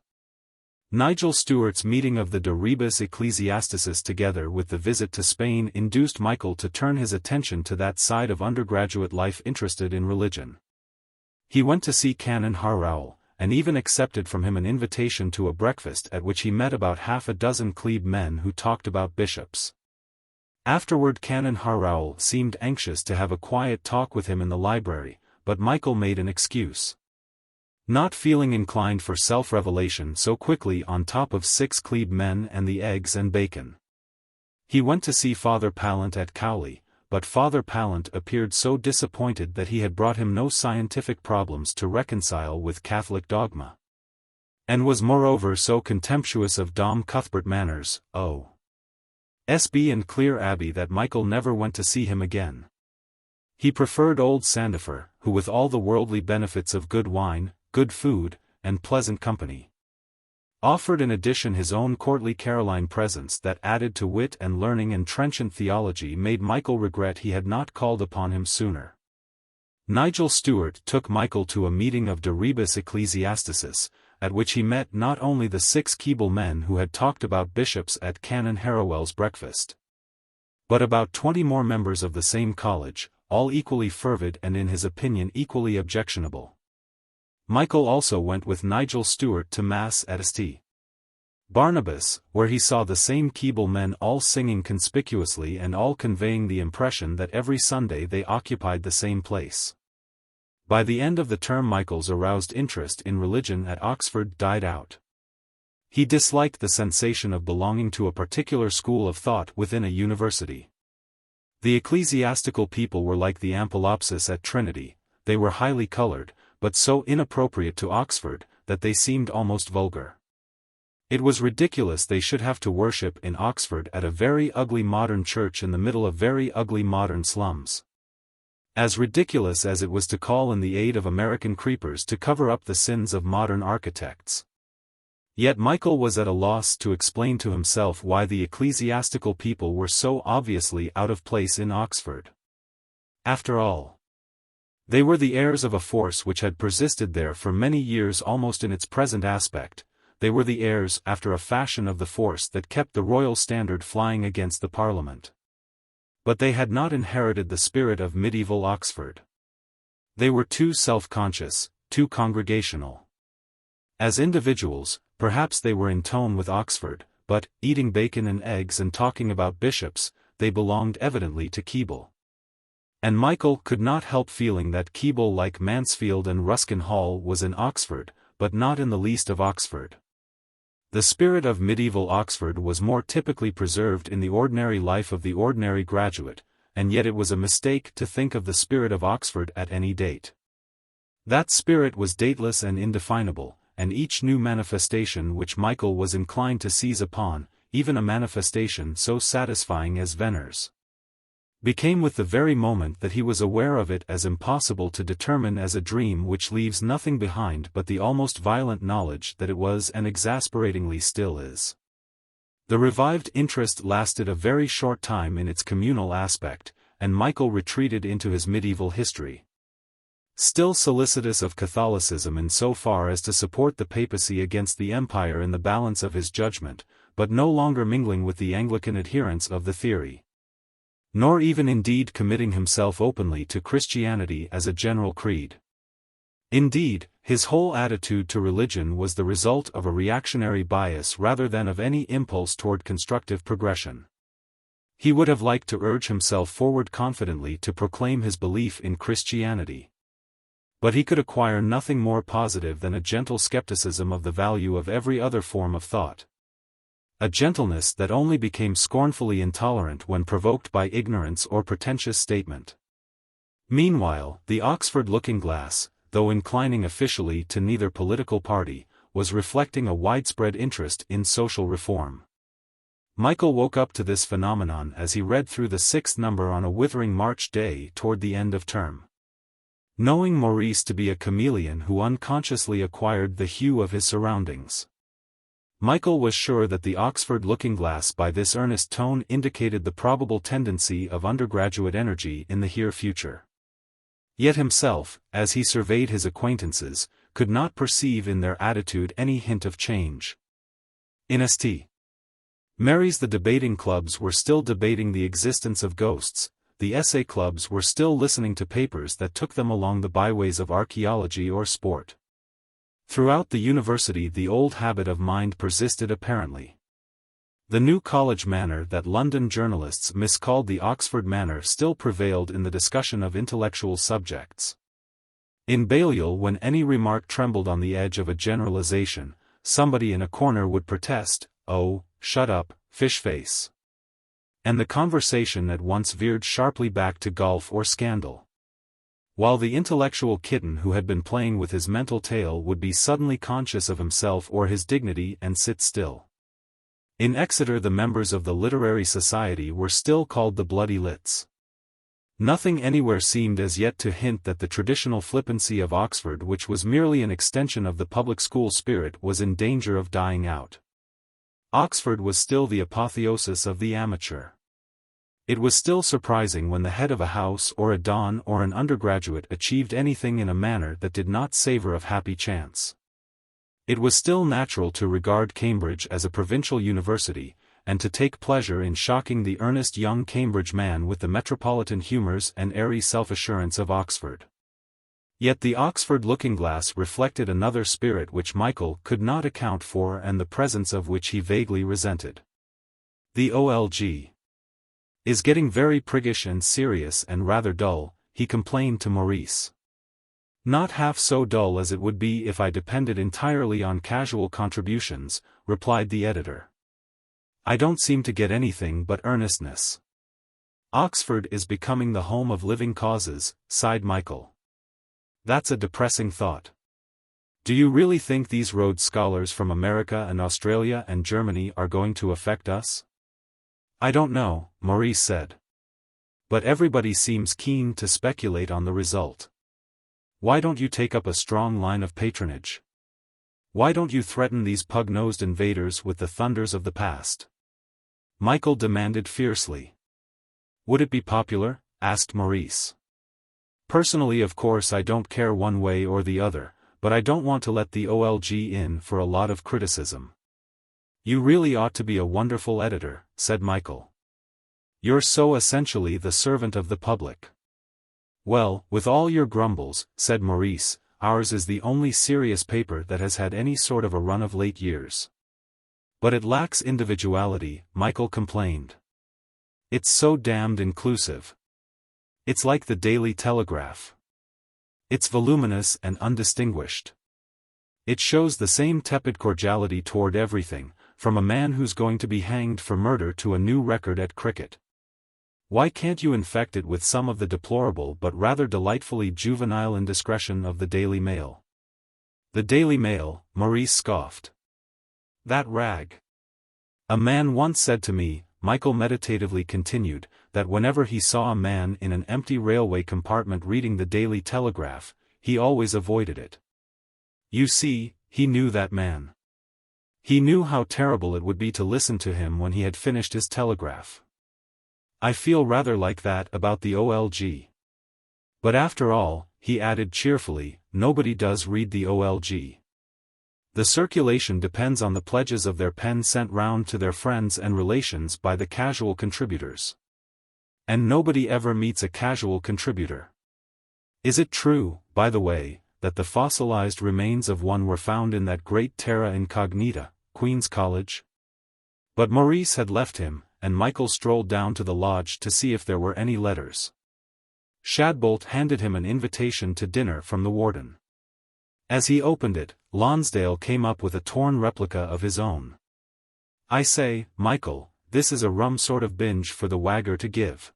Nigel Stewart's meeting of the De Rebus Ecclesiasticis together with the visit to Spain induced Michael to turn his attention to that side of undergraduate life interested in religion. He went to see Canon Harrowell, and even accepted from him an invitation to a breakfast at which he met about half a dozen Glebe men who talked about bishops. Afterward Canon Harrowell seemed anxious to have a quiet talk with him in the library, but Michael made an excuse. Not feeling inclined for self-revelation so quickly on top of 6 Glebe men and the eggs and bacon. He went to see Father Pallant at Cowley, but Father Pallant appeared so disappointed that he had brought him no scientific problems to reconcile with Catholic dogma. And was moreover so contemptuous of Dom Cuthbert manners, O.S.B. and Clear Abbey that Michael never went to see him again. He preferred old Sandifer, who with all the worldly benefits of good wine, good food, and pleasant company, offered in addition his own courtly Caroline presence that added to wit and learning and trenchant theology made Michael regret he had not called upon him sooner. Nigel Stewart took Michael to a meeting of De Rebus Ecclesiasticis, at which he met not only the 6 Keble men who had talked about bishops at Canon Harrowell's breakfast, but about 20 more members of the same college, all equally fervid and in his opinion equally objectionable. Michael also went with Nigel Stewart to Mass at St. Barnabas, where he saw the same Keble men all singing conspicuously and all conveying the impression that every Sunday they occupied the same place. By the end of the term Michael's aroused interest in religion at Oxford died out. He disliked the sensation of belonging to a particular school of thought within a university. The ecclesiastical people were like the Ampelopsis at Trinity, they were highly colored, but so inappropriate to Oxford, that they seemed almost vulgar. It was ridiculous they should have to worship in Oxford at a very ugly modern church in the middle of very ugly modern slums. As ridiculous as it was to call in the aid of American creepers to cover up the sins of modern architects. Yet Michael was at a loss to explain to himself why the ecclesiastical people were so obviously out of place in Oxford. After all, they were the heirs of a force which had persisted there for many years almost in its present aspect. They were the heirs after a fashion of the force that kept the royal standard flying against the Parliament. But they had not inherited the spirit of medieval Oxford. They were too self-conscious, too congregational. As individuals, perhaps they were in tone with Oxford, but, eating bacon and eggs and talking about bishops, they belonged evidently to Keble. And Michael could not help feeling that Keble like Mansfield and Ruskin Hall was in Oxford, but not in the least of Oxford. The spirit of medieval Oxford was more typically preserved in the ordinary life of the ordinary graduate, and yet it was a mistake to think of the spirit of Oxford at any date. That spirit was dateless and indefinable, and each new manifestation which Michael was inclined to seize upon, even a manifestation so satisfying as Venner's, became with the very moment that he was aware of it as impossible to determine as a dream which leaves nothing behind but the almost violent knowledge that it was and exasperatingly still is. The revived interest lasted a very short time in its communal aspect, and Michael retreated into his medieval history. Still solicitous of Catholicism in so far as to support the papacy against the empire in the balance of his judgment, but no longer mingling with the Anglican adherents of the theory. Nor even indeed committing himself openly to Christianity as a general creed. Indeed, his whole attitude to religion was the result of a reactionary bias rather than of any impulse toward constructive progression. He would have liked to urge himself forward confidently to proclaim his belief in Christianity. But he could acquire nothing more positive than a gentle skepticism of the value of every other form of thought. A gentleness that only became scornfully intolerant when provoked by ignorance or pretentious statement. Meanwhile, the Oxford Looking-Glass, though inclining officially to neither political party, was reflecting a widespread interest in social reform. Michael woke up to this phenomenon as he read through the 6th number on a withering March day toward the end of term. Knowing Maurice to be a chameleon who unconsciously acquired the hue of his surroundings, Michael was sure that the Oxford Looking-Glass by this earnest tone indicated the probable tendency of undergraduate energy in the near future. Yet himself, as he surveyed his acquaintances, could not perceive in their attitude any hint of change. In St. Mary's the debating clubs were still debating the existence of ghosts, the essay clubs were still listening to papers that took them along the byways of archaeology or sport. Throughout the university the old habit of mind persisted apparently. The new college manner that London journalists miscalled the Oxford manner still prevailed in the discussion of intellectual subjects. In Balliol, when any remark trembled on the edge of a generalization, somebody in a corner would protest, "Oh, shut up, fish-face." And the conversation at once veered sharply back to golf or scandal. While the intellectual kitten who had been playing with his mental tail would be suddenly conscious of himself or his dignity and sit still. In Exeter the members of the literary society were still called the Bloody Lits. Nothing anywhere seemed as yet to hint that the traditional flippancy of Oxford, which was merely an extension of the public school spirit, was in danger of dying out. Oxford was still the apotheosis of the amateur. It was still surprising when the head of a house or a don or an undergraduate achieved anything in a manner that did not savor of happy chance. It was still natural to regard Cambridge as a provincial university, and to take pleasure in shocking the earnest young Cambridge man with the metropolitan humours and airy self-assurance of Oxford. Yet the Oxford looking-glass reflected another spirit which Michael could not account for and the presence of which he vaguely resented. The OLG is getting very priggish and serious and rather dull, he complained to Maurice. Not half so dull as it would be if I depended entirely on casual contributions, replied the editor. I don't seem to get anything but earnestness. Oxford is becoming the home of living causes, sighed Michael. That's a depressing thought. Do you really think these Rhodes Scholars from America and Australia and Germany are going to affect us? I don't know, Maurice said. But everybody seems keen to speculate on the result. Why don't you take up a strong line of patronage? Why don't you threaten these pug-nosed invaders with the thunders of the past? Michael demanded fiercely. Would it be popular? Asked Maurice. Personally, of course, I don't care one way or the other, but I don't want to let the OLG in for a lot of criticism. You really ought to be a wonderful editor, said Michael. You're so essentially the servant of the public. Well, with all your grumbles, said Maurice, ours is the only serious paper that has had any sort of a run of late years. But it lacks individuality, Michael complained. It's so damned inclusive. It's like the Daily Telegraph. It's voluminous and undistinguished. It shows the same tepid cordiality toward everything, from a man who's going to be hanged for murder to a new record at cricket. Why can't you infect it with some of the deplorable but rather delightfully juvenile indiscretion of the Daily Mail? The Daily Mail, Maurice scoffed. That rag. A man once said to me, Michael meditatively continued, that whenever he saw a man in an empty railway compartment reading the Daily Telegraph, he always avoided it. You see, he knew that man. He knew how terrible it would be to listen to him when he had finished his telegraph. I feel rather like that about the OLG. But after all, he added cheerfully, nobody does read the OLG. The circulation depends on the pledges of their pen sent round to their friends and relations by the casual contributors. And nobody ever meets a casual contributor. Is it true, by the way, that the fossilized remains of one were found in that great terra incognita, Queen's College? But Maurice had left him, and Michael strolled down to the lodge to see if there were any letters. Shadbolt handed him an invitation to dinner from the warden. As he opened it, Lonsdale came up with a torn replica of his own. I say, Michael, this is a rum sort of binge for the wagger to give.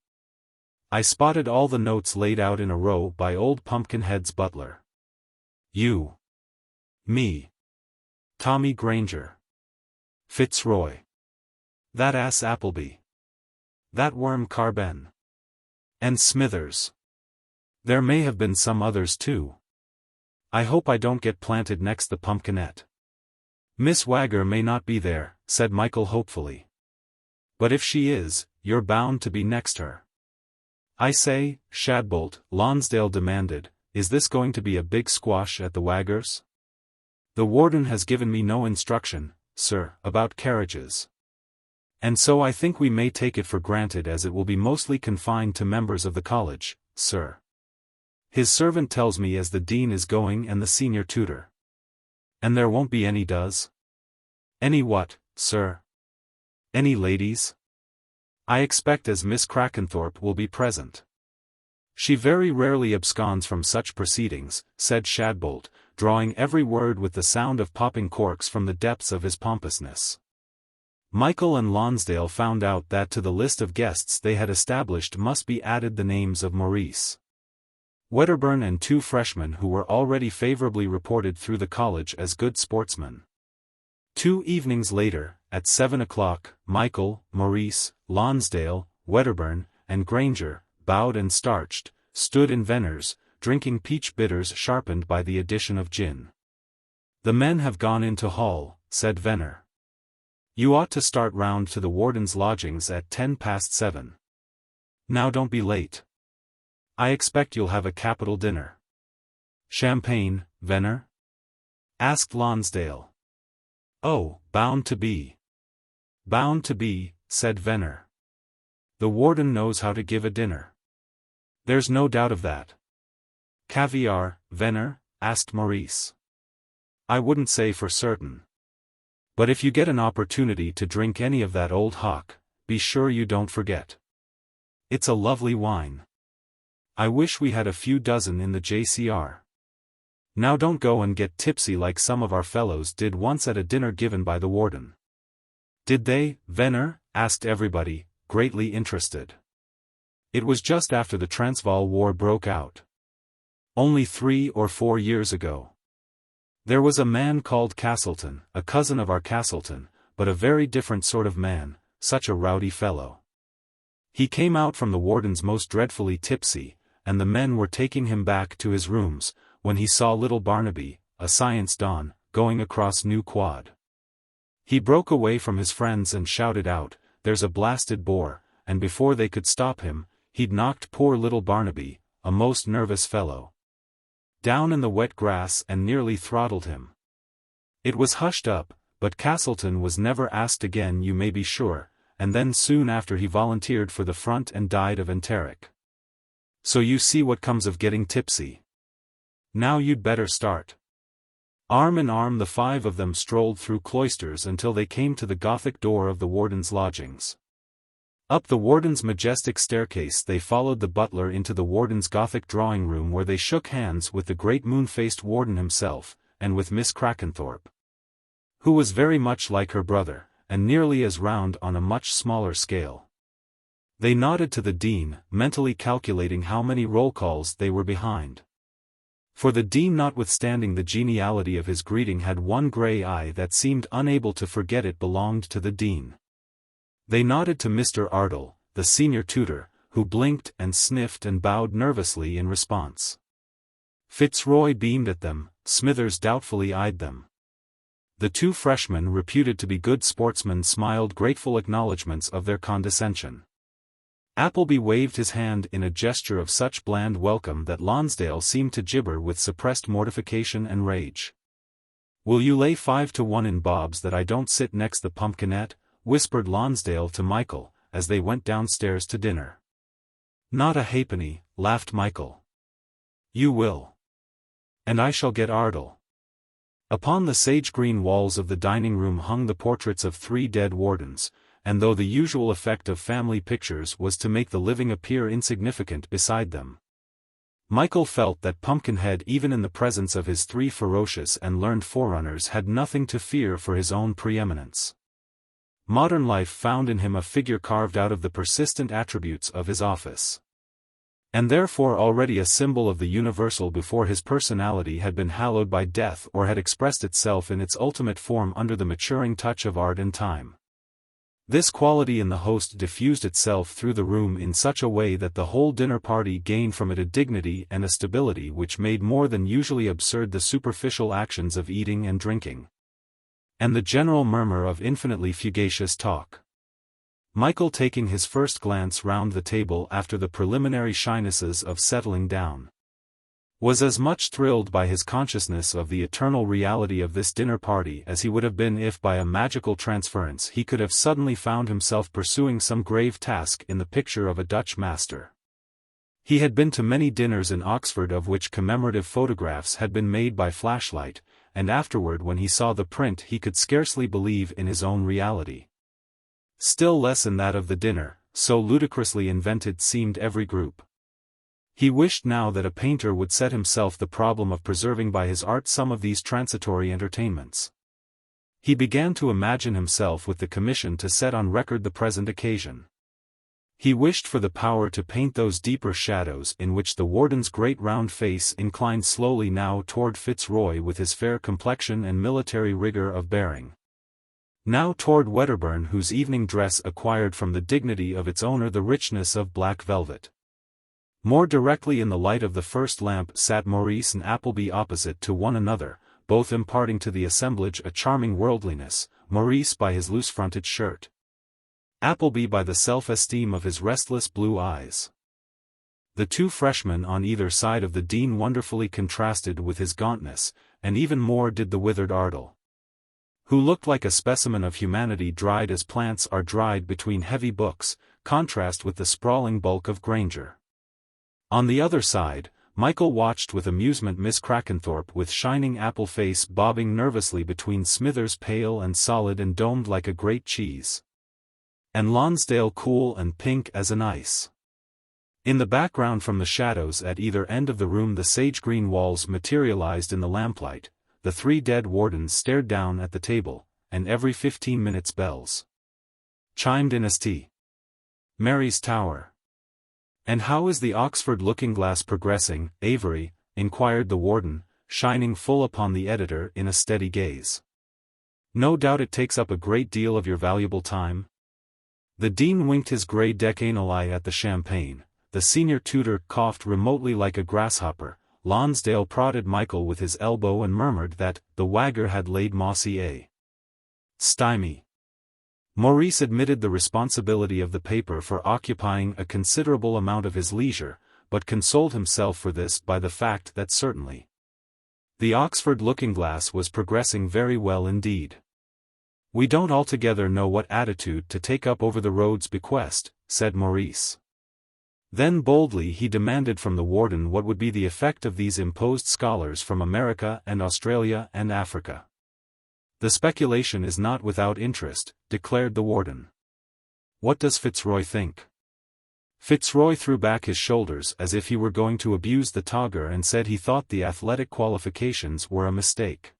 I spotted all the notes laid out in a row by old Pumpkinhead's butler. You. Me. Tommy Granger. Fitzroy. That ass Appleby. That worm Carben. And Smithers. There may have been some others too. I hope I don't get planted next the pumpkinette. Miss Wagger may not be there, said Michael hopefully. But if she is, you're bound to be next her. I say, Shadbolt, Lonsdale demanded, is this going to be a big squash at the Waggers? The warden has given me no instruction, sir, about carriages. And so I think we may take it for granted as it will be mostly confined to members of the college, sir. His servant tells me as the dean is going and the senior tutor. And there won't be any does? Any what, sir? Any ladies? I expect as Miss Crackenthorpe will be present. She very rarely absconds from such proceedings, said Shadbolt, drawing every word with the sound of popping corks from the depths of his pompousness. Michael and Lonsdale found out that to the list of guests they had established must be added the names of Maurice Wedderburn and 2 freshmen who were already favorably reported through the college as good sportsmen. 2 evenings later, at 7 o'clock, Michael, Maurice, Lonsdale, Wedderburn, and Granger, bowed and starched, stood in Venner's, drinking peach bitters sharpened by the addition of gin. The men have gone into hall, said Venner. You ought to start round to the warden's lodgings at 7:10. Now don't be late. I expect you'll have a capital dinner. Champagne, Venner? Asked Lonsdale. Oh, bound to be. Bound to be, said Venner. The warden knows how to give a dinner. There's no doubt of that. Caviar, Venner? Asked Maurice. I wouldn't say for certain. But if you get an opportunity to drink any of that old hock, be sure you don't forget. It's a lovely wine. I wish we had a few dozen in the JCR. Now don't go and get tipsy like some of our fellows did once at a dinner given by the warden. Did they, Venner? Asked everybody, greatly interested. It was just after the Transvaal War broke out. Only 3 or 4 years ago. There was a man called Castleton, a cousin of our Castleton, but a very different sort of man, such a rowdy fellow. He came out from the warden's most dreadfully tipsy, and the men were taking him back to his rooms, when he saw little Barnaby, a science don, going across New Quad. He broke away from his friends and shouted out, "There's a blasted boar," and before they could stop him, he'd knocked poor little Barnaby, a most nervous fellow, down in the wet grass and nearly throttled him. It was hushed up, but Castleton was never asked again, you may be sure, and then soon after he volunteered for the front and died of enteric. So you see what comes of getting tipsy. Now you'd better start. Arm in arm the 5 of them strolled through cloisters until they came to the Gothic door of the warden's lodgings. Up the warden's majestic staircase they followed the butler into the warden's Gothic drawing-room, where they shook hands with the great moon-faced warden himself, and with Miss Crackenthorpe, who was very much like her brother, and nearly as round on a much smaller scale. They nodded to the dean, mentally calculating how many roll calls they were behind. For the dean, notwithstanding the geniality of his greeting, had one grey eye that seemed unable to forget it belonged to the dean. They nodded to Mr. Ardle, the senior tutor, who blinked and sniffed and bowed nervously in response. Fitzroy beamed at them, Smithers doubtfully eyed them. The 2 freshmen, reputed to be good sportsmen, smiled grateful acknowledgments of their condescension. Appleby waved his hand in a gesture of such bland welcome that Lonsdale seemed to gibber with suppressed mortification and rage. "Will you lay 5 to 1 in Bob's that I don't sit next the pumpkinette?" whispered Lonsdale to Michael, as they went downstairs to dinner. "Not a halfpenny," laughed Michael. "You will. And I shall get Ardle." Upon the sage-green walls of the dining-room hung the portraits of 3 dead wardens, and though the usual effect of family pictures was to make the living appear insignificant beside them, Michael felt that Pumpkinhead, even in the presence of his 3 ferocious and learned forerunners, had nothing to fear for his own preeminence. Modern life found in him a figure carved out of the persistent attributes of his office, and therefore already a symbol of the universal before his personality had been hallowed by death or had expressed itself in its ultimate form under the maturing touch of art and time. This quality in the host diffused itself through the room in such a way that the whole dinner party gained from it a dignity and a stability which made more than usually absurd the superficial actions of eating and drinking, and the general murmur of infinitely fugacious talk. Michael, taking his first glance round the table after the preliminary shynesses of settling down, was as much thrilled by his consciousness of the eternal reality of this dinner party as he would have been if by a magical transference he could have suddenly found himself pursuing some grave task in the picture of a Dutch master. He had been to many dinners in Oxford of which commemorative photographs had been made by flashlight, and afterward when he saw the print he could scarcely believe in his own reality. Still less in that of the dinner, so ludicrously invented seemed every group. He wished now that a painter would set himself the problem of preserving by his art some of these transitory entertainments. He began to imagine himself with the commission to set on record the present occasion. He wished for the power to paint those deeper shadows in which the warden's great round face inclined slowly now toward Fitzroy with his fair complexion and military rigor of bearing, now toward Wedderburn whose evening dress acquired from the dignity of its owner the richness of black velvet. More directly in the light of the first lamp sat Maurice and Appleby opposite to one another, both imparting to the assemblage a charming worldliness, Maurice by his loose-fronted shirt, Appleby by the self-esteem of his restless blue eyes. The two freshmen on either side of the dean wonderfully contrasted with his gauntness, and even more did the withered Ardell, who looked like a specimen of humanity dried as plants are dried between heavy books, contrast with the sprawling bulk of Granger. On the other side, Michael watched with amusement Miss Crackenthorpe with shining apple face bobbing nervously between Smithers pale and solid and domed like a great cheese, and Lonsdale cool and pink as an ice. In the background from the shadows at either end of the room the sage-green walls materialized in the lamplight, the three dead wardens stared down at the table, and every 15 minutes bells chimed in as St. Mary's Tower. "And how is the Oxford Looking-Glass progressing, Avery?" inquired the warden, shining full upon the editor in a steady gaze. "No doubt it takes up a great deal of your valuable time?" The dean winked his grey decennal eye at the champagne, the senior tutor coughed remotely like a grasshopper, Lonsdale prodded Michael with his elbow and murmured that the wagger had laid mossy a stymie. Maurice admitted the responsibility of the paper for occupying a considerable amount of his leisure, but consoled himself for this by the fact that certainly the Oxford Looking-Glass was progressing very well indeed. "We don't altogether know what attitude to take up over the Rhodes bequest," said Maurice. Then boldly he demanded from the warden what would be the effect of these imposed scholars from America and Australia and Africa. "The speculation is not without interest," declared the warden. "What does Fitzroy think?" Fitzroy threw back his shoulders as if he were going to abuse the togger and said he thought the athletic qualifications were a mistake.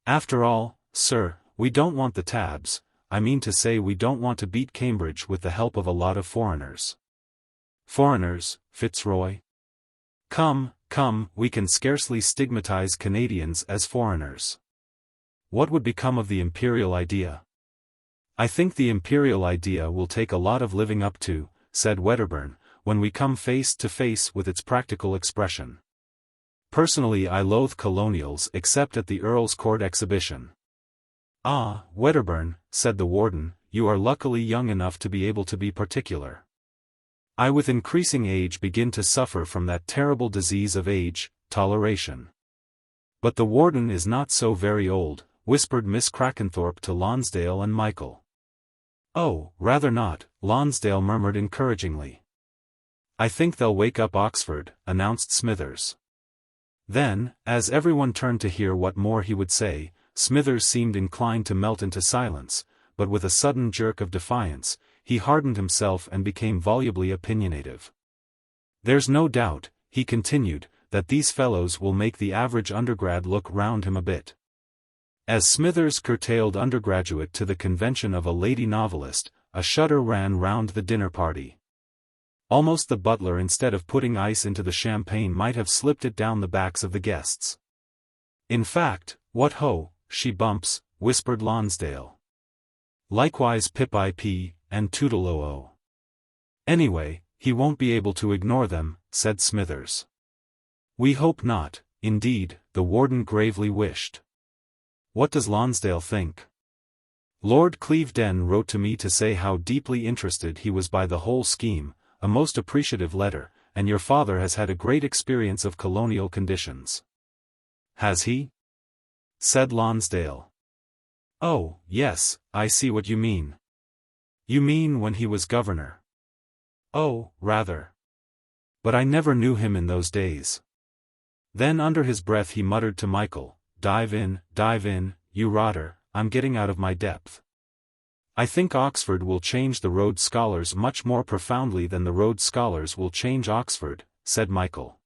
"After all, sir, we don't want the tabs, I mean to say we don't want to beat Cambridge with the help of a lot of foreigners." "Foreigners, Fitzroy? Come, we can scarcely stigmatize Canadians as foreigners. What would become of the imperial idea?" "I think the imperial idea will take a lot of living up to," said Wedderburn, "when we come face to face with its practical expression. Personally I loathe colonials except at the Earl's Court exhibition." "Ah, Wedderburn," said the warden, "you are luckily young enough to be able to be particular. I with increasing age begin to suffer from that terrible disease of age, toleration." "But the warden is not so very old," whispered Miss Crackenthorpe to Lonsdale and Michael. "Oh, rather not," Lonsdale murmured encouragingly. "I think they'll wake up Oxford," announced Smithers. Then, as everyone turned to hear what more he would say, Smithers seemed inclined to melt into silence, but with a sudden jerk of defiance, he hardened himself and became volubly opinionative. "There's no doubt," he continued, "that these fellows will make the average undergrad look round him a bit." As Smithers curtailed undergraduate to the convention of a lady novelist, a shudder ran round the dinner party. Almost the butler instead of putting ice into the champagne might have slipped it down the backs of the guests. "In fact, what ho, she bumps," whispered Lonsdale. "Likewise Pip-I-P, and Toodle-o-o." "Anyway, he won't be able to ignore them," said Smithers. "We hope not," indeed, the warden gravely wished. "What does Lonsdale think?" "Lord Clevedon wrote to me to say how deeply interested he was by the whole scheme, a most appreciative letter, and your father has had a great experience of colonial conditions." "Has he?" said Lonsdale. "Oh, yes, I see what you mean. You mean when he was governor?" "Oh, rather. But I never knew him in those days." Then under his breath he muttered to Michael, dive in, you rotter, I'm getting out of my depth." I think Oxford will change the Rhodes Scholars much more profoundly than the Rhodes Scholars will change Oxford, said Michael.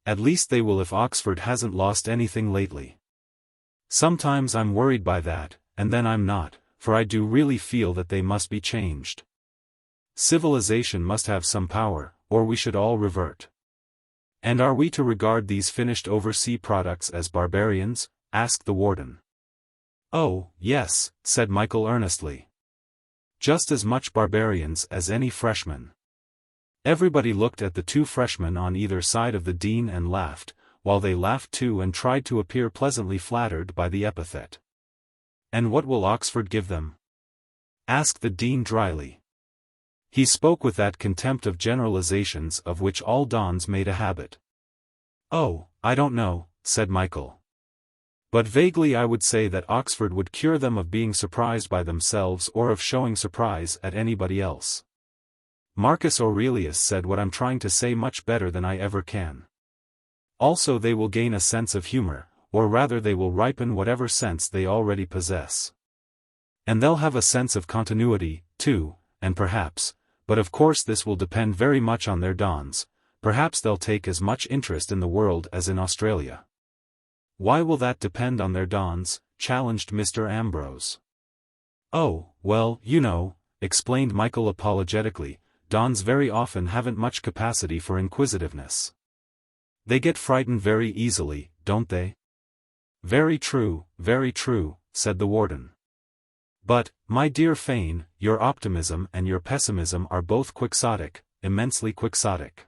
At least they will if Oxford hasn't lost anything lately. Sometimes I'm worried by that, and then I'm not, for I do really feel that they must be changed. Civilization must have some power, or we should all revert. And are we to regard these finished overseas products as barbarians? Asked the warden. Oh, yes, said Michael earnestly. Just as much barbarians as any freshmen. Everybody looked at the two freshmen on either side of the dean and laughed, while they laughed too and tried to appear pleasantly flattered by the epithet. And what will Oxford give them? Asked the dean dryly. He spoke with that contempt of generalizations of which all dons made a habit. Oh, I don't know, said Michael. But vaguely I would say that Oxford would cure them of being surprised by themselves or of showing surprise at anybody else. Marcus Aurelius said what I'm trying to say much better than I ever can. Also they will gain a sense of humor, or rather they will ripen whatever sense they already possess. And they'll have a sense of continuity, too, and perhaps, but of course this will depend very much on their dons, perhaps they'll take as much interest in the world as in Australia. Why will that depend on their dons? Challenged Mr. Ambrose. Oh, well, you know, explained Michael apologetically, dons very often haven't much capacity for inquisitiveness. They get frightened very easily, don't they? Very true, said the warden. But, my dear Fane, your optimism and your pessimism are both quixotic, immensely quixotic.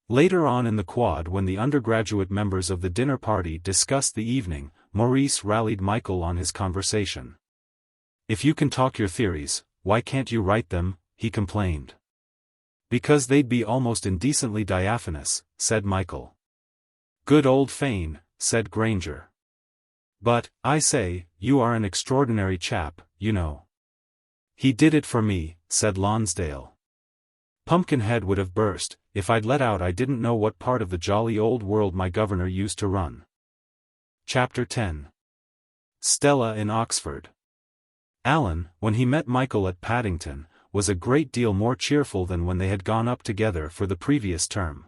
Later on in the quad when the undergraduate members of the dinner party discussed the evening, Maurice rallied Michael on his conversation. If you can talk your theories, why can't you write them? He complained. Because they'd be almost indecently diaphanous, said Michael. Good old Fane, said Granger. But, I say, you are an extraordinary chap, you know. He did it for me, said Lonsdale. Pumpkinhead would have burst, if I'd let out I didn't know what part of the jolly old world my governor used to run. Chapter 10. Stella in Oxford. Alan, when he met Michael at Paddington, was a great deal more cheerful than when they had gone up together for the previous term.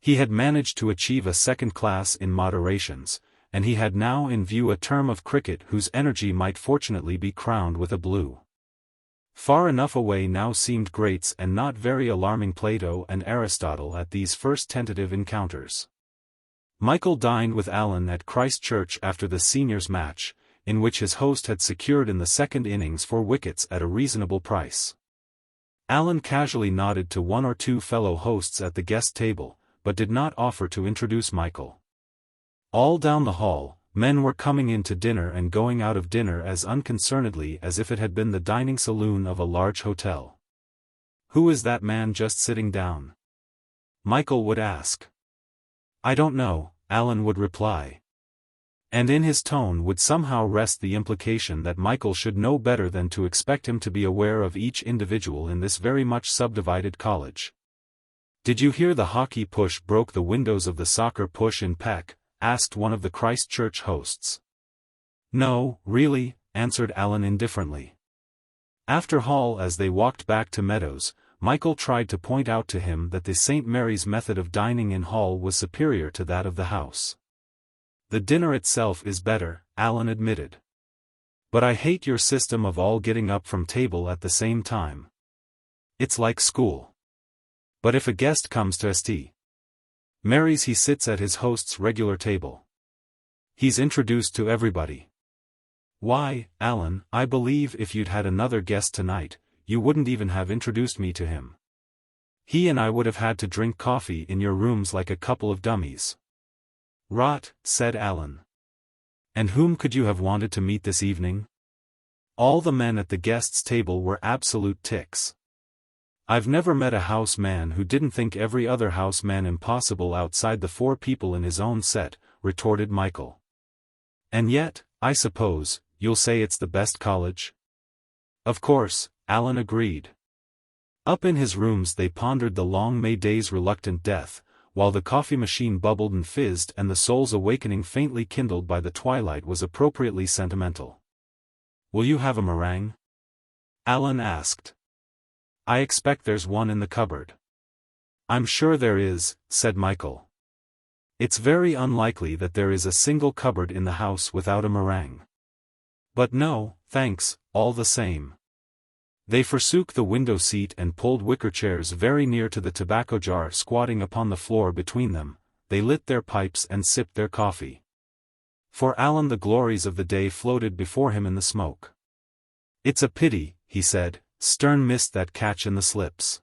He had managed to achieve a second class in moderations, and he had now in view a term of cricket whose energy might fortunately be crowned with a blue. Far enough away now seemed greats and not very alarming Plato and Aristotle at these first tentative encounters. Michael dined with Alan at Christ Church after the seniors' match, in which his host had secured in the second innings 4 wickets at a reasonable price. Alan casually nodded to one or two fellow hosts at the guest table, but did not offer to introduce Michael. All down the hall, men were coming in to dinner and going out of dinner as unconcernedly as if it had been the dining saloon of a large hotel. Who is that man just sitting down? Michael would ask. I don't know, Alan would reply. And in his tone would somehow rest the implication that Michael should know better than to expect him to be aware of each individual in this very much subdivided college. Did you hear the hockey push broke the windows of the soccer push in Peck? Asked one of the Christ Church hosts. No, really, answered Alan indifferently. After hall as they walked back to Meadows, Michael tried to point out to him that the St. Mary's method of dining in hall was superior to that of the house. The dinner itself is better, Alan admitted. But I hate your system of all getting up from table at the same time. It's like school. But if a guest comes to St. Mary's he sits at his host's regular table. He's introduced to everybody. Why, Alan, I believe if you'd had another guest tonight, you wouldn't even have introduced me to him. He and I would have had to drink coffee in your rooms like a couple of dummies. Rot, said Alan. And whom could you have wanted to meet this evening? All the men at the guests' table were absolute ticks. I've never met a house man who didn't think every other house man impossible outside the 4 people in his own set, retorted Michael. And yet, I suppose, you'll say it's the best college? Of course, Alan agreed. Up in his rooms they pondered the long May day's reluctant death, while the coffee machine bubbled and fizzed and the soul's awakening faintly kindled by the twilight was appropriately sentimental. Will you have a meringue? Alan asked. I expect there's one in the cupboard. I'm sure there is, said Michael. It's very unlikely that there is a single cupboard in the house without a meringue. But no, thanks, all the same. They forsook the window seat and pulled wicker chairs very near to the tobacco jar squatting upon the floor between them. They lit their pipes and sipped their coffee. For Alan the glories of the day floated before him in the smoke. It's a pity, he said, Stern missed that catch in the slips.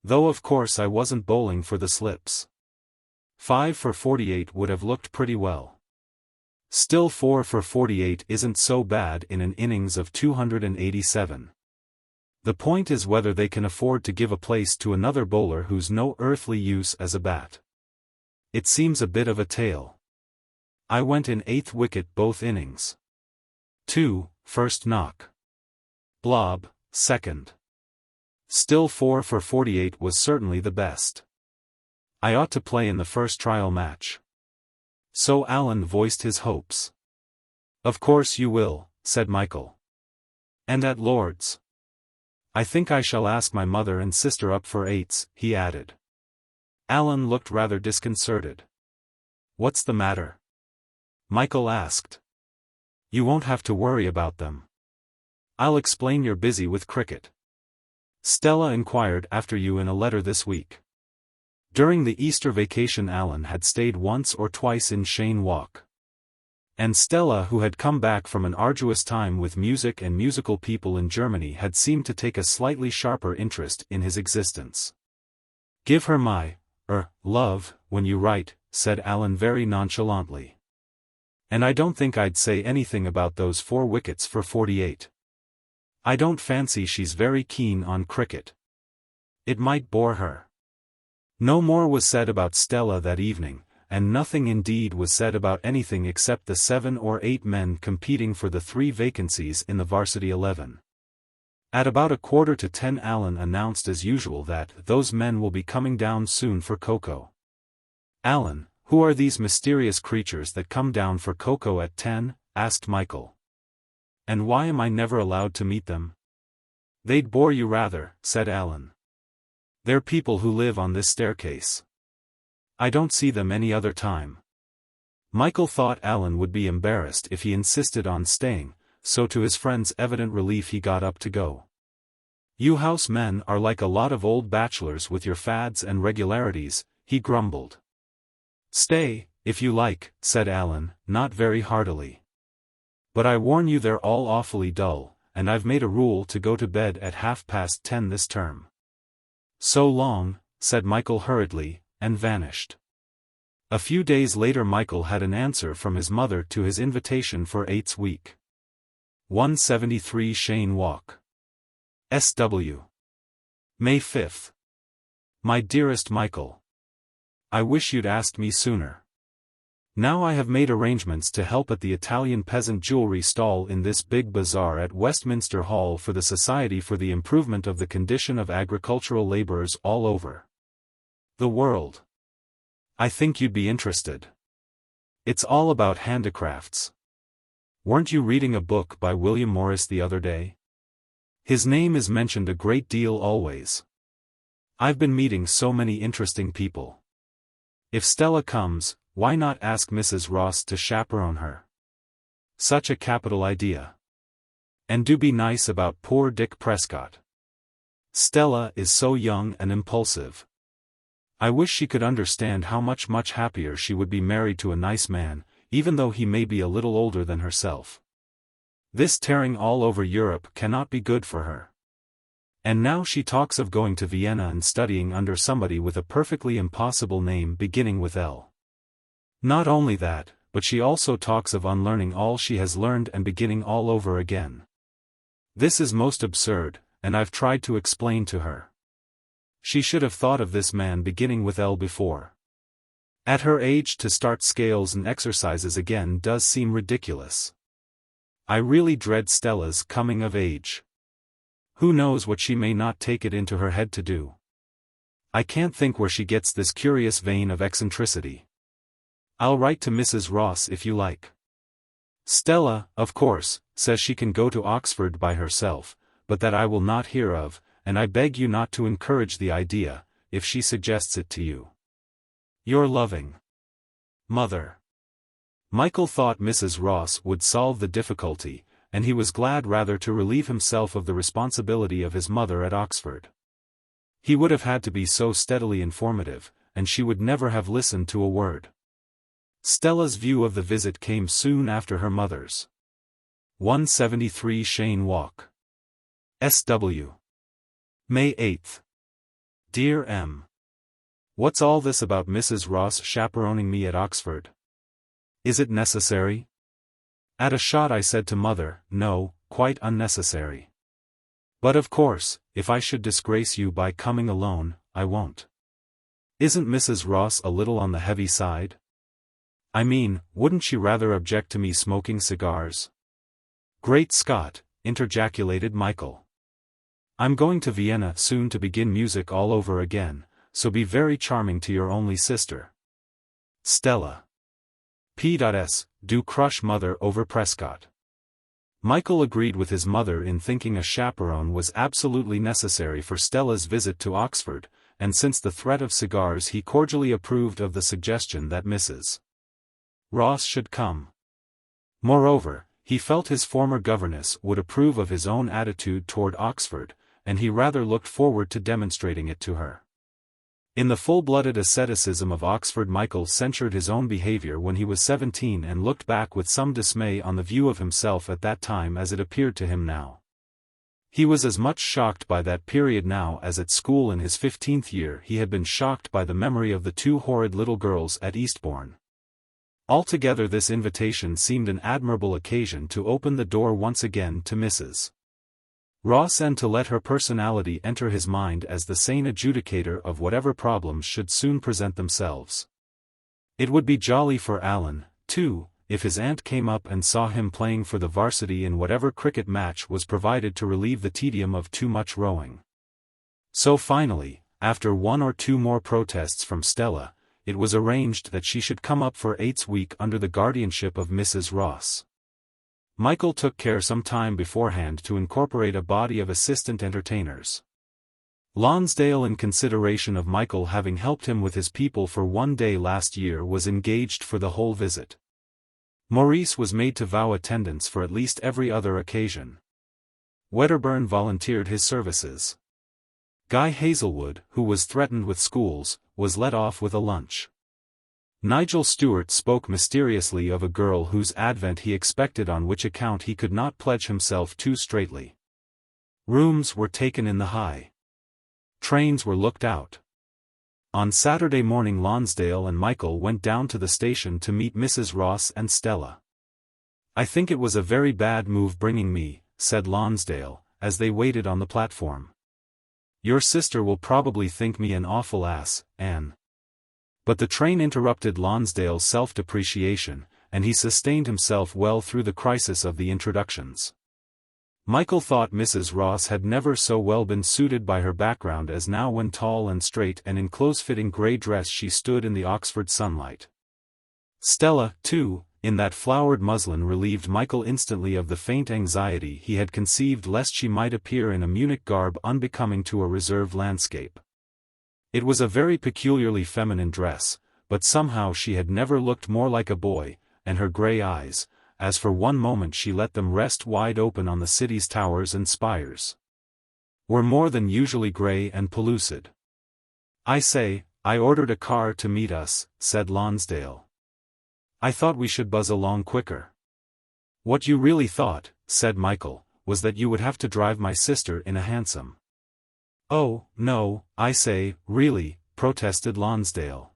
Though of course I wasn't bowling for the slips. 5 for 48 would have looked pretty well. Still 4 for 48 isn't so bad in an innings of 287. The point is whether they can afford to give a place to another bowler who's no earthly use as a bat. It seems a bit of a tale. I went in 8th wicket both innings. 2, first knock. Blob, second. Still 4 for 48 was certainly the best. I ought to play in the first trial match. So Alan voiced his hopes. Of course you will, said Michael. And at Lord's. I think I shall ask my mother and sister up for 8s, he added. Alan looked rather disconcerted. What's the matter? Michael asked. You won't have to worry about them. I'll explain you're busy with cricket. Stella inquired after you in a letter this week. During the Easter vacation Alan had stayed once or twice in Cheyne Walk. And Stella, who had come back from an arduous time with music and musical people in Germany, had seemed to take a slightly sharper interest in his existence. Give her my, love, when you write, said Alan very nonchalantly. And I don't think I'd say anything about those 4 wickets for 48. I don't fancy she's very keen on cricket. It might bore her. No more was said about Stella that evening, and nothing indeed was said about anything except the 7 or 8 men competing for the 3 vacancies in the varsity 11. At about 9:45 Alan announced as usual that those men will be coming down soon for cocoa. Alan, who are these mysterious creatures that come down for cocoa at 10? Asked Michael. And why am I never allowed to meet them? They'd bore you rather, said Alan. They're people who live on this staircase. I don't see them any other time. Michael thought Alan would be embarrassed if he insisted on staying, so to his friend's evident relief he got up to go. You house men are like a lot of old bachelors with your fads and regularities, he grumbled. Stay, if you like, said Alan, not very heartily. But I warn you they're all awfully dull, and I've made a rule to go to bed at 10:30 this term. So long, said Michael hurriedly, and vanished. A few days later Michael had an answer from his mother to his invitation for 8's week. 173 Cheyne Walk. SW. May 5th. My dearest Michael. I wish you'd asked me sooner. Now I have made arrangements to help at the Italian peasant jewelry stall in this big bazaar at Westminster Hall for the Society for the Improvement of the Condition of Agricultural Laborers all over the world. I think you'd be interested. It's all about handicrafts. Weren't you reading a book by William Morris the other day? His name is mentioned a great deal always. I've been meeting so many interesting people. If Stella comes, why not ask Mrs. Ross to chaperone her? Such a capital idea. And do be nice about poor Dick Prescott. Stella is so young and impulsive. I wish she could understand how much happier she would be married to a nice man, even though he may be a little older than herself. This tearing all over Europe cannot be good for her. And now she talks of going to Vienna and studying under somebody with a perfectly impossible name beginning with L. Not only that, but she also talks of unlearning all she has learned and beginning all over again. This is most absurd, and I've tried to explain to her. She should have thought of this man beginning with L before. At her age to start scales and exercises again does seem ridiculous. I really dread Stella's coming of age. Who knows what she may not take it into her head to do. I can't think where she gets this curious vein of eccentricity. I'll write to Mrs. Ross if you like. Stella, of course, says she can go to Oxford by herself, but that I will not hear of, and I beg you not to encourage the idea, if she suggests it to you. Your loving mother. Michael thought Mrs. Ross would solve the difficulty, and he was glad rather to relieve himself of the responsibility of his mother at Oxford. He would have had to be so steadily informative, and she would never have listened to a word. Stella's view of the visit came soon after her mother's. 173 Cheyne Walk. SW. May 8th. Dear M. What's all this about Mrs. Ross chaperoning me at Oxford? Is it necessary? At a shot I said to Mother, no, quite unnecessary. But of course, if I should disgrace you by coming alone, I won't. Isn't Mrs. Ross a little on the heavy side? I mean, wouldn't she rather object to me smoking cigars? Great Scott, interjaculated Michael. I'm going to Vienna soon to begin music all over again, so be very charming to your only sister. Stella. P.S. Do crush Mother over Prescott. Michael agreed with his mother in thinking a chaperone was absolutely necessary for Stella's visit to Oxford, and since the threat of cigars he cordially approved of the suggestion that Mrs. Ross should come. Moreover, he felt his former governess would approve of his own attitude toward Oxford, and he rather looked forward to demonstrating it to her. In the full-blooded asceticism of Oxford, Michael censured his own behavior when he was 17 and looked back with some dismay on the view of himself at that time as it appeared to him now. He was as much shocked by that period now as at school in his 15th year he had been shocked by the memory of the two horrid little girls at Eastbourne. Altogether this invitation seemed an admirable occasion to open the door once again to Mrs. Ross and to let her personality enter his mind as the sane adjudicator of whatever problems should soon present themselves. It would be jolly for Alan, too, if his aunt came up and saw him playing for the varsity in whatever cricket match was provided to relieve the tedium of too much rowing. So finally, after one or two more protests from Stella, it was arranged that she should come up for 8's week under the guardianship of Mrs. Ross. Michael took care some time beforehand to incorporate a body of assistant entertainers. Lonsdale, in consideration of Michael having helped him with his people for one day last year, was engaged for the whole visit. Maurice was made to vow attendance for at least every other occasion. Wedderburn volunteered his services. Guy Hazelwood, who was threatened with schools, was let off with a lunch. Nigel Stewart spoke mysteriously of a girl whose advent he expected, on which account he could not pledge himself too straitly. Rooms were taken in the high. Trains were looked out. On Saturday morning Lonsdale and Michael went down to the station to meet Mrs. Ross and Stella. I think it was a very bad move bringing me, said Lonsdale, as they waited on the platform. Your sister will probably think me an awful ass, Anne. But the train interrupted Lonsdale's self-depreciation, and he sustained himself well through the crisis of the introductions. Michael thought Mrs. Ross had never so well been suited by her background as now, when tall and straight and in close-fitting grey dress she stood in the Oxford sunlight. Stella, too, in that flowered muslin, relieved Michael instantly of the faint anxiety he had conceived lest she might appear in a Munich garb unbecoming to a reserved landscape. It was a very peculiarly feminine dress, but somehow she had never looked more like a boy, and her grey eyes, as for one moment she let them rest wide open on the city's towers and spires, were more than usually grey and pellucid. I say, I ordered a car to meet us, said Lonsdale. I thought we should buzz along quicker. What you really thought, said Michael, was that you would have to drive my sister in a hansom. Oh, no, I say, really, protested Lonsdale.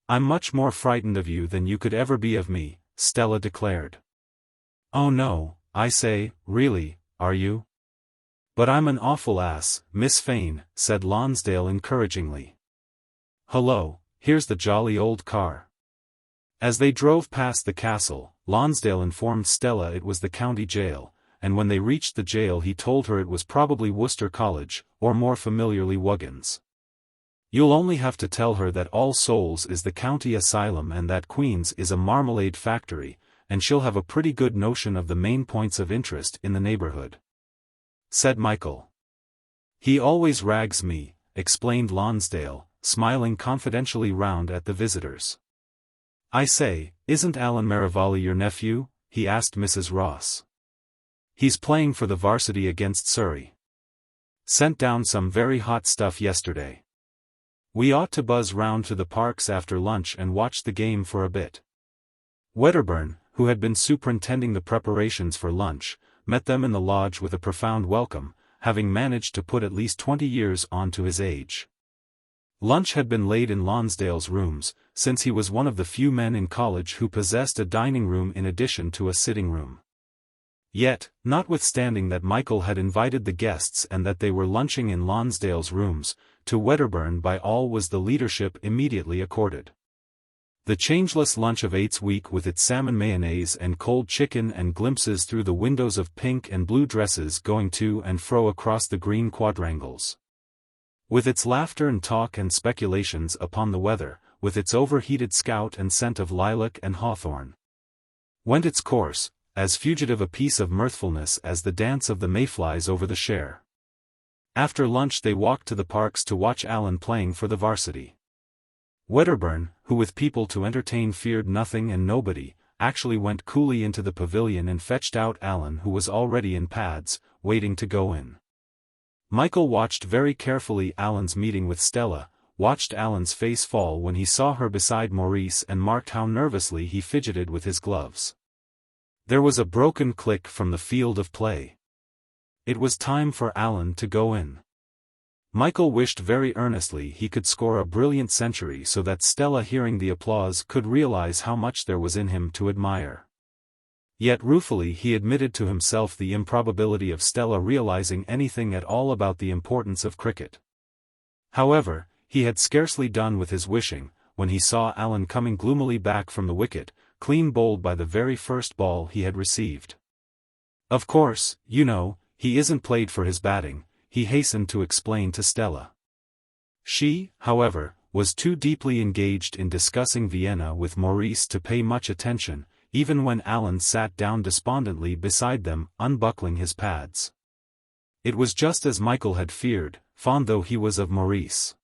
I'm much more frightened of you than you could ever be of me, Stella declared. Oh no, I say, really, are you? But I'm an awful ass, Miss Fane, said Lonsdale encouragingly. Hullo, here's the jolly old car. As they drove past the castle, Lonsdale informed Stella it was the county jail, and when they reached the jail he told her it was probably Worcester College, or more familiarly Wuggins. You'll only have to tell her that All Souls is the county asylum and that Queen's is a marmalade factory, and she'll have a pretty good notion of the main points of interest in the neighborhood. said Michael. "He always rags me," explained Lonsdale, smiling confidentially round at the visitors. "I say, isn't Alan Merivale your nephew?" he asked Mrs. Ross. "He's playing for the varsity against Surrey. Sent down some very hot stuff yesterday. We ought to buzz round to the parks after lunch and watch the game for a bit." Wedderburn, who had been superintending the preparations for lunch, met them in the lodge with a profound welcome, having managed to put at least 20 years on to his age. Lunch had been laid in Lonsdale's rooms, since he was one of the few men in college who possessed a dining room in addition to a sitting room. Yet, notwithstanding that Michael had invited the guests and that they were lunching in Lonsdale's rooms, to Wedderburn by all was the leadership immediately accorded. The changeless lunch of Eights week with its salmon mayonnaise and cold chicken and glimpses through the windows of pink and blue dresses going to and fro across the green quadrangles. With its laughter and talk and speculations upon the weather, with its overheated scout and scent of lilac and hawthorn, went its course, as fugitive a piece of mirthfulness as the dance of the mayflies over the Cher. After lunch they walked to the parks to watch Alan playing for the varsity. Wedderburn, who with people to entertain feared nothing and nobody, actually went coolly into the pavilion and fetched out Alan, who was already in pads, waiting to go in. Michael watched very carefully Alan's meeting with Stella, watched Alan's face fall when he saw her beside Maurice and marked how nervously he fidgeted with his gloves. There was a broken click from the field of play. It was time for Alan to go in. Michael wished very earnestly he could score a brilliant century so that Stella, hearing the applause, could realize how much there was in him to admire. Yet ruefully he admitted to himself the improbability of Stella realizing anything at all about the importance of cricket. However, he had scarcely done with his wishing, when he saw Alan coming gloomily back from the wicket, clean bowled by the very first ball he had received. "Of course, you know, he isn't played for his batting," he hastened to explain to Stella. She, however, was too deeply engaged in discussing Vienna with Maurice to pay much attention, even when Alan sat down despondently beside them, unbuckling his pads. It was just as Michael had feared, fond though he was of Maurice.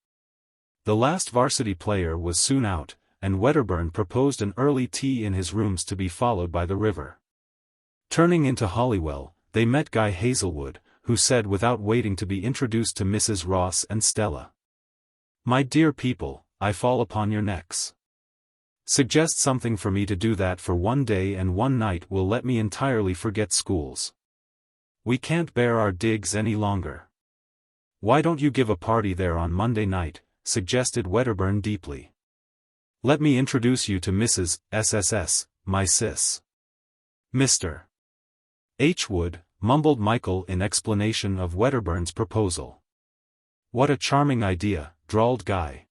The last varsity player was soon out, and Wedderburn proposed an early tea in his rooms to be followed by the river. Turning into Holywell, they met Guy Hazelwood, who said without waiting to be introduced to Mrs. Ross and Stella, "My dear people, I fall upon your necks. Suggest something for me to do that for one day and one night will let me entirely forget schools. We can't bear our digs any longer." "Why don't you give a party there on Monday night?" suggested Wedderburn deeply. "Let me introduce you to Mrs. SSS, my sis. Mr. H. Wood," mumbled Michael in explanation of Wedderburn's proposal. "What a charming idea," drawled Guy.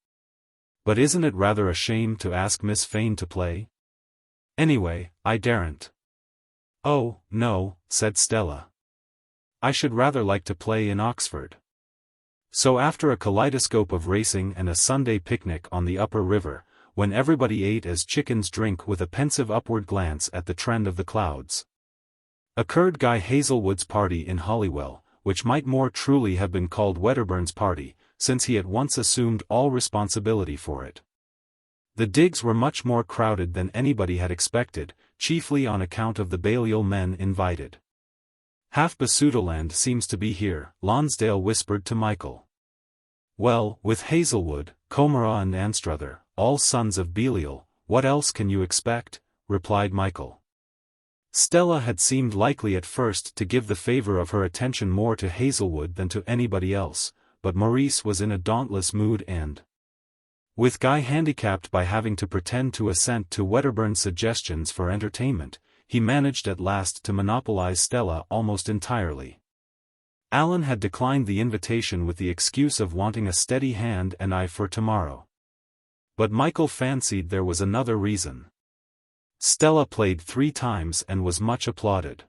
"But isn't it rather a shame to ask Miss Fane to play? Anyway, I daren't." "Oh, no," said Stella. "I should rather like to play in Oxford." So after a kaleidoscope of racing and a Sunday picnic on the upper river, when everybody ate as chickens drink with a pensive upward glance at the trend of the clouds, occurred Guy Hazelwood's party in Holywell, which might more truly have been called Wedderburn's party, since he at once assumed all responsibility for it. The digs were much more crowded than anybody had expected, chiefly on account of the Balliol men invited. "Half Basutoland seems to be here," Lonsdale whispered to Michael. "Well, with Hazelwood, Comera and Anstruther, all sons of Belial, what else can you expect?" replied Michael. Stella had seemed likely at first to give the favor of her attention more to Hazelwood than to anybody else, but Maurice was in a dauntless mood and, with Guy handicapped by having to pretend to assent to Wedderburn's suggestions for entertainment, he managed at last to monopolize Stella almost entirely. Alan had declined the invitation with the excuse of wanting a steady hand and eye for tomorrow. But Michael fancied there was another reason. Stella played 3 times and was much applauded.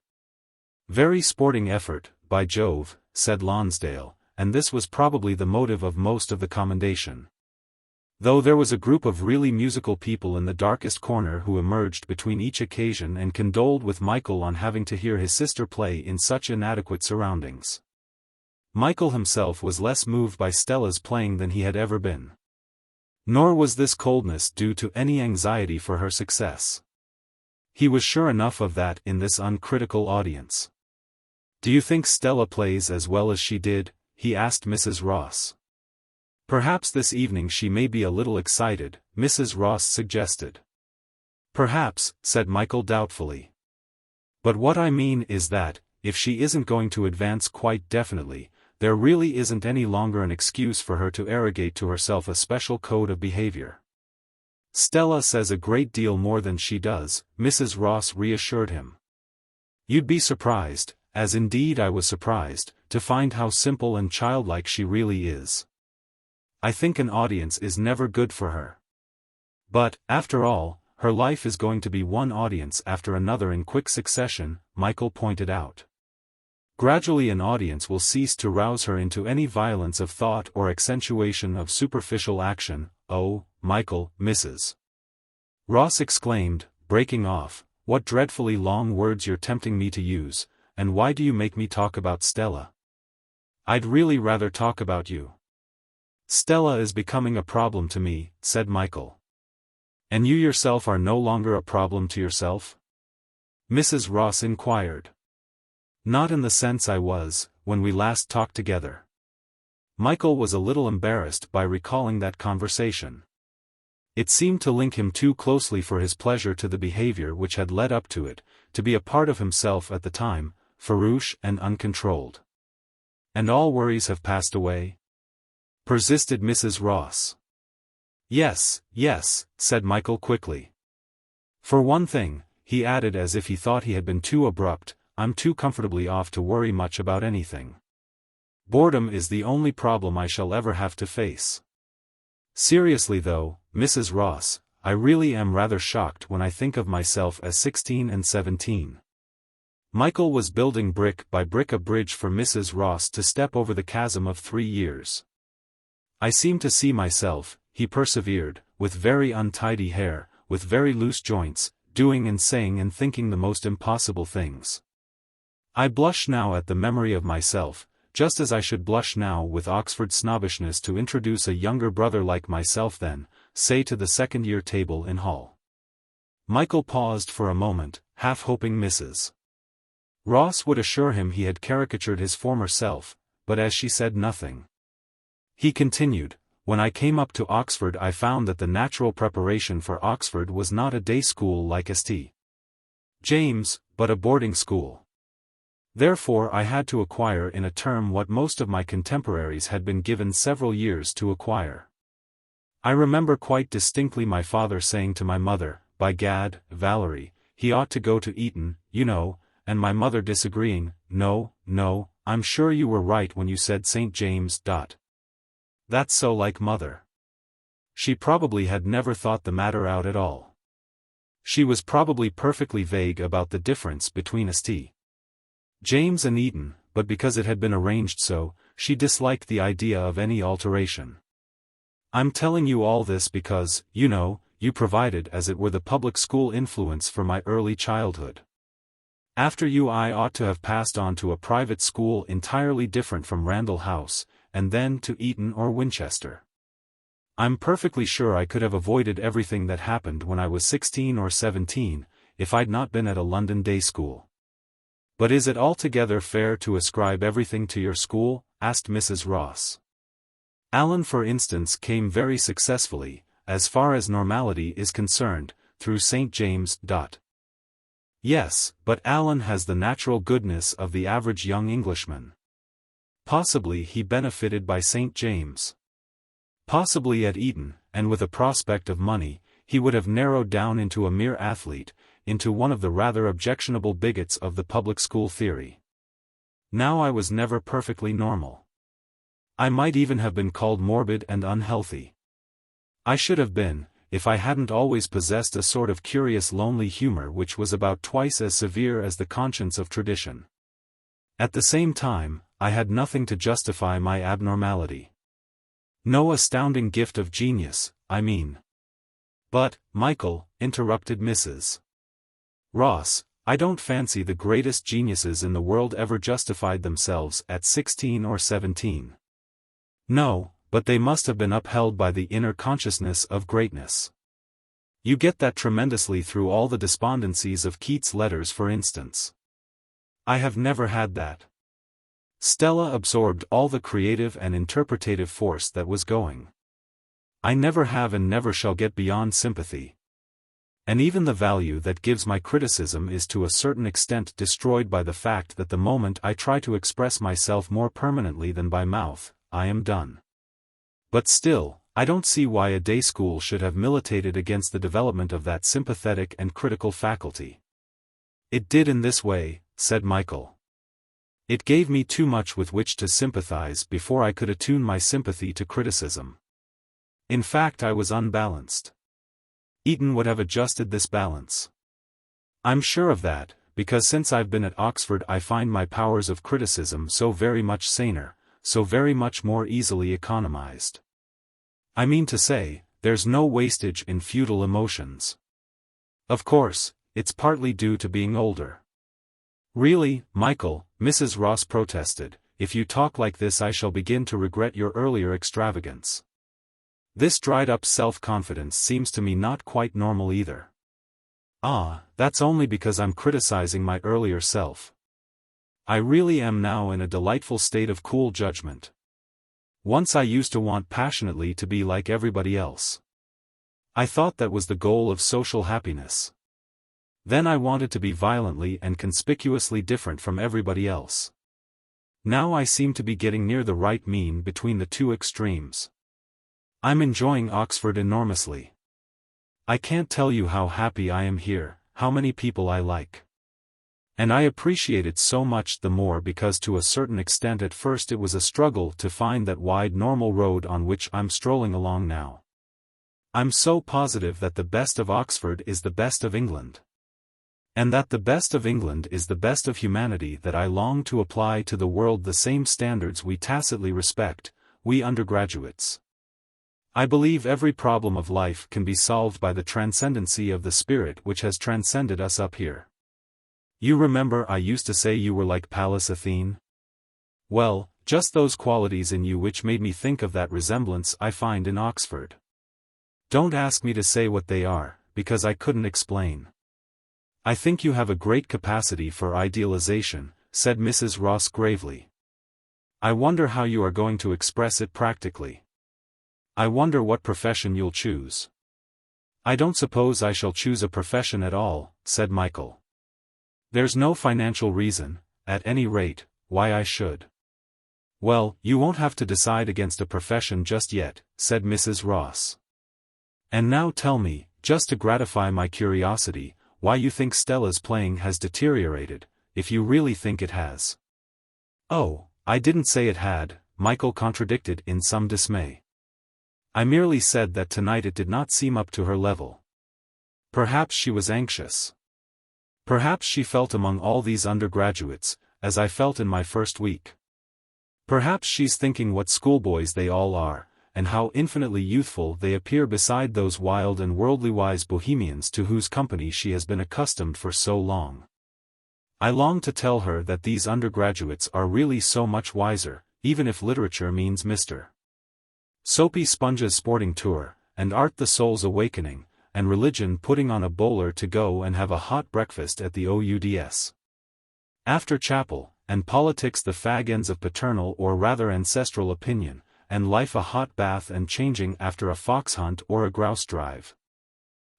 "Very sporting effort, by Jove," said Lonsdale, and this was probably the motive of most of the commendation. Though there was a group of really musical people in the darkest corner who emerged between each occasion and condoled with Michael on having to hear his sister play in such inadequate surroundings. Michael himself was less moved by Stella's playing than he had ever been. Nor was this coldness due to any anxiety for her success. He was sure enough of that in this uncritical audience. "Do you think Stella plays as well as she did?" he asked Mrs. Ross. "Perhaps this evening she may be a little excited," Mrs. Ross suggested. "Perhaps," said Michael doubtfully. "But what I mean is that, if she isn't going to advance quite definitely, there really isn't any longer an excuse for her to arrogate to herself a special code of behavior." "Stella says a great deal more than she does," Mrs. Ross reassured him. "You'd be surprised, as indeed I was surprised, to find how simple and childlike she really is. I think an audience is never good for her. But, after all, her life is going to be one audience after another in quick succession," Michael pointed out. "Gradually an audience will cease to rouse her into any violence of thought or accentuation of superficial action." "Oh, Michael," Mrs. Ross exclaimed, breaking off, "what dreadfully long words you're tempting me to use, and why do you make me talk about Stella? I'd really rather talk about you." "Stella is becoming a problem to me," said Michael. "And you yourself are no longer a problem to yourself?" Mrs. Ross inquired. "Not in the sense I was, when we last talked together." Michael was a little embarrassed by recalling that conversation. It seemed to link him too closely for his pleasure to the behavior which had led up to it, to be a part of himself at the time, farouche and uncontrolled. "And all worries have passed away?" persisted Mrs. Ross. "Yes, yes," said Michael quickly. "For one thing," he added as if he thought he had been too abrupt, "I'm too comfortably off to worry much about anything. Boredom is the only problem I shall ever have to face. Seriously though, Mrs. Ross, I really am rather shocked when I think of myself as 16 and 17. Michael was building brick by brick a bridge for Mrs. Ross to step over the chasm of 3 years. "I seem to see myself," he persevered, "with very untidy hair, with very loose joints, doing and saying and thinking the most impossible things. I blush now at the memory of myself, just as I should blush now with Oxford snobbishness to introduce a younger brother like myself then, say to the second-year table in Hall." Michael paused for a moment, half hoping Mrs. Ross would assure him he had caricatured his former self, but as she said nothing. He continued, "When I came up to Oxford I found that the natural preparation for Oxford was not a day school like St. James, but a boarding school. Therefore I had to acquire in a term what most of my contemporaries had been given several years to acquire. I remember quite distinctly my father saying to my mother, 'By Gad, Valerie, he ought to go to Eton, you know,' and my mother disagreeing, 'No, no, I'm sure you were right when you said St. James.' That's so like mother. She probably had never thought the matter out at all. She was probably perfectly vague about the difference between St. James and Eton, but because it had been arranged so, she disliked the idea of any alteration. I'm telling you all this because, you know, you provided as it were the public school influence for my early childhood. After you I ought to have passed on to a private school entirely different from Randall House, and then to Eton or Winchester. I'm perfectly sure I could have avoided everything that happened when I was 16 or 17, if I'd not been at a London day school." "But is it altogether fair to ascribe everything to your school?" asked Mrs. Ross. "Alan for instance came very successfully, as far as normality is concerned, through St. James. Yes, but Alan has the natural goodness of the average young Englishman. Possibly he benefited by St. James. Possibly at Eton, and with a prospect of money, he would have narrowed down into a mere athlete, into one of the rather objectionable bigots of the public school theory. Now I was never perfectly normal. I might even have been called morbid and unhealthy. I should have been, if I hadn't always possessed a sort of curious lonely humor which was about twice as severe as the conscience of tradition. At the same time, I had nothing to justify my abnormality. No astounding gift of genius, I mean." "But, Michael," interrupted Mrs. Ross, I don't fancy the greatest geniuses in the world ever justified themselves at 16 or 17. No, but they must have been upheld by the inner consciousness of greatness. You get that tremendously through all the despondencies of Keats' letters, for instance. I have never had that. Stella absorbed all the creative and interpretative force that was going. I never have and never shall get beyond sympathy. And even the value that gives my criticism is to a certain extent destroyed by the fact that the moment I try to express myself more permanently than by mouth, I am done. But still, I don't see why a day school should have militated against the development of that sympathetic and critical faculty. It did in this way, said Michael. It gave me too much with which to sympathize before I could attune my sympathy to criticism. In fact, I was unbalanced. Eton would have adjusted this balance. I'm sure of that, because since I've been at Oxford I find my powers of criticism so very much saner, so very much more easily economized. I mean to say, there's no wastage in futile emotions. Of course, it's partly due to being older. Really, Michael, Mrs. Ross protested, if you talk like this I shall begin to regret your earlier extravagance. This dried-up self-confidence seems to me not quite normal either. Ah, that's only because I'm criticizing my earlier self. I really am now in a delightful state of cool judgment. Once I used to want passionately to be like everybody else. I thought that was the goal of social happiness. Then I wanted to be violently and conspicuously different from everybody else. Now I seem to be getting near the right mean between the two extremes. I'm enjoying Oxford enormously. I can't tell you how happy I am here, how many people I like. And I appreciate it so much the more because to a certain extent at first it was a struggle to find that wide normal road on which I'm strolling along now. I'm so positive that the best of Oxford is the best of England. And that the best of England is the best of humanity that I long to apply to the world the same standards we tacitly respect, we undergraduates. I believe every problem of life can be solved by the transcendency of the spirit which has transcended us up here. You remember I used to say you were like Pallas Athene? Well, just those qualities in you which made me think of that resemblance I find in Oxford. Don't ask me to say what they are, because I couldn't explain. I think you have a great capacity for idealization, said Mrs. Ross gravely. I wonder how you are going to express it practically. I wonder what profession you'll choose. I don't suppose I shall choose a profession at all, said Michael. There's no financial reason, at any rate, why I should. Well, you won't have to decide against a profession just yet, said Mrs. Ross. And now tell me, just to gratify my curiosity, why you think Stella's playing has deteriorated, if you really think it has. Oh, I didn't say it had, Michael contradicted in some dismay. I merely said that tonight it did not seem up to her level. Perhaps she was anxious. Perhaps she felt among all these undergraduates, as I felt in my first week. Perhaps she's thinking what schoolboys they all are, and how infinitely youthful they appear beside those wild and worldly-wise bohemians to whose company she has been accustomed for so long. I long to tell her that these undergraduates are really so much wiser, even if literature means Mr. Soapy Sponge's sporting tour, and art the soul's awakening, and religion putting on a bowler to go and have a hot breakfast at the OUDS. After chapel, and politics the fag ends of paternal or rather ancestral opinion, and life a hot bath and changing after a fox hunt or a grouse drive.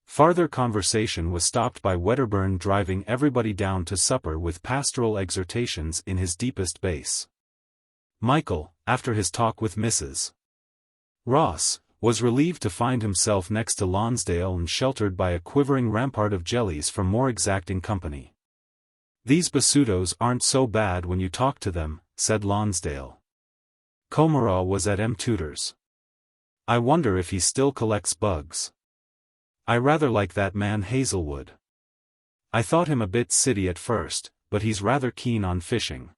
Farther conversation was stopped by Wedderburn driving everybody down to supper with pastoral exhortations in his deepest bass. Michael, after his talk with Mrs. Ross, was relieved to find himself next to Lonsdale and sheltered by a quivering rampart of jellies from more exacting company. These basutos aren't so bad when you talk to them, said Lonsdale. Comeraw was at M. Tudor's. I wonder if he still collects bugs. I rather like that man Hazelwood. I thought him a bit city at first, but he's rather keen on fishing.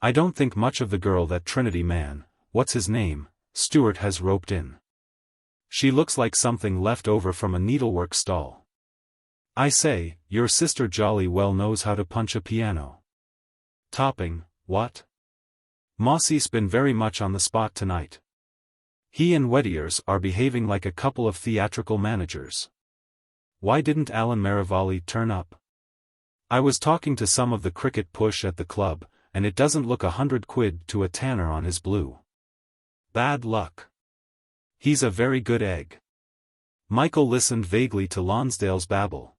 I don't think much of the girl that Trinity man, what's his name, Stewart has roped in. She looks like something left over from a needlework stall. I say, your sister jolly well knows how to punch a piano. Topping, what? Mossy's been very much on the spot tonight. He and Wettiers are behaving like a couple of theatrical managers. Why didn't Alan Marivalli turn up? I was talking to some of the cricket push at the club, and it doesn't look £100 to a tanner on his blue. Bad luck. He's a very good egg. Michael listened vaguely to Lonsdale's babble.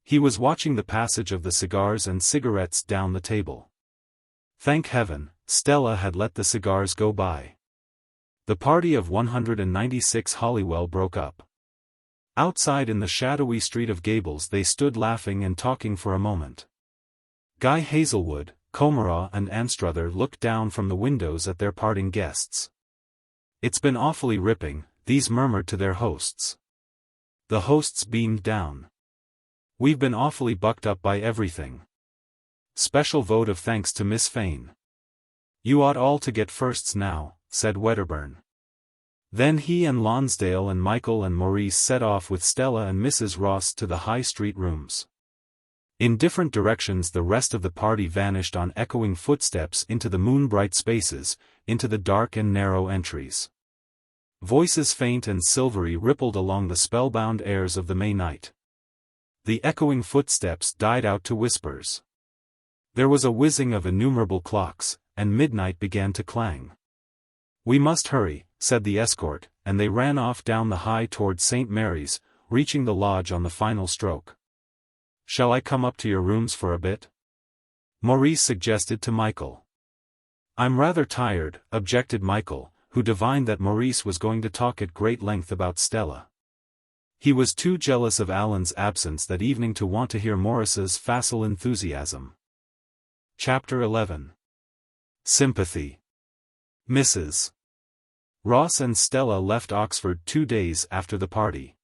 He was watching the passage of the cigars and cigarettes down the table. Thank heaven, Stella had let the cigars go by. The party of 196 Holywell broke up. Outside in the shadowy street of Gables they stood laughing and talking for a moment. Guy Hazelwood, Comeraw and Anstruther looked down from the windows at their parting guests. It's been awfully ripping, these murmured to their hosts. The hosts beamed down. We've been awfully bucked up by everything. Special vote of thanks to Miss Fane. You ought all to get firsts now, said Wedderburn. Then he and Lonsdale and Michael and Maurice set off with Stella and Mrs. Ross to the High Street rooms. In different directions the rest of the party vanished on echoing footsteps into the moon-bright spaces, into the dark and narrow entries. Voices faint and silvery rippled along the spellbound airs of the May night. The echoing footsteps died out to whispers. There was a whizzing of innumerable clocks, and midnight began to clang. We must hurry, said the escort, and they ran off down the high toward St. Mary's, reaching the lodge on the final stroke. Shall I come up to your rooms for a bit? Maurice suggested to Michael. I'm rather tired, objected Michael, who divined that Maurice was going to talk at great length about Stella. He was too jealous of Alan's absence that evening to want to hear Maurice's facile enthusiasm. Chapter 11. Sympathy. Mrs. Ross and Stella left Oxford 2 days after the party.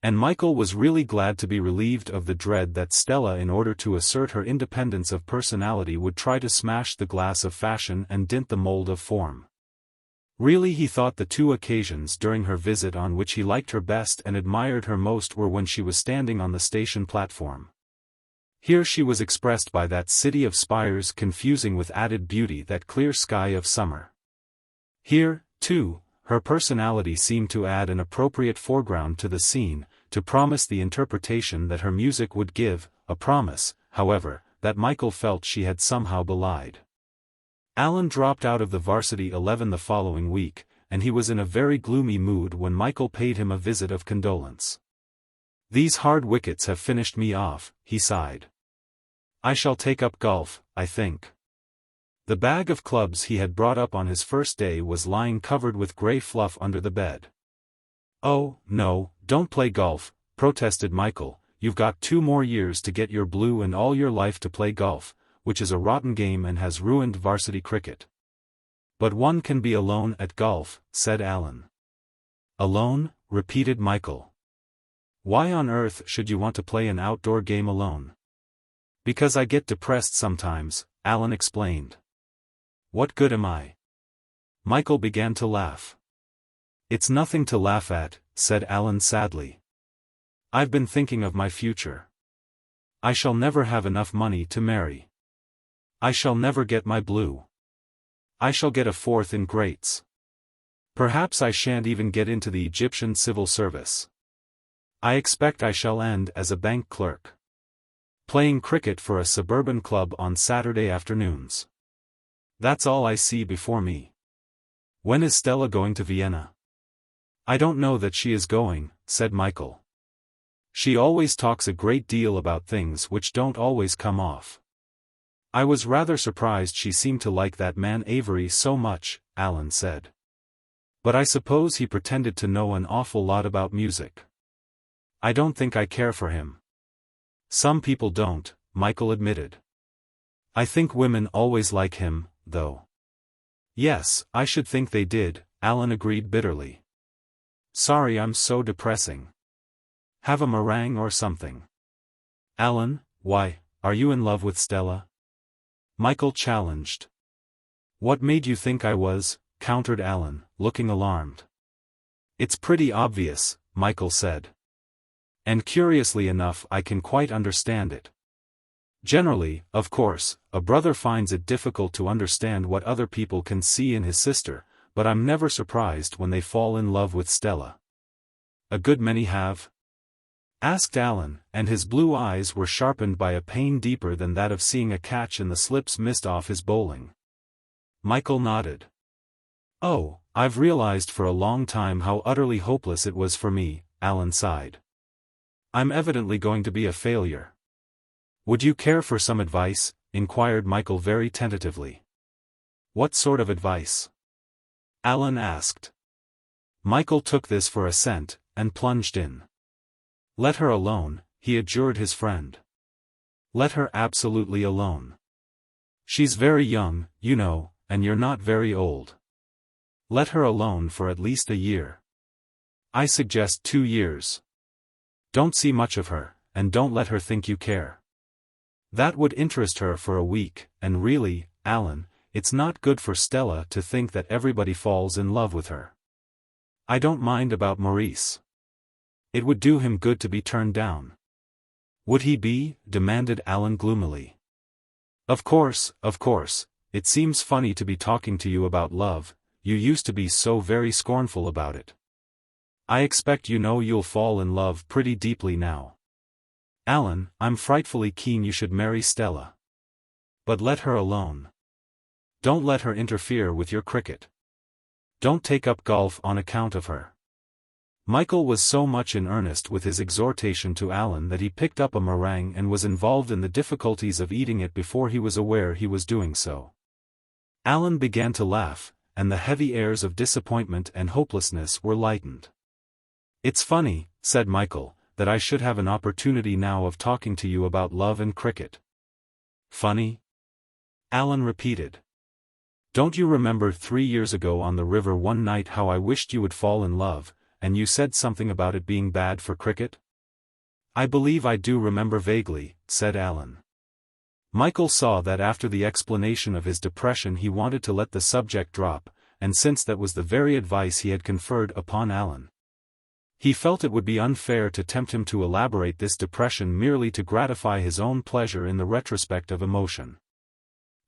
And Michael was really glad to be relieved of the dread that Stella, in order to assert her independence of personality, would try to smash the glass of fashion and dint the mold of form. Really, he thought the 2 occasions during her visit on which he liked her best and admired her most were when she was standing on the station platform. Here she was expressed by that city of spires confusing with added beauty that clear sky of summer. Here, too, her personality seemed to add an appropriate foreground to the scene, to promise the interpretation that her music would give, a promise, however, that Michael felt she had somehow belied. Alan dropped out of the varsity 11 the following week, and he was in a very gloomy mood when Michael paid him a visit of condolence. These hard wickets have finished me off, he sighed. I shall take up golf, I think. The bag of clubs he had brought up on his first day was lying covered with grey fluff under the bed. Oh, no, don't play golf, protested Michael, you've got 2 more years to get your blue and all your life to play golf, which is a rotten game and has ruined varsity cricket. But one can be alone at golf, said Alan. Alone? Repeated Michael. Why on earth should you want to play an outdoor game alone? Because I get depressed sometimes, Alan explained. What good am I? Michael began to laugh. It's nothing to laugh at, said Alan sadly. I've been thinking of my future. I shall never have enough money to marry. I shall never get my blue. I shall get a 4th in Greats. Perhaps I shan't even get into the Egyptian civil service. I expect I shall end as a bank clerk. Playing cricket for a suburban club on Saturday afternoons. That's all I see before me. When is Stella going to Vienna? I don't know that she is going, said Michael. She always talks a great deal about things which don't always come off. I was rather surprised she seemed to like that man Avery so much, Alan said. But I suppose he pretended to know an awful lot about music. I don't think I care for him. Some people don't, Michael admitted. I think women always like him, though. Yes, I should think they did, Alan agreed bitterly. Sorry I'm so depressing. Have a meringue or something. Alan, why, are you in love with Stella? Michael challenged. What made you think I was? Countered Alan, looking alarmed. It's pretty obvious, Michael said. And curiously enough I can quite understand it. Generally, of course, a brother finds it difficult to understand what other people can see in his sister, but I'm never surprised when they fall in love with Stella. A good many have? Asked Alan, and his blue eyes were sharpened by a pain deeper than that of seeing a catch in the slips missed off his bowling. Michael nodded. Oh, I've realized for a long time how utterly hopeless it was for me, Alan sighed. I'm evidently going to be a failure. Would you care for some advice? Inquired Michael very tentatively. What sort of advice? Alan asked. Michael took this for assent, and plunged in. Let her alone, he adjured his friend. Let her absolutely alone. She's very young, you know, and you're not very old. Let her alone for at least a year. I suggest 2 years. Don't see much of her, and don't let her think you care. That would interest her for a week, and really, Alan, it's not good for Stella to think that everybody falls in love with her. I don't mind about Maurice. It would do him good to be turned down. Would he be? Demanded Alan gloomily. Of course, it seems funny to be talking to you about love, you used to be so very scornful about it. I expect you know you'll fall in love pretty deeply now. Alan, I'm frightfully keen you should marry Stella. But let her alone. Don't let her interfere with your cricket. Don't take up golf on account of her. Michael was so much in earnest with his exhortation to Alan that he picked up a meringue and was involved in the difficulties of eating it before he was aware he was doing so. Alan began to laugh, and the heavy airs of disappointment and hopelessness were lightened. It's funny, said Michael, that I should have an opportunity now of talking to you about love and cricket. Funny? Alan repeated. Don't you remember 3 years ago on the river one night how I wished you would fall in love, and you said something about it being bad for cricket? I believe I do remember vaguely, said Alan. Michael saw that after the explanation of his depression he wanted to let the subject drop, and since that was the very advice he had conferred upon Alan, he felt it would be unfair to tempt him to elaborate this depression merely to gratify his own pleasure in the retrospect of emotion.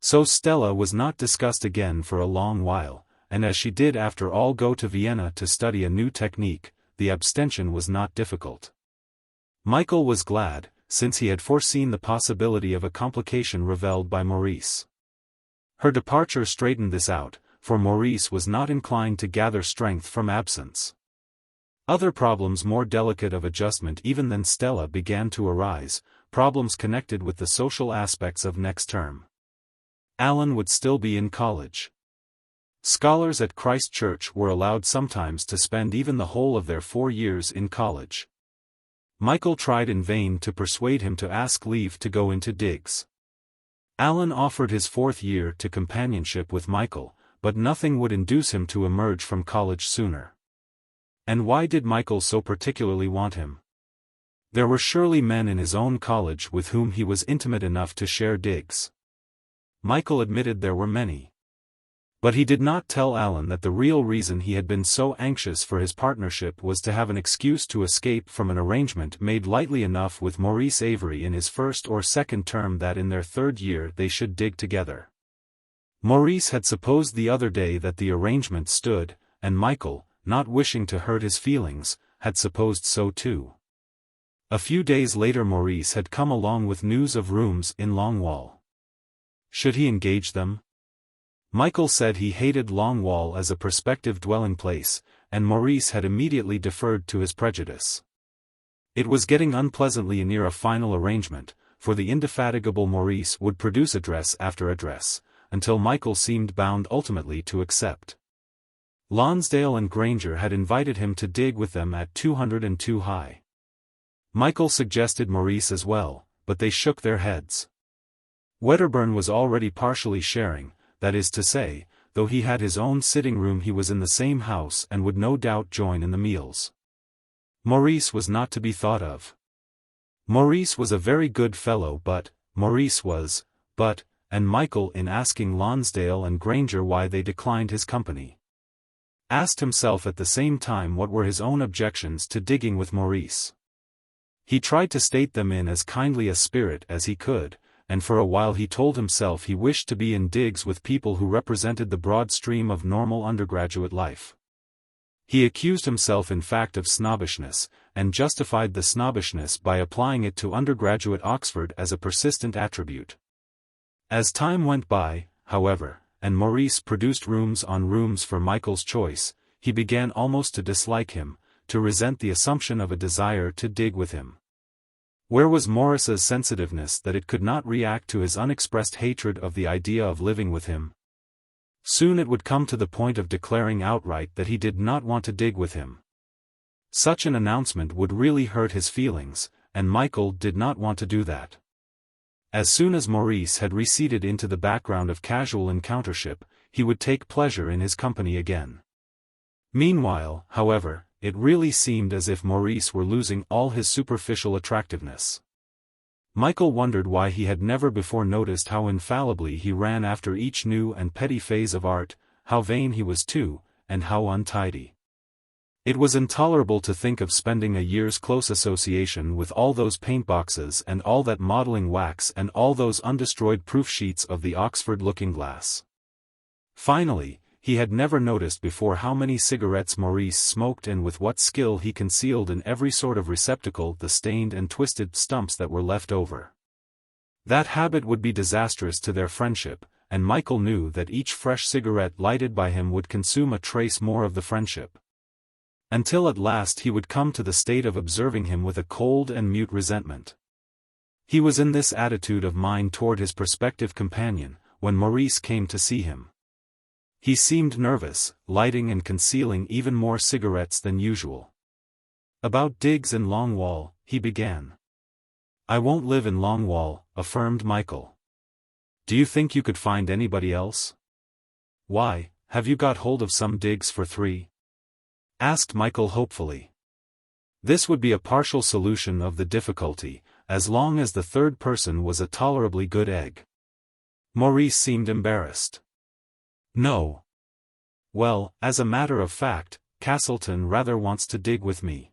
So Stella was not discussed again for a long while, and as she did after all go to Vienna to study a new technique, the abstention was not difficult. Michael was glad, since he had foreseen the possibility of a complication revealed by Maurice. Her departure straightened this out, for Maurice was not inclined to gather strength from absence. Other problems more delicate of adjustment even than Stella began to arise, problems connected with the social aspects of next term. Alan would still be in college. Scholars at Christ Church were allowed sometimes to spend even the whole of their 4 years in college. Michael tried in vain to persuade him to ask leave to go into digs. Alan offered his 4th year to companionship with Michael, but nothing would induce him to emerge from college sooner. And why did Michael so particularly want him? There were surely men in his own college with whom he was intimate enough to share digs. Michael admitted there were many. But he did not tell Alan that the real reason he had been so anxious for his partnership was to have an excuse to escape from an arrangement made lightly enough with Maurice Avery in his 1st or 2nd term that in their 3rd year they should dig together. Maurice had supposed the other day that the arrangement stood, and Michael, not wishing to hurt his feelings, had supposed so too. A few days later Maurice had come along with news of rooms in Longwall. Should he engage them? Michael said he hated Longwall as a prospective dwelling place, and Maurice had immediately deferred to his prejudice. It was getting unpleasantly near a final arrangement, for the indefatigable Maurice would produce address after address, until Michael seemed bound ultimately to accept. Lonsdale and Granger had invited him to dig with them at 202 High. Michael suggested Maurice as well, but they shook their heads. Wedderburn was already partially sharing, that is to say, though he had his own sitting room he was in the same house and would no doubt join in the meals. Maurice was not to be thought of. Maurice was a very good fellow and Michael in asking Lonsdale and Granger why they declined his company, asked himself at the same time what were his own objections to digging with Maurice. He tried to state them in as kindly a spirit as he could, and for a while he told himself he wished to be in digs with people who represented the broad stream of normal undergraduate life. He accused himself in fact of snobbishness, and justified the snobbishness by applying it to undergraduate Oxford as a persistent attribute. As time went by, however, and Maurice produced rooms on rooms for Michael's choice, he began almost to dislike him, to resent the assumption of a desire to dig with him. Where was Maurice's sensitiveness that it could not react to his unexpressed hatred of the idea of living with him? Soon it would come to the point of declaring outright that he did not want to dig with him. Such an announcement would really hurt his feelings, and Michael did not want to do that. As soon as Maurice had receded into the background of casual encountership, he would take pleasure in his company again. Meanwhile, however, it really seemed as if Maurice were losing all his superficial attractiveness. Michael wondered why he had never before noticed how infallibly he ran after each new and petty phase of art, how vain he was too, and how untidy. It was intolerable to think of spending a year's close association with all those paintboxes and all that modeling wax and all those undestroyed proof sheets of the Oxford looking-glass. Finally, he had never noticed before how many cigarettes Maurice smoked and with what skill he concealed in every sort of receptacle the stained and twisted stumps that were left over. That habit would be disastrous to their friendship, and Michael knew that each fresh cigarette lighted by him would consume a trace more of the friendship. Until at last he would come to the state of observing him with a cold and mute resentment. He was in this attitude of mind toward his prospective companion, when Maurice came to see him. He seemed nervous, lighting and concealing even more cigarettes than usual. "About digs in Longwall," he began. "I won't live in Longwall," affirmed Michael. "Do you think you could find anybody else?" "Why, have you got hold of some digs for 3?" asked Michael hopefully. This would be a partial solution of the difficulty, as long as the third person was a tolerably good egg. Maurice seemed embarrassed. "No. Well, as a matter of fact, Castleton rather wants to dig with me.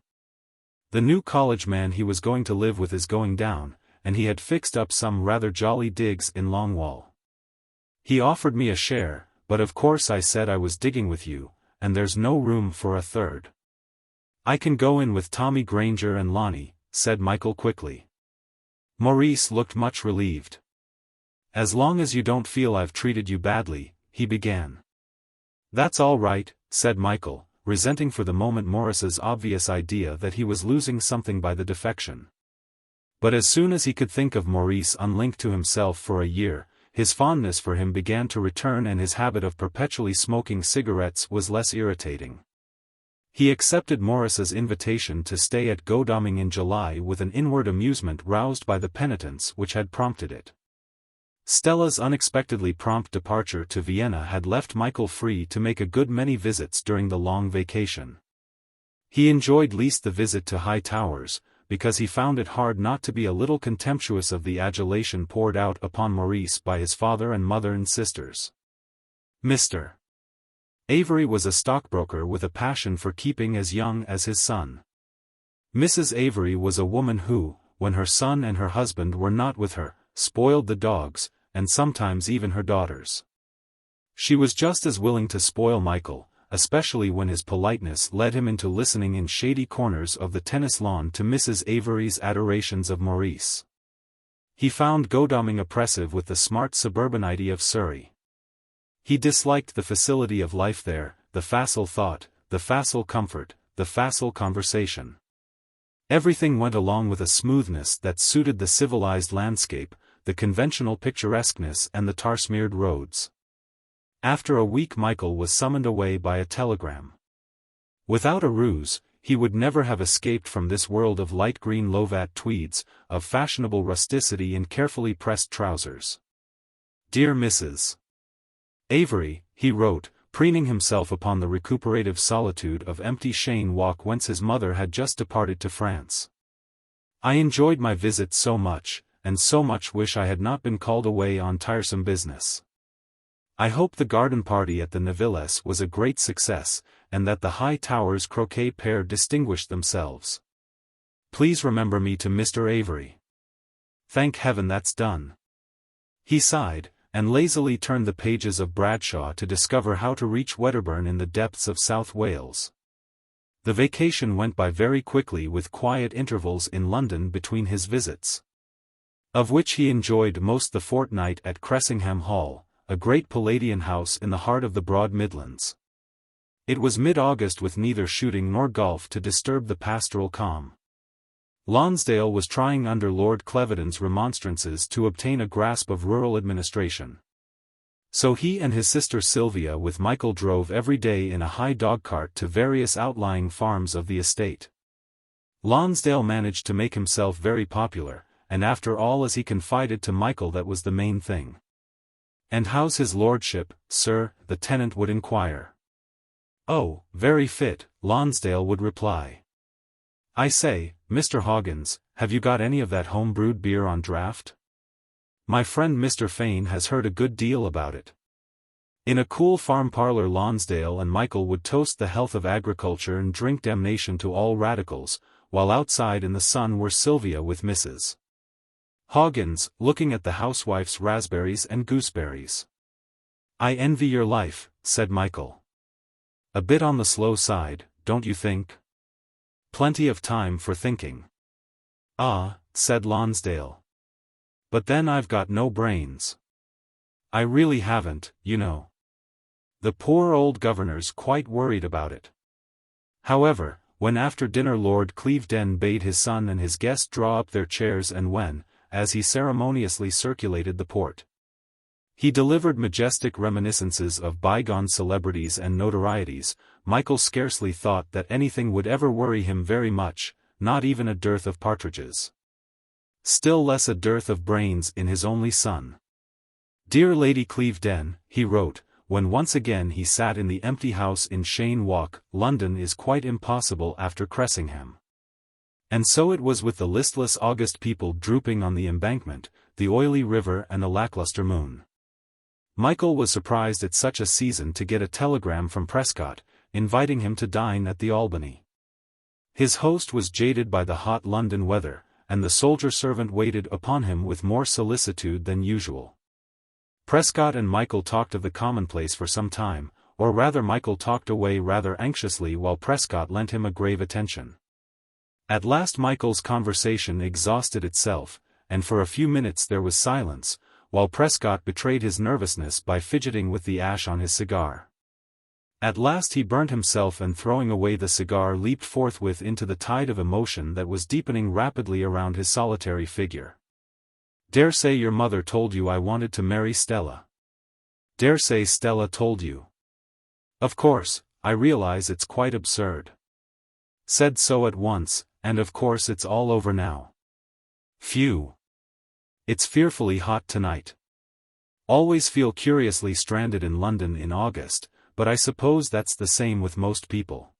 The new college man he was going to live with is going down, and he had fixed up some rather jolly digs in Longwall. He offered me a share, but of course I said I was digging with you, and there's no room for a third." "I can go in with Tommy Granger and Lonnie," said Michael quickly. Maurice looked much relieved. "As long as you don't feel I've treated you badly," he began. "That's all right," said Michael, resenting for the moment Maurice's obvious idea that he was losing something by the defection. But as soon as he could think of Maurice unlinked to himself for a year, his fondness for him began to return and his habit of perpetually smoking cigarettes was less irritating. He accepted Maurice's invitation to stay at Godalming in July with an inward amusement roused by the penitence which had prompted it. Stella's unexpectedly prompt departure to Vienna had left Michael free to make a good many visits during the long vacation. He enjoyed least the visit to High Towers, because he found it hard not to be a little contemptuous of the adulation poured out upon Maurice by his father and mother and sisters. Mr. Avery was a stockbroker with a passion for keeping as young as his son. Mrs. Avery was a woman who, when her son and her husband were not with her, spoiled the dogs, and sometimes even her daughters. She was just as willing to spoil Michael, especially when his politeness led him into listening in shady corners of the tennis lawn to Mrs. Avery's adorations of Maurice. He found Godalming oppressive with the smart suburbanity of Surrey. He disliked the facility of life there, the facile thought, the facile comfort, the facile conversation. Everything went along with a smoothness that suited the civilized landscape, the conventional picturesqueness and the tar-smeared roads. After a week Michael was summoned away by a telegram. Without a ruse, he would never have escaped from this world of light green Lovat tweeds, of fashionable rusticity in carefully pressed trousers. "Dear Mrs. Avery," he wrote, preening himself upon the recuperative solitude of empty Cheyne Walk whence his mother had just departed to France. "I enjoyed my visit so much, and so much wish I had not been called away on tiresome business. I hope the garden party at the Nevilles was a great success, and that the High Towers croquet pair distinguished themselves. Please remember me to Mr. Avery. Thank heaven that's done. He sighed, and lazily turned the pages of Bradshaw to discover how to reach Wedderburn in the depths of South Wales. The vacation went by very quickly with quiet intervals in London between his visits, of which he enjoyed most the fortnight at Cressingham Hall, a great Palladian house in the heart of the broad Midlands. It was mid-August with neither shooting nor golf to disturb the pastoral calm. Lonsdale was trying under Lord Clevedon's remonstrances to obtain a grasp of rural administration. So he and his sister Sylvia with Michael drove every day in a high dogcart to various outlying farms of the estate. Lonsdale managed to make himself very popular, and after all, as he confided to Michael, that was the main thing. "And how's his lordship, sir?" the tenant would inquire. "Oh, very fit," Lonsdale would reply. "I say, Mr. Hoggins, have you got any of that home-brewed beer on draft? My friend Mr. Fane has heard a good deal about it." In a cool farm parlor Lonsdale and Michael would toast the health of agriculture and drink damnation to all radicals, while outside in the sun were Sylvia with Mrs. Hoggins, looking at the housewife's raspberries and gooseberries. "I envy your life," said Michael. "A bit on the slow side, don't you think?" "Plenty of time for thinking." "Ah," said Lonsdale. "But then I've got no brains. I really haven't, you know. The poor old governor's quite worried about it." However, when after dinner Lord Clevedon bade his son and his guest draw up their chairs, and when, as he ceremoniously circulated the port, he delivered majestic reminiscences of bygone celebrities and notorieties, Michael scarcely thought that anything would ever worry him very much, not even a dearth of partridges. Still less a dearth of brains in his only son. "Dear Lady Clevedon," he wrote, when once again he sat in the empty house in Cheyne Walk, "London is quite impossible after Cressingham." And so it was with the listless August people drooping on the embankment, the oily river and the lackluster moon. Michael was surprised at such a season to get a telegram from Prescott, inviting him to dine at the Albany. His host was jaded by the hot London weather, and the soldier servant waited upon him with more solicitude than usual. Prescott and Michael talked of the commonplace for some time, or rather Michael talked away rather anxiously while Prescott lent him a grave attention. At last Michael's conversation exhausted itself, and for a few minutes there was silence, while Prescott betrayed his nervousness by fidgeting with the ash on his cigar. At last he burned himself, and throwing away the cigar leaped forthwith into the tide of emotion that was deepening rapidly around his solitary figure. "Daresay your mother told you I wanted to marry Stella. Daresay Stella told you. Of course, I realize it's quite absurd. Said so at once, and of course it's all over now. Phew. It's fearfully hot tonight. Always feel curiously stranded in London in August, but I suppose that's the same with most people."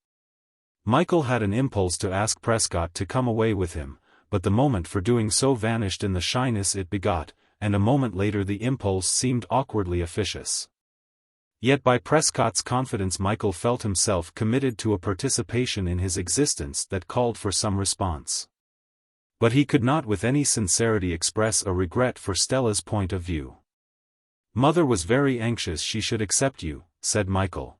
Michael had an impulse to ask Prescott to come away with him, but the moment for doing so vanished in the shyness it begot, and a moment later the impulse seemed awkwardly officious. Yet by Prescott's confidence Michael felt himself committed to a participation in his existence that called for some response. But he could not with any sincerity express a regret for Stella's point of view. "Mother was very anxious she should accept you," said Michael.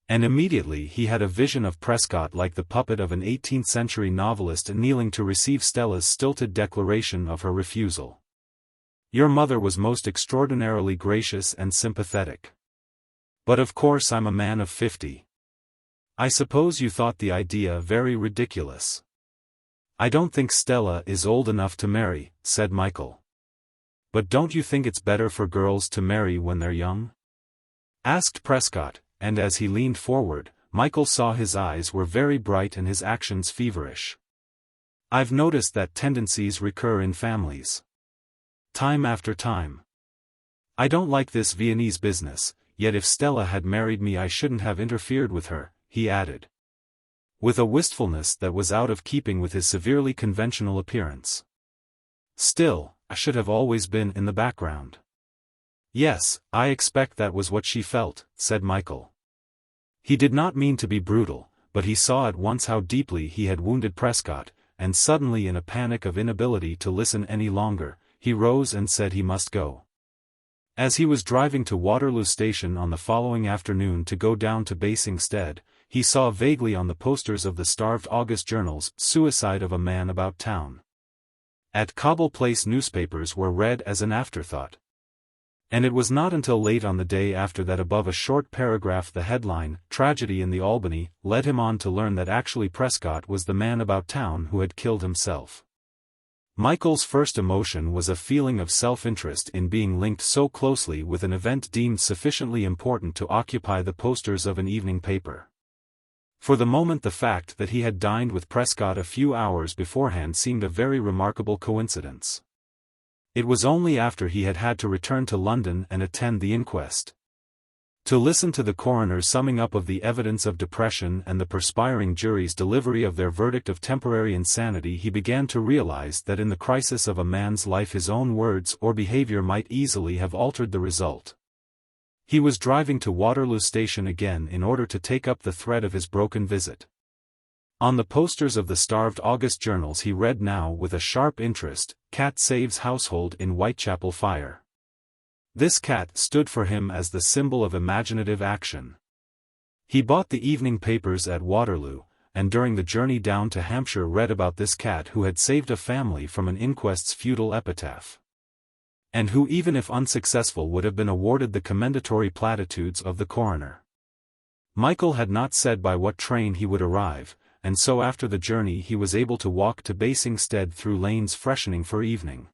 And immediately he had a vision of Prescott like the puppet of an 18th-century novelist kneeling to receive Stella's stilted declaration of her refusal. "Your mother was most extraordinarily gracious and sympathetic. But of course I'm a man of 50. I suppose you thought the idea very ridiculous." "I don't think Stella is old enough to marry," said Michael. "But don't you think it's better for girls to marry when they're young?" asked Prescott, and as he leaned forward, Michael saw his eyes were very bright and his actions feverish. "I've noticed that tendencies recur in families. Time after time. I don't like this Viennese business, yet if Stella had married me I shouldn't have interfered with her," he added, with a wistfulness that was out of keeping with his severely conventional appearance. "Still, I should have always been in the background." "Yes, I expect that was what she felt," said Michael. He did not mean to be brutal, but he saw at once how deeply he had wounded Prescott, and suddenly in a panic of inability to listen any longer, he rose and said he must go. As he was driving to Waterloo Station on the following afternoon to go down to Basingstead, he saw vaguely on the posters of the starved August journals, "Suicide of a Man About Town." At Cobble Place newspapers were read as an afterthought. And it was not until late on the day after that above a short paragraph the headline, "Tragedy in the Albany," led him on to learn that actually Prescott was the man about town who had killed himself. Michael's first emotion was a feeling of self-interest in being linked so closely with an event deemed sufficiently important to occupy the posters of an evening paper. For the moment the fact that he had dined with Prescott a few hours beforehand seemed a very remarkable coincidence. It was only after he had had to return to London and attend the inquest. To listen to the coroner's summing up of the evidence of depression and the perspiring jury's delivery of their verdict of temporary insanity, he began to realize that in the crisis of a man's life his own words or behavior might easily have altered the result. He was driving to Waterloo Station again in order to take up the thread of his broken visit. On the posters of the starved August journals he read now with a sharp interest, "Cat saves household in Whitechapel fire." This cat stood for him as the symbol of imaginative action. He bought the evening papers at Waterloo, and during the journey down to Hampshire read about this cat who had saved a family from an inquest's futile epitaph. And who even if unsuccessful would have been awarded the commendatory platitudes of the coroner. Michael had not said by what train he would arrive, and so after the journey he was able to walk to Basingstead through lanes freshening for evening.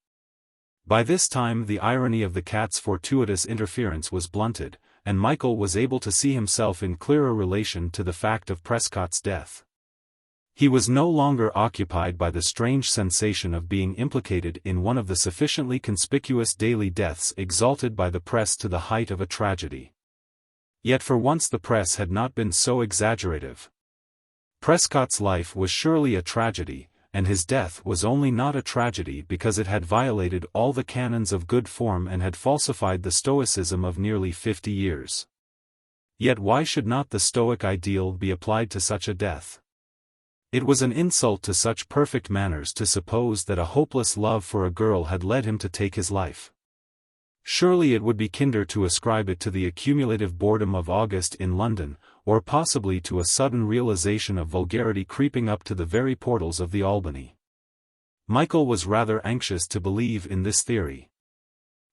By this time the irony of the cat's fortuitous interference was blunted, and Michael was able to see himself in clearer relation to the fact of Prescott's death. He was no longer occupied by the strange sensation of being implicated in one of the sufficiently conspicuous daily deaths exalted by the press to the height of a tragedy. Yet for once the press had not been so exaggerative. Prescott's life was surely a tragedy, and his death was only not a tragedy because it had violated all the canons of good form and had falsified the stoicism of nearly 50 years. Yet why should not the Stoic ideal be applied to such a death? It was an insult to such perfect manners to suppose that a hopeless love for a girl had led him to take his life. Surely it would be kinder to ascribe it to the accumulative boredom of August in London, or possibly to a sudden realization of vulgarity creeping up to the very portals of the Albany. Michael was rather anxious to believe in this theory,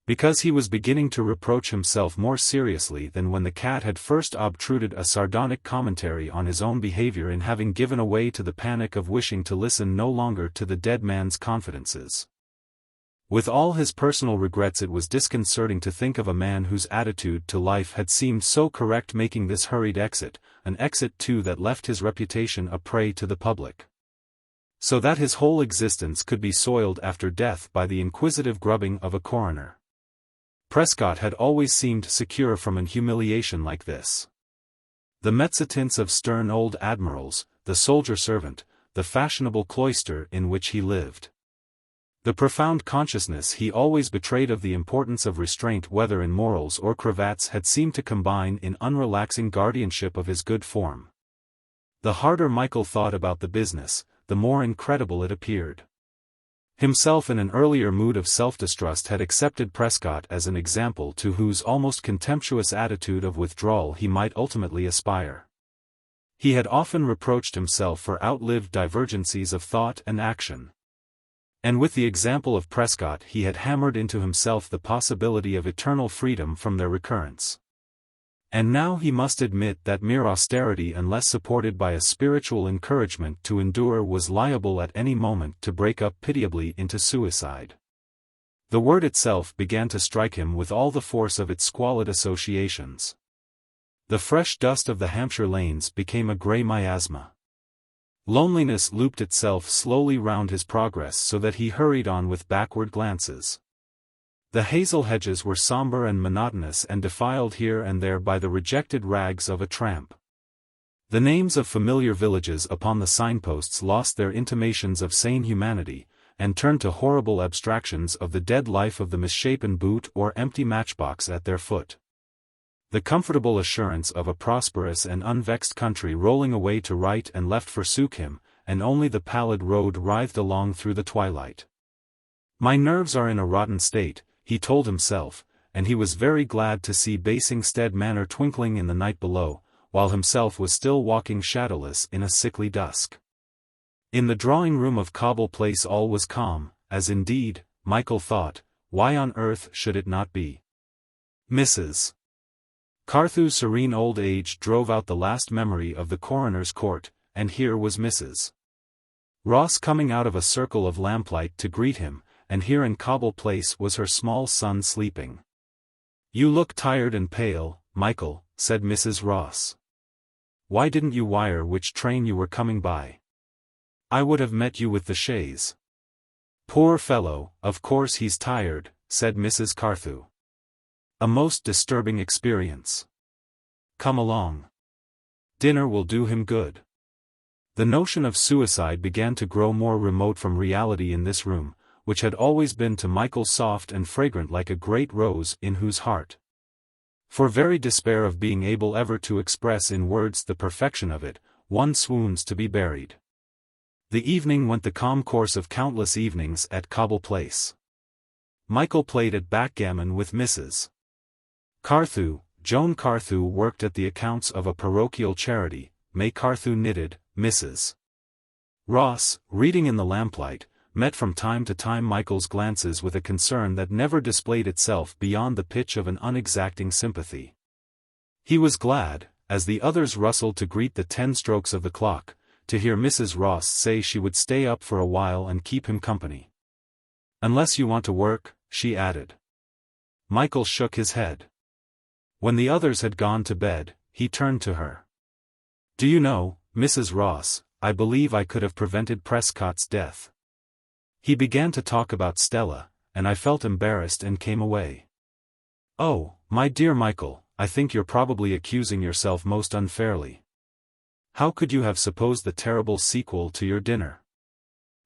because he was beginning to reproach himself more seriously than when the cat had first obtruded a sardonic commentary on his own behavior in having given way to the panic of wishing to listen no longer to the dead man's confidences. With all his personal regrets it was disconcerting to think of a man whose attitude to life had seemed so correct making this hurried exit, an exit too that left his reputation a prey to the public. So that his whole existence could be soiled after death by the inquisitive grubbing of a coroner. Prescott had always seemed secure from an humiliation like this. The mezzotints of stern old admirals, the soldier servant, the fashionable cloister in which he lived. The profound consciousness he always betrayed of the importance of restraint whether in morals or cravats had seemed to combine in unrelaxing guardianship of his good form. The harder Michael thought about the business, the more incredible it appeared. Himself in an earlier mood of self-distrust had accepted Prescott as an example to whose almost contemptuous attitude of withdrawal he might ultimately aspire. He had often reproached himself for outlived divergencies of thought and action. And with the example of Prescott he had hammered into himself the possibility of eternal freedom from their recurrence. And now he must admit that mere austerity unless supported by a spiritual encouragement to endure was liable at any moment to break up pitiably into suicide. The word itself began to strike him with all the force of its squalid associations. The fresh dust of the Hampshire lanes became a grey miasma. Loneliness looped itself slowly round his progress so that he hurried on with backward glances. The hazel hedges were sombre and monotonous and defiled here and there by the rejected rags of a tramp. The names of familiar villages upon the signposts lost their intimations of sane humanity, and turned to horrible abstractions of the dead life of the misshapen boot or empty matchbox at their foot. The comfortable assurance of a prosperous and unvexed country rolling away to right and left forsook him, and only the pallid road writhed along through the twilight. My nerves are in a rotten state, he told himself, and he was very glad to see Basingstead Manor twinkling in the night below, while himself was still walking shadowless in a sickly dusk. In the drawing-room of Cobble Place all was calm, as indeed, Michael thought, why on earth should it not be? Mrs. Carthew's serene old age drove out the last memory of the coroner's court, and here was Mrs. Ross coming out of a circle of lamplight to greet him, and here in Cobble Place was her small son sleeping. "You look tired and pale, Michael," said Mrs. Ross. "Why didn't you wire which train you were coming by? I would have met you with the chaise." "Poor fellow, of course he's tired," said Mrs. Carthew. "A most disturbing experience. Come along. Dinner will do him good." The notion of suicide began to grow more remote from reality in this room, which had always been to Michael soft and fragrant like a great rose in whose heart, for very despair of being able ever to express in words the perfection of it, one swoons to be buried. The evening went the calm course of countless evenings at Cobble Place. Michael played at backgammon with Mrs. Carthew. Joan Carthew worked at the accounts of a parochial charity. May Carthew knitted. Mrs. Ross, reading in the lamplight, met from time to time Michael's glances with a concern that never displayed itself beyond the pitch of an unexacting sympathy. He was glad, as the others rustled to greet the 10 strokes of the clock, to hear Mrs. Ross say she would stay up for a while and keep him company. "Unless you want to work," she added. Michael shook his head. When the others had gone to bed, he turned to her. "Do you know, Mrs. Ross, I believe I could have prevented Prescott's death." He began to talk about Stella, and I felt embarrassed and came away. "Oh, my dear Michael, I think you're probably accusing yourself most unfairly. How could you have supposed the terrible sequel to your dinner?"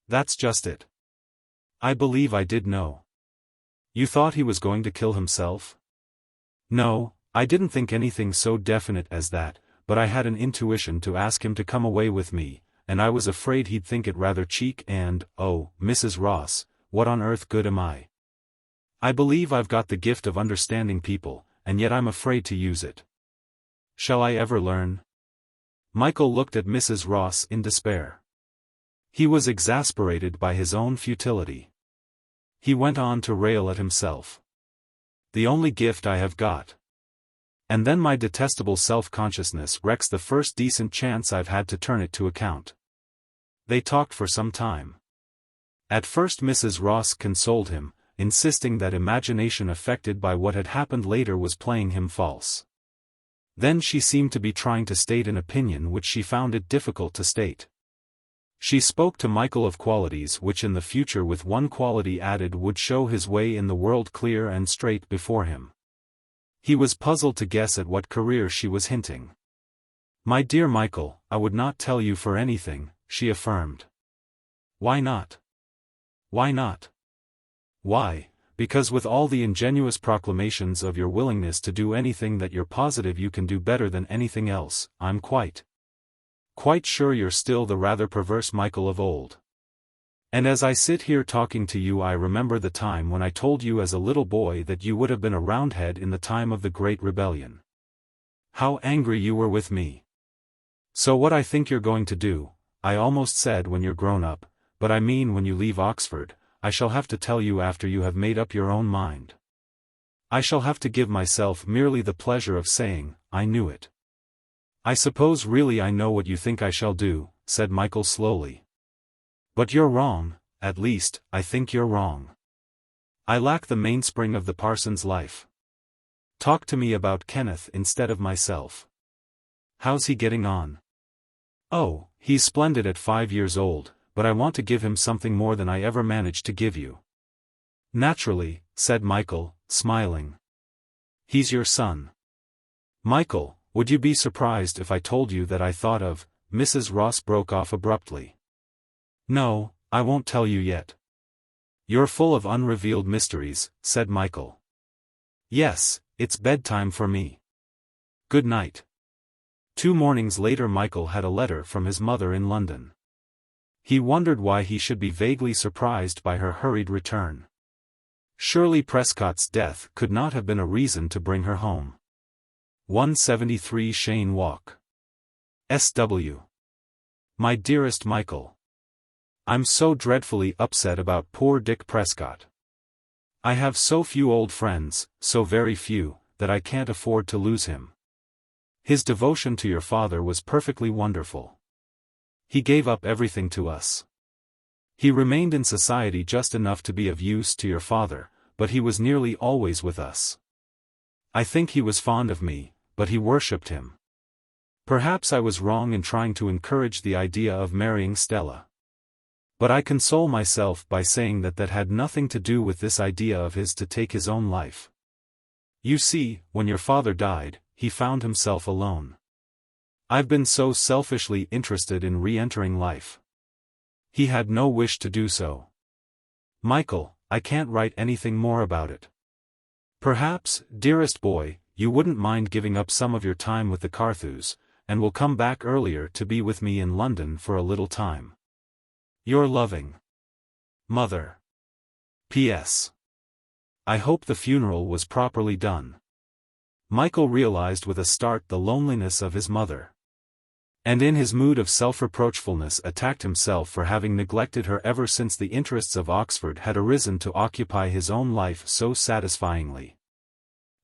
"That's just it. I believe I did know." "You thought he was going to kill himself?" "No, I didn't think anything so definite as that, but I had an intuition to ask him to come away with me, and I was afraid he'd think it rather cheek and, oh, Mrs. Ross, what on earth good am I? I believe I've got the gift of understanding people, and yet I'm afraid to use it. Shall I ever learn?" Michael looked at Mrs. Ross in despair. He was exasperated by his own futility. He went on to rail at himself. "The only gift I have got. And then my detestable self-consciousness wrecks the first decent chance I've had to turn it to account." They talked for some time. At first Mrs. Ross consoled him, insisting that imagination affected by what had happened later was playing him false. Then she seemed to be trying to state an opinion which she found it difficult to state. She spoke to Michael of qualities which in the future with one quality added would show his way in the world clear and straight before him. He was puzzled to guess at what career she was hinting. "My dear Michael, I would not tell you for anything," she affirmed. "Why not?" "Why not?" "Why, because with all the ingenuous proclamations of your willingness to do anything that you're positive you can do better than anything else, I'm quite sure you're still the rather perverse Michael of old. And as I sit here talking to you I remember the time when I told you as a little boy that you would have been a Roundhead in the time of the Great Rebellion. How angry you were with me. So what I think you're going to do, I almost said when you're grown up, but I mean when you leave Oxford, I shall have to tell you after you have made up your own mind. I shall have to give myself merely the pleasure of saying, I knew it." "I suppose really I know what you think I shall do," said Michael slowly. "But you're wrong, at least, I think you're wrong. I lack the mainspring of the parson's life. Talk to me about Kenneth instead of myself. How's he getting on?" "Oh, he's splendid at 5 years old, but I want to give him something more than I ever managed to give you." "Naturally," said Michael, smiling. "He's your son." "Michael, would you be surprised if I told you that I thought of—" Mrs. Ross broke off abruptly. "No, I won't tell you yet." "You're full of unrevealed mysteries," said Michael. "Yes, it's bedtime for me. Good night." 2 mornings later Michael had a letter from his mother in London. He wondered why he should be vaguely surprised by her hurried return. Surely Prescott's death could not have been a reason to bring her home. 173 Cheyne Walk. SW. My dearest Michael. I'm so dreadfully upset about poor Dick Prescott. I have so few old friends, so very few, that I can't afford to lose him. His devotion to your father was perfectly wonderful. He gave up everything to us. He remained in society just enough to be of use to your father, but he was nearly always with us. I think he was fond of me, but he worshipped him. Perhaps I was wrong in trying to encourage the idea of marrying Stella. But I console myself by saying that had nothing to do with this idea of his to take his own life. You see, when your father died, he found himself alone. I've been so selfishly interested in re-entering life. He had no wish to do so. Michael, I can't write anything more about it. Perhaps, dearest boy, you wouldn't mind giving up some of your time with the Carthews, and will come back earlier to be with me in London for a little time. Your loving Mother. P.S. I hope the funeral was properly done. Michael realized with a start the loneliness of his mother. And in his mood of self-reproachfulness attacked himself for having neglected her ever since the interests of Oxford had arisen to occupy his own life so satisfyingly.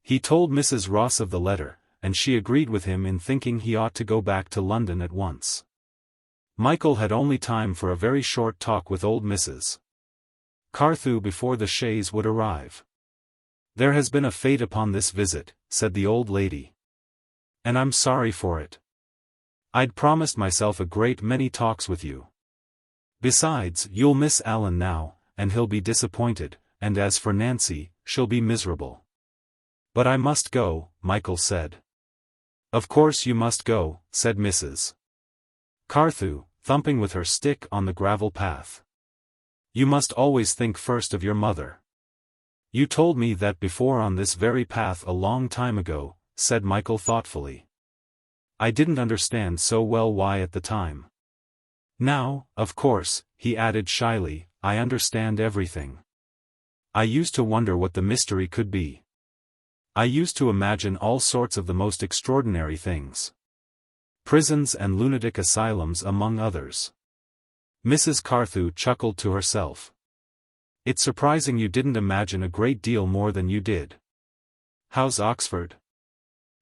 He told Mrs. Ross of the letter, and she agreed with him in thinking he ought to go back to London at once. Michael had only time for a very short talk with old Mrs. Carthew before the chaise would arrive. There has been a fate upon this visit, said the old lady. And I'm sorry for it. I'd promised myself a great many talks with you. Besides, you'll miss Alan now, and he'll be disappointed, and as for Nancy, she'll be miserable. But I must go, Michael said. Of course you must go, said Mrs. Carthew, thumping with her stick on the gravel path. You must always think first of your mother. You told me that before on this very path a long time ago, said Michael thoughtfully. I didn't understand so well why at the time. Now, of course, he added shyly, I understand everything. I used to wonder what the mystery could be. I used to imagine all sorts of the most extraordinary things. Prisons and lunatic asylums among others. Mrs. Carthew chuckled to herself. It's surprising you didn't imagine a great deal more than you did. How's Oxford?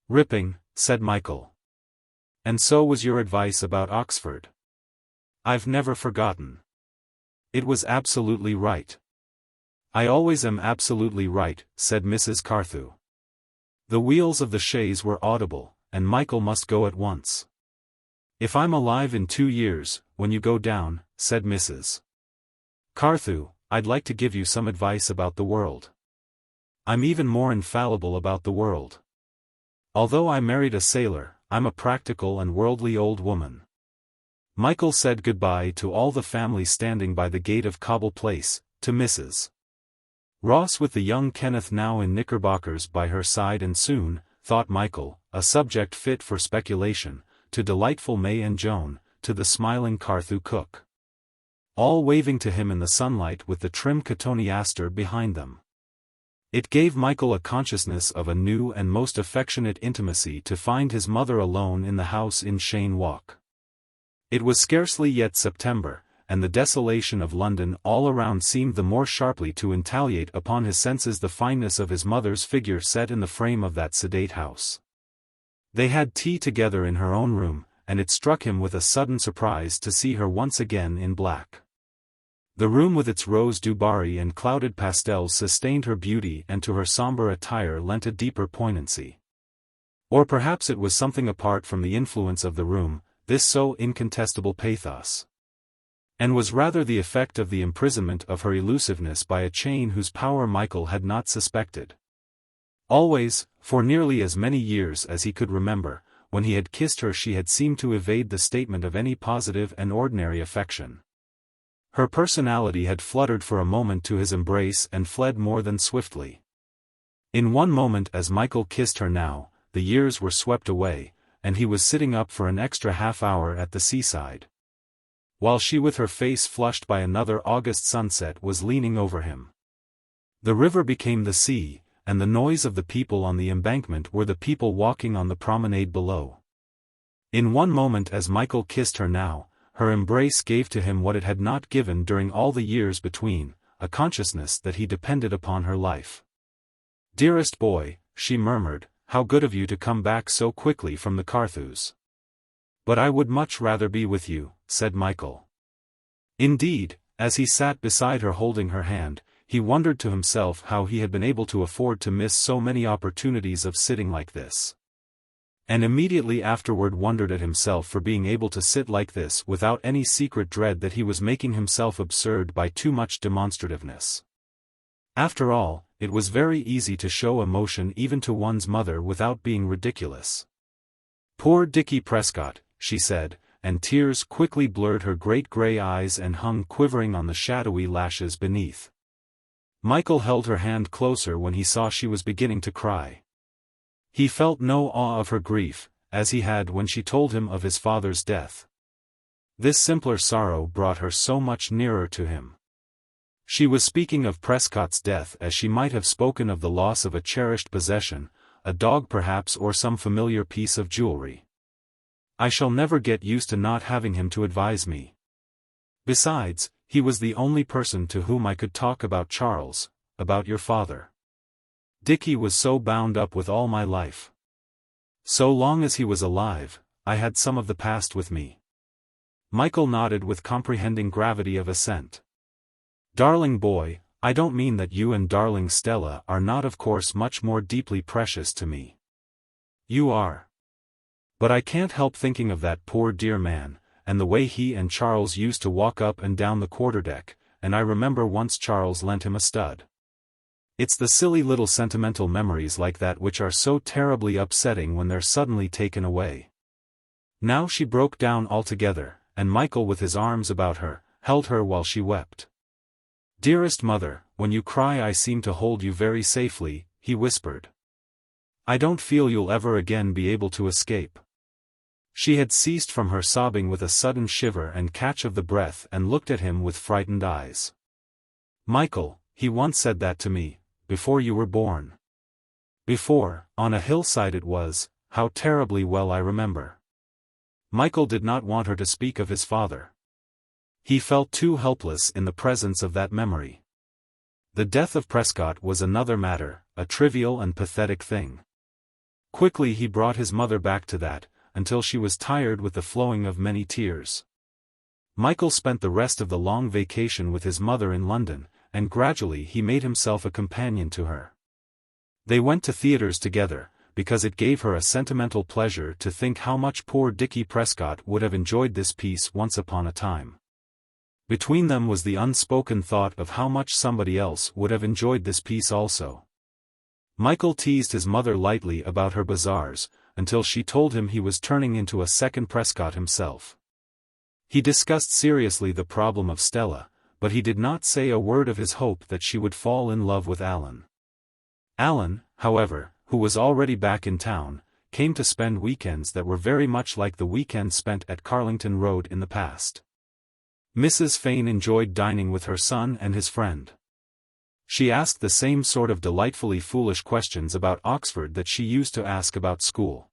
Ripping, said Michael. And so was your advice about Oxford. I've never forgotten. It was absolutely right. I always am absolutely right, said Mrs. Carthew. The wheels of the chaise were audible, and Michael must go at once. If I'm alive in 2 years, when you go down, said Mrs. Carthew, I'd like to give you some advice about the world. I'm even more infallible about the world. Although I married a sailor, I'm a practical and worldly old woman. Michael said goodbye to all the family standing by the gate of Cobble Place, to Mrs. Ross with the young Kenneth now in knickerbockers by her side and soon, thought Michael, a subject fit for speculation, to delightful May and Joan, to the smiling Carthew cook. All waving to him in the sunlight with the trim cotoneaster behind them. It gave Michael a consciousness of a new and most affectionate intimacy to find his mother alone in the house in Cheyne Walk. It was scarcely yet September, and the desolation of London all around seemed the more sharply to intaliate upon his senses the fineness of his mother's figure set in the frame of that sedate house. They had tea together in her own room, and it struck him with a sudden surprise to see her once again in black. The room with its rose dubarry and clouded pastels sustained her beauty and to her sombre attire lent a deeper poignancy. Or perhaps it was something apart from the influence of the room, this so incontestable pathos. And was rather the effect of the imprisonment of her elusiveness by a chain whose power Michael had not suspected. Always, for nearly as many years as he could remember, when he had kissed her she had seemed to evade the statement of any positive and ordinary affection. Her personality had fluttered for a moment to his embrace and fled more than swiftly. In one moment as Michael kissed her now, the years were swept away, and he was sitting up for an extra half-hour at the seaside. while she with her face flushed by another August sunset was leaning over him. The river became the sea, and the noise of the people on the embankment were the people walking on the promenade below. In one moment as Michael kissed her now, her embrace gave to him what it had not given during all the years between, a consciousness that he depended upon her life. "Dearest boy," she murmured, "how good of you to come back so quickly from the Carthews." "But I would much rather be with you," said Michael. Indeed, as he sat beside her holding her hand, he wondered to himself how he had been able to afford to miss so many opportunities of sitting like this. And immediately afterward wondered at himself for being able to sit like this without any secret dread that he was making himself absurd by too much demonstrativeness. After all, it was very easy to show emotion even to one's mother without being ridiculous. "Poor Dickie Prescott," she said, and tears quickly blurred her great gray eyes and hung quivering on the shadowy lashes beneath. Michael held her hand closer when he saw she was beginning to cry. He felt no awe of her grief, as he had when she told him of his father's death. This simpler sorrow brought her so much nearer to him. She was speaking of Prescott's death as she might have spoken of the loss of a cherished possession, a dog perhaps, or some familiar piece of jewelry. "I shall never get used to not having him to advise me. Besides, he was the only person to whom I could talk about Charles, about your father. Dickie was so bound up with all my life. So long as he was alive, I had some of the past with me." Michael nodded with comprehending gravity of assent. "Darling boy, I don't mean that you and darling Stella are not of course much more deeply precious to me. You are. But I can't help thinking of that poor dear man, and the way he and Charles used to walk up and down the quarterdeck, and I remember once Charles lent him a stud. It's the silly little sentimental memories like that which are so terribly upsetting when they're suddenly taken away." Now she broke down altogether, and Michael with his arms about her, held her while she wept. "Dearest mother, when you cry I seem to hold you very safely," he whispered. "I don't feel you'll ever again be able to escape." She had ceased from her sobbing with a sudden shiver and catch of the breath and looked at him with frightened eyes. "Michael, he once said that to me, before you were born. Before, on a hillside it was, how terribly well I remember." Michael did not want her to speak of his father. He felt too helpless in the presence of that memory. The death of Prescott was another matter, a trivial and pathetic thing. Quickly he brought his mother back to that, until she was tired with the flowing of many tears. Michael spent the rest of the long vacation with his mother in London, and gradually he made himself a companion to her. They went to theaters together, because it gave her a sentimental pleasure to think how much poor Dickie Prescott would have enjoyed this piece once upon a time. Between them was the unspoken thought of how much somebody else would have enjoyed this piece also. Michael teased his mother lightly about her bazaars, until she told him he was turning into a second Prescott himself. He discussed seriously the problem of Stella, but he did not say a word of his hope that she would fall in love with Alan. Alan, however, who was already back in town, came to spend weekends that were very much like the weekends spent at Carlington Road in the past. Mrs. Fane enjoyed dining with her son and his friend. She asked the same sort of delightfully foolish questions about Oxford that she used to ask about school.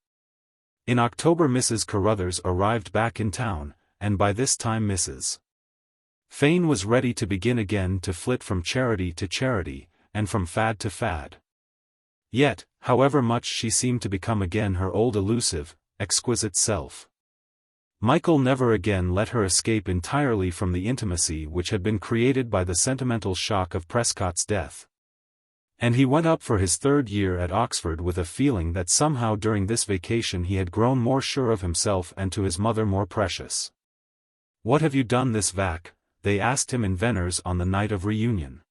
In October Mrs. Carruthers arrived back in town, and by this time Mrs. Fane was ready to begin again to flit from charity to charity, and from fad to fad. Yet, however much she seemed to become again her old elusive, exquisite self, Michael never again let her escape entirely from the intimacy which had been created by the sentimental shock of Prescott's death. And he went up for his third year at Oxford with a feeling that somehow during this vacation he had grown more sure of himself and to his mother more precious. "What have you done this vac?" they asked him in Venner's on the night of reunion.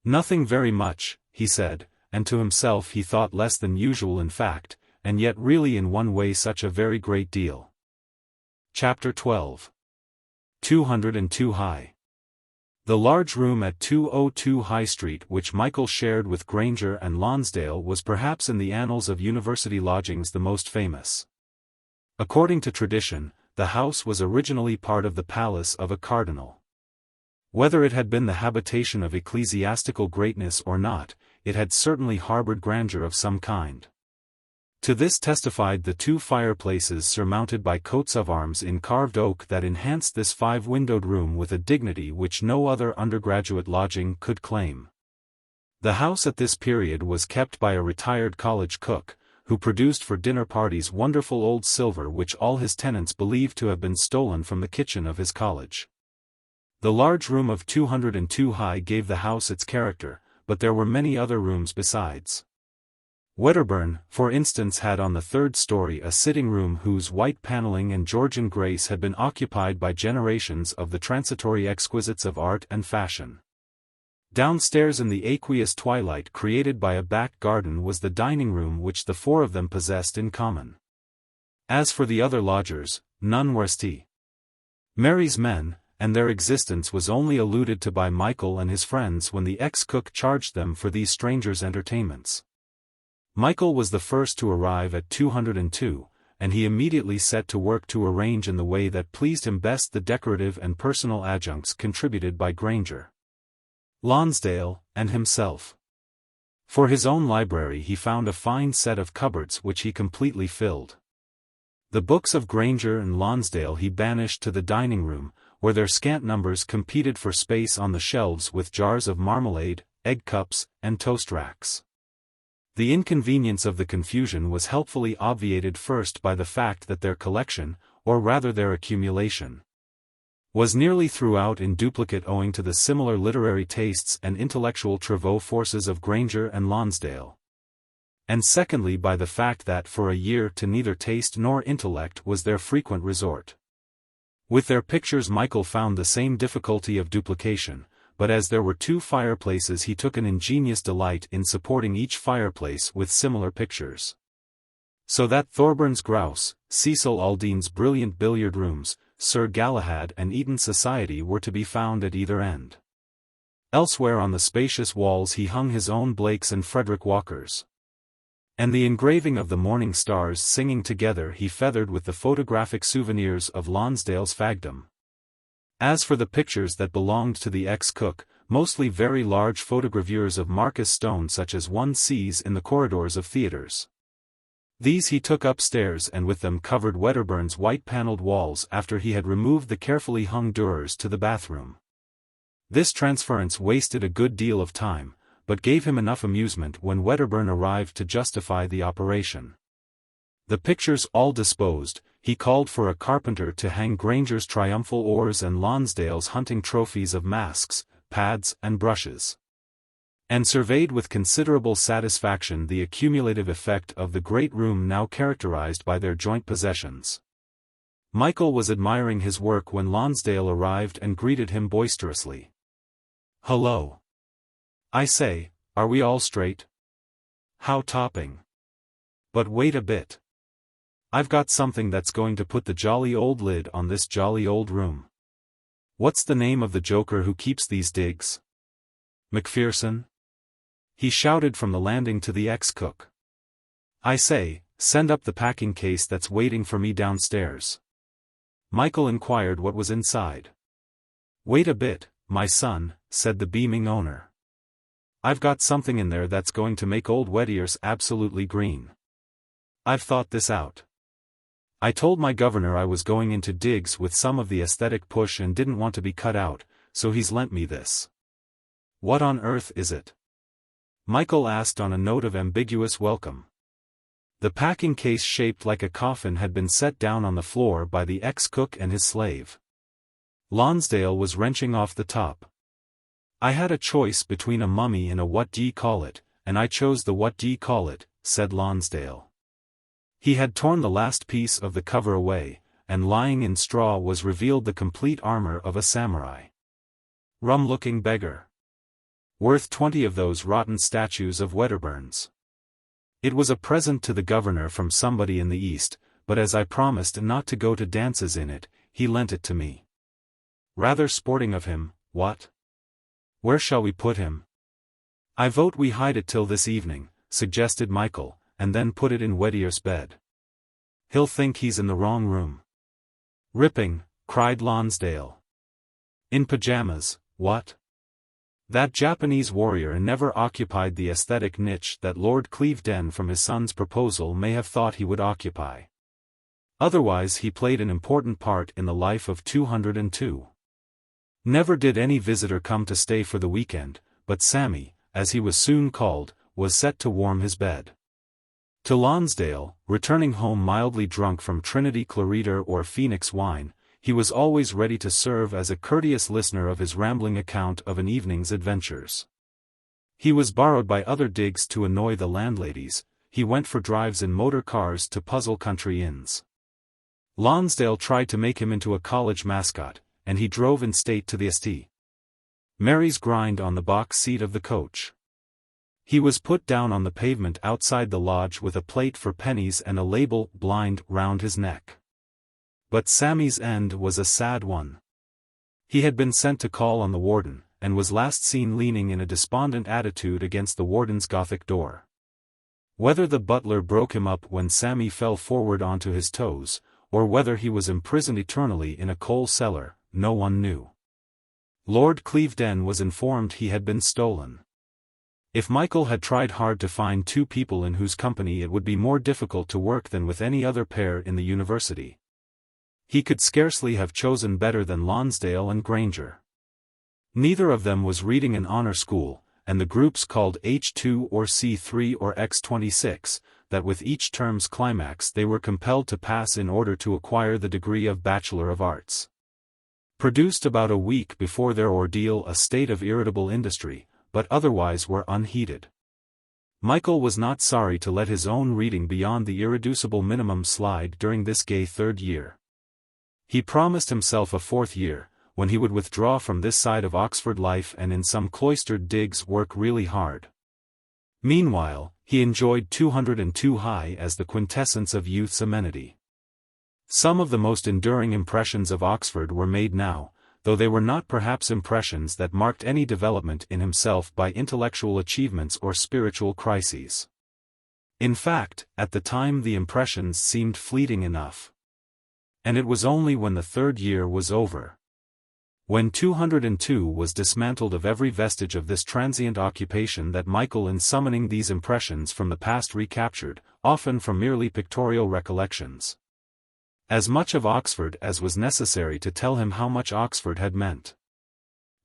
"Nothing very much," he said, and to himself he thought less than usual in fact, and yet really in one way such a very great deal. Chapter 12. 202 High. The large room at 202 High Street which Michael shared with Granger and Lonsdale was perhaps in the annals of university lodgings the most famous. According to tradition, the house was originally part of the palace of a cardinal. Whether it had been the habitation of ecclesiastical greatness or not, it had certainly harbored grandeur of some kind. To this testified the two fireplaces surmounted by coats of arms in carved oak that enhanced this five-windowed room with a dignity which no other undergraduate lodging could claim. The house at this period was kept by a retired college cook, who produced for dinner parties wonderful old silver which all his tenants believed to have been stolen from the kitchen of his college. The large room of 202 high gave the house its character, but there were many other rooms besides. Wedderburn, for instance, had on the third story a sitting room whose white paneling and Georgian grace had been occupied by generations of the transitory exquisites of art and fashion. Downstairs in the aqueous twilight created by a back garden was the dining room which the four of them possessed in common. As for the other lodgers, none were st. Mary's men, and their existence was only alluded to by Michael and his friends when the ex-cook charged them for these strangers' entertainments. Michael was the first to arrive at 202, and he immediately set to work to arrange in the way that pleased him best the decorative and personal adjuncts contributed by Granger, Lonsdale, and himself. For his own library he found a fine set of cupboards which he completely filled. The books of Granger and Lonsdale he banished to the dining room, where their scant numbers competed for space on the shelves with jars of marmalade, egg cups, and toast racks. The inconvenience of the confusion was helpfully obviated first by the fact that their collection, or rather their accumulation, was nearly throughout in duplicate owing to the similar literary tastes and intellectual travaux forces of Granger and Lonsdale. And secondly by the fact that for a year to neither taste nor intellect was their frequent resort. With their pictures Michael found the same difficulty of duplication, but as there were two fireplaces he took an ingenious delight in supporting each fireplace with similar pictures. So that Thorburn's grouse, Cecil Aldine's brilliant billiard rooms, Sir Galahad and Eton society were to be found at either end. Elsewhere on the spacious walls he hung his own Blakes and Frederick Walkers. And the engraving of the morning stars singing together he feathered with the photographic souvenirs of Lonsdale's fagdom. As for the pictures that belonged to the ex-cook, mostly very large photogravures of Marcus Stone such as one sees in the corridors of theaters. These he took upstairs and with them covered Wedderburn's white-paneled walls after he had removed the carefully hung drawers to the bathroom. This transference wasted a good deal of time, but gave him enough amusement when Wedderburn arrived to justify the operation. The pictures all disposed, he called for a carpenter to hang Granger's triumphal oars and Lonsdale's hunting trophies of masks, pads and brushes, and surveyed with considerable satisfaction the accumulative effect of the great room now characterized by their joint possessions. Michael was admiring his work when Lonsdale arrived and greeted him boisterously. "Hello. I say, are we all straight? How topping. But wait a bit. I've got something that's going to put the jolly old lid on this jolly old room. What's the name of the joker who keeps these digs? Macpherson?" he shouted from the landing to the ex-cook. "I say, send up the packing case that's waiting for me downstairs." Michael inquired what was inside. "Wait a bit, my son," said the beaming owner. "I've got something in there that's going to make old Weddiers absolutely green. I've thought this out. I told my governor I was going into digs with some of the aesthetic push and didn't want to be cut out, so he's lent me this." "What on earth is it?" Michael asked on a note of ambiguous welcome. The packing case shaped like a coffin had been set down on the floor by the ex-cook and his slave. Lonsdale was wrenching off the top. "I had a choice between a mummy and a what-d'ye-call-it, and I chose the what-d'ye-call-it," said Lonsdale. He had torn the last piece of the cover away, and lying in straw was revealed the complete armor of a samurai. Rum-looking beggar. Worth 20 of those rotten statues of Wedderburn's. It was a present to the governor from somebody in the East, but as I promised not to go to dances in it, he lent it to me. Rather sporting of him, what? Where shall we put him? "I vote we hide it till this evening," suggested Michael, "and then put it in Weddier's bed. He'll think he's in the wrong room." Ripping, cried Lonsdale. In pajamas, what? That Japanese warrior never occupied the aesthetic niche that Lord Clevedon from his son's proposal may have thought he would occupy. Otherwise he played an important part in the life of 202. Never did any visitor come to stay for the weekend, but Sammy, as he was soon called, was set to warm his bed. To Lonsdale, returning home mildly drunk from Trinity Clarita or Phoenix wine, he was always ready to serve as a courteous listener of his rambling account of an evening's adventures. He was borrowed by other digs to annoy the landladies, he went for drives in motor cars to puzzle country inns. Lonsdale tried to make him into a college mascot, and he drove in state to the St. Mary's grind on the box seat of the coach. He was put down on the pavement outside the lodge with a plate for pennies and a label, "Blind," round his neck. But Sammy's end was a sad one. He had been sent to call on the warden, and was last seen leaning in a despondent attitude against the warden's Gothic door. Whether the butler broke him up when Sammy fell forward onto his toes, or whether he was imprisoned eternally in a coal cellar, no one knew. Lord Clevedon was informed he had been stolen. If Michael had tried hard to find two people in whose company it would be more difficult to work than with any other pair in the university, he could scarcely have chosen better than Lonsdale and Granger. Neither of them was reading an honor school, and the groups called H2 or C3 or X26, that with each term's climax they were compelled to pass in order to acquire the degree of Bachelor of Arts, produced about a week before their ordeal a state of irritable industry, but otherwise were unheeded. Michael was not sorry to let his own reading beyond the irreducible minimum slide during this gay third year. He promised himself a fourth year, when he would withdraw from this side of Oxford life and in some cloistered digs work really hard. Meanwhile, he enjoyed 202 High as the quintessence of youth's amenity. Some of the most enduring impressions of Oxford were made now, though they were not perhaps impressions that marked any development in himself by intellectual achievements or spiritual crises. In fact, at the time the impressions seemed fleeting enough. And it was only when the third year was over, when 202 was dismantled of every vestige of this transient occupation, that Michael, in summoning these impressions from the past, recaptured, often from merely pictorial recollections, as much of Oxford as was necessary to tell him how much Oxford had meant.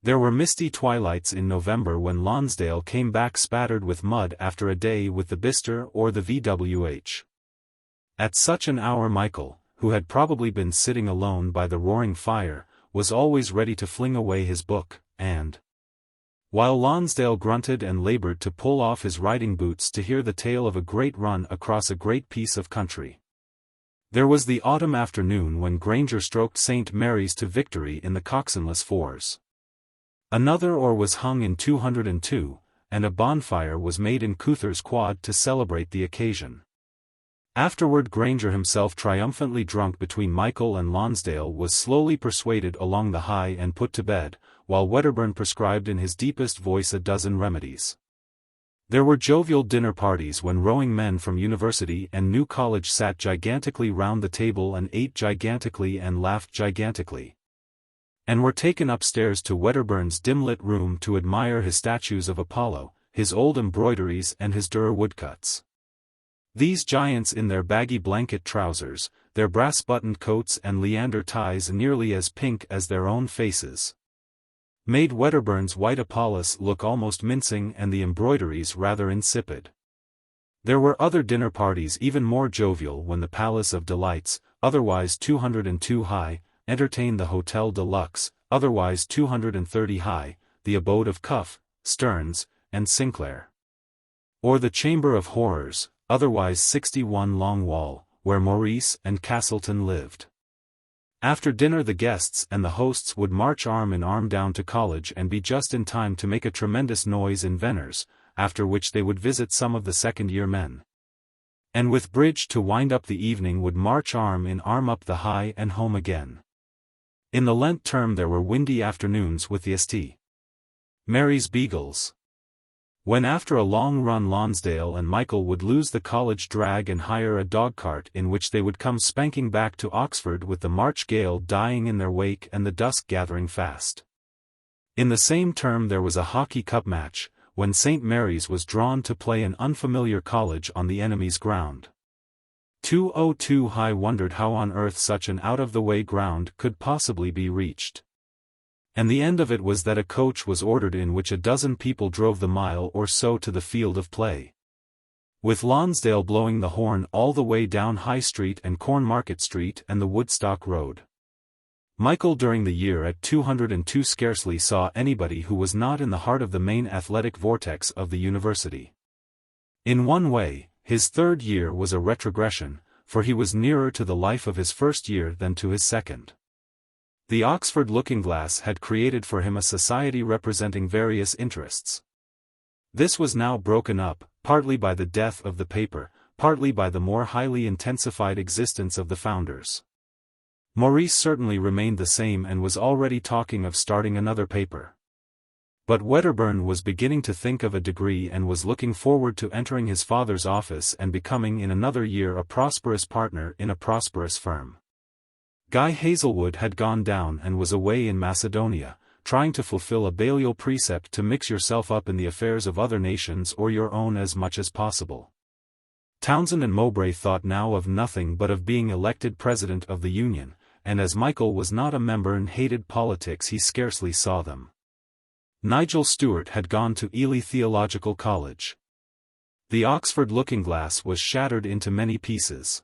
There were misty twilights in November when Lonsdale came back spattered with mud after a day with the Bister or the VWH. At such an hour Michael, who had probably been sitting alone by the roaring fire, was always ready to fling away his book, and, while Lonsdale grunted and labored to pull off his riding boots to hear the tale of a great run across a great piece of country. There was the autumn afternoon when Granger stroked St. Mary's to victory in the coxswainless fours. Another oar was hung in 202, and a bonfire was made in Couther's quad to celebrate the occasion. Afterward Granger, himself triumphantly drunk between Michael and Lonsdale, was slowly persuaded along the High and put to bed, while Wedderburn prescribed in his deepest voice a dozen remedies. There were jovial dinner parties when rowing men from university and New College sat gigantically round the table and ate gigantically and laughed gigantically, and were taken upstairs to Wedderburn's dim-lit room to admire his statues of Apollo, his old embroideries and his Dürer woodcuts. These giants in their baggy blanket trousers, their brass-buttoned coats and Leander ties nearly as pink as their own faces, made Wedderburn's white Apollos look almost mincing and the embroideries rather insipid. There were other dinner parties even more jovial when the Palace of Delights, otherwise 202 High, entertained the Hotel de Luxe, otherwise 230 High, the abode of Cuff, Stearns, and Sinclair. Or the Chamber of Horrors, otherwise 61 Long Wall, where Maurice and Castleton lived. After dinner the guests and the hosts would march arm in arm down to college and be just in time to make a tremendous noise in Venner's, after which they would visit some of the second-year men, and with bridge to wind up the evening would march arm in arm up the High and home again. In the Lent term there were windy afternoons with the St. Mary's Beagles. When after a long run Lonsdale and Michael would lose the college drag and hire a dogcart in which they would come spanking back to Oxford with the March gale dying in their wake and the dusk gathering fast. In the same term there was a hockey cup match, when St. Mary's was drawn to play an unfamiliar college on the enemy's ground. 202 High wondered how on earth such an out-of-the-way ground could possibly be reached. And the end of it was that a coach was ordered in which a dozen people drove the mile or so to the field of play. With Lonsdale blowing the horn all the way down High Street and Cornmarket Street and the Woodstock Road. Michael during the year at 202 scarcely saw anybody who was not in the heart of the main athletic vortex of the university. In one way, his third year was a retrogression, for he was nearer to the life of his first year than to his second. The Oxford Looking-Glass had created for him a society representing various interests. This was now broken up, partly by the death of the paper, partly by the more highly intensified existence of the founders. Maurice certainly remained the same and was already talking of starting another paper. But Wedderburn was beginning to think of a degree and was looking forward to entering his father's office and becoming in another year a prosperous partner in a prosperous firm. Guy Hazelwood had gone down and was away in Macedonia, trying to fulfill a Balliol precept to mix yourself up in the affairs of other nations or your own as much as possible. Townsend and Mowbray thought now of nothing but of being elected president of the Union, and as Michael was not a member and hated politics he scarcely saw them. Nigel Stewart had gone to Ely Theological College. The Oxford Looking-Glass was shattered into many pieces.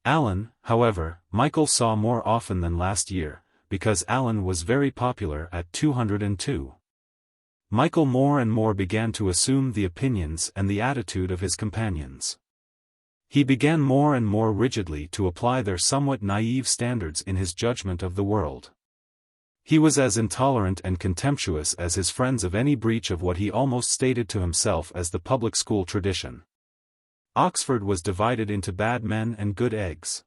Alan, however, Michael saw more often than last year, because Alan was very popular at 202. Michael more and more began to assume the opinions and the attitude of his companions. He began more and more rigidly to apply their somewhat naive standards in his judgment of the world. He was as intolerant and contemptuous as his friends of any breach of what he almost stated to himself as the public school tradition. Oxford was divided into bad men and good eggs.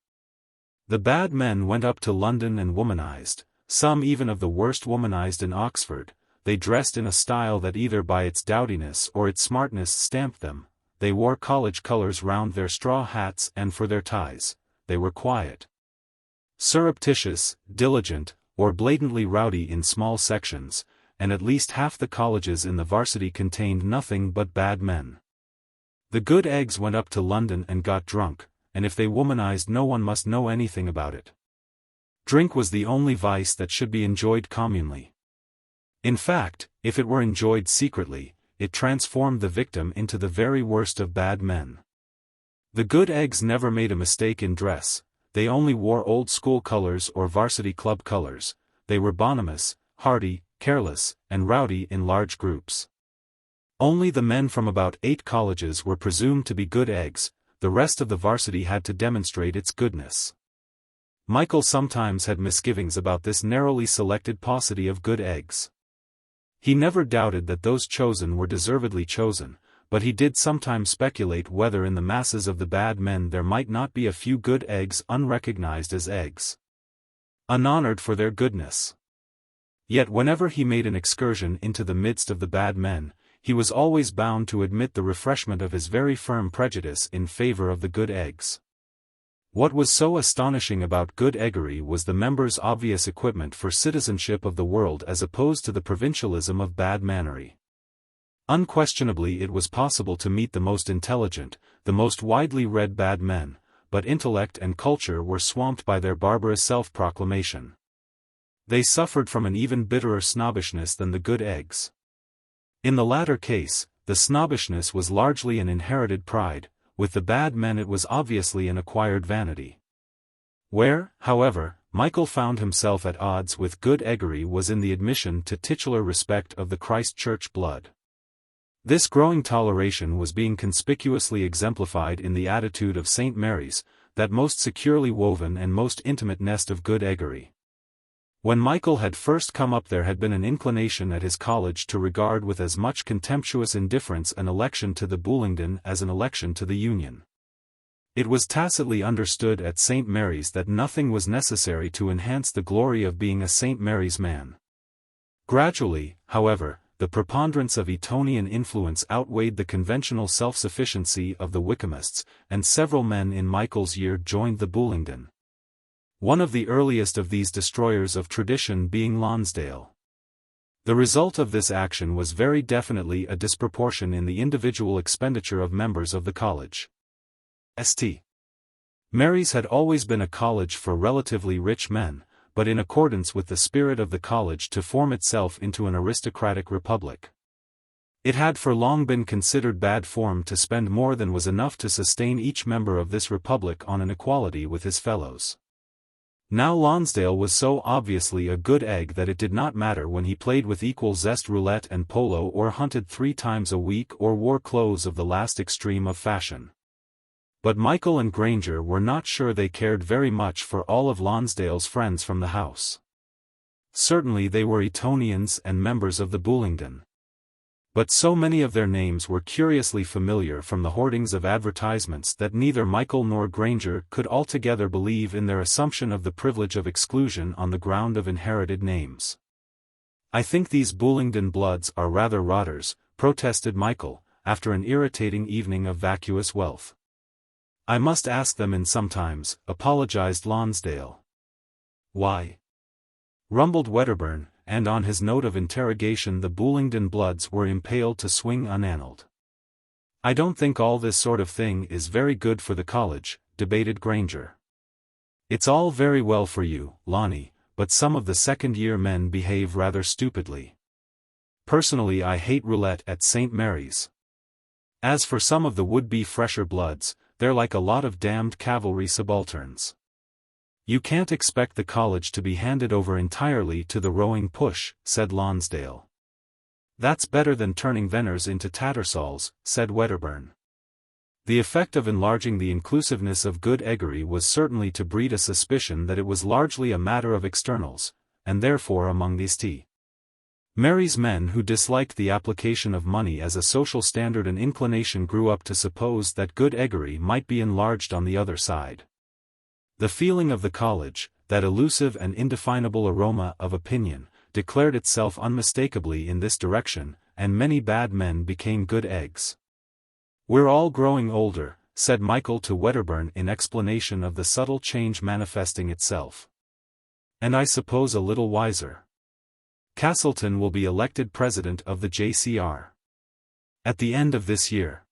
The bad men went up to London and womanized, some even of the worst womanized in Oxford. They dressed in a style that either by its dowdiness or its smartness stamped them. They wore college colors round their straw hats and for their ties. They were quiet, surreptitious, diligent, or blatantly rowdy in small sections, and at least half the colleges in the varsity contained nothing but bad men. The good eggs went up to London and got drunk, and if they womanized no one must know anything about it. Drink was the only vice that should be enjoyed communally. In fact, if it were enjoyed secretly, it transformed the victim into the very worst of bad men. The good eggs never made a mistake in dress, they only wore old school colors or varsity club colors. They were bonhomous, hearty, careless, and rowdy in large groups. Only the men from about 8 colleges were presumed to be good eggs, the rest of the varsity had to demonstrate its goodness. Michael sometimes had misgivings about this narrowly selected paucity of good eggs. He never doubted that those chosen were deservedly chosen, but he did sometimes speculate whether in the masses of the bad men there might not be a few good eggs unrecognized as eggs, unhonored for their goodness. Yet whenever he made an excursion into the midst of the bad men, he was always bound to admit the refreshment of his very firm prejudice in favor of the good eggs. What was so astonishing about good eggery was the members' obvious equipment for citizenship of the world as opposed to the provincialism of bad mannery. Unquestionably it was possible to meet the most intelligent, the most widely read bad men, but intellect and culture were swamped by their barbarous self-proclamation. They suffered from an even bitterer snobbishness than the good eggs. In the latter case, the snobbishness was largely an inherited pride. With the bad men it was obviously an acquired vanity. Where, however, Michael found himself at odds with good eggery was in the admission to titular respect of the Christ Church blood. This growing toleration was being conspicuously exemplified in the attitude of St. Mary's, that most securely woven and most intimate nest of good eggery. When Michael had first come up there had been an inclination at his college to regard with as much contemptuous indifference an election to the Bullingdon as an election to the Union. It was tacitly understood at St. Mary's that nothing was necessary to enhance the glory of being a St. Mary's man. Gradually, however, the preponderance of Etonian influence outweighed the conventional self-sufficiency of the Wykehamists, and several men in Michael's year joined the Bullingdon. One of the earliest of these destroyers of tradition being Lonsdale. The result of this action was very definitely a disproportion in the individual expenditure of members of the college. St. Mary's had always been a college for relatively rich men, but in accordance with the spirit of the college to form itself into an aristocratic republic. It had for long been considered bad form to spend more than was enough to sustain each member of this republic on an equality with his fellows. Now Lonsdale was so obviously a good egg that it did not matter when he played with equal zest roulette and polo or hunted 3 times a week or wore clothes of the last extreme of fashion. But Michael and Granger were not sure they cared very much for all of Lonsdale's friends from the house. Certainly they were Etonians and members of the Bullingdon. But so many of their names were curiously familiar from the hoardings of advertisements that neither Michael nor Granger could altogether believe in their assumption of the privilege of exclusion on the ground of inherited names. "I think these Bullingdon bloods are rather rotters," protested Michael, after an irritating evening of vacuous wealth. "I must ask them in sometimes," apologized Lonsdale. "Why?" rumbled Wedderburn, and on his note of interrogation the Bullingdon bloods were impaled to swing unannaled. "I don't think all this sort of thing is very good for the college," debated Granger. "It's all very well for you, Lonnie, but some of the second-year men behave rather stupidly. Personally I hate roulette at St. Mary's. As for some of the would-be fresher bloods, they're like a lot of damned cavalry subalterns. You can't expect the college to be handed over entirely to the rowing push," said Lonsdale. "That's better than turning Venners into Tattersall's," said Wedderburn. The effect of enlarging the inclusiveness of good eggery was certainly to breed a suspicion that it was largely a matter of externals, and therefore among the St. Mary's men who disliked the application of money as a social standard and inclination grew up to suppose that good eggery might be enlarged on the other side. The feeling of the college, that elusive and indefinable aroma of opinion, declared itself unmistakably in this direction, and many bad men became good eggs. "We're all growing older," said Michael to Wedderburn in explanation of the subtle change manifesting itself. "And I suppose a little wiser. Castleton will be elected president of the JCR. At the end of this year.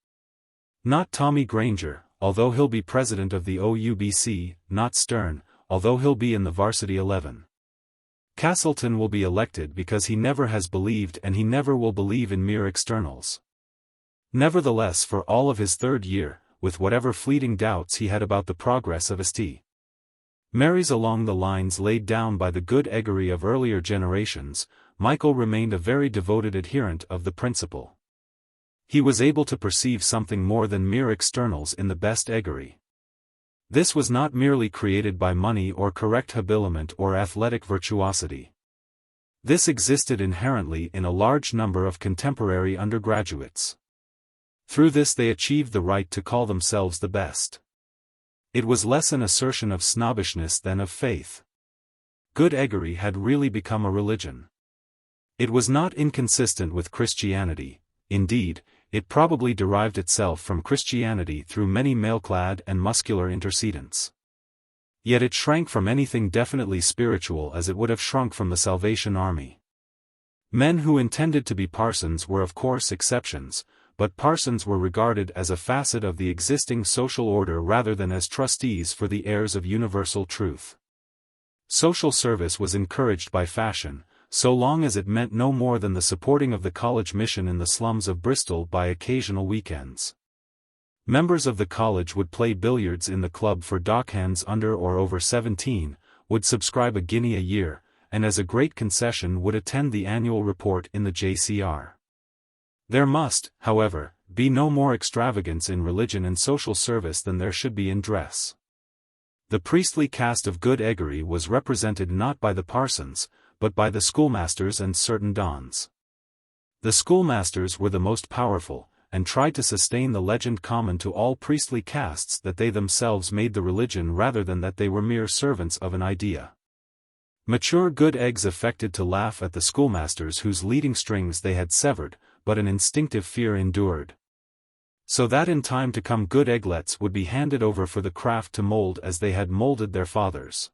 Not Tommy Granger, although he'll be president of the OUBC, not Stern, although he'll be in the varsity 11. Castleton will be elected because he never has believed and he never will believe in mere externals. Nevertheless, for all of his third year, with whatever fleeting doubts he had about the progress of St. Mary's along the lines laid down by the good eggery of earlier generations, Michael remained a very devoted adherent of the principle. He was able to perceive something more than mere externals in the best eggery. This was not merely created by money or correct habiliment or athletic virtuosity. This existed inherently in a large number of contemporary undergraduates. Through this they achieved the right to call themselves the best. It was less an assertion of snobbishness than of faith. Good eggery had really become a religion. It was not inconsistent with Christianity, indeed, it probably derived itself from Christianity through many mail-clad and muscular intercedents. Yet it shrank from anything definitely spiritual as it would have shrunk from the Salvation Army. Men who intended to be parsons were of course exceptions, but parsons were regarded as a facet of the existing social order rather than as trustees for the heirs of universal truth. Social service was encouraged by fashion, so long as it meant no more than the supporting of the college mission in the slums of Bristol by occasional weekends. Members of the college would play billiards in the club for dockhands under or over 17, would subscribe a guinea a year, and as a great concession would attend the annual report in the JCR. There must, however, be no more extravagance in religion and social service than there should be in dress. The priestly caste of good eggery was represented not by the parsons, but by the schoolmasters and certain dons. The schoolmasters were the most powerful, and tried to sustain the legend common to all priestly castes that they themselves made the religion rather than that they were mere servants of an idea. Mature good eggs affected to laugh at the schoolmasters whose leading strings they had severed, but an instinctive fear endured. So that in time to come good egglets would be handed over for the craft to mold as they had molded their fathers.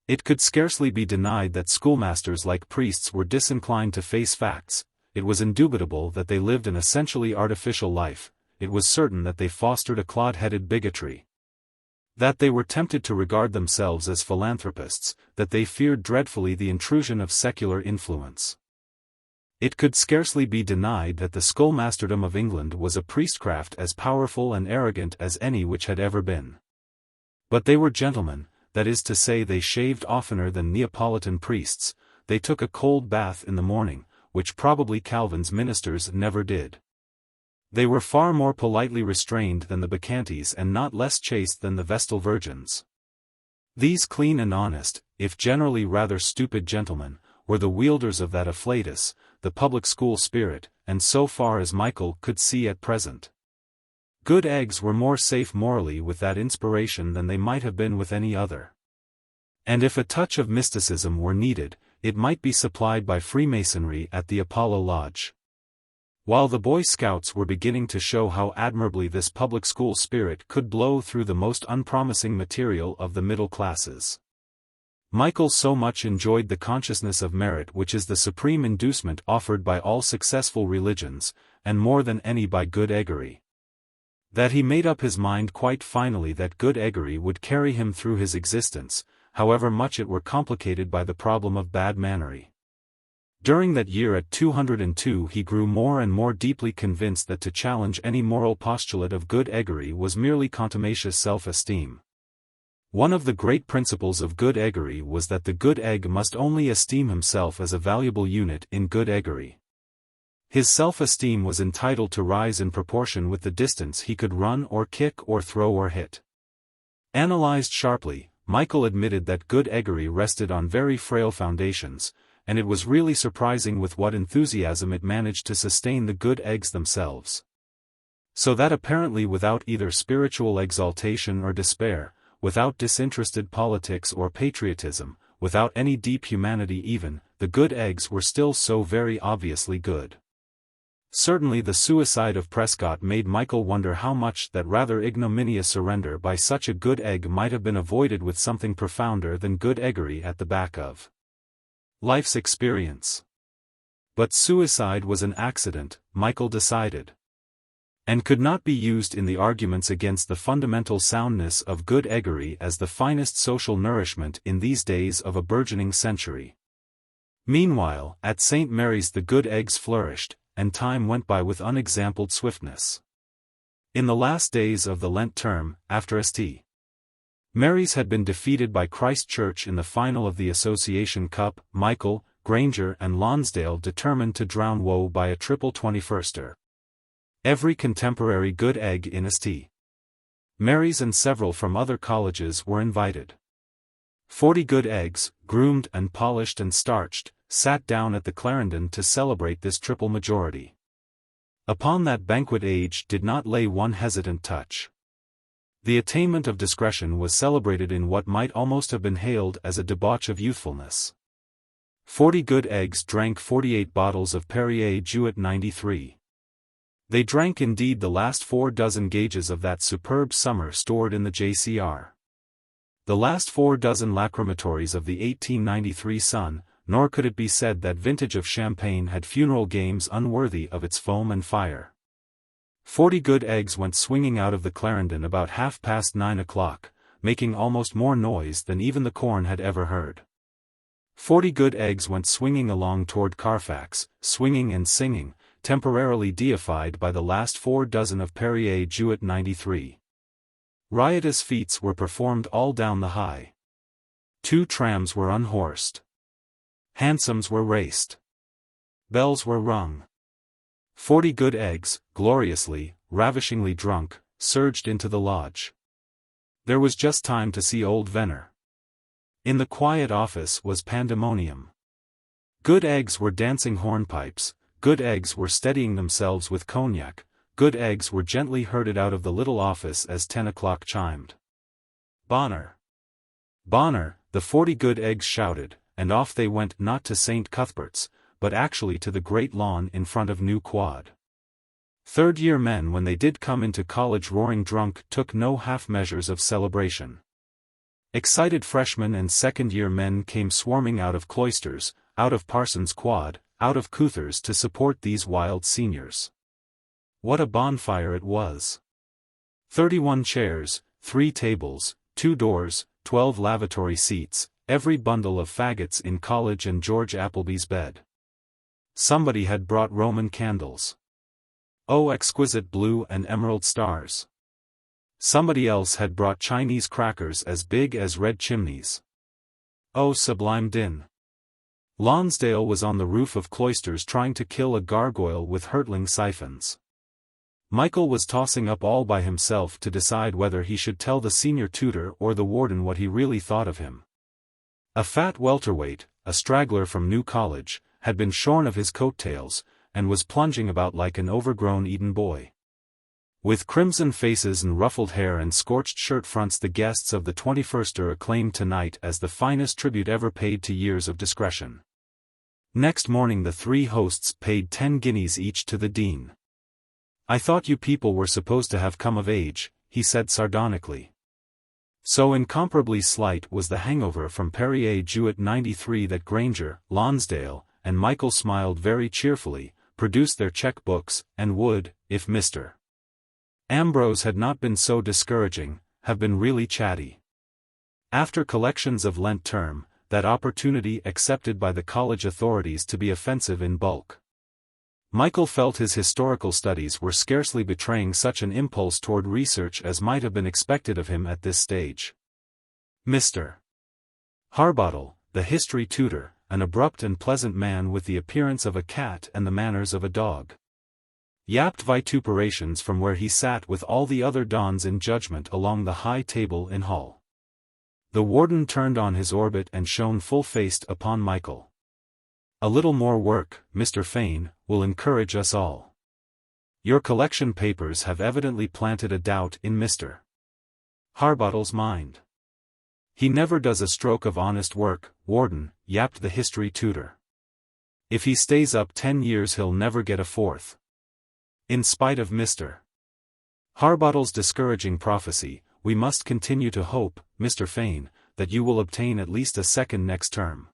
It could scarcely be denied that schoolmasters like priests were disinclined to face facts. It was indubitable that they lived an essentially artificial life. It was certain that they fostered a clod-headed bigotry. That they were tempted to regard themselves as philanthropists, that they feared dreadfully the intrusion of secular influence. It could scarcely be denied that the schoolmasterdom of England was a priestcraft as powerful and arrogant as any which had ever been. But they were gentlemen, that is to say they shaved oftener than Neapolitan priests, they took a cold bath in the morning, which probably Calvin's ministers never did. They were far more politely restrained than the Bacchantes and not less chaste than the Vestal virgins. These clean and honest, if generally rather stupid gentlemen, were the wielders of that afflatus, the public school spirit, and so far as Michael could see at present, good eggs were more safe morally with that inspiration than they might have been with any other. And if a touch of mysticism were needed, it might be supplied by Freemasonry at the Apollo Lodge. While the Boy Scouts were beginning to show how admirably this public school spirit could blow through the most unpromising material of the middle classes, Michael so much enjoyed the consciousness of merit which is the supreme inducement offered by all successful religions, and more than any by good eggery, that he made up his mind quite finally that good eggery would carry him through his existence, however much it were complicated by the problem of bad mannery. During that year at 202 he grew more and more deeply convinced that to challenge any moral postulate of good eggery was merely contumacious self-esteem. One of the great principles of good eggery was that the good egg must only esteem himself as a valuable unit in good eggery. His self-esteem was entitled to rise in proportion with the distance he could run or kick or throw or hit. Analyzed sharply, Michael admitted that good eggery rested on very frail foundations, and it was really surprising with what enthusiasm it managed to sustain the good eggs themselves. So that apparently without either spiritual exaltation or despair, without disinterested politics or patriotism, without any deep humanity even, the good eggs were still so very obviously good. Certainly the suicide of Prescott made Michael wonder how much that rather ignominious surrender by such a good egg might have been avoided with something profounder than good eggery at the back of life's experience. But suicide was an accident, Michael decided, and could not be used in the arguments against the fundamental soundness of good eggery as the finest social nourishment in these days of a burgeoning century. Meanwhile, at St. Mary's the good eggs flourished, and time went by with unexampled swiftness. In the last days of the Lent term, after St. Mary's had been defeated by Christ Church in the final of the Association Cup, Michael, Granger and Lonsdale determined to drown woe by a triple 21ster. Every contemporary good egg in St. Mary's and several from other colleges were invited. 40 good eggs, groomed and polished and starched, sat down at the Clarendon to celebrate this triple majority. Upon that banquet age did not lay one hesitant touch. The attainment of discretion was celebrated in what might almost have been hailed as a debauch of youthfulness. 40 good eggs drank 48 bottles of Perrier Jouet 93. They drank indeed the last 4 dozen gauges of that superb summer stored in the JCR. The last 4 dozen lacrimatories of the 1893 sun, nor could it be said that vintage of champagne had funeral games unworthy of its foam and fire. 40 good eggs went swinging out of the Clarendon about 9:30 o'clock, making almost more noise than even the corn had ever heard. 40 good eggs went swinging along toward Carfax, swinging and singing, temporarily deified by the last 4 dozen of Perrier Jouet 93. Riotous feats were performed all down the High. 2 trams were unhorsed. Hansoms were raced. Bells were rung. 40 good eggs, gloriously, ravishingly drunk, surged into the lodge. There was just time to see old Venner. In the quiet office was pandemonium. Good eggs were dancing hornpipes, good eggs were steadying themselves with cognac, good eggs were gently herded out of the little office as 10 o'clock chimed. Bonner! Bonner! The 40 good eggs shouted, and off they went, not to St. Cuthbert's, but actually to the great lawn in front of New Quad. Third-year men, when they did come into college roaring drunk, took no half measures of celebration. Excited freshmen and second-year men came swarming out of Cloisters, out of Parsons Quad, out of Couthers to support these wild seniors. What a bonfire it was! 31 chairs, 3 tables, 2 doors, 12 lavatory seats, every bundle of faggots in college, and George Appleby's bed. Somebody had brought Roman candles. Oh, exquisite blue and emerald stars! Somebody else had brought Chinese crackers as big as red chimneys. Oh, sublime din! Lonsdale was on the roof of Cloisters trying to kill a gargoyle with hurtling siphons. Michael was tossing up all by himself to decide whether he should tell the senior tutor or the warden what he really thought of him. A fat welterweight, a straggler from New College, had been shorn of his coattails, and was plunging about like an overgrown Eden boy. With crimson faces and ruffled hair and scorched shirt fronts, the guests of the 21st are acclaimed tonight as the finest tribute ever paid to years of discretion. Next morning the 3 hosts paid 10 guineas each to the dean. "I thought you people were supposed to have come of age," he said sardonically. So incomparably slight was the hangover from Perrier Jewett 93 that Granger, Lonsdale, and Michael smiled very cheerfully, produced their check-books, and would, if Mr. Ambrose had not been so discouraging, have been really chatty. After collections of Lent term, that opportunity accepted by the college authorities to be offensive in bulk. Michael felt his historical studies were scarcely betraying such an impulse toward research as might have been expected of him at this stage. Mr. Harbottle, the history tutor, an abrupt and pleasant man with the appearance of a cat and the manners of a dog, yapped vituperations from where he sat with all the other dons in judgment along the high table in hall. The warden turned on his orbit and shone full-faced upon Michael. "A little more work, Mr. Fane, will encourage us all. Your collection papers have evidently planted a doubt in Mr. Harbottle's mind. He never does a stroke of honest work, warden," yapped the history tutor. "If he stays up 10 years he'll never get a 4th. In spite of Mr. Harbottle's discouraging prophecy, we must continue to hope, Mr. Fane, that you will obtain at least a 2nd next term."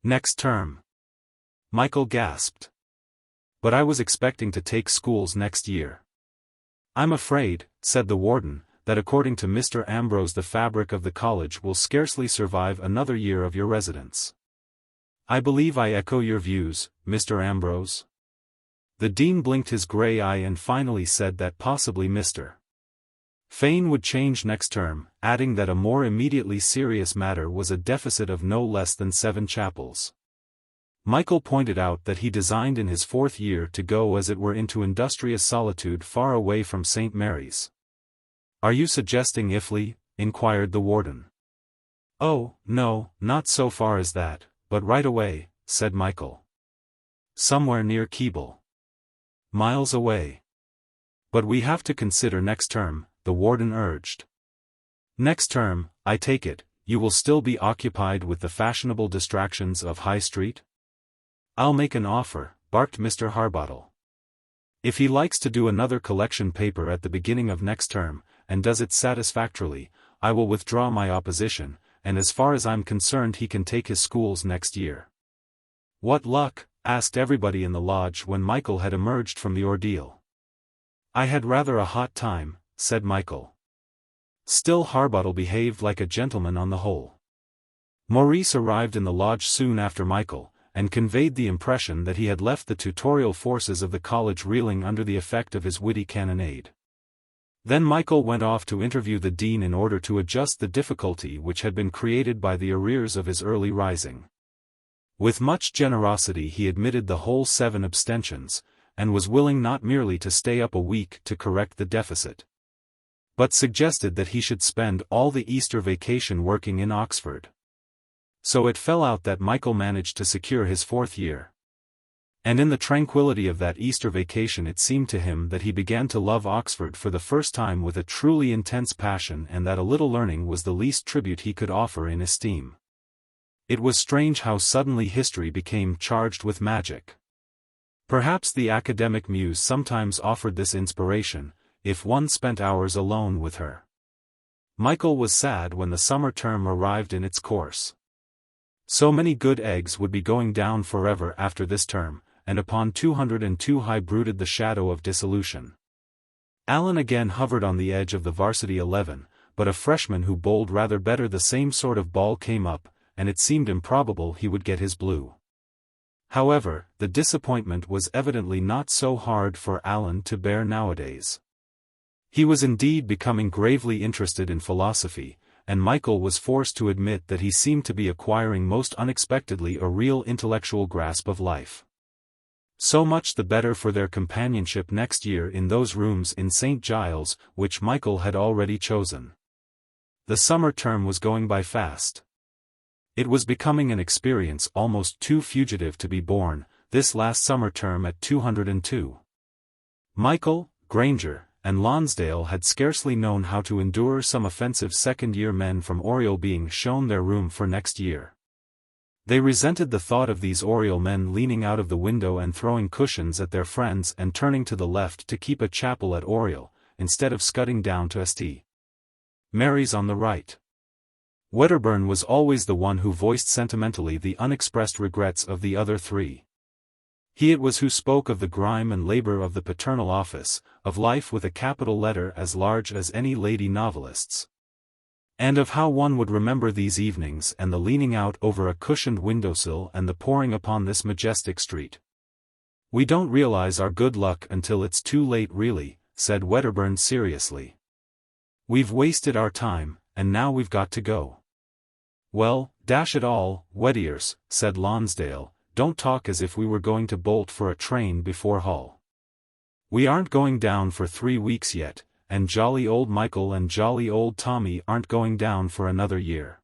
"Next term?" Michael gasped. "But I was expecting to take schools next year." "I'm afraid," said the warden, "that according to Mr. Ambrose the fabric of the college will scarcely survive another year of your residence." "I believe I echo your views, Mr. Ambrose." The dean blinked his grey eye and finally said that possibly Mr. Fane would change next term, adding that a more immediately serious matter was a deficit of no less than 7 chapels. Michael pointed out that he designed in his 4th year to go as it were into industrious solitude far away from St. Mary's. "Are you suggesting Iffley?" inquired the warden. "Oh, no, not so far as that, but right away," said Michael. "Somewhere near Keble." "Miles away." "But we have to consider next term," the warden urged. "Next term, I take it, you will still be occupied with the fashionable distractions of High Street?" "I'll make an offer," barked Mr. Harbottle. "If he likes to do another collection paper at the beginning of next term, and does it satisfactorily, I will withdraw my opposition, and as far as I'm concerned he can take his schools next year." "What luck?" asked everybody in the lodge when Michael had emerged from the ordeal. "I had rather a hot time," said Michael. Still Harbottle behaved like a gentleman on the whole. Maurice arrived in the lodge soon after Michael, and conveyed the impression that he had left the tutorial forces of the college reeling under the effect of his witty cannonade. Then Michael went off to interview the dean in order to adjust the difficulty which had been created by the arrears of his early rising. With much generosity he admitted the whole 7 abstentions, and was willing not merely to stay up a week to correct the deficit, but suggested that he should spend all the Easter vacation working in Oxford. So it fell out that Michael managed to secure his 4th year. And in the tranquility of that Easter vacation it seemed to him that he began to love Oxford for the first time with a truly intense passion, and that a little learning was the least tribute he could offer in esteem. It was strange how suddenly history became charged with magic. Perhaps the academic muse sometimes offered this inspiration, if one spent hours alone with her. Michael was sad when the summer term arrived in its course. So many good eggs would be going down forever after this term, and upon 202 high brooded the shadow of dissolution. Alan again hovered on the edge of the varsity 11, but a freshman who bowled rather better the same sort of ball came up, and it seemed improbable he would get his blue. However, the disappointment was evidently not so hard for Alan to bear nowadays. He was indeed becoming gravely interested in philosophy, and Michael was forced to admit that he seemed to be acquiring most unexpectedly a real intellectual grasp of life. So much the better for their companionship next year in those rooms in St. Giles, which Michael had already chosen. The summer term was going by fast. It was becoming an experience almost too fugitive to be borne, this last summer term at 202. Michael, Granger, and Lonsdale had scarcely known how to endure some offensive second-year men from Oriel being shown their room for next year. They resented the thought of these Oriel men leaning out of the window and throwing cushions at their friends and turning to the left to keep a chapel at Oriel, instead of scudding down to St. Mary's on the right. Wedderburn was always the one who voiced sentimentally the unexpressed regrets of the other three. He it was who spoke of the grime and labor of the paternal office, of life with a capital letter as large as any lady novelist's. And of how one would remember these evenings and the leaning out over a cushioned windowsill and the pouring upon this majestic street. "We don't realize our good luck until it's too late really," said Wedderburn seriously. "We've wasted our time, and now we've got to go." "Well, dash it all, Weddiers," said Lonsdale, "don't talk as if we were going to bolt for a train before Hull. We aren't going down for 3 weeks yet, and jolly old Michael and jolly old Tommy aren't going down for another year."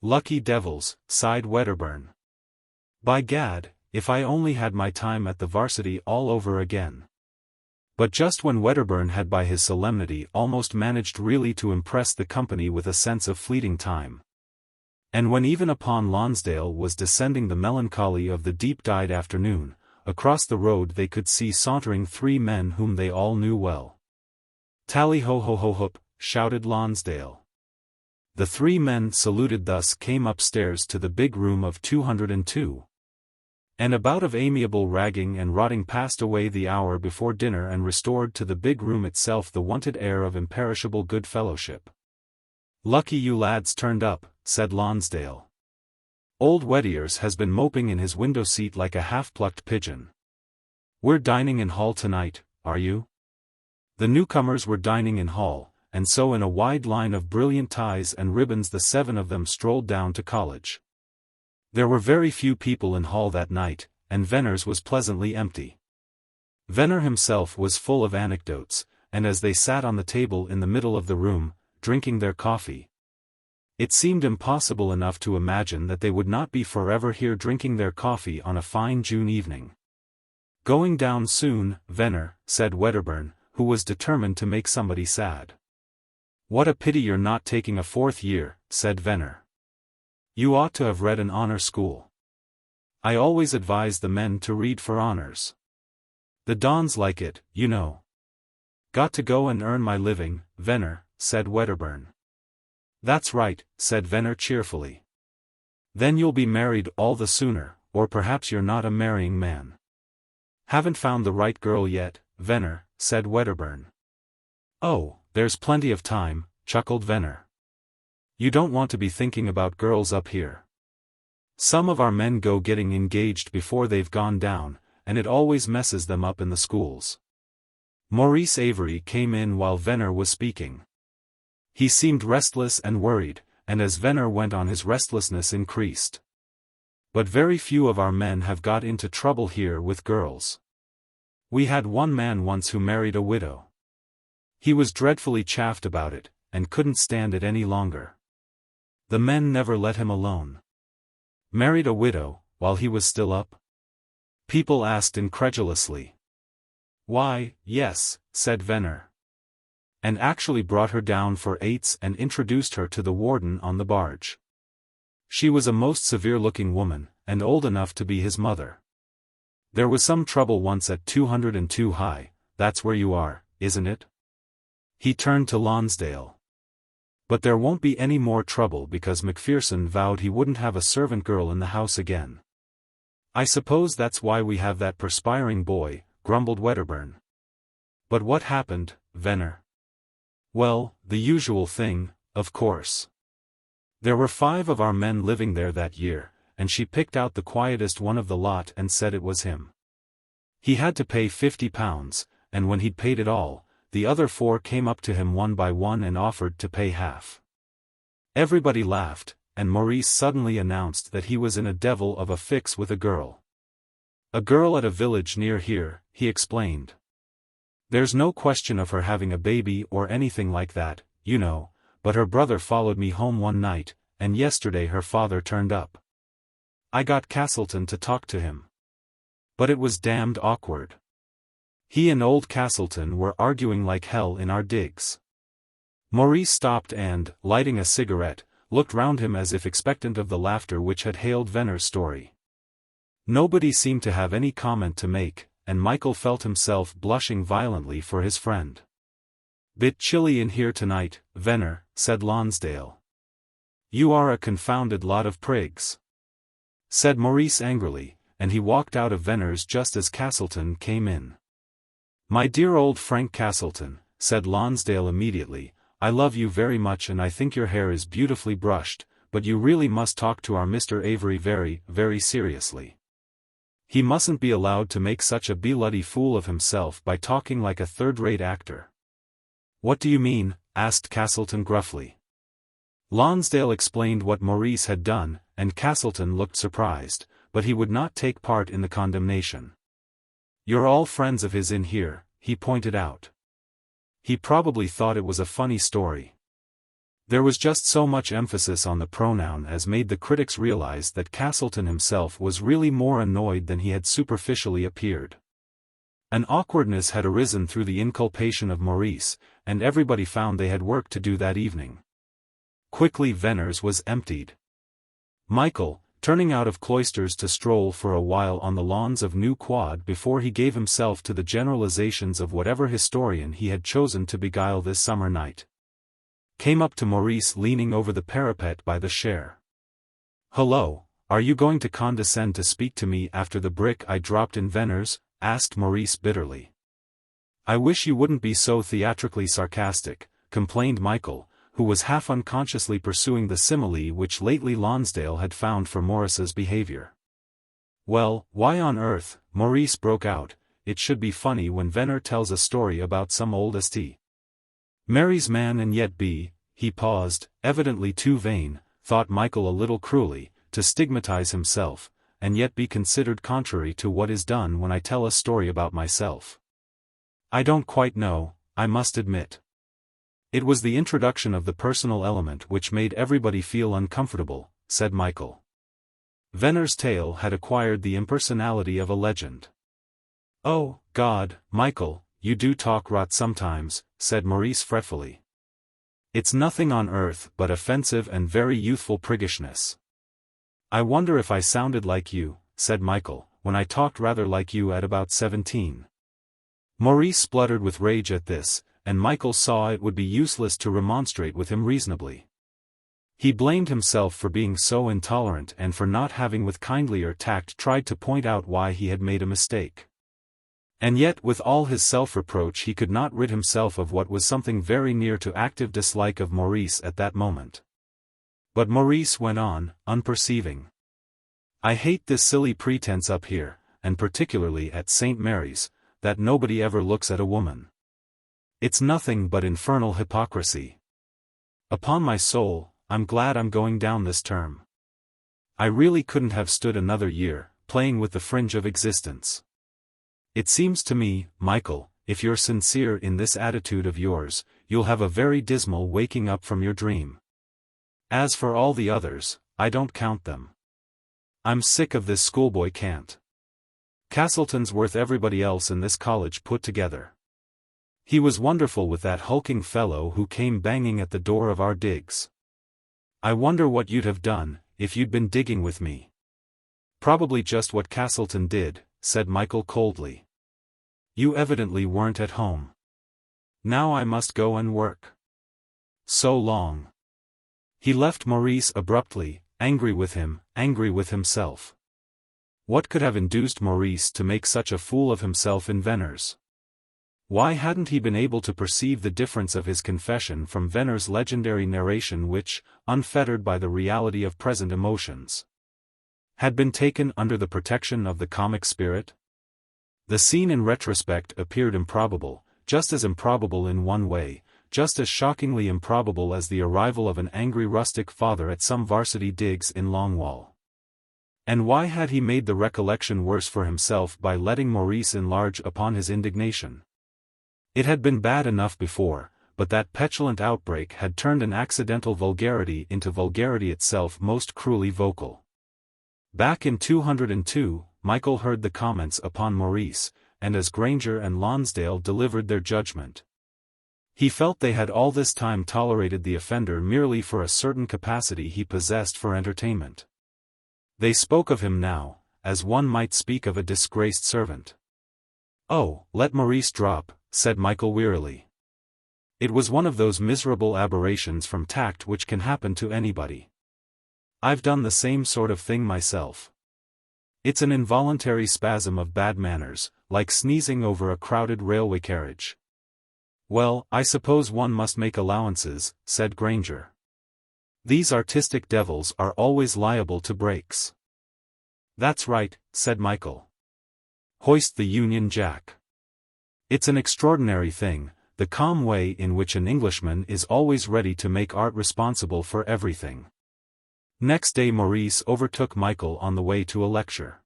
"Lucky devils," sighed Wedderburn. "By gad, if I only had my time at the varsity all over again." But just when Wedderburn had by his solemnity almost managed really to impress the company with a sense of fleeting time, and when even upon Lonsdale was descending the melancholy of the deep-dyed afternoon, across the road they could see sauntering 3 men whom they all knew well. "Tally-ho-ho-ho-hoop," shouted Lonsdale. The 3 men saluted thus came upstairs to the big room of 202. And a bout of amiable ragging and rotting passed away the hour before dinner and restored to the big room itself the wonted air of imperishable good fellowship. "Lucky you lads turned up," said Lonsdale. "Old Weddiers has been moping in his window seat like a half-plucked pigeon. We're dining in Hall tonight, are you?" The newcomers were dining in Hall, and so in a wide line of brilliant ties and ribbons the 7 of them strolled down to college. There were very few people in Hall that night, and Venner's was pleasantly empty. Venner himself was full of anecdotes, and as they sat on the table in the middle of the room, drinking their coffee, it seemed impossible enough to imagine that they would not be forever here drinking their coffee on a fine June evening. "Going down soon, Venner," said Wedderburn, who was determined to make somebody sad. "What a pity you're not taking a 4th year," said Venner. "You ought to have read an honor school. I always advise the men to read for honors. The dons like it, you know." "Got to go and earn my living, Venner," said Wedderburn. "That's right," said Venner cheerfully. "Then you'll be married all the sooner, or perhaps you're not a marrying man." "Haven't found the right girl yet, Venner," said Wedderburn. "Oh, there's plenty of time," chuckled Venner. "You don't want to be thinking about girls up here. Some of our men go getting engaged before they've gone down, and it always messes them up in the schools." Maurice Avery came in while Venner was speaking. He seemed restless and worried, and as Venner went on his restlessness increased. "But very few of our men have got into trouble here with girls. We had one man once who married a widow. He was dreadfully chaffed about it, and couldn't stand it any longer. The men never let him alone." "Married a widow, while he was still up?" people asked incredulously. "Why, yes," said Venner. "And actually brought her down for 8s and introduced her to the warden on the barge." She was a most severe-looking woman, and old enough to be his mother. There was some trouble once at 202 High, that's where you are, isn't it? He turned to Lonsdale. But there won't be any more trouble because Macpherson vowed he wouldn't have a servant girl in the house again. I suppose that's why we have that perspiring boy, grumbled Wedderburn. But what happened, Venner? Well, the usual thing, of course. There were 5 of our men living there that year, and she picked out the quietest one of the lot and said it was him. He had to pay £50, and when he'd paid it all, the other 4 came up to him one by one and offered to pay half. Everybody laughed, and Maurice suddenly announced that he was in a devil of a fix with a girl. A girl at a village near here, he explained. There's no question of her having a baby or anything like that, you know, but her brother followed me home one night, and yesterday her father turned up. I got Castleton to talk to him. But it was damned awkward. He and old Castleton were arguing like hell in our digs. Maurice stopped and, lighting a cigarette, looked round him as if expectant of the laughter which had hailed Venner's story. Nobody seemed to have any comment to make, and Michael felt himself blushing violently for his friend. Bit chilly in here tonight, Venner, said Lonsdale. You are a confounded lot of prigs, said Maurice angrily, and he walked out of Venner's just as Castleton came in. My dear old Frank Castleton, said Lonsdale immediately, I love you very much and I think your hair is beautifully brushed, but you really must talk to our Mr. Avery very, very seriously. He mustn't be allowed to make such a bloody fool of himself by talking like a third-rate actor. What do you mean? Asked Castleton gruffly. Lonsdale explained what Maurice had done, and Castleton looked surprised, but he would not take part in the condemnation. You're all friends of his in here, he pointed out. He probably thought it was a funny story. There was just so much emphasis on the pronoun as made the critics realize that Castleton himself was really more annoyed than he had superficially appeared. An awkwardness had arisen through the inculpation of Maurice, and everybody found they had work to do that evening. Quickly Venner's was emptied. Michael, turning out of cloisters to stroll for a while on the lawns of New Quad before he gave himself to the generalizations of whatever historian he had chosen to beguile this summer night, came up to Maurice leaning over the parapet by the Cher. Hullo, are you going to condescend to speak to me after the brick I dropped in Venner's? Asked Maurice bitterly. I wish you wouldn't be so theatrically sarcastic, complained Michael, who was half unconsciously pursuing the simile which lately Lonsdale had found for Morris's behavior. Well, why on earth, Maurice broke out, it should be funny when Venner tells a story about some old St. Mary's man and yet be, he paused, evidently too vain, thought Michael a little cruelly, to stigmatize himself, and yet be considered contrary to what is done when I tell a story about myself. I don't quite know, I must admit. It was the introduction of the personal element which made everybody feel uncomfortable, said Michael. Venner's tale had acquired the impersonality of a legend. Oh, God, Michael, you do talk rot sometimes, said Maurice fretfully. It's nothing on earth but offensive and very youthful priggishness. I wonder if I sounded like you, said Michael, when I talked rather like you at about 17. Maurice spluttered with rage at this, and Michael saw it would be useless to remonstrate with him reasonably. He blamed himself for being so intolerant and for not having with kindlier tact tried to point out why he had made a mistake. And yet with all his self-reproach he could not rid himself of what was something very near to active dislike of Maurice at that moment. But Maurice went on, unperceiving. I hate this silly pretense up here, and particularly at St. Mary's, that nobody ever looks at a woman. It's nothing but infernal hypocrisy. Upon my soul, I'm glad I'm going down this term. I really couldn't have stood another year, playing with the fringe of existence. It seems to me, Michael, if you're sincere in this attitude of yours, you'll have a very dismal waking up from your dream. As for all the others, I don't count them. I'm sick of this schoolboy cant. Castleton's worth everybody else in this college put together. He was wonderful with that hulking fellow who came banging at the door of our digs. I wonder what you'd have done, if you'd been digging with me. Probably just what Castleton did, said Michael coldly. You evidently weren't at home. Now I must go and work. So long. He left Maurice abruptly, angry with him, angry with himself. What could have induced Maurice to make such a fool of himself in Venner's? Why hadn't he been able to perceive the difference of his confession from Venner's legendary narration which, unfettered by the reality of present emotions, had been taken under the protection of the comic spirit? The scene in retrospect appeared improbable, just as improbable in one way, just as shockingly improbable as the arrival of an angry rustic father at some varsity digs in Longwall. And why had he made the recollection worse for himself by letting Maurice enlarge upon his indignation? It had been bad enough before, but that petulant outbreak had turned an accidental vulgarity into vulgarity itself most cruelly vocal. Back in 202, Michael heard the comments upon Maurice, and as Granger and Lonsdale delivered their judgment, he felt they had all this time tolerated the offender merely for a certain capacity he possessed for entertainment. They spoke of him now, as one might speak of a disgraced servant. Oh, let Maurice drop, said Michael wearily. It was one of those miserable aberrations from tact which can happen to anybody. I've done the same sort of thing myself. It's an involuntary spasm of bad manners, like sneezing over a crowded railway carriage. Well, I suppose one must make allowances, said Granger. These artistic devils are always liable to breaks. That's right, said Michael. Hoist the Union Jack. It's an extraordinary thing, the calm way in which an Englishman is always ready to make art responsible for everything. Next day Maurice overtook Michael on the way to a lecture.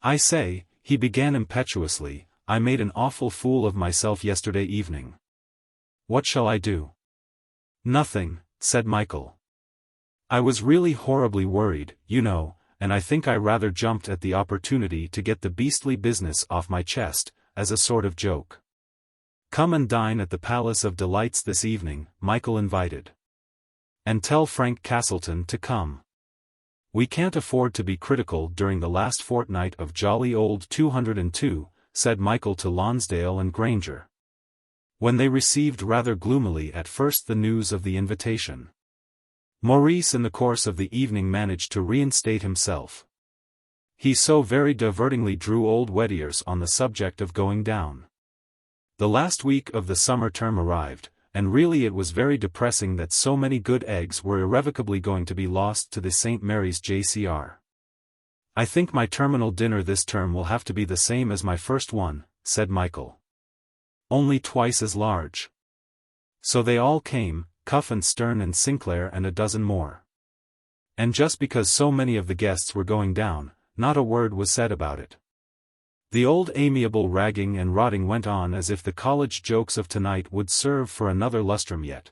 I say, he began impetuously, I made an awful fool of myself yesterday evening. What shall I do? Nothing, said Michael. I was really horribly worried, you know, and I think I rather jumped at the opportunity to get the beastly business off my chest, as a sort of joke. Come and dine at the Palace of Delights this evening, Michael invited. And tell Frank Castleton to come. We can't afford to be critical during the last fortnight of jolly old 202, said Michael to Lonsdale and Granger, when they received rather gloomily at first the news of the invitation. Maurice in the course of the evening managed to reinstate himself. He so very divertingly drew old Wettiers on the subject of going down. The last week of the summer term arrived, and really it was very depressing that so many good eggs were irrevocably going to be lost to the St. Mary's JCR. I think my terminal dinner this term will have to be the same as my first one, said Michael. Only twice as large. So they all came, Cuff and Stern and Sinclair and a dozen more. And just because so many of the guests were going down, not a word was said about it. The old amiable ragging and rotting went on as if the college jokes of tonight would serve for another lustrum yet.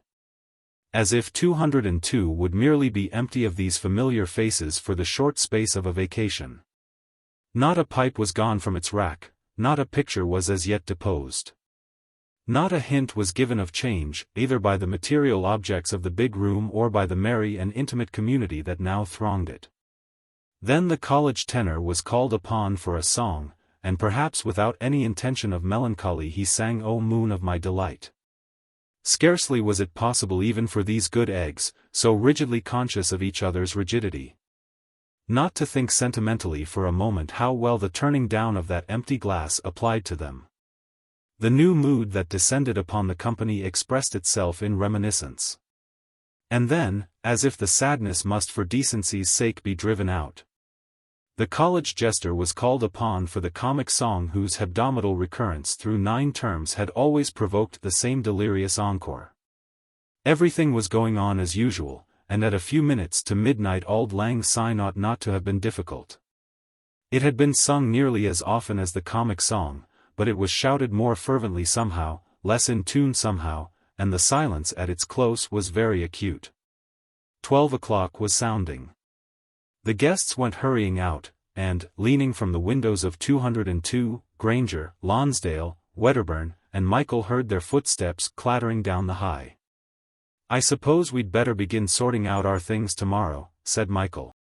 As if 202 would merely be empty of these familiar faces for the short space of a vacation. Not a pipe was gone from its rack, not a picture was as yet deposed. Not a hint was given of change, either by the material objects of the big room or by the merry and intimate community that now thronged it. Then the college tenor was called upon for a song, and perhaps without any intention of melancholy he sang O Moon of My Delight. Scarcely was it possible even for these good eggs, so rigidly conscious of each other's rigidity, not to think sentimentally for a moment how well the turning down of that empty glass applied to them. The new mood that descended upon the company expressed itself in reminiscence. And then, as if the sadness must for decency's sake be driven out, the college jester was called upon for the comic song whose hebdomadal recurrence through 9 terms had always provoked the same delirious encore. Everything was going on as usual, and at a few minutes to midnight Auld Lang Syne ought not to have been difficult. It had been sung nearly as often as the comic song, but it was shouted more fervently somehow, less in tune somehow, and the silence at its close was very acute. 12 o'clock was sounding. The guests went hurrying out, and, leaning from the windows of 202, Granger, Lonsdale, Wedderburn, and Michael heard their footsteps clattering down the high. I suppose we'd better begin sorting out our things tomorrow, said Michael.